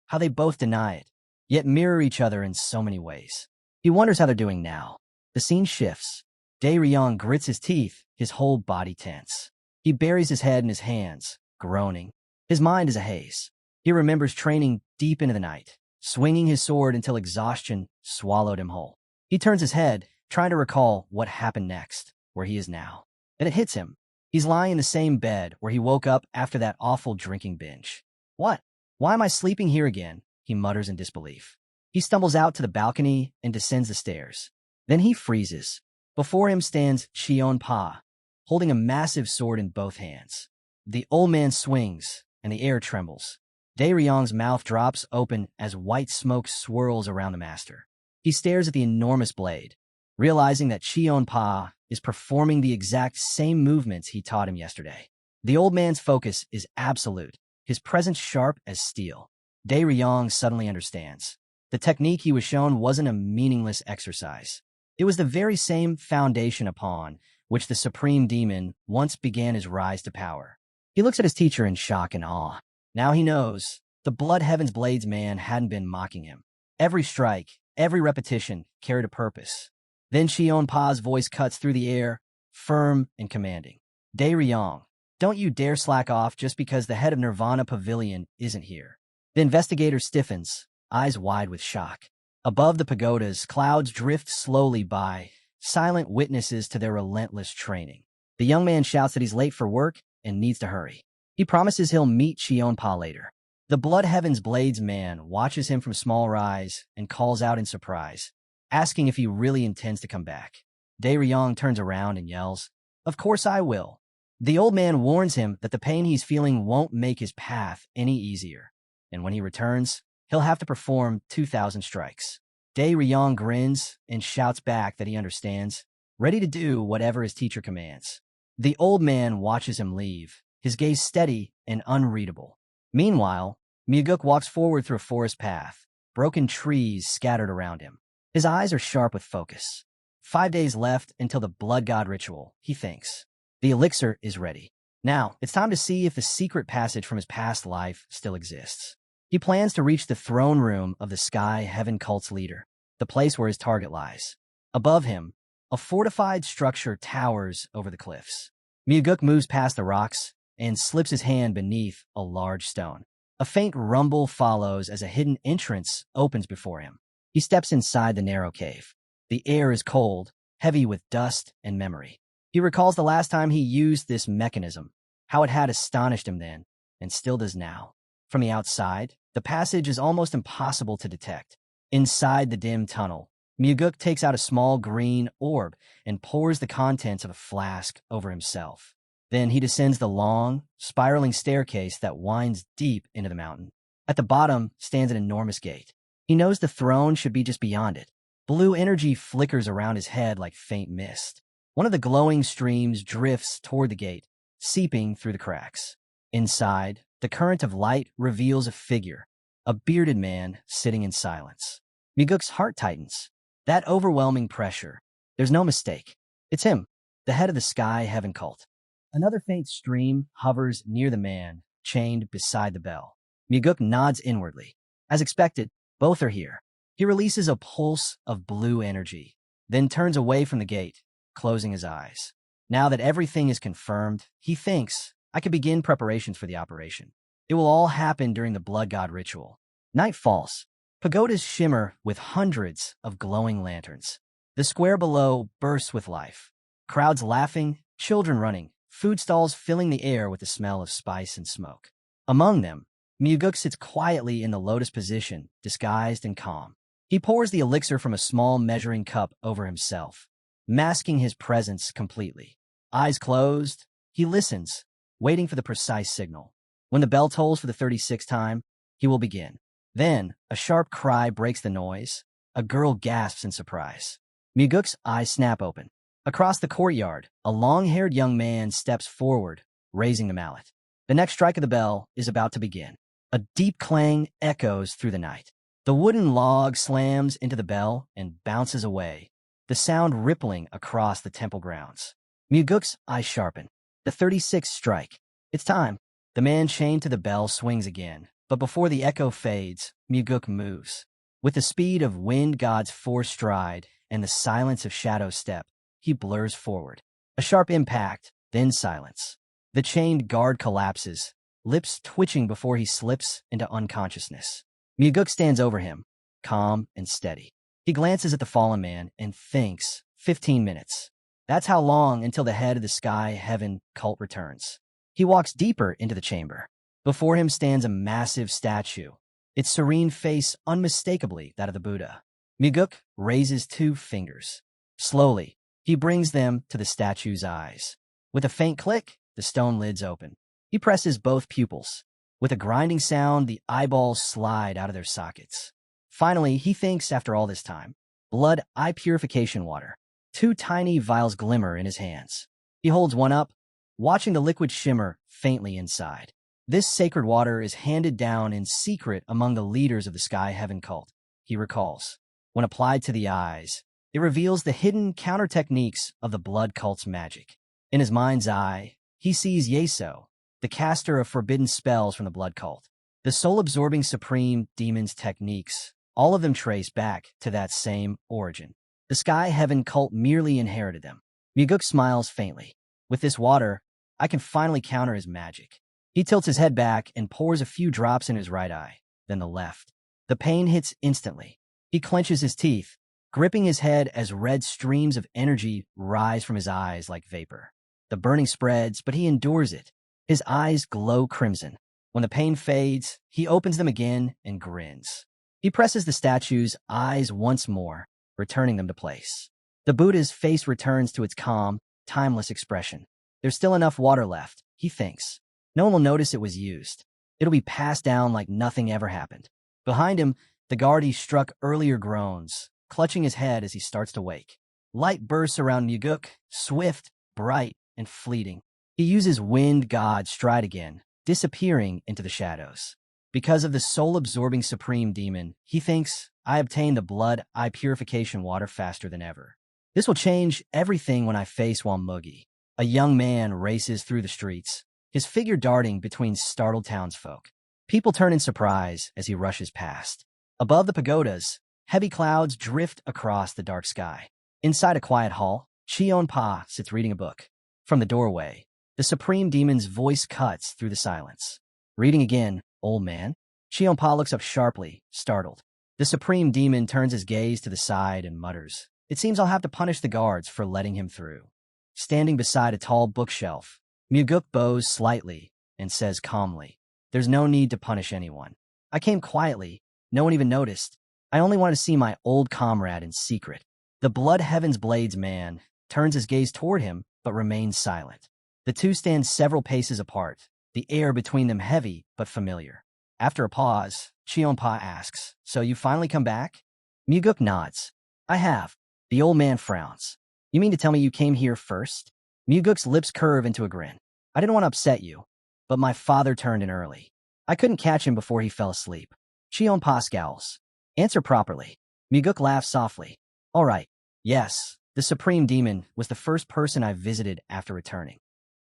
how they both deny it, yet mirror each other in so many ways. He wonders how they're doing now. The scene shifts. Dae Ryong grits his teeth, his whole body tense. He buries his head in his hands, groaning. His mind is a haze. He remembers training deep into the night, swinging his sword until exhaustion swallowed him whole. He turns his head, trying to recall what happened next, where he is now. Then it hits him. He's lying in the same bed where he woke up after that awful drinking binge. What? Why am I sleeping here again? He mutters in disbelief. He stumbles out to the balcony and descends the stairs. Then he freezes. Before him stands Cheonpa, holding a massive sword in both hands. The old man swings, and the air trembles. Dae Ryong's mouth drops open as white smoke swirls around the master. He stares at the enormous blade, realizing that Cheonpa is performing the exact same movements he taught him yesterday. The old man's focus is absolute, his presence sharp as steel. Dae Ryong suddenly understands. The technique he was shown wasn't a meaningless exercise. It was the very same foundation upon which the supreme demon once began his rise to power. He looks at his teacher in shock and awe. Now he knows. The Blood Heaven's Bladesman hadn't been mocking him. Every strike, every repetition carried a purpose. Then Cheonpa's voice cuts through the air, firm and commanding. Dae Ryong, don't you dare slack off just because the head of Nirvana Pavilion isn't here. The investigator stiffens, eyes wide with shock. Above the pagodas, clouds drift slowly by, silent witnesses to their relentless training. The young man shouts that he's late for work and needs to hurry. He promises he'll meet Cheonpa later. The Blood Heaven's Bladesman watches him from small rise and calls out in surprise, asking if he really intends to come back. Dae Ryong turns around and yells, "Of course I will." The old man warns him that the pain he's feeling won't make his path any easier, and when he returns, he'll have to perform 2,000 strikes. Dae Ryong grins and shouts back that he understands, ready to do whatever his teacher commands. The old man watches him leave, his gaze steady and unreadable. Meanwhile, Muguk walks forward through a forest path, broken trees scattered around him. His eyes are sharp with focus. 5 days left until the blood god ritual, he thinks. The elixir is ready. Now, it's time to see if the secret passage from his past life still exists. He plans to reach the throne room of the Sky Heaven cult's leader, the place where his target lies. Above him, a fortified structure towers over the cliffs. Myuguk moves past the rocks and slips his hand beneath a large stone. A faint rumble follows as a hidden entrance opens before him. He steps inside the narrow cave. The air is cold, heavy with dust and memory. He recalls the last time he used this mechanism, how it had astonished him then, and still does now. From the outside, the passage is almost impossible to detect. Inside the dim tunnel, Myuguk takes out a small green orb and pours the contents of a flask over himself. Then he descends the long, spiraling staircase that winds deep into the mountain. At the bottom stands an enormous gate. He knows the throne should be just beyond it. Blue energy flickers around his head like faint mist. One of the glowing streams drifts toward the gate, seeping through the cracks. Inside, the current of light reveals a figure, a bearded man sitting in silence. Myuguk's heart tightens. That overwhelming pressure. There's no mistake. It's him, the head of the Sky Heaven cult. Another faint stream hovers near the man, chained beside the bell. Myuguk nods inwardly. As expected, both are here. He releases a pulse of blue energy, then turns away from the gate, closing his eyes. Now that everything is confirmed, he thinks, I can begin preparations for the operation. It will all happen during the blood god ritual. Night falls. Pagodas shimmer with hundreds of glowing lanterns. The square below bursts with life. Crowds laughing, children running, food stalls filling the air with the smell of spice and smoke. Among them, Myuguk sits quietly in the lotus position, disguised and calm. He pours the elixir from a small measuring cup over himself, masking his presence completely. Eyes closed, he listens, waiting for the precise signal. When the bell tolls for the 36th time, he will begin. Then, a sharp cry breaks the noise. A girl gasps in surprise. Myuguk's eyes snap open. Across the courtyard, a long-haired young man steps forward, raising the mallet. The next strike of the bell is about to begin. A deep clang echoes through the night. The wooden log slams into the bell and bounces away, the sound rippling across the temple grounds. Myuguk's eyes sharpen. The 36th strike. It's time. The man chained to the bell swings again, but before the echo fades, Myuguk moves. With the speed of wind god's force stride and the silence of shadow's step, he blurs forward. A sharp impact, then silence. The chained guard collapses, lips twitching before he slips into unconsciousness. Myuguk stands over him, calm and steady. He glances at the fallen man and thinks, 15 minutes. That's how long until the head of the Sky Heaven cult returns. He walks deeper into the chamber. Before him stands a massive statue, its serene face unmistakably that of the Buddha. Myuguk raises 2 fingers. Slowly, he brings them to the statue's eyes. With a faint click, the stone lids open. He presses both pupils. With a grinding sound, the eyeballs slide out of their sockets. Finally, he thinks after all this time. Blood eye purification water. 2 tiny vials glimmer in his hands. He holds one up, watching the liquid shimmer faintly inside. This sacred water is handed down in secret among the leaders of the Sky Heaven cult, he recalls. When applied to the eyes, it reveals the hidden counter-techniques of the blood cult's magic. In his mind's eye, he sees Yeso, the caster of forbidden spells from the blood cult. The soul-absorbing supreme demon's techniques, all of them trace back to that same origin. The Sky Heaven cult merely inherited them. Myuguk smiles faintly. With this water, I can finally counter his magic. He tilts his head back and pours a few drops in his right eye, then the left. The pain hits instantly. He clenches his teeth, gripping his head as red streams of energy rise from his eyes like vapor. The burning spreads, but he endures it. His eyes glow crimson. When the pain fades, he opens them again and grins. He presses the statue's eyes once more, returning them to place. The Buddha's face returns to its calm, timeless expression. There's still enough water left, he thinks. No one will notice it was used. It'll be passed down like nothing ever happened. Behind him, the guard he struck earlier groans, clutching his head as he starts to wake. Light bursts around Myuguk, swift, bright, and fleeting. He uses wind god stride again, disappearing into the shadows. Because of the soul-absorbing supreme demon, he thinks, I obtain the blood eye purification water faster than ever. This will change everything when I face Walmugi. A young man races through the streets, his figure darting between startled townsfolk. People turn in surprise as he rushes past. Above the pagodas, heavy clouds drift across the dark sky. Inside a quiet hall, Cheon-pa sits reading a book. From the doorway, the Supreme Demon's voice cuts through the silence. Reading again, old man? Cheon-pa looks up sharply, startled. The Supreme Demon turns his gaze to the side and mutters, "It seems I'll have to punish the guards for letting him through." Standing beside a tall bookshelf, Muguk bows slightly and says calmly, "There's no need to punish anyone. I came quietly. No one even noticed. I only want to see my old comrade in secret." The Blood Heaven's Blades man turns his gaze toward him but remains silent. The two stand several paces apart, the air between them heavy but familiar. After a pause, Cheon-pa asks, "So you finally come back?" Muguk nods. "I have." The old man frowns. "You mean to tell me you came here first?" Muguk's lips curve into a grin. "I didn't want to upset you, but my father turned in early. I couldn't catch him before he fell asleep." Cheon-pa scowls. "Answer properly." Muguk laughs softly. "All right. Yes, the Supreme Demon was the first person I visited after returning."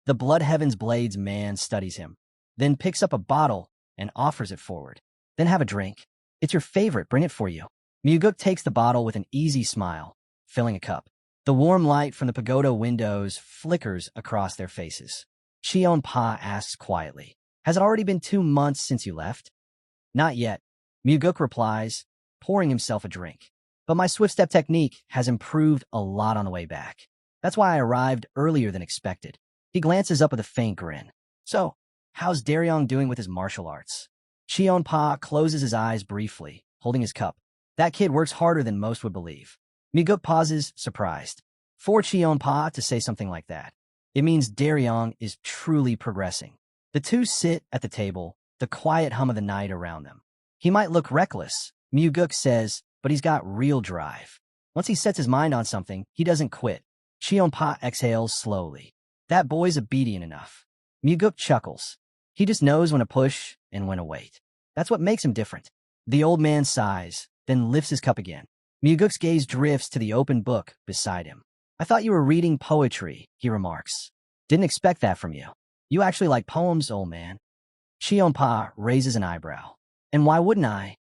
The Blood Heaven's Blades man studies him, then picks up a bottle and offers it forward. "Then have a drink. It's your favorite, bring it for you." Muguk takes the bottle with an easy smile, filling a cup. The warm light from the pagoda windows flickers across their faces. Cheon-pa asks quietly, "Has it already been 2 months since you left?" "Not yet," Muguk replies, pouring himself a drink. "But my swift step technique has improved a lot on the way back. That's why I arrived earlier than expected." He glances up with a faint grin. "So, how's Daryong doing with his martial arts?" Cheon-pa closes his eyes briefly, holding his cup. "That kid works harder than most would believe." Muguk pauses, surprised. For Cheon-pa to say something like that, it means Daryong is truly progressing. The two sit at the table, the quiet hum of the night around them. "He might look reckless," Muguk says, "but he's got real drive. Once he sets his mind on something, he doesn't quit." Cheon-pa exhales slowly. "That boy's obedient enough." Muguk chuckles. "He just knows when to push and when to wait. That's what makes him different." The old man sighs, then lifts his cup again. Muguk's gaze drifts to the open book beside him. "I thought you were reading poetry," he remarks. "Didn't expect that from you. You actually like poems, old man." Cheon-pa raises an eyebrow. "And why wouldn't I?"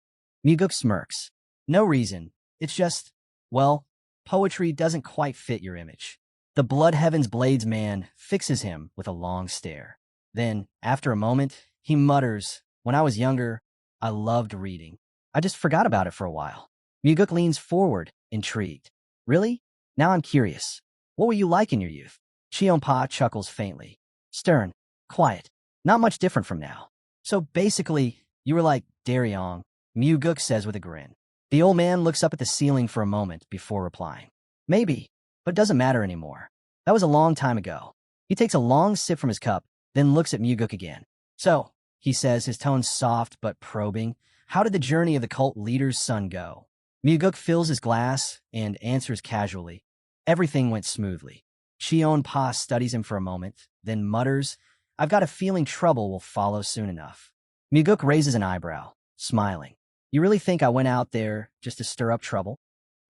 Muguk smirks. "No reason. It's just, well, poetry doesn't quite fit your image." The Blood Heaven's Blades man fixes him with a long stare. Then, after a moment, he mutters, "When I was younger, I loved reading. I just forgot about it for a while." Muguk leans forward, intrigued. "Really? Now I'm curious. What were you like in your youth?" Cheon-pa chuckles faintly. "Stern, quiet, not much different from now." "So basically, you were like Daryong," Muguk says with a grin. The old man looks up at the ceiling for a moment before replying. "Maybe, but it doesn't matter anymore. That was a long time ago." He takes a long sip from his cup, then looks at Muguk again. "So," he says, his tone soft but probing, "how did the journey of the cult leader's son go?" Muguk fills his glass and answers casually, "Everything went smoothly." Cheon-pa studies him for a moment, then mutters, "I've got a feeling trouble will follow soon enough." Muguk raises an eyebrow, smiling. "You really think I went out there just to stir up trouble?"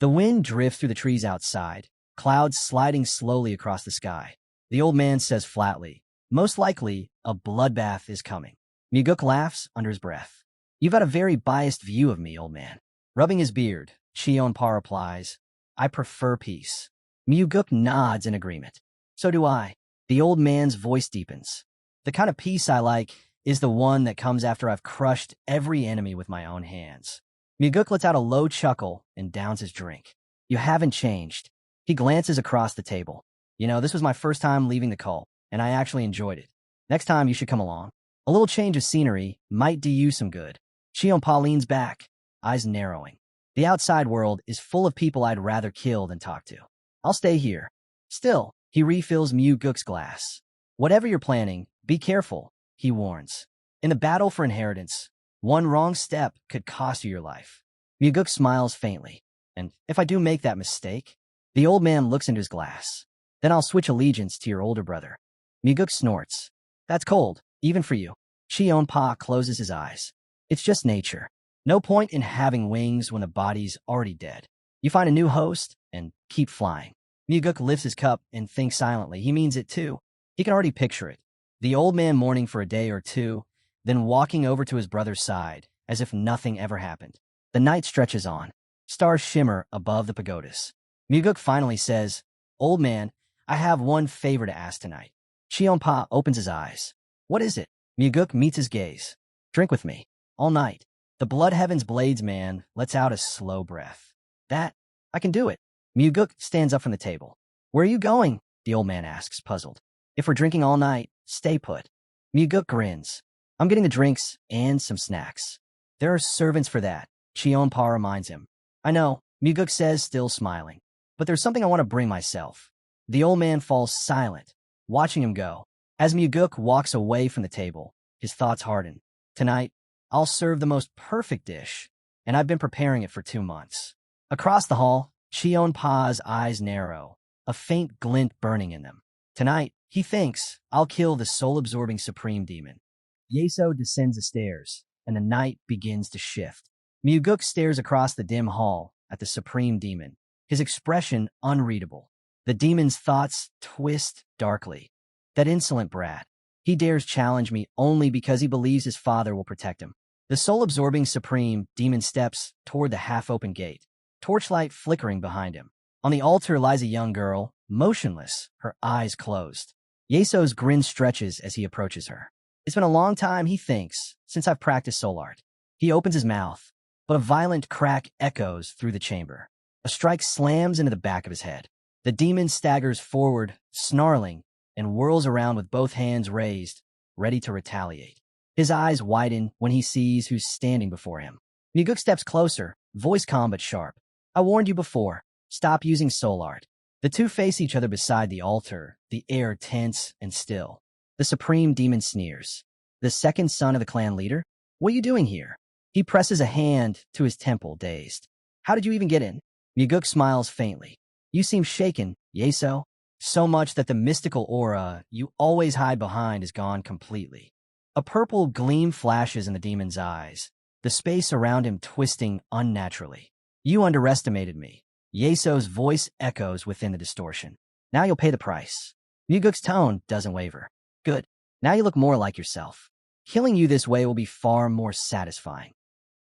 The wind drifts through the trees outside, clouds sliding slowly across the sky. The old man says flatly, "Most likely, a bloodbath is coming." Muguk laughs under his breath. "You've got a very biased view of me, old man." Rubbing his beard, Cheon-pa replies, "I prefer peace." Muguk nods in agreement. "So do I." The old man's voice deepens. "The kind of peace I like is the one that comes after I've crushed every enemy with my own hands." Muguk lets out a low chuckle and downs his drink. "You haven't changed." He glances across the table. "You know, this was my first time leaving the cult, and I actually enjoyed it. Next time you should come along. A little change of scenery might do you some good." Cheon-pa leans back, eyes narrowing. "The outside world is full of people I'd rather kill than talk to. I'll stay here." Still, he refills Muguk's glass. "Whatever you're planning, be careful," he warns. "In the battle for inheritance, one wrong step could cost you your life." Muguk smiles faintly. "And if I do make that mistake?" The old man looks into his glass. "Then I'll switch allegiance to your older brother." Muguk snorts. "That's cold, even for you." Cheon-pa closes his eyes. "It's just nature. No point in having wings when the body's already dead. You find a new host and keep flying." Muguk lifts his cup and thinks silently. He means it too. He can already picture it. The old man mourning for a day or two, then walking over to his brother's side, as if nothing ever happened. The night stretches on. Stars shimmer above the pagodas. Muguk finally says, "Old man, I have one favor to ask tonight." Cheonpa opens his eyes. "What is it?" Muguk meets his gaze. "Drink with me. All night." The Blood Heaven's Blades man lets out a slow breath. "That, I can do it." Muguk stands up from the table. "Where are you going?" the old man asks, puzzled. "If we're drinking all night, stay put." Muguk grins. "I'm getting the drinks and some snacks." "There are servants for that," Cheonpa reminds him. "I know," Muguk says, still smiling. "But there's something I want to bring myself." The old man falls silent, watching him go. As Muguk walks away from the table, his thoughts harden. "Tonight, I'll serve the most perfect dish, and I've been preparing it for 2 months." Across the hall, Cheonpa's eyes narrow, a faint glint burning in them. "Tonight," he thinks, "I'll kill the soul-absorbing supreme demon." Yeso descends the stairs, and the night begins to shift. Muguk stares across the dim hall at the supreme demon, his expression unreadable. The demon's thoughts twist darkly. That insolent brat. He dares challenge me only because he believes his father will protect him. The soul-absorbing supreme demon steps toward the half-open gate, torchlight flickering behind him. On the altar lies a young girl, motionless, her eyes closed. Yeso's grin stretches as he approaches her. "It's been a long time," he thinks, "since I've practiced soul art." He opens his mouth, but a violent crack echoes through the chamber. A strike slams into the back of his head. The demon staggers forward, snarling, and whirls around with both hands raised, ready to retaliate. His eyes widen when he sees who's standing before him. Muguk steps closer, voice calm but sharp. "I warned you before. Stop using soul art." The two face each other beside the altar, the air tense and still. The supreme demon sneers. "The second son of the clan leader? What are you doing here?" He presses a hand to his temple, dazed. "How did you even get in?" Muguk smiles faintly. "You seem shaken, Yeso. So much that the mystical aura you always hide behind is gone completely." A purple gleam flashes in the demon's eyes, the space around him twisting unnaturally. "You underestimated me." Yeso's voice echoes within the distortion. "Now you'll pay the price." Muguk's tone doesn't waver. "Good. Now you look more like yourself. Killing you this way will be far more satisfying."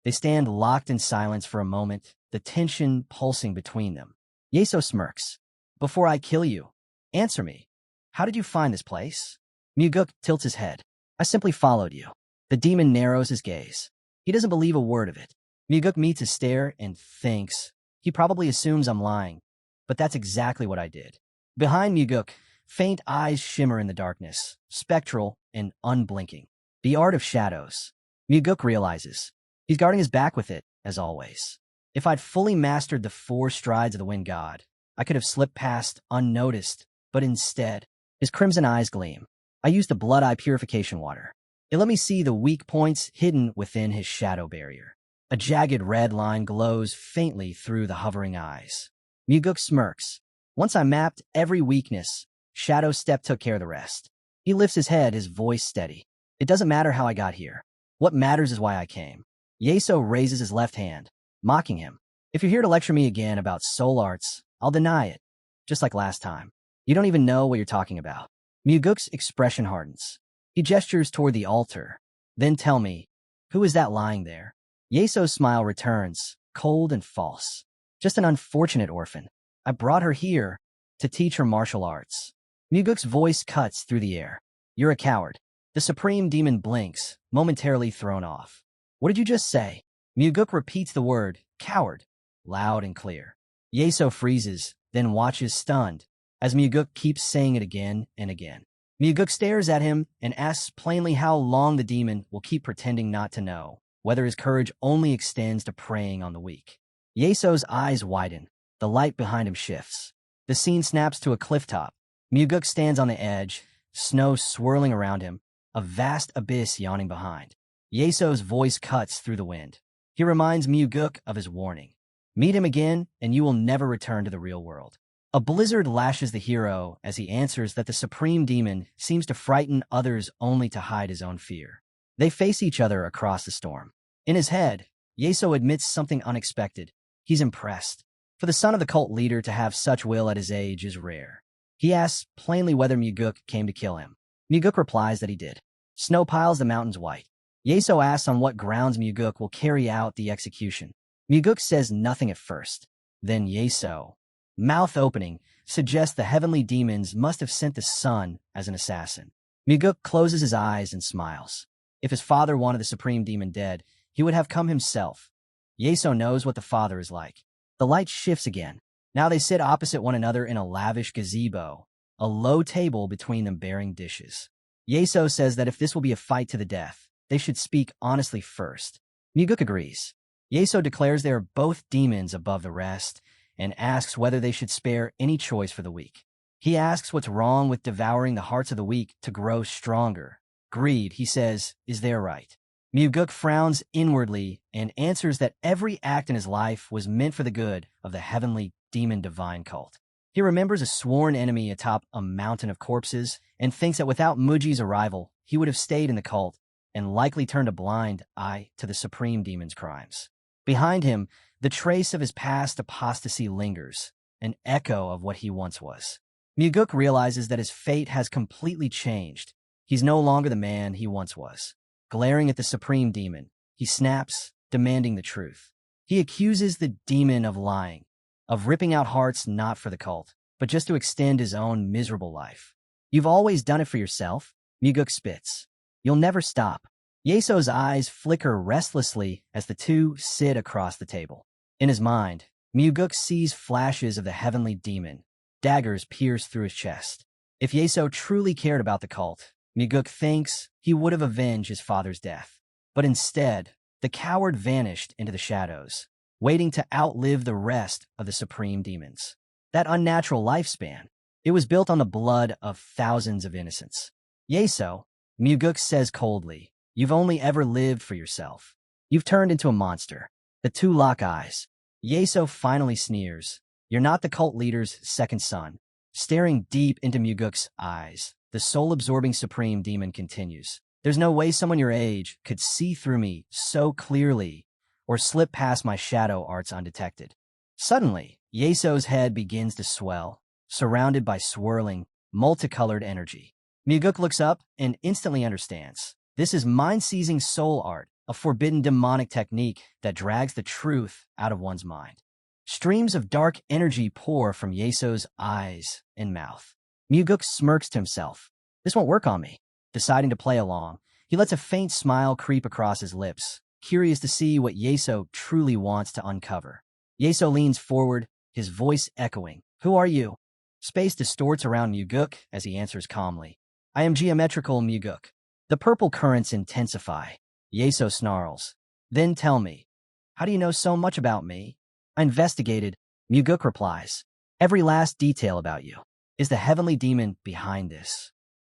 They stand locked in silence for a moment, the tension pulsing between them. Yeso smirks. "Before I kill you, answer me. How did you find this place?" Muguk tilts his head. "I simply followed you." The demon narrows his gaze. He doesn't believe a word of it. Muguk meets his stare and thinks. He probably assumes I'm lying, but that's exactly what I did. Behind Muguk, faint eyes shimmer in the darkness, spectral and unblinking. The art of shadows. Muguk realizes. He's guarding his back with it, as always. If I'd fully mastered the 4 strides of the wind god, I could have slipped past unnoticed, but instead, his crimson eyes gleam. I used the blood eye purification water. It let me see the weak points hidden within his shadow barrier. A jagged red line glows faintly through the hovering eyes. Muguk smirks. "Once I mapped every weakness, Shadow Step took care of the rest." He lifts his head, his voice steady. "It doesn't matter how I got here. What matters is why I came." Yeso raises his left hand, mocking him. "If you're here to lecture me again about soul arts, I'll deny it, just like last time. You don't even know what you're talking about." Muguk's expression hardens. He gestures toward the altar. "Then tell me, who is that lying there?" Yeso's smile returns, cold and false. "Just an unfortunate orphan. I brought her here to teach her martial arts." Muguk's voice cuts through the air. "You're a coward." The supreme demon blinks, momentarily thrown off. "What did you just say?" Muguk repeats the word, coward, loud and clear. Yeso freezes, then watches stunned, as Muguk keeps saying it again and again. Muguk stares at him and asks plainly how long the demon will keep pretending not to know, whether his courage only extends to preying on the weak. Yeso's eyes widen. The light behind him shifts. The scene snaps to a cliff top. Muguk stands on the edge, snow swirling around him, a vast abyss yawning behind. Yeso's voice cuts through the wind. He reminds Muguk of his warning. "Meet him again, and you will never return to the real world." A blizzard lashes the hero as he answers that the supreme demon seems to frighten others only to hide his own fear. They face each other across the storm. In his head, Yeso admits something unexpected. He's impressed. For the son of the cult leader to have such will at his age is rare. He asks plainly whether Muguk came to kill him. Muguk replies that he did. Snow piles the mountains white. Yeso asks on what grounds Muguk will carry out the execution. Muguk says nothing at first. Then Yeso, mouth opening, suggests the heavenly demons must have sent the sun as an assassin. Muguk closes his eyes and smiles. If his father wanted the supreme demon dead, he would have come himself. Yeso knows what the father is like. The light shifts again. Now they sit opposite one another in a lavish gazebo, a low table between them bearing dishes. Yeso says that if this will be a fight to the death, they should speak honestly first. Muguk agrees. Yeso declares they are both demons above the rest and asks whether they should spare any choice for the weak. He asks what's wrong with devouring the hearts of the weak to grow stronger. Greed, he says, is their right. Muguk frowns inwardly and answers that every act in his life was meant for the good of the heavenly demon divine cult. He remembers a sworn enemy atop a mountain of corpses and thinks that without Muji's arrival, he would have stayed in the cult and likely turned a blind eye to the supreme demon's crimes. Behind him, the trace of his past apostasy lingers, an echo of what he once was. Muguk realizes that his fate has completely changed. He's no longer the man he once was. Glaring at the supreme demon, he snaps, demanding the truth. He accuses the demon of lying, of ripping out hearts not for the cult, but just to extend his own miserable life. You've always done it for yourself, Muguk spits. You'll never stop. Yeso's eyes flicker restlessly as the two sit across the table. In his mind, Muguk sees flashes of the heavenly demon. Daggers pierce through his chest. If Yeso truly cared about the cult, Muguk thinks he would have avenged his father's death. But instead, the coward vanished into the shadows, waiting to outlive the rest of the supreme demons. That unnatural lifespan, it was built on the blood of thousands of innocents. Yeso, Muguk says coldly, you've only ever lived for yourself. You've turned into a monster. The two lock eyes. Yeso finally sneers. You're not the cult leader's second son. Staring deep into Muguk's eyes, the soul-absorbing supreme demon continues. There's no way someone your age could see through me so clearly or slip past my shadow arts undetected. Suddenly, Yeso's head begins to swell, surrounded by swirling, multicolored energy. Muguk looks up and instantly understands. This is mind-seizing soul art, a forbidden demonic technique that drags the truth out of one's mind. Streams of dark energy pour from Yeso's eyes and mouth. Muguk smirks to himself. This won't work on me. Deciding to play along, he lets a faint smile creep across his lips, curious to see what Yeso truly wants to uncover. Yeso leans forward, his voice echoing. Who are you? Space distorts around Muguk as he answers calmly. I am geometrical Muguk. The purple currents intensify. Yeso snarls. Then tell me, how do you know so much about me? I investigated, Muguk replies. Every last detail about you. Is the heavenly demon behind this?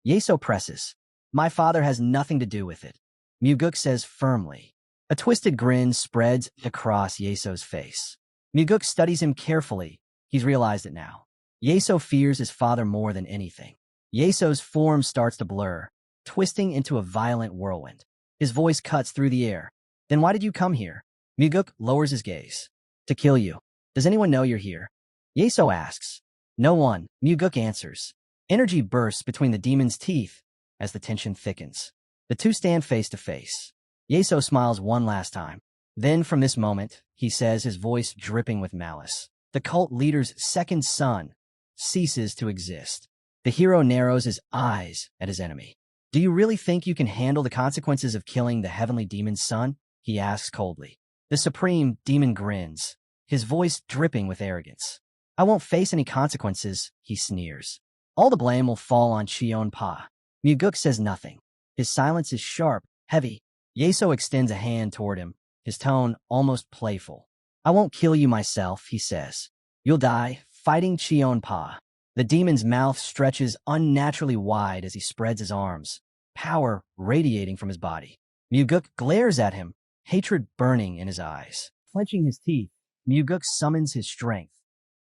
Yeso presses. My father has nothing to do with it. Muguk says firmly. A twisted grin spreads across Yeso's face. Muguk studies him carefully. He's realized it now. Yeso fears his father more than anything. Yeso's form starts to blur, twisting into a violent whirlwind. His voice cuts through the air. Then why did you come here? Muguk lowers his gaze. To kill you. Does anyone know you're here? Yeso asks. No one, Muguk answers. Energy bursts between the demon's teeth as the tension thickens. The two stand face to face. Yeso smiles one last time. Then from this moment, he says, his voice dripping with malice, the cult leader's second son ceases to exist. The hero narrows his eyes at his enemy. Do you really think you can handle the consequences of killing the heavenly demon's son? He asks coldly. The supreme demon grins, his voice dripping with arrogance. I won't face any consequences, he sneers. All the blame will fall on Cheonpa. Muguk says nothing. His silence is sharp, heavy. Yeso extends a hand toward him, his tone almost playful. I won't kill you myself, he says. You'll die fighting Cheonpa. The demon's mouth stretches unnaturally wide as he spreads his arms, power radiating from his body. Muguk glares at him, hatred burning in his eyes. Clenching his teeth, Muguk summons his strength,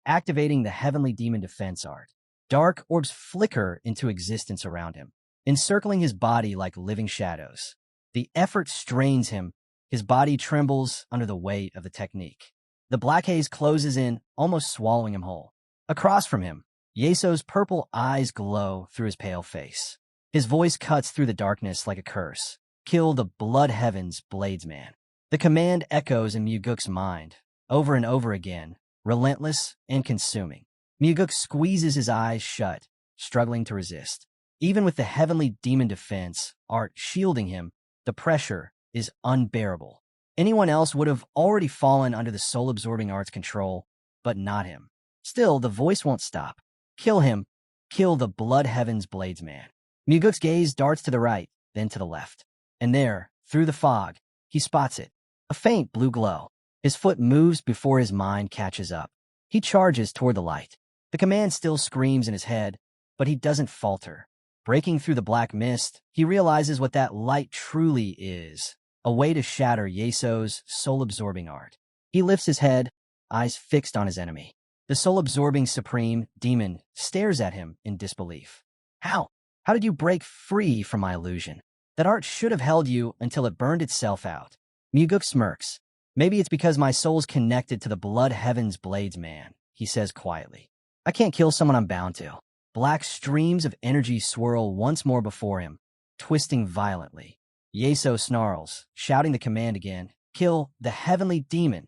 activating the heavenly demon defense art. Dark orbs flicker into existence around him, encircling his body like living shadows. The effort strains him. His body trembles under the weight of the technique. The black haze closes in, almost swallowing him whole. Across from him, Yeso's purple eyes glow through his pale face. His voice cuts through the darkness like a curse. Kill the blood heavens, Bladesman. The command echoes in Muguk's mind, over and over again, relentless and consuming. Muguk squeezes his eyes shut, struggling to resist. Even with the heavenly demon defense, art shielding him, the pressure is unbearable. Anyone else would have already fallen under the soul-absorbing art's control, but not him. Still, the voice won't stop. Kill him. Kill the blood heavens, Bladesman. Muguk's gaze darts to the right, then to the left. And there, through the fog, he spots it. A faint blue glow. His foot moves before his mind catches up. He charges toward the light. The command still screams in his head, but he doesn't falter. Breaking through the black mist, he realizes what that light truly is, a way to shatter Yeso's soul-absorbing art. He lifts his head, eyes fixed on his enemy. The soul-absorbing supreme demon stares at him in disbelief. How? How did you break free from my illusion? That art should have held you until it burned itself out. Muguk smirks. Maybe it's because my soul's connected to the blood heavens, Bladesman, he says quietly. I can't kill someone I'm bound to. Black streams of energy swirl once more before him, twisting violently. Yeso snarls, shouting the command again, kill the heavenly demon.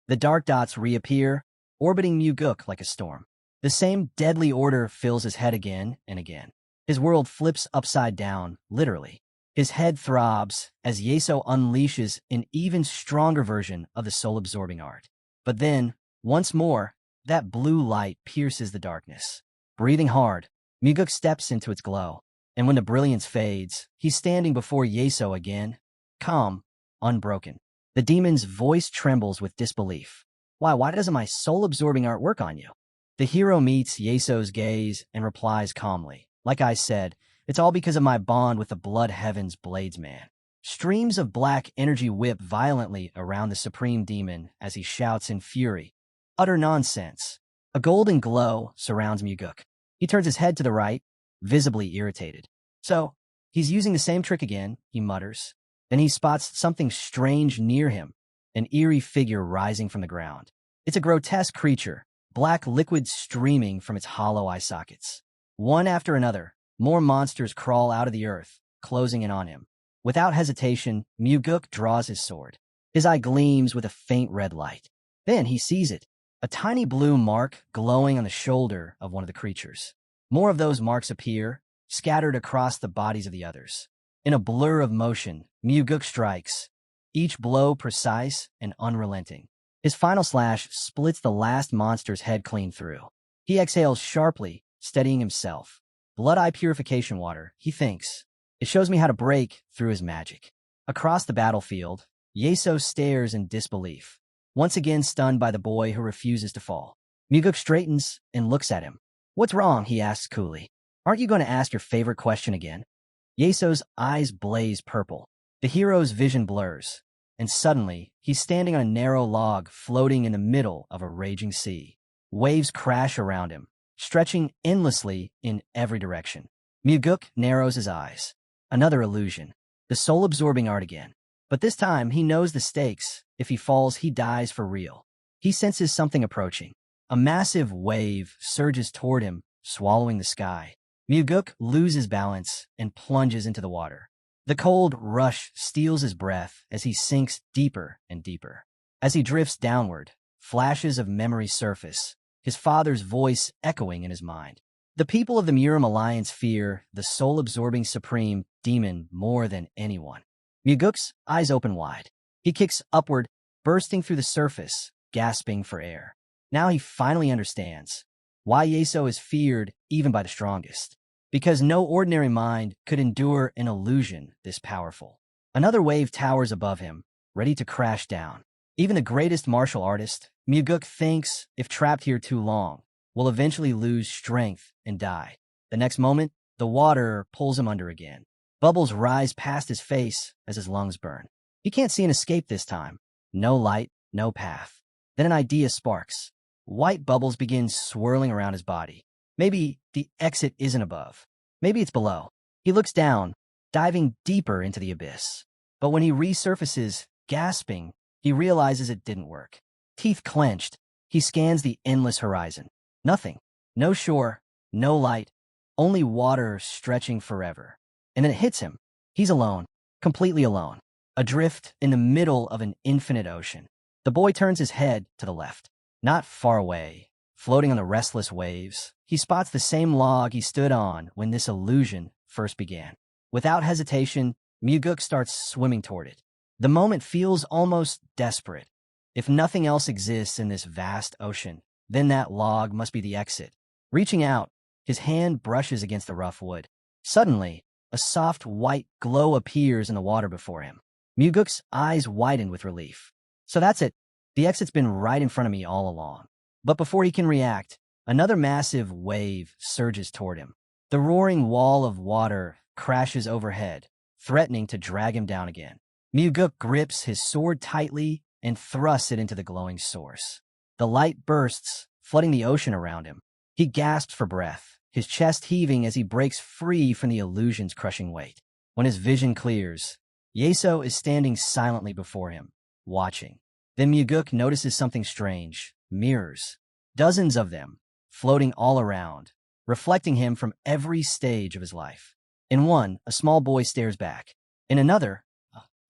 The dark dots reappear, orbiting Muguk like a storm. The same deadly order fills his head again and again. His world flips upside down, literally. His head throbs as Yeso unleashes an even stronger version of the soul-absorbing art. But then, once more, that blue light pierces the darkness. Breathing hard, Muguk steps into its glow, and when the brilliance fades, he's standing before Yeso again, calm, unbroken. The demon's voice trembles with disbelief. Why doesn't my soul-absorbing art work on you? The hero meets Yeso's gaze and replies calmly. Like I said, it's all because of my bond with the blood heavens, Bladesman. Streams of black energy whip violently around the supreme demon as he shouts in fury. Utter nonsense. A golden glow surrounds Muguk. He turns his head to the right, visibly irritated. So, he's using the same trick again, he mutters. Then he spots something strange near him, an eerie figure rising from the ground. It's a grotesque creature, black liquid streaming from its hollow eye sockets. One after another, more monsters crawl out of the earth, closing in on him. Without hesitation, Muguk draws his sword. His eye gleams with a faint red light. Then he sees it, a tiny blue mark glowing on the shoulder of one of the creatures. More of those marks appear, scattered across the bodies of the others. In a blur of motion, Muguk strikes, each blow precise and unrelenting. His final slash splits the last monster's head clean through. He exhales sharply, steadying himself. Blood eye purification water, he thinks. It shows me how to break through his magic. Across the battlefield, Yeso stares in disbelief, once again stunned by the boy who refuses to fall. Muguk straightens and looks at him. What's wrong? He asks coolly. Aren't you going to ask your favorite question again? Yeso's eyes blaze purple. The hero's vision blurs, and suddenly, he's standing on a narrow log floating in the middle of a raging sea. Waves crash around him, stretching endlessly in every direction. Muguk narrows his eyes. Another illusion. The soul-absorbing art again. But this time, he knows the stakes. If he falls, he dies for real. He senses something approaching. A massive wave surges toward him, swallowing the sky. Muguk loses balance and plunges into the water. The cold rush steals his breath as he sinks deeper and deeper. As he drifts downward, flashes of memory surface, his father's voice echoing in his mind. The people of the Murim Alliance fear the soul-absorbing supreme demon more than anyone. Muguk's eyes open wide. He kicks upward, bursting through the surface, gasping for air. Now he finally understands why Yeso is feared even by the strongest. Because no ordinary mind could endure an illusion this powerful. Another wave towers above him, ready to crash down. Even the greatest martial artist, Muguk thinks, if trapped here too long, will eventually lose strength and die. The next moment, the water pulls him under again. Bubbles rise past his face as his lungs burn. He can't see an escape this time. No light, no path. Then an idea sparks. White bubbles begin swirling around his body. Maybe the exit isn't above. Maybe it's below. He looks down, diving deeper into the abyss. But when he resurfaces, gasping, he realizes it didn't work. Teeth clenched, he scans the endless horizon. Nothing. No shore, no light, only water stretching forever. And then it hits him. He's alone, completely alone, adrift in the middle of an infinite ocean. The boy turns his head to the left. Not far away, floating on the restless waves, he spots the same log he stood on when this illusion first began. Without hesitation, Muguk starts swimming toward it. The moment feels almost desperate. If nothing else exists in this vast ocean, then that log must be the exit. Reaching out, his hand brushes against the rough wood. Suddenly, a soft white glow appears in the water before him. Muguk's eyes widen with relief. So that's it. The exit's been right in front of me all along. But before he can react, another massive wave surges toward him. The roaring wall of water crashes overhead, threatening to drag him down again. Muguk grips his sword tightly and thrusts it into the glowing source. The light bursts, flooding the ocean around him. He gasps for breath, his chest heaving as he breaks free from the illusion's crushing weight. When his vision clears, Yeso is standing silently before him, watching. Then Muguk notices something strange. Mirrors. Dozens of them, floating all around, reflecting him from every stage of his life. In one, a small boy stares back. In another,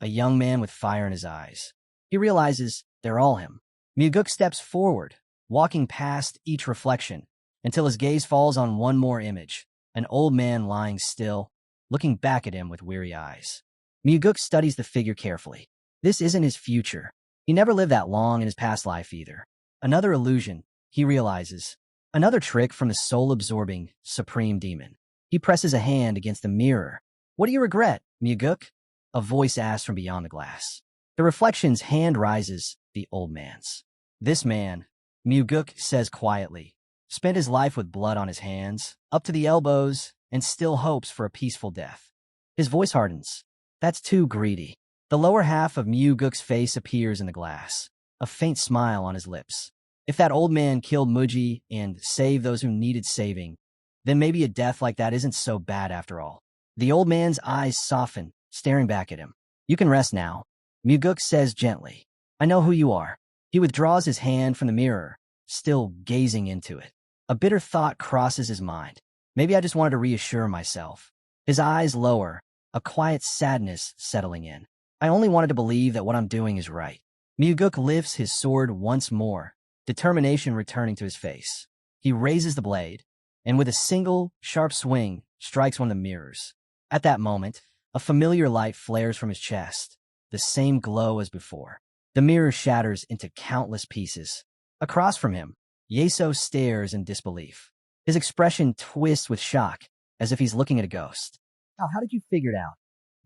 a young man with fire in his eyes. He realizes they're all him. Muguk steps forward, walking past each reflection, until his gaze falls on one more image, an old man lying still, looking back at him with weary eyes. Muguk studies the figure carefully. This isn't his future. He never lived that long in his past life either. Another illusion, he realizes. Another trick from the soul-absorbing, supreme demon. He presses a hand against the mirror. What do you regret, Muguk? A voice asks from beyond the glass. The reflection's hand rises, the old man's. This man, Muguk says quietly, spent his life with blood on his hands, up to the elbows, and still hopes for a peaceful death. His voice hardens. That's too greedy. The lower half of Muguk's face appears in the glass, a faint smile on his lips. If that old man killed Muji and saved those who needed saving, then maybe a death like that isn't so bad after all. The old man's eyes soften, staring back at him. You can rest now, Muguk says gently. I know who you are. He withdraws his hand from the mirror, still gazing into it. A bitter thought crosses his mind. Maybe I just wanted to reassure myself. His eyes lower, a quiet sadness settling in. I only wanted to believe that what I'm doing is right. Muguk lifts his sword once more, determination returning to his face. He raises the blade, and with a single, sharp swing, strikes one of the mirrors. At that moment, a familiar light flares from his chest, the same glow as before. The mirror shatters into countless pieces. Across from him, Yeso stares in disbelief. His expression twists with shock, as if he's looking at a ghost. How did you figure it out?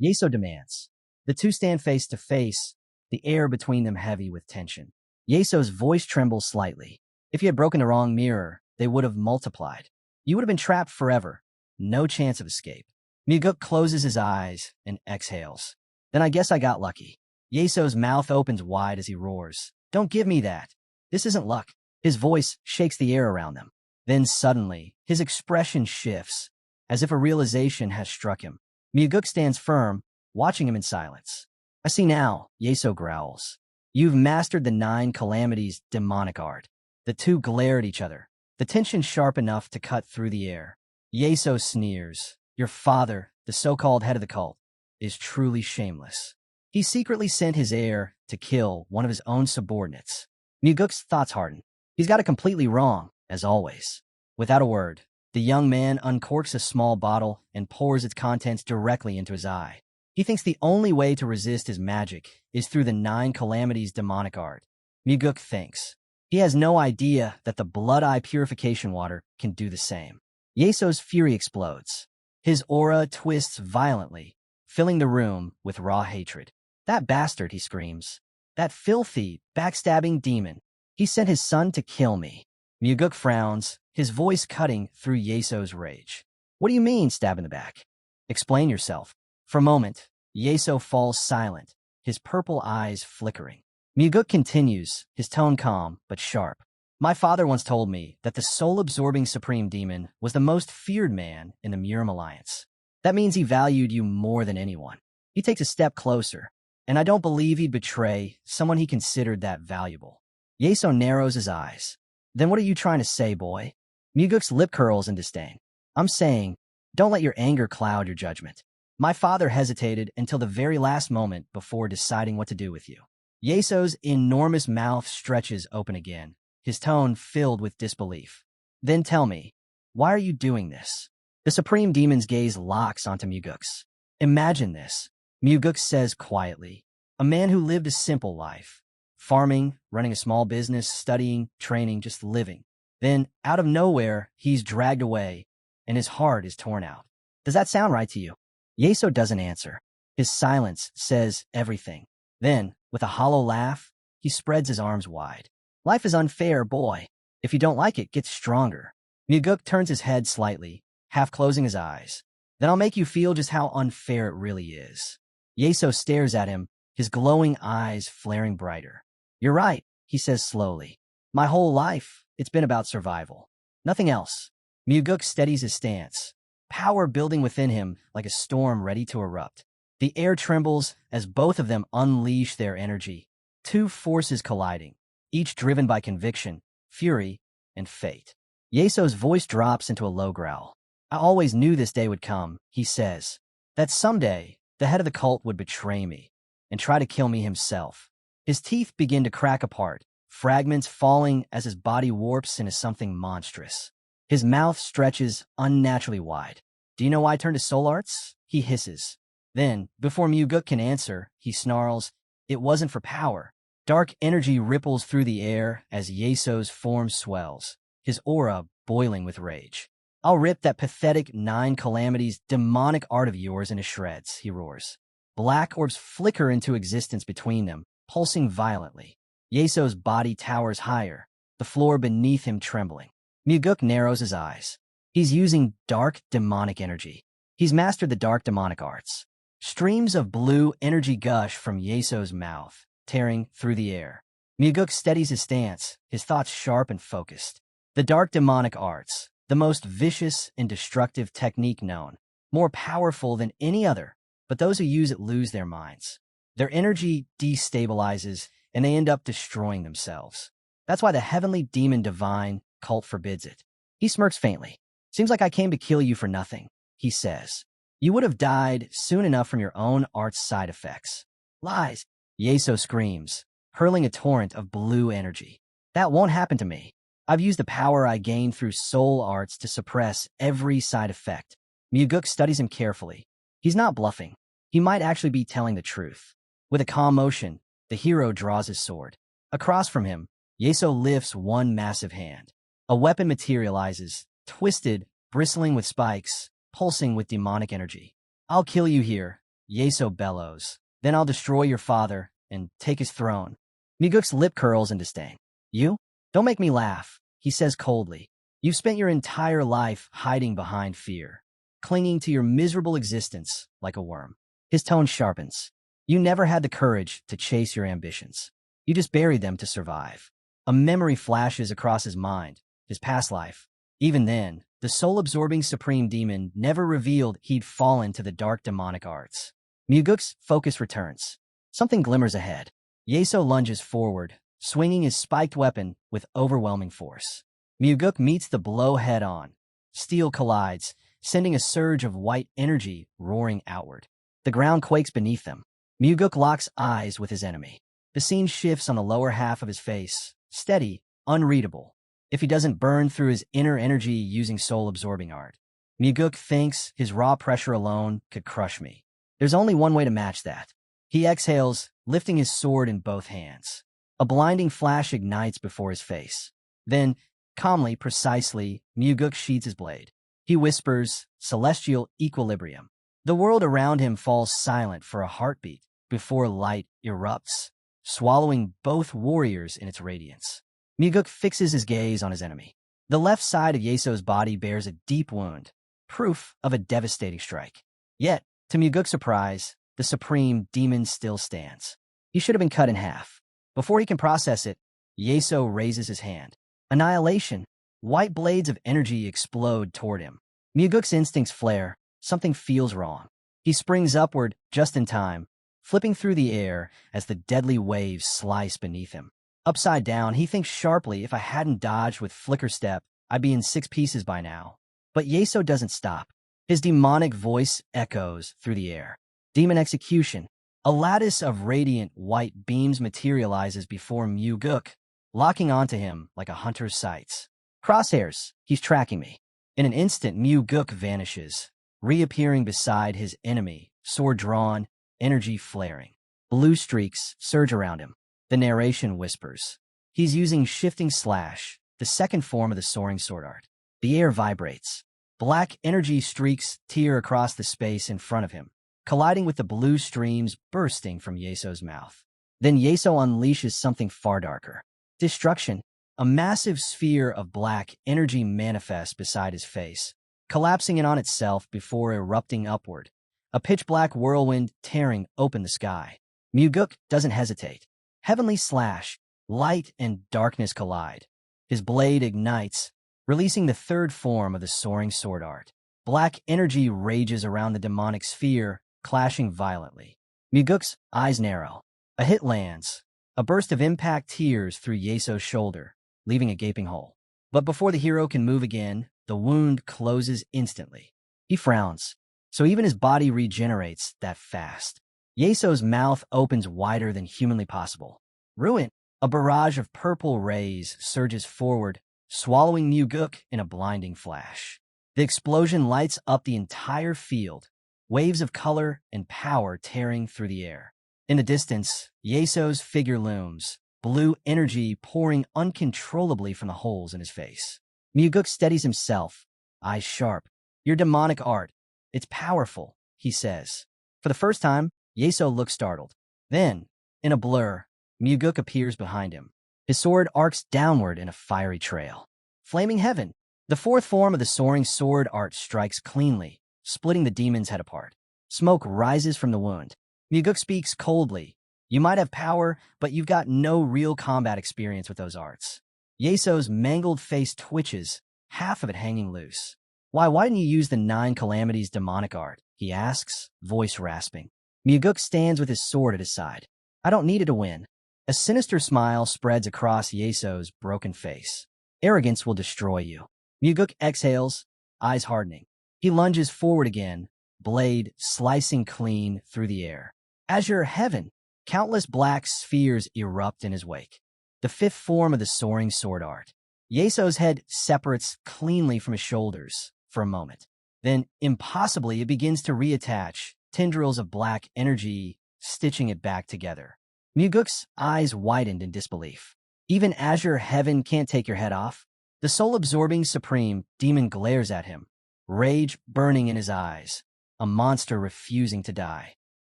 Yeso demands. The two stand face to face, the air between them heavy with tension. Yeso's voice trembles slightly. If you had broken the wrong mirror, they would have multiplied. You would have been trapped forever. No chance of escape. Muguk closes his eyes and exhales. Then I guess I got lucky. Yeso's mouth opens wide as he roars. Don't give me that. This isn't luck. His voice shakes the air around them. Then suddenly, his expression shifts, as if a realization has struck him. Muguk stands firm, watching him in silence. I see now, Yeso growls. You've mastered the 9 calamities' demonic art. The two glare at each other, the tension sharp enough to cut through the air. Yeso sneers. Your father, the so-called head of the cult, is truly shameless. He secretly sent his heir to kill one of his own subordinates. Muguk's thoughts harden. He's got it completely wrong, as always. Without a word, the young man uncorks a small bottle and pours its contents directly into his eye. He thinks the only way to resist his magic is through the 9 calamities' demonic art. Muguk thinks. He has no idea that the blood eye purification water can do the same. Yeso's fury explodes. His aura twists violently, filling the room with raw hatred. That bastard, he screams. That filthy, backstabbing demon. He sent his son to kill me. Muguk frowns, his voice cutting through Yeso's rage. What do you mean, stab in the back? Explain yourself. For a moment, Yeso falls silent, his purple eyes flickering. Muguk continues, his tone calm but sharp. My father once told me that the soul-absorbing supreme demon was the most feared man in the Murim Alliance. That means he valued you more than anyone. He takes a step closer, and I don't believe he'd betray someone he considered that valuable. Yeso narrows his eyes. Then what are you trying to say, boy? Muguk's lip curls in disdain. I'm saying, don't let your anger cloud your judgment. My father hesitated until the very last moment before deciding what to do with you. Yeso's enormous mouth stretches open again, his tone filled with disbelief. Then tell me, why are you doing this? The Supreme Demon's gaze locks onto Muguk's. Imagine this, Muguk says quietly. A man who lived a simple life. Farming, running a small business, studying, training, just living. Then, out of nowhere, he's dragged away, and his heart is torn out. Does that sound right to you? Yeso doesn't answer. His silence says everything. Then, with a hollow laugh, he spreads his arms wide. Life is unfair, boy. If you don't like it, get stronger. Muguk turns his head slightly, half closing his eyes. Then I'll make you feel just how unfair it really is. Yeso stares at him, his glowing eyes flaring brighter. You're right, he says slowly. My whole life, it's been about survival. Nothing else. Muguk steadies his stance, power building within him like a storm ready to erupt. The air trembles as both of them unleash their energy, two forces colliding, each driven by conviction, fury, and fate. Yeso's voice drops into a low growl. I always knew this day would come, he says, that someday the head of the cult would betray me and try to kill me himself. His teeth begin to crack apart, fragments falling as his body warps into something monstrous. His mouth stretches unnaturally wide. Do you know why I turned to soul arts? He hisses. Then, before Muguk can answer, he snarls, it wasn't for power. Dark energy ripples through the air as Yeso's form swells, his aura boiling with rage. I'll rip that pathetic 9 calamities demonic art of yours into shreds, he roars. Black orbs flicker into existence between them, pulsing violently. Yeso's body towers higher, the floor beneath him trembling. Muguk narrows his eyes. He's using dark demonic energy. He's mastered the dark demonic arts. Streams of blue energy gush from Yeso's mouth, tearing through the air. Muguk steadies his stance, his thoughts sharp and focused. The dark demonic arts, the most vicious and destructive technique known, more powerful than any other, but those who use it lose their minds. Their energy destabilizes, and they end up destroying themselves. That's why the heavenly demon divine cult forbids it. He smirks faintly. Seems like I came to kill you for nothing, he says. You would have died soon enough from your own art's side effects. Lies, Yeso screams, hurling a torrent of blue energy. That won't happen to me. I've used the power I gained through soul arts to suppress every side effect. Muguk studies him carefully. He's not bluffing. He might actually be telling the truth. With a calm motion, the hero draws his sword. Across from him, Yeso lifts one massive hand. A weapon materializes, twisted, bristling with spikes, pulsing with demonic energy. I'll kill you here, Yeso bellows. Then I'll destroy your father and take his throne. Muguk's lip curls in disdain. You? Don't make me laugh, he says coldly. You've spent your entire life hiding behind fear, clinging to your miserable existence like a worm. His tone sharpens. You never had the courage to chase your ambitions. You just buried them to survive. A memory flashes across his mind, his past life. Even then, the soul-absorbing supreme demon never revealed he'd fallen to the dark demonic arts. Muguk's focus returns. Something glimmers ahead. Yeso lunges forward, swinging his spiked weapon with overwhelming force. Muguk meets the blow head-on. Steel collides, sending a surge of white energy roaring outward. The ground quakes beneath them. Muguk locks eyes with his enemy. The scene shifts on the lower half of his face, steady, unreadable. If he doesn't burn through his inner energy using soul-absorbing art. Muguk thinks his raw pressure alone could crush me. There's only one way to match that. He exhales, lifting his sword in both hands. A blinding flash ignites before his face. Then, calmly, precisely, Muguk sheathes his blade. He whispers, celestial equilibrium. The world around him falls silent for a heartbeat before light erupts, swallowing both warriors in its radiance. Muguk fixes his gaze on his enemy. The left side of Yeso's body bears a deep wound, proof of a devastating strike. Yet, to Muguk's surprise, the supreme demon still stands. He should have been cut in half. Before he can process it, Yeso raises his hand. Annihilation. White blades of energy explode toward him. Muguk's instincts flare. Something feels wrong. He springs upward just in time, flipping through the air as the deadly waves slice beneath him. Upside down, he thinks sharply if I hadn't dodged with flicker step, I'd be in 6 pieces by now. But Yeso doesn't stop. His demonic voice echoes through the air. Demon execution. A lattice of radiant white beams materializes before Muguk, locking onto him like a hunter's sights. Crosshairs. He's tracking me. In an instant, Muguk vanishes, reappearing beside his enemy, sword drawn, energy flaring. Blue streaks surge around him. The narration whispers. He's using Shifting Slash, the second form of the soaring sword art. The air vibrates. Black energy streaks tear across the space in front of him, colliding with the blue streams bursting from Yeso's mouth. Then Yeso unleashes something far darker. Destruction. A massive sphere of black energy manifests beside his face, collapsing in on itself before erupting upward. A pitch-black whirlwind tearing open the sky. Muguk doesn't hesitate. Heavenly slash, light and darkness collide. His blade ignites, releasing the third form of the soaring sword art. Black energy rages around the demonic sphere, clashing violently. Muguk's eyes narrow. A hit lands. A burst of impact tears through Yeso's shoulder, leaving a gaping hole. But before the hero can move again, the wound closes instantly. He frowns, so even his body regenerates that fast. Yeso's mouth opens wider than humanly possible. Ruin. A barrage of purple rays surges forward, swallowing Muguk in a blinding flash. The explosion lights up the entire field, waves of color and power tearing through the air. In the distance, Yeso's figure looms, blue energy pouring uncontrollably from the holes in his face. Muguk steadies himself, eyes sharp. Your demonic art. It's powerful, he says. For the first time, Yeso looks startled. Then, in a blur, Muguk appears behind him. His sword arcs downward in a fiery trail. Flaming Heaven. The fourth form of the soaring sword art strikes cleanly, splitting the demon's head apart. Smoke rises from the wound. Muguk speaks coldly. You might have power, but you've got no real combat experience with those arts. Yeso's mangled face twitches, half of it hanging loose. Why didn't you use the 9 Calamities demonic art? He asks, voice rasping. Muguk stands with his sword at his side. I don't need it to win. A sinister smile spreads across Yeso's broken face. Arrogance will destroy you. Muguk exhales, eyes hardening. He lunges forward again, blade slicing clean through the air. Azure Heaven. Countless black spheres erupt in his wake. The fifth form of the soaring sword art. Yeso's head separates cleanly from his shoulders for a moment. Then, impossibly, it begins to reattach, tendrils of black energy stitching it back together. Muguk's eyes widened in disbelief. Even Azure Heaven can't take your head off. The soul-absorbing supreme demon glares at him, rage burning in his eyes, a monster refusing to die.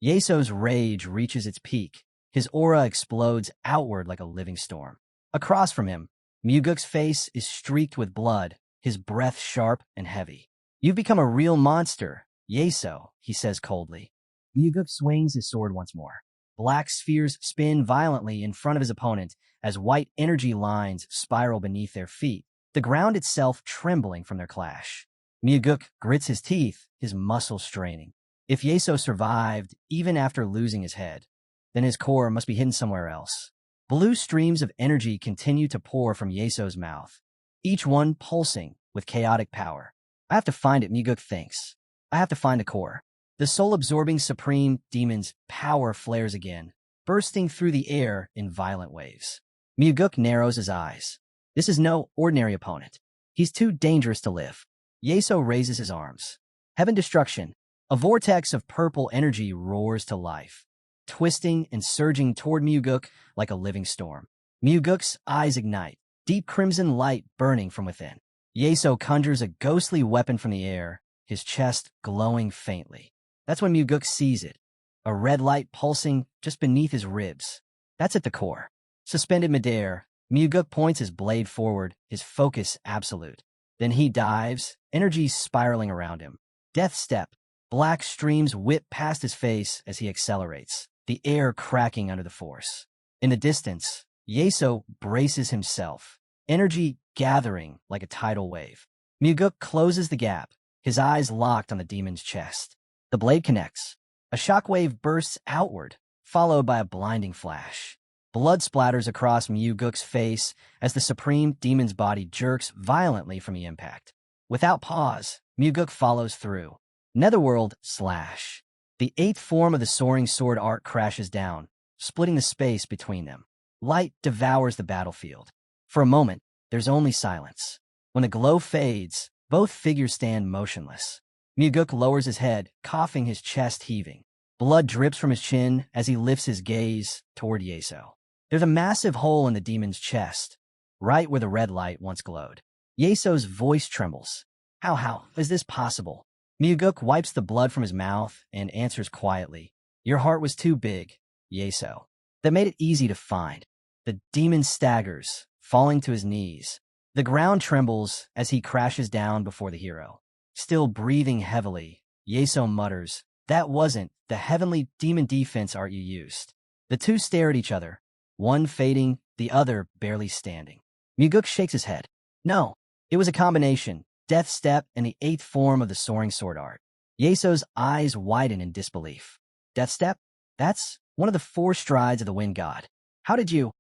Yeso's rage reaches its peak. His aura explodes outward like a living storm. Across from him, Muguk's face is streaked with blood, his breath sharp and heavy. You've become a real monster, Yeso, he says coldly. Muguk swings his sword once more. Black spheres spin violently in front of his opponent as white energy lines spiral beneath their feet, the ground itself trembling from their clash. Muguk grits his teeth, his muscles straining. If Yeso survived, even after losing his head, then his core must be hidden somewhere else. Blue streams of energy continue to pour from Yeso's mouth, each one pulsing with chaotic power. I have to find it, Muguk thinks. I have to find the core. The soul-absorbing supreme demon's power flares again, bursting through the air in violent waves. Muguk narrows his eyes. This is no ordinary opponent. He's too dangerous to live. Yeso raises his arms. Heaven destruction. A vortex of purple energy roars to life, twisting and surging toward Muguk like a living storm. Muguk's eyes ignite, deep crimson light burning from within. Yeso conjures a ghostly weapon from the air, his chest glowing faintly. That's when Muguk sees it, a red light pulsing just beneath his ribs. That's at the core. Suspended midair, Muguk points his blade forward, his focus absolute. Then he dives, energy spiraling around him. Death step. Black streams whip past his face as he accelerates, the air cracking under the force. In the distance, Yeso braces himself, energy gathering like a tidal wave. Muguk closes the gap, his eyes locked on the demon's chest. The blade connects. A shockwave bursts outward, followed by a blinding flash. Blood splatters across Myuguk's face as the supreme demon's body jerks violently from the impact. Without pause, Myuguk follows through. Netherworld slash. The eighth form of the soaring sword art crashes down, splitting the space between them. Light devours the battlefield. For a moment, there's only silence. When the glow fades, both figures stand motionless. Myuguk lowers his head, coughing, his chest heaving. Blood drips from his chin as he lifts his gaze toward Yeso. There's a massive hole in the demon's chest, right where the red light once glowed. Yeso's voice trembles. How is this possible? Myuguk wipes the blood from his mouth and answers quietly. Your heart was too big, Yeso. That made it easy to find. The demon staggers, falling to his knees. The ground trembles as he crashes down before the hero. Still breathing heavily, Yeso mutters, that wasn't the heavenly demon defense art you used. The two stare at each other, one fading, the other barely standing. Myuguk shakes his head. No, it was a combination, death step and the eighth form of the soaring sword art. Yeso's eyes widen in disbelief. Death step? That's one of the 4 strides of the wind god. How could you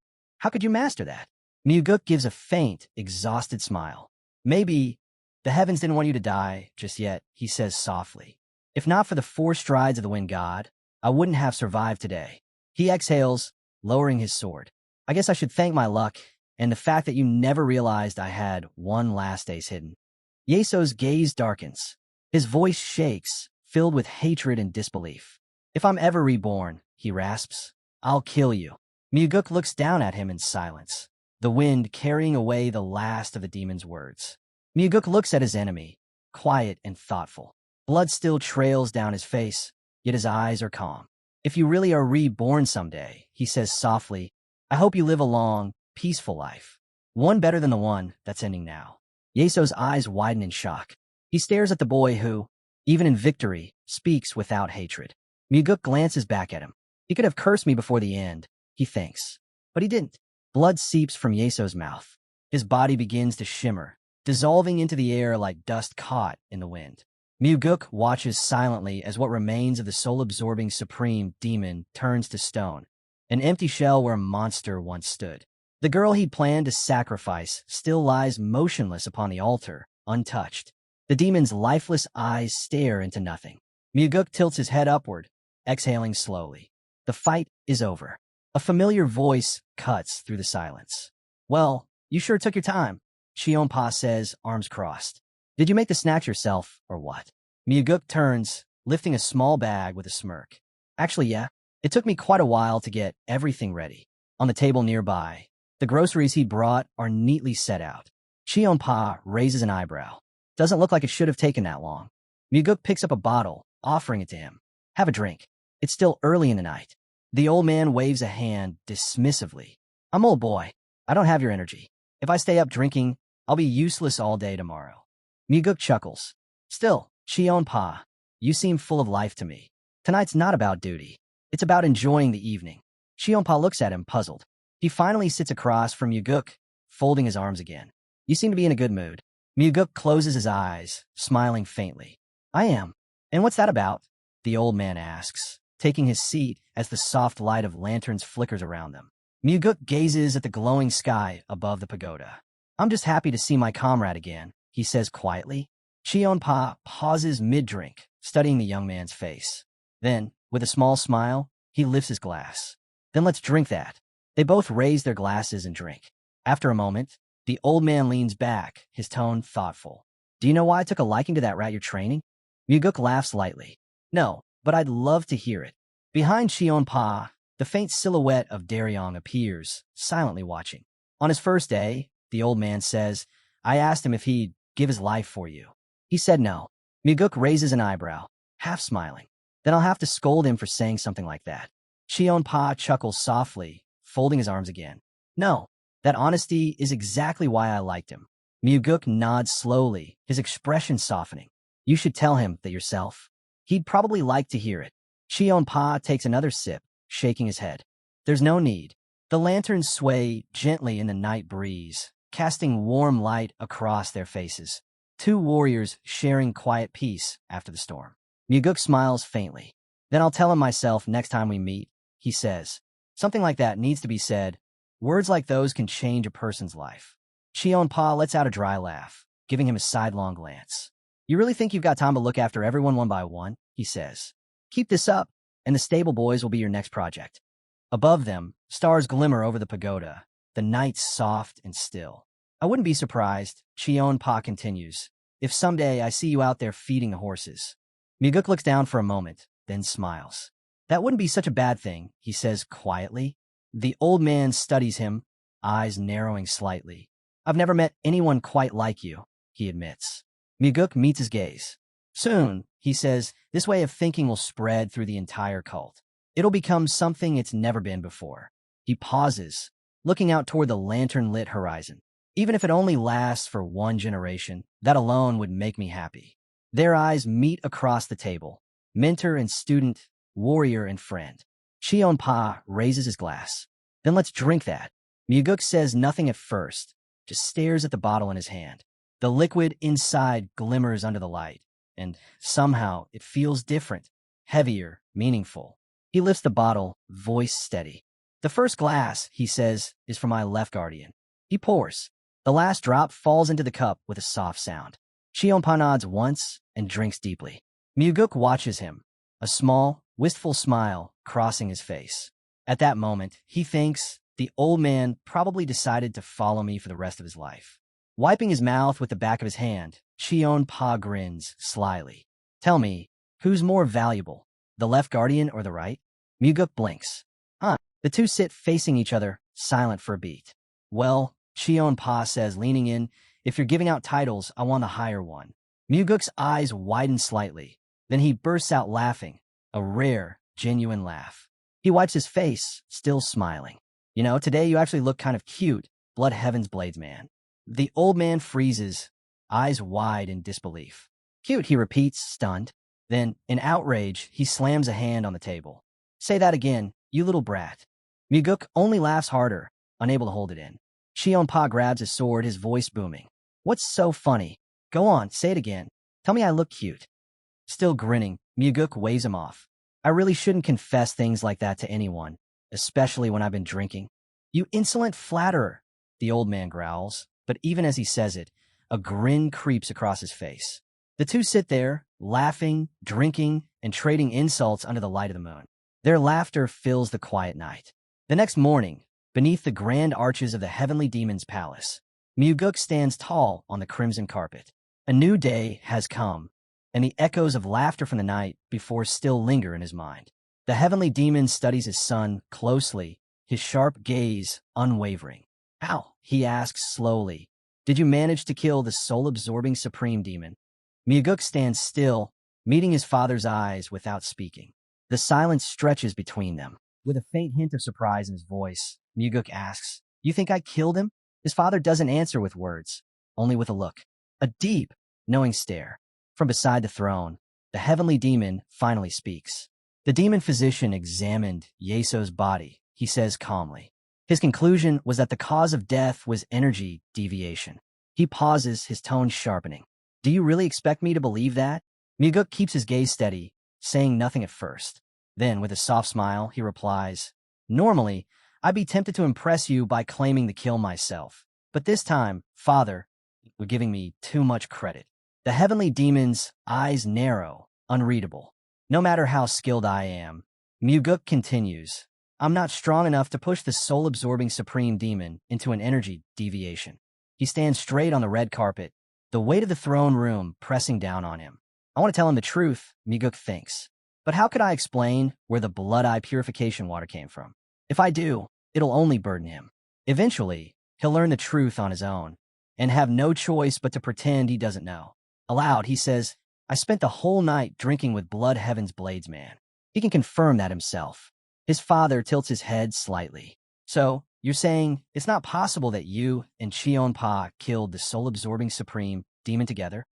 master that? Myuguk gives a faint, exhausted smile. Maybe the heavens didn't want you to die just yet, he says softly. If not for the 4 strides of the wind god, I wouldn't have survived today. He exhales, lowering his sword. I guess I should thank my luck and the fact that you never realized I had one last ace hidden. Yeso's gaze darkens. His voice shakes, filled with hatred and disbelief. If I'm ever reborn, he rasps, I'll kill you. Myuguk looks down at him in silence, the wind carrying away the last of the demon's words. Myuguk looks at his enemy, quiet and thoughtful. Blood still trails down his face, yet his eyes are calm. If you really are reborn someday, he says softly, I hope you live a long, peaceful life. One better than the one that's ending now. Yeso's eyes widen in shock. He stares at the boy who, even in victory, speaks without hatred. Myuguk glances back at him. He could have cursed me before the end, he thinks. But he didn't. Blood seeps from Yeso's mouth. His body begins to shimmer, dissolving into the air like dust caught in the wind. Myuguk watches silently as what remains of the soul-absorbing supreme demon turns to stone, an empty shell where a monster once stood. The girl he'd planned to sacrifice still lies motionless upon the altar, untouched. The demon's lifeless eyes stare into nothing. Myuguk tilts his head upward, exhaling slowly. The fight is over. A familiar voice cuts through the silence. Well, you sure took your time, Chionpa says, arms crossed. Did you make the snacks yourself, or what? Myuguk turns, lifting a small bag with a smirk. Actually, yeah. It took me quite a while to get everything ready. On the table nearby, the groceries he brought are neatly set out. Chionpa raises an eyebrow. Doesn't look like it should have taken that long. Myuguk picks up a bottle, offering it to him. Have a drink. It's still early in the night. The old man waves a hand dismissively. I'm old boy. I don't have your energy. If I stay up drinking, I'll be useless all day tomorrow. Myuguk chuckles. Still, Chionpa, you seem full of life to me. Tonight's not about duty. It's about enjoying the evening. Chionpa looks at him, puzzled. He finally sits across from Myuguk, folding his arms again. You seem to be in a good mood. Myuguk closes his eyes, smiling faintly. I am. And what's that about? The old man asks, taking his seat as the soft light of lanterns flickers around them. Myuguk gazes at the glowing sky above the pagoda. I'm just happy to see my comrade again, he says quietly. Chionpa pauses mid-drink, studying the young man's face. Then, with a small smile, he lifts his glass. Then let's drink that. They both raise their glasses and drink. After a moment, the old man leans back, his tone thoughtful. Do you know why I took a liking to that rat you're training? Myuguk laughs lightly. No, but I'd love to hear it. Behind Chionpa, the faint silhouette of Daryong appears, silently watching. On his first day, the old man says, I asked him if he'd give his life for you. He said no. Myuguk raises an eyebrow, half smiling. Then I'll have to scold him for saying something like that. Chionpa chuckles softly, folding his arms again. No, that honesty is exactly why I liked him. Myuguk nods slowly, his expression softening. You should tell him that yourself. He'd probably like to hear it. Chionpa takes another sip, shaking his head. There's no need. The lanterns sway gently in the night breeze, casting warm light across their faces. 2 warriors sharing quiet peace after the storm. Myuguk smiles faintly. Then I'll tell him myself next time we meet, he says. Something like that needs to be said. Words like those can change a person's life. Cheon-pa lets out a dry laugh, giving him a sidelong glance. You really think you've got time to look after everyone one by one? He says. Keep this up, and the stable boys will be your next project. Above them, stars glimmer over the pagoda, the night's soft and still. I wouldn't be surprised, Cheon-pa continues, if someday I see you out there feeding the horses. Miguk looks down for a moment, then smiles. That wouldn't be such a bad thing, he says quietly. The old man studies him, eyes narrowing slightly. I've never met anyone quite like you, he admits. Miguk meets his gaze. Soon, he says, this way of thinking will spread through the entire cult. It'll become something it's never been before. He pauses, looking out toward the lantern-lit horizon. Even if it only lasts for one generation, that alone would make me happy. Their eyes meet across the table. Mentor and student, warrior and friend. Cheon-pa raises his glass. Then let's drink that. Miguk says nothing at first, just stares at the bottle in his hand. The liquid inside glimmers under the light, and somehow it feels different, heavier, meaningful. He lifts the bottle, voice steady. The first glass, he says, is for my left guardian. He pours. The last drop falls into the cup with a soft sound. Cheon-pa nods once and drinks deeply. Miguk watches him, a small, wistful smile crossing his face. At that moment, he thinks the old man probably decided to follow me for the rest of his life. Wiping his mouth with the back of his hand, Cheon-pa grins slyly. Tell me, who's more valuable, the left guardian or the right? Miguk blinks. The two sit facing each other, silent for a beat. Well, Cheon-pa says, leaning in, if you're giving out titles, I want the higher one. Muguk's eyes widen slightly. Then he bursts out laughing, a rare, genuine laugh. He wipes his face, still smiling. You know, today you actually look kind of cute, Blood Heaven's Bladesman. The old man freezes, eyes wide in disbelief. Cute, he repeats, stunned. Then, in outrage, he slams a hand on the table. Say that again, you little brat. Miguk only laughs harder, unable to hold it in. Cheon-pa grabs his sword, his voice booming. What's so funny? Go on, say it again. Tell me I look cute. Still grinning, Miguk waves him off. I really shouldn't confess things like that to anyone, especially when I've been drinking. You insolent flatterer, the old man growls, but even as he says it, a grin creeps across his face. The two sit there, laughing, drinking, and trading insults under the light of the moon. Their laughter fills the quiet night. The next morning, beneath the grand arches of the Heavenly Demon's Palace, Muguk stands tall on the crimson carpet. A new day has come, and the echoes of laughter from the night before still linger in his mind. The Heavenly Demon studies his son closely, his sharp gaze unwavering. How? He asks slowly. Did you manage to kill the soul-absorbing Supreme Demon? Muguk stands still, meeting his father's eyes without speaking. The silence stretches between them. With a faint hint of surprise in his voice, Muguk asks, You think I killed him? His father doesn't answer with words, only with a look. A deep, knowing stare. From beside the throne, the Heavenly Demon finally speaks. The demon physician examined Yeso's body, he says calmly. His conclusion was that the cause of death was energy deviation. He pauses, his tone sharpening. Do you really expect me to believe that? Muguk keeps his gaze steady, saying nothing at first. Then, with a soft smile, he replies, Normally, I'd be tempted to impress you by claiming the kill myself. But this time, Father, you're giving me too much credit. The Heavenly Demon's eyes narrow, unreadable. No matter how skilled I am, Muguk continues, I'm not strong enough to push the soul-absorbing Supreme Demon into an energy deviation. He stands straight on the red carpet, the weight of the throne room pressing down on him. I want to tell him the truth, Miguk thinks. But how could I explain where the blood-eye purification water came from? If I do, it'll only burden him. Eventually, he'll learn the truth on his own, and have no choice but to pretend he doesn't know. Aloud, he says, I spent the whole night drinking with Blood Heaven's Bladesman. He can confirm that himself. His father tilts his head slightly. So, you're saying it's not possible that you and Cheon-pa killed the soul-absorbing Supreme Demon together?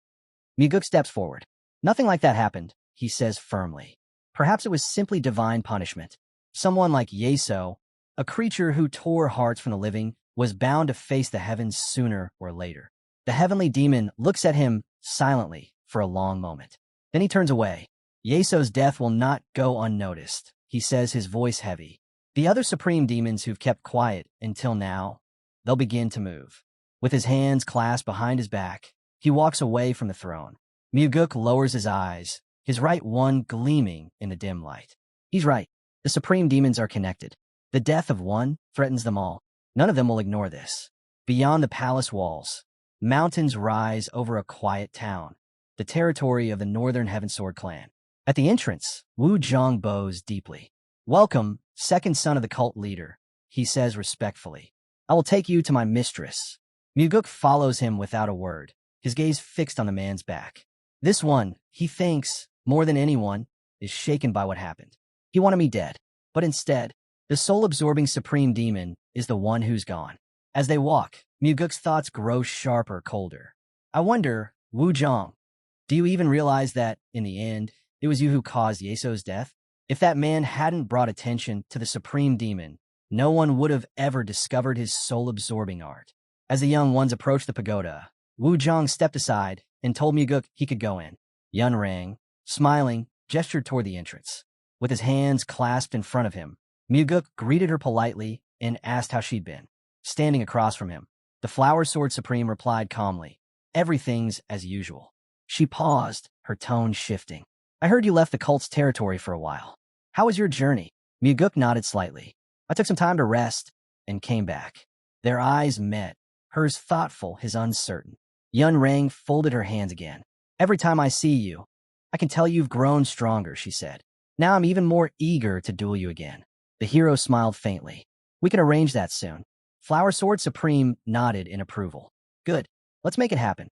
Miguk steps forward. Nothing like that happened, he says firmly. Perhaps it was simply divine punishment. Someone like Yeso, a creature who tore hearts from the living, was bound to face the heavens sooner or later. The Heavenly Demon looks at him silently for a long moment. Then he turns away. Yeso's death will not go unnoticed, he says, his voice heavy. The other supreme demons who've kept quiet until now, they'll begin to move. With his hands clasped behind his back, he walks away from the throne. Myuguk lowers his eyes, his right one gleaming in the dim light. He's right. The supreme demons are connected. The death of one threatens them all. None of them will ignore this. Beyond the palace walls, mountains rise over a quiet town, the territory of the Northern Heavensword clan. At the entrance, Wu Zhang bows deeply. "Welcome, second son of the cult leader," he says respectfully. "I will take you to my mistress." Myuguk follows him without a word, his gaze fixed on the man's back. This one, he thinks, more than anyone, is shaken by what happened. He wanted me dead, but instead, the soul-absorbing supreme demon is the one who's gone. As they walk, Myuguk's thoughts grow sharper, colder. "I wonder, Wu Zhang, do you even realize that, in the end, it was you who caused Yeso's death? If that man hadn't brought attention to the supreme demon, no one would have ever discovered his soul-absorbing art." As the young ones approached the pagoda, Wu Zhang stepped aside and told Myuguk he could go in. Yun Rang, smiling, gestured toward the entrance. With his hands clasped in front of him, Myuguk greeted her politely and asked how she'd been. Standing across from him, the Flower Sword Supreme replied calmly, "Everything's as usual." She paused, her tone shifting. "I heard you left the cult's territory for a while. How was your journey?" Myuguk nodded slightly. "I took some time to rest and came back." Their eyes met, hers thoughtful, his uncertain. Yun Rang folded her hands again. "Every time I see you, I can tell you've grown stronger," she said. "Now I'm even more eager to duel you again." The hero smiled faintly. "We can arrange that soon." Flower Sword Supreme nodded in approval. "Good. Let's make it happen."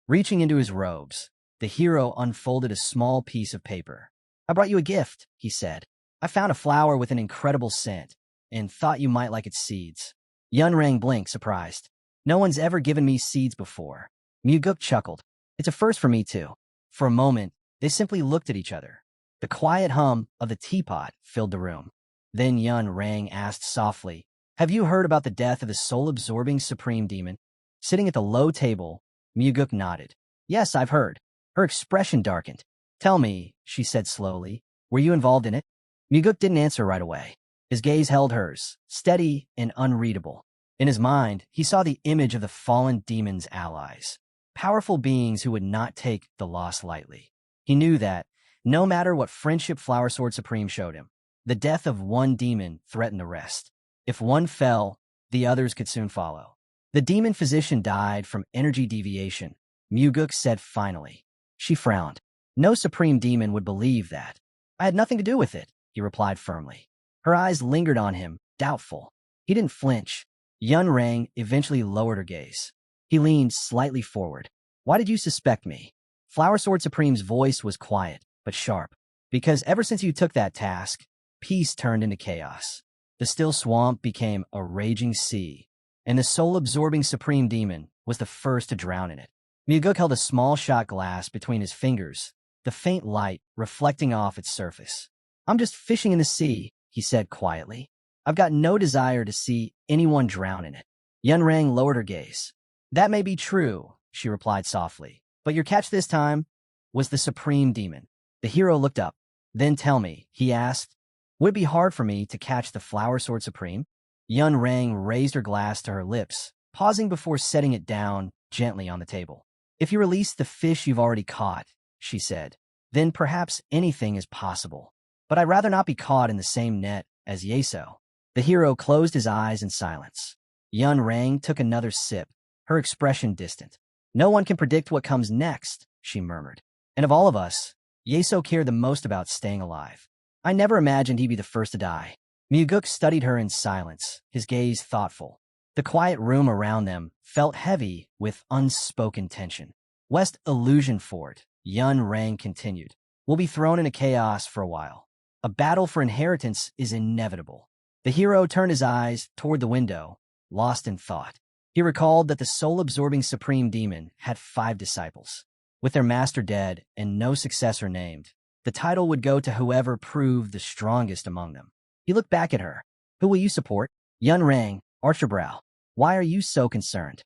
Reaching into his robes, the hero unfolded a small piece of paper. "I brought you a gift," he said. "I found a flower with an incredible scent and thought you might like its seeds." Yun Rang blinked, surprised. "No one's ever given me seeds before." Myuguk chuckled. "It's a first for me, too." For a moment, they simply looked at each other. The quiet hum of the teapot filled the room. Then Yun Rang asked softly, "Have you heard about the death of the soul-absorbing supreme demon?" Sitting at the low table, Myuguk nodded. "Yes, I've heard." Her expression darkened. "Tell me," she said slowly, "were you involved in it?" Myuguk didn't answer right away. His gaze held hers, steady and unreadable. In his mind, he saw the image of the fallen demon's allies, powerful beings who would not take the loss lightly. He knew that, no matter what friendship Flower Sword Supreme showed him, the death of one demon threatened the rest. If one fell, the others could soon follow. "The demon physician died from energy deviation," Myuguk said finally. She frowned. "No supreme demon would believe that." "I had nothing to do with it," he replied firmly. Her eyes lingered on him, doubtful. He didn't flinch. Yun Rang eventually lowered her gaze. He leaned slightly forward. "Why did you suspect me?" Flower Sword Supreme's voice was quiet, but sharp. "Because ever since you took that task, peace turned into chaos. The still swamp became a raging sea, and the soul-absorbing supreme demon was the first to drown in it." Myuguk held a small shot glass between his fingers, the faint light reflecting off its surface. "I'm just fishing in the sea," he said quietly. "I've got no desire to see anyone drown in it." Yun Rang lowered her gaze. "That may be true," she replied softly, "but your catch this time was the supreme demon." The hero looked up. "Then tell me," he asked, "would it be hard for me to catch the Flower Sword Supreme?" Yun Rang raised her glass to her lips, pausing before setting it down gently on the table. "If you release the fish you've already caught," she said, "then perhaps anything is possible. But I'd rather not be caught in the same net as Yeso." The hero closed his eyes in silence. Yun Rang took another sip, her expression distant. "No one can predict what comes next," she murmured. "And of all of us, Yeso cared the most about staying alive. I never imagined he'd be the first to die." Myuguk studied her in silence, his gaze thoughtful. The quiet room around them felt heavy with unspoken tension. "West Illusion Fort," Yun Rang continued, "will be thrown into chaos for a while. A battle for inheritance is inevitable." The hero turned his eyes toward the window, lost in thought. He recalled that the soul-absorbing supreme demon had 5 disciples. With their master dead and no successor named, the title would go to whoever proved the strongest among them. He looked back at her. "Who will you support?" Yun Rang arched her brow. "Why are you so concerned?"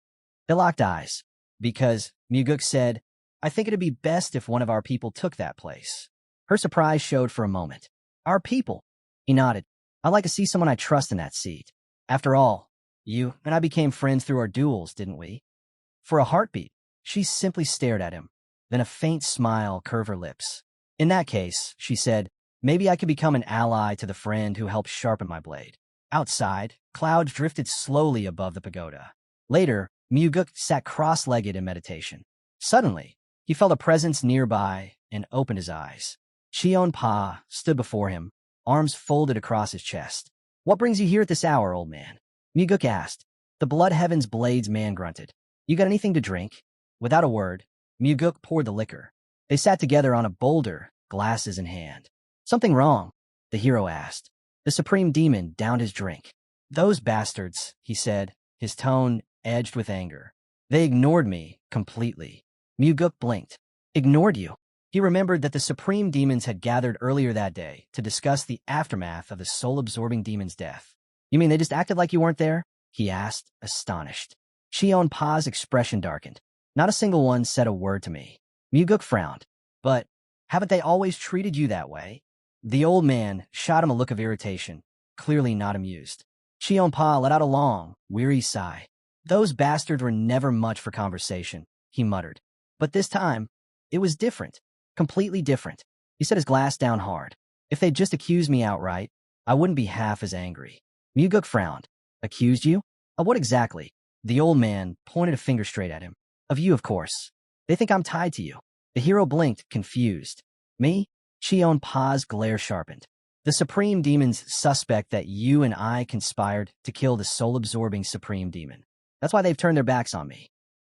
They locked eyes. "Because," Myuguk said, "I think it'd be best if one of our people took that place." Her surprise showed for a moment. "Our people?" He nodded. I'd like to see someone I trust in that seat. After all, you and I became friends through our duels, didn't we? For a heartbeat, she simply stared at him. Then a faint smile curved her lips. In that case, she said, maybe I could become an ally to the friend who helped sharpen my blade. Outside, clouds drifted slowly above the pagoda. Later, Myuguk sat cross-legged in meditation. Suddenly, he felt a presence nearby and opened his eyes. Cheon-pa stood before him, arms folded across his chest. What brings you here at this hour, old man? Myuguk asked. The Blood Heaven's Blades man grunted. You got anything to drink? Without a word, Myuguk poured the liquor. They sat together on a boulder, glasses in hand. Something wrong? The hero asked. The Supreme Demon downed his drink. Those bastards, he said, his tone edged with anger. They ignored me completely. Myuguk blinked. Ignored you? He remembered that the Supreme Demons had gathered earlier that day to discuss the aftermath of the soul-absorbing demon's death. You mean they just acted like you weren't there? He asked, astonished. Cheon-pa's expression darkened. Not a single one said a word to me. Myuguk frowned. But haven't they always treated you that way? The old man shot him a look of irritation, clearly not amused. Cheon-pa let out a long, weary sigh. Those bastards were never much for conversation, he muttered. But this time, it was different. Completely different. He set his glass down hard. If they'd just accused me outright, I wouldn't be half as angry. Myuguk frowned. Accused you? Of what exactly? The old man pointed a finger straight at him. Of you, of course. They think I'm tied to you. The hero blinked, confused. Me? Cheon-pa's glare sharpened. The Supreme Demon's suspect that you and I conspired to kill the soul-absorbing Supreme Demon. That's why they've turned their backs on me.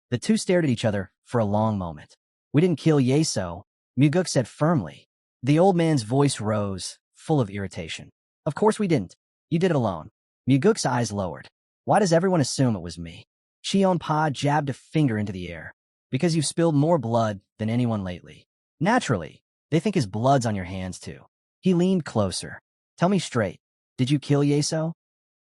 The two stared at each other for a long moment. We didn't kill Yeso, Myuguk said firmly. The old man's voice rose, full of irritation. Of course we didn't. You did it alone. Myuguk's eyes lowered. Why does everyone assume it was me? Cheon-pa jabbed a finger into the air. Because you've spilled more blood than anyone lately. Naturally, they think his blood's on your hands too. He leaned closer. Tell me straight, did you kill Yeso?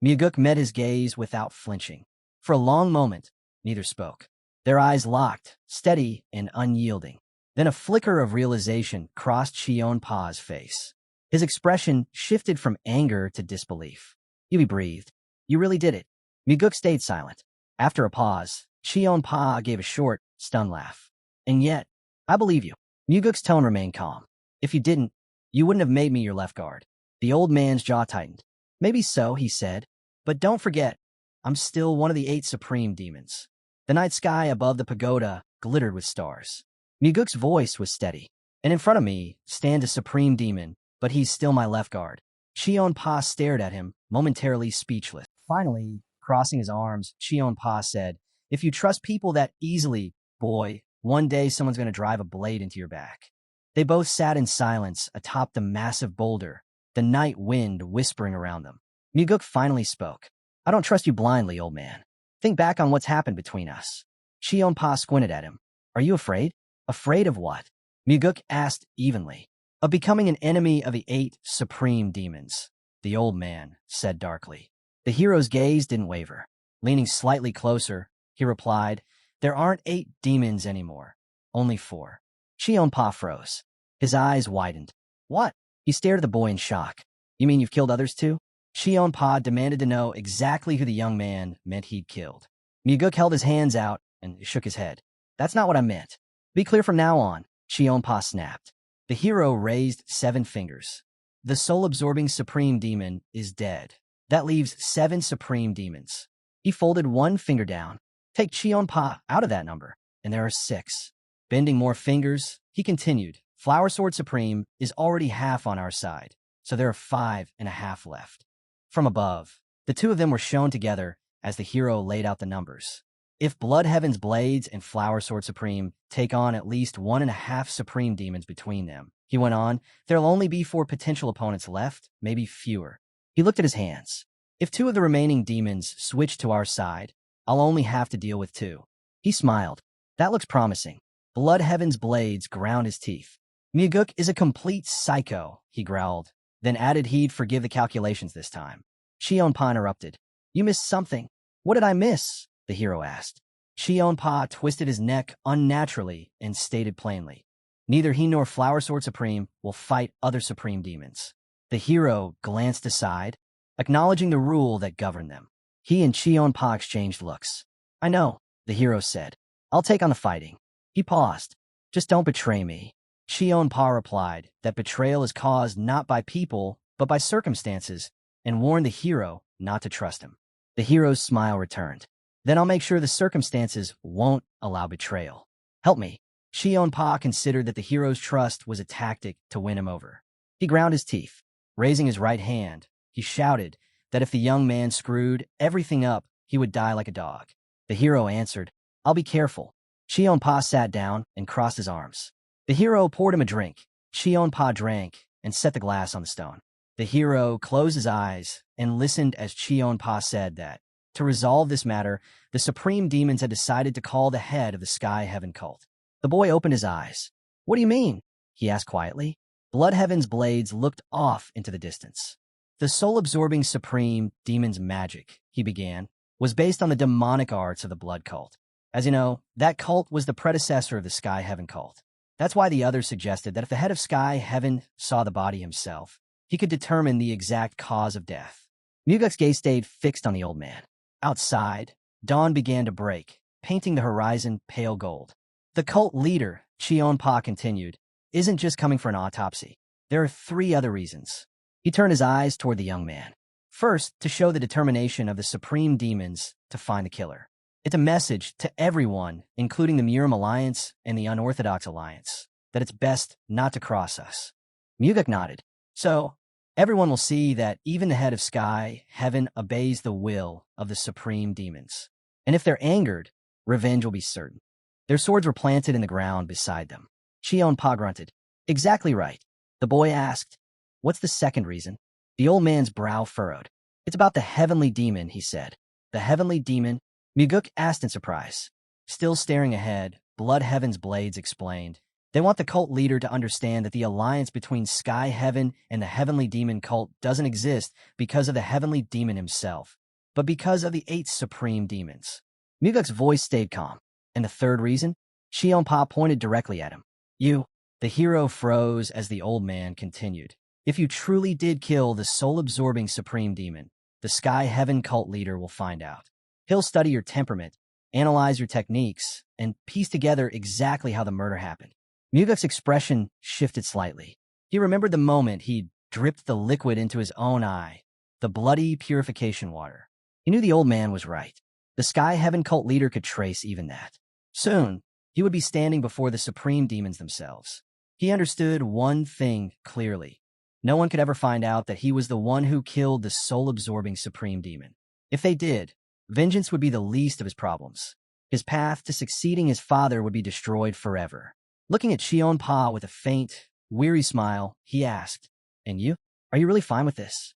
Myuguk met his gaze without flinching. For a long moment, neither spoke. Their eyes locked, steady and unyielding. Then a flicker of realization crossed Cheon-pa's face. His expression shifted from anger to disbelief. He breathed. You really did it. Myuguk stayed silent. After a pause, Cheon-pa gave a short, stunned laugh. And yet, I believe you. Myuguk's tone remained calm. If you didn't, you wouldn't have made me your left guard. The old man's jaw tightened. Maybe so, he said. But don't forget, I'm still one of the 8 Supreme Demons. The night sky above the pagoda glittered with stars. Myuguk's voice was steady. And in front of me stands a Supreme Demon, but he's still my left guard. Cheon-pa stared at him, momentarily speechless. Finally, crossing his arms, Cheon-pa said, If you trust people that easily, boy, one day someone's going to drive a blade into your back. They both sat in silence atop the massive boulder, the night wind whispering around them. Myuguk finally spoke. I don't trust you blindly, old man. Think back on what's happened between us. Cheon-pa squinted at him. Are you afraid? Afraid of what? Myuguk asked evenly. Of becoming an enemy of the 8 Supreme Demons, the old man said darkly. The hero's gaze didn't waver. Leaning slightly closer, he replied, There aren't 8 demons anymore, only 4. Cheon-pa froze. His eyes widened. What? He stared at the boy in shock. You mean you've killed others too? Cheon-pa demanded to know exactly who the young man meant he'd killed. Myuguk held his hands out and shook his head. That's not what I meant. Be clear from now on, Cheon-pa snapped. The hero raised 7 fingers. The soul-absorbing Supreme Demon is dead. That leaves 7 Supreme Demons. He folded 1 finger down. Take Cheon-pa out of that number, and there are 6. Bending more fingers, he continued. Flower Sword Supreme is already half on our side, so there are 5.5 left. From above, the two of them were shown together as the hero laid out the numbers. If Blood Heaven's Blades and Flower Sword Supreme take on at least 1.5 Supreme Demons between them, he went on, there'll only be 4 potential opponents left, maybe fewer. He looked at his hands. If 2 of the remaining demons switch to our side, I'll only have to deal with 2. He smiled. That looks promising. Blood Heaven's Blades ground his teeth. Myuguk is a complete psycho, he growled, then added he'd forgive the calculations this time. Cheon-pa interrupted. You missed something. What did I miss? The hero asked. Cheon-pa twisted his neck unnaturally and stated plainly. Neither he nor Flower Sword Supreme will fight other Supreme Demons. The hero glanced aside. acknowledging the rule that governed them. He and Cheon-pa exchanged looks. I know, the hero said. I'll take on the fighting. He paused. Just don't betray me. Cheon-pa replied that betrayal is caused not by people, but by circumstances, and warned the hero not to trust him. The hero's smile returned. Then I'll make sure the circumstances won't allow betrayal. Help me. Cheon-pa considered that the hero's trust was a tactic to win him over. He ground his teeth. Raising his right hand, he shouted that if the young man screwed everything up, he would die like a dog. The hero answered, I'll be careful. Cheon-pa sat down and crossed his arms. The hero poured him a drink. Cheon-pa drank and set the glass on the stone. The hero closed his eyes and listened as Cheon-pa said that, to resolve this matter, the supreme demons had decided to call the head of the Sky Heaven cult. The boy opened his eyes. What do you mean? He asked quietly. Blood Heaven's blades looked off into the distance. The soul-absorbing supreme demon's magic, he began, was based on the demonic arts of the blood cult. As you know, that cult was the predecessor of the Sky Heaven cult. That's why the others suggested that if the head of Sky Heaven saw the body himself, he could determine the exact cause of death. Muguk's gaze stayed fixed on the old man. Outside, dawn began to break, painting the horizon pale gold. The cult leader, Cheon-pa continued, isn't just coming for an autopsy. There are 3 other reasons. He turned his eyes toward the young man. First, to show the determination of the supreme demons to find the killer. It's a message to everyone, including the Murim Alliance and the Unorthodox Alliance, that it's best not to cross us. Muguk nodded. So, everyone will see that even the head of Sky Heaven obeys the will of the supreme demons. And if they're angered, revenge will be certain. Their swords were planted in the ground beside them. Cheon-pa grunted. Exactly right. The boy asked, what's the second reason? The old man's brow furrowed. It's about the heavenly demon, he said. The heavenly demon? Muguk asked in surprise. Still staring ahead, Blood Heaven's blades explained. They want the cult leader to understand that the alliance between Sky Heaven and the heavenly demon cult doesn't exist because of the heavenly demon himself, but because of the 8 supreme demons. Muguk's voice stayed calm. And the third reason? Cheon-pa pointed directly at him. You. The hero froze as the old man continued. If you truly did kill the soul-absorbing supreme demon, the Sky Heaven cult leader will find out. He'll study your temperament, analyze your techniques, and piece together exactly how the murder happened. Muguk's expression shifted slightly. He remembered the moment he'd dripped the liquid into his own eye, the bloody purification water. He knew the old man was right. The Sky Heaven cult leader could trace even that. Soon, he would be standing before the supreme demons themselves. He understood one thing clearly. No one could ever find out that he was the one who killed the soul-absorbing supreme demon. If they did, vengeance would be the least of his problems. His path to succeeding his father would be destroyed forever. Looking at Cheon-pa with a faint, weary smile, he asked, And you? Are you really fine with this?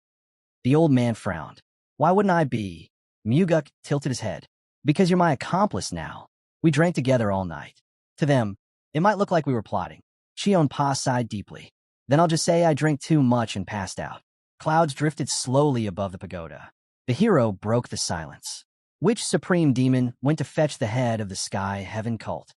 The old man frowned. Why wouldn't I be? Muguk tilted his head. Because you're my accomplice now. We drank together all night. To them, it might look like we were plotting. Cheon-pa sighed deeply. Then I'll just say I drank too much and passed out. Clouds drifted slowly above the pagoda. The hero broke the silence. Which supreme demon went to fetch the head of the Sky Heaven cult?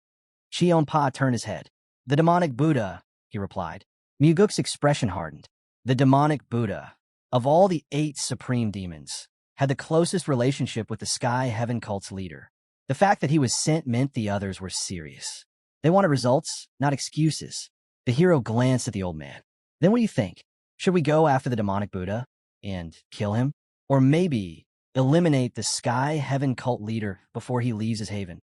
Cheon-pa turned his head. The demonic Buddha, he replied. Muguk's expression hardened. The demonic Buddha, of all the 8 supreme demons, had the closest relationship with the Sky Heaven cult's leader. The fact that he was sent meant the others were serious. They wanted results, not excuses. The hero glanced at the old man. Then what do you think? Should we go after the demonic Buddha and kill him? Or maybe eliminate the Sky Heaven cult leader before he leaves his haven?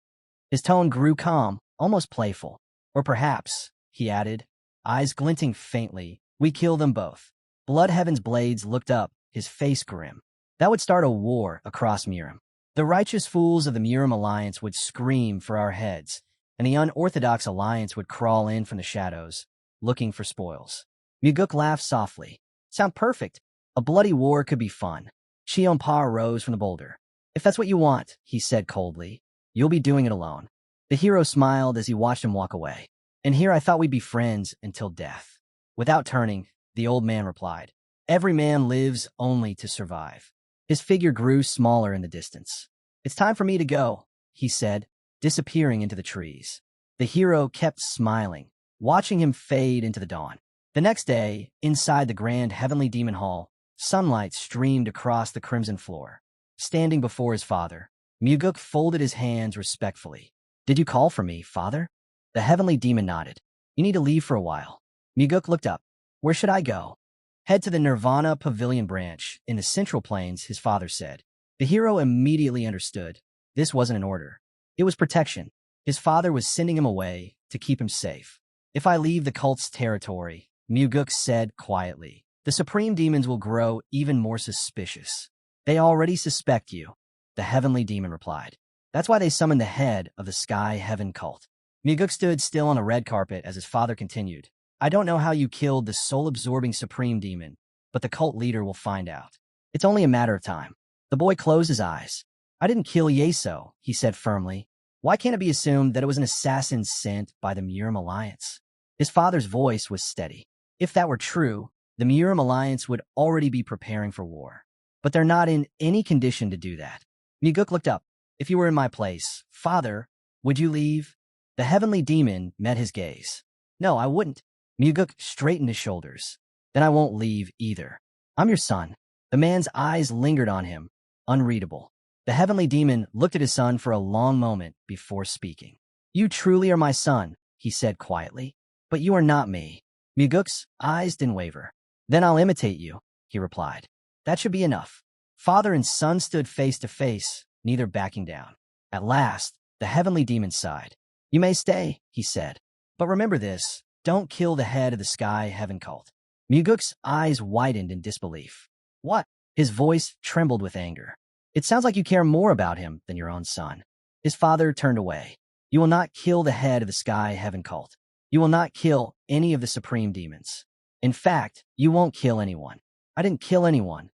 His tone grew calm, almost playful. Or perhaps, he added, eyes glinting faintly, we kill them both. Blood Heaven's blades looked up, his face grim. That would start a war across Murim. The righteous fools of the Murim Alliance would scream for our heads, and the unorthodox alliance would crawl in from the shadows, looking for spoils. Muguk laughed softly. Sound perfect. A bloody war could be fun. Cheon-pa rose from the boulder. If that's what you want, he said coldly, you'll be doing it alone. The hero smiled as he watched him walk away. And here I thought we'd be friends until death. Without turning, the old man replied, Every man lives only to survive. His figure grew smaller in the distance. It's time for me to go, he said, disappearing into the trees. The hero kept smiling, watching him fade into the dawn. The next day, inside the grand heavenly demon hall, Sunlight streamed across the crimson floor. Standing before his father, Muguk folded his hands respectfully. "Did you call for me, father?" The heavenly demon nodded. "You need to leave for a while." Muguk looked up. "Where should I go?" "Head to the Nirvana Pavilion branch in the Central Plains," his father said. The hero immediately understood. This wasn't an order. It was protection. His father was sending him away to keep him safe. "If I leave the cult's territory," Muguk said quietly, "the supreme demons will grow even more suspicious." "They already suspect you," the heavenly demon replied. "That's why they summoned the head of the Sky Heaven cult." Muguk stood still on a red carpet as his father continued. "I don't know how you killed the soul-absorbing supreme demon, but the cult leader will find out. It's only a matter of time." The boy closed his eyes. "I didn't kill Yeso," he said firmly. "Why can't it be assumed that it was an assassin sent by the Murim Alliance?" His father's voice was steady. "If that were true, the Murim Alliance would already be preparing for war. But they're not in any condition to do that." Muguk looked up. "If you were in my place, father, would you leave?" The heavenly demon met his gaze. "No, I wouldn't." Muguk straightened his shoulders. "Then I won't leave either. I'm your son." The man's eyes lingered on him, unreadable. The heavenly demon looked at his son for a long moment before speaking. "You truly are my son," he said quietly. "But you are not me." Muguk's eyes didn't waver. "Then I'll imitate you," he replied. "That should be enough." Father and son stood face to face, neither backing down. At last, the heavenly demon sighed. "You may stay," he said. "But remember this, don't kill the head of the Sky Heaven cult." Muguk's eyes widened in disbelief. "What?" His voice trembled with anger. "It sounds like you care more about him than your own son." His father turned away. "You will not kill the head of the Sky Heaven cult. You will not kill any of the supreme demons. In fact, you won't kill anyone." "I didn't kill anyone."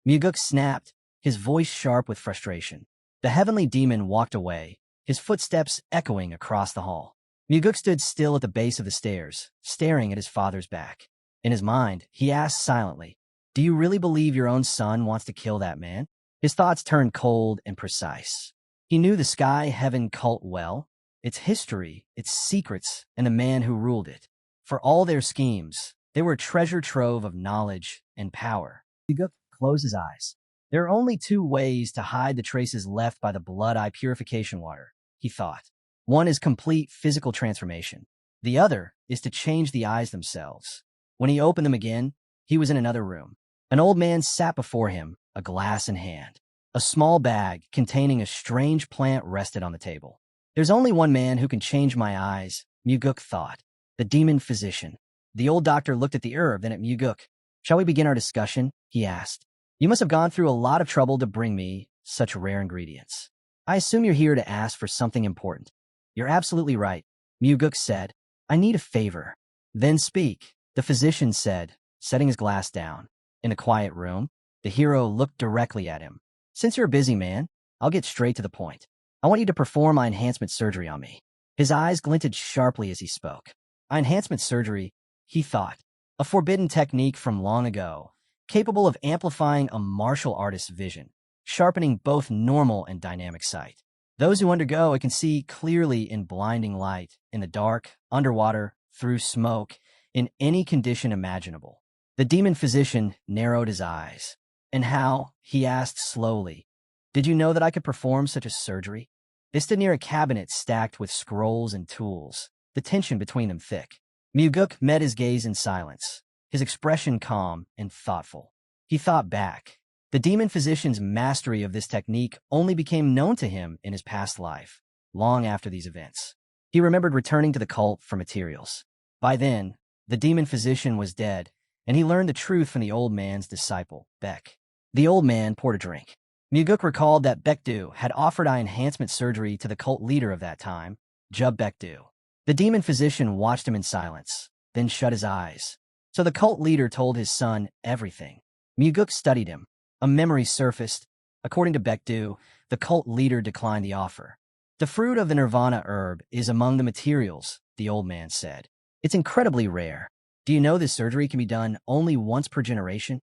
Muguk snapped, his voice sharp with frustration. The heavenly demon walked away, his footsteps echoing across the hall. Muguk stood still at the base of the stairs, staring at his father's back. In his mind, he asked silently, "Do you really believe your own son wants to kill that man?" His thoughts turned cold and precise. He knew the Sky Heaven cult well, its history, its secrets, and the man who ruled it. For all their schemes, they were a treasure trove of knowledge and power. Muguk closed his eyes. "There are only two ways to hide the traces left by the blood eye purification water," he thought. "One is complete physical transformation. The other is to change the eyes themselves." When he opened them again, he was in another room. An old man sat before him, a glass in hand. A small bag containing a strange plant rested on the table. "There's only one man who can change my eyes," Muguk thought. "The demon physician." The old doctor looked at the herb, then at Muguk. "Shall we begin our discussion?" he asked. "You must have gone through a lot of trouble to bring me such rare ingredients. I assume you're here to ask for something important." "You're absolutely right," Muguk said. "I need a favor." "Then speak," the physician said, setting his glass down. In the quiet room, the hero looked directly at him. "Since you're a busy man, I'll get straight to the point. I want you to perform eye enhancement surgery on me." His eyes glinted sharply as he spoke. Eye enhancement surgery, he thought. A forbidden technique from long ago, capable of amplifying a martial artist's vision, sharpening both normal and dynamic sight. Those who undergo it can see clearly in blinding light, in the dark, underwater, through smoke, in any condition imaginable. The demon physician narrowed his eyes. "And how?" he asked slowly. "Did you know that I could perform such a surgery?" They stood near a cabinet stacked with scrolls and tools, the tension between them thick. Muguk met his gaze in silence, his expression calm and thoughtful. He thought back. The demon physician's mastery of this technique only became known to him in his past life, long after these events. He remembered returning to the cult for materials. By then, the demon physician was dead, and he learned the truth from the old man's disciple, Beck. The old man poured a drink. Muguk recalled that Baekdu had offered eye enhancement surgery to the cult leader of that time, Jub Baekdu. The demon physician watched him in silence, then shut his eyes. So the cult leader told his son everything. Muguk studied him. A memory surfaced. According to Baekdu, the cult leader declined the offer. "The fruit of the Nirvana herb is among the materials," the old man said. "It's incredibly rare. Do you know this surgery can be done only once per generation?"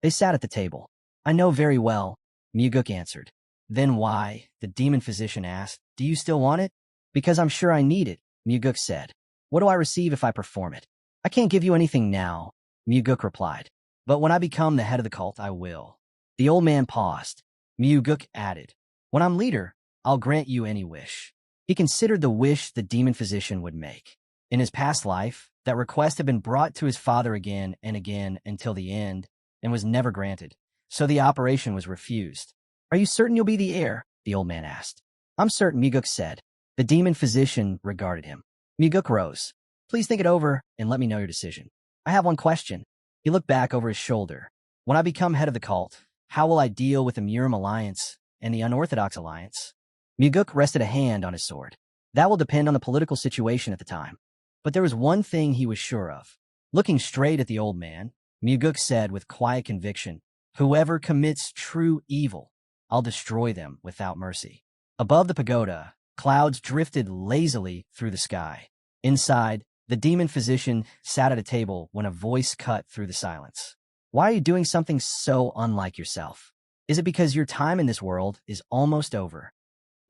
They sat at the table. "I know very well," Muguk answered. "Then why?" the demon physician asked. "Do you still want it?" "Because I'm sure I need it," Muguk said. "What do I receive if I perform it?" "I can't give you anything now," Muguk replied. But when I become the head of the cult, I will. The old man paused. Myuguk added, when I'm leader, I'll grant you any wish. He considered the wish the demon physician would make. In his past life, that request had been brought to his father again and again until the end and was never granted, so the operation was refused. Are you certain you'll be the heir? The old man asked. I'm certain, Myuguk said. The demon physician regarded him. Myuguk rose. Please think it over and let me know your decision. I have one question. He looked back over his shoulder. When I become head of the cult, how will I deal with the Murim Alliance and the Unorthodox Alliance? Myuguk rested a hand on his sword. That will depend on the political situation at the time. But there was one thing he was sure of. Looking straight at the old man, Myuguk said with quiet conviction, whoever commits true evil, I'll destroy them without mercy. Above the pagoda, clouds drifted lazily through the sky. Inside, the demon physician sat at a table when a voice cut through the silence. Why are you doing something so unlike yourself? Is it because your time in this world is almost over?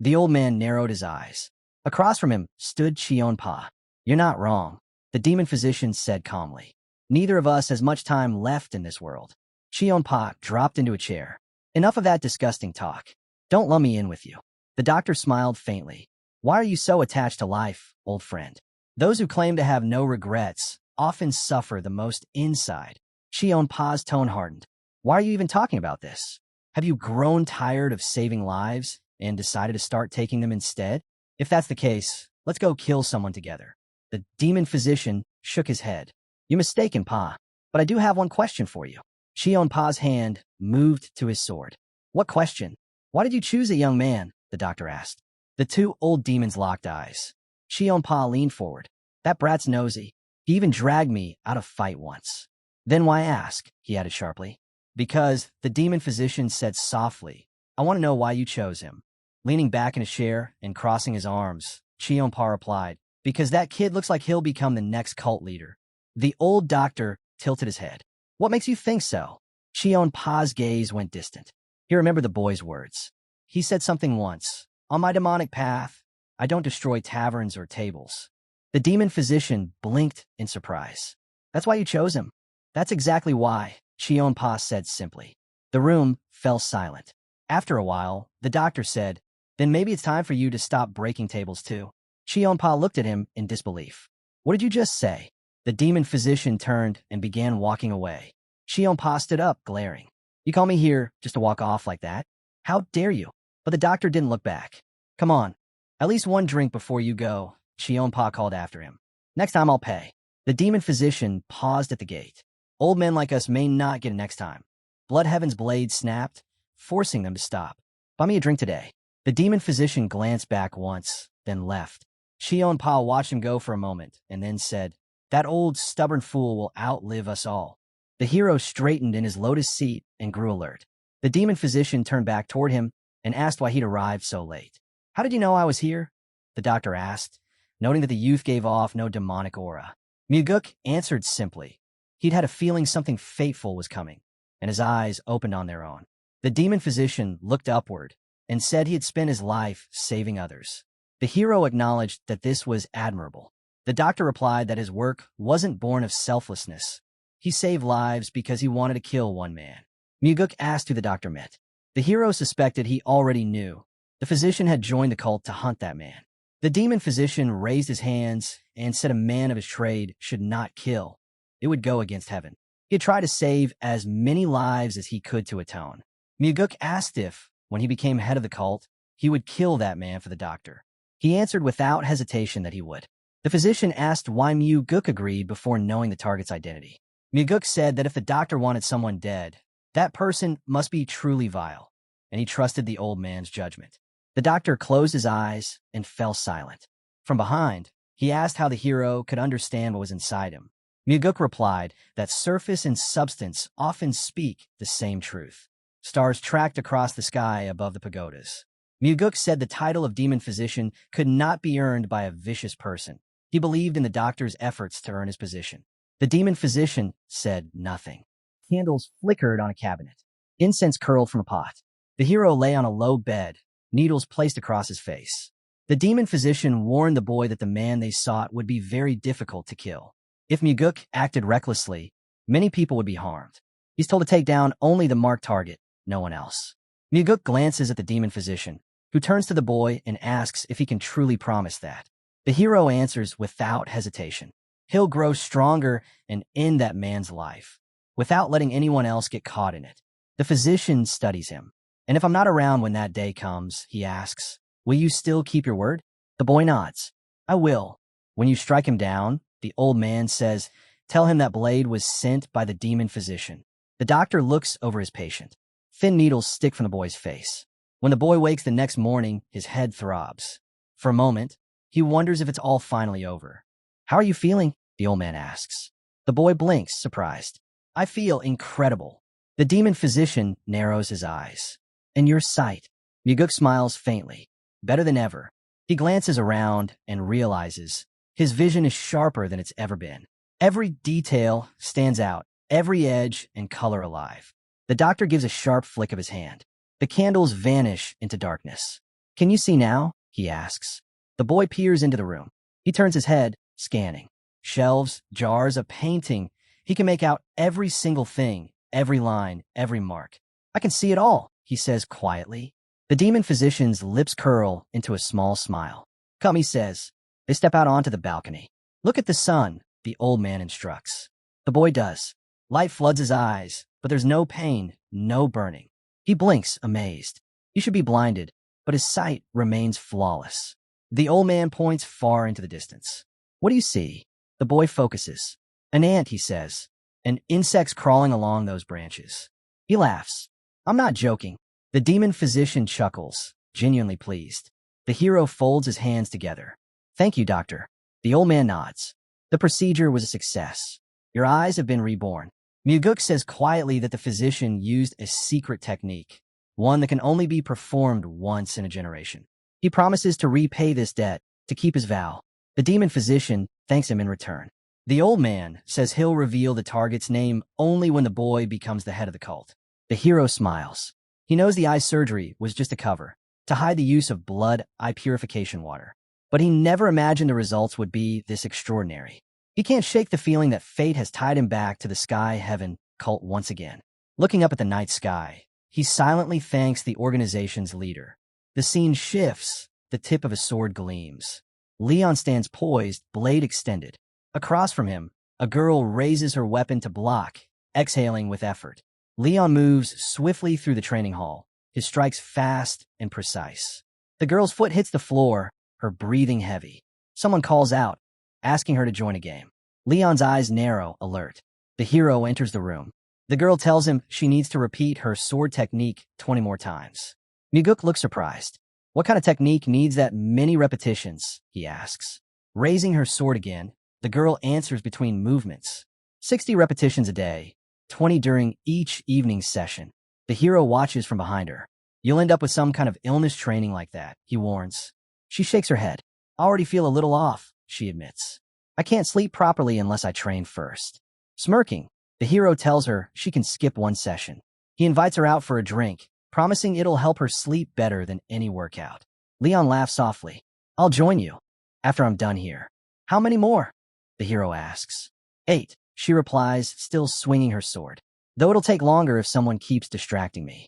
The old man narrowed his eyes. Across from him stood Cheonpa. You're not wrong, the demon physician said calmly. Neither of us has much time left in this world. Cheonpa dropped into a chair. Enough of that disgusting talk. Don't lump me in with you. The doctor smiled faintly. Why are you so attached to life, old friend? Those who claim to have no regrets often suffer the most inside. Cheonpa's tone hardened. Why are you even talking about this? Have you grown tired of saving lives and decided to start taking them instead? If that's the case, let's go kill someone together. The demon physician shook his head. You're mistaken, Pa, but I do have one question for you. Cheonpa's hand moved to his sword. What question? Why did you choose a young man? The doctor asked. The two old demons locked eyes. Cheonpa leaned forward. That brat's nosy. He even dragged me out of fight once. Then why ask? He added sharply. Because, the demon physician said softly, I want to know why you chose him. Leaning back in his chair and crossing his arms, Cheonpa replied, because that kid looks like he'll become the next cult leader. The old doctor tilted his head. What makes you think so? Cheonpa's gaze went distant. He remembered the boy's words. He said something once. On my demonic path, I don't destroy taverns or tables. The demon physician blinked in surprise. That's why you chose him. That's exactly why, Cheonpa said simply. The room fell silent. After a while, the doctor said, then maybe it's time for you to stop breaking tables too. Cheonpa looked at him in disbelief. What did you just say? The demon physician turned and began walking away. Cheonpa stood up, glaring. You call me here just to walk off like that? How dare you? But the doctor didn't look back. Come on, at least one drink before you go, Cheonpa called after him. Next time I'll pay. The demon physician paused at the gate. Old men like us may not get it next time. Blood Heaven's blade snapped, forcing them to stop. Buy me a drink today. The demon physician glanced back once, then left. Cheonpa watched him go for a moment, and then said, that old stubborn fool will outlive us all. The hero straightened in his lotus seat and grew alert. The demon physician turned back toward him and asked why he'd arrived so late. How did you know I was here? The doctor asked, noting that the youth gave off no demonic aura. Myuguk answered simply. He'd had a feeling something fateful was coming, and his eyes opened on their own. The demon physician looked upward and said he had spent his life saving others. The hero acknowledged that this was admirable. The doctor replied that his work wasn't born of selflessness. He saved lives because he wanted to kill one man. Myuguk asked who the doctor meant. The hero suspected he already knew. The physician had joined the cult to hunt that man. The demon physician raised his hands and said a man of his trade should not kill. It would go against heaven. He had tried to save as many lives as he could to atone. Myuguk asked if, when he became head of the cult, he would kill that man for the doctor. He answered without hesitation that he would. The physician asked why Myuguk agreed before knowing the target's identity. Myuguk said that if the doctor wanted someone dead, that person must be truly vile, and he trusted the old man's judgment. The doctor closed his eyes and fell silent. From behind, he asked how the hero could understand what was inside him. Myuguk replied that surface and substance often speak the same truth. Stars tracked across the sky above the pagodas. Myuguk said the title of demon physician could not be earned by a vicious person. He believed in the doctor's efforts to earn his position. The demon physician said nothing. Candles flickered on a cabinet. Incense curled from a pot. The hero lay on a low bed, needles placed across his face. The demon physician warned the boy that the man they sought would be very difficult to kill. If Myuguk acted recklessly, many people would be harmed. He's told to take down only the marked target, no one else. Muguk glances at the demon physician, who turns to the boy and asks if he can truly promise that. The hero answers without hesitation. He'll grow stronger and end that man's life, without letting anyone else get caught in it. The physician studies him. And if I'm not around when that day comes, he asks, will you still keep your word? The boy nods. I will. When you strike him down, the old man says, tell him that blade was sent by the demon physician. The doctor looks over his patient. Thin needles stick from the boy's face. When the boy wakes the next morning, his head throbs. For a moment, he wonders if it's all finally over. How are you feeling? The old man asks. The boy blinks, surprised. I feel incredible. The demon physician narrows his eyes. And your sight? Muguk smiles faintly. Better than ever. He glances around and realizes his vision is sharper than it's ever been. Every detail stands out, every edge and color alive. The doctor gives a sharp flick of his hand. The candles vanish into darkness. Can you see now? He asks. The boy peers into the room. He turns his head, scanning. Shelves, jars, a painting. He can make out every single thing, every line, every mark. I can see it all, he says quietly. The demon physician's lips curl into a small smile. Come, he says. They step out onto the balcony. Look at the sun, the old man instructs. The boy does. Light floods his eyes, but there's no pain, no burning. He blinks, amazed. He should be blinded, but his sight remains flawless. The old man points far into the distance. What do you see? The boy focuses. An ant, he says, and insects crawling along those branches. He laughs. I'm not joking. The demon physician chuckles, genuinely pleased. The hero folds his hands together. Thank you, doctor. The old man nods. The procedure was a success. Your eyes have been reborn. Muguk says quietly that the physician used a secret technique, one that can only be performed once in a generation. He promises to repay this debt, to keep his vow. The demon physician thanks him in return. The old man says he'll reveal the target's name only when the boy becomes the head of the cult. The hero smiles. He knows the eye surgery was just a cover, to hide the use of blood eye purification water. But he never imagined the results would be this extraordinary. He can't shake the feeling that fate has tied him back to the sky heaven cult once again. Looking up at the night sky, he silently thanks the organization's leader. The scene shifts, the tip of a sword gleams. Leon stands poised, blade extended. Across from him, a girl raises her weapon to block, exhaling with effort. Leon moves swiftly through the training hall, his strikes fast and precise. The girl's foot hits the floor, her breathing heavy. Someone calls out, asking her to join a game. Leon's eyes narrow, alert. The hero enters the room. The girl tells him she needs to repeat her sword technique 20 more times. Muguk looks surprised. What kind of technique needs that many repetitions? He asks. Raising her sword again, the girl answers between movements. 60 repetitions a day, 20 during each evening session. The hero watches from behind her. You'll end up with some kind of illness training like that, he warns. She shakes her head. I already feel a little off, she admits. I can't sleep properly unless I train first. Smirking, the hero tells her she can skip one session. He invites her out for a drink, promising it'll help her sleep better than any workout. Leon laughs softly. I'll join you after I'm done here. How many more? The hero asks. 8, she replies, still swinging her sword. Though it'll take longer if someone keeps distracting me.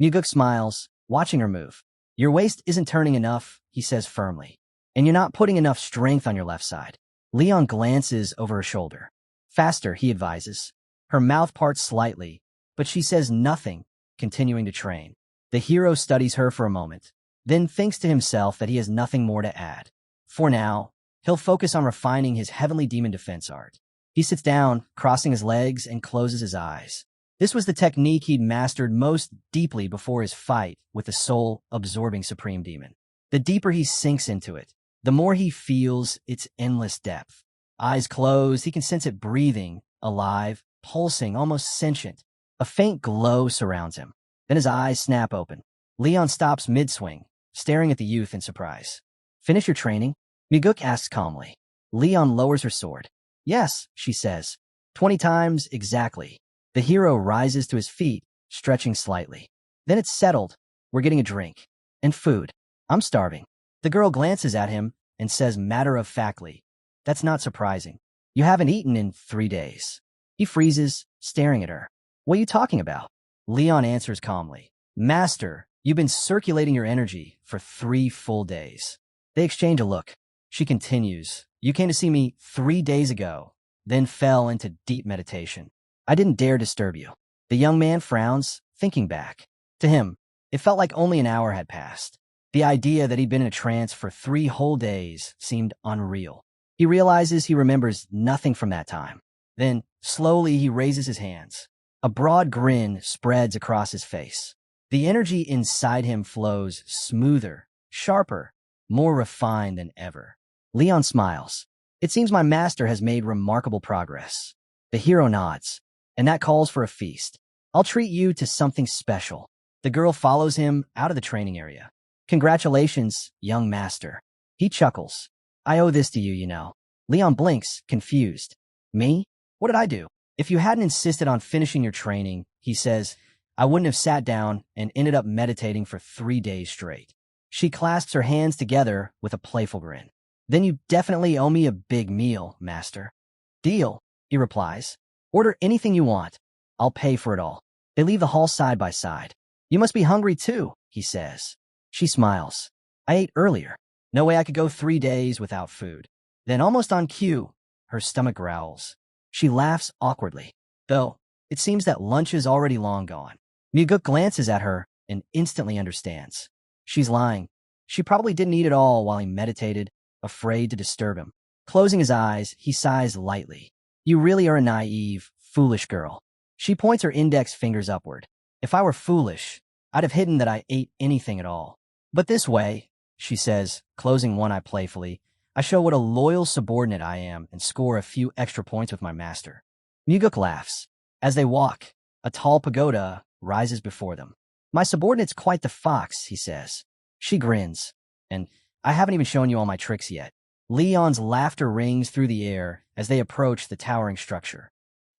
Muguk smiles, watching her move. Your waist isn't turning enough, he says firmly. And you're not putting enough strength on your left side. Leon glances over her shoulder. Faster, he advises. Her mouth parts slightly, but she says nothing, continuing to train. The hero studies her for a moment, then thinks to himself that he has nothing more to add. For now, he'll focus on refining his heavenly demon defense art. He sits down, crossing his legs, and closes his eyes. This was the technique he'd mastered most deeply before his fight with the soul-absorbing supreme demon. The deeper he sinks into it, the more he feels its endless depth. Eyes closed, he can sense it breathing, alive, pulsing, almost sentient. A faint glow surrounds him. Then his eyes snap open. Leon stops mid-swing, staring at the youth in surprise. Finish your training? Muguk asks calmly. Leon lowers her sword. Yes, she says. 20 times exactly. The hero rises to his feet, stretching slightly. Then it's settled. We're getting a drink. And food. I'm starving. The girl glances at him and says matter-of-factly, that's not surprising. You haven't eaten in 3 days. He freezes, staring at her. What are you talking about? Leon answers calmly. Master, you've been circulating your energy for 3 full days. They exchange a look. She continues, you came to see me 3 days ago, then fell into deep meditation. I didn't dare disturb you. The young man frowns, thinking back. To him, it felt like only an hour had passed. The idea that he'd been in a trance for 3 whole days seemed unreal. He realizes he remembers nothing from that time. Then, slowly, he raises his hands. A broad grin spreads across his face. The energy inside him flows smoother, sharper, more refined than ever. Leon smiles. It seems my master has made remarkable progress. The hero nods, and that calls for a feast. I'll treat you to something special. The girl follows him out of the training area. Congratulations, young master. He chuckles. I owe this to you, you know. Leon blinks, confused. Me? What did I do? If you hadn't insisted on finishing your training, he says, I wouldn't have sat down and ended up meditating for 3 days straight. She clasps her hands together with a playful grin. Then you definitely owe me a big meal, master. Deal, he replies. Order anything you want. I'll pay for it all. They leave the hall side by side. You must be hungry too, he says. She smiles. I ate earlier. No way I could go 3 days without food. Then almost on cue, her stomach growls. She laughs awkwardly, though it seems that lunch is already long gone. Muguk glances at her and instantly understands. She's lying. She probably didn't eat at all while he meditated, afraid to disturb him. Closing his eyes, he sighs lightly. You really are a naive, foolish girl. She points her index fingers upward. If I were foolish, I'd have hidden that I ate anything at all. But this way, she says, closing one eye playfully, I show what a loyal subordinate I am and score a few extra points with my master. Muguk laughs. As they walk, a tall pagoda rises before them. My subordinate's quite the fox, he says. She grins. And I haven't even shown you all my tricks yet. Leon's laughter rings through the air as they approach the towering structure.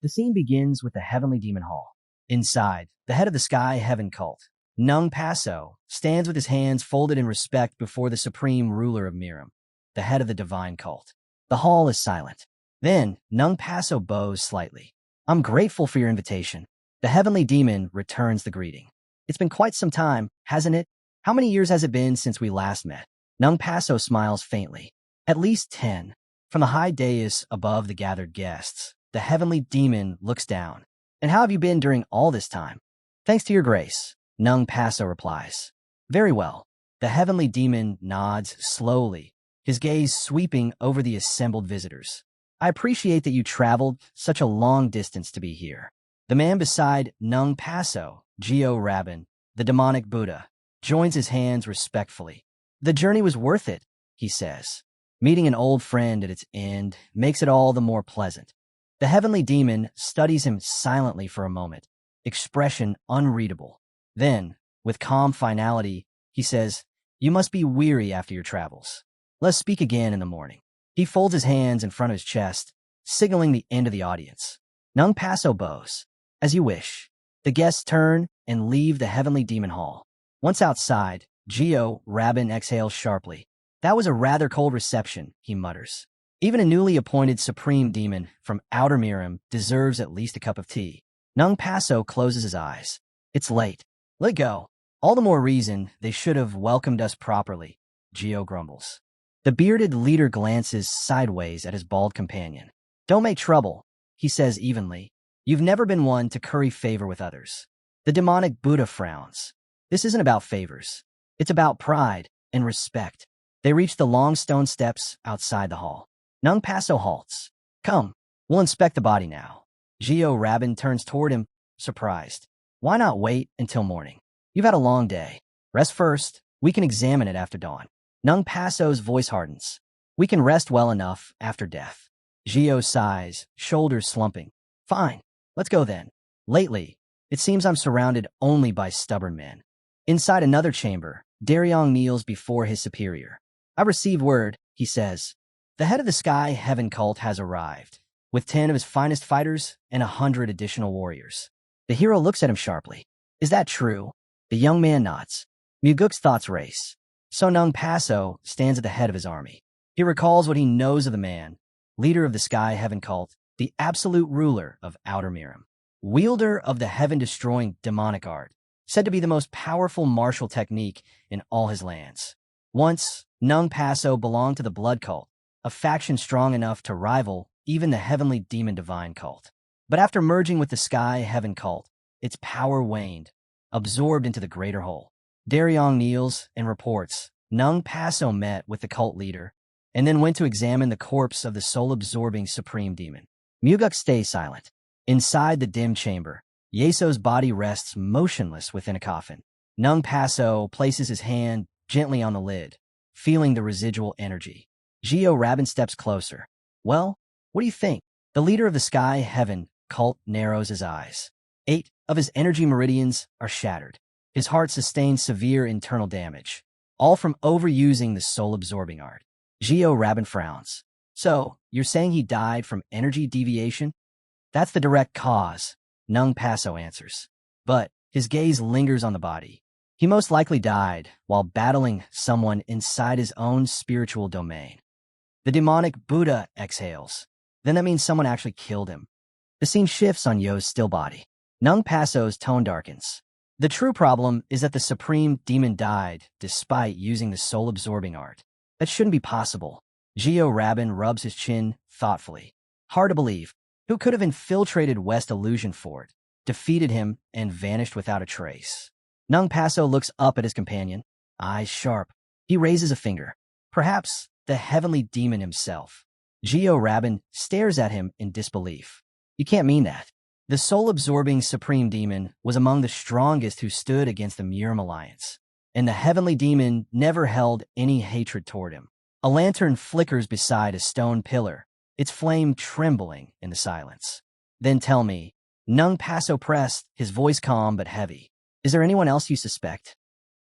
The scene begins with the Heavenly Demon Hall. Inside, the head of the Sky Heaven cult, Nung Paso, stands with his hands folded in respect before the supreme ruler of Miram, the head of the divine cult. The hall is silent. Then, Nung Paso bows slightly. I'm grateful for your invitation. The heavenly demon returns the greeting. It's been quite some time, hasn't it? How many years has it been since we last met? Nung Paso smiles faintly. At least 10. From the high dais above the gathered guests, the heavenly demon looks down. And how have you been during all this time? Thanks to your grace, Nung Paso replies. Very well. The heavenly demon nods slowly, his gaze sweeping over the assembled visitors. I appreciate that you traveled such a long distance to be here. The man beside Nung Paso, Geo Rabin, the demonic Buddha, joins his hands respectfully. The journey was worth it, he says. Meeting an old friend at its end makes it all the more pleasant. The heavenly demon studies him silently for a moment, expression unreadable. Then, with calm finality, he says, You must be weary after your travels. Let's speak again in the morning. He folds his hands in front of his chest, signaling the end of the audience. Nung Paso bows. As you wish. The guests turn and leave the heavenly demon hall. Once outside, Geo Rabin exhales sharply. That was a rather cold reception, he mutters. Even a newly appointed supreme demon from Outer Miram deserves at least a cup of tea. Nung Paso closes his eyes. It's late. Let go. All the more reason they should have welcomed us properly, Geo grumbles. The bearded leader glances sideways at his bald companion. Don't make trouble, he says evenly. You've never been one to curry favor with others. The demonic Buddha frowns. This isn't about favors. It's about pride and respect. They reach the long stone steps outside the hall. Nung Paso halts. Come, we'll inspect the body now. Geo Rabin turns toward him, surprised. Why not wait until morning? You've had a long day. Rest first. We can examine it after dawn. Nung Paso's voice hardens. We can rest well enough after death. Geo sighs, shoulders slumping. Fine. Let's go then. Lately, it seems I'm surrounded only by stubborn men. Inside another chamber, Daryong kneels before his superior. I received word, he says. The head of the Sky Heaven cult has arrived, with 10 of his finest fighters and 100 additional warriors. The hero looks at him sharply. Is that true? The young man nods. Muguk's thoughts race. So Nung Paso stands at the head of his army. He recalls what he knows of the man, leader of the Sky Heaven cult, the absolute ruler of Outer Miram. wielder of the heaven-destroying demonic art, said to be the most powerful martial technique in all his lands. Once, Nung Paso belonged to the Blood Cult, a faction strong enough to rival even the heavenly demon divine cult. But after merging with the Sky Heaven cult, its power waned, absorbed into the greater whole. Daryong kneels and reports Nung Paso met with the cult leader and then went to examine the corpse of the soul-absorbing supreme demon. Muguk stays silent. Inside the dim chamber, Yeso's body rests motionless within a coffin. Nung Paso places his hand gently on the lid, feeling the residual energy. Gio Rabin steps closer. Well, what do you think? The leader of the Sky Heaven cult narrows his eyes. 8 of his energy meridians are shattered. His heart sustains severe internal damage, all from overusing the soul-absorbing art. Gio Rabin frowns. So, you're saying he died from energy deviation? That's the direct cause, Nung Paso answers. But his gaze lingers on the body. He most likely died while battling someone inside his own spiritual domain. The demonic Buddha exhales. Then that means someone actually killed him. The scene shifts on Yo's still body. Nung Paso's tone darkens. The true problem is that the supreme demon died despite using the soul-absorbing art. That shouldn't be possible. Gio Rabin rubs his chin thoughtfully. Hard to believe. Who could have infiltrated West Illusion Fort, defeated him, and vanished without a trace? Nung Paso looks up at his companion, eyes sharp. He raises a finger. Perhaps the heavenly demon himself. Gio Rabin stares at him in disbelief. You can't mean that. The soul-absorbing supreme demon was among the strongest who stood against the Murim Alliance, and the heavenly demon never held any hatred toward him. A lantern flickers beside a stone pillar, its flame trembling in the silence. Then tell me, Nung Paso pressed, his voice calm but heavy. Is there anyone else you suspect?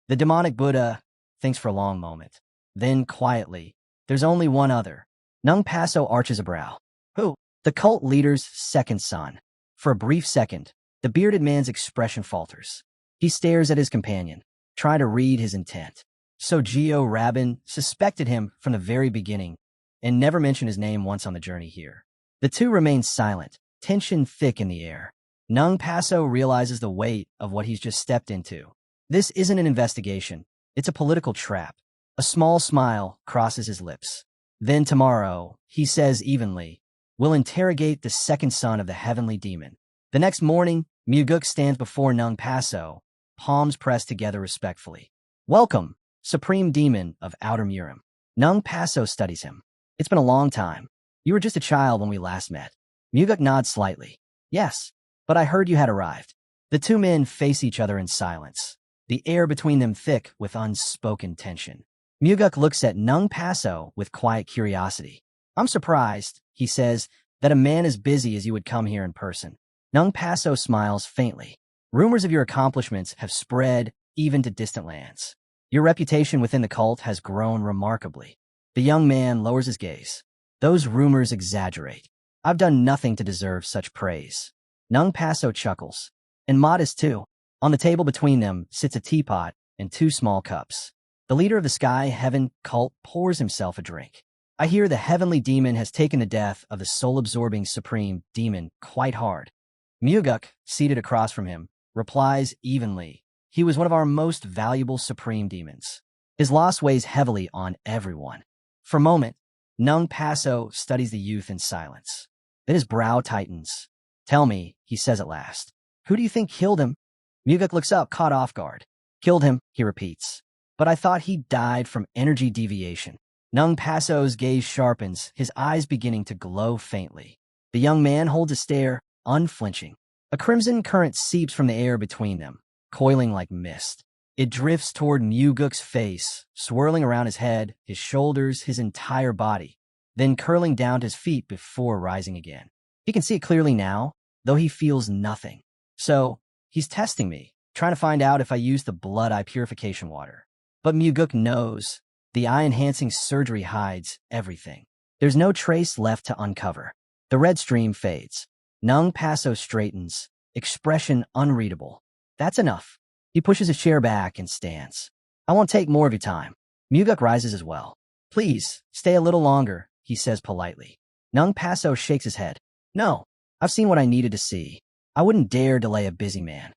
The demonic Buddha thinks for a long moment. Then, quietly, there's only one other. Nung Paso arches a brow. Who? The cult leader's second son. For a brief second, the bearded man's expression falters. He stares at his companion, trying to read his intent. So Gio Rabin suspected him from the very beginning and never mentioned his name once on the journey here. The two remain silent, tension thick in the air. Nung Paso realizes the weight of what he's just stepped into. This isn't an investigation. It's a political trap. A small smile crosses his lips. Then tomorrow, he says evenly, we'll interrogate the second son of the heavenly demon. The next morning, Muguk stands before Nung Paso, palms pressed together respectfully. Welcome, supreme demon of Outer Murim. Nung Paso studies him. It's been a long time. You were just a child when we last met. Muguk nods slightly. Yes, but I heard you had arrived. The two men face each other in silence, the air between them thick with unspoken tension. Muguk looks at Nung Paso with quiet curiosity. I'm surprised, he says, that a man as busy as you would come here in person. Nung Paso smiles faintly. Rumors of your accomplishments have spread even to distant lands. Your reputation within the cult has grown remarkably. The young man lowers his gaze. Those rumors exaggerate. I've done nothing to deserve such praise. Nung Paso chuckles. And modest too. On the table between them sits a teapot and 2 small cups. The leader of the Sky Heaven cult pours himself a drink. I hear the heavenly demon has taken the death of the soul-absorbing supreme demon quite hard. Muguk, seated across from him, replies evenly. He was one of our most valuable supreme demons. His loss weighs heavily on everyone. For a moment, Nung Paso studies the youth in silence. Then his brow tightens. Tell me, he says at last. Who do you think killed him? Muguk looks up, caught off guard. Killed him, he repeats. But I thought he died from energy deviation. Nung Paso's gaze sharpens, his eyes beginning to glow faintly. The young man holds a stare, unflinching. A crimson current seeps from the air between them, coiling like mist. It drifts toward Muguk's face, swirling around his head, his shoulders, his entire body, then curling down to his feet before rising again. He can see it clearly now, though he feels nothing. So, he's testing me, trying to find out if I use the blood eye purification water. But Muguk knows. The eye-enhancing surgery hides everything. There's no trace left to uncover. The red stream fades. Nung Paso straightens, expression unreadable. That's enough. He pushes his chair back and stands. I won't take more of your time. Muguk rises as well. Please, stay a little longer, he says politely. Nung Paso shakes his head. No, I've seen what I needed to see. I wouldn't dare delay a busy man.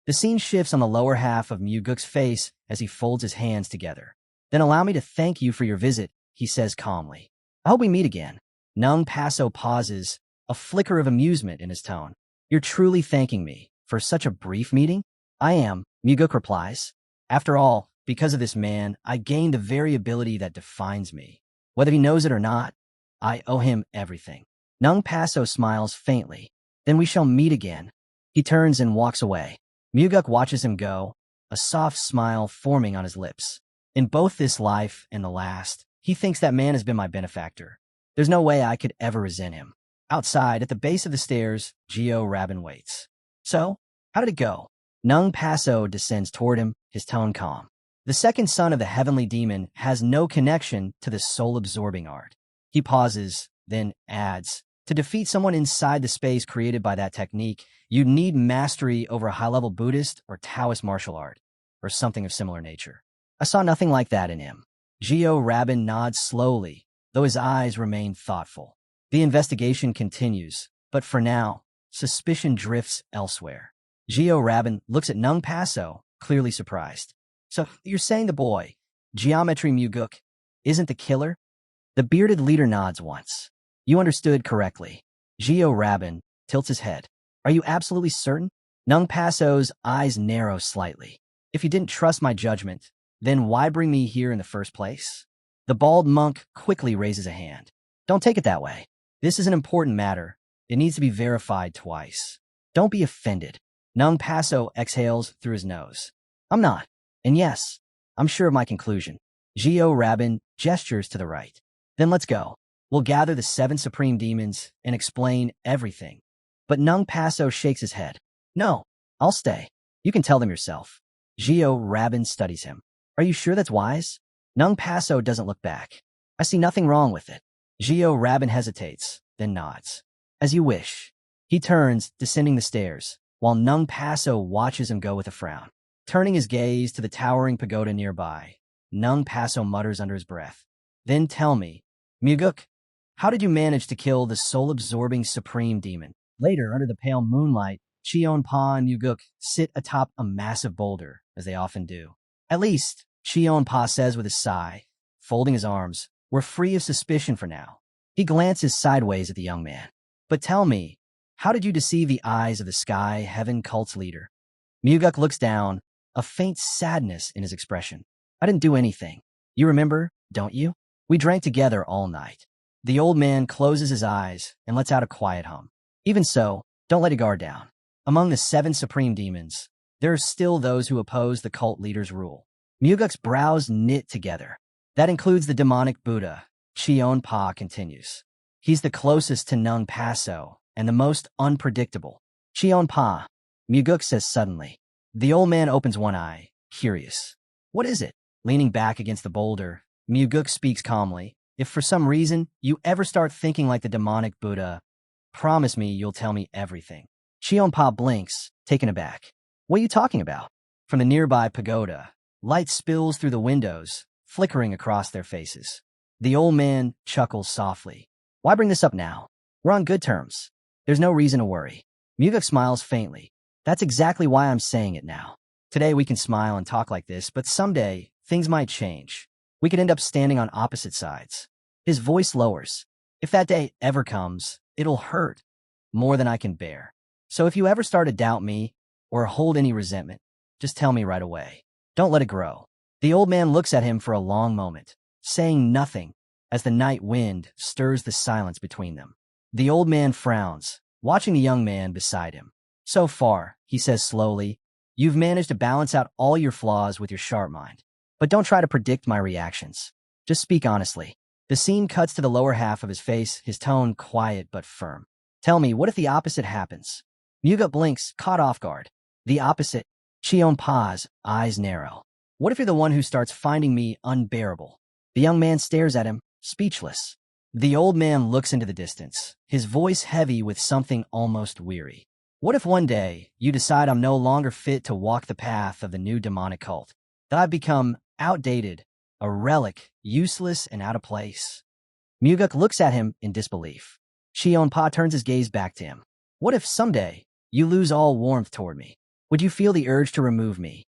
The scene shifts on the lower half of Muguk's face as he folds his hands together. Then allow me to thank you for your visit, he says calmly. I hope we meet again. Nung Paso pauses, a flicker of amusement in his tone. You're truly thanking me for such a brief meeting? I am, Muguk replies. After all, because of this man, I gained the very ability that defines me. Whether he knows it or not, I owe him everything. Nung Paso smiles faintly. Then we shall meet again. He turns and walks away. Muguk watches him go, a soft smile forming on his lips. In both this life and the last, he thinks that man has been my benefactor. There's no way I could ever resent him. Outside, at the base of the stairs, Geo Rabin waits. So, how did it go? Nung Paso descends toward him, his tone calm. The second son of the heavenly demon has no connection to the soul-absorbing art. He pauses, then adds, to defeat someone inside the space created by that technique, you'd need mastery over a high-level Buddhist or Taoist martial art, or something of similar nature. I saw nothing like that in him. Geo Rabin nods slowly, though his eyes remain thoughtful. The investigation continues, but for now, suspicion drifts elsewhere. Geo Rabin looks at Nung Paso, clearly surprised. So, you're saying the boy, Geometry Muguk, isn't the killer? The bearded leader nods once. You understood correctly. Geo Rabin tilts his head. Are you absolutely certain? Nung Paso's eyes narrow slightly. If you didn't trust my judgment, then why bring me here in the first place? The bald monk quickly raises a hand. Don't take it that way. This is an important matter. It needs to be verified twice. Don't be offended. Nung Paso exhales through his nose. I'm not. And yes, I'm sure of my conclusion. Geo Rabin gestures to the right. Then let's go. We'll gather the 7 supreme demons and explain everything. But Nung Paso shakes his head. No, I'll stay. You can tell them yourself. Geo Rabin studies him. Are you sure that's wise? Nung Paso doesn't look back. I see nothing wrong with it. Geo Rabin hesitates, then nods. As you wish. He turns, descending the stairs, while Nung Paso watches him go with a frown. Turning his gaze to the towering pagoda nearby, Nung Paso mutters under his breath. Then tell me, Muguk, how did you manage to kill the soul-absorbing supreme demon? Later, under the pale moonlight, Cheonpa and Muguk sit atop a massive boulder, as they often do. At least, Cheonpa says with a sigh, folding his arms, we're free of suspicion for now. He glances sideways at the young man. But tell me, how did you deceive the eyes of the Sky Heaven cult's leader? Muguk looks down, a faint sadness in his expression. I didn't do anything. You remember, don't you? We drank together all night. The old man closes his eyes and lets out a quiet hum. Even so, don't let your guard down. Among the 7 supreme demons, there are still those who oppose the cult leader's rule. Muguk's brows knit together. That includes the demonic Buddha, Cheonpa continues. He's the closest to Nung Paso and the most unpredictable. Cheonpa, Muguk says suddenly. The old man opens one eye, curious. What is it? Leaning back against the boulder, Muguk speaks calmly. If for some reason you ever start thinking like the demonic Buddha, promise me you'll tell me everything. Cheonpa blinks, taken aback. What are you talking about? From the nearby pagoda, light spills through the windows, flickering across their faces. The old man chuckles softly. Why bring this up now? We're on good terms. There's no reason to worry. Muguk smiles faintly. That's exactly why I'm saying it now. Today we can smile and talk like this, but someday things might change. We could end up standing on opposite sides. His voice lowers. If that day ever comes, it'll hurt more than I can bear. So if you ever start to doubt me or hold any resentment, just tell me right away. Don't let it grow. The old man looks at him for a long moment, saying nothing as the night wind stirs the silence between them. The old man frowns, watching the young man beside him. So far, he says slowly, you've managed to balance out all your flaws with your sharp mind. But don't try to predict my reactions. Just speak honestly. The scene cuts to the lower half of his face, his tone quiet but firm. Tell me, what if the opposite happens? Muguk blinks, caught off guard. The opposite? Cheonpa's eyes narrow. What if you're the one who starts finding me unbearable? The young man stares at him, speechless. The old man looks into the distance, his voice heavy with something almost weary. What if one day you decide I'm no longer fit to walk the path of the new demonic cult? That I've become outdated, a relic, useless and out of place? Muguk looks at him in disbelief. Cheonpa turns his gaze back to him. What if someday you lose all warmth toward me. Would you feel the urge to remove me?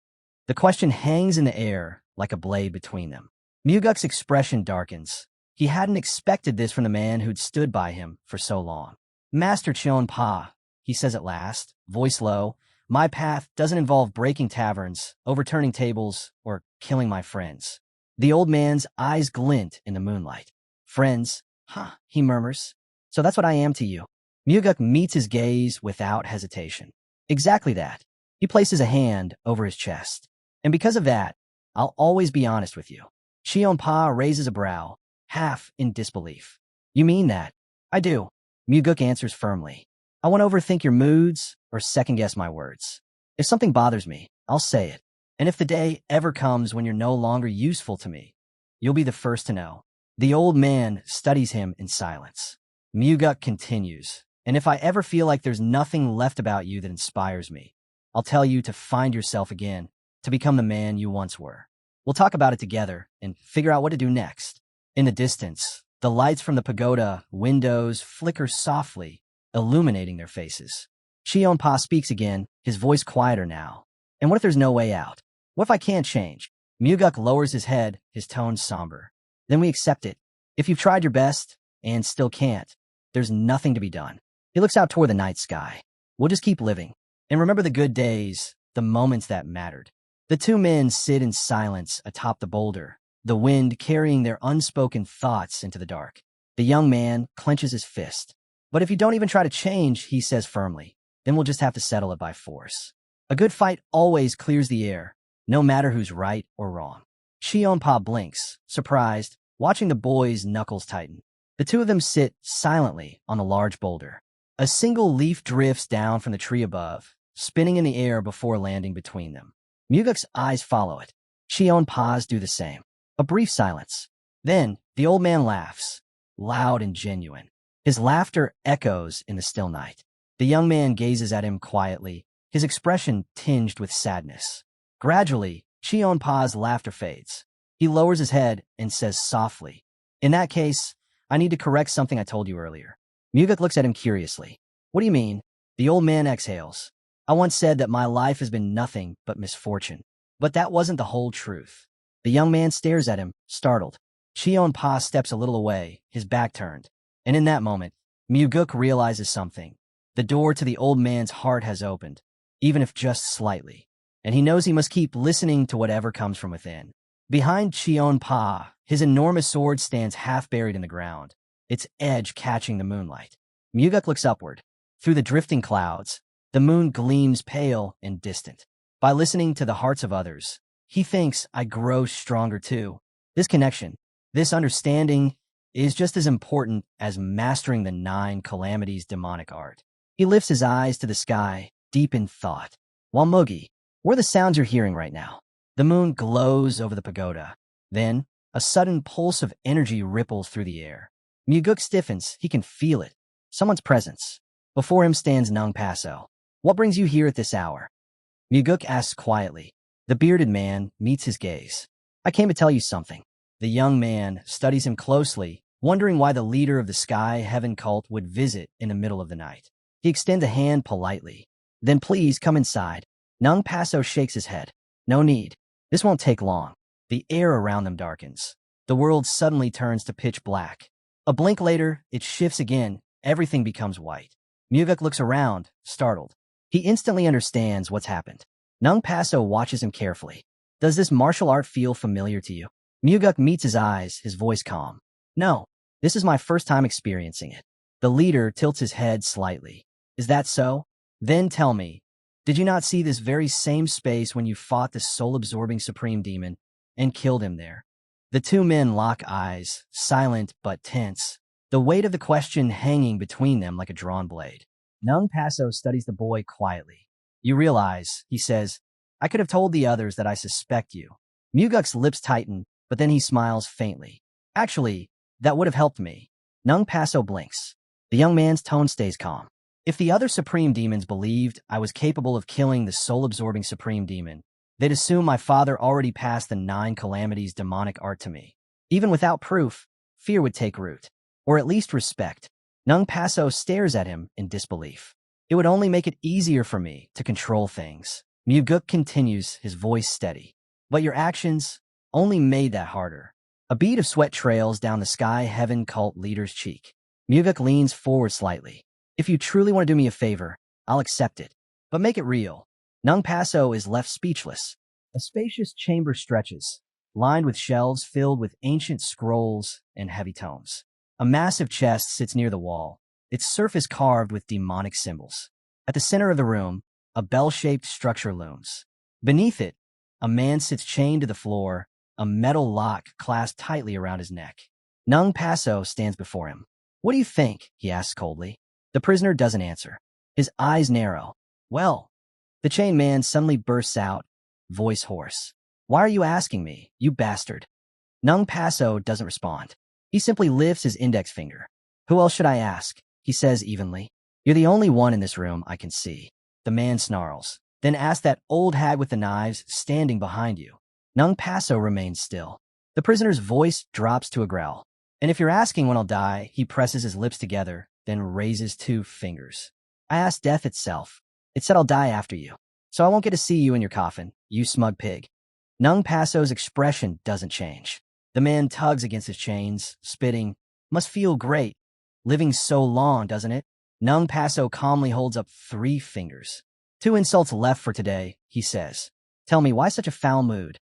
The question hangs in the air like a blade between them. Muguk's expression darkens. He hadn't expected this from the man who'd stood by him for so long. Master Chonpa, he says at last, voice low, my path doesn't involve breaking taverns, overturning tables, or killing my friends. The old man's eyes glint in the moonlight. Friends? Huh, he murmurs. So that's what I am to you. Muguk meets his gaze without hesitation. Exactly that. He places a hand over his chest. And because of that, I'll always be honest with you. Chionpa raises a brow, half in disbelief. You mean that? I do. Muguk answers firmly. I won't overthink your moods or second-guess my words. If something bothers me, I'll say it. And if the day ever comes when you're no longer useful to me, you'll be the first to know. The old man studies him in silence. Muguk continues. And if I ever feel like there's nothing left about you that inspires me, I'll tell you to find yourself again, to become the man you once were. We'll talk about it together and figure out what to do next. In the distance, the lights from the pagoda windows flicker softly, illuminating their faces. Chionpa speaks again, his voice quieter now. And what if there's no way out? What if I can't change? Muguk lowers his head, his tone somber. Then we accept it. If you've tried your best and still can't, there's nothing to be done. He looks out toward the night sky. We'll just keep living. And remember the good days, the moments that mattered. The two men sit in silence atop the boulder, the wind carrying their unspoken thoughts into the dark. The young man clenches his fist. But if you don't even try to change, he says firmly, then we'll just have to settle it by force. A good fight always clears the air, no matter who's right or wrong. Chionpa blinks, surprised, watching the boy's knuckles tighten. The two of them sit silently on the large boulder. A single leaf drifts down from the tree above, spinning in the air before landing between them. Muguk's eyes follow it. Chionpa's do the same. A brief silence. Then, the old man laughs, loud and genuine. His laughter echoes in the still night. The young man gazes at him quietly, his expression tinged with sadness. Gradually, Chionpa's laughter fades. He lowers his head and says softly, in that case, I need to correct something I told you earlier. Muguk looks at him curiously. What do you mean? The old man exhales. I once said that my life has been nothing but misfortune. But that wasn't the whole truth. The young man stares at him, startled. Chionpa steps a little away, his back turned. And in that moment, Muguk realizes something. The door to the old man's heart has opened, even if just slightly. And he knows he must keep listening to whatever comes from within. Behind Chionpa, his enormous sword stands half buried in the ground, its edge catching the moonlight. Muguk looks upward. Through the drifting clouds, the moon gleams pale and distant. By listening to the hearts of others, he thinks I grow stronger too. This connection, this understanding, is just as important as mastering the 9 calamities demonic art. He lifts his eyes to the sky, deep in thought. Walmogi, what are the sounds you're hearing right now? The moon glows over the pagoda. Then, a sudden pulse of energy ripples through the air. Muguk stiffens, he can feel it. Someone's presence. Before him stands Nung Paso. What brings you here at this hour? Muguk asks quietly. The bearded man meets his gaze. I came to tell you something. The young man studies him closely, wondering why the leader of the Sky Heaven cult would visit in the middle of the night. He extends a hand politely. Then please come inside. Nung Paso shakes his head. No need. This won't take long. The air around them darkens. The world suddenly turns to pitch black. A blink later, it shifts again. Everything becomes white. Muguk looks around, startled. He instantly understands what's happened. Nung Paso watches him carefully. Does this martial art feel familiar to you? Muguk meets his eyes, his voice calm. No, this is my first time experiencing it. The leader tilts his head slightly. Is that so? Then tell me, did you not see this very same space when you fought the soul-absorbing supreme demon and killed him there? The two men lock eyes, silent but tense, the weight of the question hanging between them like a drawn blade. Nung Paso studies the boy quietly. You realize, he says, I could have told the others that I suspect you. Muguk's lips tighten, but then he smiles faintly. Actually, that would have helped me. Nung Paso blinks. The young man's tone stays calm. If the other supreme demons believed I was capable of killing the soul-absorbing supreme demon, they'd assume my father already passed the 9 calamities demonic art to me. Even without proof, fear would take root. Or at least respect. Nung Paso stares at him in disbelief. It would only make it easier for me to control things. Muguk continues, his voice steady. But your actions only made that harder. A bead of sweat trails down the sky heaven cult leader's cheek. Muguk leans forward slightly. If you truly want to do me a favor, I'll accept it. But make it real. Nung Paso is left speechless. A spacious chamber stretches, lined with shelves filled with ancient scrolls and heavy tomes. A massive chest sits near the wall, its surface carved with demonic symbols. At the center of the room, a bell-shaped structure looms. Beneath it, a man sits chained to the floor, a metal lock clasped tightly around his neck. Nung Paso stands before him. What do you think? He asks coldly. The prisoner doesn't answer. His eyes narrow. Well, the chained man suddenly bursts out, voice hoarse. Why are you asking me, you bastard? Nung Paso doesn't respond. He simply lifts his index finger. Who else should I ask? He says evenly. You're the only one in this room I can see. The man snarls. Then ask that old hag with the knives standing behind you. Nung Paso remains still. The prisoner's voice drops to a growl. And if you're asking when I'll die, he presses his lips together, then raises two fingers. I asked death itself. It said I'll die after you. So I won't get to see you in your coffin, you smug pig. Nung Paso's expression doesn't change. The man tugs against his chains, spitting. Must feel great. Living so long, doesn't it? Nung Paso calmly holds up 3 fingers. 2 insults left for today, he says. Tell me, why such a foul mood?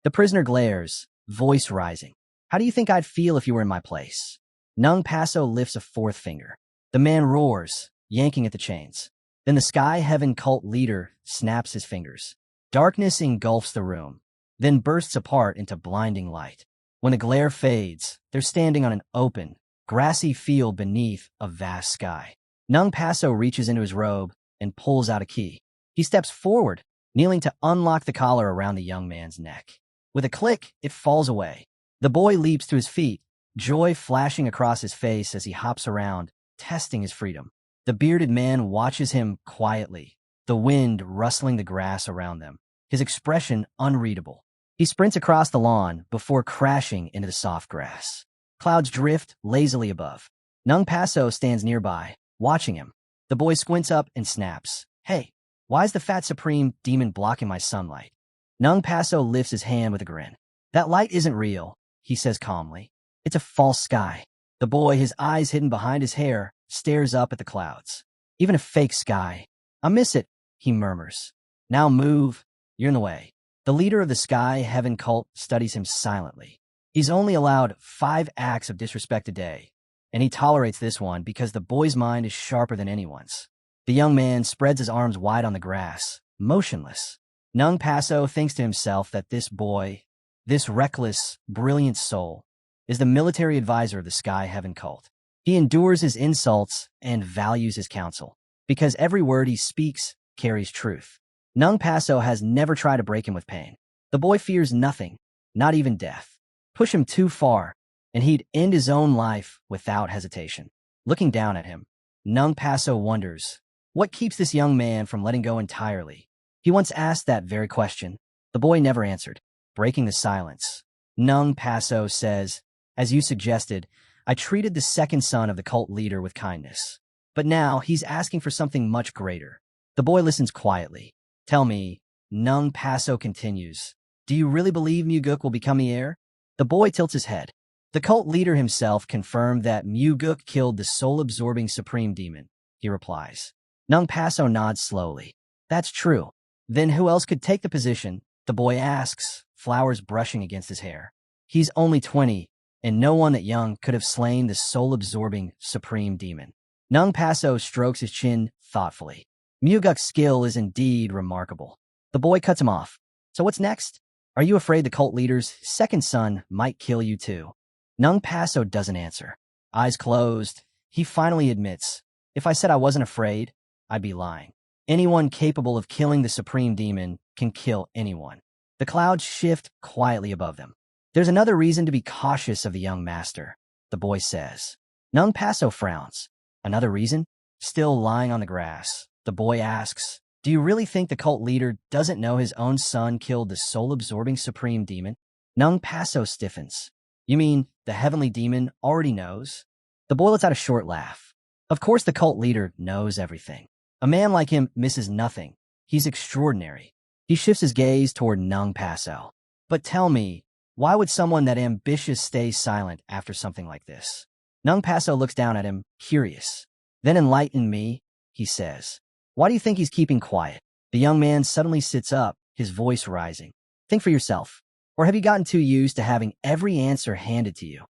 The prisoner glares, voice rising. How do you think I'd feel if you were in my place? Nung Paso lifts a 4th finger. The man roars, yanking at the chains. Then the Sky Heaven cult leader snaps his fingers. Darkness engulfs the room, then bursts apart into blinding light. When the glare fades, they're standing on an open, grassy field beneath a vast sky. Nung Paso reaches into his robe and pulls out a key. He steps forward, kneeling to unlock the collar around the young man's neck. With a click, it falls away. The boy leaps to his feet, joy flashing across his face as he hops around, testing his freedom. The bearded man watches him quietly, the wind rustling the grass around them, his expression unreadable. He sprints across the lawn before crashing into the soft grass. Clouds drift lazily above. Nung Paso stands nearby, watching him. The boy squints up and snaps. Hey, why is the fat supreme demon blocking my sunlight? Nung Paso lifts his hand with a grin. That light isn't real, he says calmly. It's a false sky. The boy, his eyes hidden behind his hair, stares up at the clouds. Even a fake sky. I miss it, he murmurs. Now move. You're in the way. The leader of the Sky Heaven cult studies him silently. He's only allowed 5 acts of disrespect a day, and he tolerates this one because the boy's mind is sharper than anyone's. The young man spreads his arms wide on the grass, motionless. Nung Paso thinks to himself that this boy, this reckless, brilliant soul, is the military advisor of the Sky Heaven cult. He endures his insults and values his counsel, because every word he speaks carries truth. Nung Paso has never tried to break him with pain. The boy fears nothing, not even death. Push him too far, and he'd end his own life without hesitation. Looking down at him, Nung Paso wonders, what keeps this young man from letting go entirely? He once asked that very question. The boy never answered, breaking the silence. Nung Paso says, as you suggested, I treated the second son of the cult leader with kindness. But now he's asking for something much greater. The boy listens quietly. Tell me, Nung Paso continues, do you really believe Muguk will become the heir? The boy tilts his head. The cult leader himself confirmed that Muguk killed the soul-absorbing supreme demon, he replies. Nung Paso nods slowly. That's true. Then who else could take the position? The boy asks, flowers brushing against his hair. He's only 20, and no one that young could have slain the soul-absorbing supreme demon. Nung Paso strokes his chin thoughtfully. Muguk's skill is indeed remarkable. The boy cuts him off. So what's next? Are you afraid the cult leader's second son might kill you too? Nung Paso doesn't answer. Eyes closed, he finally admits, if I said I wasn't afraid, I'd be lying. Anyone capable of killing the supreme demon can kill anyone. The clouds shift quietly above them. There's another reason to be cautious of the young master, the boy says. Nung Paso frowns. Another reason? Still lying on the grass, the boy asks, do you really think the cult leader doesn't know his own son killed the soul-absorbing supreme demon? Nung Paso stiffens. You mean the heavenly demon already knows? The boy lets out a short laugh. Of course the cult leader knows everything. A man like him misses nothing. He's extraordinary. He shifts his gaze toward Nung Paso. But tell me, why would someone that ambitious stay silent after something like this? Nung Paso looks down at him, curious. Then enlighten me, he says. Why do you think he's keeping quiet? The young man suddenly sits up, his voice rising. Think for yourself. Or have you gotten too used to having every answer handed to you?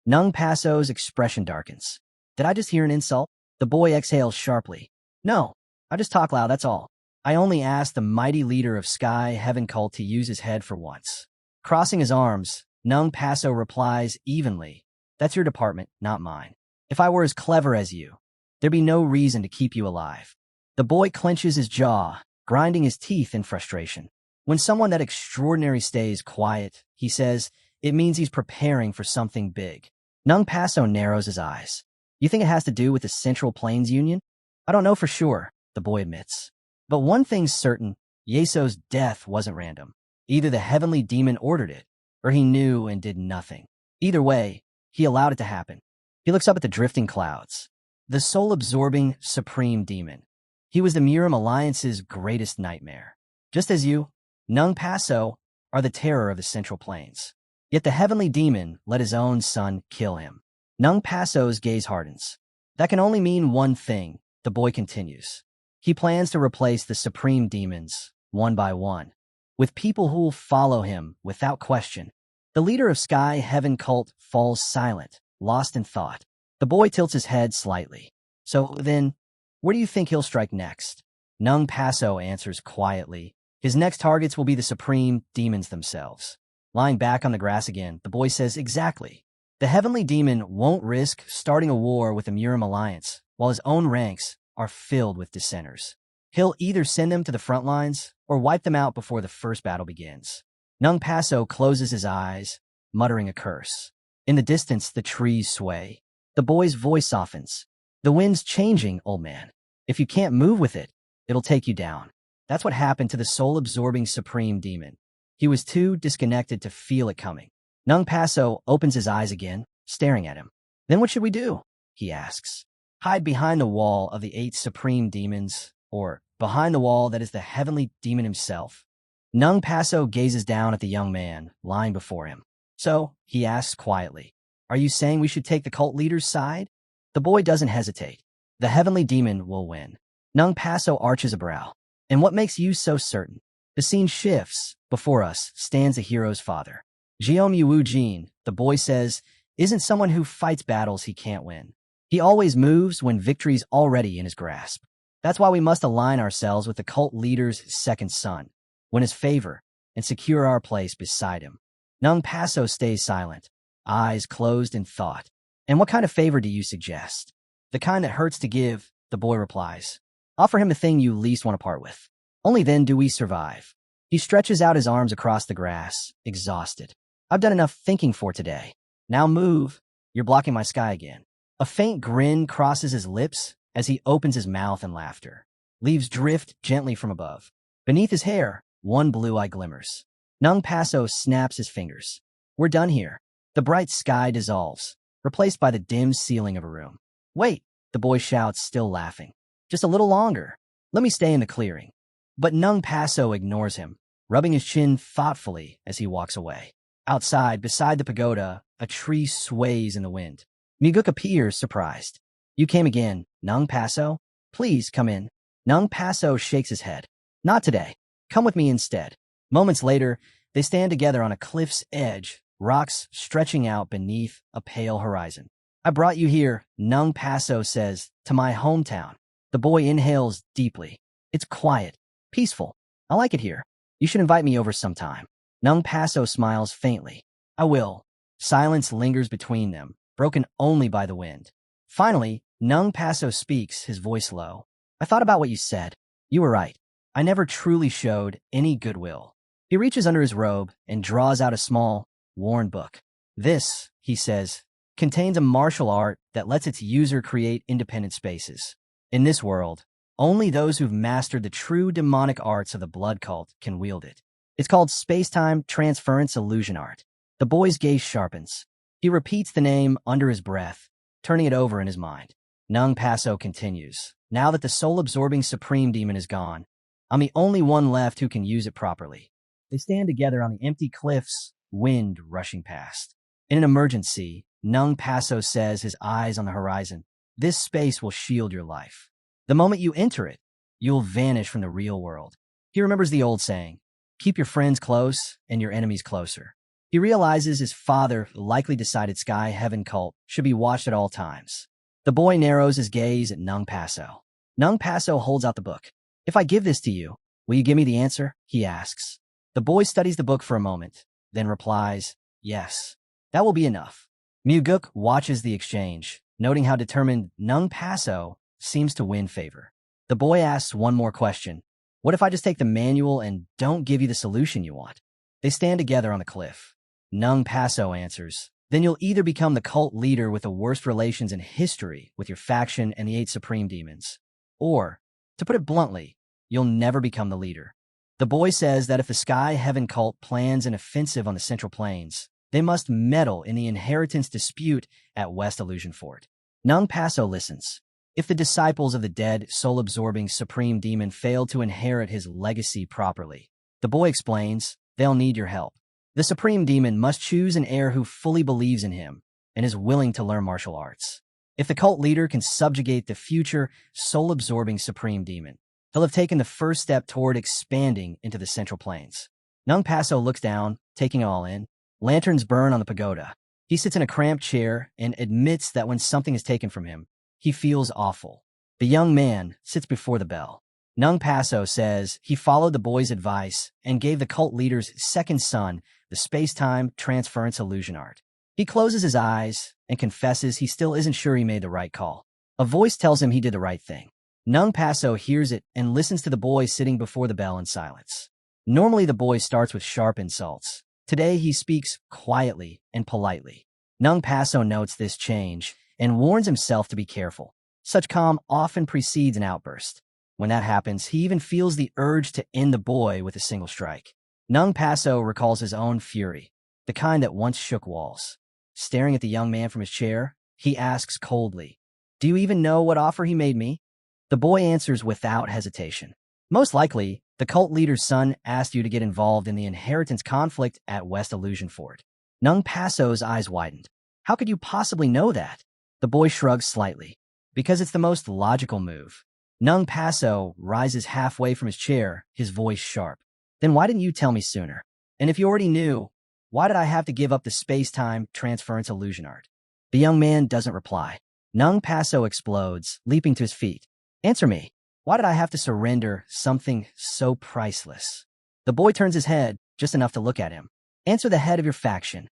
Nung Paso's expression darkens. Did I just hear an insult? The boy exhales sharply. No, I just talk loud, that's all. I only asked the mighty leader of Sky Heaven cult to use his head for once. Crossing his arms, Nung Paso replies evenly. That's your department, not mine. If I were as clever as you, there'd be no reason to keep you alive. The boy clenches his jaw, grinding his teeth in frustration. When someone that extraordinary stays quiet, he says, it means he's preparing for something big. Nung Paso narrows his eyes. You think it has to do with the Central Plains Union? I don't know for sure, the boy admits. But one thing's certain, Yeso's death wasn't random. Either the heavenly demon ordered it, or he knew and did nothing. Either way, he allowed it to happen. He looks up at the drifting clouds. The soul-absorbing, supreme demon. He was the Murim Alliance's greatest nightmare. Just as you, Nung Paso, are the terror of the Central Plains. Yet the heavenly demon let his own son kill him. Nung Paso's gaze hardens. That can only mean one thing, the boy continues. He plans to replace the supreme demons, one by one, with people who'll follow him without question. The leader of Sky Heaven cult falls silent, lost in thought. The boy tilts his head slightly. So then, where do you think he'll strike next? Nung Paso answers quietly. His next targets will be the supreme demons themselves. Lying back on the grass again, the boy says exactly. The heavenly demon won't risk starting a war with the Murim Alliance, while his own ranks are filled with dissenters. He'll either send them to the front lines or wipe them out before the first battle begins. Nung Paso closes his eyes, muttering a curse. In the distance, the trees sway. The boy's voice softens. The wind's changing, old man. If you can't move with it, it'll take you down. That's what happened to the soul-absorbing supreme demon. He was too disconnected to feel it coming. Nung Paso opens his eyes again, staring at him. Then what should we do? He asks. Hide behind the wall of the 8 supreme demons, or behind the wall that is the heavenly demon himself. Nung Paso gazes down at the young man lying before him. So, he asks quietly, are you saying we should take the cult leader's side? The boy doesn't hesitate. The heavenly demon will win. Nung Paso arches a brow. And what makes you so certain? The scene shifts. Before us stands the hero's father. Jiomyu Jin, the boy says, isn't someone who fights battles he can't win. He always moves when victory's already in his grasp. That's why we must align ourselves with the cult leader's second son, win his favor, and secure our place beside him. Nung Paso stays silent, eyes closed in thought. And what kind of favor do you suggest? The kind that hurts to give, the boy replies. Offer him the thing you least want to part with. Only then do we survive. He stretches out his arms across the grass, exhausted. I've done enough thinking for today. Now move. You're blocking my sky again. A faint grin crosses his lips as he opens his mouth in laughter. Leaves drift gently from above. Beneath his hair, one blue eye glimmers. Nung Paso snaps his fingers. We're done here. The bright sky dissolves, replaced by the dim ceiling of a room. Wait, the boy shouts, still laughing. Just a little longer. Let me stay in the clearing. But Nung Paso ignores him, rubbing his chin thoughtfully as he walks away. Outside, beside the pagoda, a tree sways in the wind. Miguk appears, surprised. You came again, Nung Paso? Please, come in. Nung Paso shakes his head. Not today. Come with me instead. Moments later, they stand together on a cliff's edge, rocks stretching out beneath a pale horizon. I brought you here, Nung Paso says, to my hometown. The boy inhales deeply. It's quiet, peaceful. I like it here. You should invite me over sometime. Nung Paso smiles faintly. I will. Silence lingers between them, broken only by the wind. Finally, Nung Paso speaks, his voice low. I thought about what you said. You were right. I never truly showed any goodwill. He reaches under his robe and draws out a small, worn book. This, he says, contains a martial art that lets its user create independent spaces. In this world, only those who've mastered the true demonic arts of the blood cult can wield it. It's called Space-Time Transference Illusion Art. The boy's gaze sharpens. He repeats the name under his breath, turning it over in his mind. Nung Paso continues. Now that the soul-absorbing supreme demon is gone, I'm the only one left who can use it properly. They stand together on the empty cliffs, wind rushing past. In an emergency, Nung Paso says, his eyes on the horizon, this space will shield your life. The moment you enter it, you'll vanish from the real world. He remembers the old saying, keep your friends close and your enemies closer. He realizes his father likely decided Sky Heaven cult should be watched at all times. The boy narrows his gaze at Nung Paso. Nung Paso holds out the book. If I give this to you, will you give me the answer? He asks. The boy studies the book for a moment, then replies, yes. That will be enough. Muguk watches the exchange, noting how determined Nung Paso seems to win favor. The boy asks one more question. What if I just take the manual and don't give you the solution you want? They stand together on the cliff. Nung Paso answers, then you'll either become the cult leader with the worst relations in history with your faction and the 8 supreme demons, or, to put it bluntly, you'll never become the leader. The boy says that if the Sky Heaven cult plans an offensive on the Central Plains, they must meddle in the inheritance dispute at West Illusion Fort. Nung Paso listens. If the disciples of the dead, soul-absorbing supreme demon fail to inherit his legacy properly, the boy explains, they'll need your help. The supreme demon must choose an heir who fully believes in him and is willing to learn martial arts. If the cult leader can subjugate the future, soul-absorbing supreme demon, he'll have taken the first step toward expanding into the Central Plains. Nung Paso looks down, taking it all in. Lanterns burn on the pagoda. He sits in a cramped chair and admits that when something is taken from him, he feels awful. The young man sits before the bell. Nung Paso says he followed the boy's advice and gave the cult leader's second son the space-time transference illusion art. He closes his eyes and confesses he still isn't sure he made the right call. A voice tells him he did the right thing. Nung Paso hears it and listens to the boy sitting before the bell in silence. Normally the boy starts with sharp insults. Today he speaks quietly and politely. Nung Paso notes this change and warns himself to be careful. Such calm often precedes an outburst. When that happens, he even feels the urge to end the boy with a single strike. Nung Paso recalls his own fury, the kind that once shook walls. Staring at the young man from his chair, he asks coldly, do you even know what offer he made me? The boy answers without hesitation. Most likely, the cult leader's son asked you to get involved in the inheritance conflict at West Illusion Fort. Nung Paso's eyes widened. How could you possibly know that? The boy shrugs slightly. Because it's the most logical move. Nung Paso rises halfway from his chair, his voice sharp. Then why didn't you tell me sooner? And if you already knew, why did I have to give up the space-time transference illusion art? The young man doesn't reply. Nung Paso explodes, leaping to his feet. Answer me. Why did I have to surrender something so priceless? The boy turns his head, just enough to look at him. Answer the head of your faction.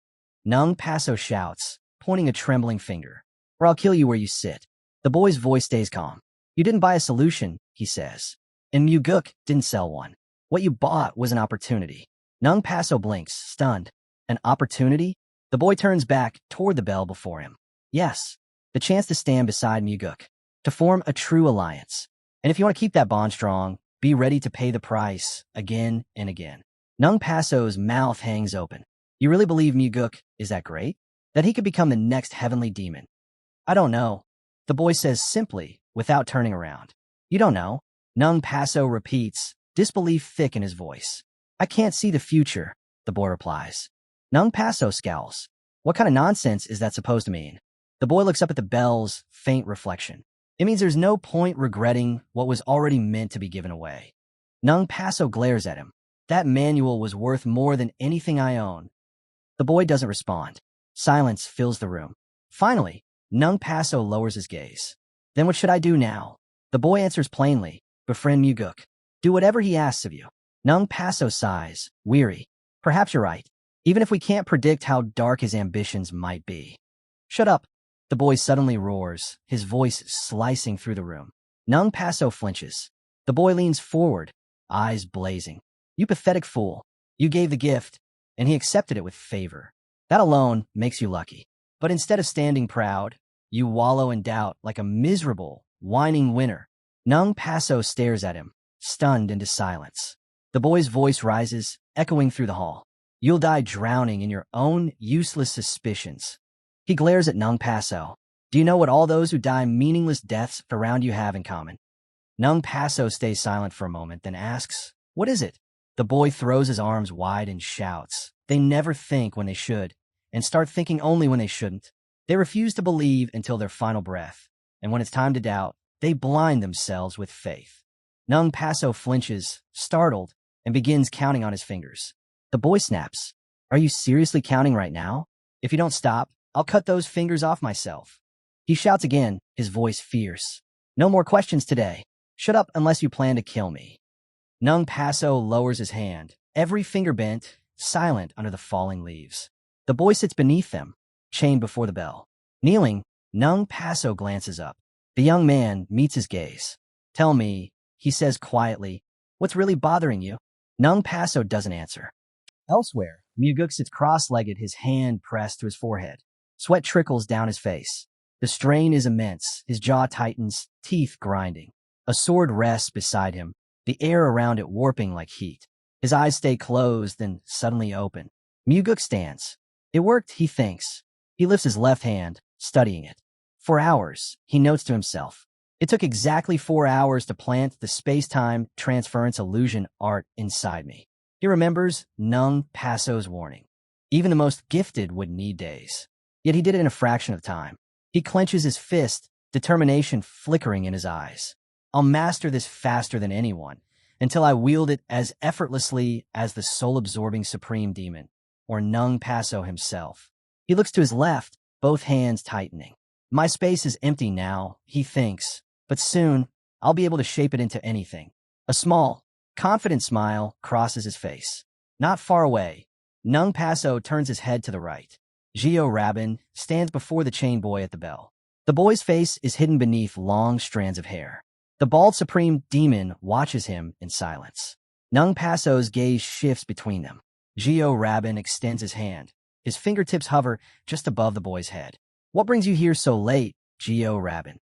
Nung Paso shouts, pointing a trembling finger. Or I'll kill you where you sit. The boy's voice stays calm. You didn't buy a solution, he says. And Muguk didn't sell one. What you bought was an opportunity. Nung Paso blinks, stunned. An opportunity? The boy turns back toward the bell before him. Yes, the chance to stand beside Muguk, to form a true alliance. And if you want to keep that bond strong, be ready to pay the price again and again. Nung Paso's mouth hangs open. You really believe Muguk is that great? That he could become the next heavenly demon? I don't know. The boy says simply, without turning around. You don't know? Nung Paso repeats, disbelief thick in his voice. I can't see the future, the boy replies. Nung Paso scowls. What kind of nonsense is that supposed to mean? The boy looks up at the bell's faint reflection. It means there's no point regretting what was already meant to be given away. Nung Paso glares at him. That manual was worth more than anything I own. The boy doesn't respond. Silence fills the room. Finally, Nung Paso lowers his gaze. Then what should I do now? The boy answers plainly, befriend Muguk. Do whatever he asks of you. Nung Paso sighs, weary. Perhaps you're right, even if we can't predict how dark his ambitions might be. Shut up. The boy suddenly roars, his voice slicing through the room. Nung Paso flinches. The boy leans forward, eyes blazing. You pathetic fool. You gave the gift, and he accepted it with favor. That alone makes you lucky. But instead of standing proud, you wallow in doubt like a miserable, whining winner. Nung Paso stares at him, stunned into silence. The boy's voice rises, echoing through the hall. You'll die drowning in your own useless suspicions. He glares at Nung Paso. Do you know what all those who die meaningless deaths around you have in common? Nung Paso stays silent for a moment, then asks, "What is it?" The boy throws his arms wide and shouts, "They never think when they should, and start thinking only when they shouldn't. They refuse to believe until their final breath, and when it's time to doubt, they blind themselves with faith." Nung Paso flinches, startled, and begins counting on his fingers. The boy snaps, "Are you seriously counting right now? If you don't stop, I'll cut those fingers off myself." He shouts again, his voice fierce, "No more questions today. Shut up unless you plan to kill me." Nung Paso lowers his hand, every finger bent, silent under the falling leaves. The boy sits beneath them, chained before the bell. Kneeling, Nung Paso glances up. The young man meets his gaze. "Tell me," he says quietly, "what's really bothering you?" Nung Paso doesn't answer. Elsewhere, Myuguk sits cross-legged, his hand pressed to his forehead. Sweat trickles down his face. The strain is immense, his jaw tightens, teeth grinding. A sword rests beside him, the air around it warping like heat. His eyes stay closed, then suddenly open. Myuguk stands. It worked, he thinks. He lifts his left hand, studying it. For hours, he notes to himself. It took exactly 4 hours to plant the space-time transference illusion art inside me. He remembers Nung Paso's warning. Even the most gifted would need days. Yet he did it in a fraction of time. He clenches his fist, determination flickering in his eyes. "I'll master this faster than anyone, until I wield it as effortlessly as the soul-absorbing supreme demon, or Nung Paso himself." He looks to his left, both hands tightening. "My space is empty now," he thinks, "but soon I'll be able to shape it into anything." A small, confident smile crosses his face. Not far away, Nung Paso turns his head to the right. Gio Rabin stands before the chain boy at the bell. The boy's face is hidden beneath long strands of hair. The bald supreme demon watches him in silence. Nung Paso's gaze shifts between them. Gio Rabin extends his hand. His fingertips hover just above the boy's head. "What brings you here so late, Gio Rabin?"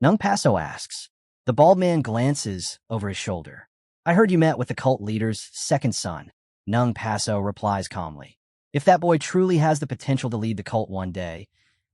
Nung Paso asks. The bald man glances over his shoulder. "I heard you met with the cult leader's second son." Nung Paso replies calmly. If that boy truly has the potential to lead the cult one day,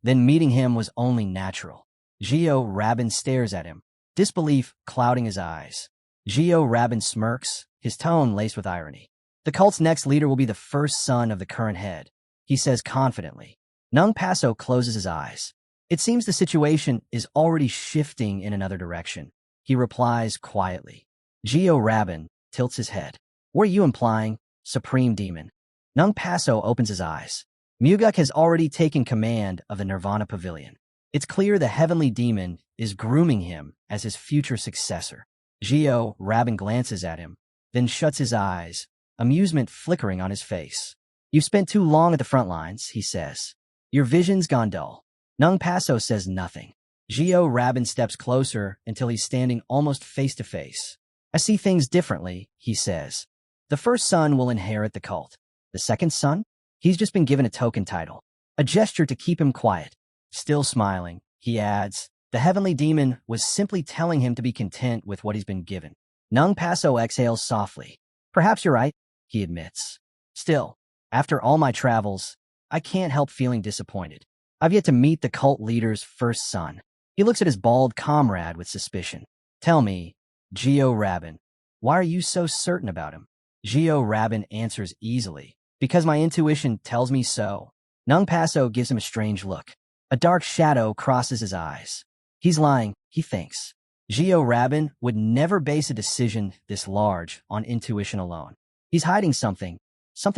then meeting him was only natural. Gio Rabin stares at him, disbelief clouding his eyes. Gio Rabin smirks, his tone laced with irony. "The cult's next leader will be the first son of the current head," he says confidently. Nung Paso closes his eyes. It seems the situation is already shifting in another direction. He replies quietly. Gio Rabin tilts his head. "What are you implying, Supreme Demon?" Nung Paso opens his eyes. Myuguk has already taken command of the Nirvana Pavilion. It's clear the heavenly demon is grooming him as his future successor. Gio Rabin glances at him, then shuts his eyes, amusement flickering on his face. "You've spent too long at the front lines," he says. "Your vision's gone dull." Nung Paso says nothing. Gio Rabin steps closer until he's standing almost face to face. "I see things differently," he says. "The first son will inherit the cult. The second son? He's just been given a token title, a gesture to keep him quiet." Still smiling, he adds, "The heavenly demon was simply telling him to be content with what he's been given." Nung Paso exhales softly. "Perhaps you're right," he admits. "Still, after all my travels, I can't help feeling disappointed. I've yet to meet the cult leader's first son." He looks at his bald comrade with suspicion. "Tell me, Gio Rabin, why are you so certain about him?" Gio Rabin answers easily. "Because my intuition tells me so." Nung Paso gives him a strange look. A dark shadow crosses his eyes. He's lying, he thinks. Gio Rabin would never base a decision this large on intuition alone. He's hiding something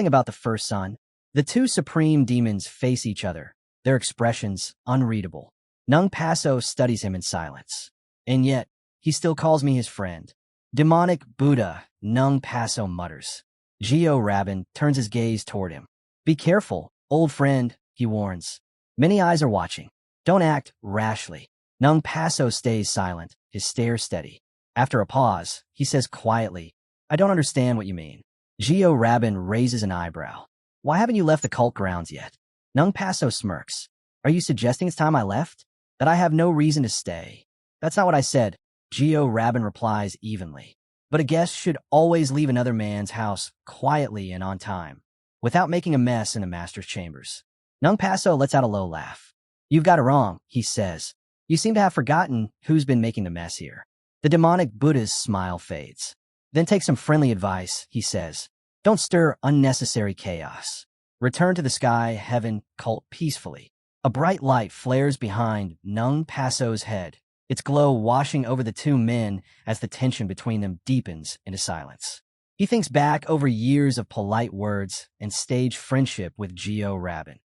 about the first son. The two supreme demons face each other, their expressions unreadable. Nung Paso studies him in silence. "And yet, he still calls me his friend." "Demonic Buddha," Nung Paso mutters. Gio Rabin turns his gaze toward him. "Be careful, old friend," he warns. "Many eyes are watching. Don't act rashly." Nung Paso stays silent, his stare steady. After a pause, he says quietly, "I don't understand what you mean." Gio Rabin raises an eyebrow. "Why haven't you left the cult grounds yet?" Nung Paso smirks. "Are you suggesting it's time I left? That I have no reason to stay?" "That's not what I said," Gio Rabin replies evenly. "But a guest should always leave another man's house quietly and on time, without making a mess in the master's chambers." Nung Paso lets out a low laugh. You've got it wrong, he says. You seem to have forgotten who's been making the mess here. The demonic Buddha's smile fades. Then take some friendly advice, he says. Don't stir unnecessary chaos. Return to the sky, heaven, cult peacefully. A bright light flares behind Nung Passo's head, its glow washing over the two men as the tension between them deepens into silence. He thinks back over years of polite words and stage friendship with Geo Rabin,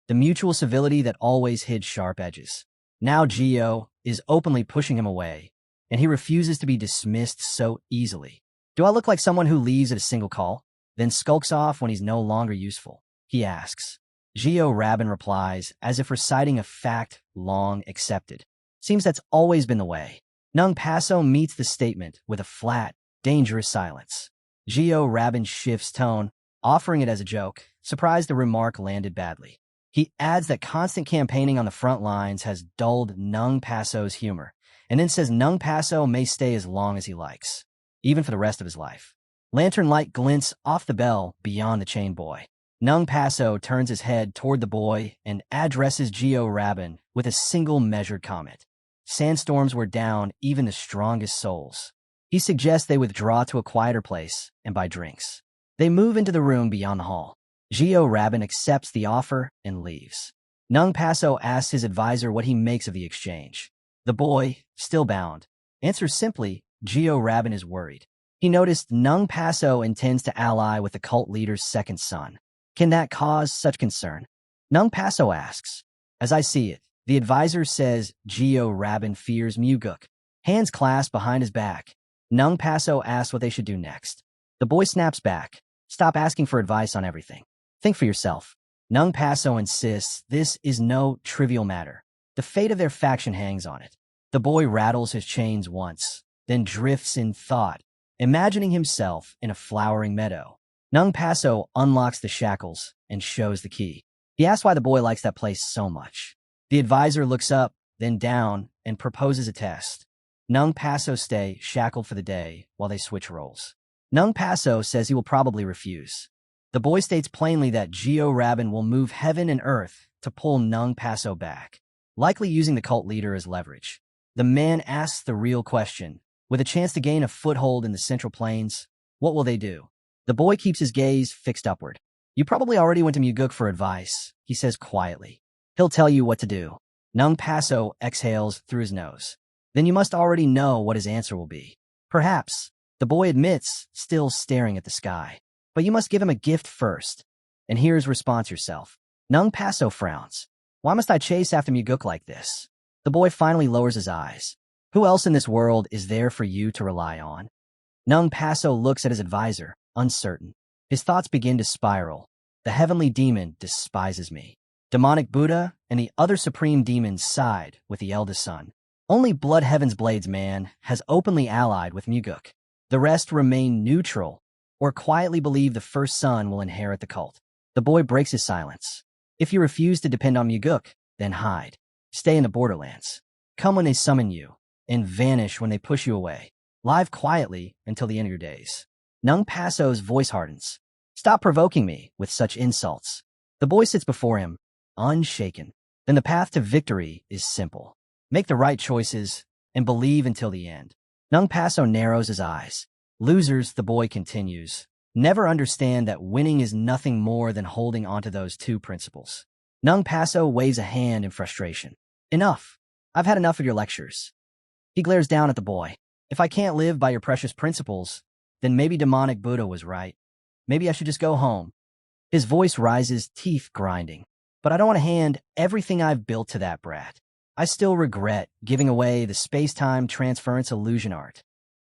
the mutual civility that always hid sharp edges. Now Geo is openly pushing him away, and he refuses to be dismissed so easily. Do I look like someone who leaves at a single call, then skulks off when he's no longer useful? He asks. Geo Rabin replies, as if reciting a fact long accepted. Seems that's always been the way. Nung Paso meets the statement with a flat, dangerous silence. Geo Rabin shifts tone, offering it as a joke, surprised the remark landed badly. He adds that constant campaigning on the front lines has dulled Nung Paso's humor, and then says Nung Paso may stay as long as he likes, even for the rest of his life. Lantern light glints off the bell beyond the chain boy. Nung Paso turns his head toward the boy and addresses Geo Rabin with a single measured comment. Sandstorms were down even the strongest souls. He suggests they withdraw to a quieter place and buy drinks. They move into the room beyond the hall. Geo Rabin accepts the offer and leaves. Nung Paso asks his advisor what he makes of the exchange. The boy, still bound, answers simply, Geo Rabin is worried. He noticed Nung Paso intends to ally with the cult leader's second son. Can that cause such concern? Nung Paso asks. As I see it, the advisor says Geo Rabin fears Muguk. Hands clasped behind his back. Nung Paso asks what they should do next. The boy snaps back. Stop asking for advice on everything. Think for yourself. Nung Paso insists this is no trivial matter. The fate of their faction hangs on it. The boy rattles his chains once, then drifts in thought, imagining himself in a flowering meadow. Nung Paso unlocks the shackles and shows the key. He asks why the boy likes that place so much. The advisor looks up, then down, and proposes a test. Nung Paso stay shackled for the day while they switch roles. Nung Paso says he will probably refuse. The boy states plainly that Geo Rabin will move heaven and earth to pull Nung Paso back, likely using the cult leader as leverage. The man asks the real question. With a chance to gain a foothold in the Central Plains, what will they do? The boy keeps his gaze fixed upward. You probably already went to Muguk for advice, he says quietly. He'll tell you what to do. Nung Paso exhales through his nose. Then you must already know what his answer will be. Perhaps, the boy admits, still staring at the sky. But you must give him a gift first. And hear his response yourself. Nung Paso frowns. Why must I chase after Muguk like this? The boy finally lowers his eyes. Who else in this world is there for you to rely on? Nung Paso looks at his advisor, uncertain. His thoughts begin to spiral. The heavenly demon despises me. Demonic Buddha and the other supreme demons side with the eldest son. Only Blood Heaven's Blades man has openly allied with Muguk. The rest remain neutral or quietly believe the first son will inherit the cult. The boy breaks his silence. If you refuse to depend on Muguk, then hide. Stay in the borderlands. Come when they summon you, and vanish when they push you away. Live quietly until the end of your days. Nung Paso's voice hardens. Stop provoking me with such insults. The boy sits before him, unshaken. Then the path to victory is simple. Make the right choices and believe until the end. Nung Paso narrows his eyes. Losers, the boy continues, never understand that winning is nothing more than holding onto those two principles. Nung Paso waves a hand in frustration. Enough. I've had enough of your lectures. He glares down at the boy. If I can't live by your precious principles, then maybe demonic Buddha was right. Maybe I should just go home. His voice rises, teeth grinding. But I don't want to hand everything I've built to that brat. I still regret giving away the space-time transference illusion art.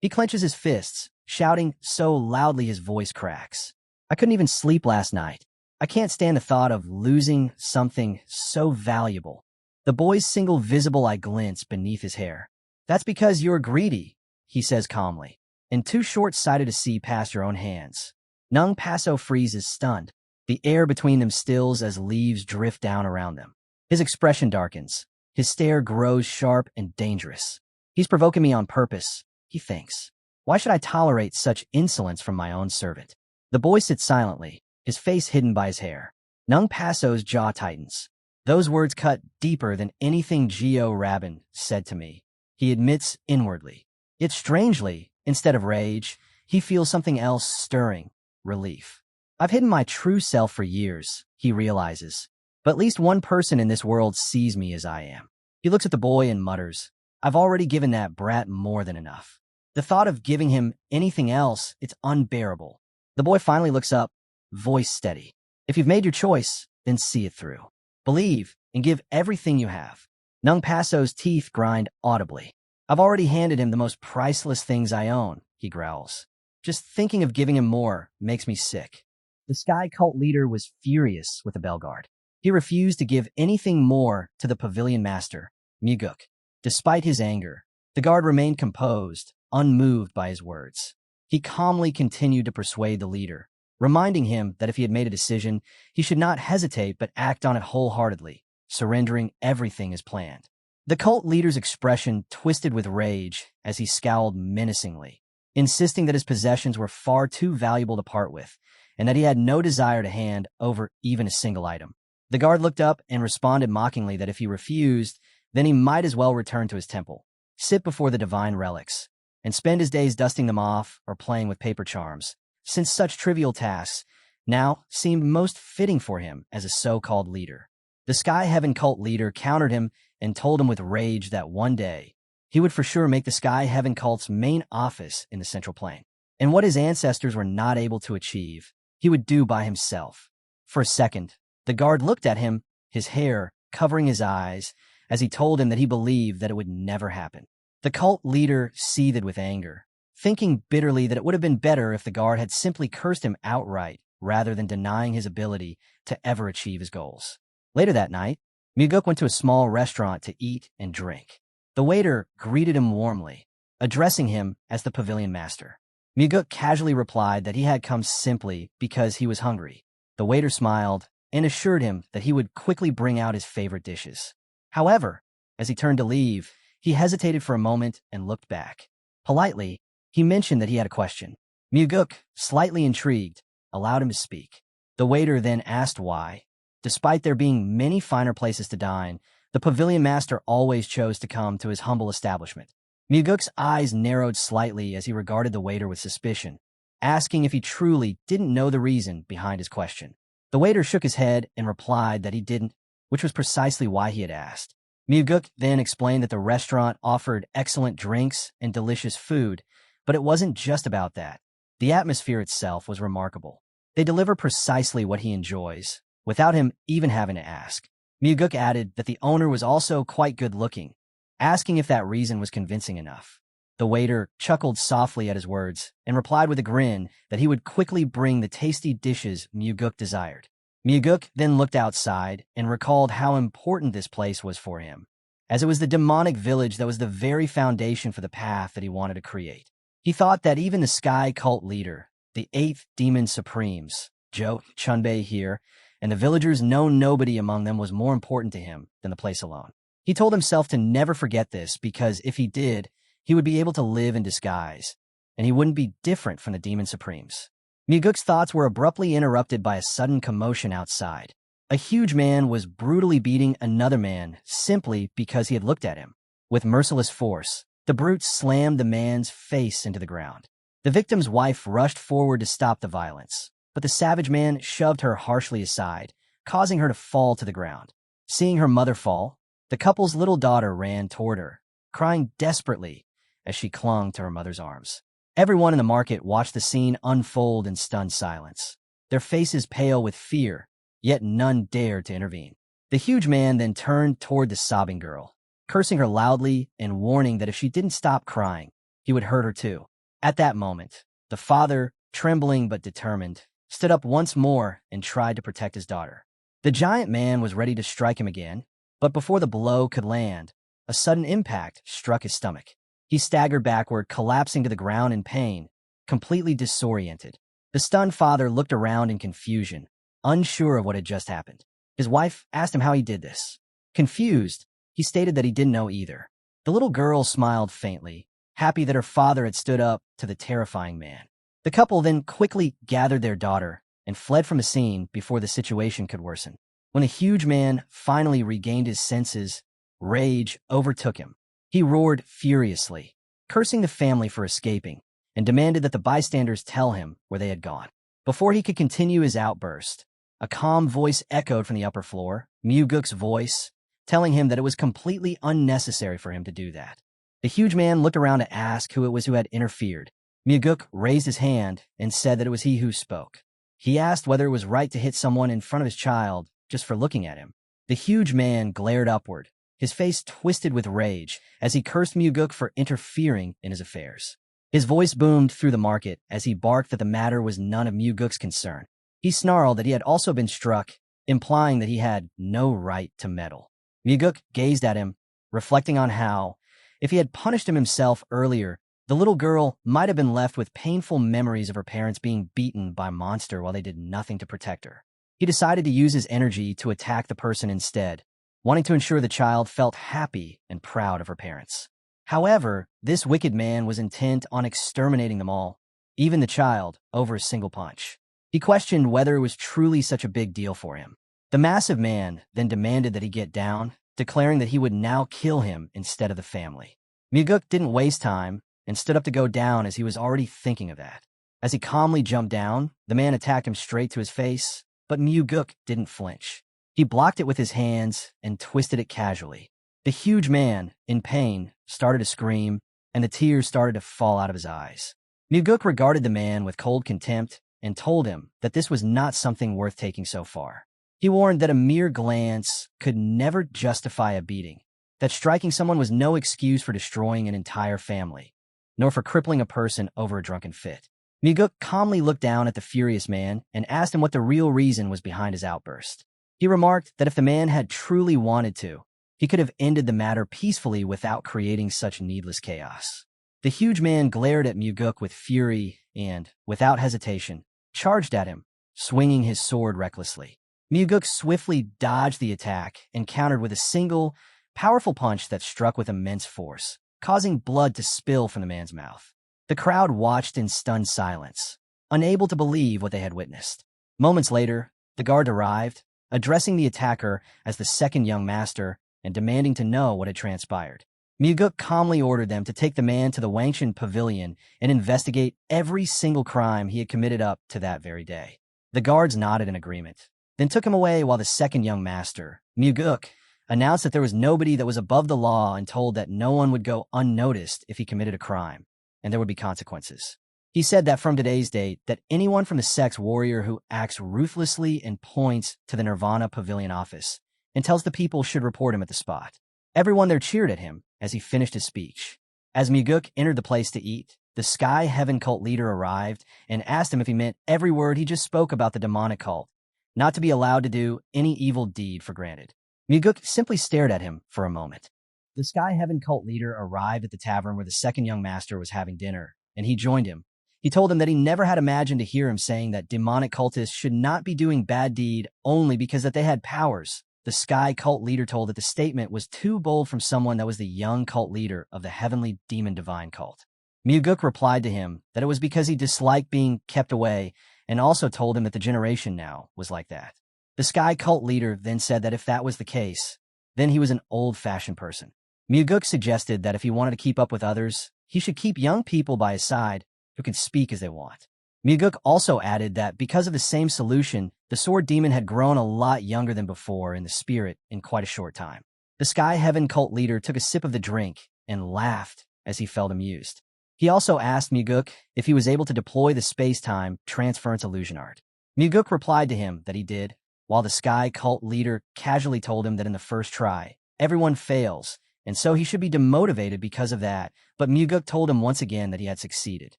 He clenches his fists, shouting so loudly his voice cracks. I couldn't even sleep last night. I can't stand the thought of losing something so valuable. The boy's single visible eye glints beneath his hair. That's because you're greedy, he says calmly, and too short-sighted to see past your own hands. Nung Paso freezes, stunned. The air between them stills as leaves drift down around them. His expression darkens. His stare grows sharp and dangerous. He's provoking me on purpose, he thinks. Why should I tolerate such insolence from my own servant? The boy sits silently, his face hidden by his hair. Nung Paso's jaw tightens. Those words cut deeper than anything Geo Rabin said to me. He admits inwardly. Yet strangely, instead of rage, he feels something else stirring, relief. I've hidden my true self for years, he realizes. But at least one person in this world sees me as I am. He looks at the boy and mutters, I've already given that brat more than enough. The thought of giving him anything else, it's unbearable. The boy finally looks up, voice steady. If you've made your choice, then see it through. Believe and give everything you have. Nung Passo's teeth grind audibly. I've already handed him the most priceless things I own, he growls. Just thinking of giving him more makes me sick. The Sky Cult leader was furious with the Belguard. He refused to give anything more to the pavilion master, Muguk. Despite his anger, the guard remained composed, unmoved by his words. He calmly continued to persuade the leader, reminding him that if he had made a decision, he should not hesitate but act on it wholeheartedly, surrendering everything as planned. The cult leader's expression twisted with rage as he scowled menacingly, insisting that his possessions were far too valuable to part with, and that he had no desire to hand over even a single item. The guard looked up and responded mockingly that if he refused, then he might as well return to his temple, sit before the divine relics, and spend his days dusting them off or playing with paper charms, since such trivial tasks now seemed most fitting for him as a so-called leader. The Sky Heaven cult leader countered him and told him with rage that one day he would for sure make the Sky Heaven cult's main office in the Central Plain. And what his ancestors were not able to achieve, he would do by himself. For a second, the guard looked at him, his hair covering his eyes, as he told him that he believed that it would never happen. The cult leader seethed with anger, thinking bitterly that it would have been better if the guard had simply cursed him outright rather than denying his ability to ever achieve his goals. Later that night, Muguk went to a small restaurant to eat and drink. The waiter greeted him warmly, addressing him as the pavilion master. Muguk casually replied that he had come simply because he was hungry. The waiter smiled and assured him that he would quickly bring out his favorite dishes. However, as he turned to leave, he hesitated for a moment and looked back. Politely, he mentioned that he had a question. Muguk, slightly intrigued, allowed him to speak. The waiter then asked why. Despite there being many finer places to dine, the pavilion master always chose to come to his humble establishment. Muguk's eyes narrowed slightly as he regarded the waiter with suspicion, asking if he truly didn't know the reason behind his question. The waiter shook his head and replied that he didn't, which was precisely why he had asked. Muguk then explained that the restaurant offered excellent drinks and delicious food, but it wasn't just about that. The atmosphere itself was remarkable. They deliver precisely what he enjoys, without him even having to ask. Muguk added that the owner was also quite good-looking, asking if that reason was convincing enough. The waiter chuckled softly at his words and replied with a grin that he would quickly bring the tasty dishes Muguk desired. Muguk then looked outside and recalled how important this place was for him, as it was the demonic village that was the very foundation for the path that he wanted to create. He thought that even the Sky Cult leader, the 8th Demon Supremes, Zhou Chunbei here, and the villagers known nobody among them was more important to him than the place alone. He told himself to never forget this because if he did, he would be able to live in disguise, and he wouldn't be different from the Demon Supremes. Muguk's thoughts were abruptly interrupted by a sudden commotion outside. A huge man was brutally beating another man simply because he had looked at him. With merciless force, the brute slammed the man's face into the ground. The victim's wife rushed forward to stop the violence, but the savage man shoved her harshly aside, causing her to fall to the ground. Seeing her mother fall, the couple's little daughter ran toward her, crying desperately as she clung to her mother's arms. Everyone in the market watched the scene unfold in stunned silence, their faces pale with fear, yet none dared to intervene. The huge man then turned toward the sobbing girl, cursing her loudly and warning that if she didn't stop crying, he would hurt her too. At that moment, the father, trembling but determined, stood up once more and tried to protect his daughter. The giant man was ready to strike him again, but before the blow could land, a sudden impact struck his stomach. He staggered backward, collapsing to the ground in pain, completely disoriented. The stunned father looked around in confusion, unsure of what had just happened. His wife asked him how he did this. Confused, he stated that he didn't know either. The little girl smiled faintly, happy that her father had stood up to the terrifying man. The couple then quickly gathered their daughter and fled from the scene before the situation could worsen. When the huge man finally regained his senses, rage overtook him. He roared furiously, cursing the family for escaping, and demanded that the bystanders tell him where they had gone. Before he could continue his outburst, a calm voice echoed from the upper floor, Muguk's voice, telling him that it was completely unnecessary for him to do that. The huge man looked around to ask who it was who had interfered. Muguk raised his hand and said that it was he who spoke. He asked whether it was right to hit someone in front of his child just for looking at him. The huge man glared upward, his face twisted with rage as he cursed Muguk for interfering in his affairs. His voice boomed through the market as he barked that the matter was none of Muguk's concern. He snarled that he had also been struck, implying that he had no right to meddle. Muguk gazed at him, reflecting on how, if he had punished him himself earlier, the little girl might have been left with painful memories of her parents being beaten by a monster while they did nothing to protect her. He decided to use his energy to attack the person instead, wanting to ensure the child felt happy and proud of her parents. However, this wicked man was intent on exterminating them all, even the child, over a single punch. He questioned whether it was truly such a big deal for him. The massive man then demanded that he get down, declaring that he would now kill him instead of the family. Muguk didn't waste time and stood up to go down as he was already thinking of that. As he calmly jumped down, the man attacked him straight to his face, but Muguk didn't flinch. He blocked it with his hands and twisted it casually. The huge man, in pain, started to scream, and the tears started to fall out of his eyes. Muguk regarded the man with cold contempt and told him that this was not something worth taking so far. He warned that a mere glance could never justify a beating, that striking someone was no excuse for destroying an entire family, nor for crippling a person over a drunken fit. Muguk calmly looked down at the furious man and asked him what the real reason was behind his outburst. He remarked that if the man had truly wanted to, he could have ended the matter peacefully without creating such needless chaos. The huge man glared at Muguk with fury and, without hesitation, charged at him, swinging his sword recklessly. Muguk swiftly dodged the attack and countered with a single, powerful punch that struck with immense force, causing blood to spill from the man's mouth. The crowd watched in stunned silence, unable to believe what they had witnessed. Moments later, the guard arrived, addressing the attacker as the second young master and demanding to know what had transpired. Muguk calmly ordered them to take the man to the Wangshan Pavilion and investigate every single crime he had committed up to that very day. The guards nodded in agreement, then took him away while the second young master, Muguk, announced that there was nobody that was above the law and told that no one would go unnoticed if he committed a crime, and there would be consequences. He said that from today's date, that anyone from the sex warrior who acts ruthlessly and points to the Nirvana Pavilion office and tells the people should report him at the spot. Everyone there cheered at him as he finished his speech. As Muguk entered the place to eat, the Sky Heaven cult leader arrived and asked him if he meant every word he just spoke about the demonic cult, not to be allowed to do any evil deed for granted. Muguk simply stared at him for a moment. The Sky Heaven cult leader arrived at the tavern where the second young master was having dinner, and he joined him. He told him that he never had imagined to hear him saying that demonic cultists should not be doing bad deed only because that they had powers. The Sky cult leader told that the statement was too bold from someone that was the young cult leader of the heavenly demon divine cult. Muguk replied to him that it was because he disliked being kept away and also told him that the generation now was like that. The Sky cult leader then said that if that was the case, then he was an old-fashioned person. Muguk suggested that if he wanted to keep up with others, he should keep young people by his side who can speak as they want. Muguk also added that because of the same solution, the sword demon had grown a lot younger than before in the spirit in quite a short time. The Sky Heaven cult leader took a sip of the drink and laughed as he felt amused. He also asked Muguk if he was able to deploy the space-time transference illusion art. Muguk replied to him that he did, while the Sky cult leader casually told him that in the first try, everyone fails, and so he should be demotivated because of that, but Muguk told him once again that he had succeeded.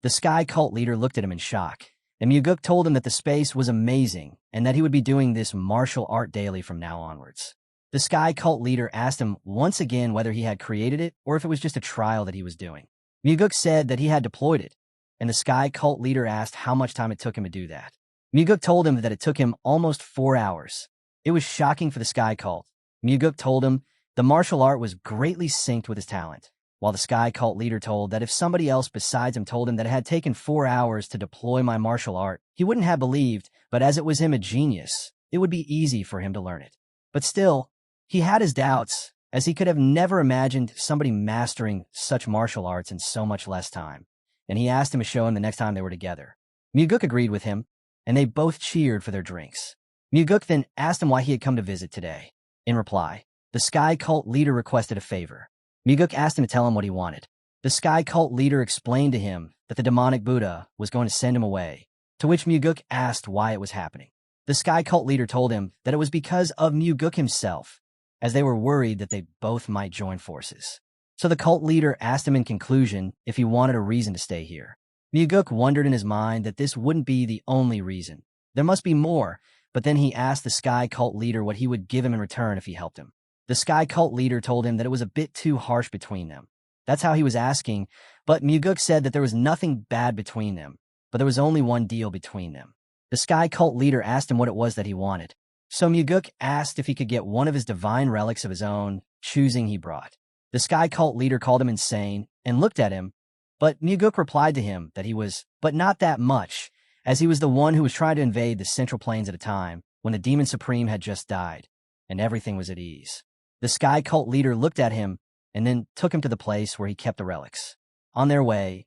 The Sky cult leader looked at him in shock, and Muguk told him that the space was amazing and that he would be doing this martial art daily from now onwards. The Sky cult leader asked him once again whether he had created it or if it was just a trial that he was doing. Muguk said that he had deployed it, and the Sky cult leader asked how much time it took him to do that. Muguk told him that it took him almost 4 hours. It was shocking for the Sky cult. Muguk told him the martial art was greatly synced with his talent, while the Sky cult leader told that if somebody else besides him told him that it had taken 4 hours to deploy my martial art, he wouldn't have believed, but as it was him a genius, it would be easy for him to learn it. But still, he had his doubts, as he could have never imagined somebody mastering such martial arts in so much less time, and he asked him to show him the next time they were together. Myuguk agreed with him, and they both cheered for their drinks. Myuguk then asked him why he had come to visit today. In reply, the Sky Cult leader requested a favor. Myuguk asked him to tell him what he wanted. The Sky Cult leader explained to him that the demonic Buddha was going to send him away, to which Myuguk asked why it was happening. The Sky Cult leader told him that it was because of Myuguk himself, as they were worried that they both might join forces. So the cult leader asked him in conclusion if he wanted a reason to stay here. Myuguk wondered in his mind that this wouldn't be the only reason. There must be more, but then he asked the Sky Cult leader what he would give him in return if he helped him. The Sky Cult leader told him that it was a bit too harsh between them. That's how he was asking, but Myuguk said that there was nothing bad between them, but there was only one deal between them. The Sky Cult leader asked him what it was that he wanted. So Myuguk asked if he could get one of his divine relics of his own, choosing he brought. The Sky Cult leader called him insane and looked at him, but Myuguk replied to him that he was, but not that much, as he was the one who was trying to invade the Central Plains at a time when the Demon Supreme had just died, and everything was at ease. The Sky Cult leader looked at him and then took him to the place where he kept the relics. On their way,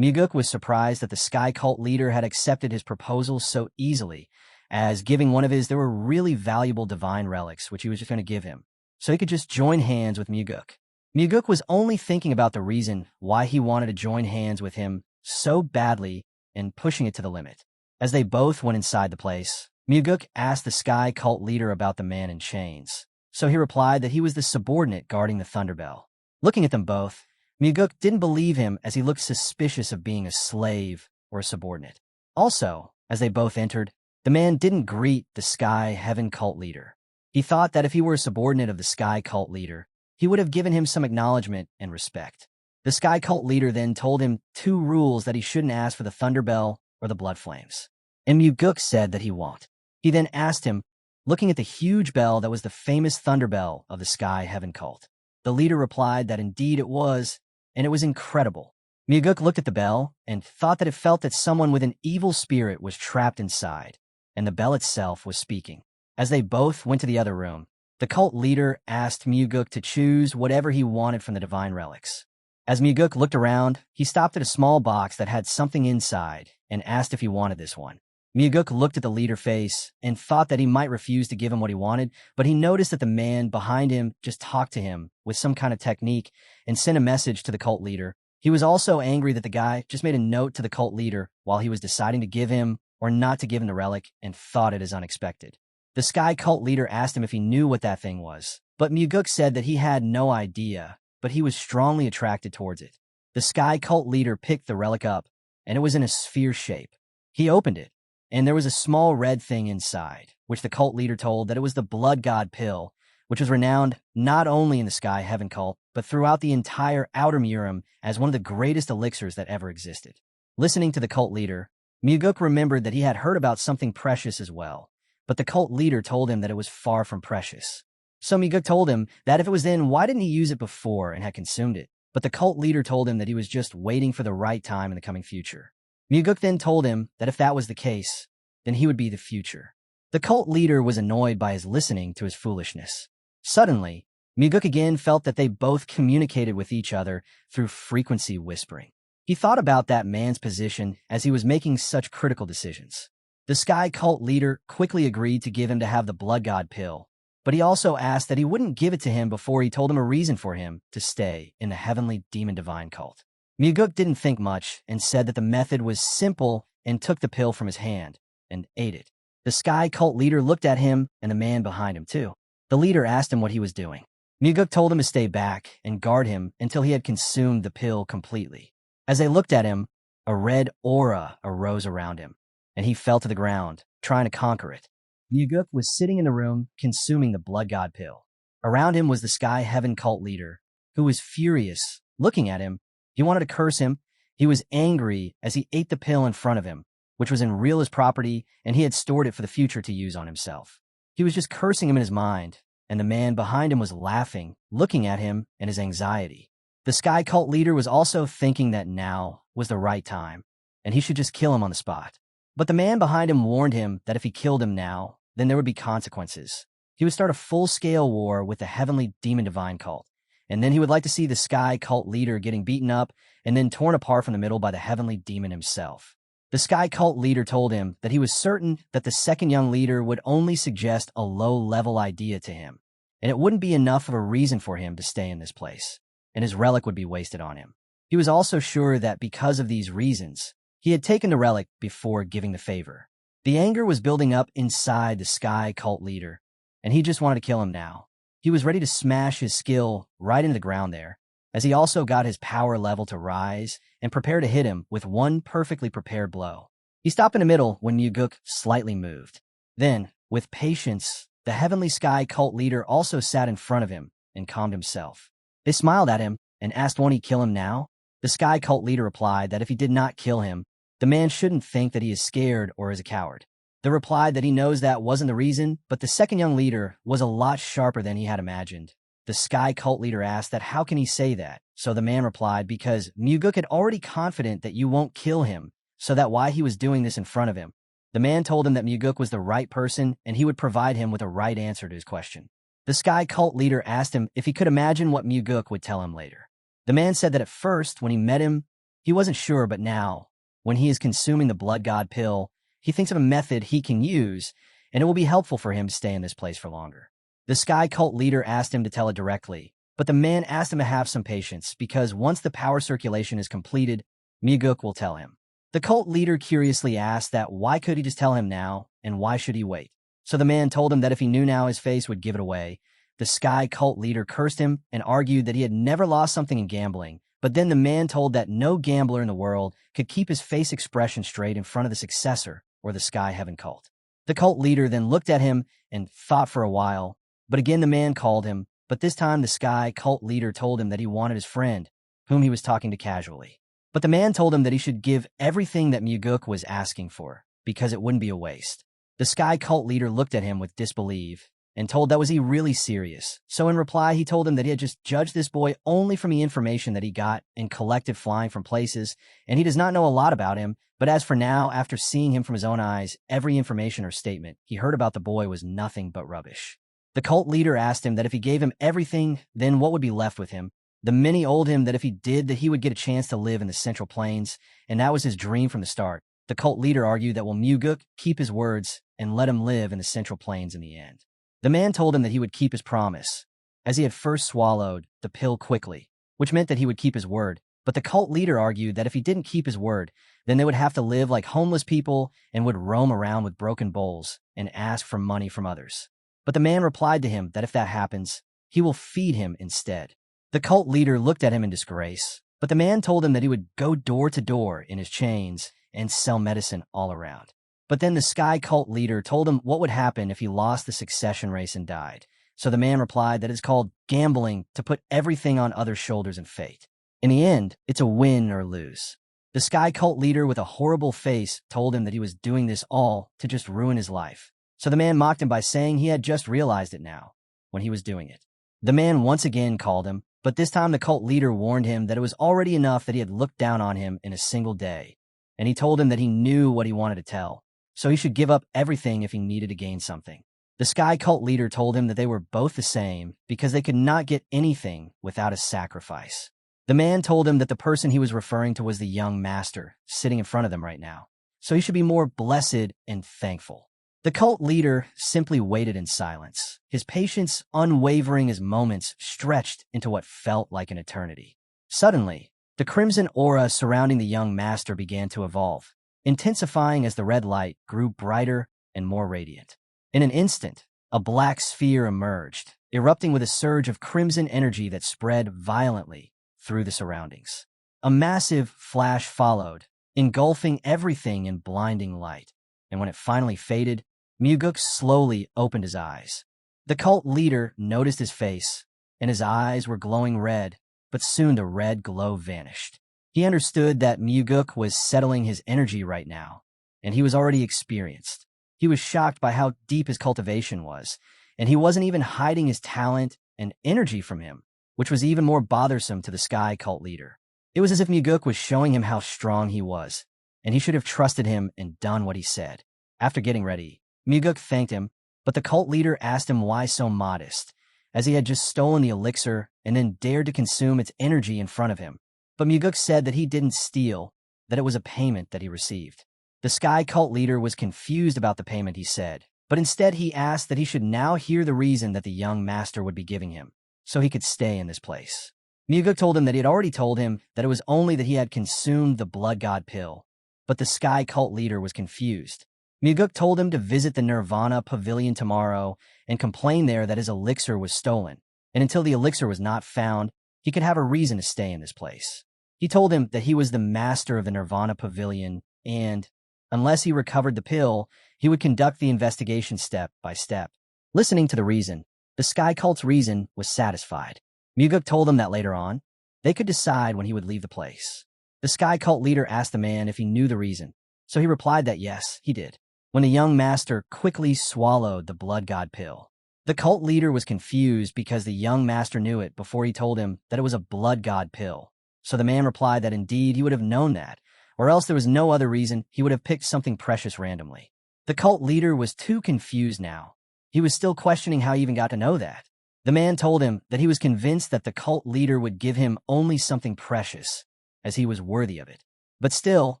Myuguk was surprised that the Sky Cult leader had accepted his proposal so easily, as giving one of his, there were really valuable divine relics, which he was just going to give him, so he could just join hands with Myuguk. Myuguk was only thinking about the reason why he wanted to join hands with him so badly and pushing it to the limit. As they both went inside the place, Myuguk asked the Sky Cult leader about the man in chains, so he replied that he was the subordinate guarding the Thunderbell. Looking at them both, Myuguk didn't believe him as he looked suspicious of being a slave or a subordinate. Also, as they both entered, the man didn't greet the Sky Heaven Cult leader. He thought that if he were a subordinate of the Sky Cult leader, he would have given him some acknowledgement and respect. The Sky Cult leader then told him 2 rules that he shouldn't ask for the Thunderbell or the Blood Flames, and Myuguk said that he won't. He then asked him, looking at the huge bell that was the famous Thunderbell of the Sky Heaven Cult. The leader replied that indeed it was, and it was incredible. Myuguk looked at the bell and thought that it felt that someone with an evil spirit was trapped inside, and the bell itself was speaking. As they both went to the other room, the cult leader asked Myuguk to choose whatever he wanted from the divine relics. As Myuguk looked around, he stopped at a small box that had something inside and asked if he wanted this one. Myuguk looked at the leader's face and thought that he might refuse to give him what he wanted, but he noticed that the man behind him just talked to him with some kind of technique and sent a message to the cult leader. He was also angry that the guy just made a note to the cult leader while he was deciding to give him or not to give him the relic and thought it as unexpected. The Sky Cult leader asked him if he knew what that thing was, but Myuguk said that he had no idea, but he was strongly attracted towards it. The Sky Cult leader picked the relic up, and it was in a sphere shape. He opened it, and there was a small red thing inside, which the cult leader told that it was the Blood God Pill, which was renowned not only in the Sky Heaven Cult, but throughout the entire Outer Murim as one of the greatest elixirs that ever existed. Listening to the cult leader, Myuguk remembered that he had heard about something precious as well, but the cult leader told him that it was far from precious. So Myuguk told him that if it was then, why didn't he use it before and had consumed it? But the cult leader told him that he was just waiting for the right time in the coming future. Myuguk then told him that if that was the case, then he would be the future. The cult leader was annoyed by his listening to his foolishness. Suddenly, Myuguk again felt that they both communicated with each other through frequency whispering. He thought about that man's position as he was making such critical decisions. The Sky Cult leader quickly agreed to give him to have the Blood God Pill, but he also asked that he wouldn't give it to him before he told him a reason for him to stay in the Heavenly Demon Divine Cult. Myuguk didn't think much and said that the method was simple and took the pill from his hand and ate it. The Sky Cult leader looked at him and the man behind him too. The leader asked him what he was doing. Myuguk told him to stay back and guard him until he had consumed the pill completely. As they looked at him, a red aura arose around him, and he fell to the ground, trying to conquer it. Myuguk was sitting in the room, consuming the Blood God Pill. Around him was the Sky Heaven Cult leader, who was furious. Looking at him, he wanted to curse him. He was angry as he ate the pill in front of him, which was in Real's property, and he had stored it for the future to use on himself. He was just cursing him in his mind, and the man behind him was laughing, looking at him and his anxiety. The Sky Cult leader was also thinking that now was the right time, and he should just kill him on the spot. But the man behind him warned him that if he killed him now, then there would be consequences. He would start a full-scale war with the heavenly demon divine cult, and then he would like to see the sky cult leader getting beaten up and then torn apart from the middle by the heavenly demon himself. The sky cult leader told him that he was certain that the second young leader would only suggest a low-level idea to him, and it wouldn't be enough of a reason for him to stay in this place, and his relic would be wasted on him. He was also sure that because of these reasons, he had taken the relic before giving the favor. The anger was building up inside the sky cult leader, and he just wanted to kill him now. He was ready to smash his skill right into the ground there, as he also got his power level to rise and prepare to hit him with one perfectly prepared blow. He stopped in the middle when Muguk slightly moved. Then, with patience, the heavenly sky cult leader also sat in front of him and calmed himself. They smiled at him and asked won't he kill him now? The sky cult leader replied that if he did not kill him, the man shouldn't think that he is scared or is a coward. They replied that he knows that wasn't the reason, but the second young leader was a lot sharper than he had imagined. The sky cult leader asked that how can he say that? So the man replied because Muguk had already confident that you won't kill him, so that why he was doing this in front of him. The man told him that Muguk was the right person and he would provide him with a right answer to his question. The sky cult leader asked him if he could imagine what Muguk would tell him later. The man said that at first, when he met him, he wasn't sure, but now, when he is consuming the blood god pill, he thinks of a method he can use, and it will be helpful for him to stay in this place for longer. The sky cult leader asked him to tell it directly, but the man asked him to have some patience because once the power circulation is completed, Muguk will tell him. The cult leader curiously asked that why could he just tell him now, and why should he wait? So the man told him that if he knew now his face would give it away. The sky cult leader cursed him and argued that he had never lost something in gambling, but then the man told that no gambler in the world could keep his face expression straight in front of the successor or the sky heaven cult. The cult leader then looked at him and thought for a while, but again the man called him, but this time the sky cult leader told him that he wanted his friend, whom he was talking to casually. But the man told him that he should give everything that Muguk was asking for, because it wouldn't be a waste. The sky cult leader looked at him with disbelief and told that was he really serious. So in reply, he told him that he had just judged this boy only from the information that he got and collected flying from places, and he does not know a lot about him, but as for now, after seeing him from his own eyes, every information or statement he heard about the boy was nothing but rubbish. The cult leader asked him that if he gave him everything, then what would be left with him? The many told him that if he did, that he would get a chance to live in the Central Plains, and that was his dream from the start. The cult leader argued that will Muguk keep his words and let him live in the Central Plains in the end. The man told him that he would keep his promise, as he had first swallowed the pill quickly, which meant that he would keep his word. But the cult leader argued that if he didn't keep his word, then they would have to live like homeless people and would roam around with broken bowls and ask for money from others. But the man replied to him that if that happens, he will feed him instead. The cult leader looked at him in disgrace, but the man told him that he would go door to door in his chains and sell medicine all around. But then the sky cult leader told him what would happen if he lost the succession race and died. So the man replied that it's called gambling to put everything on other shoulders and fate. In the end, it's a win or lose. The sky cult leader with a horrible face told him that he was doing this all to just ruin his life. So the man mocked him by saying he had just realized it now, when he was doing it. The man once again called him, but this time the cult leader warned him that it was already enough that he had looked down on him in a single day, and he told him that he knew what he wanted to tell, so he should give up everything if he needed to gain something. The sky cult leader told him that they were both the same because they could not get anything without a sacrifice. The man told him that the person he was referring to was the young master sitting in front of them right now, so he should be more blessed and thankful. The cult leader simply waited in silence, his patience unwavering as moments stretched into what felt like an eternity. Suddenly, the crimson aura surrounding the young master began to evolve, intensifying as the red light grew brighter and more radiant. In an instant, a black sphere emerged, erupting with a surge of crimson energy that spread violently through the surroundings. A massive flash followed, engulfing everything in blinding light, and when it finally faded, Muguk slowly opened his eyes. The cult leader noticed his face, and his eyes were glowing red, but soon the red glow vanished. He understood that Muguk was settling his energy right now, and he was already experienced. He was shocked by how deep his cultivation was, and he wasn't even hiding his talent and energy from him, which was even more bothersome to the sky cult leader. It was as if Muguk was showing him how strong he was, and he should have trusted him and done what he said. After getting ready, Muguk thanked him, But the cult leader asked him why so modest, as he had just stolen the elixir and then dared to consume its energy in front of him. But Muguk said that he didn't steal, that it was a payment that he received. The sky cult leader was confused about the payment, he said, but instead he asked that he should now hear the reason that the young master would be giving him, so he could stay in this place. Muguk told him that he had already told him that it was only that he had consumed the blood god pill, but the sky cult leader was confused. Muguk told him to visit the Nirvana Pavilion tomorrow and complain there that his elixir was stolen, and until the elixir was not found, he could have a reason to stay in this place. He told him that he was the master of the Nirvana Pavilion and, unless he recovered the pill, he would conduct the investigation step by step. Listening to the reason, the sky cult's reason was satisfied. Muguk told him that later on, they could decide when he would leave the place. The sky cult leader asked the man if he knew the reason, so he replied that yes, he did. When the young master quickly swallowed the blood god pill, the cult leader was confused because the young master knew it before he told him that it was a blood god pill. So the man replied that indeed he would have known that, or else there was no other reason he would have picked something precious randomly. The cult leader was too confused now. He was still questioning how he even got to know that. The man told him that he was convinced that the cult leader would give him only something precious, as he was worthy of it. But still,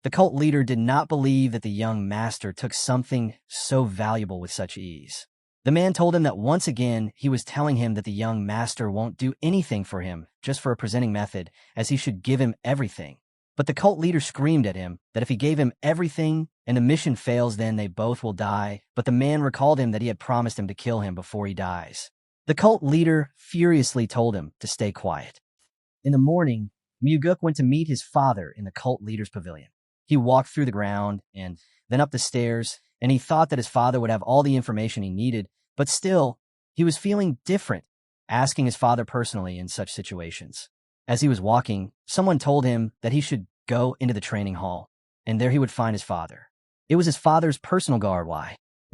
the cult leader did not believe that the young master took something so valuable with such ease. The man told him that once again he was telling him that the young master won't do anything for him just for a presenting method, as he should give him everything. But the cult leader screamed at him that if he gave him everything and the mission fails, then they both will die. But the man recalled him that he had promised him to kill him before he dies. The cult leader furiously told him to stay quiet. In the morning, Muguk went to meet his father in the cult leader's pavilion. He walked through the ground and then up the stairs, and he thought that his father would have all the information he needed, but still, he was feeling different, asking his father personally in such situations. As he was walking, someone told him that he should go into the training hall, and there he would find his father. It was his father's personal guard.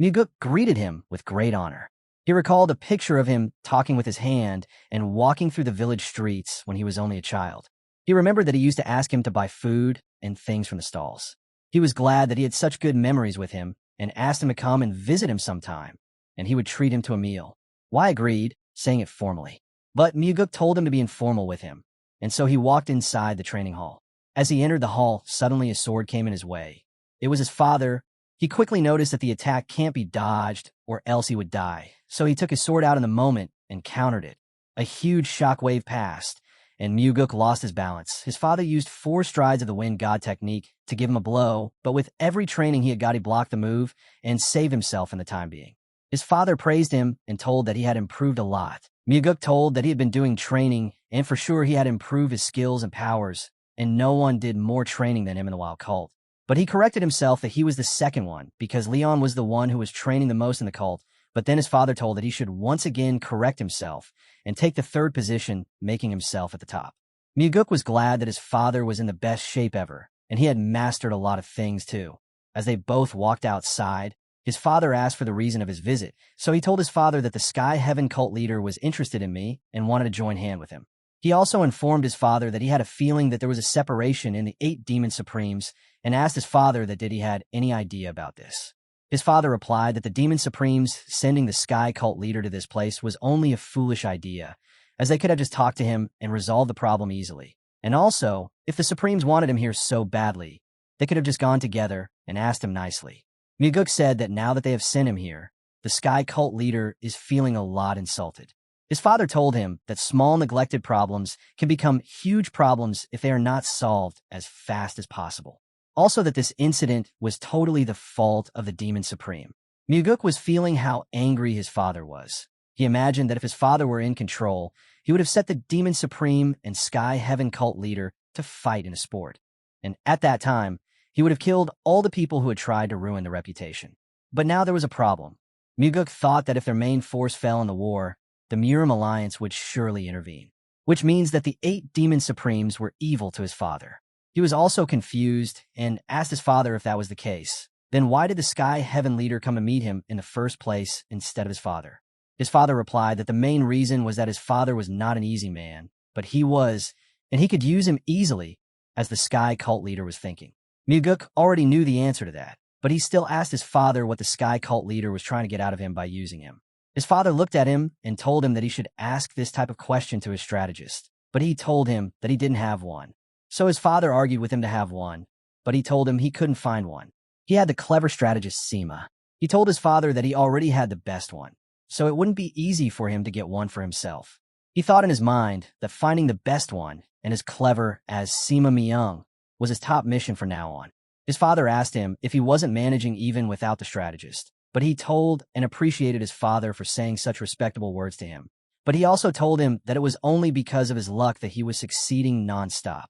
Muguk greeted him with great honor. He recalled a picture of him talking with his hand and walking through the village streets when he was only a child. He remembered that he used to ask him to buy food and things from the stalls. He was glad that he had such good memories with him and asked him to come and visit him sometime, and he would treat him to a meal. Y agreed, saying it formally. But Muguk told him to be informal with him, and so he walked inside the training hall. As he entered the hall, suddenly a sword came in his way. It was his father. He quickly noticed that the attack can't be dodged or else he would die, so he took his sword out in the moment and countered it. A huge shockwave passed, and Muguk lost his balance. His father used 4 strides of the wind god technique to give him a blow, but with every training he had got, he blocked the move and saved himself in the time being. His father praised him and told that he had improved a lot. Muguk told that he had been doing training, and for sure he had improved his skills and powers, and no one did more training than him in the wild cult. But he corrected himself that he was the second one, because Leon was the one who was training the most in the cult. But then his father told that he should once again correct himself and take the 3rd position, making himself at the top. Muguk was glad that his father was in the best shape ever, and he had mastered a lot of things too. As they both walked outside, his father asked for the reason of his visit, so he told his father that the Sky Heaven cult leader was interested in me and wanted to join hand with him. He also informed his father that he had a feeling that there was a separation in the 8 demon supremes and asked his father that did he had any idea about this. His father replied that the demon supremes sending the Sky cult leader to this place was only a foolish idea, as they could have just talked to him and resolved the problem easily. And also, if the supremes wanted him here so badly, they could have just gone together and asked him nicely. Muguk said that now that they have sent him here, the Sky cult leader is feeling a lot insulted. His father told him that small neglected problems can become huge problems if they are not solved as fast as possible. Also that this incident was totally the fault of the Demon Supreme. Muguk was feeling how angry his father was. He imagined that if his father were in control, he would have set the Demon Supreme and Sky Heaven cult leader to fight in a sport. And at that time, he would have killed all the people who had tried to ruin the reputation. But now there was a problem. Muguk thought that if their main force fell in the war, the Murim Alliance would surely intervene, which means that the 8 Demon Supremes were evil to his father. He was also confused and asked his father if that was the case. Then why did the Sky Heaven leader come to meet him in the first place instead of his father? His father replied that the main reason was that his father was not an easy man, but he was, and he could use him easily, as the Sky cult leader was thinking. Muguk already knew the answer to that, but he still asked his father what the sky cult leader was trying to get out of him by using him. His father looked at him and told him that he should ask this type of question to his strategist, but he told him that he didn't have one. So his father argued with him to have one, but he told him he couldn't find one. He had the clever strategist Sima. He told his father that he already had the best one, so it wouldn't be easy for him to get one for himself. He thought in his mind that finding the best one, and as clever as Sima Myung, was his top mission from now on. His father asked him if he wasn't managing even without the strategist, but he told and appreciated his father for saying such respectable words to him. But he also told him that it was only because of his luck that he was succeeding nonstop.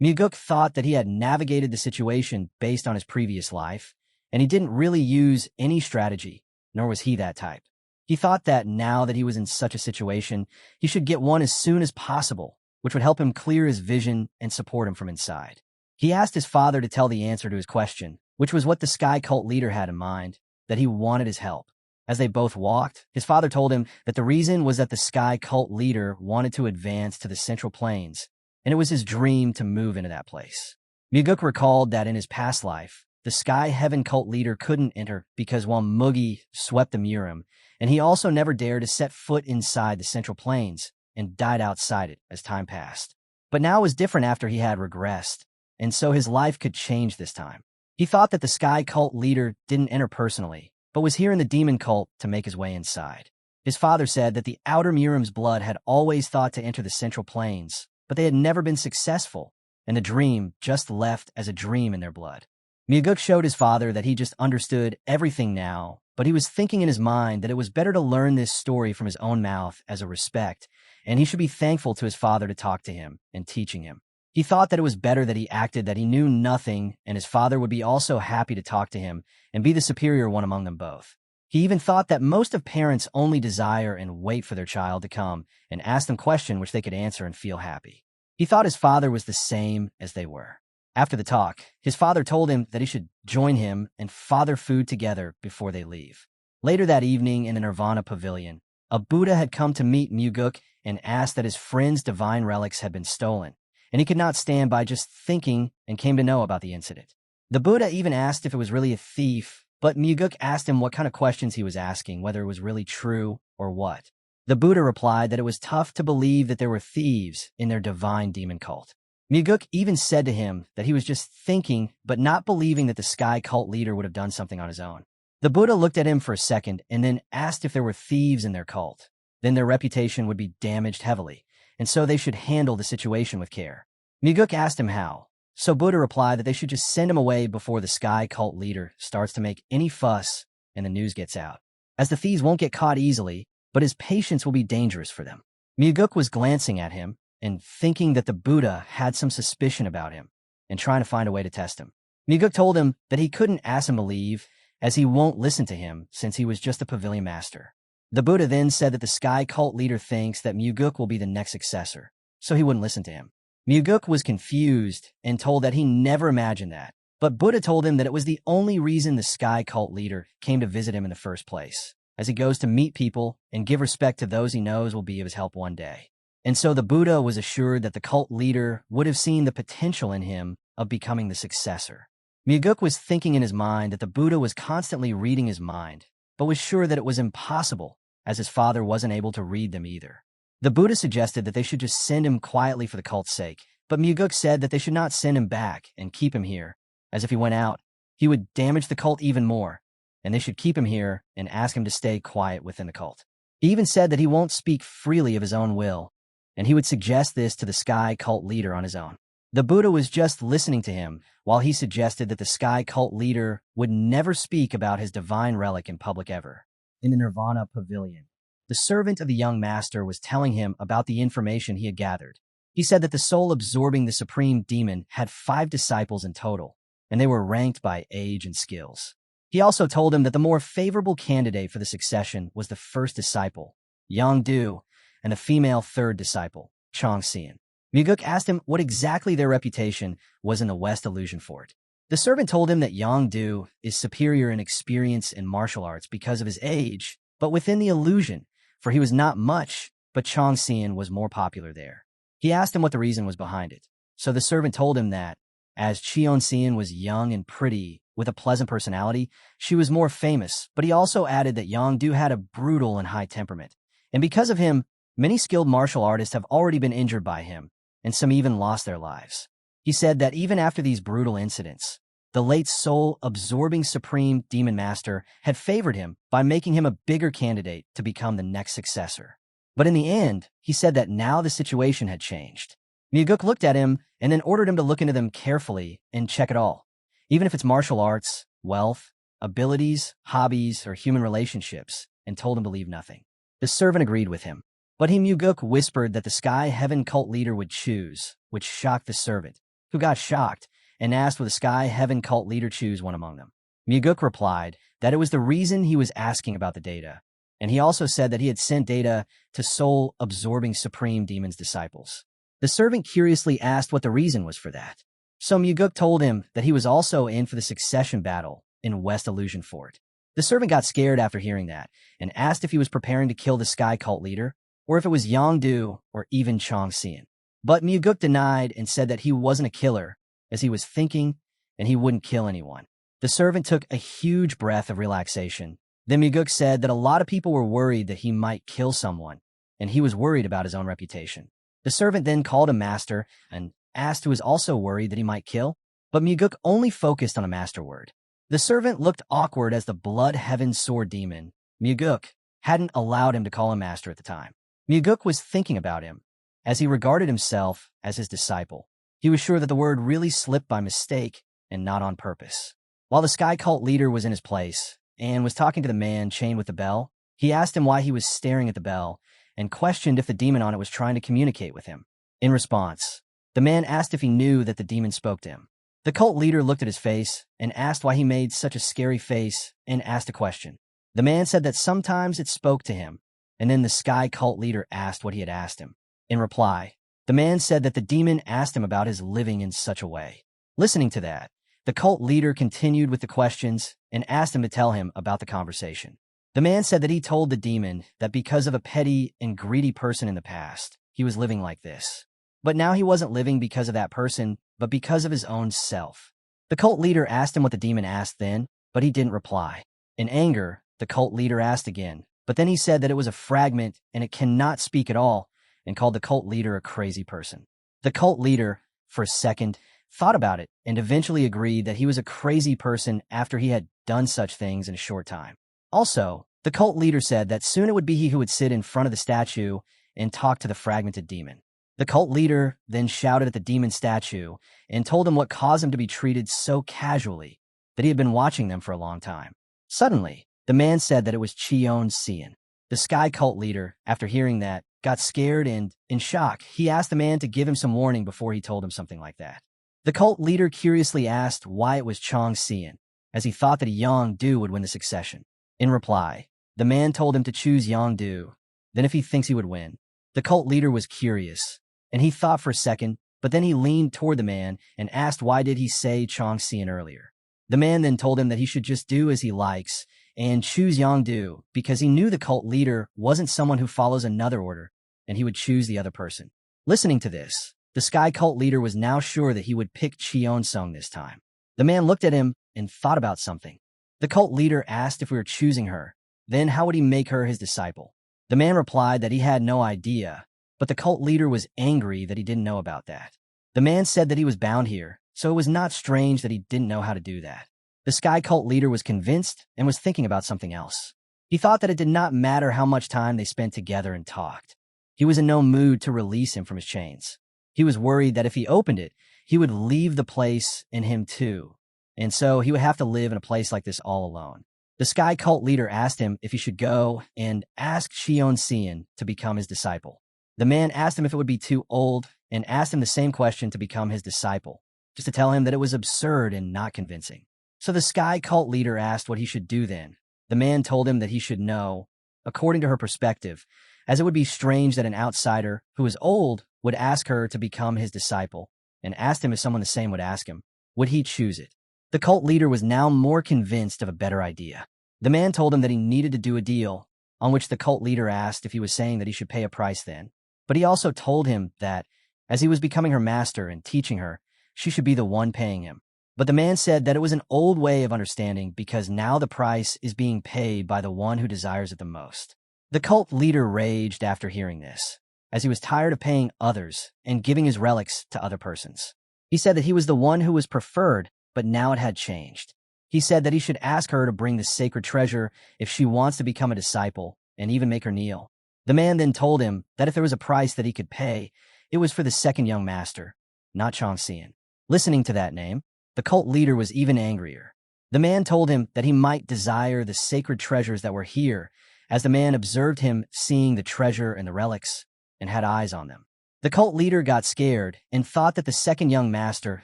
Myuguk thought that he had navigated the situation based on his previous life, and he didn't really use any strategy, nor was he that type. He thought that now that he was in such a situation, he should get one as soon as possible, which would help him clear his vision and support him from inside. He asked his father to tell the answer to his question, which was what the sky cult leader had in mind, that he wanted his help. As they both walked, his father told him that the reason was that the sky cult leader wanted to advance to the Central Plains, and it was his dream to move into that place. Myuguk recalled that in his past life, the sky heaven cult leader couldn't enter because Mugi swept the Murim, and he also never dared to set foot inside the Central Plains and died outside it as time passed. But now it was different after he had regressed, and so his life could change this time. He thought that the sky cult leader didn't enter personally, but was here in the demon cult to make his way inside. His father said that the outer Murim's blood had always thought to enter the Central Plains, but they had never been successful, and the dream just left as a dream in their blood. Myuguk showed his father that he just understood everything now, but he was thinking in his mind that it was better to learn this story from his own mouth as a respect, and he should be thankful to his father to talk to him and teaching him. He thought that it was better that he acted that he knew nothing, and his father would be also happy to talk to him and be the superior one among them both. He even thought that most of parents only desire and wait for their child to come and ask them questions which they could answer and feel happy. He thought his father was the same as they were. After the talk, his father told him that he should join him and father food together before they leave. Later that evening in the Nirvana pavilion, a Buddha had come to meet Myuguk and asked that his friend's divine relics had been stolen, and he could not stand by just thinking and came to know about the incident. The Buddha even asked if it was really a thief, but Myuguk asked him what kind of questions he was asking, whether it was really true or what. The Buddha replied that it was tough to believe that there were thieves in their divine demon cult. Myuguk even said to him that he was just thinking but not believing that the sky cult leader would have done something on his own. The Buddha looked at him for a second and then asked if there were thieves in their cult. Then their reputation would be damaged heavily, and so they should handle the situation with care. Myuguk asked him how, so Buddha replied that they should just send him away before the sky cult leader starts to make any fuss and the news gets out, as the thieves won't get caught easily, but his patience will be dangerous for them. Myuguk was glancing at him and thinking that the Buddha had some suspicion about him and trying to find a way to test him. Myuguk told him that he couldn't ask him to leave as he won't listen to him since he was just a pavilion master. The Buddha then said that the sky cult leader thinks that Myuguk will be the next successor, so he wouldn't listen to him. Myuguk was confused and told that he never imagined that, but Buddha told him that it was the only reason the sky cult leader came to visit him in the first place, as he goes to meet people and give respect to those he knows will be of his help one day. And so the Buddha was assured that the cult leader would have seen the potential in him of becoming the successor. Myuguk was thinking in his mind that the Buddha was constantly reading his mind, but was sure that it was impossible, as his father wasn't able to read them either. The Buddha suggested that they should just send him quietly for the cult's sake, but Myuguk said that they should not send him back and keep him here, as if he went out, he would damage the cult even more, and they should keep him here and ask him to stay quiet within the cult. He even said that he won't speak freely of his own will, and he would suggest this to the sky cult leader on his own. The Buddha was just listening to him while he suggested that the sky cult leader would never speak about his divine relic in public ever. In the Nirvana pavilion, the servant of the young master was telling him about the information he had gathered. He said that the soul absorbing the supreme demon had 5 disciples in total, and they were ranked by age and skills. He also told him that the more favorable candidate for the succession was the first disciple, Yang Du, and the female third disciple, Chong Xian. Myuguk asked him what exactly their reputation was in the West Illusion Fort. The servant told him that Yang Du is superior in experience in martial arts because of his age, but within the illusion, for he was not much, but Chong Xian was more popular there. He asked him what the reason was behind it, so the servant told him that As Cheon-seon was young and pretty, with a pleasant personality, she was more famous, but he also added that Yong-do had a brutal and high temperament. And because of him, many skilled martial artists have already been injured by him, and some even lost their lives. He said that even after these brutal incidents, the late soul-absorbing supreme demon master had favored him by making him a bigger candidate to become the next successor. But in the end, he said that now the situation had changed. Myuguk looked at him and then ordered him to look into them carefully and check it all, even if it's martial arts, wealth, abilities, hobbies, or human relationships, and told him to leave nothing. The servant agreed with him, but Myuguk whispered that the Sky Heaven cult leader would choose, which shocked the servant, who got shocked and asked would the Sky Heaven cult leader choose one among them. Myuguk replied that it was the reason he was asking about the data, and he also said that he had sent data to soul-absorbing supreme demon's disciples. The servant curiously asked what the reason was for that. So Myuguk told him that he was also in for the succession battle in West Illusion Fort. The servant got scared after hearing that and asked if he was preparing to kill the Sky Cult leader or if it was Yong-do or even Chong-seon. But Myuguk denied and said that he wasn't a killer, as he was thinking and he wouldn't kill anyone. The servant took a huge breath of relaxation. Then Myuguk said that a lot of people were worried that he might kill someone, and he was worried about his own reputation. The servant then called a master and asked who was also worried that he might kill, but Myuguk only focused on a master word. The servant looked awkward as the Blood Heaven Sword Demon, Myuguk, hadn't allowed him to call him master at the time. Myuguk was thinking about him, as he regarded himself as his disciple. He was sure that the word really slipped by mistake and not on purpose. While the Sky Cult leader was in his place and was talking to the man chained with the bell, he asked him why he was staring at the bell and questioned if the demon on it was trying to communicate with him. In response, the man asked if he knew that the demon spoke to him. The cult leader looked at his face and asked why he made such a scary face and asked a question. The man said that sometimes it spoke to him, and then the Sky Cult leader asked what he had asked him. In reply, the man said that the demon asked him about his living in such a way. Listening to that, the cult leader continued with the questions and asked him to tell him about the conversation. The man said that he told the demon that because of a petty and greedy person in the past, he was living like this. But now he wasn't living because of that person, but because of his own self. The cult leader asked him what the demon asked then, but he didn't reply. In anger, the cult leader asked again, but then he said that it was a fragment and it cannot speak at all, and called the cult leader a crazy person. The cult leader, for a second, thought about it and eventually agreed that he was a crazy person after he had done such things in a short time. Also, the cult leader said that soon it would be he who would sit in front of the statue and talk to the fragmented demon. The cult leader then shouted at the demon statue and told him what caused him to be treated so casually, that he had been watching them for a long time. Suddenly, the man said that it was Cheon-seon. The Sky Cult leader, after hearing that, got scared and, in shock, he asked the man to give him some warning before he told him something like that. The cult leader curiously asked why it was Chong-seon, as he thought that Yong-do would win the succession. In reply, the man told him to choose Yong-do, then if he thinks he would win. The cult leader was curious, and he thought for a second, but then he leaned toward the man and asked why did he say Chong-seon earlier. The man then told him that he should just do as he likes and choose Yong-do because he knew the cult leader wasn't someone who follows another order, and he would choose the other person. Listening to this, the Sky Cult leader was now sure that he would pick Cheon-seon this time. The man looked at him and thought about something. The cult leader asked if we were choosing her, then how would he make her his disciple? The man replied that he had no idea, but the cult leader was angry that he didn't know about that. The man said that he was bound here, so it was not strange that he didn't know how to do that. The Sky Cult leader was convinced and was thinking about something else. He thought that it did not matter how much time they spent together and talked. He was in no mood to release him from his chains. He was worried that if he opened it, he would leave the place and him too, and so he would have to live in a place like this all alone. The Sky Cult leader asked him if he should go and ask Cheon-seon to become his disciple. The man asked him if it would be too old and asked him the same question to become his disciple, just to tell him that it was absurd and not convincing. So the Sky Cult leader asked what he should do then. The man told him that he should know, according to her perspective, as it would be strange that an outsider who was old would ask her to become his disciple, and asked him if someone the same would ask him, would he choose it? The cult leader was now more convinced of a better idea. The man told him that he needed to do a deal, on which the cult leader asked if he was saying that he should pay a price then. But he also told him that, as he was becoming her master and teaching her, she should be the one paying him. But the man said that it was an old way of understanding because now the price is being paid by the one who desires it the most. The cult leader raged after hearing this, as he was tired of paying others and giving his relics to other persons. He said that he was the one who was preferred, but now it had changed. He said that he should ask her to bring the sacred treasure if she wants to become a disciple, and even make her kneel. The man then told him that if there was a price that he could pay, it was for the second young master, not Chongxian. Listening to that name, the cult leader was even angrier. The man told him that he might desire the sacred treasures that were here, as the man observed him seeing the treasure and the relics, and had eyes on them. The cult leader got scared and thought that the second young master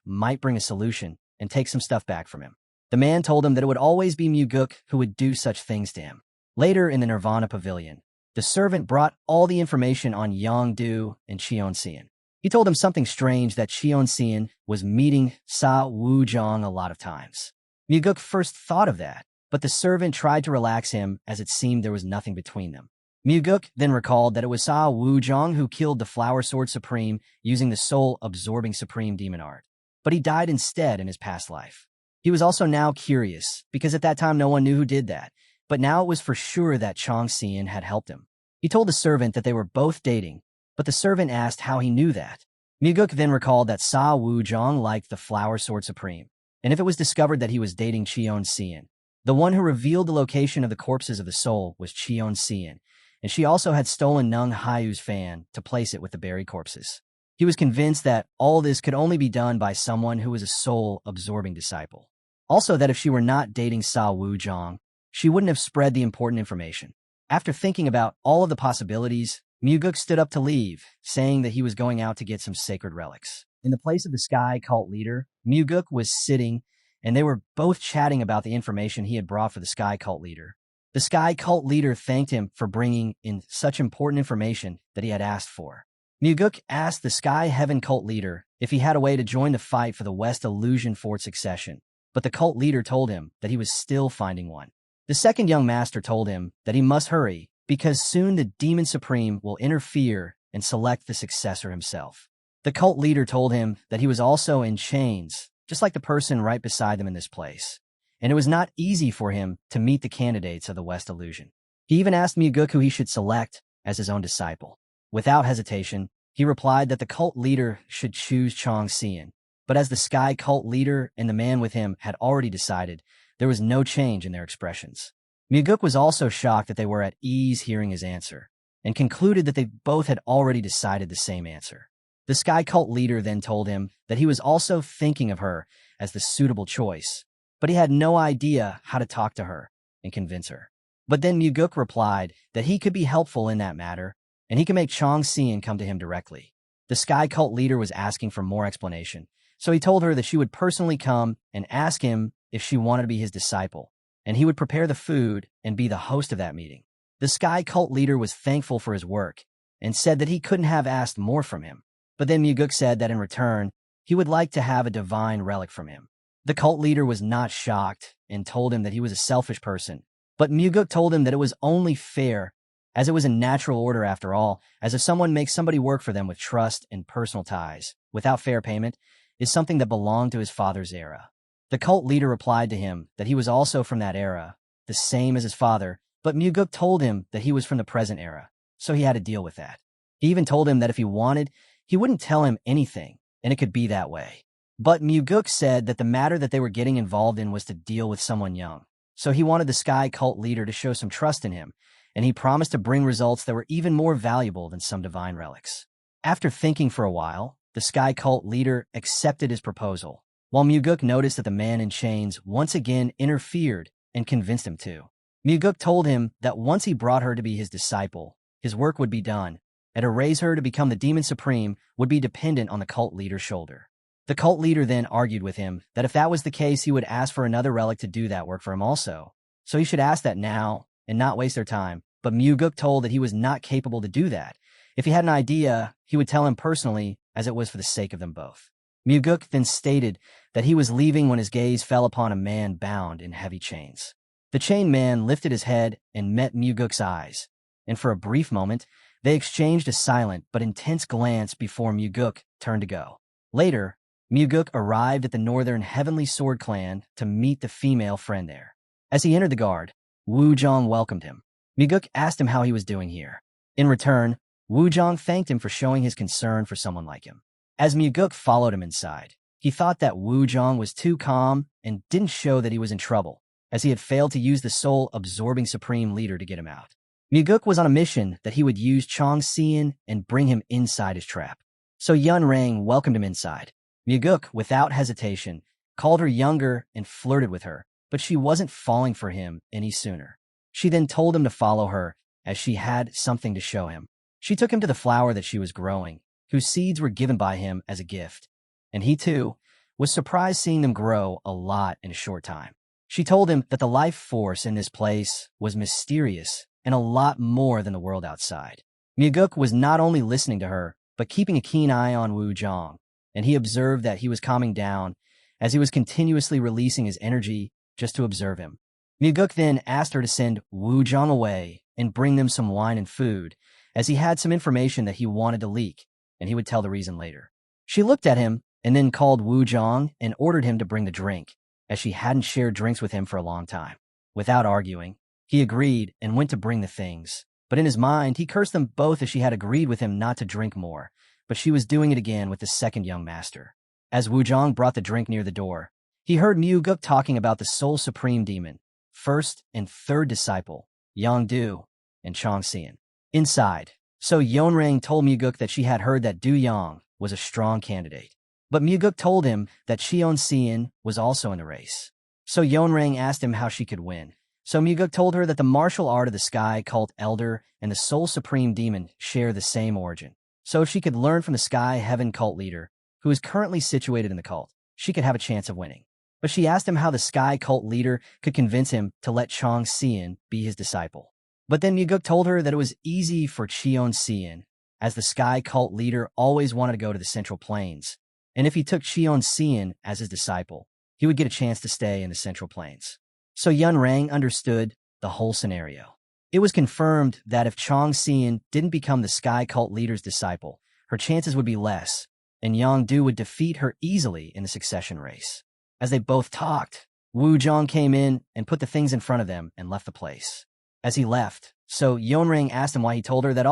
might bring a solution and take some stuff back from him. The man told him that it would always be Muguk who would do such things to him. Later in the Nirvana Pavilion, the servant brought all the information on Yongdu and Cheonxian. He told him something strange, that Cheonxian was meeting Sa Wuzhong a lot of times. Muguk first thought of that, but the servant tried to relax him as it seemed there was nothing between them. Muguk then recalled that it was Sa Wuzhong who killed the Flower Sword Supreme using the soul-absorbing Supreme Demon Art, but he died instead in his past life. He was also now curious, because at that time no one knew who did that, but now it was for sure that Chongxian had helped him. He told the servant that they were both dating, but the servant asked how he knew that. Muguk then recalled that Sa Wuzhong liked the Flower Sword Supreme, and if it was discovered that he was dating Cheonxian, the one who revealed the location of the corpses of the soul was Cheonxian, and she also had stolen Nung Haiyu's fan to place it with the buried corpses. He was convinced that all this could only be done by someone who was a soul-absorbing disciple. Also, that if she were not dating Sa Wuzhong, she wouldn't have spread the important information. After thinking about all of the possibilities, Muguk stood up to leave, saying that he was going out to get some sacred relics. In the place of the Sky Cult leader, Muguk was sitting, and they were both chatting about the information he had brought for the Sky Cult leader. The Sky Cult leader thanked him for bringing in such important information that he had asked for. Muguk asked the Sky Heaven Cult leader if he had a way to join the fight for the West Illusion Fort succession, but the cult leader told him that he was still finding one. The second young master told him that he must hurry, because soon the Demon Supreme will interfere and select the successor himself. The cult leader told him that he was also in chains, just like the person right beside them in this place, and it was not easy for him to meet the candidates of the West Illusion. He even asked Muguk who he should select as his own disciple. Without hesitation, he replied that the cult leader should choose Chongxian, but as the Sky Cult leader and the man with him had already decided, there was no change in their expressions. Muguk was also shocked that they were at ease hearing his answer, and concluded that they both had already decided the same answer. The Sky Cult leader then told him that he was also thinking of her as the suitable choice, but he had no idea how to talk to her and convince her. But then Muguk replied that he could be helpful in that matter, and he could make Chongxian come to him directly. The Sky Cult leader was asking for more explanation, so he told her that she would personally come and ask him if she wanted to be his disciple, and he would prepare the food and be the host of that meeting. The Sky Cult leader was thankful for his work and said that he couldn't have asked more from him. But then Muguk said that in return, he would like to have a divine relic from him. The cult leader was not shocked and told him that he was a selfish person, but Muguk told him that it was only fair, as it was a natural order after all, as if someone makes somebody work for them with trust and personal ties, without fair payment, is something that belonged to his father's era. The cult leader replied to him that he was also from that era, the same as his father, but Muguk told him that he was from the present era, so he had to deal with that. He even told him that if he wanted, he wouldn't tell him anything, and it could be that way. But Muguk said that the matter that they were getting involved in was to deal with someone young, so he wanted the Sky Cult leader to show some trust in him, and he promised to bring results that were even more valuable than some divine relics. After thinking for a while, the Sky Cult leader accepted his proposal, while Muguk noticed that the man in chains once again interfered and convinced him to. Muguk told him that once he brought her to be his disciple, his work would be done, and to raise her to become the Demon Supreme would be dependent on the cult leader's shoulder. The cult leader then argued with him that if that was the case, he would ask for another relic to do that work for him also, so he should ask that now and not waste their time. But Muguk told that he was not capable to do that. If he had an idea, he would tell him personally, as it was for the sake of them both. Muguk then stated that he was leaving when his gaze fell upon a man bound in heavy chains. The chained man lifted his head and met Muguk's eyes, and for a brief moment, they exchanged a silent but intense glance before Muguk turned to go. Later, Muguk arrived at the Northern Heavenly Sword Clan to meet the female friend there. As he entered the guard, Wu Zhang welcomed him. Muguk asked him how he was doing here. In return, Wu Zhang thanked him for showing his concern for someone like him. As Muguk followed him inside, he thought that Wu Zhang was too calm and didn't show that he was in trouble, as he had failed to use the soul-absorbing Supreme Leader to get him out. Muguk was on a mission that he would use Chong Xian and bring him inside his trap. So Yun Rang welcomed him inside. Muguk, without hesitation, called her younger and flirted with her, but she wasn't falling for him any sooner. She then told him to follow her, as she had something to show him. She took him to the flower that she was growing, whose seeds were given by him as a gift. And he, too, was surprised seeing them grow a lot in a short time. She told him that the life force in this place was mysterious and a lot more than the world outside. Muguk was not only listening to her, but keeping a keen eye on Wu Zhang, and he observed that he was calming down as he was continuously releasing his energy just to observe him. Muguk then asked her to send Wu Zhang away and bring them some wine and food, as he had some information that he wanted to leak, and he would tell the reason later. She looked at him and then called Wu Zhang and ordered him to bring the drink, as she hadn't shared drinks with him for a long time. Without arguing, he agreed and went to bring the things, but in his mind he cursed them both as she had agreed with him not to drink more, but she was doing it again with the second young master. As Wu Zhang brought the drink near the door, he heard Muguk talking about the Soul Supreme Demon, first and third disciple, Yang Du, and Chong Xian. Inside, so Yonrang told Muguk that she had heard that Du Yang was a strong candidate. But Muguk told him that Cheon Xian was also in the race. So Yonrang asked him how she could win. So Muguk told her that the martial art of the Sky Cult Elder and the Soul Supreme Demon share the same origin. So if she could learn from the Sky Heaven Cult leader, who is currently situated in the cult, she could have a chance of winning. But she asked him how the Sky Cult leader could convince him to let Chong Xian be his disciple. But then Muguk told her that it was easy for Cheon Xian, as the Sky Cult leader always wanted to go to the Central Plains, and if he took Cheon Xian as his disciple, he would get a chance to stay in the Central Plains. So Yun Rang understood the whole scenario. It was confirmed that if Chong Xian didn't become the Sky Cult leader's disciple, her chances would be less, and Yang Du would defeat her easily in the succession race. As they both talked, Wu Zhang came in and put the things in front of them and left the place. As he left, so Yonrang asked him why he told her that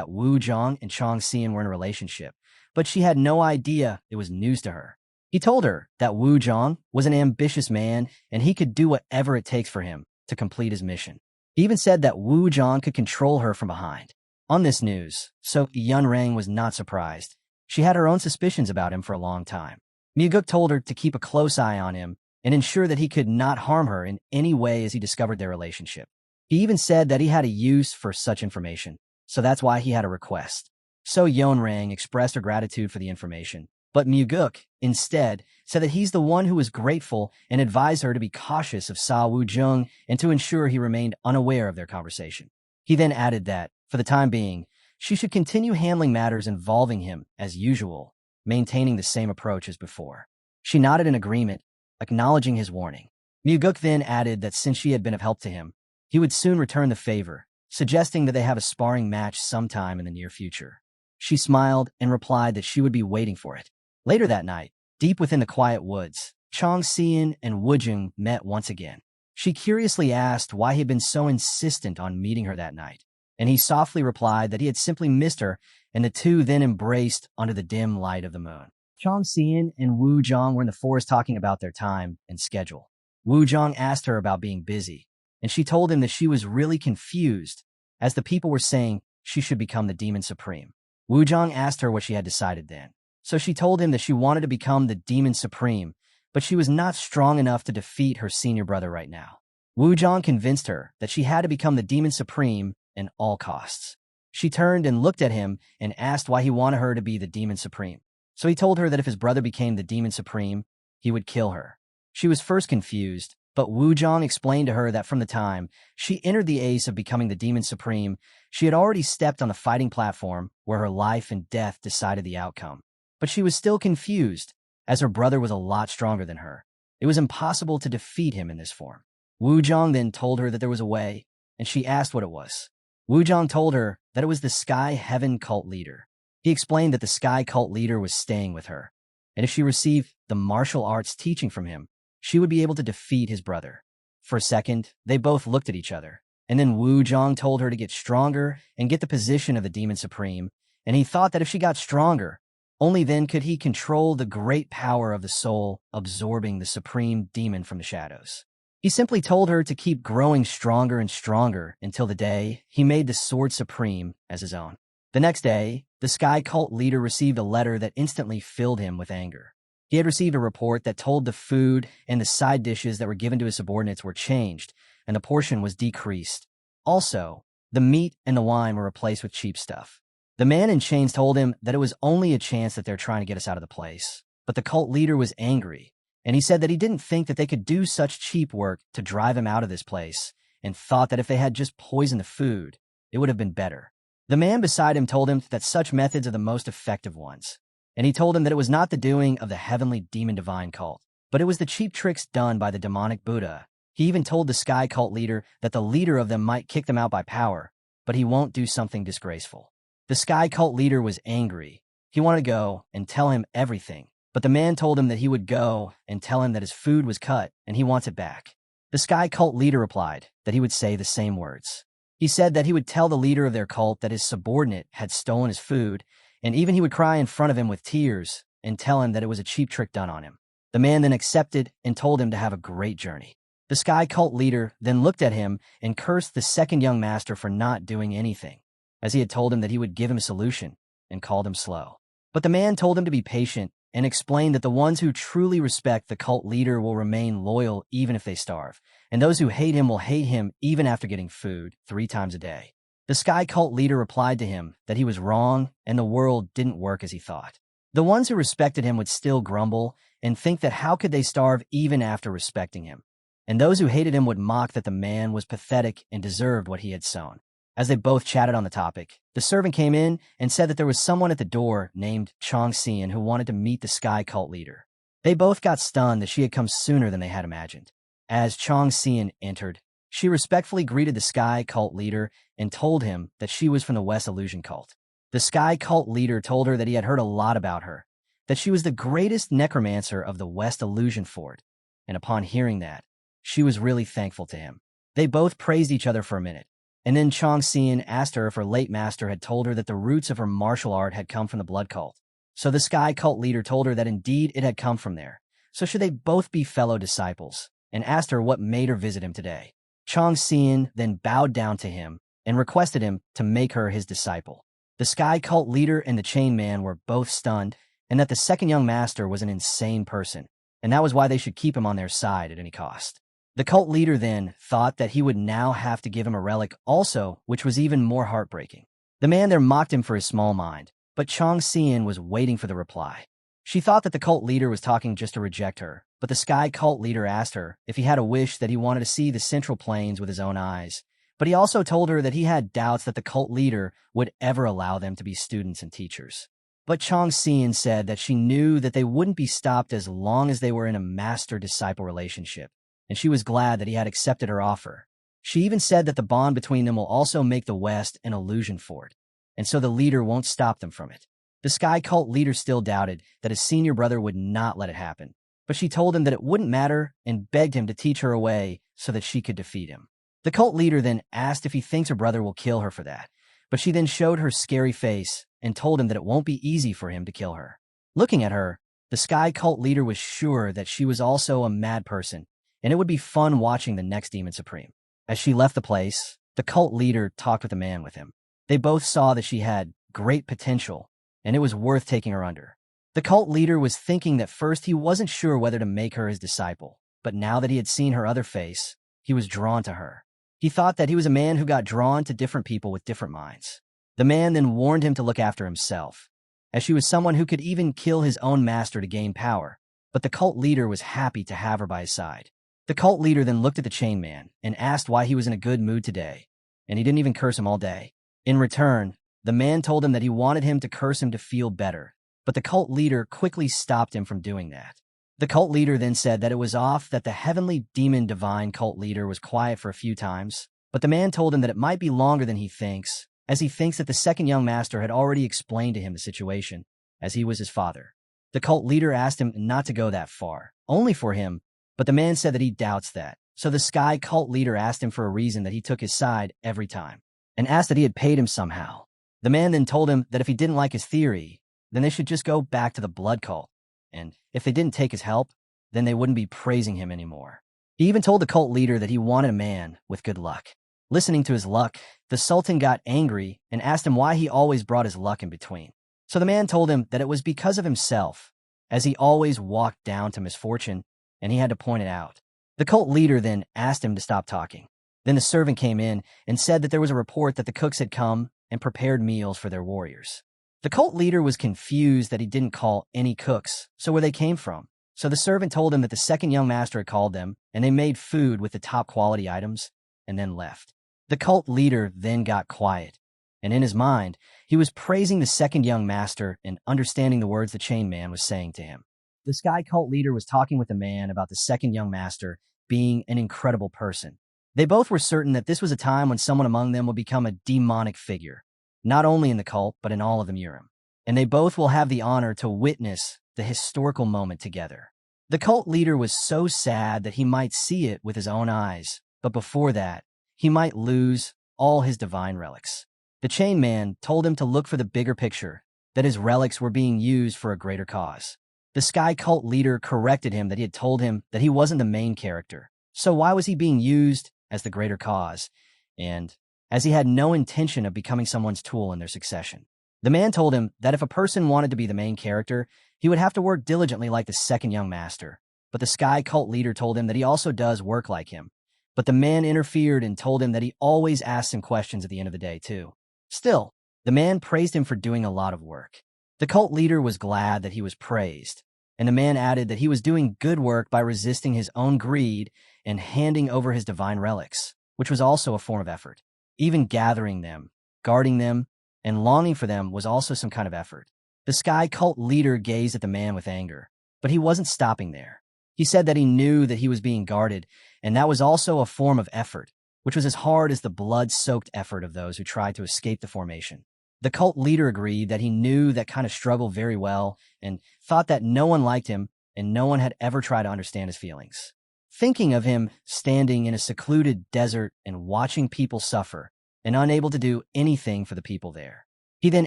Wu Zhang and Chong Xian were in a relationship, but she had no idea it was news to her. He told her that Wu Zhang was an ambitious man and he could do whatever it takes for him to complete his mission. He even said that Wu Zhang could control her from behind. On this news, so Yun Rang was not surprised. She had her own suspicions about him for a long time. Muguk told her to keep a close eye on him and ensure that he could not harm her in any way as he discovered their relationship. He even said that he had a use for such information, so that's why he had a request. So Yonrang expressed her gratitude for the information, but Muguk, instead, said that he's the one who was grateful and advised her to be cautious of Sa Wu Zheng and to ensure he remained unaware of their conversation. He then added that, for the time being, she should continue handling matters involving him as usual, maintaining the same approach as before. She nodded in agreement, acknowledging his warning. Muguk then added that since she had been of help to him, he would soon return the favor, suggesting that they have a sparring match sometime in the near future. She smiled and replied that she would be waiting for it. Later that night, deep within the quiet woods, Chong Xian and Wu Jing met once again. She curiously asked why he had been so insistent on meeting her that night, and he softly replied that he had simply missed her, and the two then embraced under the dim light of the moon. Chong Xian and Wu Zhang were in the forest talking about their time and schedule. Wu Zhang asked her about being busy, and she told him that she was really confused, as the people were saying she should become the Demon Supreme. Wu Zhang asked her what she had decided then. So she told him that she wanted to become the Demon Supreme, but she was not strong enough to defeat her senior brother right now. Wu Zhang convinced her that she had to become the Demon Supreme at all costs. She turned and looked at him and asked why he wanted her to be the Demon Supreme. So he told her that if his brother became the Demon Supreme, he would kill her. She was first confused, but Wu Zhang explained to her that from the time she entered the ace of becoming the Demon Supreme, she had already stepped on the fighting platform where her life and death decided the outcome. But she was still confused, as her brother was a lot stronger than her. It was impossible to defeat him in this form. Wu Zhang then told her that there was a way, and she asked what it was. Wu Zhang told her that it was the Sky Heaven Cult leader. He explained that the Sky Cult leader was staying with her. and if she received the martial arts teaching from him, she would be able to defeat his brother. For a second, they both looked at each other, and then Wu Zhang told her to get stronger and get the position of the Demon Supreme, and he thought that if she got stronger, only then could he control the great power of the soul, absorbing the supreme demon from the shadows. He simply told her to keep growing stronger and stronger until the day he made the Sword Supreme as his own. The next day, the Sky Cult leader received a letter that instantly filled him with anger. He had received a report that told the food and the side dishes that were given to his subordinates were changed, and the portion was decreased. Also, the meat and the wine were replaced with cheap stuff. The man in chains told him that it was only a chance that they're trying to get us out of the place. But the cult leader was angry, and he said that he didn't think that they could do such cheap work to drive him out of this place, and thought that if they had just poisoned the food, it would have been better. The man beside him told him that such methods are the most effective ones, and he told him that it was not the doing of the heavenly demon divine cult, but it was the cheap tricks done by the demonic Buddha. He even told the Sky Cult leader that the leader of them might kick them out by power, but he won't do something disgraceful. The Sky Cult leader was angry. He wanted to go and tell him everything, but the man told him that he would go and tell him that his food was cut and he wants it back. The Sky Cult leader replied that he would say the same words. He said that he would tell the leader of their cult that his subordinate had stolen his food, and even he would cry in front of him with tears and tell him that it was a cheap trick done on him. The man then accepted and told him to have a great journey. The Sky Cult leader then looked at him and cursed the second young master for not doing anything, as he had told him that he would give him a solution, and called him slow. But the man told him to be patient and explained that the ones who truly respect the cult leader will remain loyal even if they starve, and those who hate him will hate him even after getting food 3 times a day. The Sky Cult leader replied to him that he was wrong and the world didn't work as he thought. The ones who respected him would still grumble and think that how could they starve even after respecting him, and those who hated him would mock that the man was pathetic and deserved what he had sown. As they both chatted on the topic, the servant came in and said that there was someone at the door named Chong Xian who wanted to meet the Sky Cult leader. They both got stunned that she had come sooner than they had imagined. As Chong Xian entered, she respectfully greeted the Sky Cult leader and told him that she was from the West Illusion Cult. The Sky Cult leader told her that he had heard a lot about her, that she was the greatest necromancer of the West Illusion Fort, and upon hearing that, she was really thankful to him. They both praised each other for a minute. And then Chong Xian asked her if her late master had told her that the roots of her martial art had come from the blood cult. So the Sky Cult leader told her that indeed it had come from there. So should they both be fellow disciples, and asked her what made her visit him today. Chong Xian then bowed down to him and requested him to make her his disciple. The Sky Cult leader and the chain man were both stunned, and that the second young master was an insane person, and that was why they should keep him on their side at any cost. The cult leader then thought that he would now have to give him a relic also, which was even more heartbreaking. The man there mocked him for his small mind, but Chong Xian was waiting for the reply. She thought that the cult leader was talking just to reject her, but the Sky Cult leader asked her if he had a wish that he wanted to see the Central Plains with his own eyes, but he also told her that he had doubts that the cult leader would ever allow them to be students and teachers. But Chong Xian said that she knew that they wouldn't be stopped as long as they were in a master-disciple relationship, and she was glad that he had accepted her offer. She even said that the bond between them will also make the West an illusion fort, and so the leader won't stop them from it. The Sky Cult leader still doubted that his senior brother would not let it happen, but she told him that it wouldn't matter and begged him to teach her a way so that she could defeat him. The cult leader then asked if he thinks her brother will kill her for that, but she then showed her scary face and told him that it won't be easy for him to kill her. Looking at her, the Sky Cult leader was sure that she was also a mad person, and it would be fun watching the next Demon Supreme. As she left the place, the cult leader talked with the man with him. They both saw that she had great potential, and it was worth taking her under. The cult leader was thinking that first he wasn't sure whether to make her his disciple, but now that he had seen her other face, he was drawn to her. He thought that he was a man who got drawn to different people with different minds. The man then warned him to look after himself, as she was someone who could even kill his own master to gain power, but the cult leader was happy to have her by his side. The cult leader then looked at the chain man and asked why he was in a good mood today, and he didn't even curse him all day. In return, the man told him that he wanted him to curse him to feel better, but the cult leader quickly stopped him from doing that. The cult leader then said that it was off that the heavenly demon divine cult leader was quiet for a few times, but the man told him that it might be longer than he thinks, as he thinks that the second young master had already explained to him the situation, as he was his father. The cult leader asked him not to go that far, only for him, but the man said that he doubts that. So the sky cult leader asked him for a reason that he took his side every time, and asked that he had paid him somehow. The man then told him that if he didn't like his theory, then they should just go back to the blood cult, and if they didn't take his help, then they wouldn't be praising him anymore. He even told the cult leader that he wanted a man with good luck. Listening to his luck, the Sultan got angry and asked him why he always brought his luck in between. So the man told him that it was because of himself, as he always walked down to misfortune, and he had to point it out. The cult leader then asked him to stop talking. Then the servant came in and said that there was a report that the cooks had come and prepared meals for their warriors. The cult leader was confused that he didn't call any cooks, so where they came from. So the servant told him that the second young master had called them, and they made food with the top quality items, and then left. The cult leader then got quiet, and in his mind, he was praising the second young master and understanding the words the chain man was saying to him. The sky cult leader was talking with the man about the second young master being an incredible person. They both were certain that this was a time when someone among them would become a demonic figure, not only in the cult, but in all of the Murim. And they both will have the honor to witness the historical moment together. The cult leader was so sad that he might see it with his own eyes, but before that, he might lose all his divine relics. The chain man told him to look for the bigger picture, that his relics were being used for a greater cause. The sky cult leader corrected him that he had told him that he wasn't the main character. So why was he being used as the greater cause? And as he had no intention of becoming someone's tool in their succession. The man told him that if a person wanted to be the main character, he would have to work diligently like the second young master. But the sky cult leader told him that he also does work like him. But the man interfered and told him that he always asks him questions at the end of the day, too. Still, the man praised him for doing a lot of work. The cult leader was glad that he was praised, and the man added that he was doing good work by resisting his own greed and handing over his divine relics, which was also a form of effort. Even gathering them, guarding them, and longing for them was also some kind of effort. The sky cult leader gazed at the man with anger, but he wasn't stopping there. He said that he knew that he was being guarded, and that was also a form of effort, which was as hard as the blood-soaked effort of those who tried to escape the formation. The cult leader agreed that he knew that kind of struggle very well and thought that no one liked him and no one had ever tried to understand his feelings. Thinking of him standing in a secluded desert and watching people suffer and unable to do anything for the people there. He then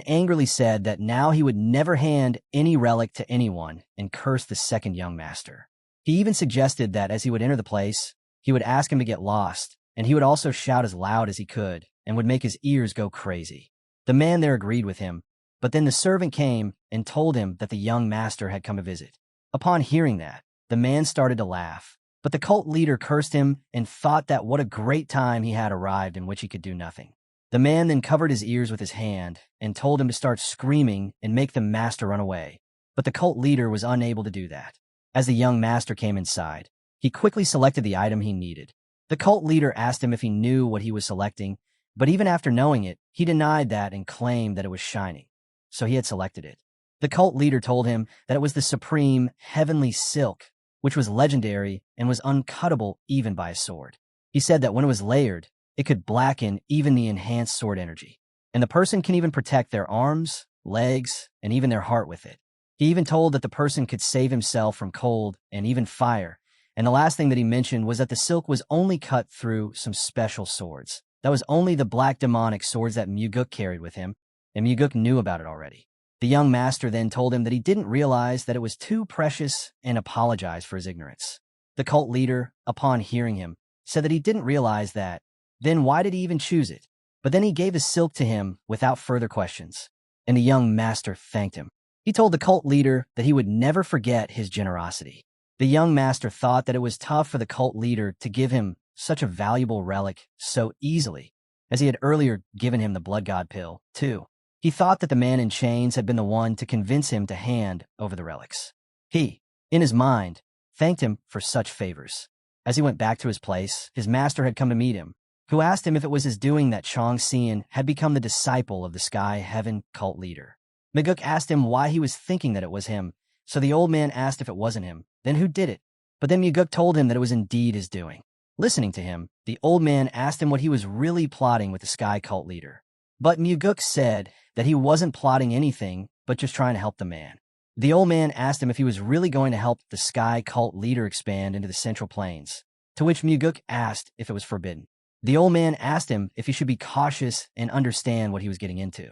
angrily said that now he would never hand any relic to anyone and cursed the second young master. He even suggested that as he would enter the place, he would ask him to get lost, and he would also shout as loud as he could and would make his ears go crazy. The man there agreed with him, but then the servant came and told him that the young master had come to visit. Upon hearing that, the man started to laugh, but the cult leader cursed him and thought that what a great time he had arrived in which he could do nothing. The man then covered his ears with his hand and told him to start screaming and make the master run away, but the cult leader was unable to do that. As the young master came inside, he quickly selected the item he needed. The cult leader asked him if he knew what he was selecting, but even after knowing it, he denied that and claimed that it was shining. So he had selected it. The cult leader told him that it was the supreme heavenly silk, which was legendary and was uncuttable even by a sword. He said that when it was layered, it could blacken even the enhanced sword energy, and the person can even protect their arms, legs, and even their heart with it. He even told that the person could save himself from cold and even fire, and the last thing that he mentioned was that the silk was only cut through some special swords. That was only the black demonic swords that Muguk carried with him, and Muguk knew about it already. The young master then told him that he didn't realize that it was too precious and apologized for his ignorance. The cult leader, upon hearing him, said that he didn't realize that. Then why did he even choose it? But then he gave the silk to him without further questions, and the young master thanked him. He told the cult leader that he would never forget his generosity. The young master thought that it was tough for the cult leader to give him such a valuable relic so easily, as he had earlier given him the blood god pill, too. He thought that the man in chains had been the one to convince him to hand over the relics. He, in his mind, thanked him for such favors. As he went back to his place, his master had come to meet him, who asked him if it was his doing that Chong Xian had become the disciple of the Sky Heaven cult leader. Muguk asked him why he was thinking that it was him, so the old man asked if it wasn't him, then who did it? But then Muguk told him that it was indeed his doing. Listening to him, the old man asked him what he was really plotting with the Sky cult leader. But Muguk said that he wasn't plotting anything, but just trying to help the man. The old man asked him if he was really going to help the sky cult leader expand into the Central Plains, to which Muguk asked if it was forbidden. The old man asked him if he should be cautious and understand what he was getting into.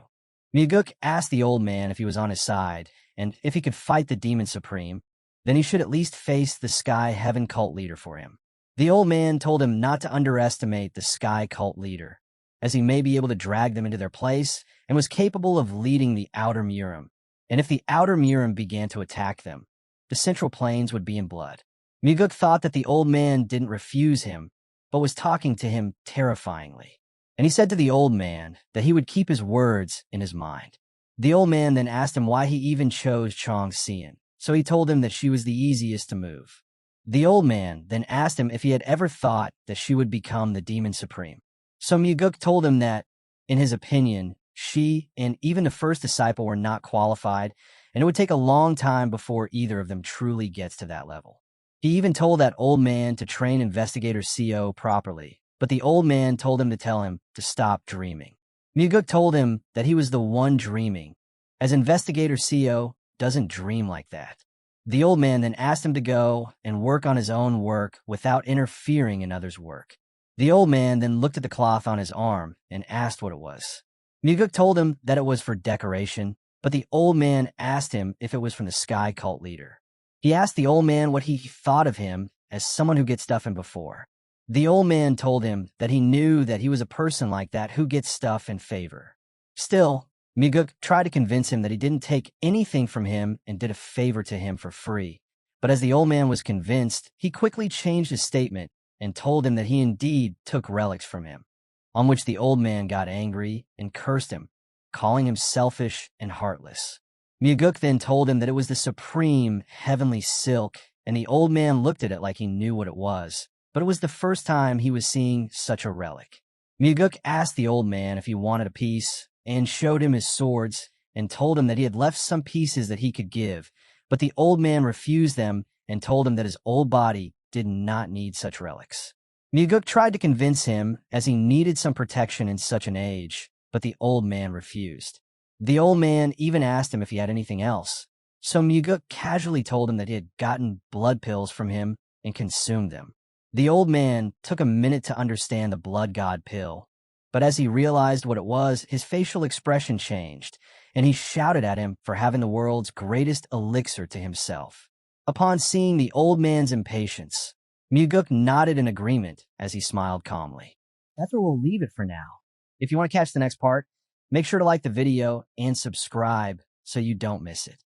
Muguk asked the old man if he was on his side, and if he could fight the Demon Supreme, then he should at least face the Sky Heaven cult leader for him. The old man told him not to underestimate the Sky cult leader, as he may be able to drag them into their place and was capable of leading the Outer Murim. And if the Outer Murim began to attack them, the Central Plains would be in blood. Muguk thought that the old man didn't refuse him, but was talking to him terrifyingly. And he said to the old man that he would keep his words in his mind. The old man then asked him why he even chose Chong Sian, so he told him that she was the easiest to move. The old man then asked him if he had ever thought that she would become the Demon Supreme. So Muguk told him that, in his opinion, she and even the first disciple were not qualified, and it would take a long time before either of them truly gets to that level. He even told that old man to train Investigator CO properly, but the old man told him to tell him to stop dreaming. Muguk told him that he was the one dreaming, as Investigator CO doesn't dream like that. The old man then asked him to go and work on his own work without interfering in others' work. The old man then looked at the cloth on his arm and asked what it was. Muguk told him that it was for decoration, but the old man asked him if it was from the Sky Cult leader. He asked the old man what he thought of him as someone who gets stuff in before. The old man told him that he knew that he was a person like that who gets stuff in favor. Still, Muguk tried to convince him that he didn't take anything from him and did a favor to him for free. But as the old man was convinced, he quickly changed his statement and told him that he indeed took relics from him, on which the old man got angry and cursed him, calling him selfish and heartless. Muguk then told him that it was the supreme heavenly silk, and the old man looked at it like he knew what it was, but it was the first time he was seeing such a relic. Muguk asked the old man if he wanted a piece, and showed him his swords, and told him that he had left some pieces that he could give, but the old man refused them and told him that his old body did not need such relics. Muguk tried to convince him, as he needed some protection in such an age, but the old man refused. The old man even asked him if he had anything else, so Muguk casually told him that he had gotten blood pills from him and consumed them. The old man took a minute to understand the blood god pill, but as he realized what it was, his facial expression changed, and he shouted at him for having the world's greatest elixir to himself. Upon seeing the old man's impatience, Muguk nodded in agreement as he smiled calmly. That's where we'll leave it for now. If you want to catch the next part, make sure to like the video and subscribe so you don't miss it.